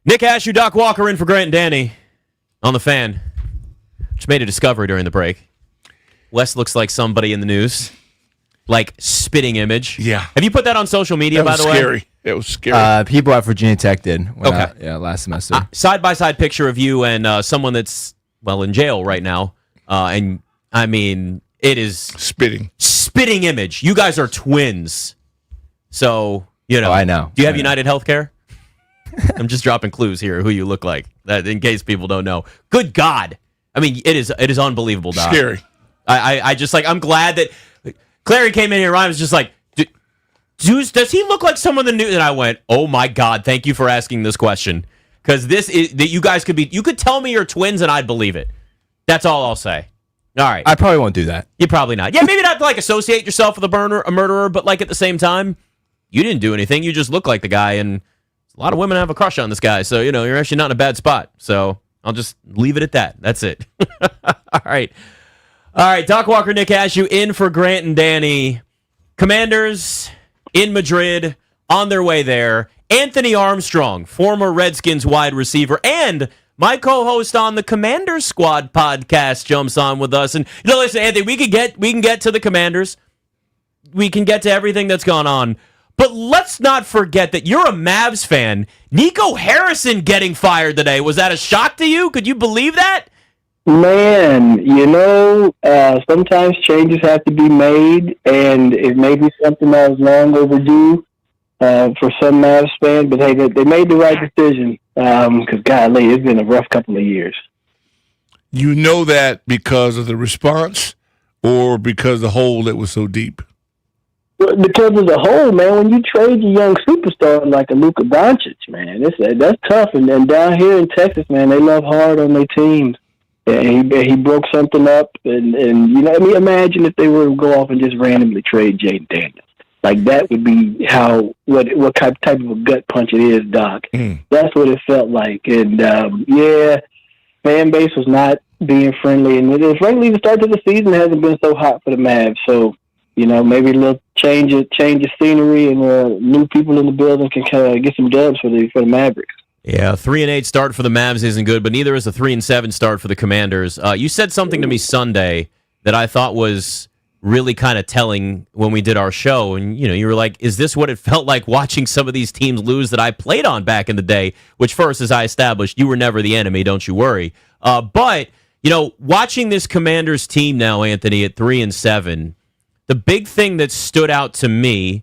Nick Ashew, Doc Walker in for Grant and Danny on the Fan. Just made a discovery during the break. Wes looks like somebody in the news. Like spitting image. Yeah. Have you put that on social media, by the way? Scary. It was scary. People at Virginia Tech did. Okay. Last semester. Side-by-side picture of you and someone that's, in jail right now. And, I mean, it is... Spitting image. You guys are twins. So, I know. Do you have United Healthcare? I'm just dropping clues here who you look like, that in case people don't know. Good God. I mean, it is unbelievable, Doc. Scary. I just, I'm glad that... Clary came in here and I was just like, does he look like someone that knew? And I went, oh my God, thank you for asking this question. Because this is, that you guys you could tell me you're twins and I'd believe it. That's all I'll say. All right. I probably won't do that. You probably not. Yeah, maybe not to associate yourself with a murderer, but at the same time, you didn't do anything. You just look like the guy, and a lot of women have a crush on this guy. So, you're actually not in a bad spot. So I'll just leave it at that. That's it. All right. Doc Walker, Nick Ashew in for Grant and Danny. Commanders in Madrid, on their way there. Anthony Armstrong, former Redskins wide receiver, and my co-host on the Commanders Squad podcast jumps on with us. And listen, Anthony, we can get to the Commanders. We can get to everything that's gone on. But let's not forget that you're a Mavs fan. Nico Harrison getting fired today. Was that a shock to you? Could you believe that? Man, sometimes changes have to be made, and it may be something that was long overdue for some Mavs fans, but hey, they made the right decision because, golly, it's been a rough couple of years. You know that because of the response or because the hole that was so deep? Well, because of the hole, man. When you trade your young superstar like a Luka Doncic, man, that's tough. And down here in Texas, man, they love hard on their teams. And he broke something up, and imagine if they were to go off and just randomly trade Jaden Daniels. Like, that would be what type of a gut punch it is, Doc. That's what it felt like. And, fan base was not being friendly. And frankly, the start of the season hasn't been so hot for the Mavs. So, maybe a little change of scenery and new people in the building can kind of get some dubs for the Mavericks. Yeah, 3-8 start for the Mavs isn't good, but neither is a 3-7 start for the Commanders. You said something to me Sunday that I thought was really kind of telling when we did our show, and you were like, "Is this what it felt like watching some of these teams lose that I played on back in the day?" Which, first, as I established, you were never the enemy. Don't you worry. But watching this Commanders team now, Anthony, at 3-7, the big thing that stood out to me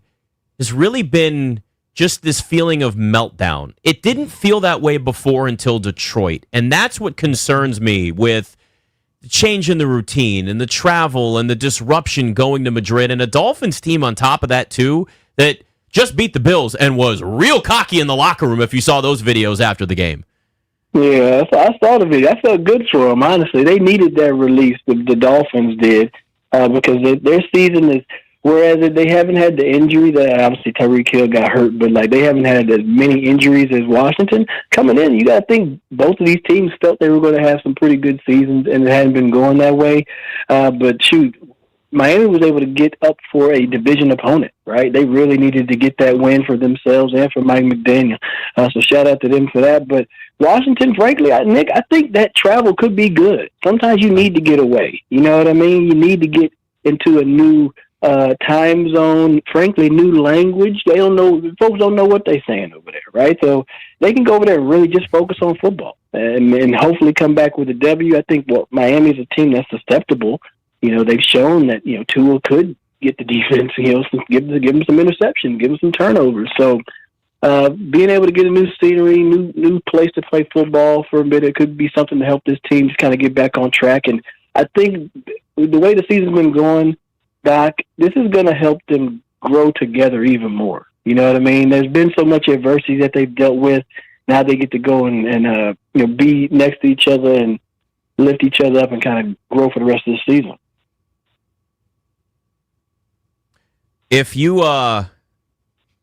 has really been just this feeling of meltdown. It didn't feel that way before until Detroit, and that's what concerns me with the change in the routine and the travel and the disruption going to Madrid, and a Dolphins team on top of that, too, that just beat the Bills and was real cocky in the locker room if you saw those videos after the game. Yeah, I saw the video. I felt good for them, honestly. They needed that release, the Dolphins did, because their season is... Whereas they haven't had the injury that obviously Tyreek Hill got hurt, but they haven't had as many injuries as Washington. Coming in, you got to think both of these teams felt they were going to have some pretty good seasons, and it hadn't been going that way. But shoot, Miami was able to get up for a division opponent, right? They really needed to get that win for themselves and for Mike McDaniel. So shout out to them for that. But Washington, frankly, Nick, I think that travel could be good. Sometimes you need to get away. You know what I mean? You need to get into a new time zone, frankly, new language. Folks don't know what they're saying over there, right? So they can go over there and really just focus on football and hopefully come back with a W. I think Miami's a team that's susceptible. They've shown that, Tua could get the defense, give them some interception, give them some turnovers. So being able to get a new scenery, new place to play football for a bit, it could be something to help this team just kind of get back on track. And I think the way the season's been going, Doc, this is going to help them grow together even more. You know what I mean? There's been so much adversity that they've dealt with. Now they get to go and be next to each other and lift each other up and kind of grow for the rest of the season. If you, all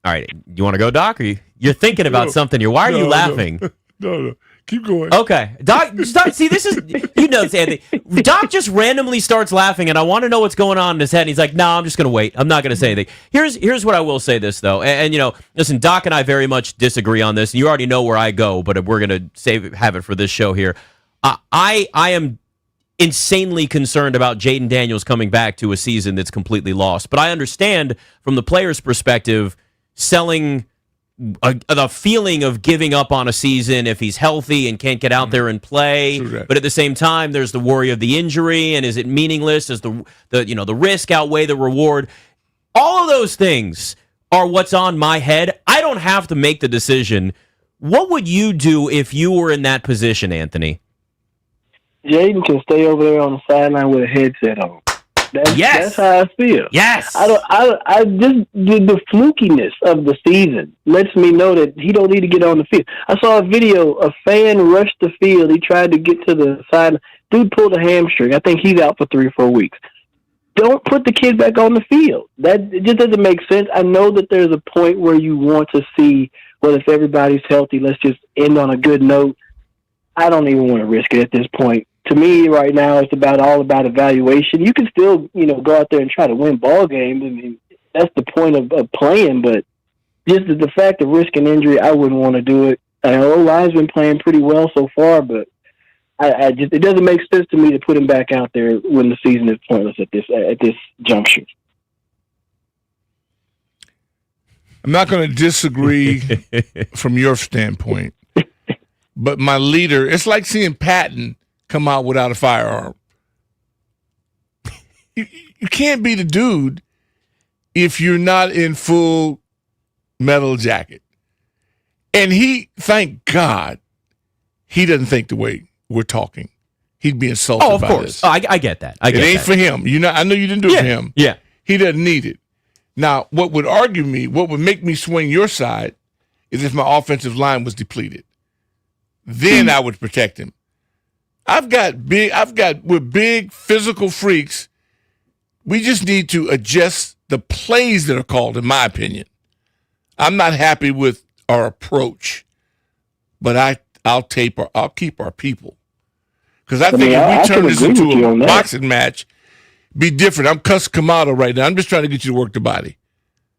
right, you want to go, Doc? Or you're thinking about something here. Why are you laughing? No. Keep going. Okay. Doc, see, this is, Anthony. Doc just randomly starts laughing, and I want to know what's going on in his head. And he's like, no, I'm just going to wait. I'm not going to say anything. Here's what I will say this, though. And listen, Doc and I very much disagree on this. You already know where I go, but we're going to have it for this show here. I am insanely concerned about Jaden Daniels coming back to a season that's completely lost. But I understand from the player's perspective, selling the feeling of giving up on a season if he's healthy and can't get out there and play. But at the same time, there's the worry of the injury, and is it meaningless? Does the risk outweigh the reward? All of those things are what's on my head. I don't have to make the decision. What would you do if you were in that position, Anthony? Jaden can stay over there on the sideline with a headset on. That's how I feel. Yes. I just the flukiness of the season lets me know that he don't need to get on the field. I saw a video, a fan rushed the field. He tried to get to the side. Dude pulled a hamstring. I think he's out for 3 or 4 weeks. Don't put the kid back on the field. It just doesn't make sense. I know that there's a point where you want to see, well, if everybody's healthy, let's just end on a good note. I don't even want to risk it at this point. To me, right now, it's all about evaluation. You can still, go out there and try to win ball games. I mean, that's the point of playing. But just the fact of risking injury, I wouldn't want to do it. I know O-line's been playing pretty well so far, but it doesn't make sense to me to put him back out there when the season is pointless at this juncture. I'm not going to disagree from your standpoint, but my leader, it's like seeing Patton come out without a firearm. You can't be the dude if you're not in full metal jacket. And thank God, he doesn't think the way we're talking. He'd be insulted by this. Oh, of course. I get that. It ain't for him. I know you didn't do it for him. Yeah. He doesn't need it. Now, what would make me swing your side is if my offensive line was depleted. Then I would protect him. We're big physical freaks. We just need to adjust the plays that are called, in my opinion. I'm not happy with our approach, but I'll keep our people. Because I think if we turn this into a boxing match, be different. I'm Cus Kamado right now. I'm just trying to get you to work the body.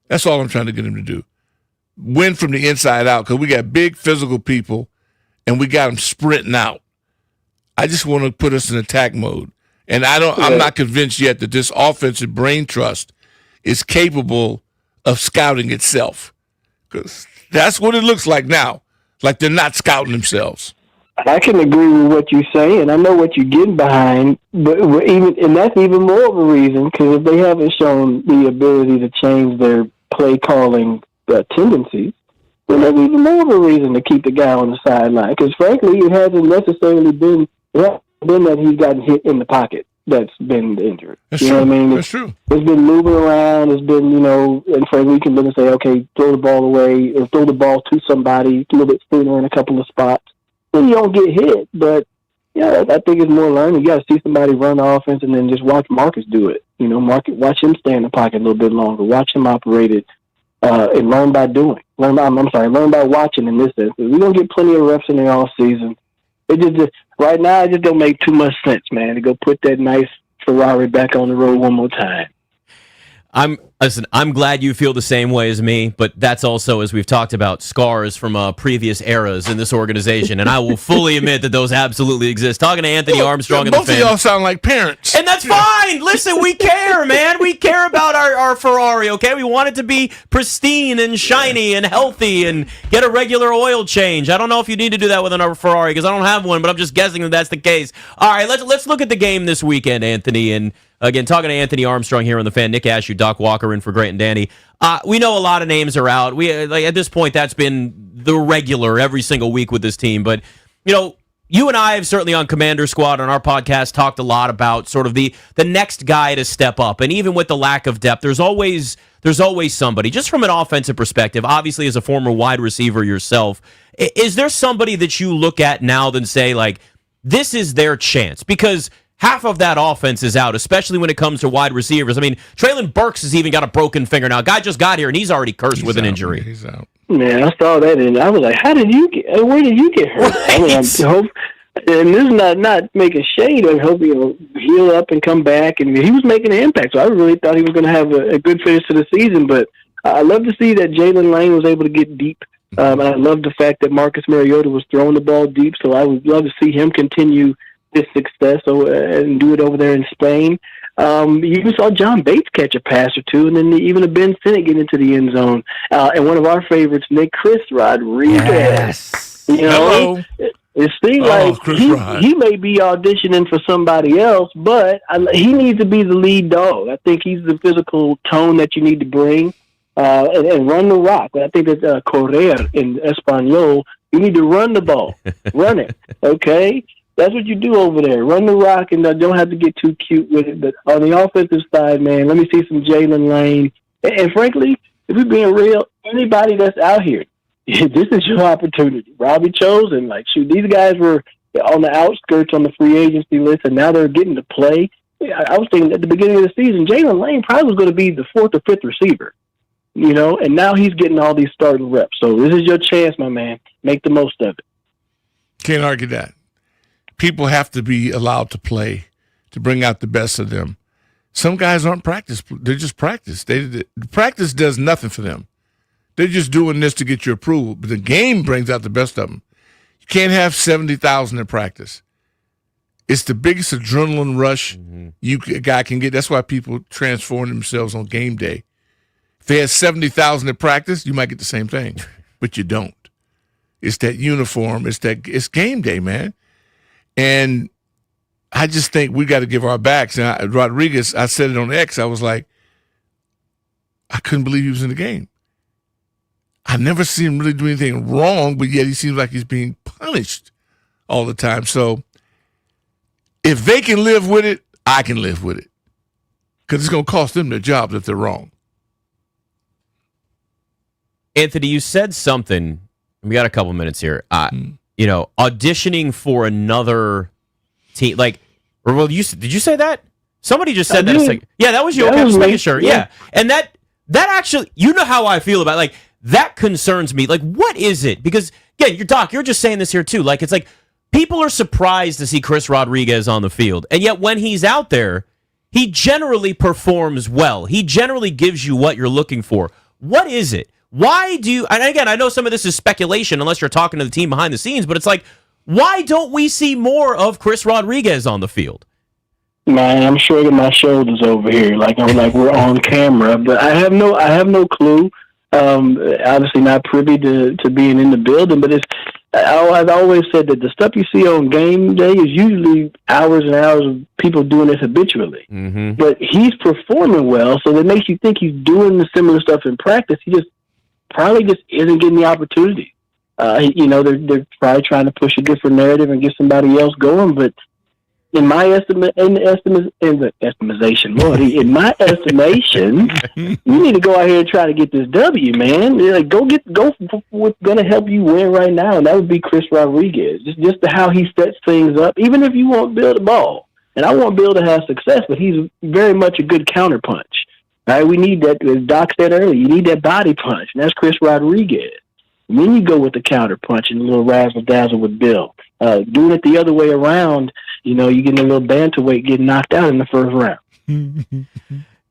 That's all I'm trying to get him to do. Win from the inside out, because we got big physical people, and we got them sprinting out. I just want to put us in attack mode. And I'm not convinced yet that this offensive brain trust is capable of scouting itself. Because that's what it looks like now. Like they're not scouting themselves. I can agree with what you say, and I know what you're getting behind, but that's even more of a reason, because if they haven't shown the ability to change their play calling tendencies, then there's even more of a reason to keep the guy on the sideline. Because frankly, it hasn't necessarily been that he's gotten hit in the pocket that's been injured. That's true. What I mean? That's true. It's been moving around. It's been, and frankly, we can then say, okay, throw the ball away or throw the ball to somebody a little bit sooner in a couple of spots. Then you don't get hit. But, I think it's more learning. You got to see somebody run the offense and then just watch Marcus do it. Watch him stay in the pocket a little bit longer. Watch him operate it and learn by doing. Learn by watching in this sense. We're going to get plenty of reps in there all season. Right now, it just don't make too much sense, man, to go put that nice Ferrari back on the road one more time. I'm glad you feel the same way as me, but that's also, as we've talked about, scars from previous eras in this organization, and I will fully admit that those absolutely exist. Talking to Anthony Armstrong in the Fan. Both of y'all sound like parents. And that's fine. Listen, we care, man. We care about our Ferrari, okay? We want it to be pristine and shiny and healthy and get a regular oil change. I don't know if you need to do that with another Ferrari because I don't have one, but I'm just guessing that that's the case. All right, let's look at the game this weekend, Anthony, and again, talking to Anthony Armstrong here on the Fan. Nick Ashew, Doc Walker in for Grant and Danny. We know a lot of names are out. At this point, that's been the regular every single week with this team. But, you and I have certainly on Commander Squad on our podcast talked a lot about sort of the next guy to step up. And even with the lack of depth, there's always somebody. Just from an offensive perspective, obviously as a former wide receiver yourself, is there somebody that you look at now and say, like, this is their chance? Because half of that offense is out, especially when it comes to wide receivers. I mean, Traylon Burks has even got a broken finger now. Guy just got here, and he's already cursed with an injury. He's out. Man, I saw that, and I was like, where did you get hurt? Right. I mean, and this is not making shade. I hope he'll heal up and come back. And he was making an impact, so I really thought he was going to have a good finish to the season. But I love to see that Jalen Lane was able to get deep. And I love the fact that Marcus Mariota was throwing the ball deep, so I would love to see him continue his success and do it over there in Spain. You even saw John Bates catch a pass or two, and then even a Ben Sinnott get into the end zone. And one of our favorites, Chris Rodriguez. Yes. You know, it seems like he may be auditioning for somebody else, but he needs to be the lead dog. I think he's the physical tone that you need to bring and run the rock. I think that correr in Espanol, you need to run the ball. Run it, okay? That's what you do over there. Run the rock and don't have to get too cute with it. But on the offensive side, man, let me see some Jalen Lane. And frankly, if we're being real, anybody that's out here, this is your opportunity. Robbie Chosen, these guys were on the outskirts on the free agency list, and now they're getting to play. I was thinking at the beginning of the season, Jalen Lane probably was going to be the 4th or 5th receiver, and now he's getting all these starting reps. So this is your chance, my man. Make the most of it. Can't argue that. People have to be allowed to play to bring out the best of them. Some guys aren't practice. They're just practice. Practice does nothing for them. They're just doing this to get your approval. But the game brings out the best of them. You can't have 70,000 in practice. It's the biggest adrenaline rush a guy can get. That's why people transform themselves on game day. If they had 70,000 in practice, you might get the same thing, but you don't. It's that uniform. It's game day, man. And I just think we got to give our backs. And Rodriguez, I said it on X. I was like, I couldn't believe he was in the game. I never seen him really do anything wrong, but yet he seems like he's being punished all the time. So if they can live with it, I can live with it. Because it's going to cost them their jobs if they're wrong. Anthony, you said something. We got a couple minutes here. Auditioning for another team. Did you say that? Somebody just said that a second. Yeah, that was you. Okay, I was making sure. Yeah. And that actually, you know how I feel about it. That concerns me. What is it? Because, again, you're just saying this here, too. It's like people are surprised to see Chris Rodriguez on the field. And yet when he's out there, he generally performs well. He generally gives you what you're looking for. What is it? Why do you, and again, I know some of this is speculation unless you're talking to the team behind the scenes, but it's like, why don't we see more of Chris Rodriguez on the field? Man, I'm shrugging my shoulders over here, we're on camera, but I have no clue. Obviously not privy to being in the building, but I've always said that the stuff you see on game day is usually hours and hours of people doing this habitually. Mm-hmm. But he's performing well, so that makes you think he's doing the similar stuff in practice. He probably just isn't getting the opportunity. They're probably trying to push a different narrative and get somebody else going, but in my estimation, you need to go out here and try to get this W, man. Go for what's going to help you win right now, and that would be Chris Rodriguez. Just how he sets things up, even if you won't build a ball. And I want Bill to have success, but he's very much a good counterpunch. Right? We need that, as Doc said earlier, you need that body punch, and that's Chris Rodriguez. And then you go with the counter punch and a little razzle-dazzle with Bill. Doing it the other way around, you're getting a little bantamweight getting knocked out in the first round.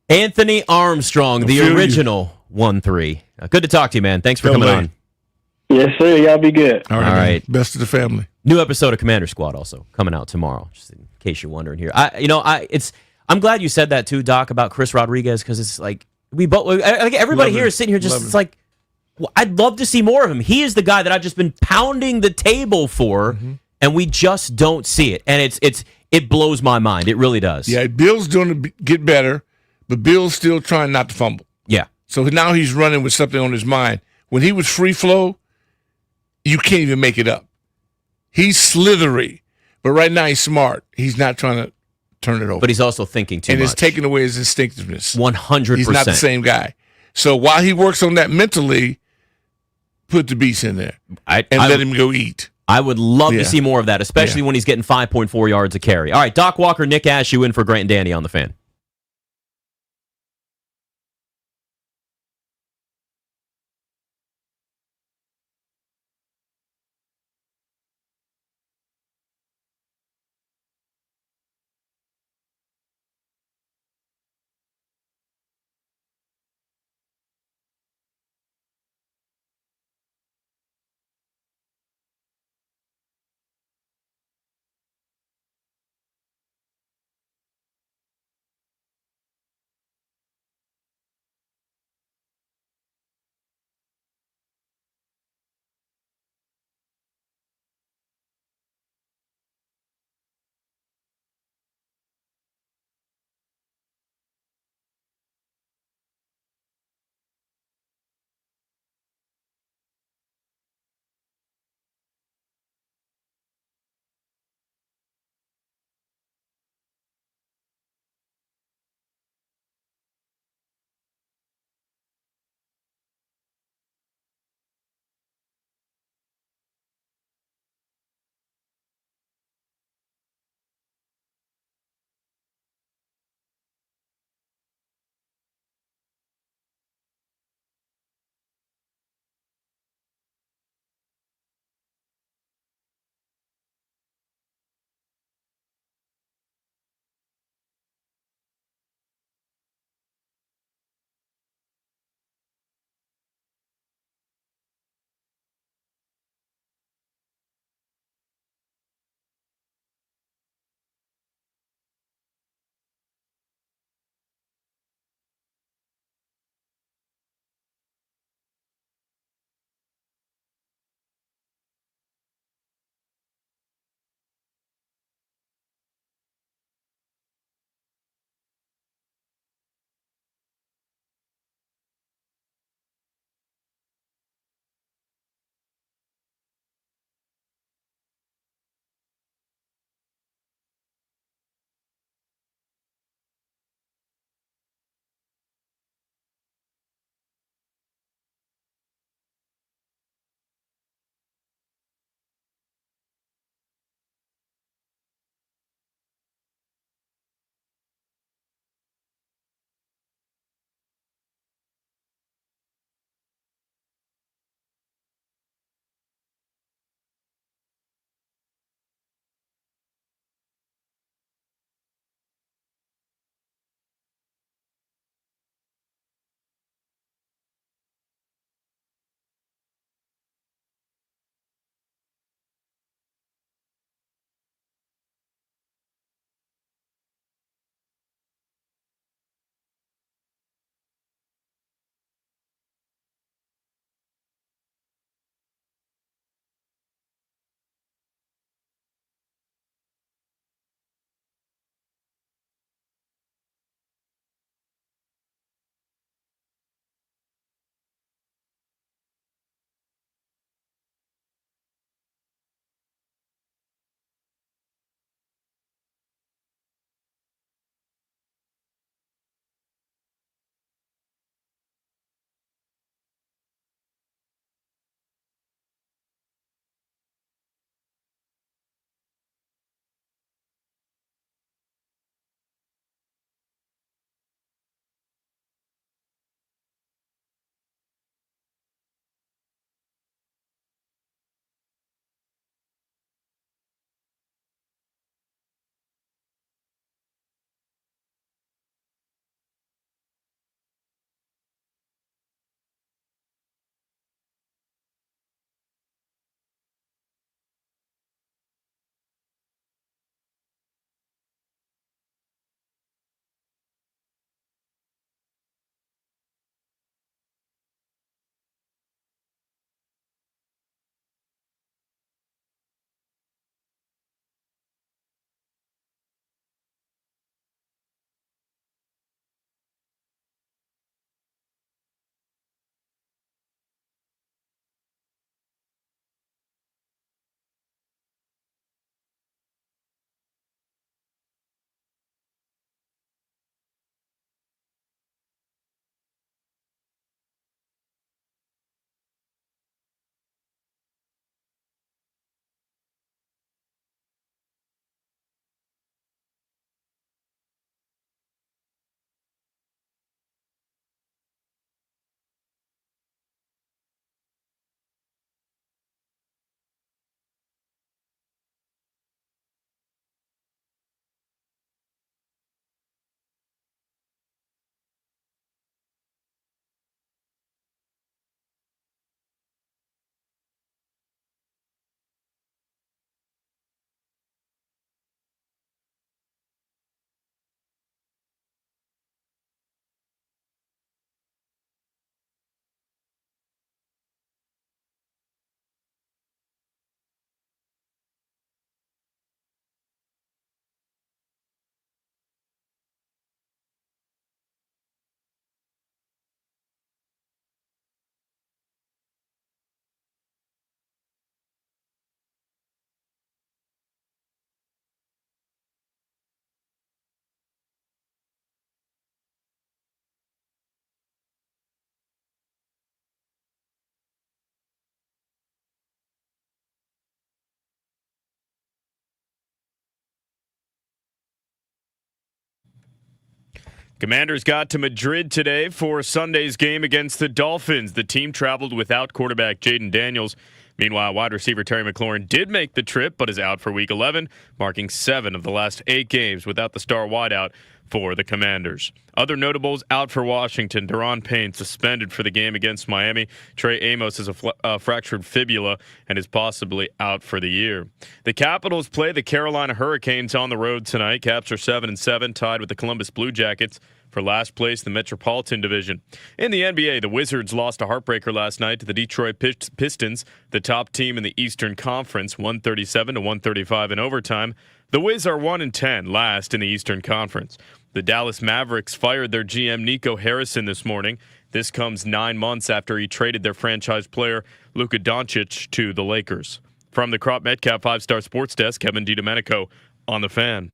Anthony Armstrong, the original 1-3. Good to talk to you, man. Thanks for coming on. Yes, sir. Y'all be good. All right. Best of the family. New episode of Commander Squad also coming out tomorrow, just in case you're wondering here. I'm glad you said that too, Doc, about Chris Rodriguez, because it's like everybody here is sitting here just I'd love to see more of him. He is the guy that I've just been pounding the table for, and we just don't see it. And it blows my mind. It really does. Yeah, Bill's doing to get better, but Bill's still trying not to fumble. Yeah. So now he's running with something on his mind. When he was free flow, you can't even make it up. He's slithery, but right now he's smart. He's not trying to turn it over. But he's also thinking too much. And it's taking away his instinctiveness. 100%. He's not the same guy. So while he works on that mentally, put the beast in there and let him go eat. I would love Yeah. to see more of that, especially when he's getting 5.4 yards a carry. All right, Doc Walker, Nick Ash, you in for Grant and Danny on the Fan. Commanders got to Madrid today for Sunday's game against the Dolphins. The team traveled without quarterback Jaden Daniels. Meanwhile, wide receiver Terry McLaurin did make the trip, but is out for Week 11, marking 7 of the last 8 games without the star wideout for the Commanders. Other notables out for Washington. Daron Payne suspended for the game against Miami. Trey Amos has a fractured fibula and is possibly out for the year. The Capitals play the Carolina Hurricanes on the road tonight. Caps are 7-7, tied with the Columbus Blue Jackets for last place in the Metropolitan Division. In the NBA, the Wizards lost a heartbreaker last night to the Detroit Pistons, the top team in the Eastern Conference, 137-135 in overtime. The Wiz are 1-10, last in the Eastern Conference. The Dallas Mavericks fired their GM Nico Harrison this morning. This comes 9 months after he traded their franchise player Luka Doncic to the Lakers. From the Crop Metcalf 5-Star Sports Desk, Kevin DiDomenico on The Fan.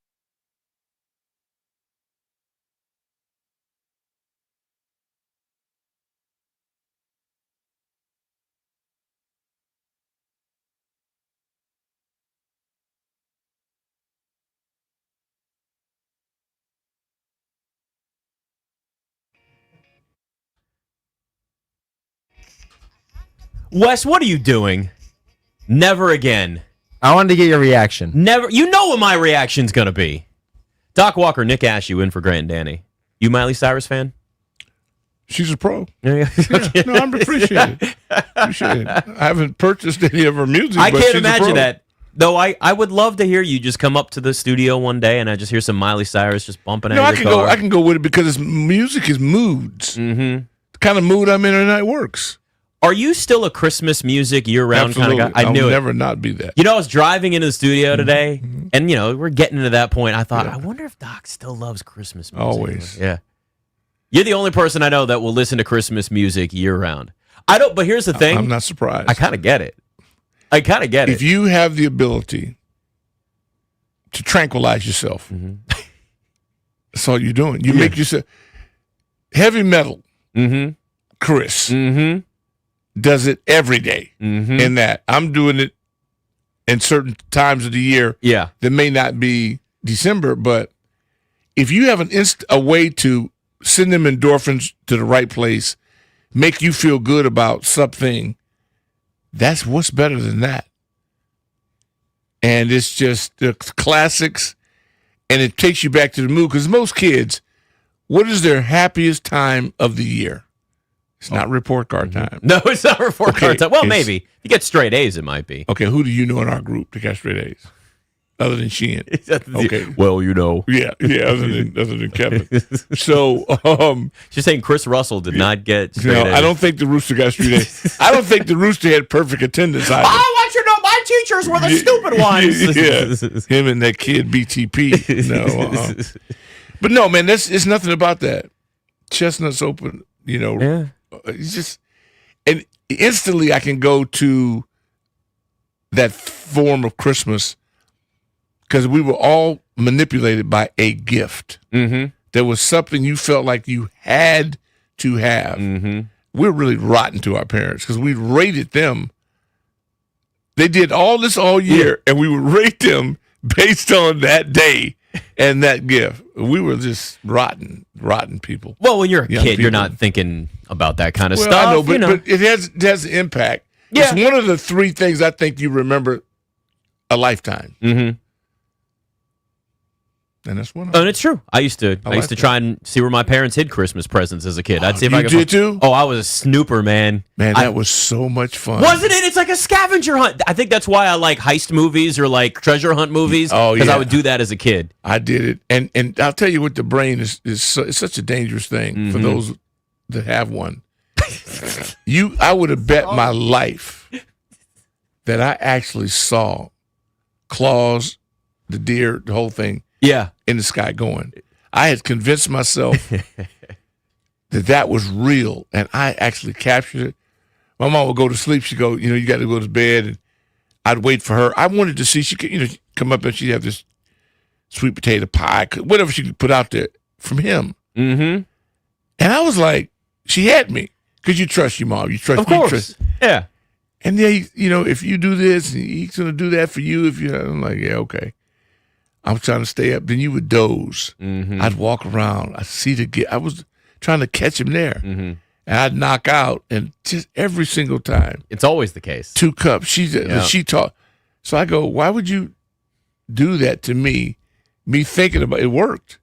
Wes, what are you doing? Never again. I wanted to get your reaction. Never. You know what my reaction's going to be. Doc Walker, Nick Ashew in for Grant and Danny. You Miley Cyrus fan? She's a pro. Yeah, no, I'm appreciate it. I haven't purchased any of her music. I but can't she's a imagine pro. that. Though I would love to hear you just come up to the studio one day and I just hear some Miley Cyrus just bumping out of your car. I can go with it because music is moods. Mm-hmm. The kind of mood I'm in tonight works. Are you still a Christmas music year-round kind of guy? I'll knew never not be that. You know, I was driving into the studio today, and, we're getting to that point. I thought, I wonder if Doc still loves Christmas music. Always. Yeah. You're the only person I know that will listen to Christmas music year-round. I don't, but here's the thing. I'm not surprised. I kind of get it. If you have the ability to tranquilize yourself, that's all you're doing. You make yourself... Heavy metal, Chris, does it every day. In that I'm doing it in certain times of the year that may not be December, but if you have a way to send them endorphins to the right place, make you feel good about something, that's what's better than that. And it's just the classics, and it takes you back to the mood, because most kids, what is their happiest time of the year? It's not report card time. No, it's not report card time. Well, maybe. If you get straight A's, it might be. Okay, who do you know in our group that got straight A's? Other than Sheehan. Okay. Well, Yeah, other than Kevin. So she's saying Chris Russell did not get straight A's. I don't think the Rooster got straight A's. I don't think the Rooster had perfect attendance either. I want you to know my teachers were the stupid ones. Him and that kid BTP. No. But no, man, it's nothing about that. Chestnuts open, It's just, and instantly I can go to that form of Christmas because we were all manipulated by a gift. There was something you felt like you had to have. We're really rotten to our parents because we rated them. They did all this all year, and we would rate them based on that day and that gift. We were just rotten people. Well, when you're a kid, you're not thinking about that kind of stuff. I know, but it has an impact. Yeah. It's one of the 3 things I think you remember a lifetime. And that's one of them. And it's true. I used to try and see where my parents hid Christmas presents as a kid. I'd see if you I could did too? Oh, I was a snooper, man. Man, that was so much fun. Wasn't it? It's like a scavenger hunt. I think that's why I like heist movies or like treasure hunt movies. Oh, yeah. Because I would do that as a kid. I did it. And I'll tell you what, the brain is it's such a dangerous thing for those that have one. I would have bet my life that I actually saw claws, the deer, the whole thing. Yeah, in the sky going. I had convinced myself that was real, and I actually captured it. My mom would go to sleep. She'd go, you got to go to bed, and I'd wait for her. I wanted to see, she could, come up and she'd have this sweet potato pie, whatever she could put out there from him. And I was like, she had me, because you trust your mom. You trust. Of course. You trust. Yeah. And then, if you do this, he's going to do that for you. I'm like, yeah, okay. I'm trying to stay up. Then you would doze. Mm-hmm. I'd walk around. I was trying to catch him there. Mm-hmm. And I'd knock out, and just every single time. It's always the case. 2 cups. She taught. So I go, why would you do that to me? Me thinking about it worked.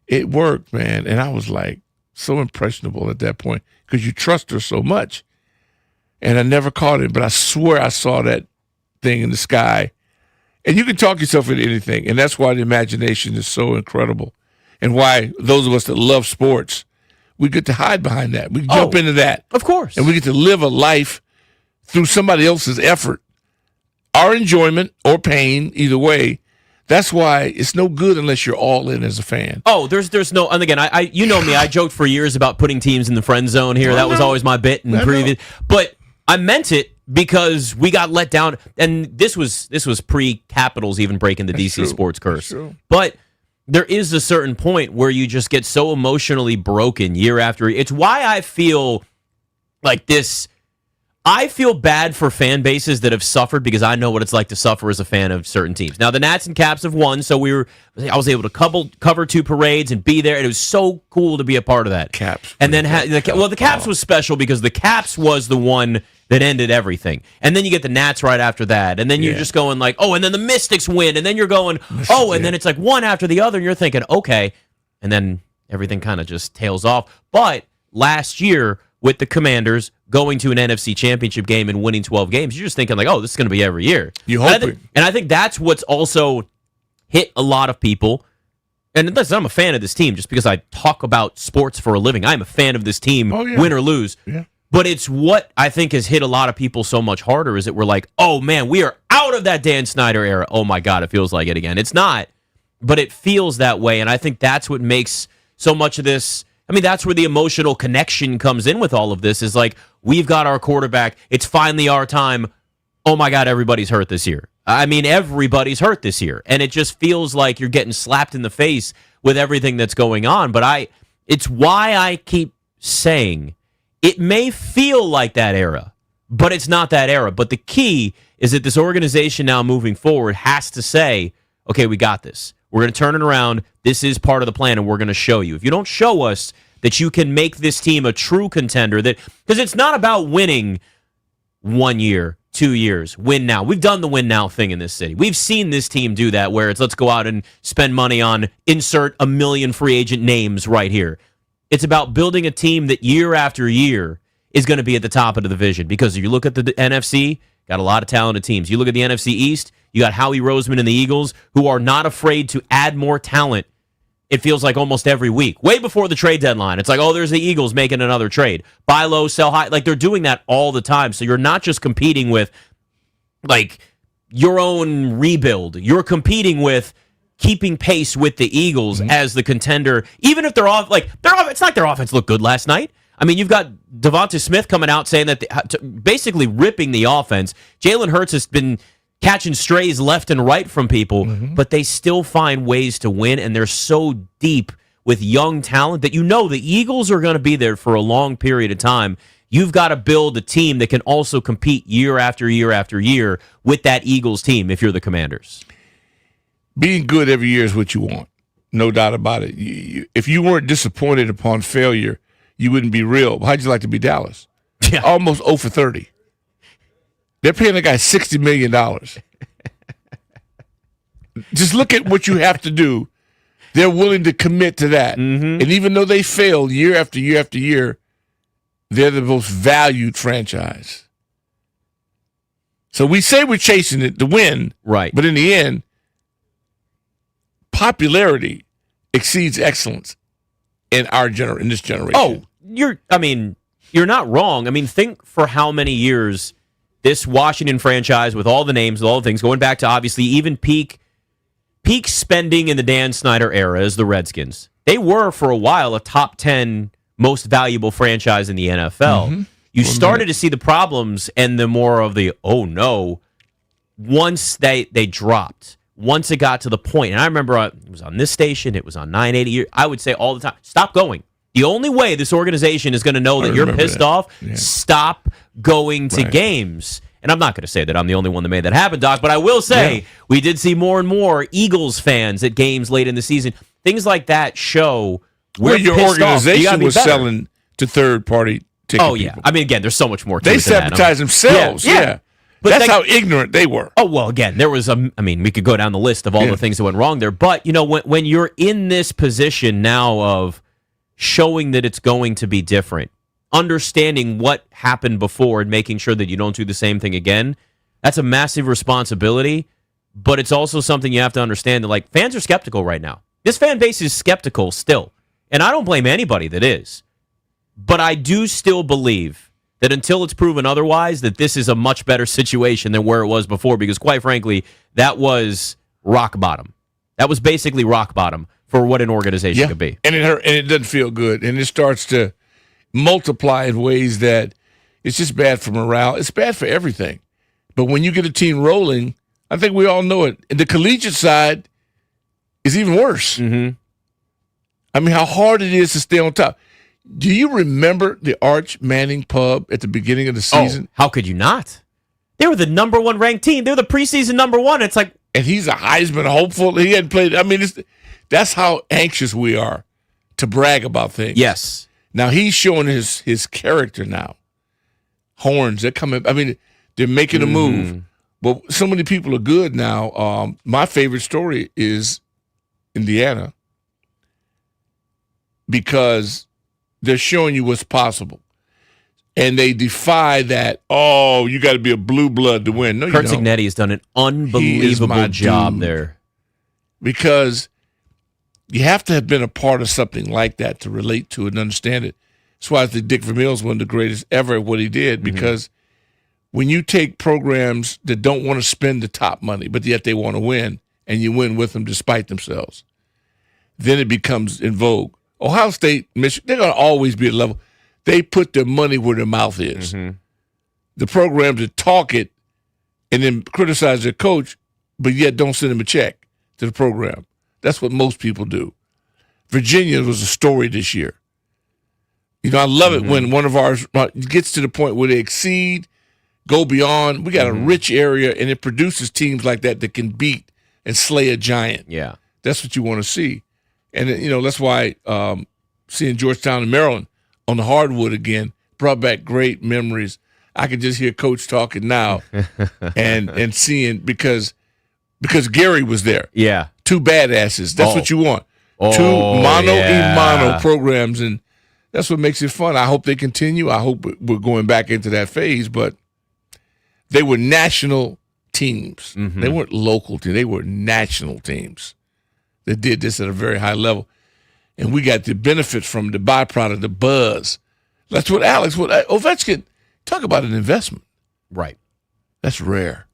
It worked, man. And I was like so impressionable at that point because you trust her so much. And I never caught it, but I swear I saw that thing in the sky. And you can talk yourself into anything. And that's why the imagination is so incredible. And why those of us that love sports, we get to hide behind that. We jump into that. Of course. And we get to live a life through somebody else's effort. Our enjoyment or pain, either way. That's why it's no good unless you're all in as a fan. Oh, there's no, and again, I you know me, I joked for years about putting teams in the friend zone here. That was always my bit in previous. But I meant it because we got let down, and this was pre-Capitals even breaking the DC sports curse. But there is a certain point where you just get so emotionally broken year after year. It's why I feel like this. I feel bad for fan bases that have suffered because I know what it's like to suffer as a fan of certain teams. Now, the Nats and Caps have won, so I was able to cover 2 parades and be there, and it was so cool to be a part of that. Caps. And then, the Caps was special because the Caps was the one that ended everything. And then you get the Nats right after that, and then you're just going like, oh, and then the Mystics win, and then you're going, and then it's like one after the other, and you're thinking, okay, and then everything kind of just tails off. But last year, with the Commanders going to an NFC championship game and winning 12 games, you're just thinking like, oh, this is going to be every year. You hope it. And I think that's what's also hit a lot of people. And listen, I'm a fan of this team just because I talk about sports for a living. I'm a fan of this team, win or lose. Yeah. But it's what I think has hit a lot of people so much harder is that we're like, oh, man, we are out of that Dan Snyder era. Oh, my God, it feels like it again. It's not, but it feels that way. And I think that's what makes so much of this. I mean, that's where the emotional connection comes in with all of this is like, we've got our quarterback. It's finally our time. Oh, my God, everybody's hurt this year. I mean, everybody's hurt this year. And it just feels like you're getting slapped in the face with everything that's going on. But it's why I keep saying it may feel like that era, but it's not that era. But the key is that this organization now moving forward has to say, okay, we got this. We're going to turn it around. This is part of the plan, and we're going to show you. If you don't show us that you can make this team a true contender, because it's not about winning 1 year, 2 years, win now. We've done the win now thing in this city. We've seen this team do that, where it's let's go out and spend money on insert a million free agent names right here. It's about building a team that year after year is going to be at the top of the division. Because if you look at the NFC, got a lot of talented teams. You look at the NFC East, you got Howie Roseman and the Eagles, who are not afraid to add more talent. It feels like almost every week. Way before the trade deadline, it's like, oh, there's the Eagles making another trade. Buy low, sell high. Like, they're doing that all the time. So you're not just competing with, like, your own rebuild. You're competing with keeping pace with the Eagles as the contender. Even if they're off, it's not like their offense looked good last night. I mean, you've got Devonta Smith coming out saying that basically ripping the offense. Jalen Hurts has been catching strays left and right from people, but they still find ways to win, and they're so deep with young talent that you know the Eagles are going to be there for a long period of time. You've got to build a team that can also compete year after year after year with that Eagles team if you're the Commanders. Being good every year is what you want, no doubt about it. If you weren't disappointed upon failure, you wouldn't be real. How'd you like to be Dallas? Yeah. Almost 0 for 30. They're paying the guy $60 million. Just look at what you have to do. They're willing to commit to that. And even though they fail year after year after year, they're the most valued franchise. So we say we're chasing it to win, right? But in the end, popularity exceeds excellence in this generation. Oh, you're not wrong. I mean, think for how many years this Washington franchise, with all the names, with all the things, going back to obviously even peak spending in the Dan Snyder era as the Redskins. They were, for a while, a top 10 most valuable franchise in the NFL. You started to see the problems and the more of the, oh no, once they dropped. Once it got to the point, and I remember it was on this station, it was on 980, I would say all the time, stop going. The only way this organization is going to know that you're pissed off, stop going to games. And I'm not going to say that I'm the only one that made that happen, Doc, but I will say we did see more and more Eagles fans at games late in the season. Things like that show where your organization was selling to third-party ticket people. Yeah. I mean, again, there's so much more to they it than that. sabotage themselves. Yeah. But that's how ignorant they were. Oh, well, again, there was we could go down the list of all the things that went wrong there. But, when you're in this position now of showing that it's going to be different, understanding what happened before and making sure that you don't do the same thing again, that's a massive responsibility. But it's also something you have to understand that, fans are skeptical right now. This fan base is skeptical still. And I don't blame anybody that is. But I do still believe that until it's proven otherwise, that this is a much better situation than where it was before, because quite frankly, that was rock bottom. That was basically rock bottom for what an organization could be. And it hurt, and it doesn't feel good. And it starts to multiply in ways that it's just bad for morale. It's bad for everything. But when you get a team rolling, I think we all know it. And the collegiate side is even worse. Mm-hmm. I mean, how hard it is to stay on top. Do you remember the Arch Manning Pub at the beginning of the season? Oh, how could you not? They were the number one ranked team. They were the preseason number one. It's like, and he's a Heisman hopeful. He hadn't played. I mean, that's how anxious we are to brag about things. Yes. Now he's showing his character now. Horns, they're coming. I mean, they're making a move. But so many people are good now. My favorite story is Indiana, because they're showing you what's possible. And they defy that, you got to be a blue blood to win. No, Kurt you don't. Cignetti has done an unbelievable job there. Because you have to have been a part of something like that to relate to it and understand it. That's why I think Dick Vermeil's one of the greatest ever at what he did, because when you take programs that don't want to spend the top money, but yet they want to win, and you win with them despite themselves, then it becomes in vogue. Ohio State, Michigan, they're going to always be at a level. They put their money where their mouth is. The programs that talk it and then criticize their coach, but yet don't send him a check to the program. That's what most people do. Virginia was a story this year. I love it when one of ours gets to the point where they exceed, go beyond. We got a rich area, and it produces teams like that that can beat and slay a giant. Yeah. That's what you want to see. And, that's why seeing Georgetown and Maryland on the hardwood again brought back great memories. I can just hear Coach talking now and seeing because Gary was there. Yeah. Two badasses. That's what you want. Two mono programs, and that's what makes it fun. I hope they continue. I hope we're going back into that phase, but they were national teams. They weren't local teams. They were national teams that did this at a very high level. And we got the benefit from the byproduct, the buzz. That's what Ovechkin, talk about an investment. Right. That's rare.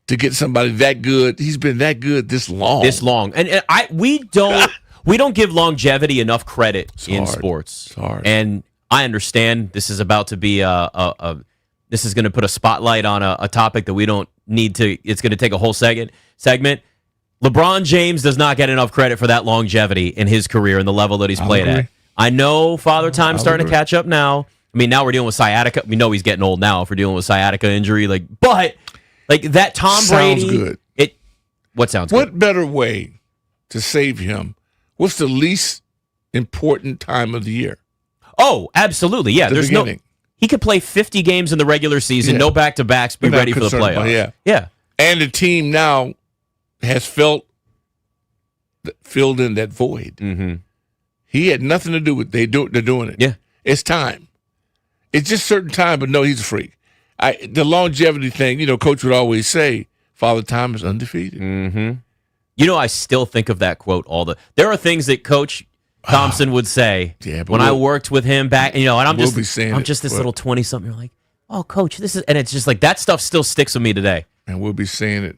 To get somebody that good, he's been that good this long. And we don't give longevity enough credit in sports. It's hard. And I understand this is about to be this is going to put a spotlight on a topic that we don't need to. It's going to take a whole segment. LeBron James does not get enough credit for that longevity in his career and the level that he's played at. I know Father Time's starting to catch up now. I mean, now we're dealing with sciatica. We know he's getting old now if we're dealing with sciatica injury. But that Tom Brady. Sounds good. What sounds good? What better way to save him? What's the least important time of the year? Oh, absolutely. Yeah, there's beginning. He could play 50 games in the regular season, no back-to-backs, be ready for the playoffs. Yeah. And the team now has filled in that void. He had nothing to do with they're doing it. Yeah. It's time. It's just certain time, but no, he's a freak. The longevity thing, Coach would always say, Father Time is undefeated. I still think of that quote there are things that Coach Thompson would say when I worked with him back, and I'm just this little 20-something. You're like, oh, Coach, this is, and it's just like that stuff still sticks with me today. And we'll be saying it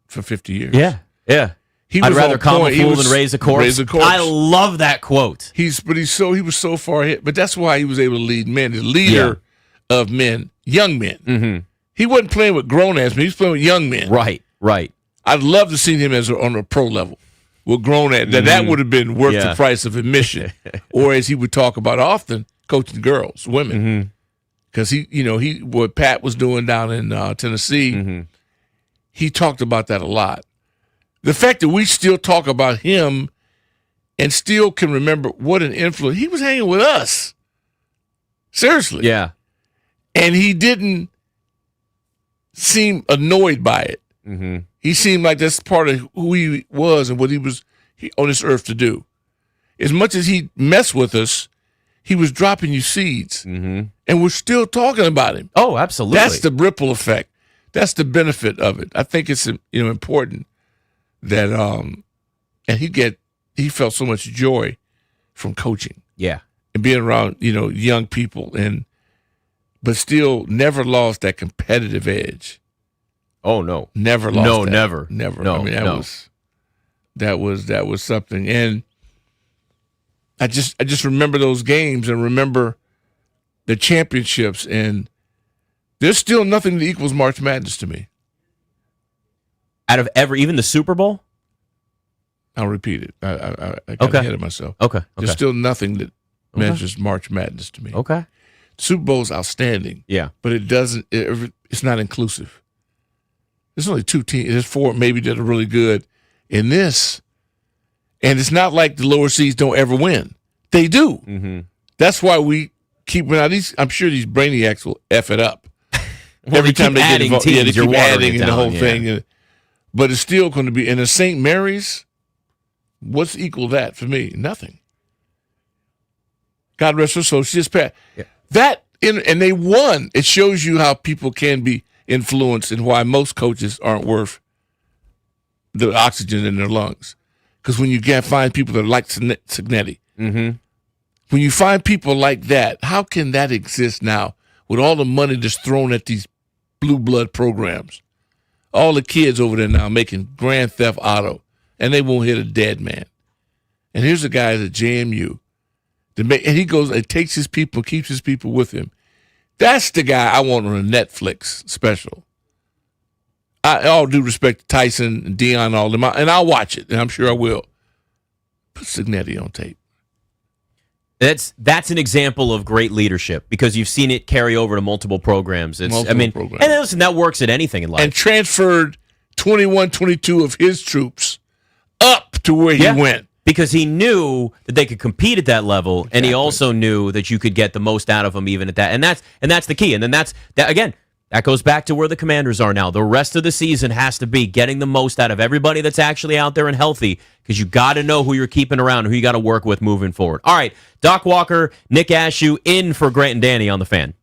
for 50 years. Yeah. I'd rather calm a fool than raise a corpse. I love that quote. He was so far ahead, but that's why he was able to lead men, the leader of men, young men. He wasn't playing with grown-ass men. He was playing with young men. Right. I'd love to see him on a pro level with grown-ass. That would have been worth the price of admission. Or as he would talk about often, coaching girls, women. because what Pat was doing down in Tennessee, he talked about that a lot. The fact that we still talk about him and still can remember what an influence he was hanging with us. Seriously, yeah, and he didn't seem annoyed by it. He seemed like that's part of who he was and what he was on this earth to do. As much as he messed with us, he was dropping you seeds, and we're still talking about him. Oh, absolutely. That's the ripple effect. That's the benefit of it. I think it's important that and he felt so much joy from coaching. Yeah, and being around young people but still never lost that competitive edge. Oh no, never lost. No, that. never. No. I mean that was something, and I just remember those games and remember the championships, and there's still nothing that equals March Madness to me. Out of even the Super Bowl? I'll repeat it. I got ahead of myself. Okay. There's still nothing that measures March Madness to me. Okay. Super Bowl's outstanding. Yeah. But it's not inclusive. There's only 2 teams. There's 4 maybe that are really good in this. And it's not like the lower seeds don't ever win. They do. That's why we keep I'm sure these brainiacs will F it up. Every time they get involved, teams, they keep adding in the whole thing. But it's still going to be in a St. Mary's. What's equal to that for me? Nothing. God rest her soul. She just passed. Yeah. And they won. It shows you how people can be influenced and why most coaches aren't worth the oxygen in their lungs. Because when you can't find people that are like Signetti, when you find people like that, how can that exist now with all the money that's thrown at these blue blood programs? All the kids over there now making Grand Theft Auto, and they won't hit a dead man. And here's a guy at JMU, and he goes and takes his people, keeps his people with him. That's the guy I want on a Netflix special. All due respect to Tyson and Deion and all them, and I'll watch it, and I'm sure I will. Put Signetti on tape. That's an example of great leadership because you've seen it carry over to multiple programs. Programs. And listen, that works at anything in life. And transferred 21, 22 of his troops up to where he went. Because he knew that they could compete at that level, and he also knew that you could get the most out of them even at that. And that's the key. And then that goes back to where the Commanders are now. The rest of the season has to be getting the most out of everybody that's actually out there and healthy because you got to know who you're keeping around, who you got to work with moving forward. All right, Doc Walker, Nick Ashew in for Grant and Danny on the Fan.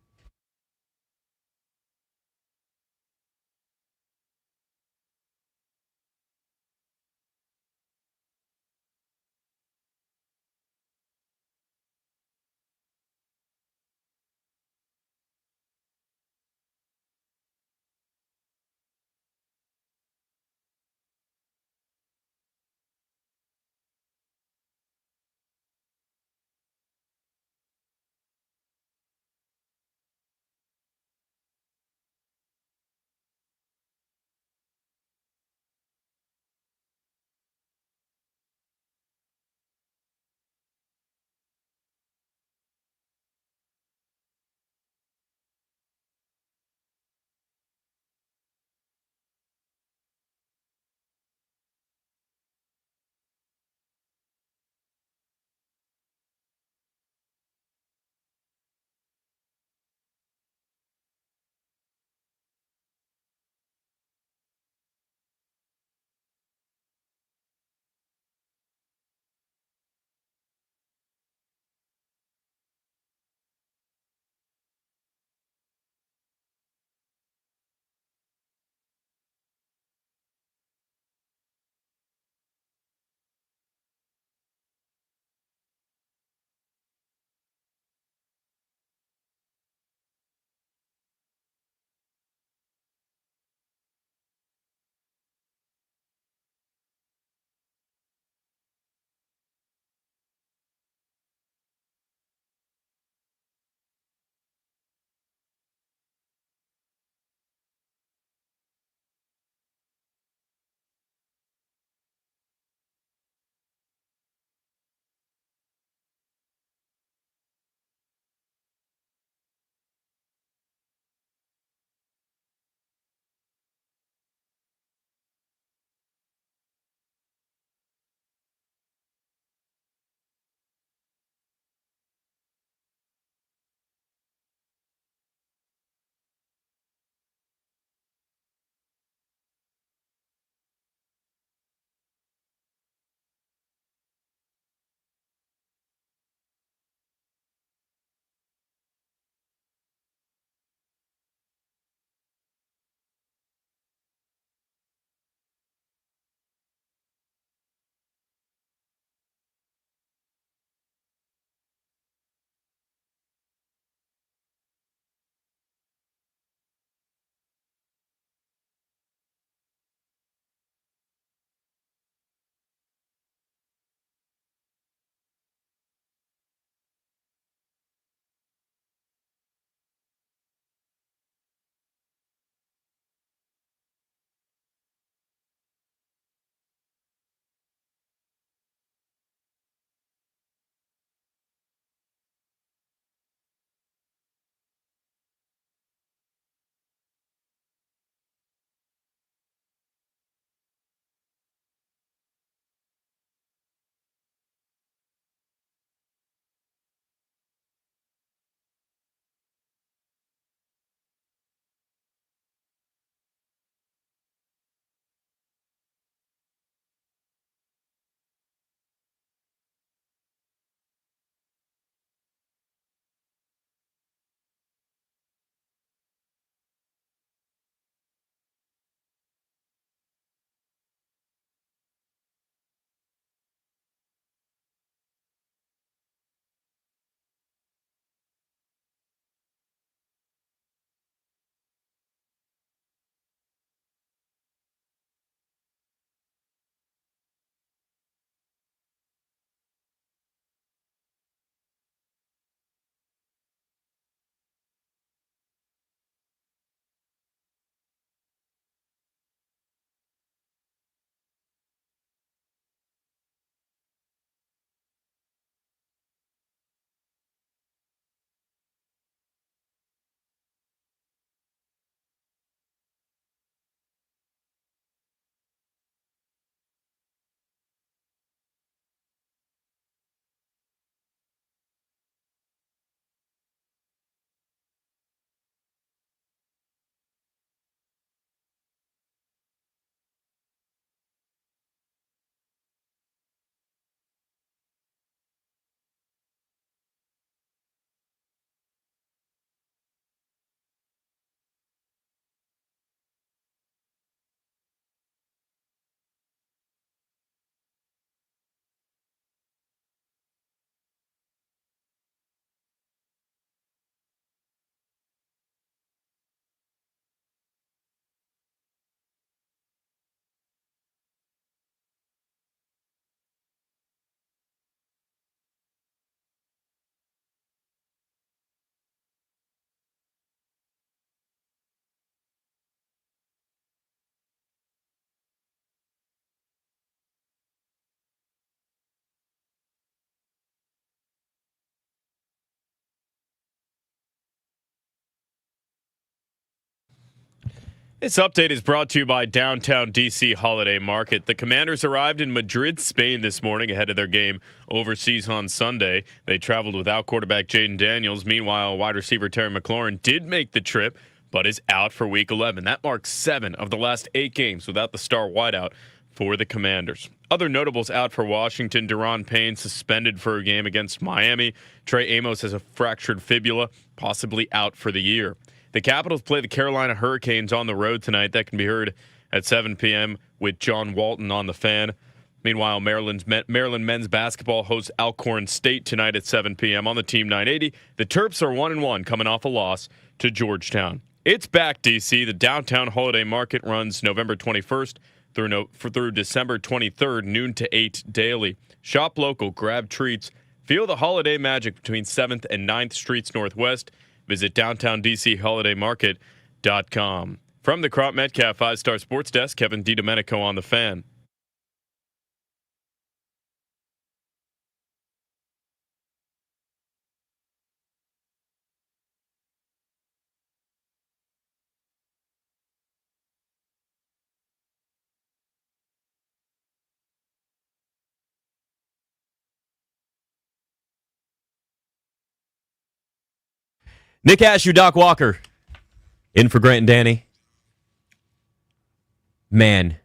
This update is brought to you by Downtown DC Holiday Market. The Commanders arrived in Madrid, Spain this morning ahead of their game overseas on Sunday. They traveled without quarterback Jaden Daniels. Meanwhile, wide receiver Terry McLaurin did make the trip, but is out for Week 11. That marks 7 of the last 8 games without the star wideout for the Commanders. Other notables out for Washington: Deron Payne suspended for a game against Miami. Trey Amos has a fractured fibula, possibly out for the year. The Capitals play the Carolina Hurricanes on the road tonight. That can be heard at 7 p.m. with John Walton on the Fan. Meanwhile, Maryland men's basketball hosts Alcorn State tonight at 7 p.m. on the Team 980. The Terps are 1-1 coming off a loss to Georgetown. It's back, DC. The Downtown Holiday Market runs November 21st through December 23rd, noon to 8 daily. Shop local, grab treats, feel the holiday magic between 7th and 9th Streets Northwest. Visit downtowndcholiday.com. From the Crop Metcalf 5-Star Sports Desk, Kevin DiDomenico on the Fan. Nick Ashew, Doc Walker, in for Grant and Danny. Man,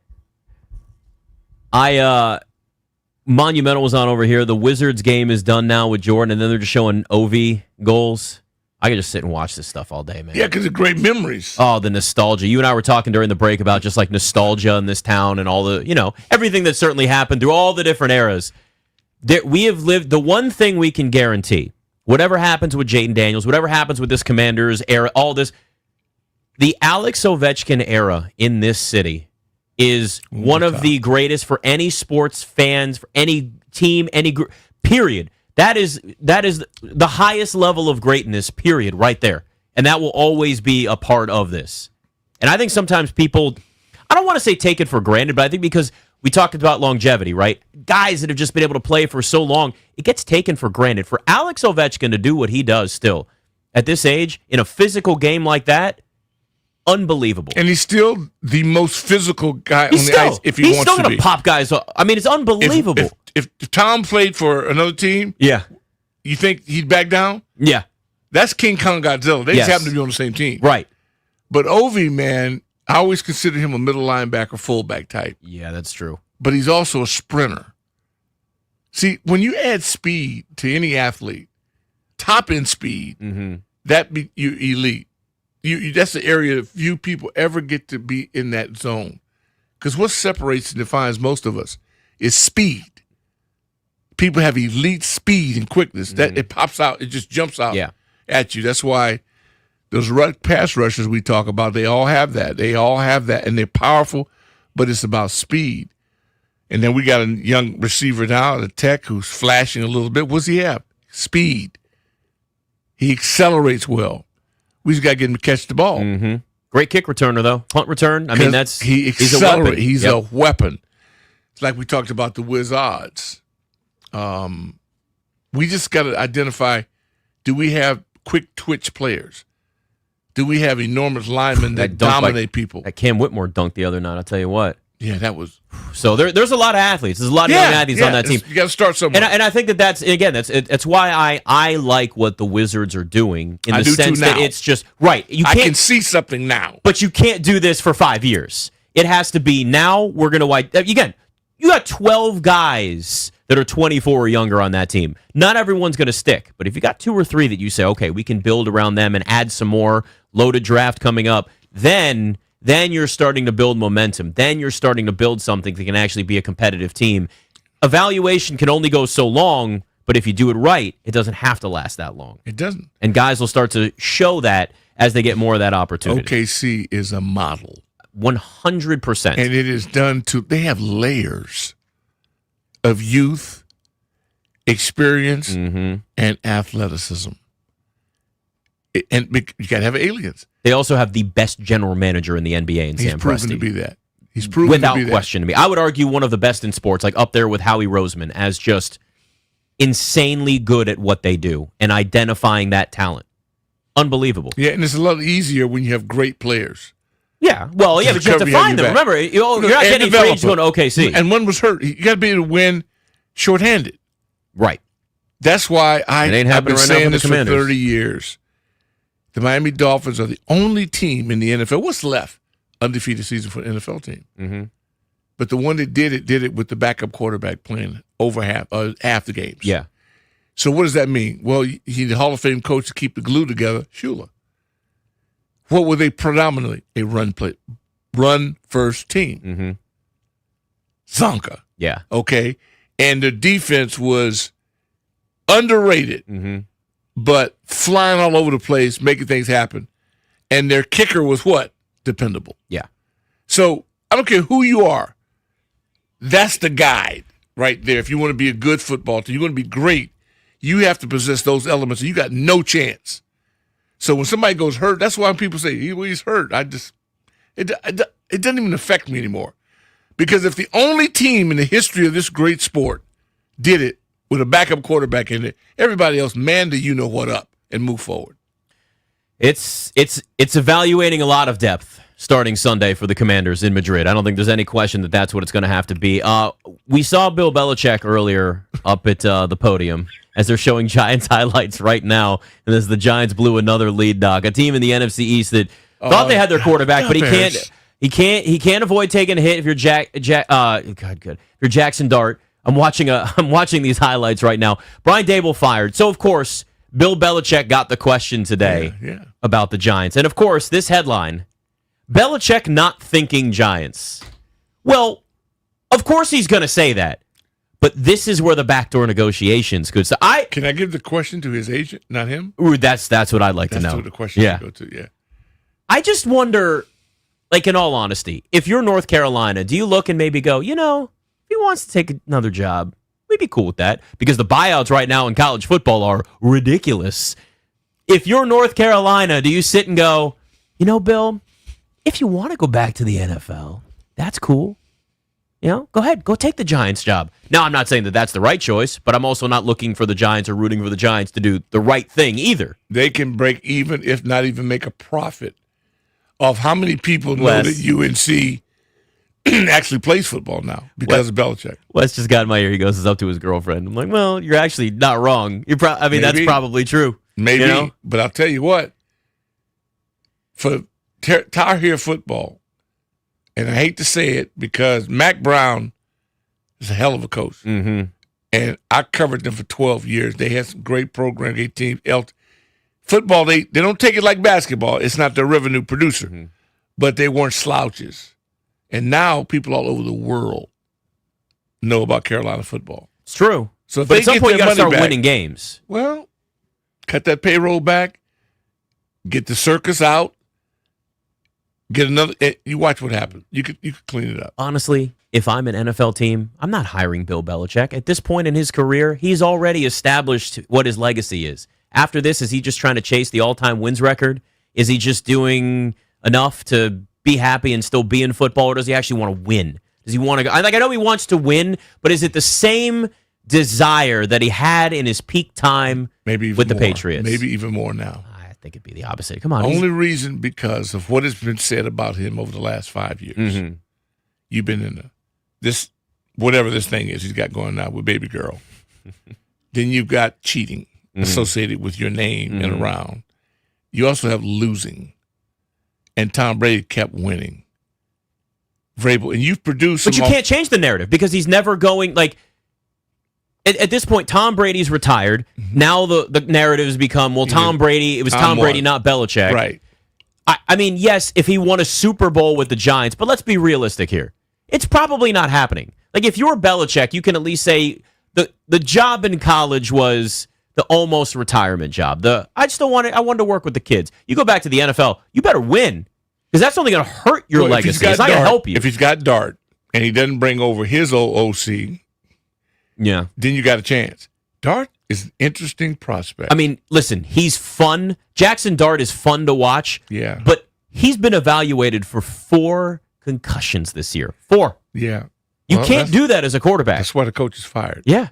Monumental was on over here. The Wizards game is done now with Jordan, and then they're just showing OV goals. I could just sit and watch this stuff all day, man. Yeah, because of great memories. Oh, the nostalgia. You and I were talking during the break about just like nostalgia in this town and all the, everything that certainly happened through all the different eras. We have lived, the one thing we can guarantee, whatever happens with Jaden Daniels, whatever happens with this Commanders era, all this, the Alex Ovechkin era in this city is one of the greatest for any sports fans, for any team, any group, period. That is the highest level of greatness, period, right there. And that will always be a part of this. And I think sometimes people, I don't want to say take it for granted, but I think because we talked about longevity, right? Guys that have just been able to play for so long, it gets taken for granted. For Alex Ovechkin to do what he does still at this age in a physical game like that, unbelievable. And he's still the most physical guy on the ice if he wants to be. He's still going to pop guys up. I mean, it's unbelievable. If Tom played for another team, yeah, you think he'd back down? Yeah. That's King Kong Godzilla. They just happen to be on the same team. Right. But Ovi, man, I always consider him a middle linebacker, fullback type. Yeah, that's true. But he's also a sprinter. See, when you add speed to any athlete, top end speed, that be you elite. That's the area that few people ever get to be in that zone. Because what separates and defines most of us is speed. People have elite speed and quickness. That it pops out, it just jumps out at you. That's why those pass rushers we talk about, they all have that. They all have that, and they're powerful, but it's about speed. And then we got a young receiver now, the tech, who's flashing a little bit. What's he have? Speed. He accelerates well. We just got to get him to catch the ball. Great kick returner, though. Punt return. I mean, he he's a weapon. He's a weapon. It's like we talked about the Wizards. We just got to identify, do we have quick twitch players? Do we have enormous linemen that dominate people? That Cam Whitmore dunked the other night, I'll tell you what. Yeah, that was. So there's a lot of athletes. There's a lot of young athletes on that team. You got to start somewhere. And I think that's why I like what the Wizards are doing in the sense that it's just right. I can see something now, but you can't do this for 5 years. It has to be now. We're going to again. You got 12 guys that are 24 or younger on that team. Not everyone's going to stick, but if you got 2 or 3 that you say, okay, we can build around them and add some more, loaded draft coming up, then you're starting to build momentum. Then you're starting to build something that can actually be a competitive team. Evaluation can only go so long, but if you do it right, it doesn't have to last that long. It doesn't. And guys will start to show that as they get more of that opportunity. OKC is a model. 100%. And it is done they have layers of youth, experience, and athleticism. And you got to have aliens. They also have the best general manager in the NBA in Sam Presti. He's proven to be that. He's proven without to be question to me. I would argue one of the best in sports, like up there with Howie Roseman, as just insanely good at what they do and identifying that talent. Unbelievable. Yeah, and it's a lot easier when you have great players. Yeah, well, yeah, but you have to find them. Remember, you're not getting free agents going to OKC. And one was hurt. You got to be able to win shorthanded. Right. That's why I've been saying this for 30 years. The Miami Dolphins are the only team in the NFL. What's left? Undefeated season for an NFL team. Mm-hmm. But the one that did it with the backup quarterback playing over half the games. Yeah. So what does that mean? Well, he's the Hall of Fame coach to keep the glue together, Shula. What were they predominantly? A run first team. Mm-hmm. Zonka. Yeah. Okay. And the defense was underrated, but flying all over the place, making things happen. And their kicker was what? Dependable. Yeah. So I don't care who you are. That's the guide right there. If you want to be a good football team, you want to be great, you have to possess those elements, and you got no chance. So when somebody goes hurt, that's why people say, he's hurt. It doesn't even affect me anymore. Because if the only team in the history of this great sport did it with a backup quarterback in it, everybody else man the you-know-what up and move forward. It's evaluating a lot of depth starting Sunday for the Commanders in Madrid. I don't think there's any question that that's what it's going to have to be. We saw Bill Belichick earlier up at the podium as they're showing Giants highlights right now, and as the Giants blew another lead, Doc. A team in the NFC East that thought they had their quarterback, but he can't avoid taking a hit if you're you're Jackson Dart. I'm watching these highlights right now. Brian Dable fired. So of course, Bill Belichick got the question today about the Giants. And of course, this headline, Belichick not thinking Giants. Well, of course he's going to say that. But this is where the backdoor negotiations could. So Can I give the question to his agent, not him? Ooh, that's what I'd like to know. That's what the question should go to, yeah. I just wonder, like in all honesty, if you're North Carolina, do you look and maybe go, if he wants to take another job, we'd be cool with that. Because the buyouts right now in college football are ridiculous. If you're North Carolina, do you sit and go, Bill, if you want to go back to the NFL, that's cool. Go ahead, go take the Giants job. Now, I'm not saying that that's the right choice, but I'm also not looking for the Giants or rooting for the Giants to do the right thing either. They can break even, if not even make a profit, of how many people know that UNC actually plays football now because of Belichick. Wes just got in my ear. He goes, "It's up to his girlfriend." I'm like, well, you're actually not wrong. That's probably true. Maybe, but I'll tell you what. For Tar Heel football, and I hate to say it because Mac Brown is a hell of a coach. Mm-hmm. And I covered them for 12 years. They had some great programs, great teams. Football, they don't take it like basketball. It's not their revenue producer. But they weren't slouches. And now people all over the world know about Carolina football. It's true. So if but at some point, you got to start winning games. Well, cut that payroll back, get the circus out, get another. You watch what happens. You could clean it up. Honestly, if I'm an NFL team, I'm not hiring Bill Belichick. At this point in his career, he's already established what his legacy is. After this, is he just trying to chase the all-time wins record? Is he just doing enough to be happy and still be in football, or does he actually want to win? Does he want to go? I know he wants to win, but is it the same desire that he had in his peak time with the Patriots? Maybe even more now. I think it'd be the opposite. Come on. Only reason because of what has been said about him over the last 5 years. Mm-hmm. You've been in this, whatever this thing is he's got going on with baby girl. Then you've got cheating associated with your name and around. You also have losing. And Tom Brady kept winning. Vrabel, and you've produced. But you can't change the narrative because he's never going like. At this point, Tom Brady's retired. Now the narrative has become, well, Tom Brady. It was Tom Brady, not Belichick. Right. I mean, yes, if he won a Super Bowl with the Giants, but let's be realistic here. It's probably not happening. Like if you're Belichick, you can at least say the job in college was the almost retirement job. I wanted to work with the kids. You go back to the NFL, you better win. Because that's only going to hurt your legacy. It's not going to help you. If he's got Dart and he doesn't bring over his old OC, then you got a chance. Dart is an interesting prospect. I mean, listen, he's fun. Jackson Dart is fun to watch. Yeah. But he's been evaluated for 4 concussions this year. 4. Yeah. You can't do that as a quarterback. That's why the coach is fired. Yeah.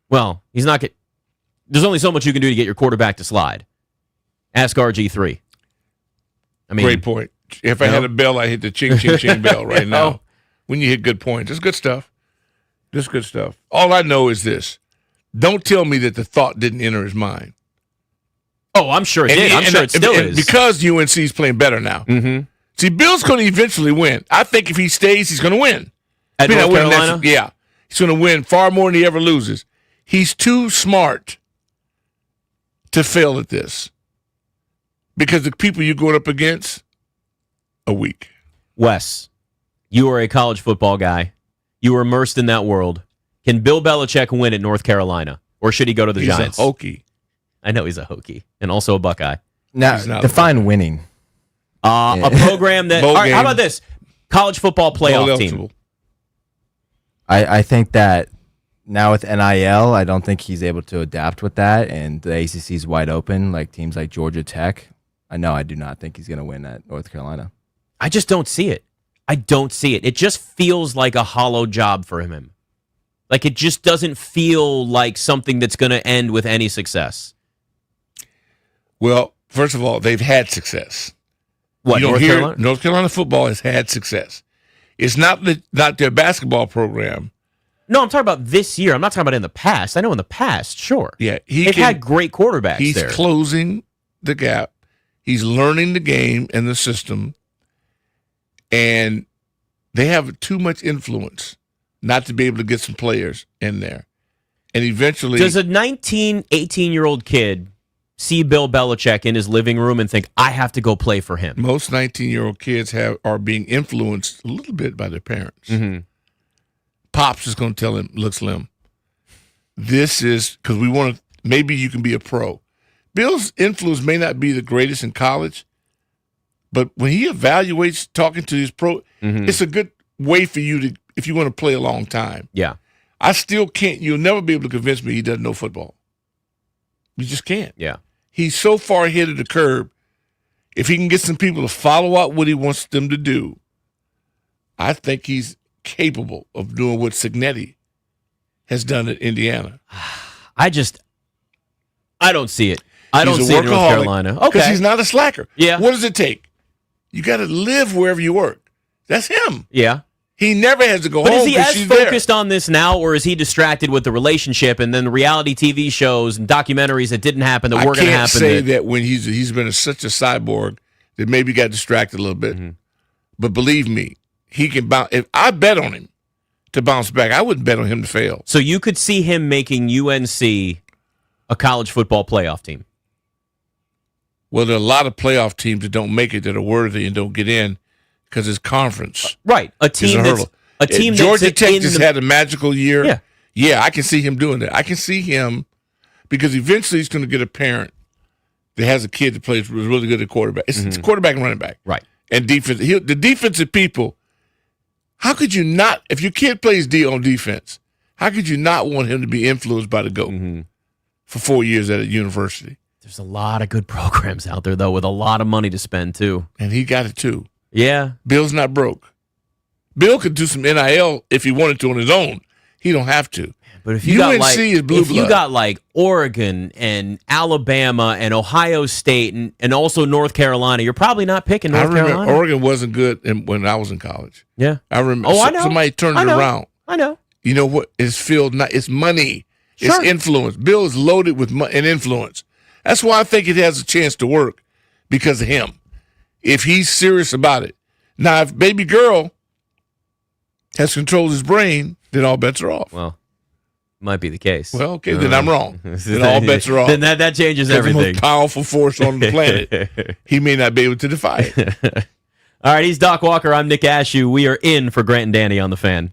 Well, he's not getting... There's only so much you can do to get your quarterback to slide. Ask RG3. I mean, great point. If I had a bell, I hit the ching, ching, ching bell right now. No. When you hit good points. It's good stuff. Just good stuff. All I know is this. Don't tell me that the thought didn't enter his mind. Oh, I'm sure it did. I'm sure it still is. Because UNC is playing better now. Mm-hmm. See, Bill's going to eventually win. I think if he stays, he's going to win. At North Carolina? Yeah. He's going to win far more than he ever loses. He's too smart to fail at this. Because the people you're going up against are weak. Wes, you are a college football guy. You are immersed in that world. Can Bill Belichick win at North Carolina? Or should he go to the Giants? He's a Hokie. I know he's a Hokie. And also a Buckeye. Now, define winning. A program that... All right, how about this? College football playoff team. I think that now with NIL, I don't think he's able to adapt with that, and the ACC is wide open, like teams like Georgia Tech. I do not think he's going to win at North Carolina. I just don't see it. I don't see it. It just feels like a hollow job for him. Like, it just doesn't feel like something that's going to end with any success. Well, first of all, they've had success. What, North Carolina? North Carolina football has had success. It's not their basketball program. No, I'm talking about this year. I'm not talking about in the past. I know in the past, sure. Yeah, they've had great quarterbacks he's there. He's closing the gap. He's learning the game and the system. And they have too much influence not to be able to get some players in there. And eventually... Does a 19, 18-year-old kid see Bill Belichick in his living room and think, I have to go play for him? Most 19-year-old kids are being influenced a little bit by their parents. Mm-hmm. Pops is going to tell him, look, Slim, this is... Because we want to... Maybe you can be a pro. Bill's influence may not be the greatest in college, but when he evaluates talking to his pro, it's a good way for you to, if you want to play a long time. Yeah. I still can't, you'll never be able to convince me he doesn't know football. You just can't. Yeah. He's so far ahead of the curve. If he can get some people to follow out what he wants them to do, I think he's capable of doing what Cignetti has done at Indiana. I don't see it. I don't see it in North Carolina. Okay. Because he's not a slacker. Yeah. What does it take? You got to live wherever you work. That's him. Yeah. He never has to go but home. But is he as she's focused on this now, or is he distracted with the relationship and then reality TV shows and documentaries that didn't happen that were going to happen? I can't say that when he's been such a cyborg that maybe got distracted a little bit. Mm-hmm. But believe me, he can bounce. If I bet on him to bounce back, I wouldn't bet on him to fail. So you could see him making UNC a college football playoff team. Well, there are a lot of playoff teams that don't make it that are worthy and don't get in because it's conference. Right. A team that's Georgia Tech just had a magical year. Yeah, I can see him doing that. I can see him because eventually he's going to get a parent that has a kid that plays really good at quarterback. It's quarterback and running back. Right. And defense. The defensive people, how could you not, if your kid plays on defense, how could you not want him to be influenced by the GOAT for 4 years at a university? There's a lot of good programs out there, though, with a lot of money to spend, too. And he got it, too. Yeah. Bill's not broke. Bill could do some NIL if he wanted to on his own. He don't have to. But if you UNC is blue if you got like Oregon and Alabama and Ohio State and also North Carolina, you're probably not picking North Carolina. Oregon wasn't good when I was in college. Yeah. I remember I know. Somebody turned it around. I know. You know what? It's filled, it's money. Sure. It's influence. Bill is loaded with and influence. That's why I think it has a chance to work because of him. If he's serious about it. Now, if baby girl has controlled his brain, then all bets are off. Well, might be the case. Well, okay, then I'm wrong. Then all bets are off. Then that changes everything. The most powerful force on the planet. He may not be able to defy it. All right, he's Doc Walker. I'm Nick Ashew. We are in for Grant and Danny on the Fan.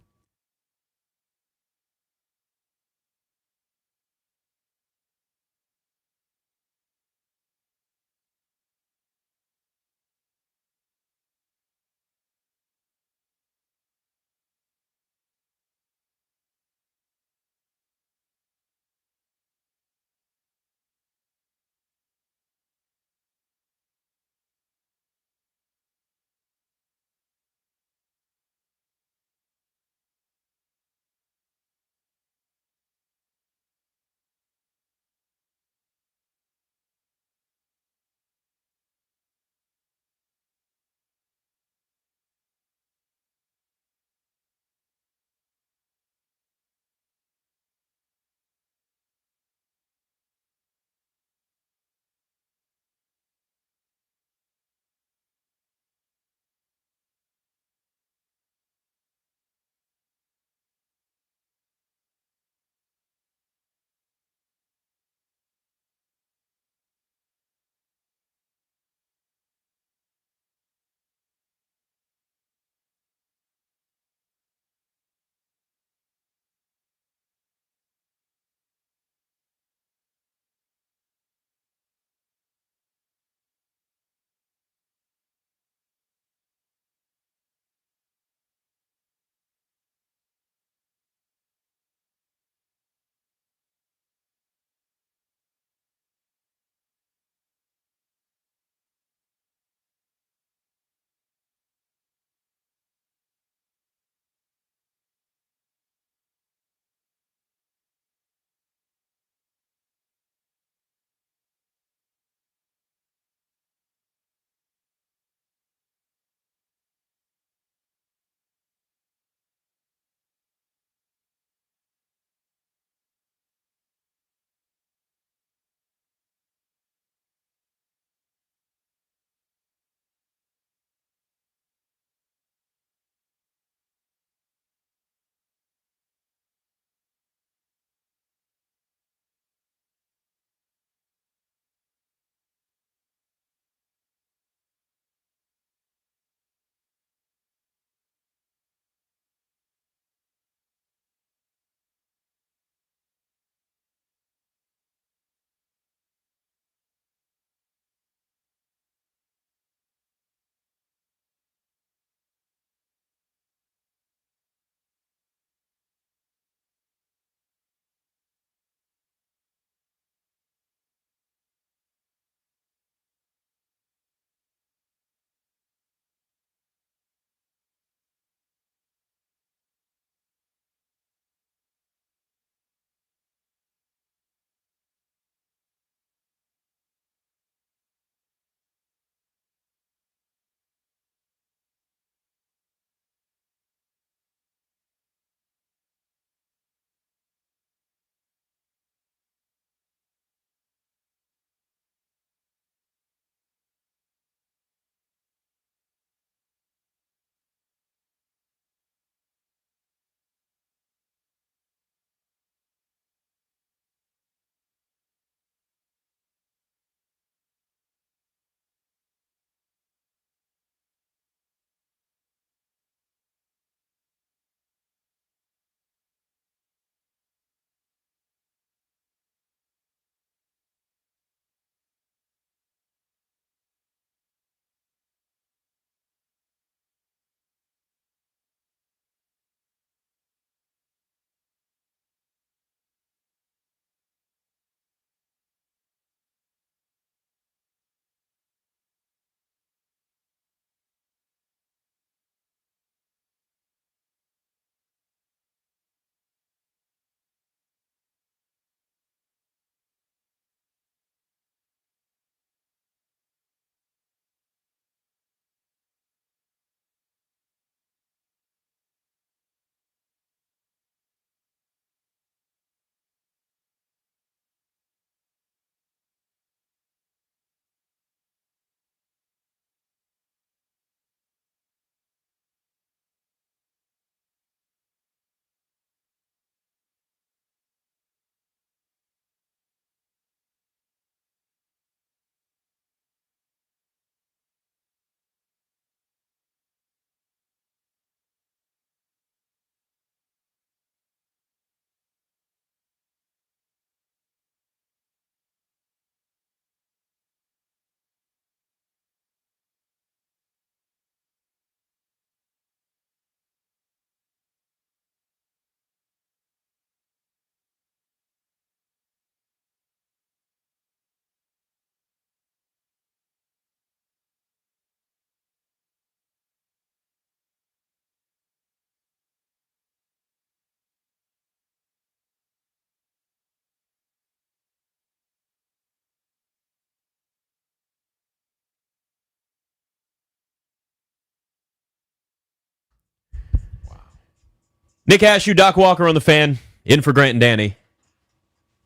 Nick Ashew, Doc Walker on the Fan, in for Grant and Danny.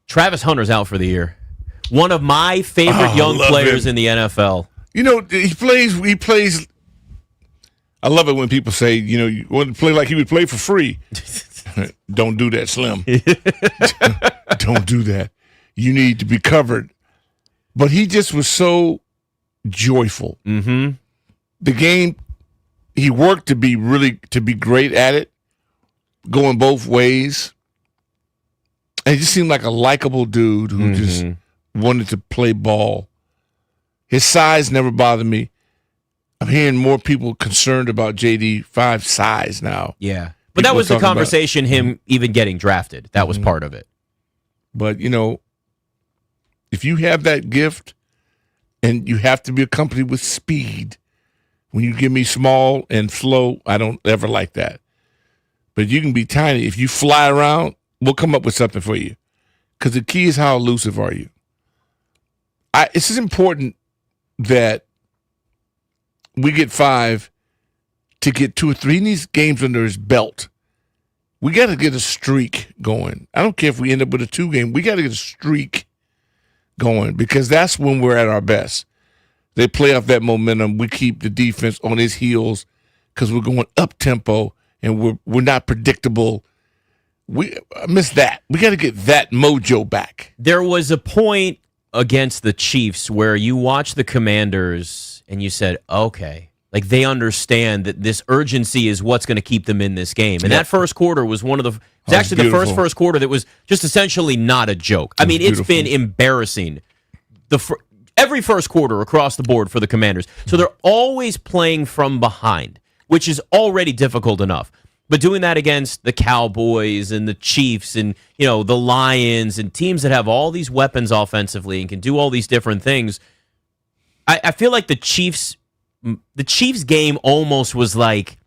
Travis Hunter's out for the year. One of my favorite young players in the NFL. You know, he plays. I love it when people say, you know, you want to play like he would play for free. Don't do that, Slim. Don't do that. You need to be covered. But he just was so joyful. Mm-hmm. The game, he worked to be great at it, going both ways. And he just seemed like a likable dude who just wanted to play ball. His size never bothered me. I'm hearing more people concerned about JD5's size now. Yeah. But that was the conversation, him even getting drafted. That was part of it. But, you know, if you have that gift and you have to be accompanied with speed, when you give me small and slow, I don't ever like that. But you can be tiny. If you fly around, we'll come up with something for you. Because the key is how elusive are you. It's just important that we get 5 to get 2 or 3 in these games under his belt. We got to get a streak going. I don't care if we end up with a 2 game. We got to get a streak going because that's when we're at our best. They play off that momentum. We keep the defense on his heels because we're going up tempo and we're not predictable. I miss that. We got to get that mojo back. There was a point against the Chiefs where you watch the Commanders and you said, okay, like they understand that this urgency is what's going to keep them in this game. And that first quarter was actually the first quarter that was just essentially not a joke. I mean, it's been embarrassing. Every first quarter across the board for the Commanders. So they're always playing from behind, which is already difficult enough. But doing that against the Cowboys and the Chiefs and, you know, the Lions and teams that have all these weapons offensively and can do all these different things, I feel like the Chiefs game almost was like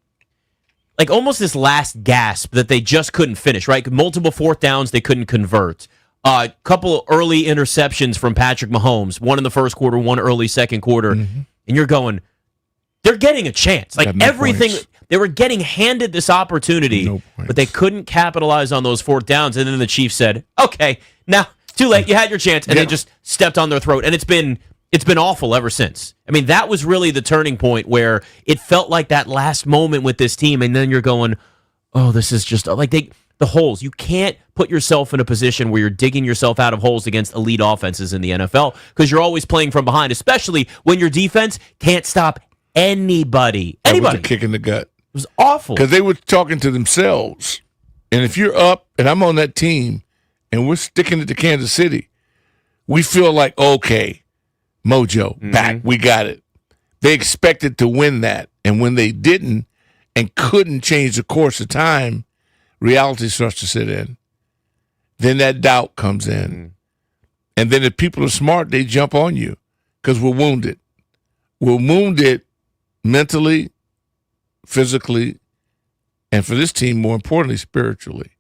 almost this last gasp that they just couldn't finish, right? Multiple fourth downs they couldn't convert. A couple early interceptions from Patrick Mahomes, one in the first quarter, one early second quarter. And you're going, they're getting a chance. Like everything, they were getting handed this opportunity, but they couldn't capitalize on those fourth downs. And then the Chiefs said, okay, now, too late. You had your chance. And they just stepped on their throat. And it's been awful ever since. I mean, that was really the turning point where it felt like that last moment with this team. And then you're going, oh, this is just like the holes. You can't put yourself in a position where you're digging yourself out of holes against elite offenses in the NFL because you're always playing from behind, especially when your defense can't stop anybody. That was a kick in the gut. It was awful. Because they were talking to themselves. And if you're up and I'm on that team and we're sticking it to Kansas City, we feel like, okay, mojo, back, we got it. They expected to win that. And when they didn't and couldn't change the course of time, reality starts to sit in. Then that doubt comes in. And then if people are smart, they jump on you because we're wounded. We're wounded mentally, physically, and for this team, more importantly, spiritually.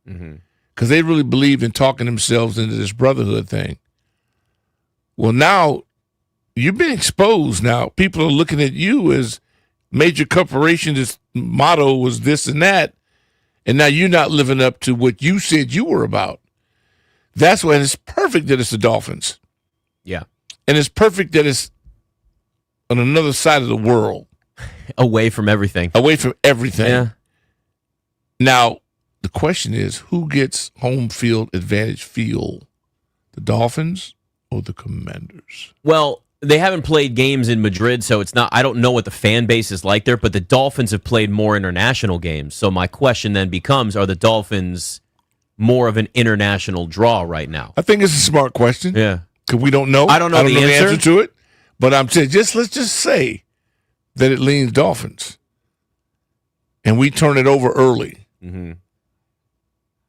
Because they really believe in talking themselves into this brotherhood thing. Well, now you've been exposed now. People are looking at you as major corporations' motto was this and that. And now you're not living up to what you said you were about. That's why it's perfect that it's the Dolphins. Yeah. And it's perfect that it's on another side of the world. Away from everything. Away from everything. Yeah. Now, the question is, who gets home field advantage feel? The Dolphins or the Commanders? Well, they haven't played games in Madrid, so it's not. I don't know what the fan base is like there, but the Dolphins have played more international games. So my question then becomes, are the Dolphins more of an international draw right now? I think it's a smart question. Yeah. Because we don't know. I don't know the answer to it. But I'm saying, let's just say that it leans Dolphins. And we turn it over early.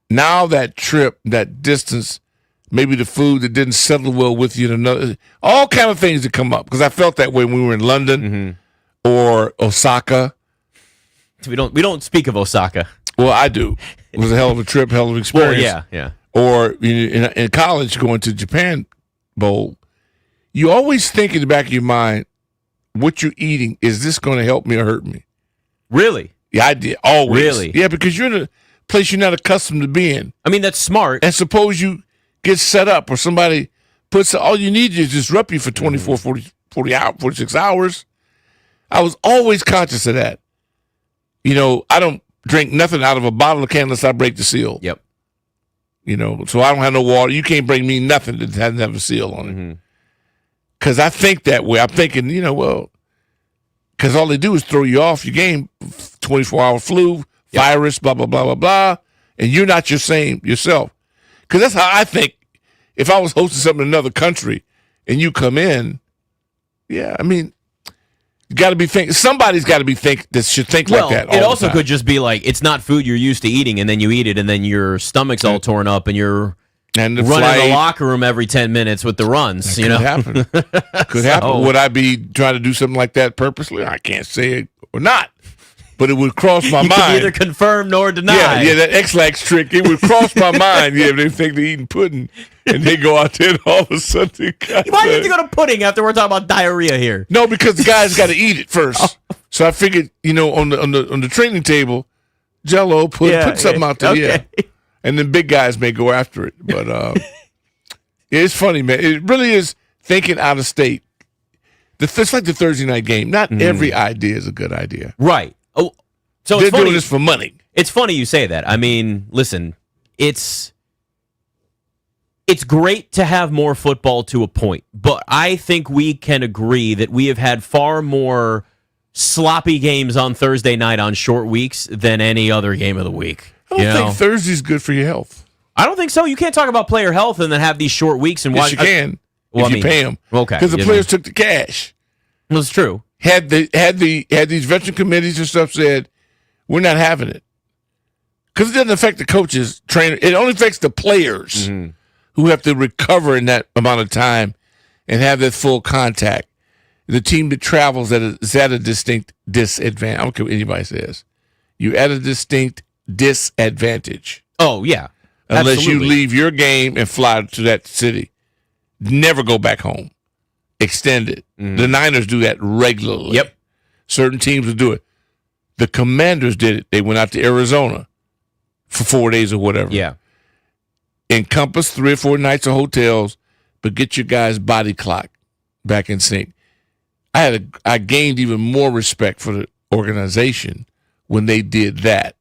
Now that trip, that distance, maybe the food that didn't settle well with you, all kind of things that come up. Because I felt that way when we were in London or Osaka. We don't speak of Osaka. Well, I do. It was a hell of a trip, hell of an experience. Well, yeah. Or in college, going to Japan Bowl, you always think in the back of your mind, what you're eating, is this going to help me or hurt me? Really? Yeah, I did. Always. Really? Yeah, because you're in a place you're not accustomed to being. I mean, that's smart. And suppose you get set up or somebody puts, all you need is disrupt you for 24, 40 hours, 46 hours. I was always conscious of that. You know, I don't drink nothing out of a bottle or can unless I break the seal. Yep. You know, so I don't have no water. You can't bring me nothing that doesn't have a seal on it. Because I think that way. I'm thinking, you know, well, because all they do is throw you off your game, 24-hour flu, virus, blah, blah, blah, blah, blah, and you're not your same yourself. Because that's how I think. If I was hosting something in another country and you come in, yeah, I mean, you got to be thinking. Somebody's got to be that should think like that. It also could just be like it's not food you're used to eating, and then you eat it, and then your stomach's all torn up, and you're running the locker room every 10 minutes with the runs. That could happen. Could happen. Would I be trying to do something like that purposely? I can't say it or not, but it would cross my you mind. Can neither confirm nor deny. Yeah, that X-Lax trick. It would cross my mind. Yeah, if they think they're eating pudding, and they go out there and all of a sudden they got Why do you have to go to pudding after we're talking about diarrhea here? No, because the guy's got to eat it first. So I figured, you know, on the training table, Jell-O, put something out there, yeah. And then big guys may go after it. But it's funny, man. It really is thinking out of state. It's like the Thursday night game. Not every idea is a good idea. Right. Oh, so they're it's funny. doing this for money. It's funny you say that. I mean, listen, it's great to have more football to a point, but I think we can agree that we have had far more sloppy games on Thursday night on short weeks than any other game of the week. I don't think Thursday's good for your health. I don't think so. You can't talk about player health and then have these short weeks and yes, you can. If you pay them. Okay. Because the players took the cash. That's true. Had these veteran committees and stuff said, we're not having it. Because it doesn't affect the coaches, trainer. It only affects the players who have to recover in that amount of time and have that full contact. The team that travels is at a distinct disadvantage. I don't care what anybody says. You're at a distinct disadvantage. Oh, yeah. Unless Absolutely. you leave your game and fly to that city. Never go back home. Extend it. The Niners do that regularly. Yep. Certain teams will do it. The Commanders did it. They went out to Arizona for 4 days or whatever. Yeah. Encompass 3 or 4 nights of hotels, but get your guys' body clock back in sync. I gained even more respect for the organization when they did that.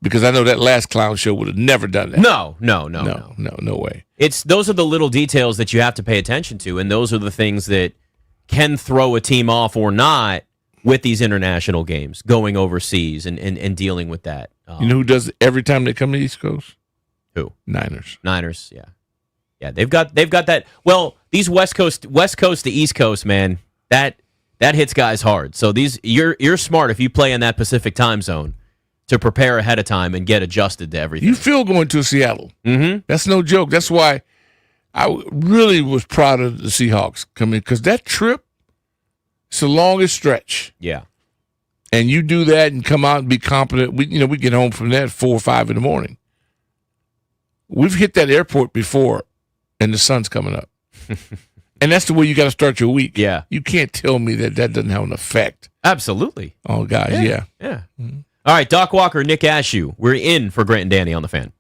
Because I know that last clown show would have never done that. No way. Those are the little details that you have to pay attention to, and those are the things that can throw a team off or not with these international games, going overseas and dealing with that. You know who does it every time they come to the East Coast? Who? Niners, yeah. Yeah, they've got that. Well, these West Coast to East Coast, man, that hits guys hard. So you're smart if you play in that Pacific time zone to prepare ahead of time and get adjusted to everything. You feel going to Seattle. That's no joke. That's why I really was proud of the Seahawks coming, because that trip, it's the longest stretch. Yeah. And you do that and come out and be competent. We get home from that at 4 or 5 in the morning. We've hit that airport before, and the sun's coming up. And that's the way you got to start your week. Yeah. You can't tell me that doesn't have an effect. Absolutely. Oh, guys, yeah. Yeah. All right, Doc Walker, Nick Ashew. We're in for Grant and Danny on the Fan.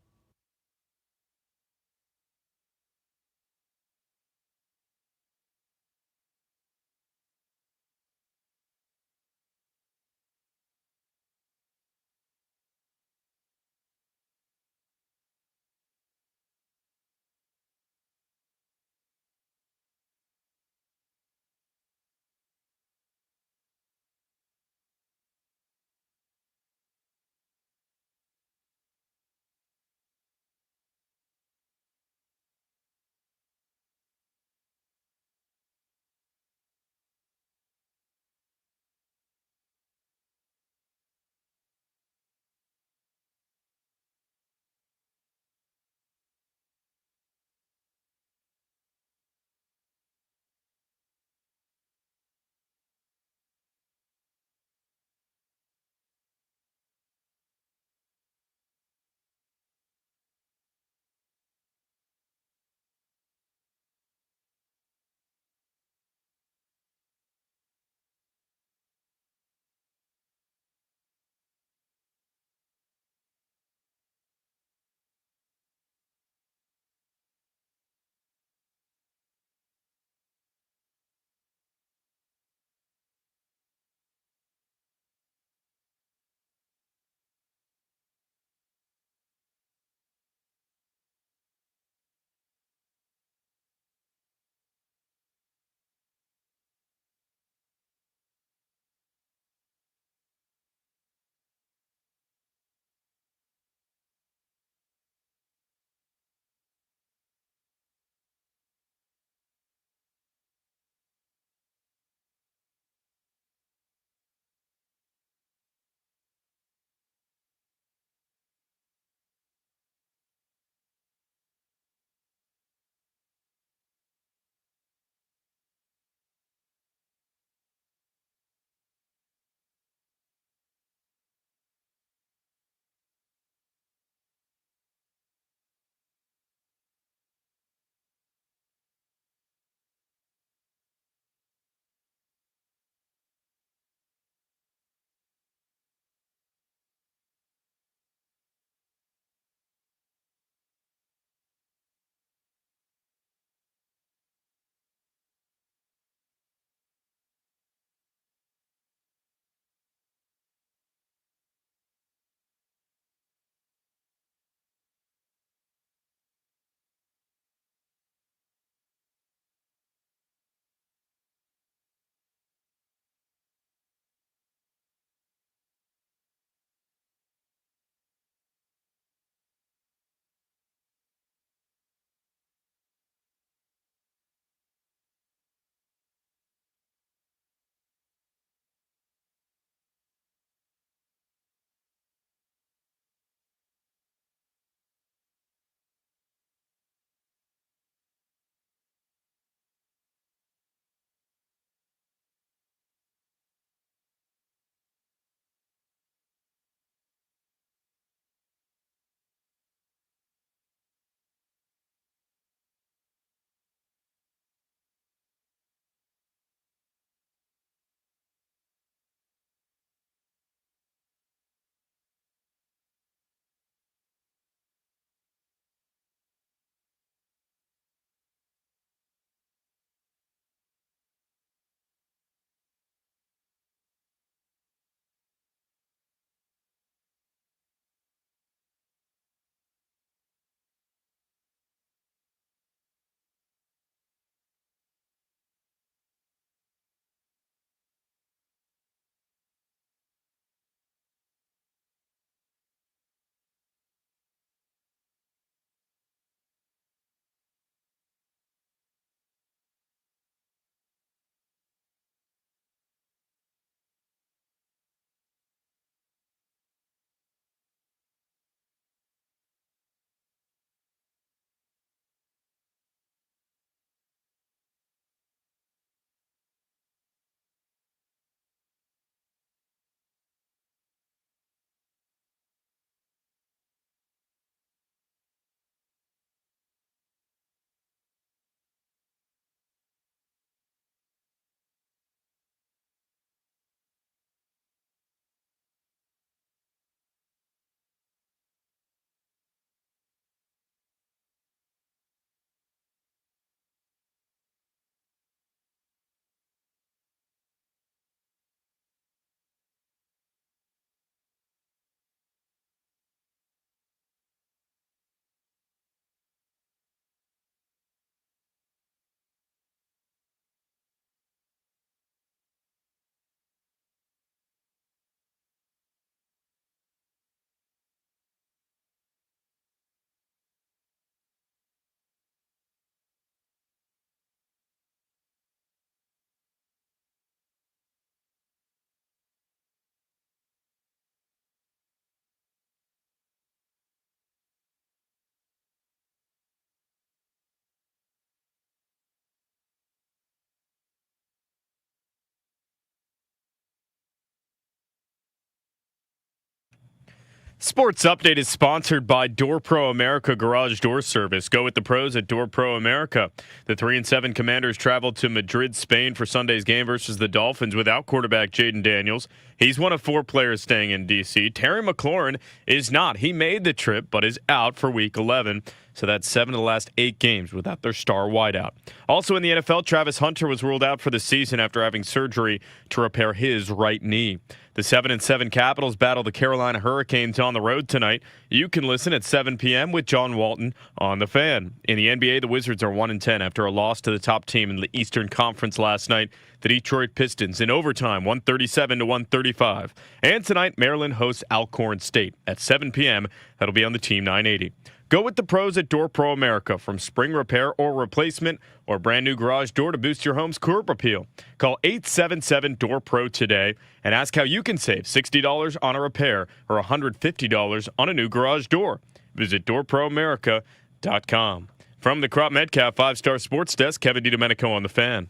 Sports Update is sponsored by Door Pro America Garage Door Service. Go with the pros at Door Pro America. The 3-7 Commanders traveled to Madrid, Spain for Sunday's game versus the Dolphins without quarterback Jaden Daniels. He's one of 4 players staying in D.C. Terry McLaurin is not. He made the trip but is out for Week 11. So that's 7 of the last 8 games without their star wideout. Also in the NFL, Travis Hunter was ruled out for the season after having surgery to repair his right knee. The 7-7 Capitals battle the Carolina Hurricanes on the road tonight. You can listen at 7 p.m. with John Walton on The Fan. In the NBA, the Wizards are 1-10 after a loss to the top team in the Eastern Conference last night, the Detroit Pistons, in overtime, 137-135. And tonight, Maryland hosts Alcorn State at 7 p.m. That'll be on the Team 980. Go with the pros at Door Pro America. From spring repair or replacement or brand new garage door to boost your home's curb appeal. Call 877-DOOR-PRO today and ask how you can save $60 on a repair or $150 on a new garage door. Visit DoorProAmerica.com. From the Crop Metcalf 5-Star Sports Desk, Kevin DiDomenico on The Fan.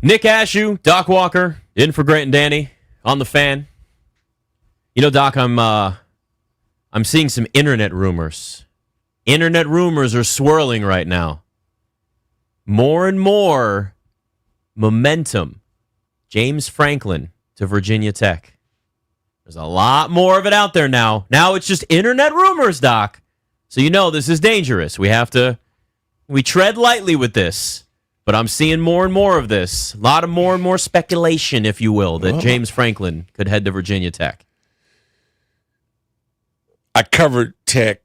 Nick Ashew, Doc Walker, in for Grant and Danny on The Fan. You know, Doc, I'm seeing some internet rumors. Internet rumors are swirling right now. More and more momentum. James Franklin to Virginia Tech. There's a lot more of it out there now. Now it's just internet rumors, Doc. So you know this is dangerous. We tread lightly with this. But I'm seeing more and more of this. A lot of more and more speculation, if you will, that James Franklin could head to Virginia Tech. I covered Tech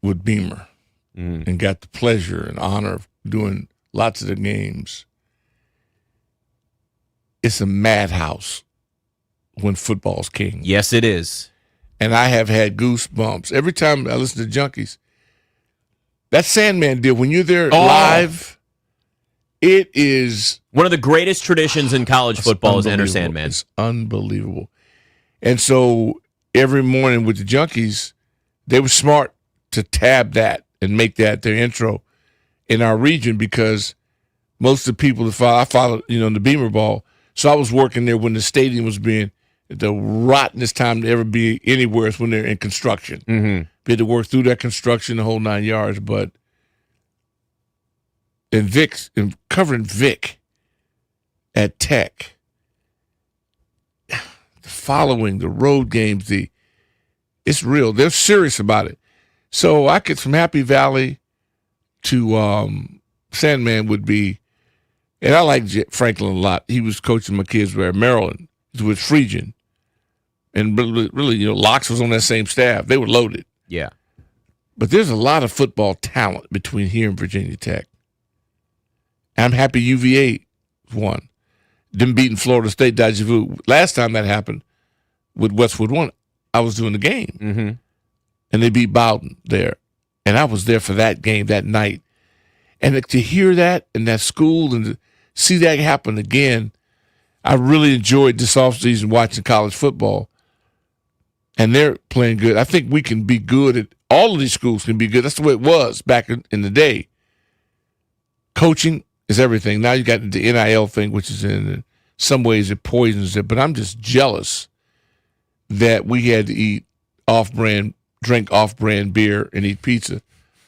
with Beamer and got the pleasure and honor of doing lots of the games. It's a madhouse when football's king. Yes, it is. And I have had goosebumps every time I listen to Junkies. That Sandman deal, when you're there live, it is one of the greatest traditions in college football is Enter Sandman. It's unbelievable. And so every morning with the Junkies, they were smart to tab that and make that their intro in our region because most of the people that I followed, in the Beamer Ball. So I was working there when the stadium was being the rottenest time to ever be anywhere is when they're in construction. Mm-hmm. We had to work through that construction the whole 9 yards, but and covering Vic at Tech, following the road games, it's real. They're serious about it. So I could, from Happy Valley to Sandman would be, and I like Franklin a lot. He was coaching my kids at Maryland. He was with Friesian. And really, Locks was on that same staff. They were loaded. Yeah. But there's a lot of football talent between here and Virginia Tech. I'm happy UVA won. Them beating Florida State, deja vu. Last time that happened with Westwood One, I was doing the game. Mm-hmm. And they beat Bowden there. And I was there for that game that night. And to hear that in that school and to see that happen again, I really enjoyed this offseason watching college football. And they're playing good. I think we can be good at all of these schools can be good. That's the way it was back in the day. Coaching is everything. Now you got the NIL thing, which is in some ways it poisons it. But I'm just jealous that we had to eat off-brand, drink off-brand beer and eat pizza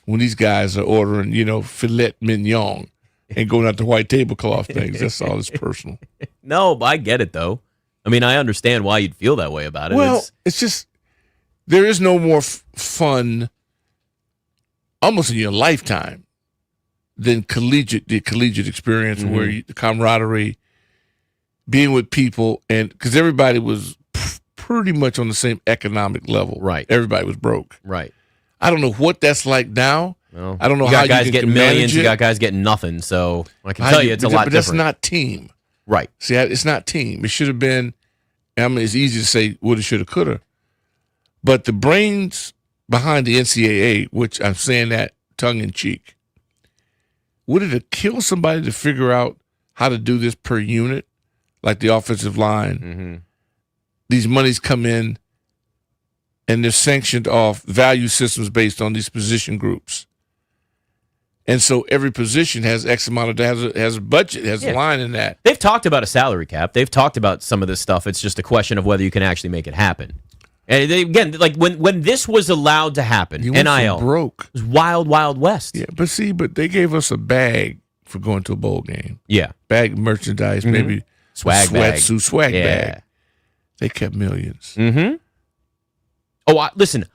when these guys are ordering, filet mignon and going out the white tablecloth things. That's all. It's personal. No, but I get it, though. I mean, I understand why you'd feel that way about it. Well, it's just there is no more fun almost in your lifetime than the collegiate experience where the camaraderie, being with people, and because everybody was pretty much on the same economic level. Right. Everybody was broke. Right. I don't know what that's like now. Well, I don't know you how got guys you getting can millions. manage You it. got guys getting nothing. So I can tell you, it's a lot but different. That's not team. Right. See, it's not team. It should have been. I mean, it's easy to say woulda, shoulda, coulda, but the brains behind the NCAA, which I'm saying that tongue in cheek, would it have killed somebody to figure out how to do this per unit, like the offensive line. These monies come in, and they're sanctioned off value systems based on these position groups. And so every position has X amount of has a budget, has a line in that. They've talked about a salary cap. They've talked about some of this stuff. It's just a question of whether you can actually make it happen. And again, like when this was allowed to happen, NIL broke. It was wild, wild west. Yeah, but they gave us a bag for going to a bowl game. Yeah, bag of merchandise, maybe swag bag, swag bag. They kept millions. Oh, listen.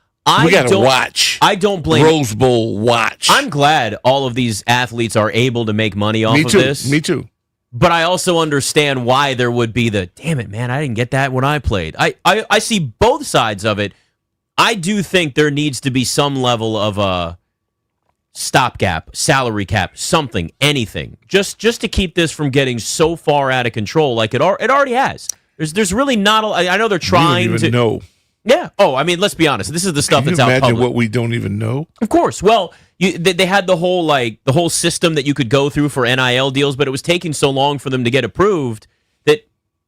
We got to watch. I don't blame Rose Bowl watch. I'm glad all of these athletes are able to make money off of this. Me too. But I also understand why there would be damn it, man, I didn't get that when I played. I see both sides of it. I do think there needs to be some level of a stopgap, salary cap, something, anything, just to keep this from getting so far out of control like it already has. There's really not I know they're trying you don't even know. Yeah. Oh, I mean, let's be honest. This is the stuff that's out public. Imagine what we don't even know. Of course. Well, they had the whole system that you could go through for NIL deals, but it was taking so long for them to get approved that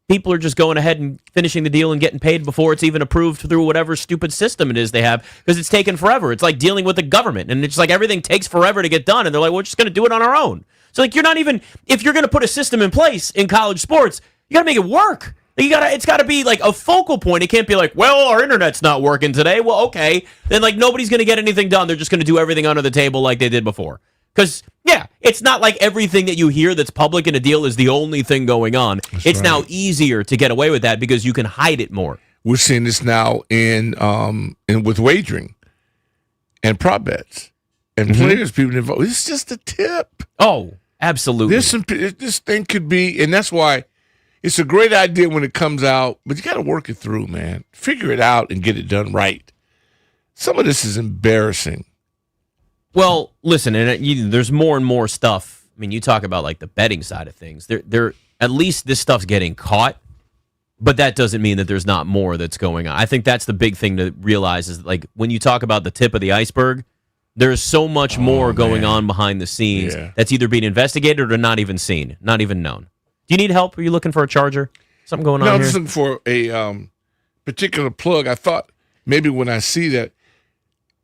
people are just going ahead and finishing the deal and getting paid before it's even approved through whatever stupid system it is they have because it's taken forever. It's like dealing with the government, and it's like everything takes forever to get done, and they're like, we're just going to do it on our own. So like, you're not even if you're going to put a system in place in college sports, you got to make it work. It's got to be like a focal point. It can't be like, well, our internet's not working today. Well, okay. Then like nobody's going to get anything done. They're just going to do everything under the table like they did before. Because, yeah, it's not like everything that you hear that's public in a deal is the only thing going on. It's now easier to get away with that because you can hide it more. We're seeing this now in with wagering and prop bets and players, people involved. It's just a tip. Oh, absolutely. This thing could be, and that's why. It's a great idea when it comes out, but you got to work it through, man. Figure it out and get it done right. Some of this is embarrassing. Well, listen, and there's more and more stuff. I mean, you talk about like the betting side of things. There, at least this stuff's getting caught, but that doesn't mean that there's not more that's going on. I think that's the big thing to realize is like when you talk about the tip of the iceberg, there's so much more going on behind the scenes that's either being investigated or not even seen, not even known. Do you need help? Are you looking for a charger? Something going on here? No, I'm just looking for a particular plug. I thought maybe when I see that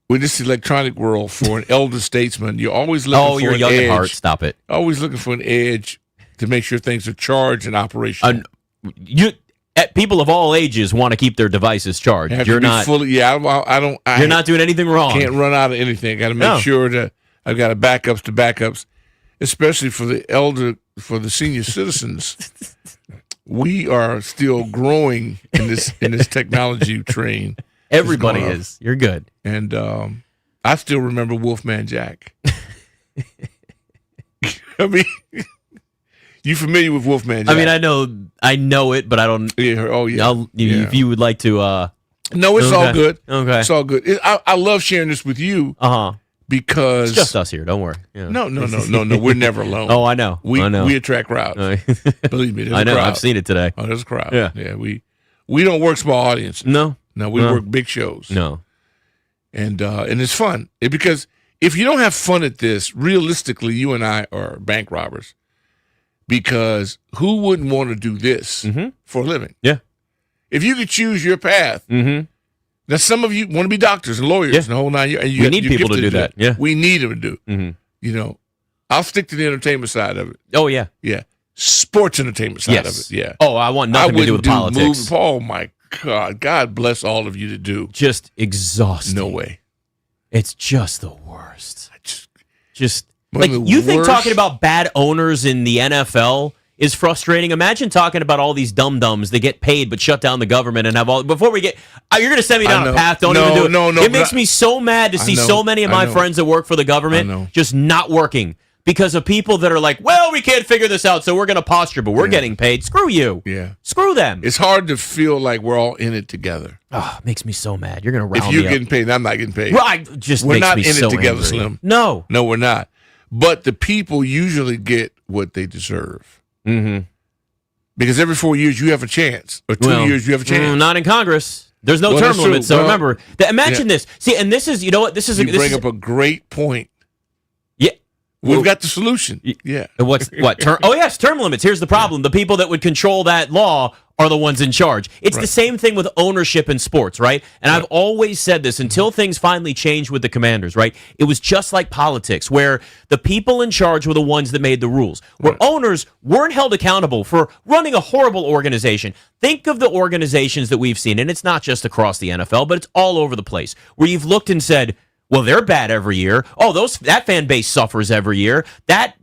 with this electronic world for an elder statesman, you're always looking for an edge. Oh, you're young at heart. Stop it. Always looking for an edge to make sure things are charged and operational. People of all ages want to keep their devices charged. You're not fully. I don't. You're not doing anything wrong. Can't run out of anything. Got to make sure that I've got a backups to backups, especially for the elder. For the senior citizens, we are still growing in this technology train. Everybody is. You're good. And I still remember Wolfman Jack. I mean, you familiar with Wolfman Jack? I mean, I know it, but I don't. Yeah. Oh yeah. If you would like to. No, it's all good. Okay. It's all good. I love sharing this with you. Because it's just us here. Don't worry. Yeah. No. We're never alone. Oh, I know. We attract crowds. Believe me, there's I know. a crowd. I've seen it today. Oh, there's a crowd. Yeah. We don't work small audiences. No. We work big shows. No. And it's fun because if you don't have fun at this, realistically, you and I are bank robbers. Because who wouldn't want to do this for a living? Yeah. If you could choose your path. Now, some of you want to be doctors and lawyers and the whole nine years. And we need people to do that. Yeah. We need them to do. You know, I'll stick to the entertainment side of it. Oh, yeah. Yeah. Sports entertainment side of it. Yeah. Oh, I want nothing to do with politics. Oh, my God. God bless all of you to do. Just exhausting. No way. It's just the worst. Just like you think talking about bad owners in the NFL is frustrating. Imagine talking about all these dum-dums that get paid but shut down the government and have all. Before we get, you're going to send me down a path. Don't even do it. No. It makes me so mad to see so many of my friends that work for the government just not working because of people that are like, well, we can't figure this out, so we're going to posture, but we're getting paid. Screw you. Yeah. Screw them. It's hard to feel like we're all in it together. Oh, it makes me so mad. You're going to round me up. If you're getting paid, I'm not getting paid. Right. We're not in so it together, angry. Slim. No, we're not. But the people usually get what they deserve. Because every 4 years you have a chance, or 2 years you have a chance. Not in Congress. There's no term limit. So remember, imagine this. See, and this is, you know what? This is you bring up a great point. Yeah. We've got the solution. Yeah. What? Term limits. Here's the problem. The people that would control that law are the ones in charge. It's the same thing with ownership in sports, right? And I've always said this until things finally changed with the Commanders, right? It was just like politics, where the people in charge were the ones that made the rules, where owners weren't held accountable for running a horrible organization. Think of the organizations that we've seen, and it's not just across the NFL, but it's all over the place, where you've looked and said, well, they're bad every year. Oh, that fan base suffers every year. That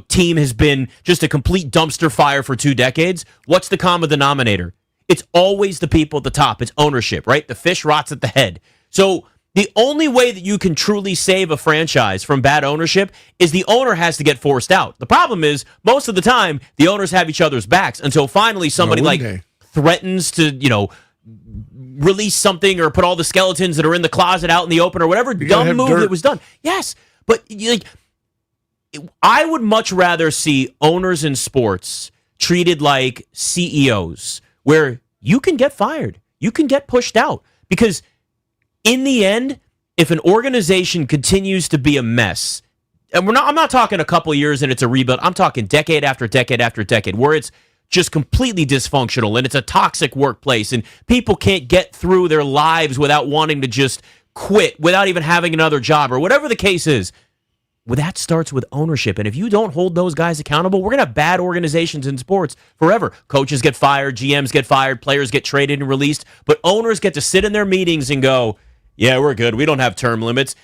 team has been just a complete dumpster fire for 2 decades. What's the common denominator? It's always the people at the top. It's ownership, right? The fish rots at the head. So the only way that you can truly save a franchise from bad ownership is the owner has to get forced out. The problem is, most of the time, the owners have each other's backs until finally somebody threatens to, release something or put all the skeletons that are in the closet out in the open or whatever dumb move that was done. Yes, but I would much rather see owners in sports treated like CEOs, where you can get fired, you can get pushed out, because in the end, if an organization continues to be a mess, and I'm not talking a couple years and it's a rebuild, I'm talking decade after decade after decade, where it's just completely dysfunctional and it's a toxic workplace and people can't get through their lives without wanting to just quit, without even having another job, or whatever the case is. Well, that starts with ownership. And if you don't hold those guys accountable, we're going to have bad organizations in sports forever. Coaches get fired, GMs get fired, players get traded and released, but owners get to sit in their meetings and go, yeah, we're good. We don't have term limits.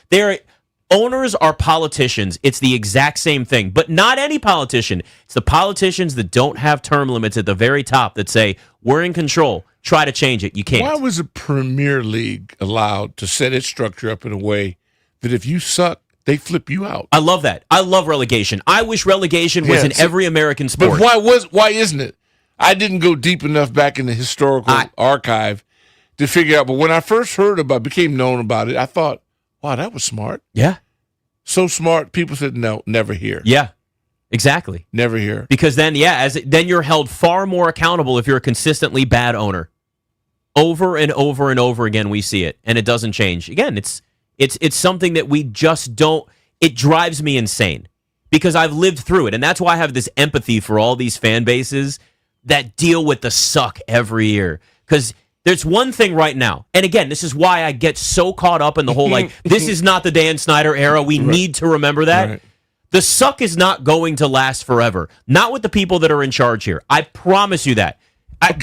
Owners are politicians. It's the exact same thing, but not any politician. It's the politicians that don't have term limits at the very top that say, we're in control. Try to change it. You can't. Why was the Premier League allowed to set its structure up in a way that if you suck, they flip you out? I love that. I love relegation. I wish relegation was in every American sport. But why isn't it? I didn't go deep enough back in the historical archive to figure out. But when I first became known about it, I thought, wow, that was smart. Yeah. So smart. People said, no, never here. Yeah, exactly. Never here. Because then, then you're held far more accountable if you're a consistently bad owner. Over and over and over again, we see it, and it doesn't change. Again, it's something that we just don't. It drives me insane because I've lived through it, and that's why I have this empathy for all these fan bases that deal with the suck every year. Because there's one thing right now, and again, this is why I get so caught up in the whole, this is not the Dan Snyder era. We need to remember that. Right. The suck is not going to last forever. Not with the people that are in charge here. I promise you that.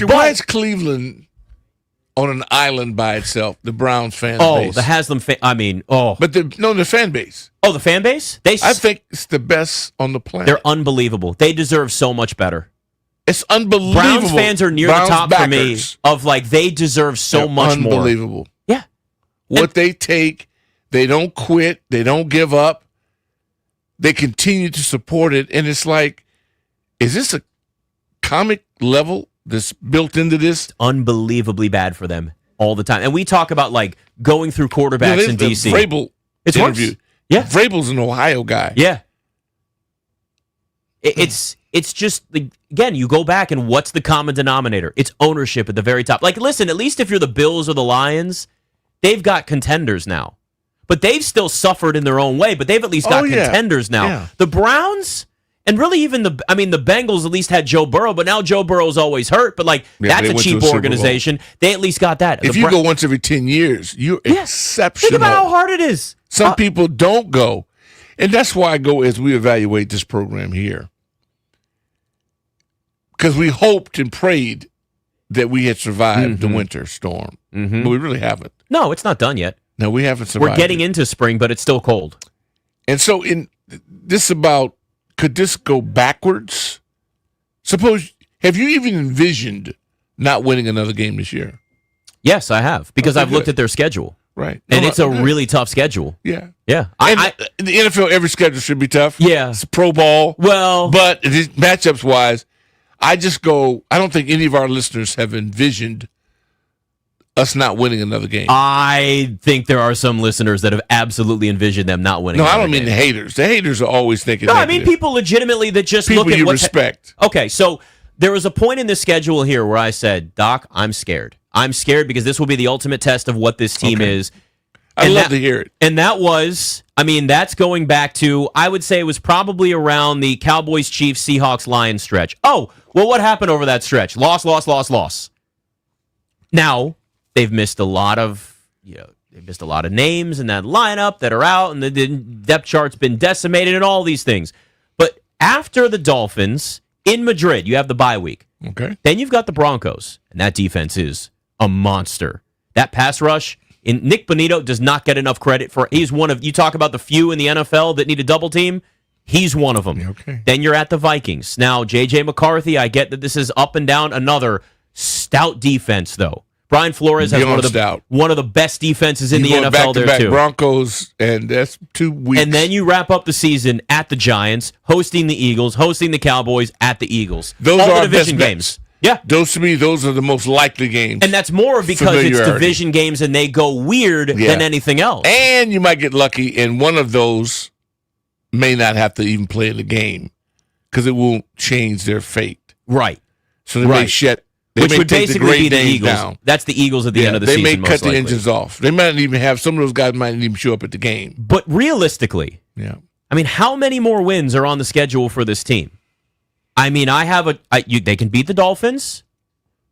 Why is Cleveland on an island by itself, the Browns fan base? Oh, the Haslam fan. But the fan base. Oh, the fan base? I think it's the best on the planet. They're unbelievable. They deserve so much better. It's unbelievable. Browns fans are near the top for me of they deserve so much more. Unbelievable. Yeah. What they take, they don't quit, they don't give up. They continue to support it. And it's like, is this a comic level that's built into this? It's unbelievably bad for them all the time. And we talk about going through quarterbacks in DC. Vrabel interview. Yeah. Vrabel's an Ohio guy. Yeah. It's just, again, you go back and what's the common denominator? It's ownership at the very top. Listen, at least if you're the Bills or the Lions, they've got contenders now. But they've still suffered in their own way, but they've at least got contenders now. Yeah. The Browns, and really even the Bengals at least had Joe Burrow, but now Joe Burrow's always hurt, but that's a cheap organization. They at least got that. If you go once every 10 years, you're exceptional. Think about how hard it is. Some people don't go. And that's why I go as we evaluate this program here. Because we hoped and prayed that we had survived the winter storm. Mm-hmm. But we really haven't. No, it's not done yet. No, we haven't survived. We're getting into spring, but it's still cold. And so could this go backwards? Have you even envisioned not winning another game this year? Yes, I have, because I've looked at their schedule. Right. And it's a really tough schedule. Yeah. Yeah. And the NFL, every schedule should be tough. Yeah. It's pro ball. Well. But matchups wise, I don't think any of our listeners have envisioned us not winning another game. I think there are some listeners that have absolutely envisioned them not winning. No, I don't mean the haters. The haters are always thinking. No, negative. I mean people legitimately that just people look at you respect. Okay, so there was a point in the schedule here where I said, Doc, I'm scared. I'm scared because this will be the ultimate test of what this team is. I'd love to hear it. And that was, that's going back to, I would say it was probably around the Cowboys, Chiefs, Seahawks, Lions stretch. Oh, well, what happened over that stretch? Loss. Now, they've missed a lot of, names in that lineup that are out, and the depth chart's been decimated and all these things. But after the Dolphins in Madrid, you have the bye week. Okay. Then you've got the Broncos, and that defense is a monster. That pass rush, Nick Bonito does not get enough credit for. He's one of, you talk about the few in the NFL that need a double team. He's one of them. Okay. Then you're at the Vikings. Now, J.J. McCarthy, I get that this is up and down. Another stout defense, though. Brian Flores has one of the best defenses in the NFL there, too. Broncos, and that's 2 weeks. And then you wrap up the season at the Giants, hosting the Eagles, hosting the Cowboys, at the Eagles. Those all are the division games. Yeah. Those, to me, those are the most likely games. And that's more because it's division games and they go weird than anything else. And you might get lucky, and one of those may not have to even play in the game because it won't change their fate. Right. So they may shut. Which would basically be the Eagles. Down. That's the Eagles at the end of the season. They may cut the engines off. They might not even have, some of those guys might not even show up at the game. But realistically, how many more wins are on the schedule for this team? They can beat the Dolphins,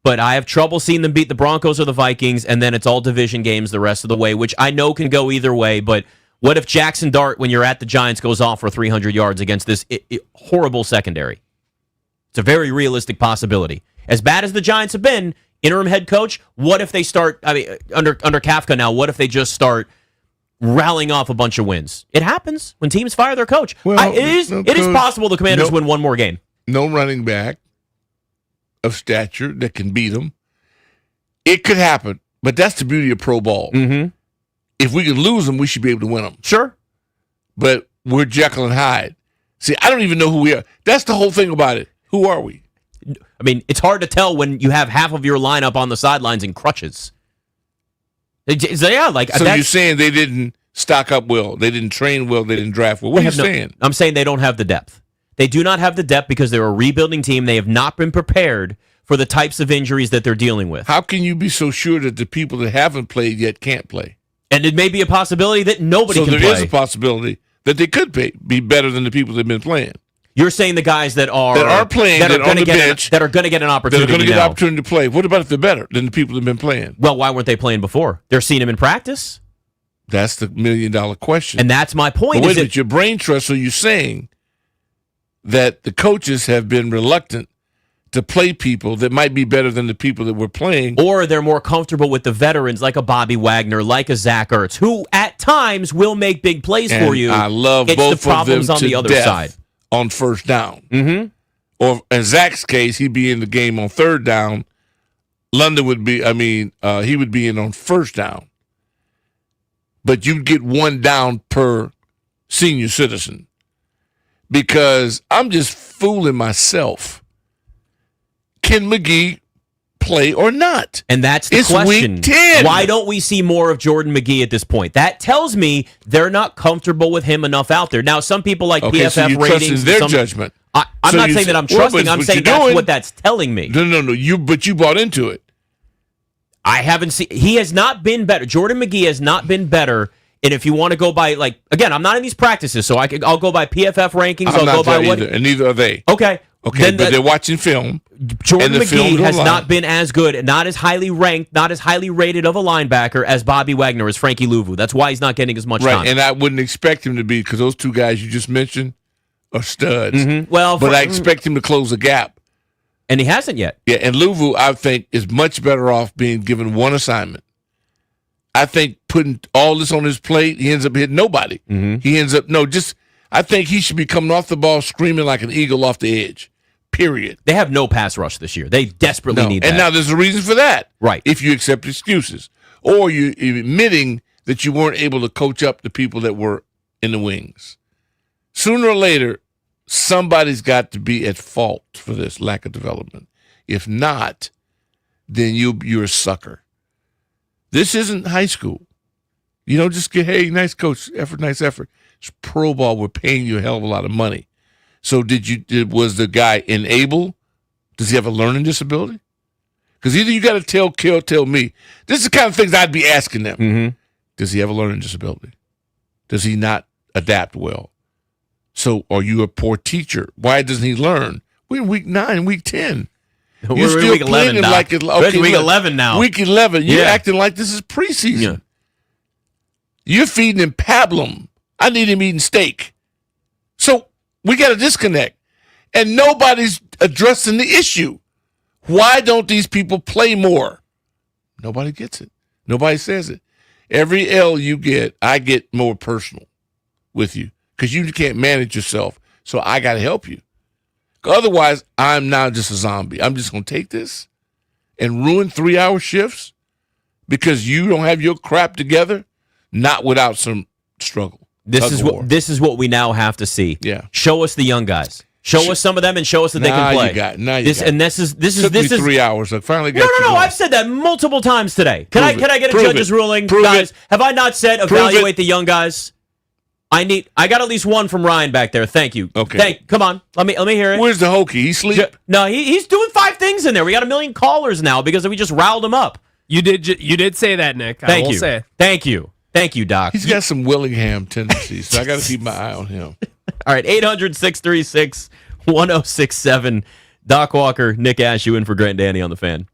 but I have trouble seeing them beat the Broncos or the Vikings, and then it's all division games the rest of the way, which I know can go either way, but what if Jackson Dart, when you're at the Giants, goes off for 300 yards against this horrible secondary? It's a very realistic possibility. As bad as the Giants have been, interim head coach, what if they start, under Kafka now, what if they just start rallying off a bunch of wins? It happens when teams fire their coach. Well, it is possible the Commanders win one more game. No running back of stature that can beat them. It could happen, but that's the beauty of pro ball. Mm-hmm. If we can lose them, we should be able to win them. Sure. But we're Jekyll and Hyde. See, I don't even know who we are. That's the whole thing about it. Who are we? It's hard to tell when you have half of your lineup on the sidelines in crutches. So you're saying they didn't stock up well, they didn't train well, they didn't draft well. What are you saying? I'm saying they don't have the depth. They do not have the depth because they're a rebuilding team. They have not been prepared for the types of injuries that they're dealing with. How can you be so sure that the people that haven't played yet can't play? And it may be a possibility that nobody can play. So there is a possibility that they could be better than the people that have been playing. You're saying the guys that are playing, that are on the bench, that are going to get an opportunity. That are going to get an opportunity to play. What about if they're better than the people that have been playing? Well, why weren't they playing before? They're seeing them in practice. That's the $1 million question. And that's my point. But wait a minute, your brain trust. So you're saying that the coaches have been reluctant to play people that might be better than the people that were playing, or they're more comfortable with the veterans like a Bobby Wagner, like a Zach Ertz, who at times will make big plays for you. I love it's both the problems of them on the other side. On first down. Mm-hmm. Or in Zach's case, he'd be in the game on third down. London would be, he would be in on first down. But you'd get one down per senior citizen. Because I'm just fooling myself. Can McGee play or not? And that's the question. Week 10. Why don't we see more of Jordan McGee at this point? That tells me they're not comfortable with him enough out there. Now, some people like PFF so you're ratings. Their judgment. I'm not saying that I'm trusting. I'm saying that's what that's telling me. No. But you bought into it. I haven't seen. He has not been better. Jordan McGee has not been better. And if you want to go by, again, I'm not in these practices, so I'll go by PFF rankings. I'll go by either, and neither are they. Okay. But they're watching film. Jordan McGee has not been as good, not as highly ranked, not as highly rated of a linebacker as Bobby Wagner, as Frankie Louvu. That's why he's not getting as much time. And I wouldn't expect him to be, because those two guys you just mentioned are studs. Mm-hmm. Well, but I expect him to close the gap. And he hasn't yet. Yeah, and Louvu, I think, is much better off being given one assignment. I think putting all this on his plate, he ends up hitting nobody. Mm-hmm. He ends up, I think he should be coming off the ball screaming like an eagle off the edge. Period. They have no pass rush this year. They desperately need that. And now there's a reason for that. Right. If you accept excuses. Or you're admitting that you weren't able to coach up the people that were in the wings. Sooner or later, somebody's got to be at fault for this lack of development. If not, then you're a sucker. This isn't high school. You don't just get, hey, nice coach, nice effort. It's pro ball. We're paying you a hell of a lot of money. So was the guy unable? Does he have a learning disability? Because either you got to tell me. This is the kind of things I'd be asking them. Mm-hmm. Does he have a learning disability? Does he not adapt well? So are you a poor teacher? Why doesn't he learn? We're in week 9, week 10. We're in week 11, Doc. like We're week 11 now. Week 11. You're acting like this is preseason. Yeah. You're feeding him pablum. I need him eating steak. So we got a disconnect. And nobody's addressing the issue. Why don't these people play more? Nobody gets it. Nobody says it. Every L you get, I get more personal with you because you can't manage yourself. So I got to help you. Otherwise, I'm now just a zombie. I'm just going to take this and ruin 3-hour shifts because you don't have your crap together, not without some struggle. This is what we now have to see. Yeah. Show us the young guys. Show us some of them and show us that they can play. This is 3 hours. I finally got No. I've said that multiple times today. Can I get a judge's ruling, guys? Have I not said evaluate the young guys? I got at least one from Ryan back there. Thank you. Okay. Come on. Let me hear it. Where's the hokey? He sleep? No, he's doing 5 things in there. We got 1 million callers now because we just riled him up. You did say that, Nick. Thank you. Thank you, Doc. He's got some Willingham tendencies, so I got to keep my eye on him. All right, 800-636-1067. Doc Walker, Nick Ashew in for Grant Danny on the Fan.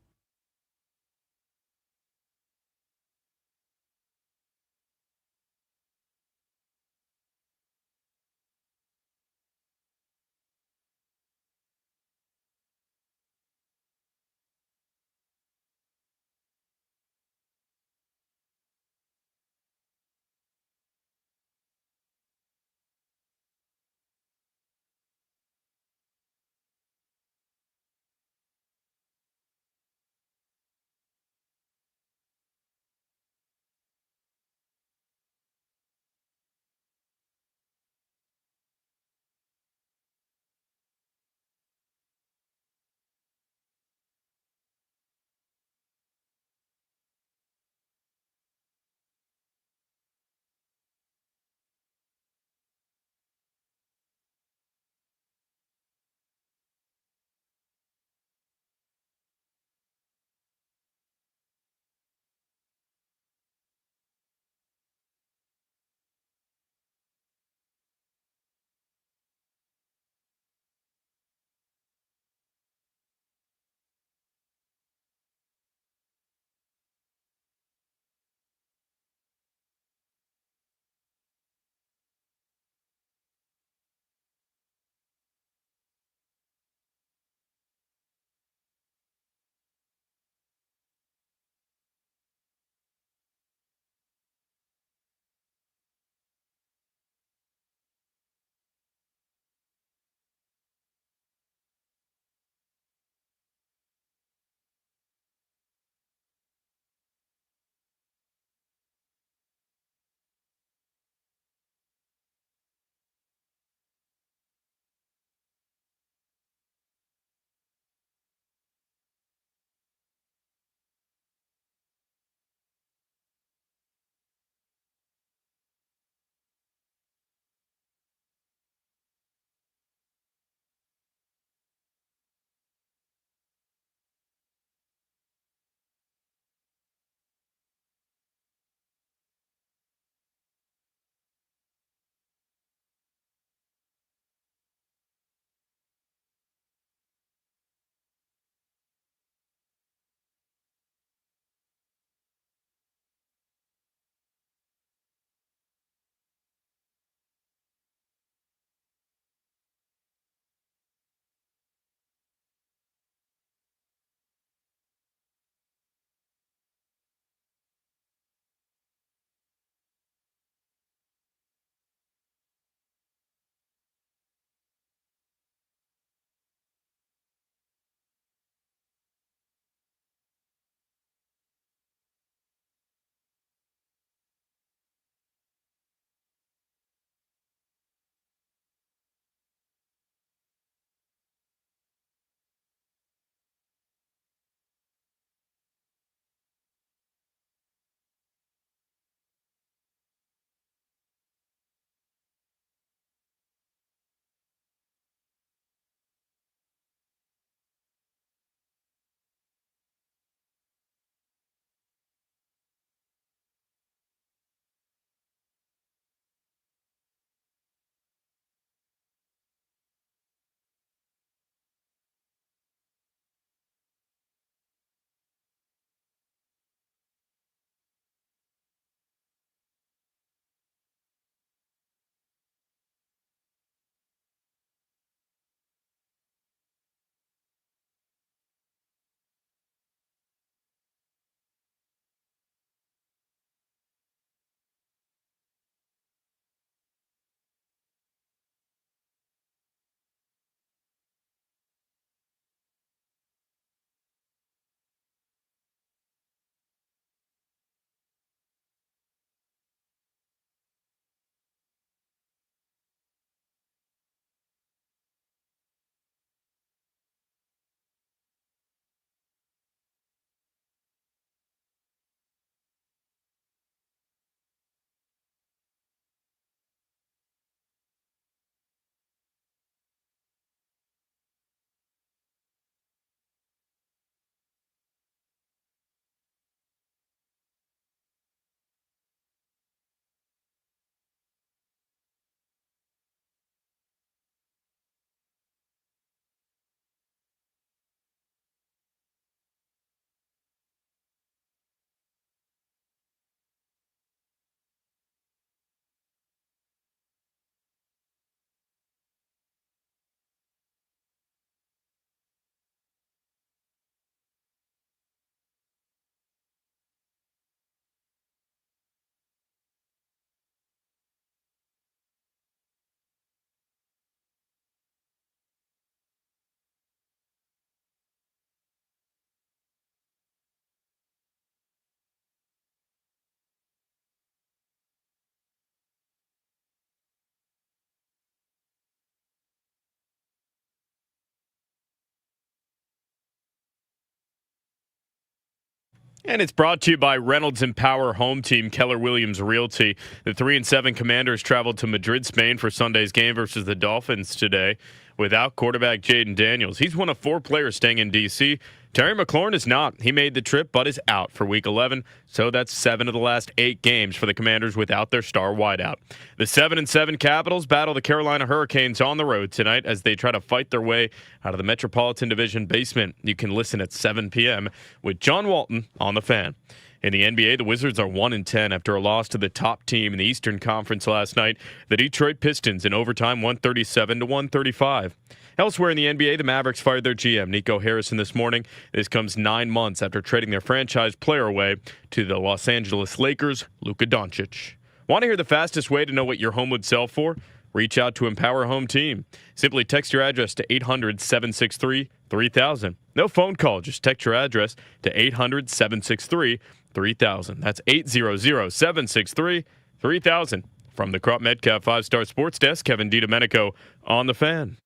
And it's brought to you by Reynolds Empower Home Team, Keller Williams Realty. The 3-7 Commanders traveled to Madrid, Spain for Sunday's game versus the Dolphins today without quarterback Jaden Daniels. He's one of 4 players staying in D.C. Terry McLaurin is not. He made the trip but is out for Week 11, so that's 7 of the last 8 games for the Commanders without their star wideout. The 7-7 Capitals battle the Carolina Hurricanes on the road tonight as they try to fight their way out of the Metropolitan Division basement. You can listen at 7 p.m. with John Walton on The Fan. In the NBA, the Wizards are 1-10 after a loss to the top team in the Eastern Conference last night, the Detroit Pistons, in overtime 137-135. Elsewhere in the NBA, the Mavericks fired their GM, Nico Harrison, this morning. This comes 9 months after trading their franchise player away to the Los Angeles Lakers, Luka Doncic. Want to hear the fastest way to know what your home would sell for? Reach out to Empower Home Team. Simply text your address to 800-763-3000. No phone call, just text your address to 800-763-3000. That's 800-763-3000. From the Crop Metcalf 5-Star Sports Desk, Kevin DiDomenico on The Fan.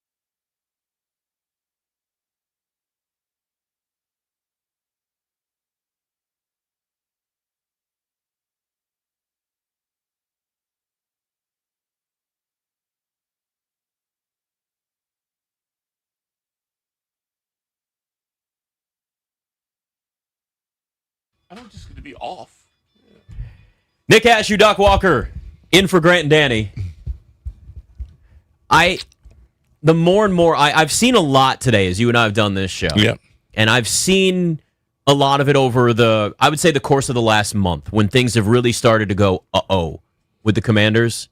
I don't just get to be off. Nick Ashew, Doc Walker, in for Grant and Danny. The more and more, I've seen a lot today as you and I have done this show. Yeah. And I've seen a lot of it over I would say the course of the last month when things have really started to go, with the Commanders.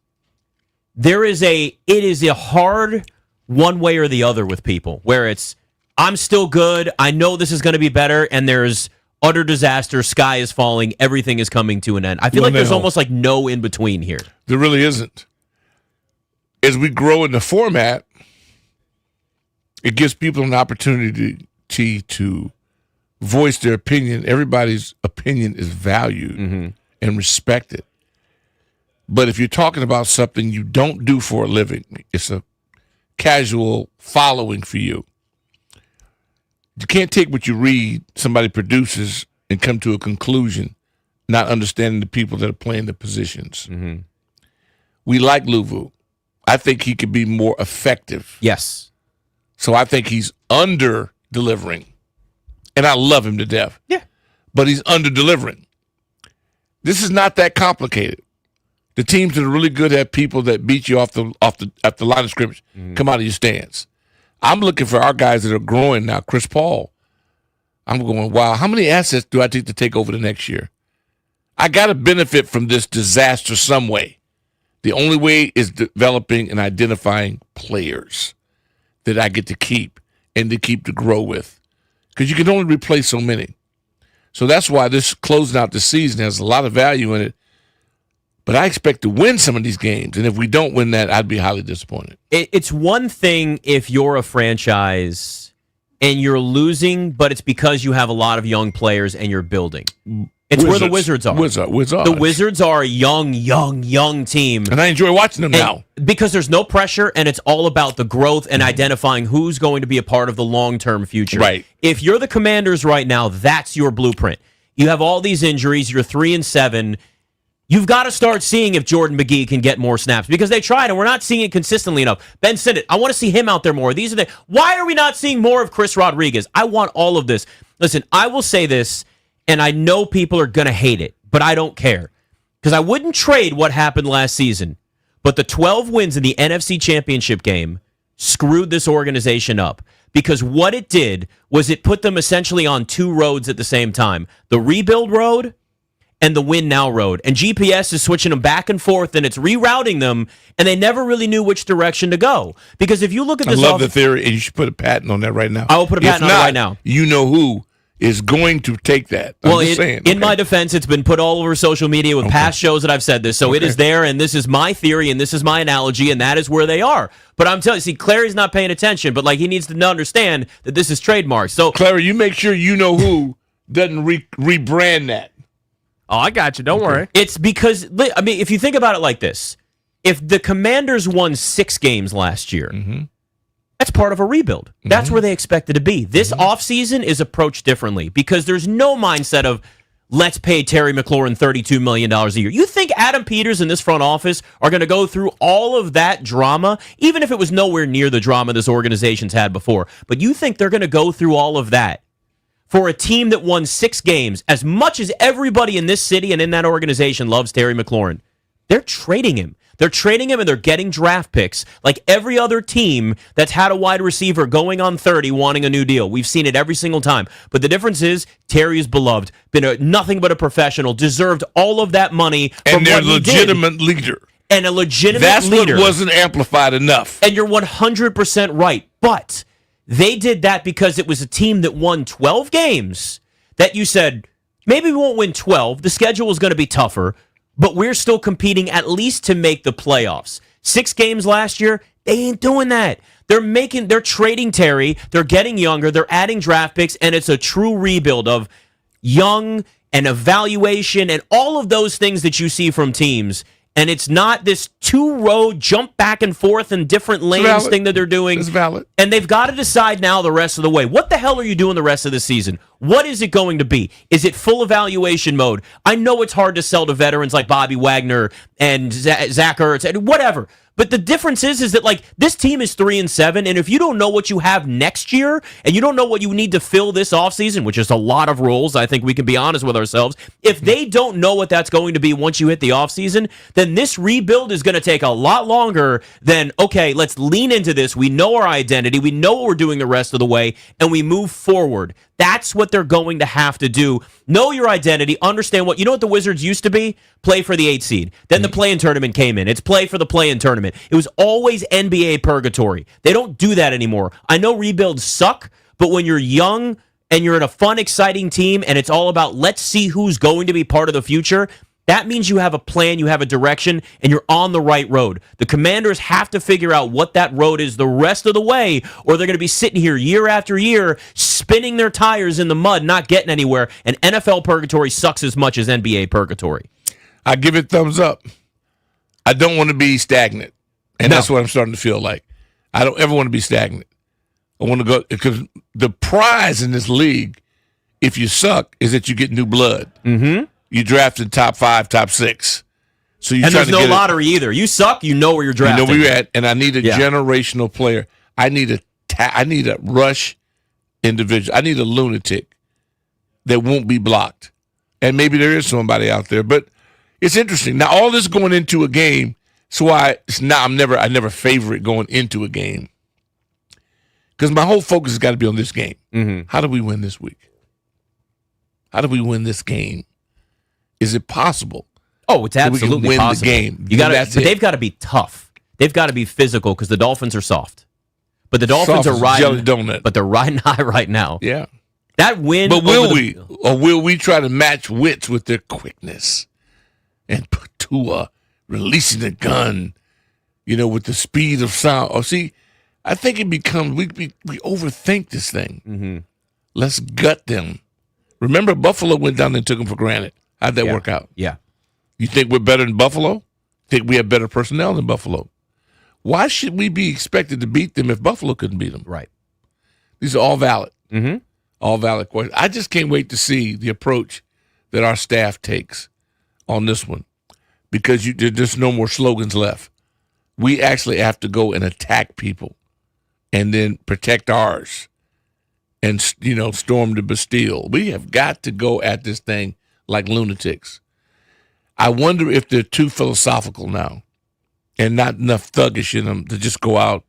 It is a hard one way or the other with people where it's, I'm still good. I know this is going to be better. And there's utter disaster. Sky is falling. Everything is coming to an end. I feel like there's almost like no in between here. There really isn't. As we grow in the format, it gives people an opportunity to voice their opinion. Everybody's opinion is valued and respected. But if you're talking about something you don't do for a living, it's a casual following for you. You can't take what you read, somebody produces, and come to a conclusion, not understanding the people that are playing the positions. We like Luvu. I think he could be more effective. Yes. So I think he's under-delivering. And I love him to death. Yeah. But he's under-delivering. This is not that complicated. The teams that are really good have people that beat you at the line of scrimmage, come out of your stance. I'm looking for our guys that are growing now. Chris Paul. I'm going, wow, how many assets do I take to take over the next year? I got to benefit from this disaster some way. The only way is developing and identifying players that I get to keep and to grow with. Because you can only replace so many. So that's why this closing out the season has a lot of value in it. But I expect to win some of these games. And if we don't win that, I'd be highly disappointed. It's one thing if you're a franchise and you're losing, but it's because you have a lot of young players and you're building. It's where the Wizards are. The Wizards are a young team. And I enjoy watching them now. Because there's no pressure, and it's all about the growth and identifying who's going to be a part of the long-term future. Right. If you're the Commanders right now, that's your blueprint. You have all these injuries. You're 3-7. You've got to start seeing if Jordan McGee can get more snaps because they tried and we're not seeing it consistently enough. Ben Sinnott, I want to see him out there more. Why are we not seeing more of Chris Rodriguez? I want all of this. Listen, I will say this, and I know people are going to hate it, but I don't care because I wouldn't trade what happened last season. But the 12 wins in the NFC Championship game screwed this organization up because what it did was it put them essentially on 2 roads at the same time. The rebuild road and the win now road. And GPS is switching them back and forth, and it's rerouting them, and they never really knew which direction to go. Because if you look at this... I love the theory, and you should put a patent on that right now. I will put a patent on it right now. You know who is going to take that. Well, in my defense, it's been put all over social media with past shows that I've said this, so it is there, and this is my theory, and this is my analogy, and that is where they are. But I'm telling you, Clary's not paying attention, but he needs to understand that this is trademarked. So, Clary, you make sure you know who doesn't rebrand that. Oh, I got you. Don't worry. It's because, if you think about it like this, if the Commanders won 6 games last year, that's part of a rebuild. That's where they expected to be. This offseason is approached differently because there's no mindset of, let's pay Terry McLaurin $32 million a year. You think Adam Peters and this front office are going to go through all of that drama, even if it was nowhere near the drama this organization's had before, but you think they're going to go through all of that for a team that won 6 games, as much as everybody in this city and in that organization loves Terry McLaurin? They're trading him. They're trading him and they're getting draft picks like every other team that's had a wide receiver going on 30 wanting a new deal. We've seen it every single time. But the difference is Terry is beloved, been nothing but a professional, deserved all of that money from and they're what he legitimate did. Leader. And a legitimate That's leader. That's what wasn't amplified enough. And you're 100% right. But they did that because it was a team that won 12 games that you said, maybe we won't win 12. The schedule is going to be tougher. But we're still competing at least to make the playoffs. 6 games last year, they ain't doing that. They're trading Terry, they're getting younger, they're adding draft picks, and it's a true rebuild of young and evaluation and all of those things that you see from teams. And it's not this 2-row jump back and forth in different lanes thing that they're doing. It's valid. And they've got to decide now the rest of the way. What the hell are you doing the rest of the season? What is it going to be? Is it full evaluation mode? I know it's hard to sell to veterans like Bobby Wagner and Zach Ertz and whatever. But the difference is that like this team is 3-7, and if you don't know what you have next year, and you don't know what you need to fill this offseason, which is a lot of roles, I think we can be honest with ourselves. If they don't know what that's going to be once you hit the offseason, then this rebuild is going to take a lot longer than, okay, let's lean into this. We know our identity. We know what we're doing the rest of the way, and we move forward. That's what they're going to have to do. Know your identity. Understand what the Wizards used to be? Play for the 8th seed. Then the play-in tournament came in. It's play for the play-in tournament. It was always NBA purgatory. They don't do that anymore. I know rebuilds suck, but when you're young and you're in a fun, exciting team and it's all about let's see who's going to be part of the future, that means you have a plan, you have a direction, and you're on the right road. The Commanders have to figure out what that road is the rest of the way, or they're going to be sitting here year after year, spinning their tires in the mud, not getting anywhere, and NFL purgatory sucks as much as NBA purgatory. I give it thumbs up. I don't want to be stagnant, and that's what I'm starting to feel like. I don't ever want to be stagnant. I want to go, because the prize in this league, if you suck, is that you get new blood. Mm-hmm. You drafted top 5, top 6. So and there's no lottery either. You suck, you know where you're drafting. You know where you're at, and I need a generational player. I need a rush individual. I need a lunatic that won't be blocked. And maybe there is somebody out there, but it's interesting. Now, all this going into a game, so I never favor it going into a game, because my whole focus has got to be on this game. Mm-hmm. How do we win this week? How do we win this game? Is it possible? Oh, it's absolutely we can win possible. The game. But they've got to be tough. They've got to be physical because the Dolphins are soft. But the Dolphins are riding, but they're riding high right now. Yeah, that win. But will we try to match wits with their quickness and Tua releasing the gun? With the speed of sound. Oh, see, I think it becomes we overthink this thing. Mm-hmm. Let's gut them. Remember, Buffalo went down and took them for granted. How'd that work out? Yeah. You think we're better than Buffalo? Think we have better personnel than Buffalo? Why should we be expected to beat them if Buffalo couldn't beat them? Right. These are all valid. Mm-hmm. All valid questions. I just can't wait to see the approach that our staff takes on this one, because there's just no more slogans left. We actually have to go and attack people and then protect ours and, storm the Bastille. We have got to go at this thing like lunatics. I wonder if they're too philosophical now and not enough thuggish in them to just go out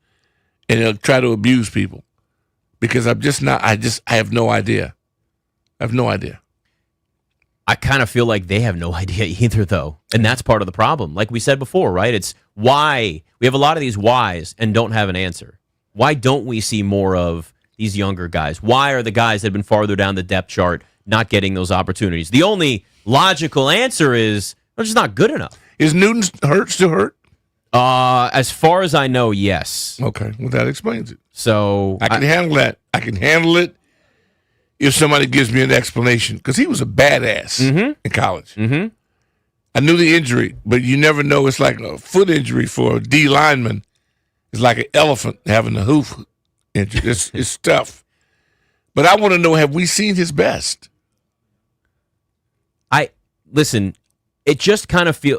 and try to abuse people, because I'm just not. I have no idea. I have no idea. I kind of feel like they have no idea either, though. And that's part of the problem. Like we said before, right? It's why we have a lot of these whys and don't have an answer. Why don't we see more of these younger guys? Why are the guys that have been farther down the depth chart not getting those opportunities? The only logical answer is they're just not good enough. Is Newton still hurt? As far as I know, yes. Okay, well, that explains it. So I can handle that. I can handle it if somebody gives me an explanation, because he was a badass in college. Mm-hmm. I knew the injury, but you never know. It's like a foot injury for a D lineman. It's like an elephant having a hoof injury. It's tough. But I want to know, have we seen his best? Listen, it just kind of feel.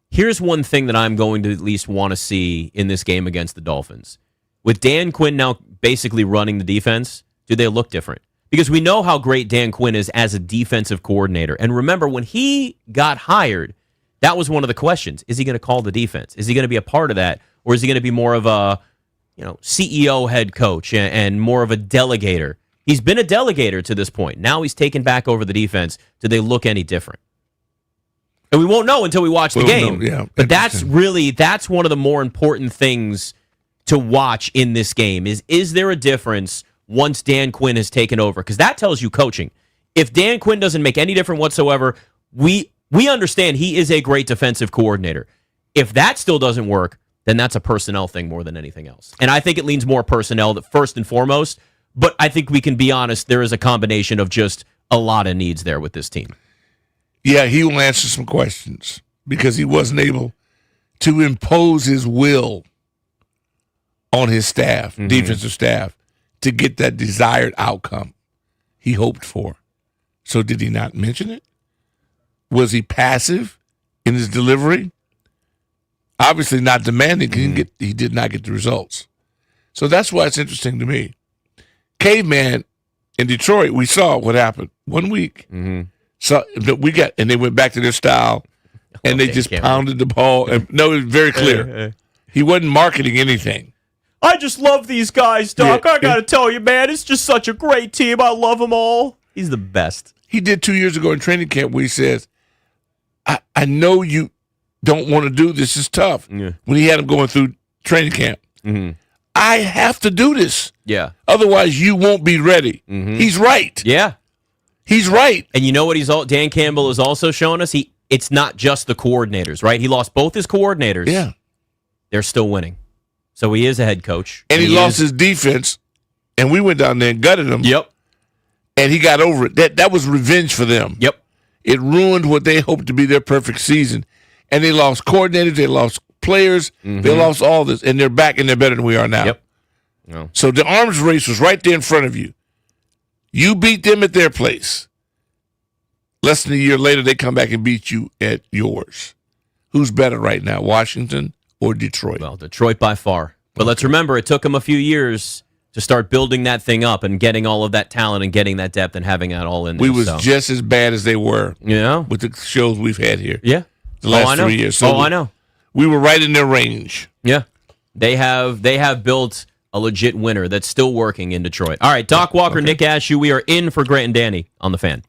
Here's one thing that I'm going to at least want to see in this game against the Dolphins. With Dan Quinn now basically running the defense, do they look different? Because we know how great Dan Quinn is as a defensive coordinator. And remember, when he got hired, that was one of the questions. Is he going to call the defense? Is he going to be a part of that? Or is he going to be more of a CEO head coach and more of a delegator? He's been a delegator to this point. Now he's taken back over the defense. Do they look any different? And we won't know until we watch the game. But that's one of the more important things to watch in this game is there a difference once Dan Quinn has taken over? Because that tells you coaching. If Dan Quinn doesn't make any difference whatsoever, we understand he is a great defensive coordinator. If that still doesn't work, then that's a personnel thing more than anything else. And I think it leans more personnel first and foremost. But I think we can be honest, there is a combination of just a lot of needs there with this team. Yeah, he will answer some questions because he wasn't able to impose his will on his staff, defensive staff, to get that desired outcome he hoped for. So did he not mention it? Was he passive in his delivery? Obviously not demanding. He did not get the results. So that's why it's interesting to me. Caveman in Detroit, we saw what happened 1 week. So and they went back to their style, and they just pounded the ball. And no, it was very clear. He wasn't marketing anything. I just love these guys, Doc. I got to tell you, man, it's just such a great team. I love them all. He's the best. He did 2 years ago in training camp where he says, I know you don't want to do this. It's tough. When he had him going through training camp. I have to do this. Yeah. Otherwise, you won't be ready. He's right. Yeah. He's right. And you know what Dan Campbell is also showing us? It's not just the coordinators, right? He lost both his coordinators. Yeah. They're still winning. So he is a head coach. And he lost his defense, and we went down there and gutted him. Yep. And he got over it. That was revenge for them. Yep. It ruined what they hoped to be their perfect season. And they lost coordinators, they lost players, they lost all this, and they're back and they're better than we are now. Yep. No. So the arms race was right there in front of you. You beat them at their place. Less than a year later, they come back and beat you at yours. Who's better right now, Washington or Detroit? Well, Detroit by far. But let's remember, it took them a few years to start building that thing up and getting all of that talent and getting that depth and having that all in there. We was just as bad as they were. Yeah. With the shows we've had here. Yeah. The last 3 years. So I know. We were right in their range. Yeah. They have built a legit winner that's still working in Detroit. All right, Doc Walker, Nick Ashew, we are in for Grant and Danny on The Fan.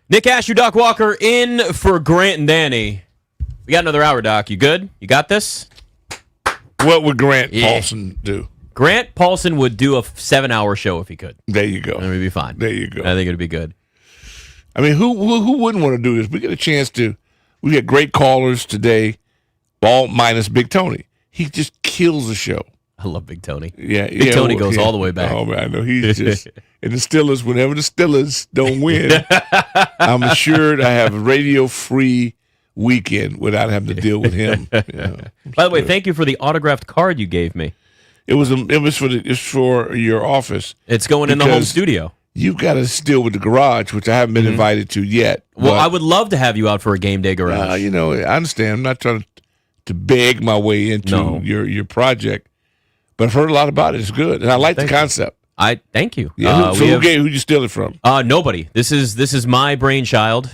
Nick Asher, Doc Walker in for Grant and Danny. We got another hour, Doc. You good? You got this? What would Grant Paulson do? Grant Paulson would do a 7-hour show if he could. There you go. That would be fine. There you go. I think it'd be good. I mean, who wouldn't want to do this? We get a chance to. We get great callers today, all minus Big Tony. He just kills the show. I love Big Tony. Yeah, Big Tony goes all the way back. Oh man, I know he's just. And the Steelers, whenever the Steelers don't win, I'm assured I have a radio-free weekend without having to deal with him. By the way, thank you for the autographed card you gave me. It's for your office. It's going in the home studio. You've got to steal with the garage, which I haven't been invited to yet. Well, I would love to have you out for a game day garage. I understand. I'm not trying to beg my way into your project, but I've heard a lot about it. It's good, and I like the concept. Thank you. Yeah, who'd you steal it from? Nobody. This is my brainchild.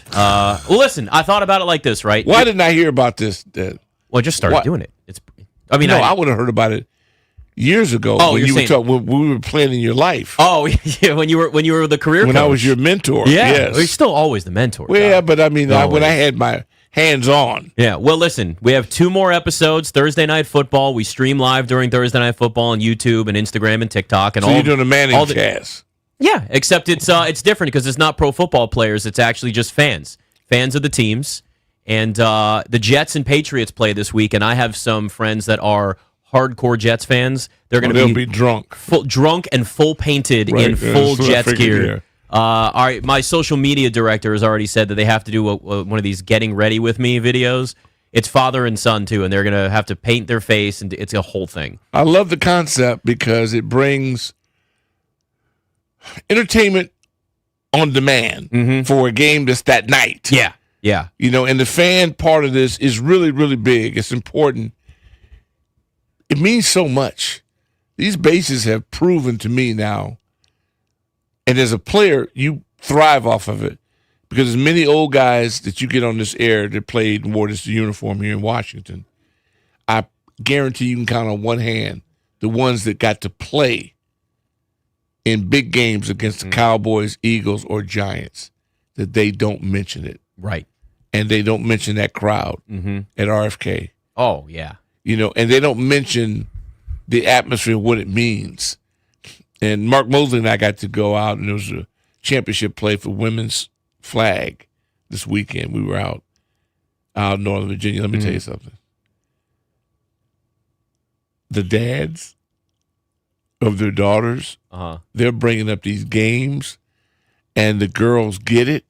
Listen, I thought about it like this, right? Why didn't I hear about this? Well, I just started doing it. I would have heard about it years ago when you were talking, when we were planning your life. Oh, yeah, when you were the career coach. I was your mentor. Yeah, yes. well, you're still always the mentor. Well, yeah, but I mean, when I had my hands on. Yeah, well, listen, we have 2 more episodes. Thursday Night Football. We stream live during Thursday Night Football on YouTube and Instagram and TikTok. And so you're doing a Manning cast. Yeah, except it's different because it's not pro football players. It's actually just fans of the teams. And the Jets and Patriots play this week, and I have some friends that are hardcore Jets fans. They're going to be drunk, drunk and full painted in full Jets gear. Yeah. All right, my social media director has already said that they have to do one of these getting ready with me videos. It's father and son too, and they're going to have to paint their face, and it's a whole thing. I love the concept because it brings entertainment on demand for a game that's that night. Yeah, yeah. And the fan part of this is really, really big. It's important. It means so much. These bases have proven to me now. And as a player, you thrive off of it because as many old guys that you get on this air that played and wore this uniform here in Washington, I guarantee you can count on one hand the ones that got to play in big games against the Cowboys, Eagles, or Giants, that they don't mention it. Right. And they don't mention that crowd at RFK. Oh, yeah. And they don't mention the atmosphere, what it means. And Mark Mosley and I got to go out, and there was a championship play for women's flag this weekend. We were out in Northern Virginia. Let me tell you something. The dads of their daughters, they're bringing up these games, and the girls get it.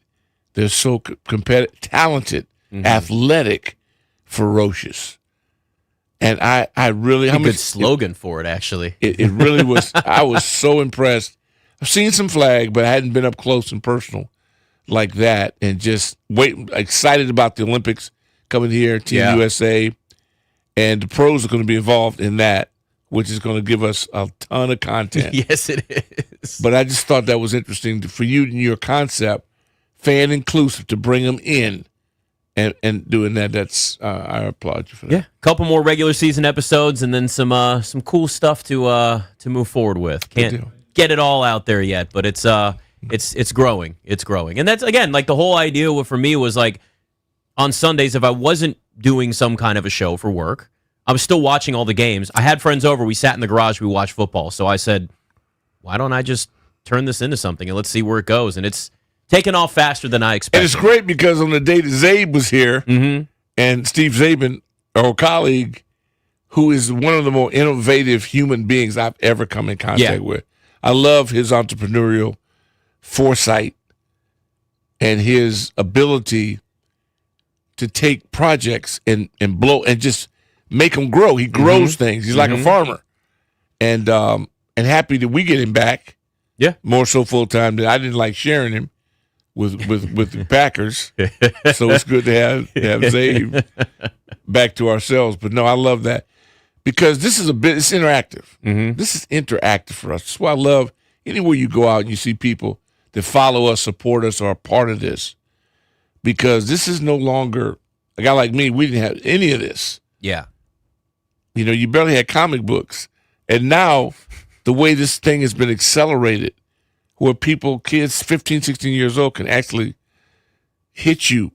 They're so competitive, talented, athletic, ferocious. And I really... a good slogan for it, actually. It really was. I was so impressed. I've seen some flag, but I hadn't been up close and personal like that. And just excited about the Olympics coming here, Team USA. And the pros are going to be involved in that, which is going to give us a ton of content. Yes, it is. But I just thought that was interesting for you and your concept, fan inclusive, to bring them in. And doing that, that's I applaud you for that. Yeah, a couple more regular season episodes, and then some cool stuff to move forward with. Can't get it all out there yet, but it's growing. It's growing, and that's again like the whole idea for me was like on Sundays if I wasn't doing some kind of a show for work, I was still watching all the games. I had friends over. We sat in the garage. We watched football. So I said, why don't I just turn this into something and let's see where it goes? And it's taken off faster than I expected. And it's great because on the day that Zabe was here, and Steve Zabin, our colleague, who is one of the more innovative human beings I've ever come in contact with. I love his entrepreneurial foresight and his ability to take projects and blow and just make them grow. He grows things. He's like a farmer. And happy that we get him back. Yeah. More so full time than I didn't like sharing him with the Packers. So it's good to have Zabe back to ourselves. But no, I love that. Because this is it's interactive. This is interactive for us. That's why I love anywhere you go out and you see people that follow us, support us, or are part of this. Because this is no longer a guy like me. We didn't have any of this. Yeah. You barely had comic books. And now the way this thing has been accelerated, where kids 15, 16 years old can actually hit you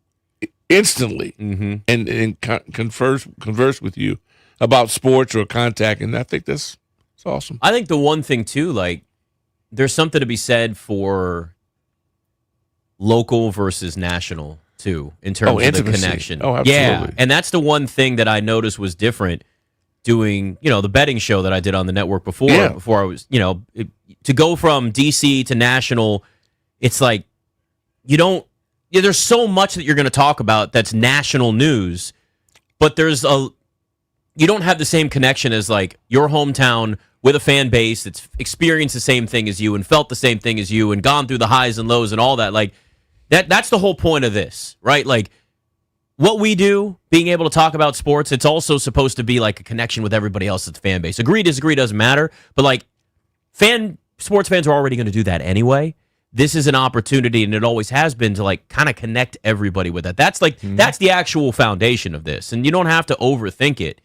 instantly and converse with you about sports or contact, and I think that's awesome. I think the one thing too, like, there's something to be said for local versus national too, in terms of the connection. Oh, absolutely. Yeah, and that's the one thing that I noticed was different doing, the betting show that I did on the network before. Yeah. Before I was, to go from DC to national, it's like there's so much that you're going to talk about that's national news, but you don't have the same connection as like your hometown with a fan base that's experienced the same thing as you and felt the same thing as you and gone through the highs and lows and all that. Like that's the whole point of this, right? Like what we do, being able to talk about sports, it's also supposed to be like a connection with everybody else that's fan base. Agree, disagree, doesn't matter. But like sports fans are already going to do that anyway. This is an opportunity, and it always has been, to like kind of connect everybody with that. That's like that's the actual foundation of this, and you don't have to overthink it.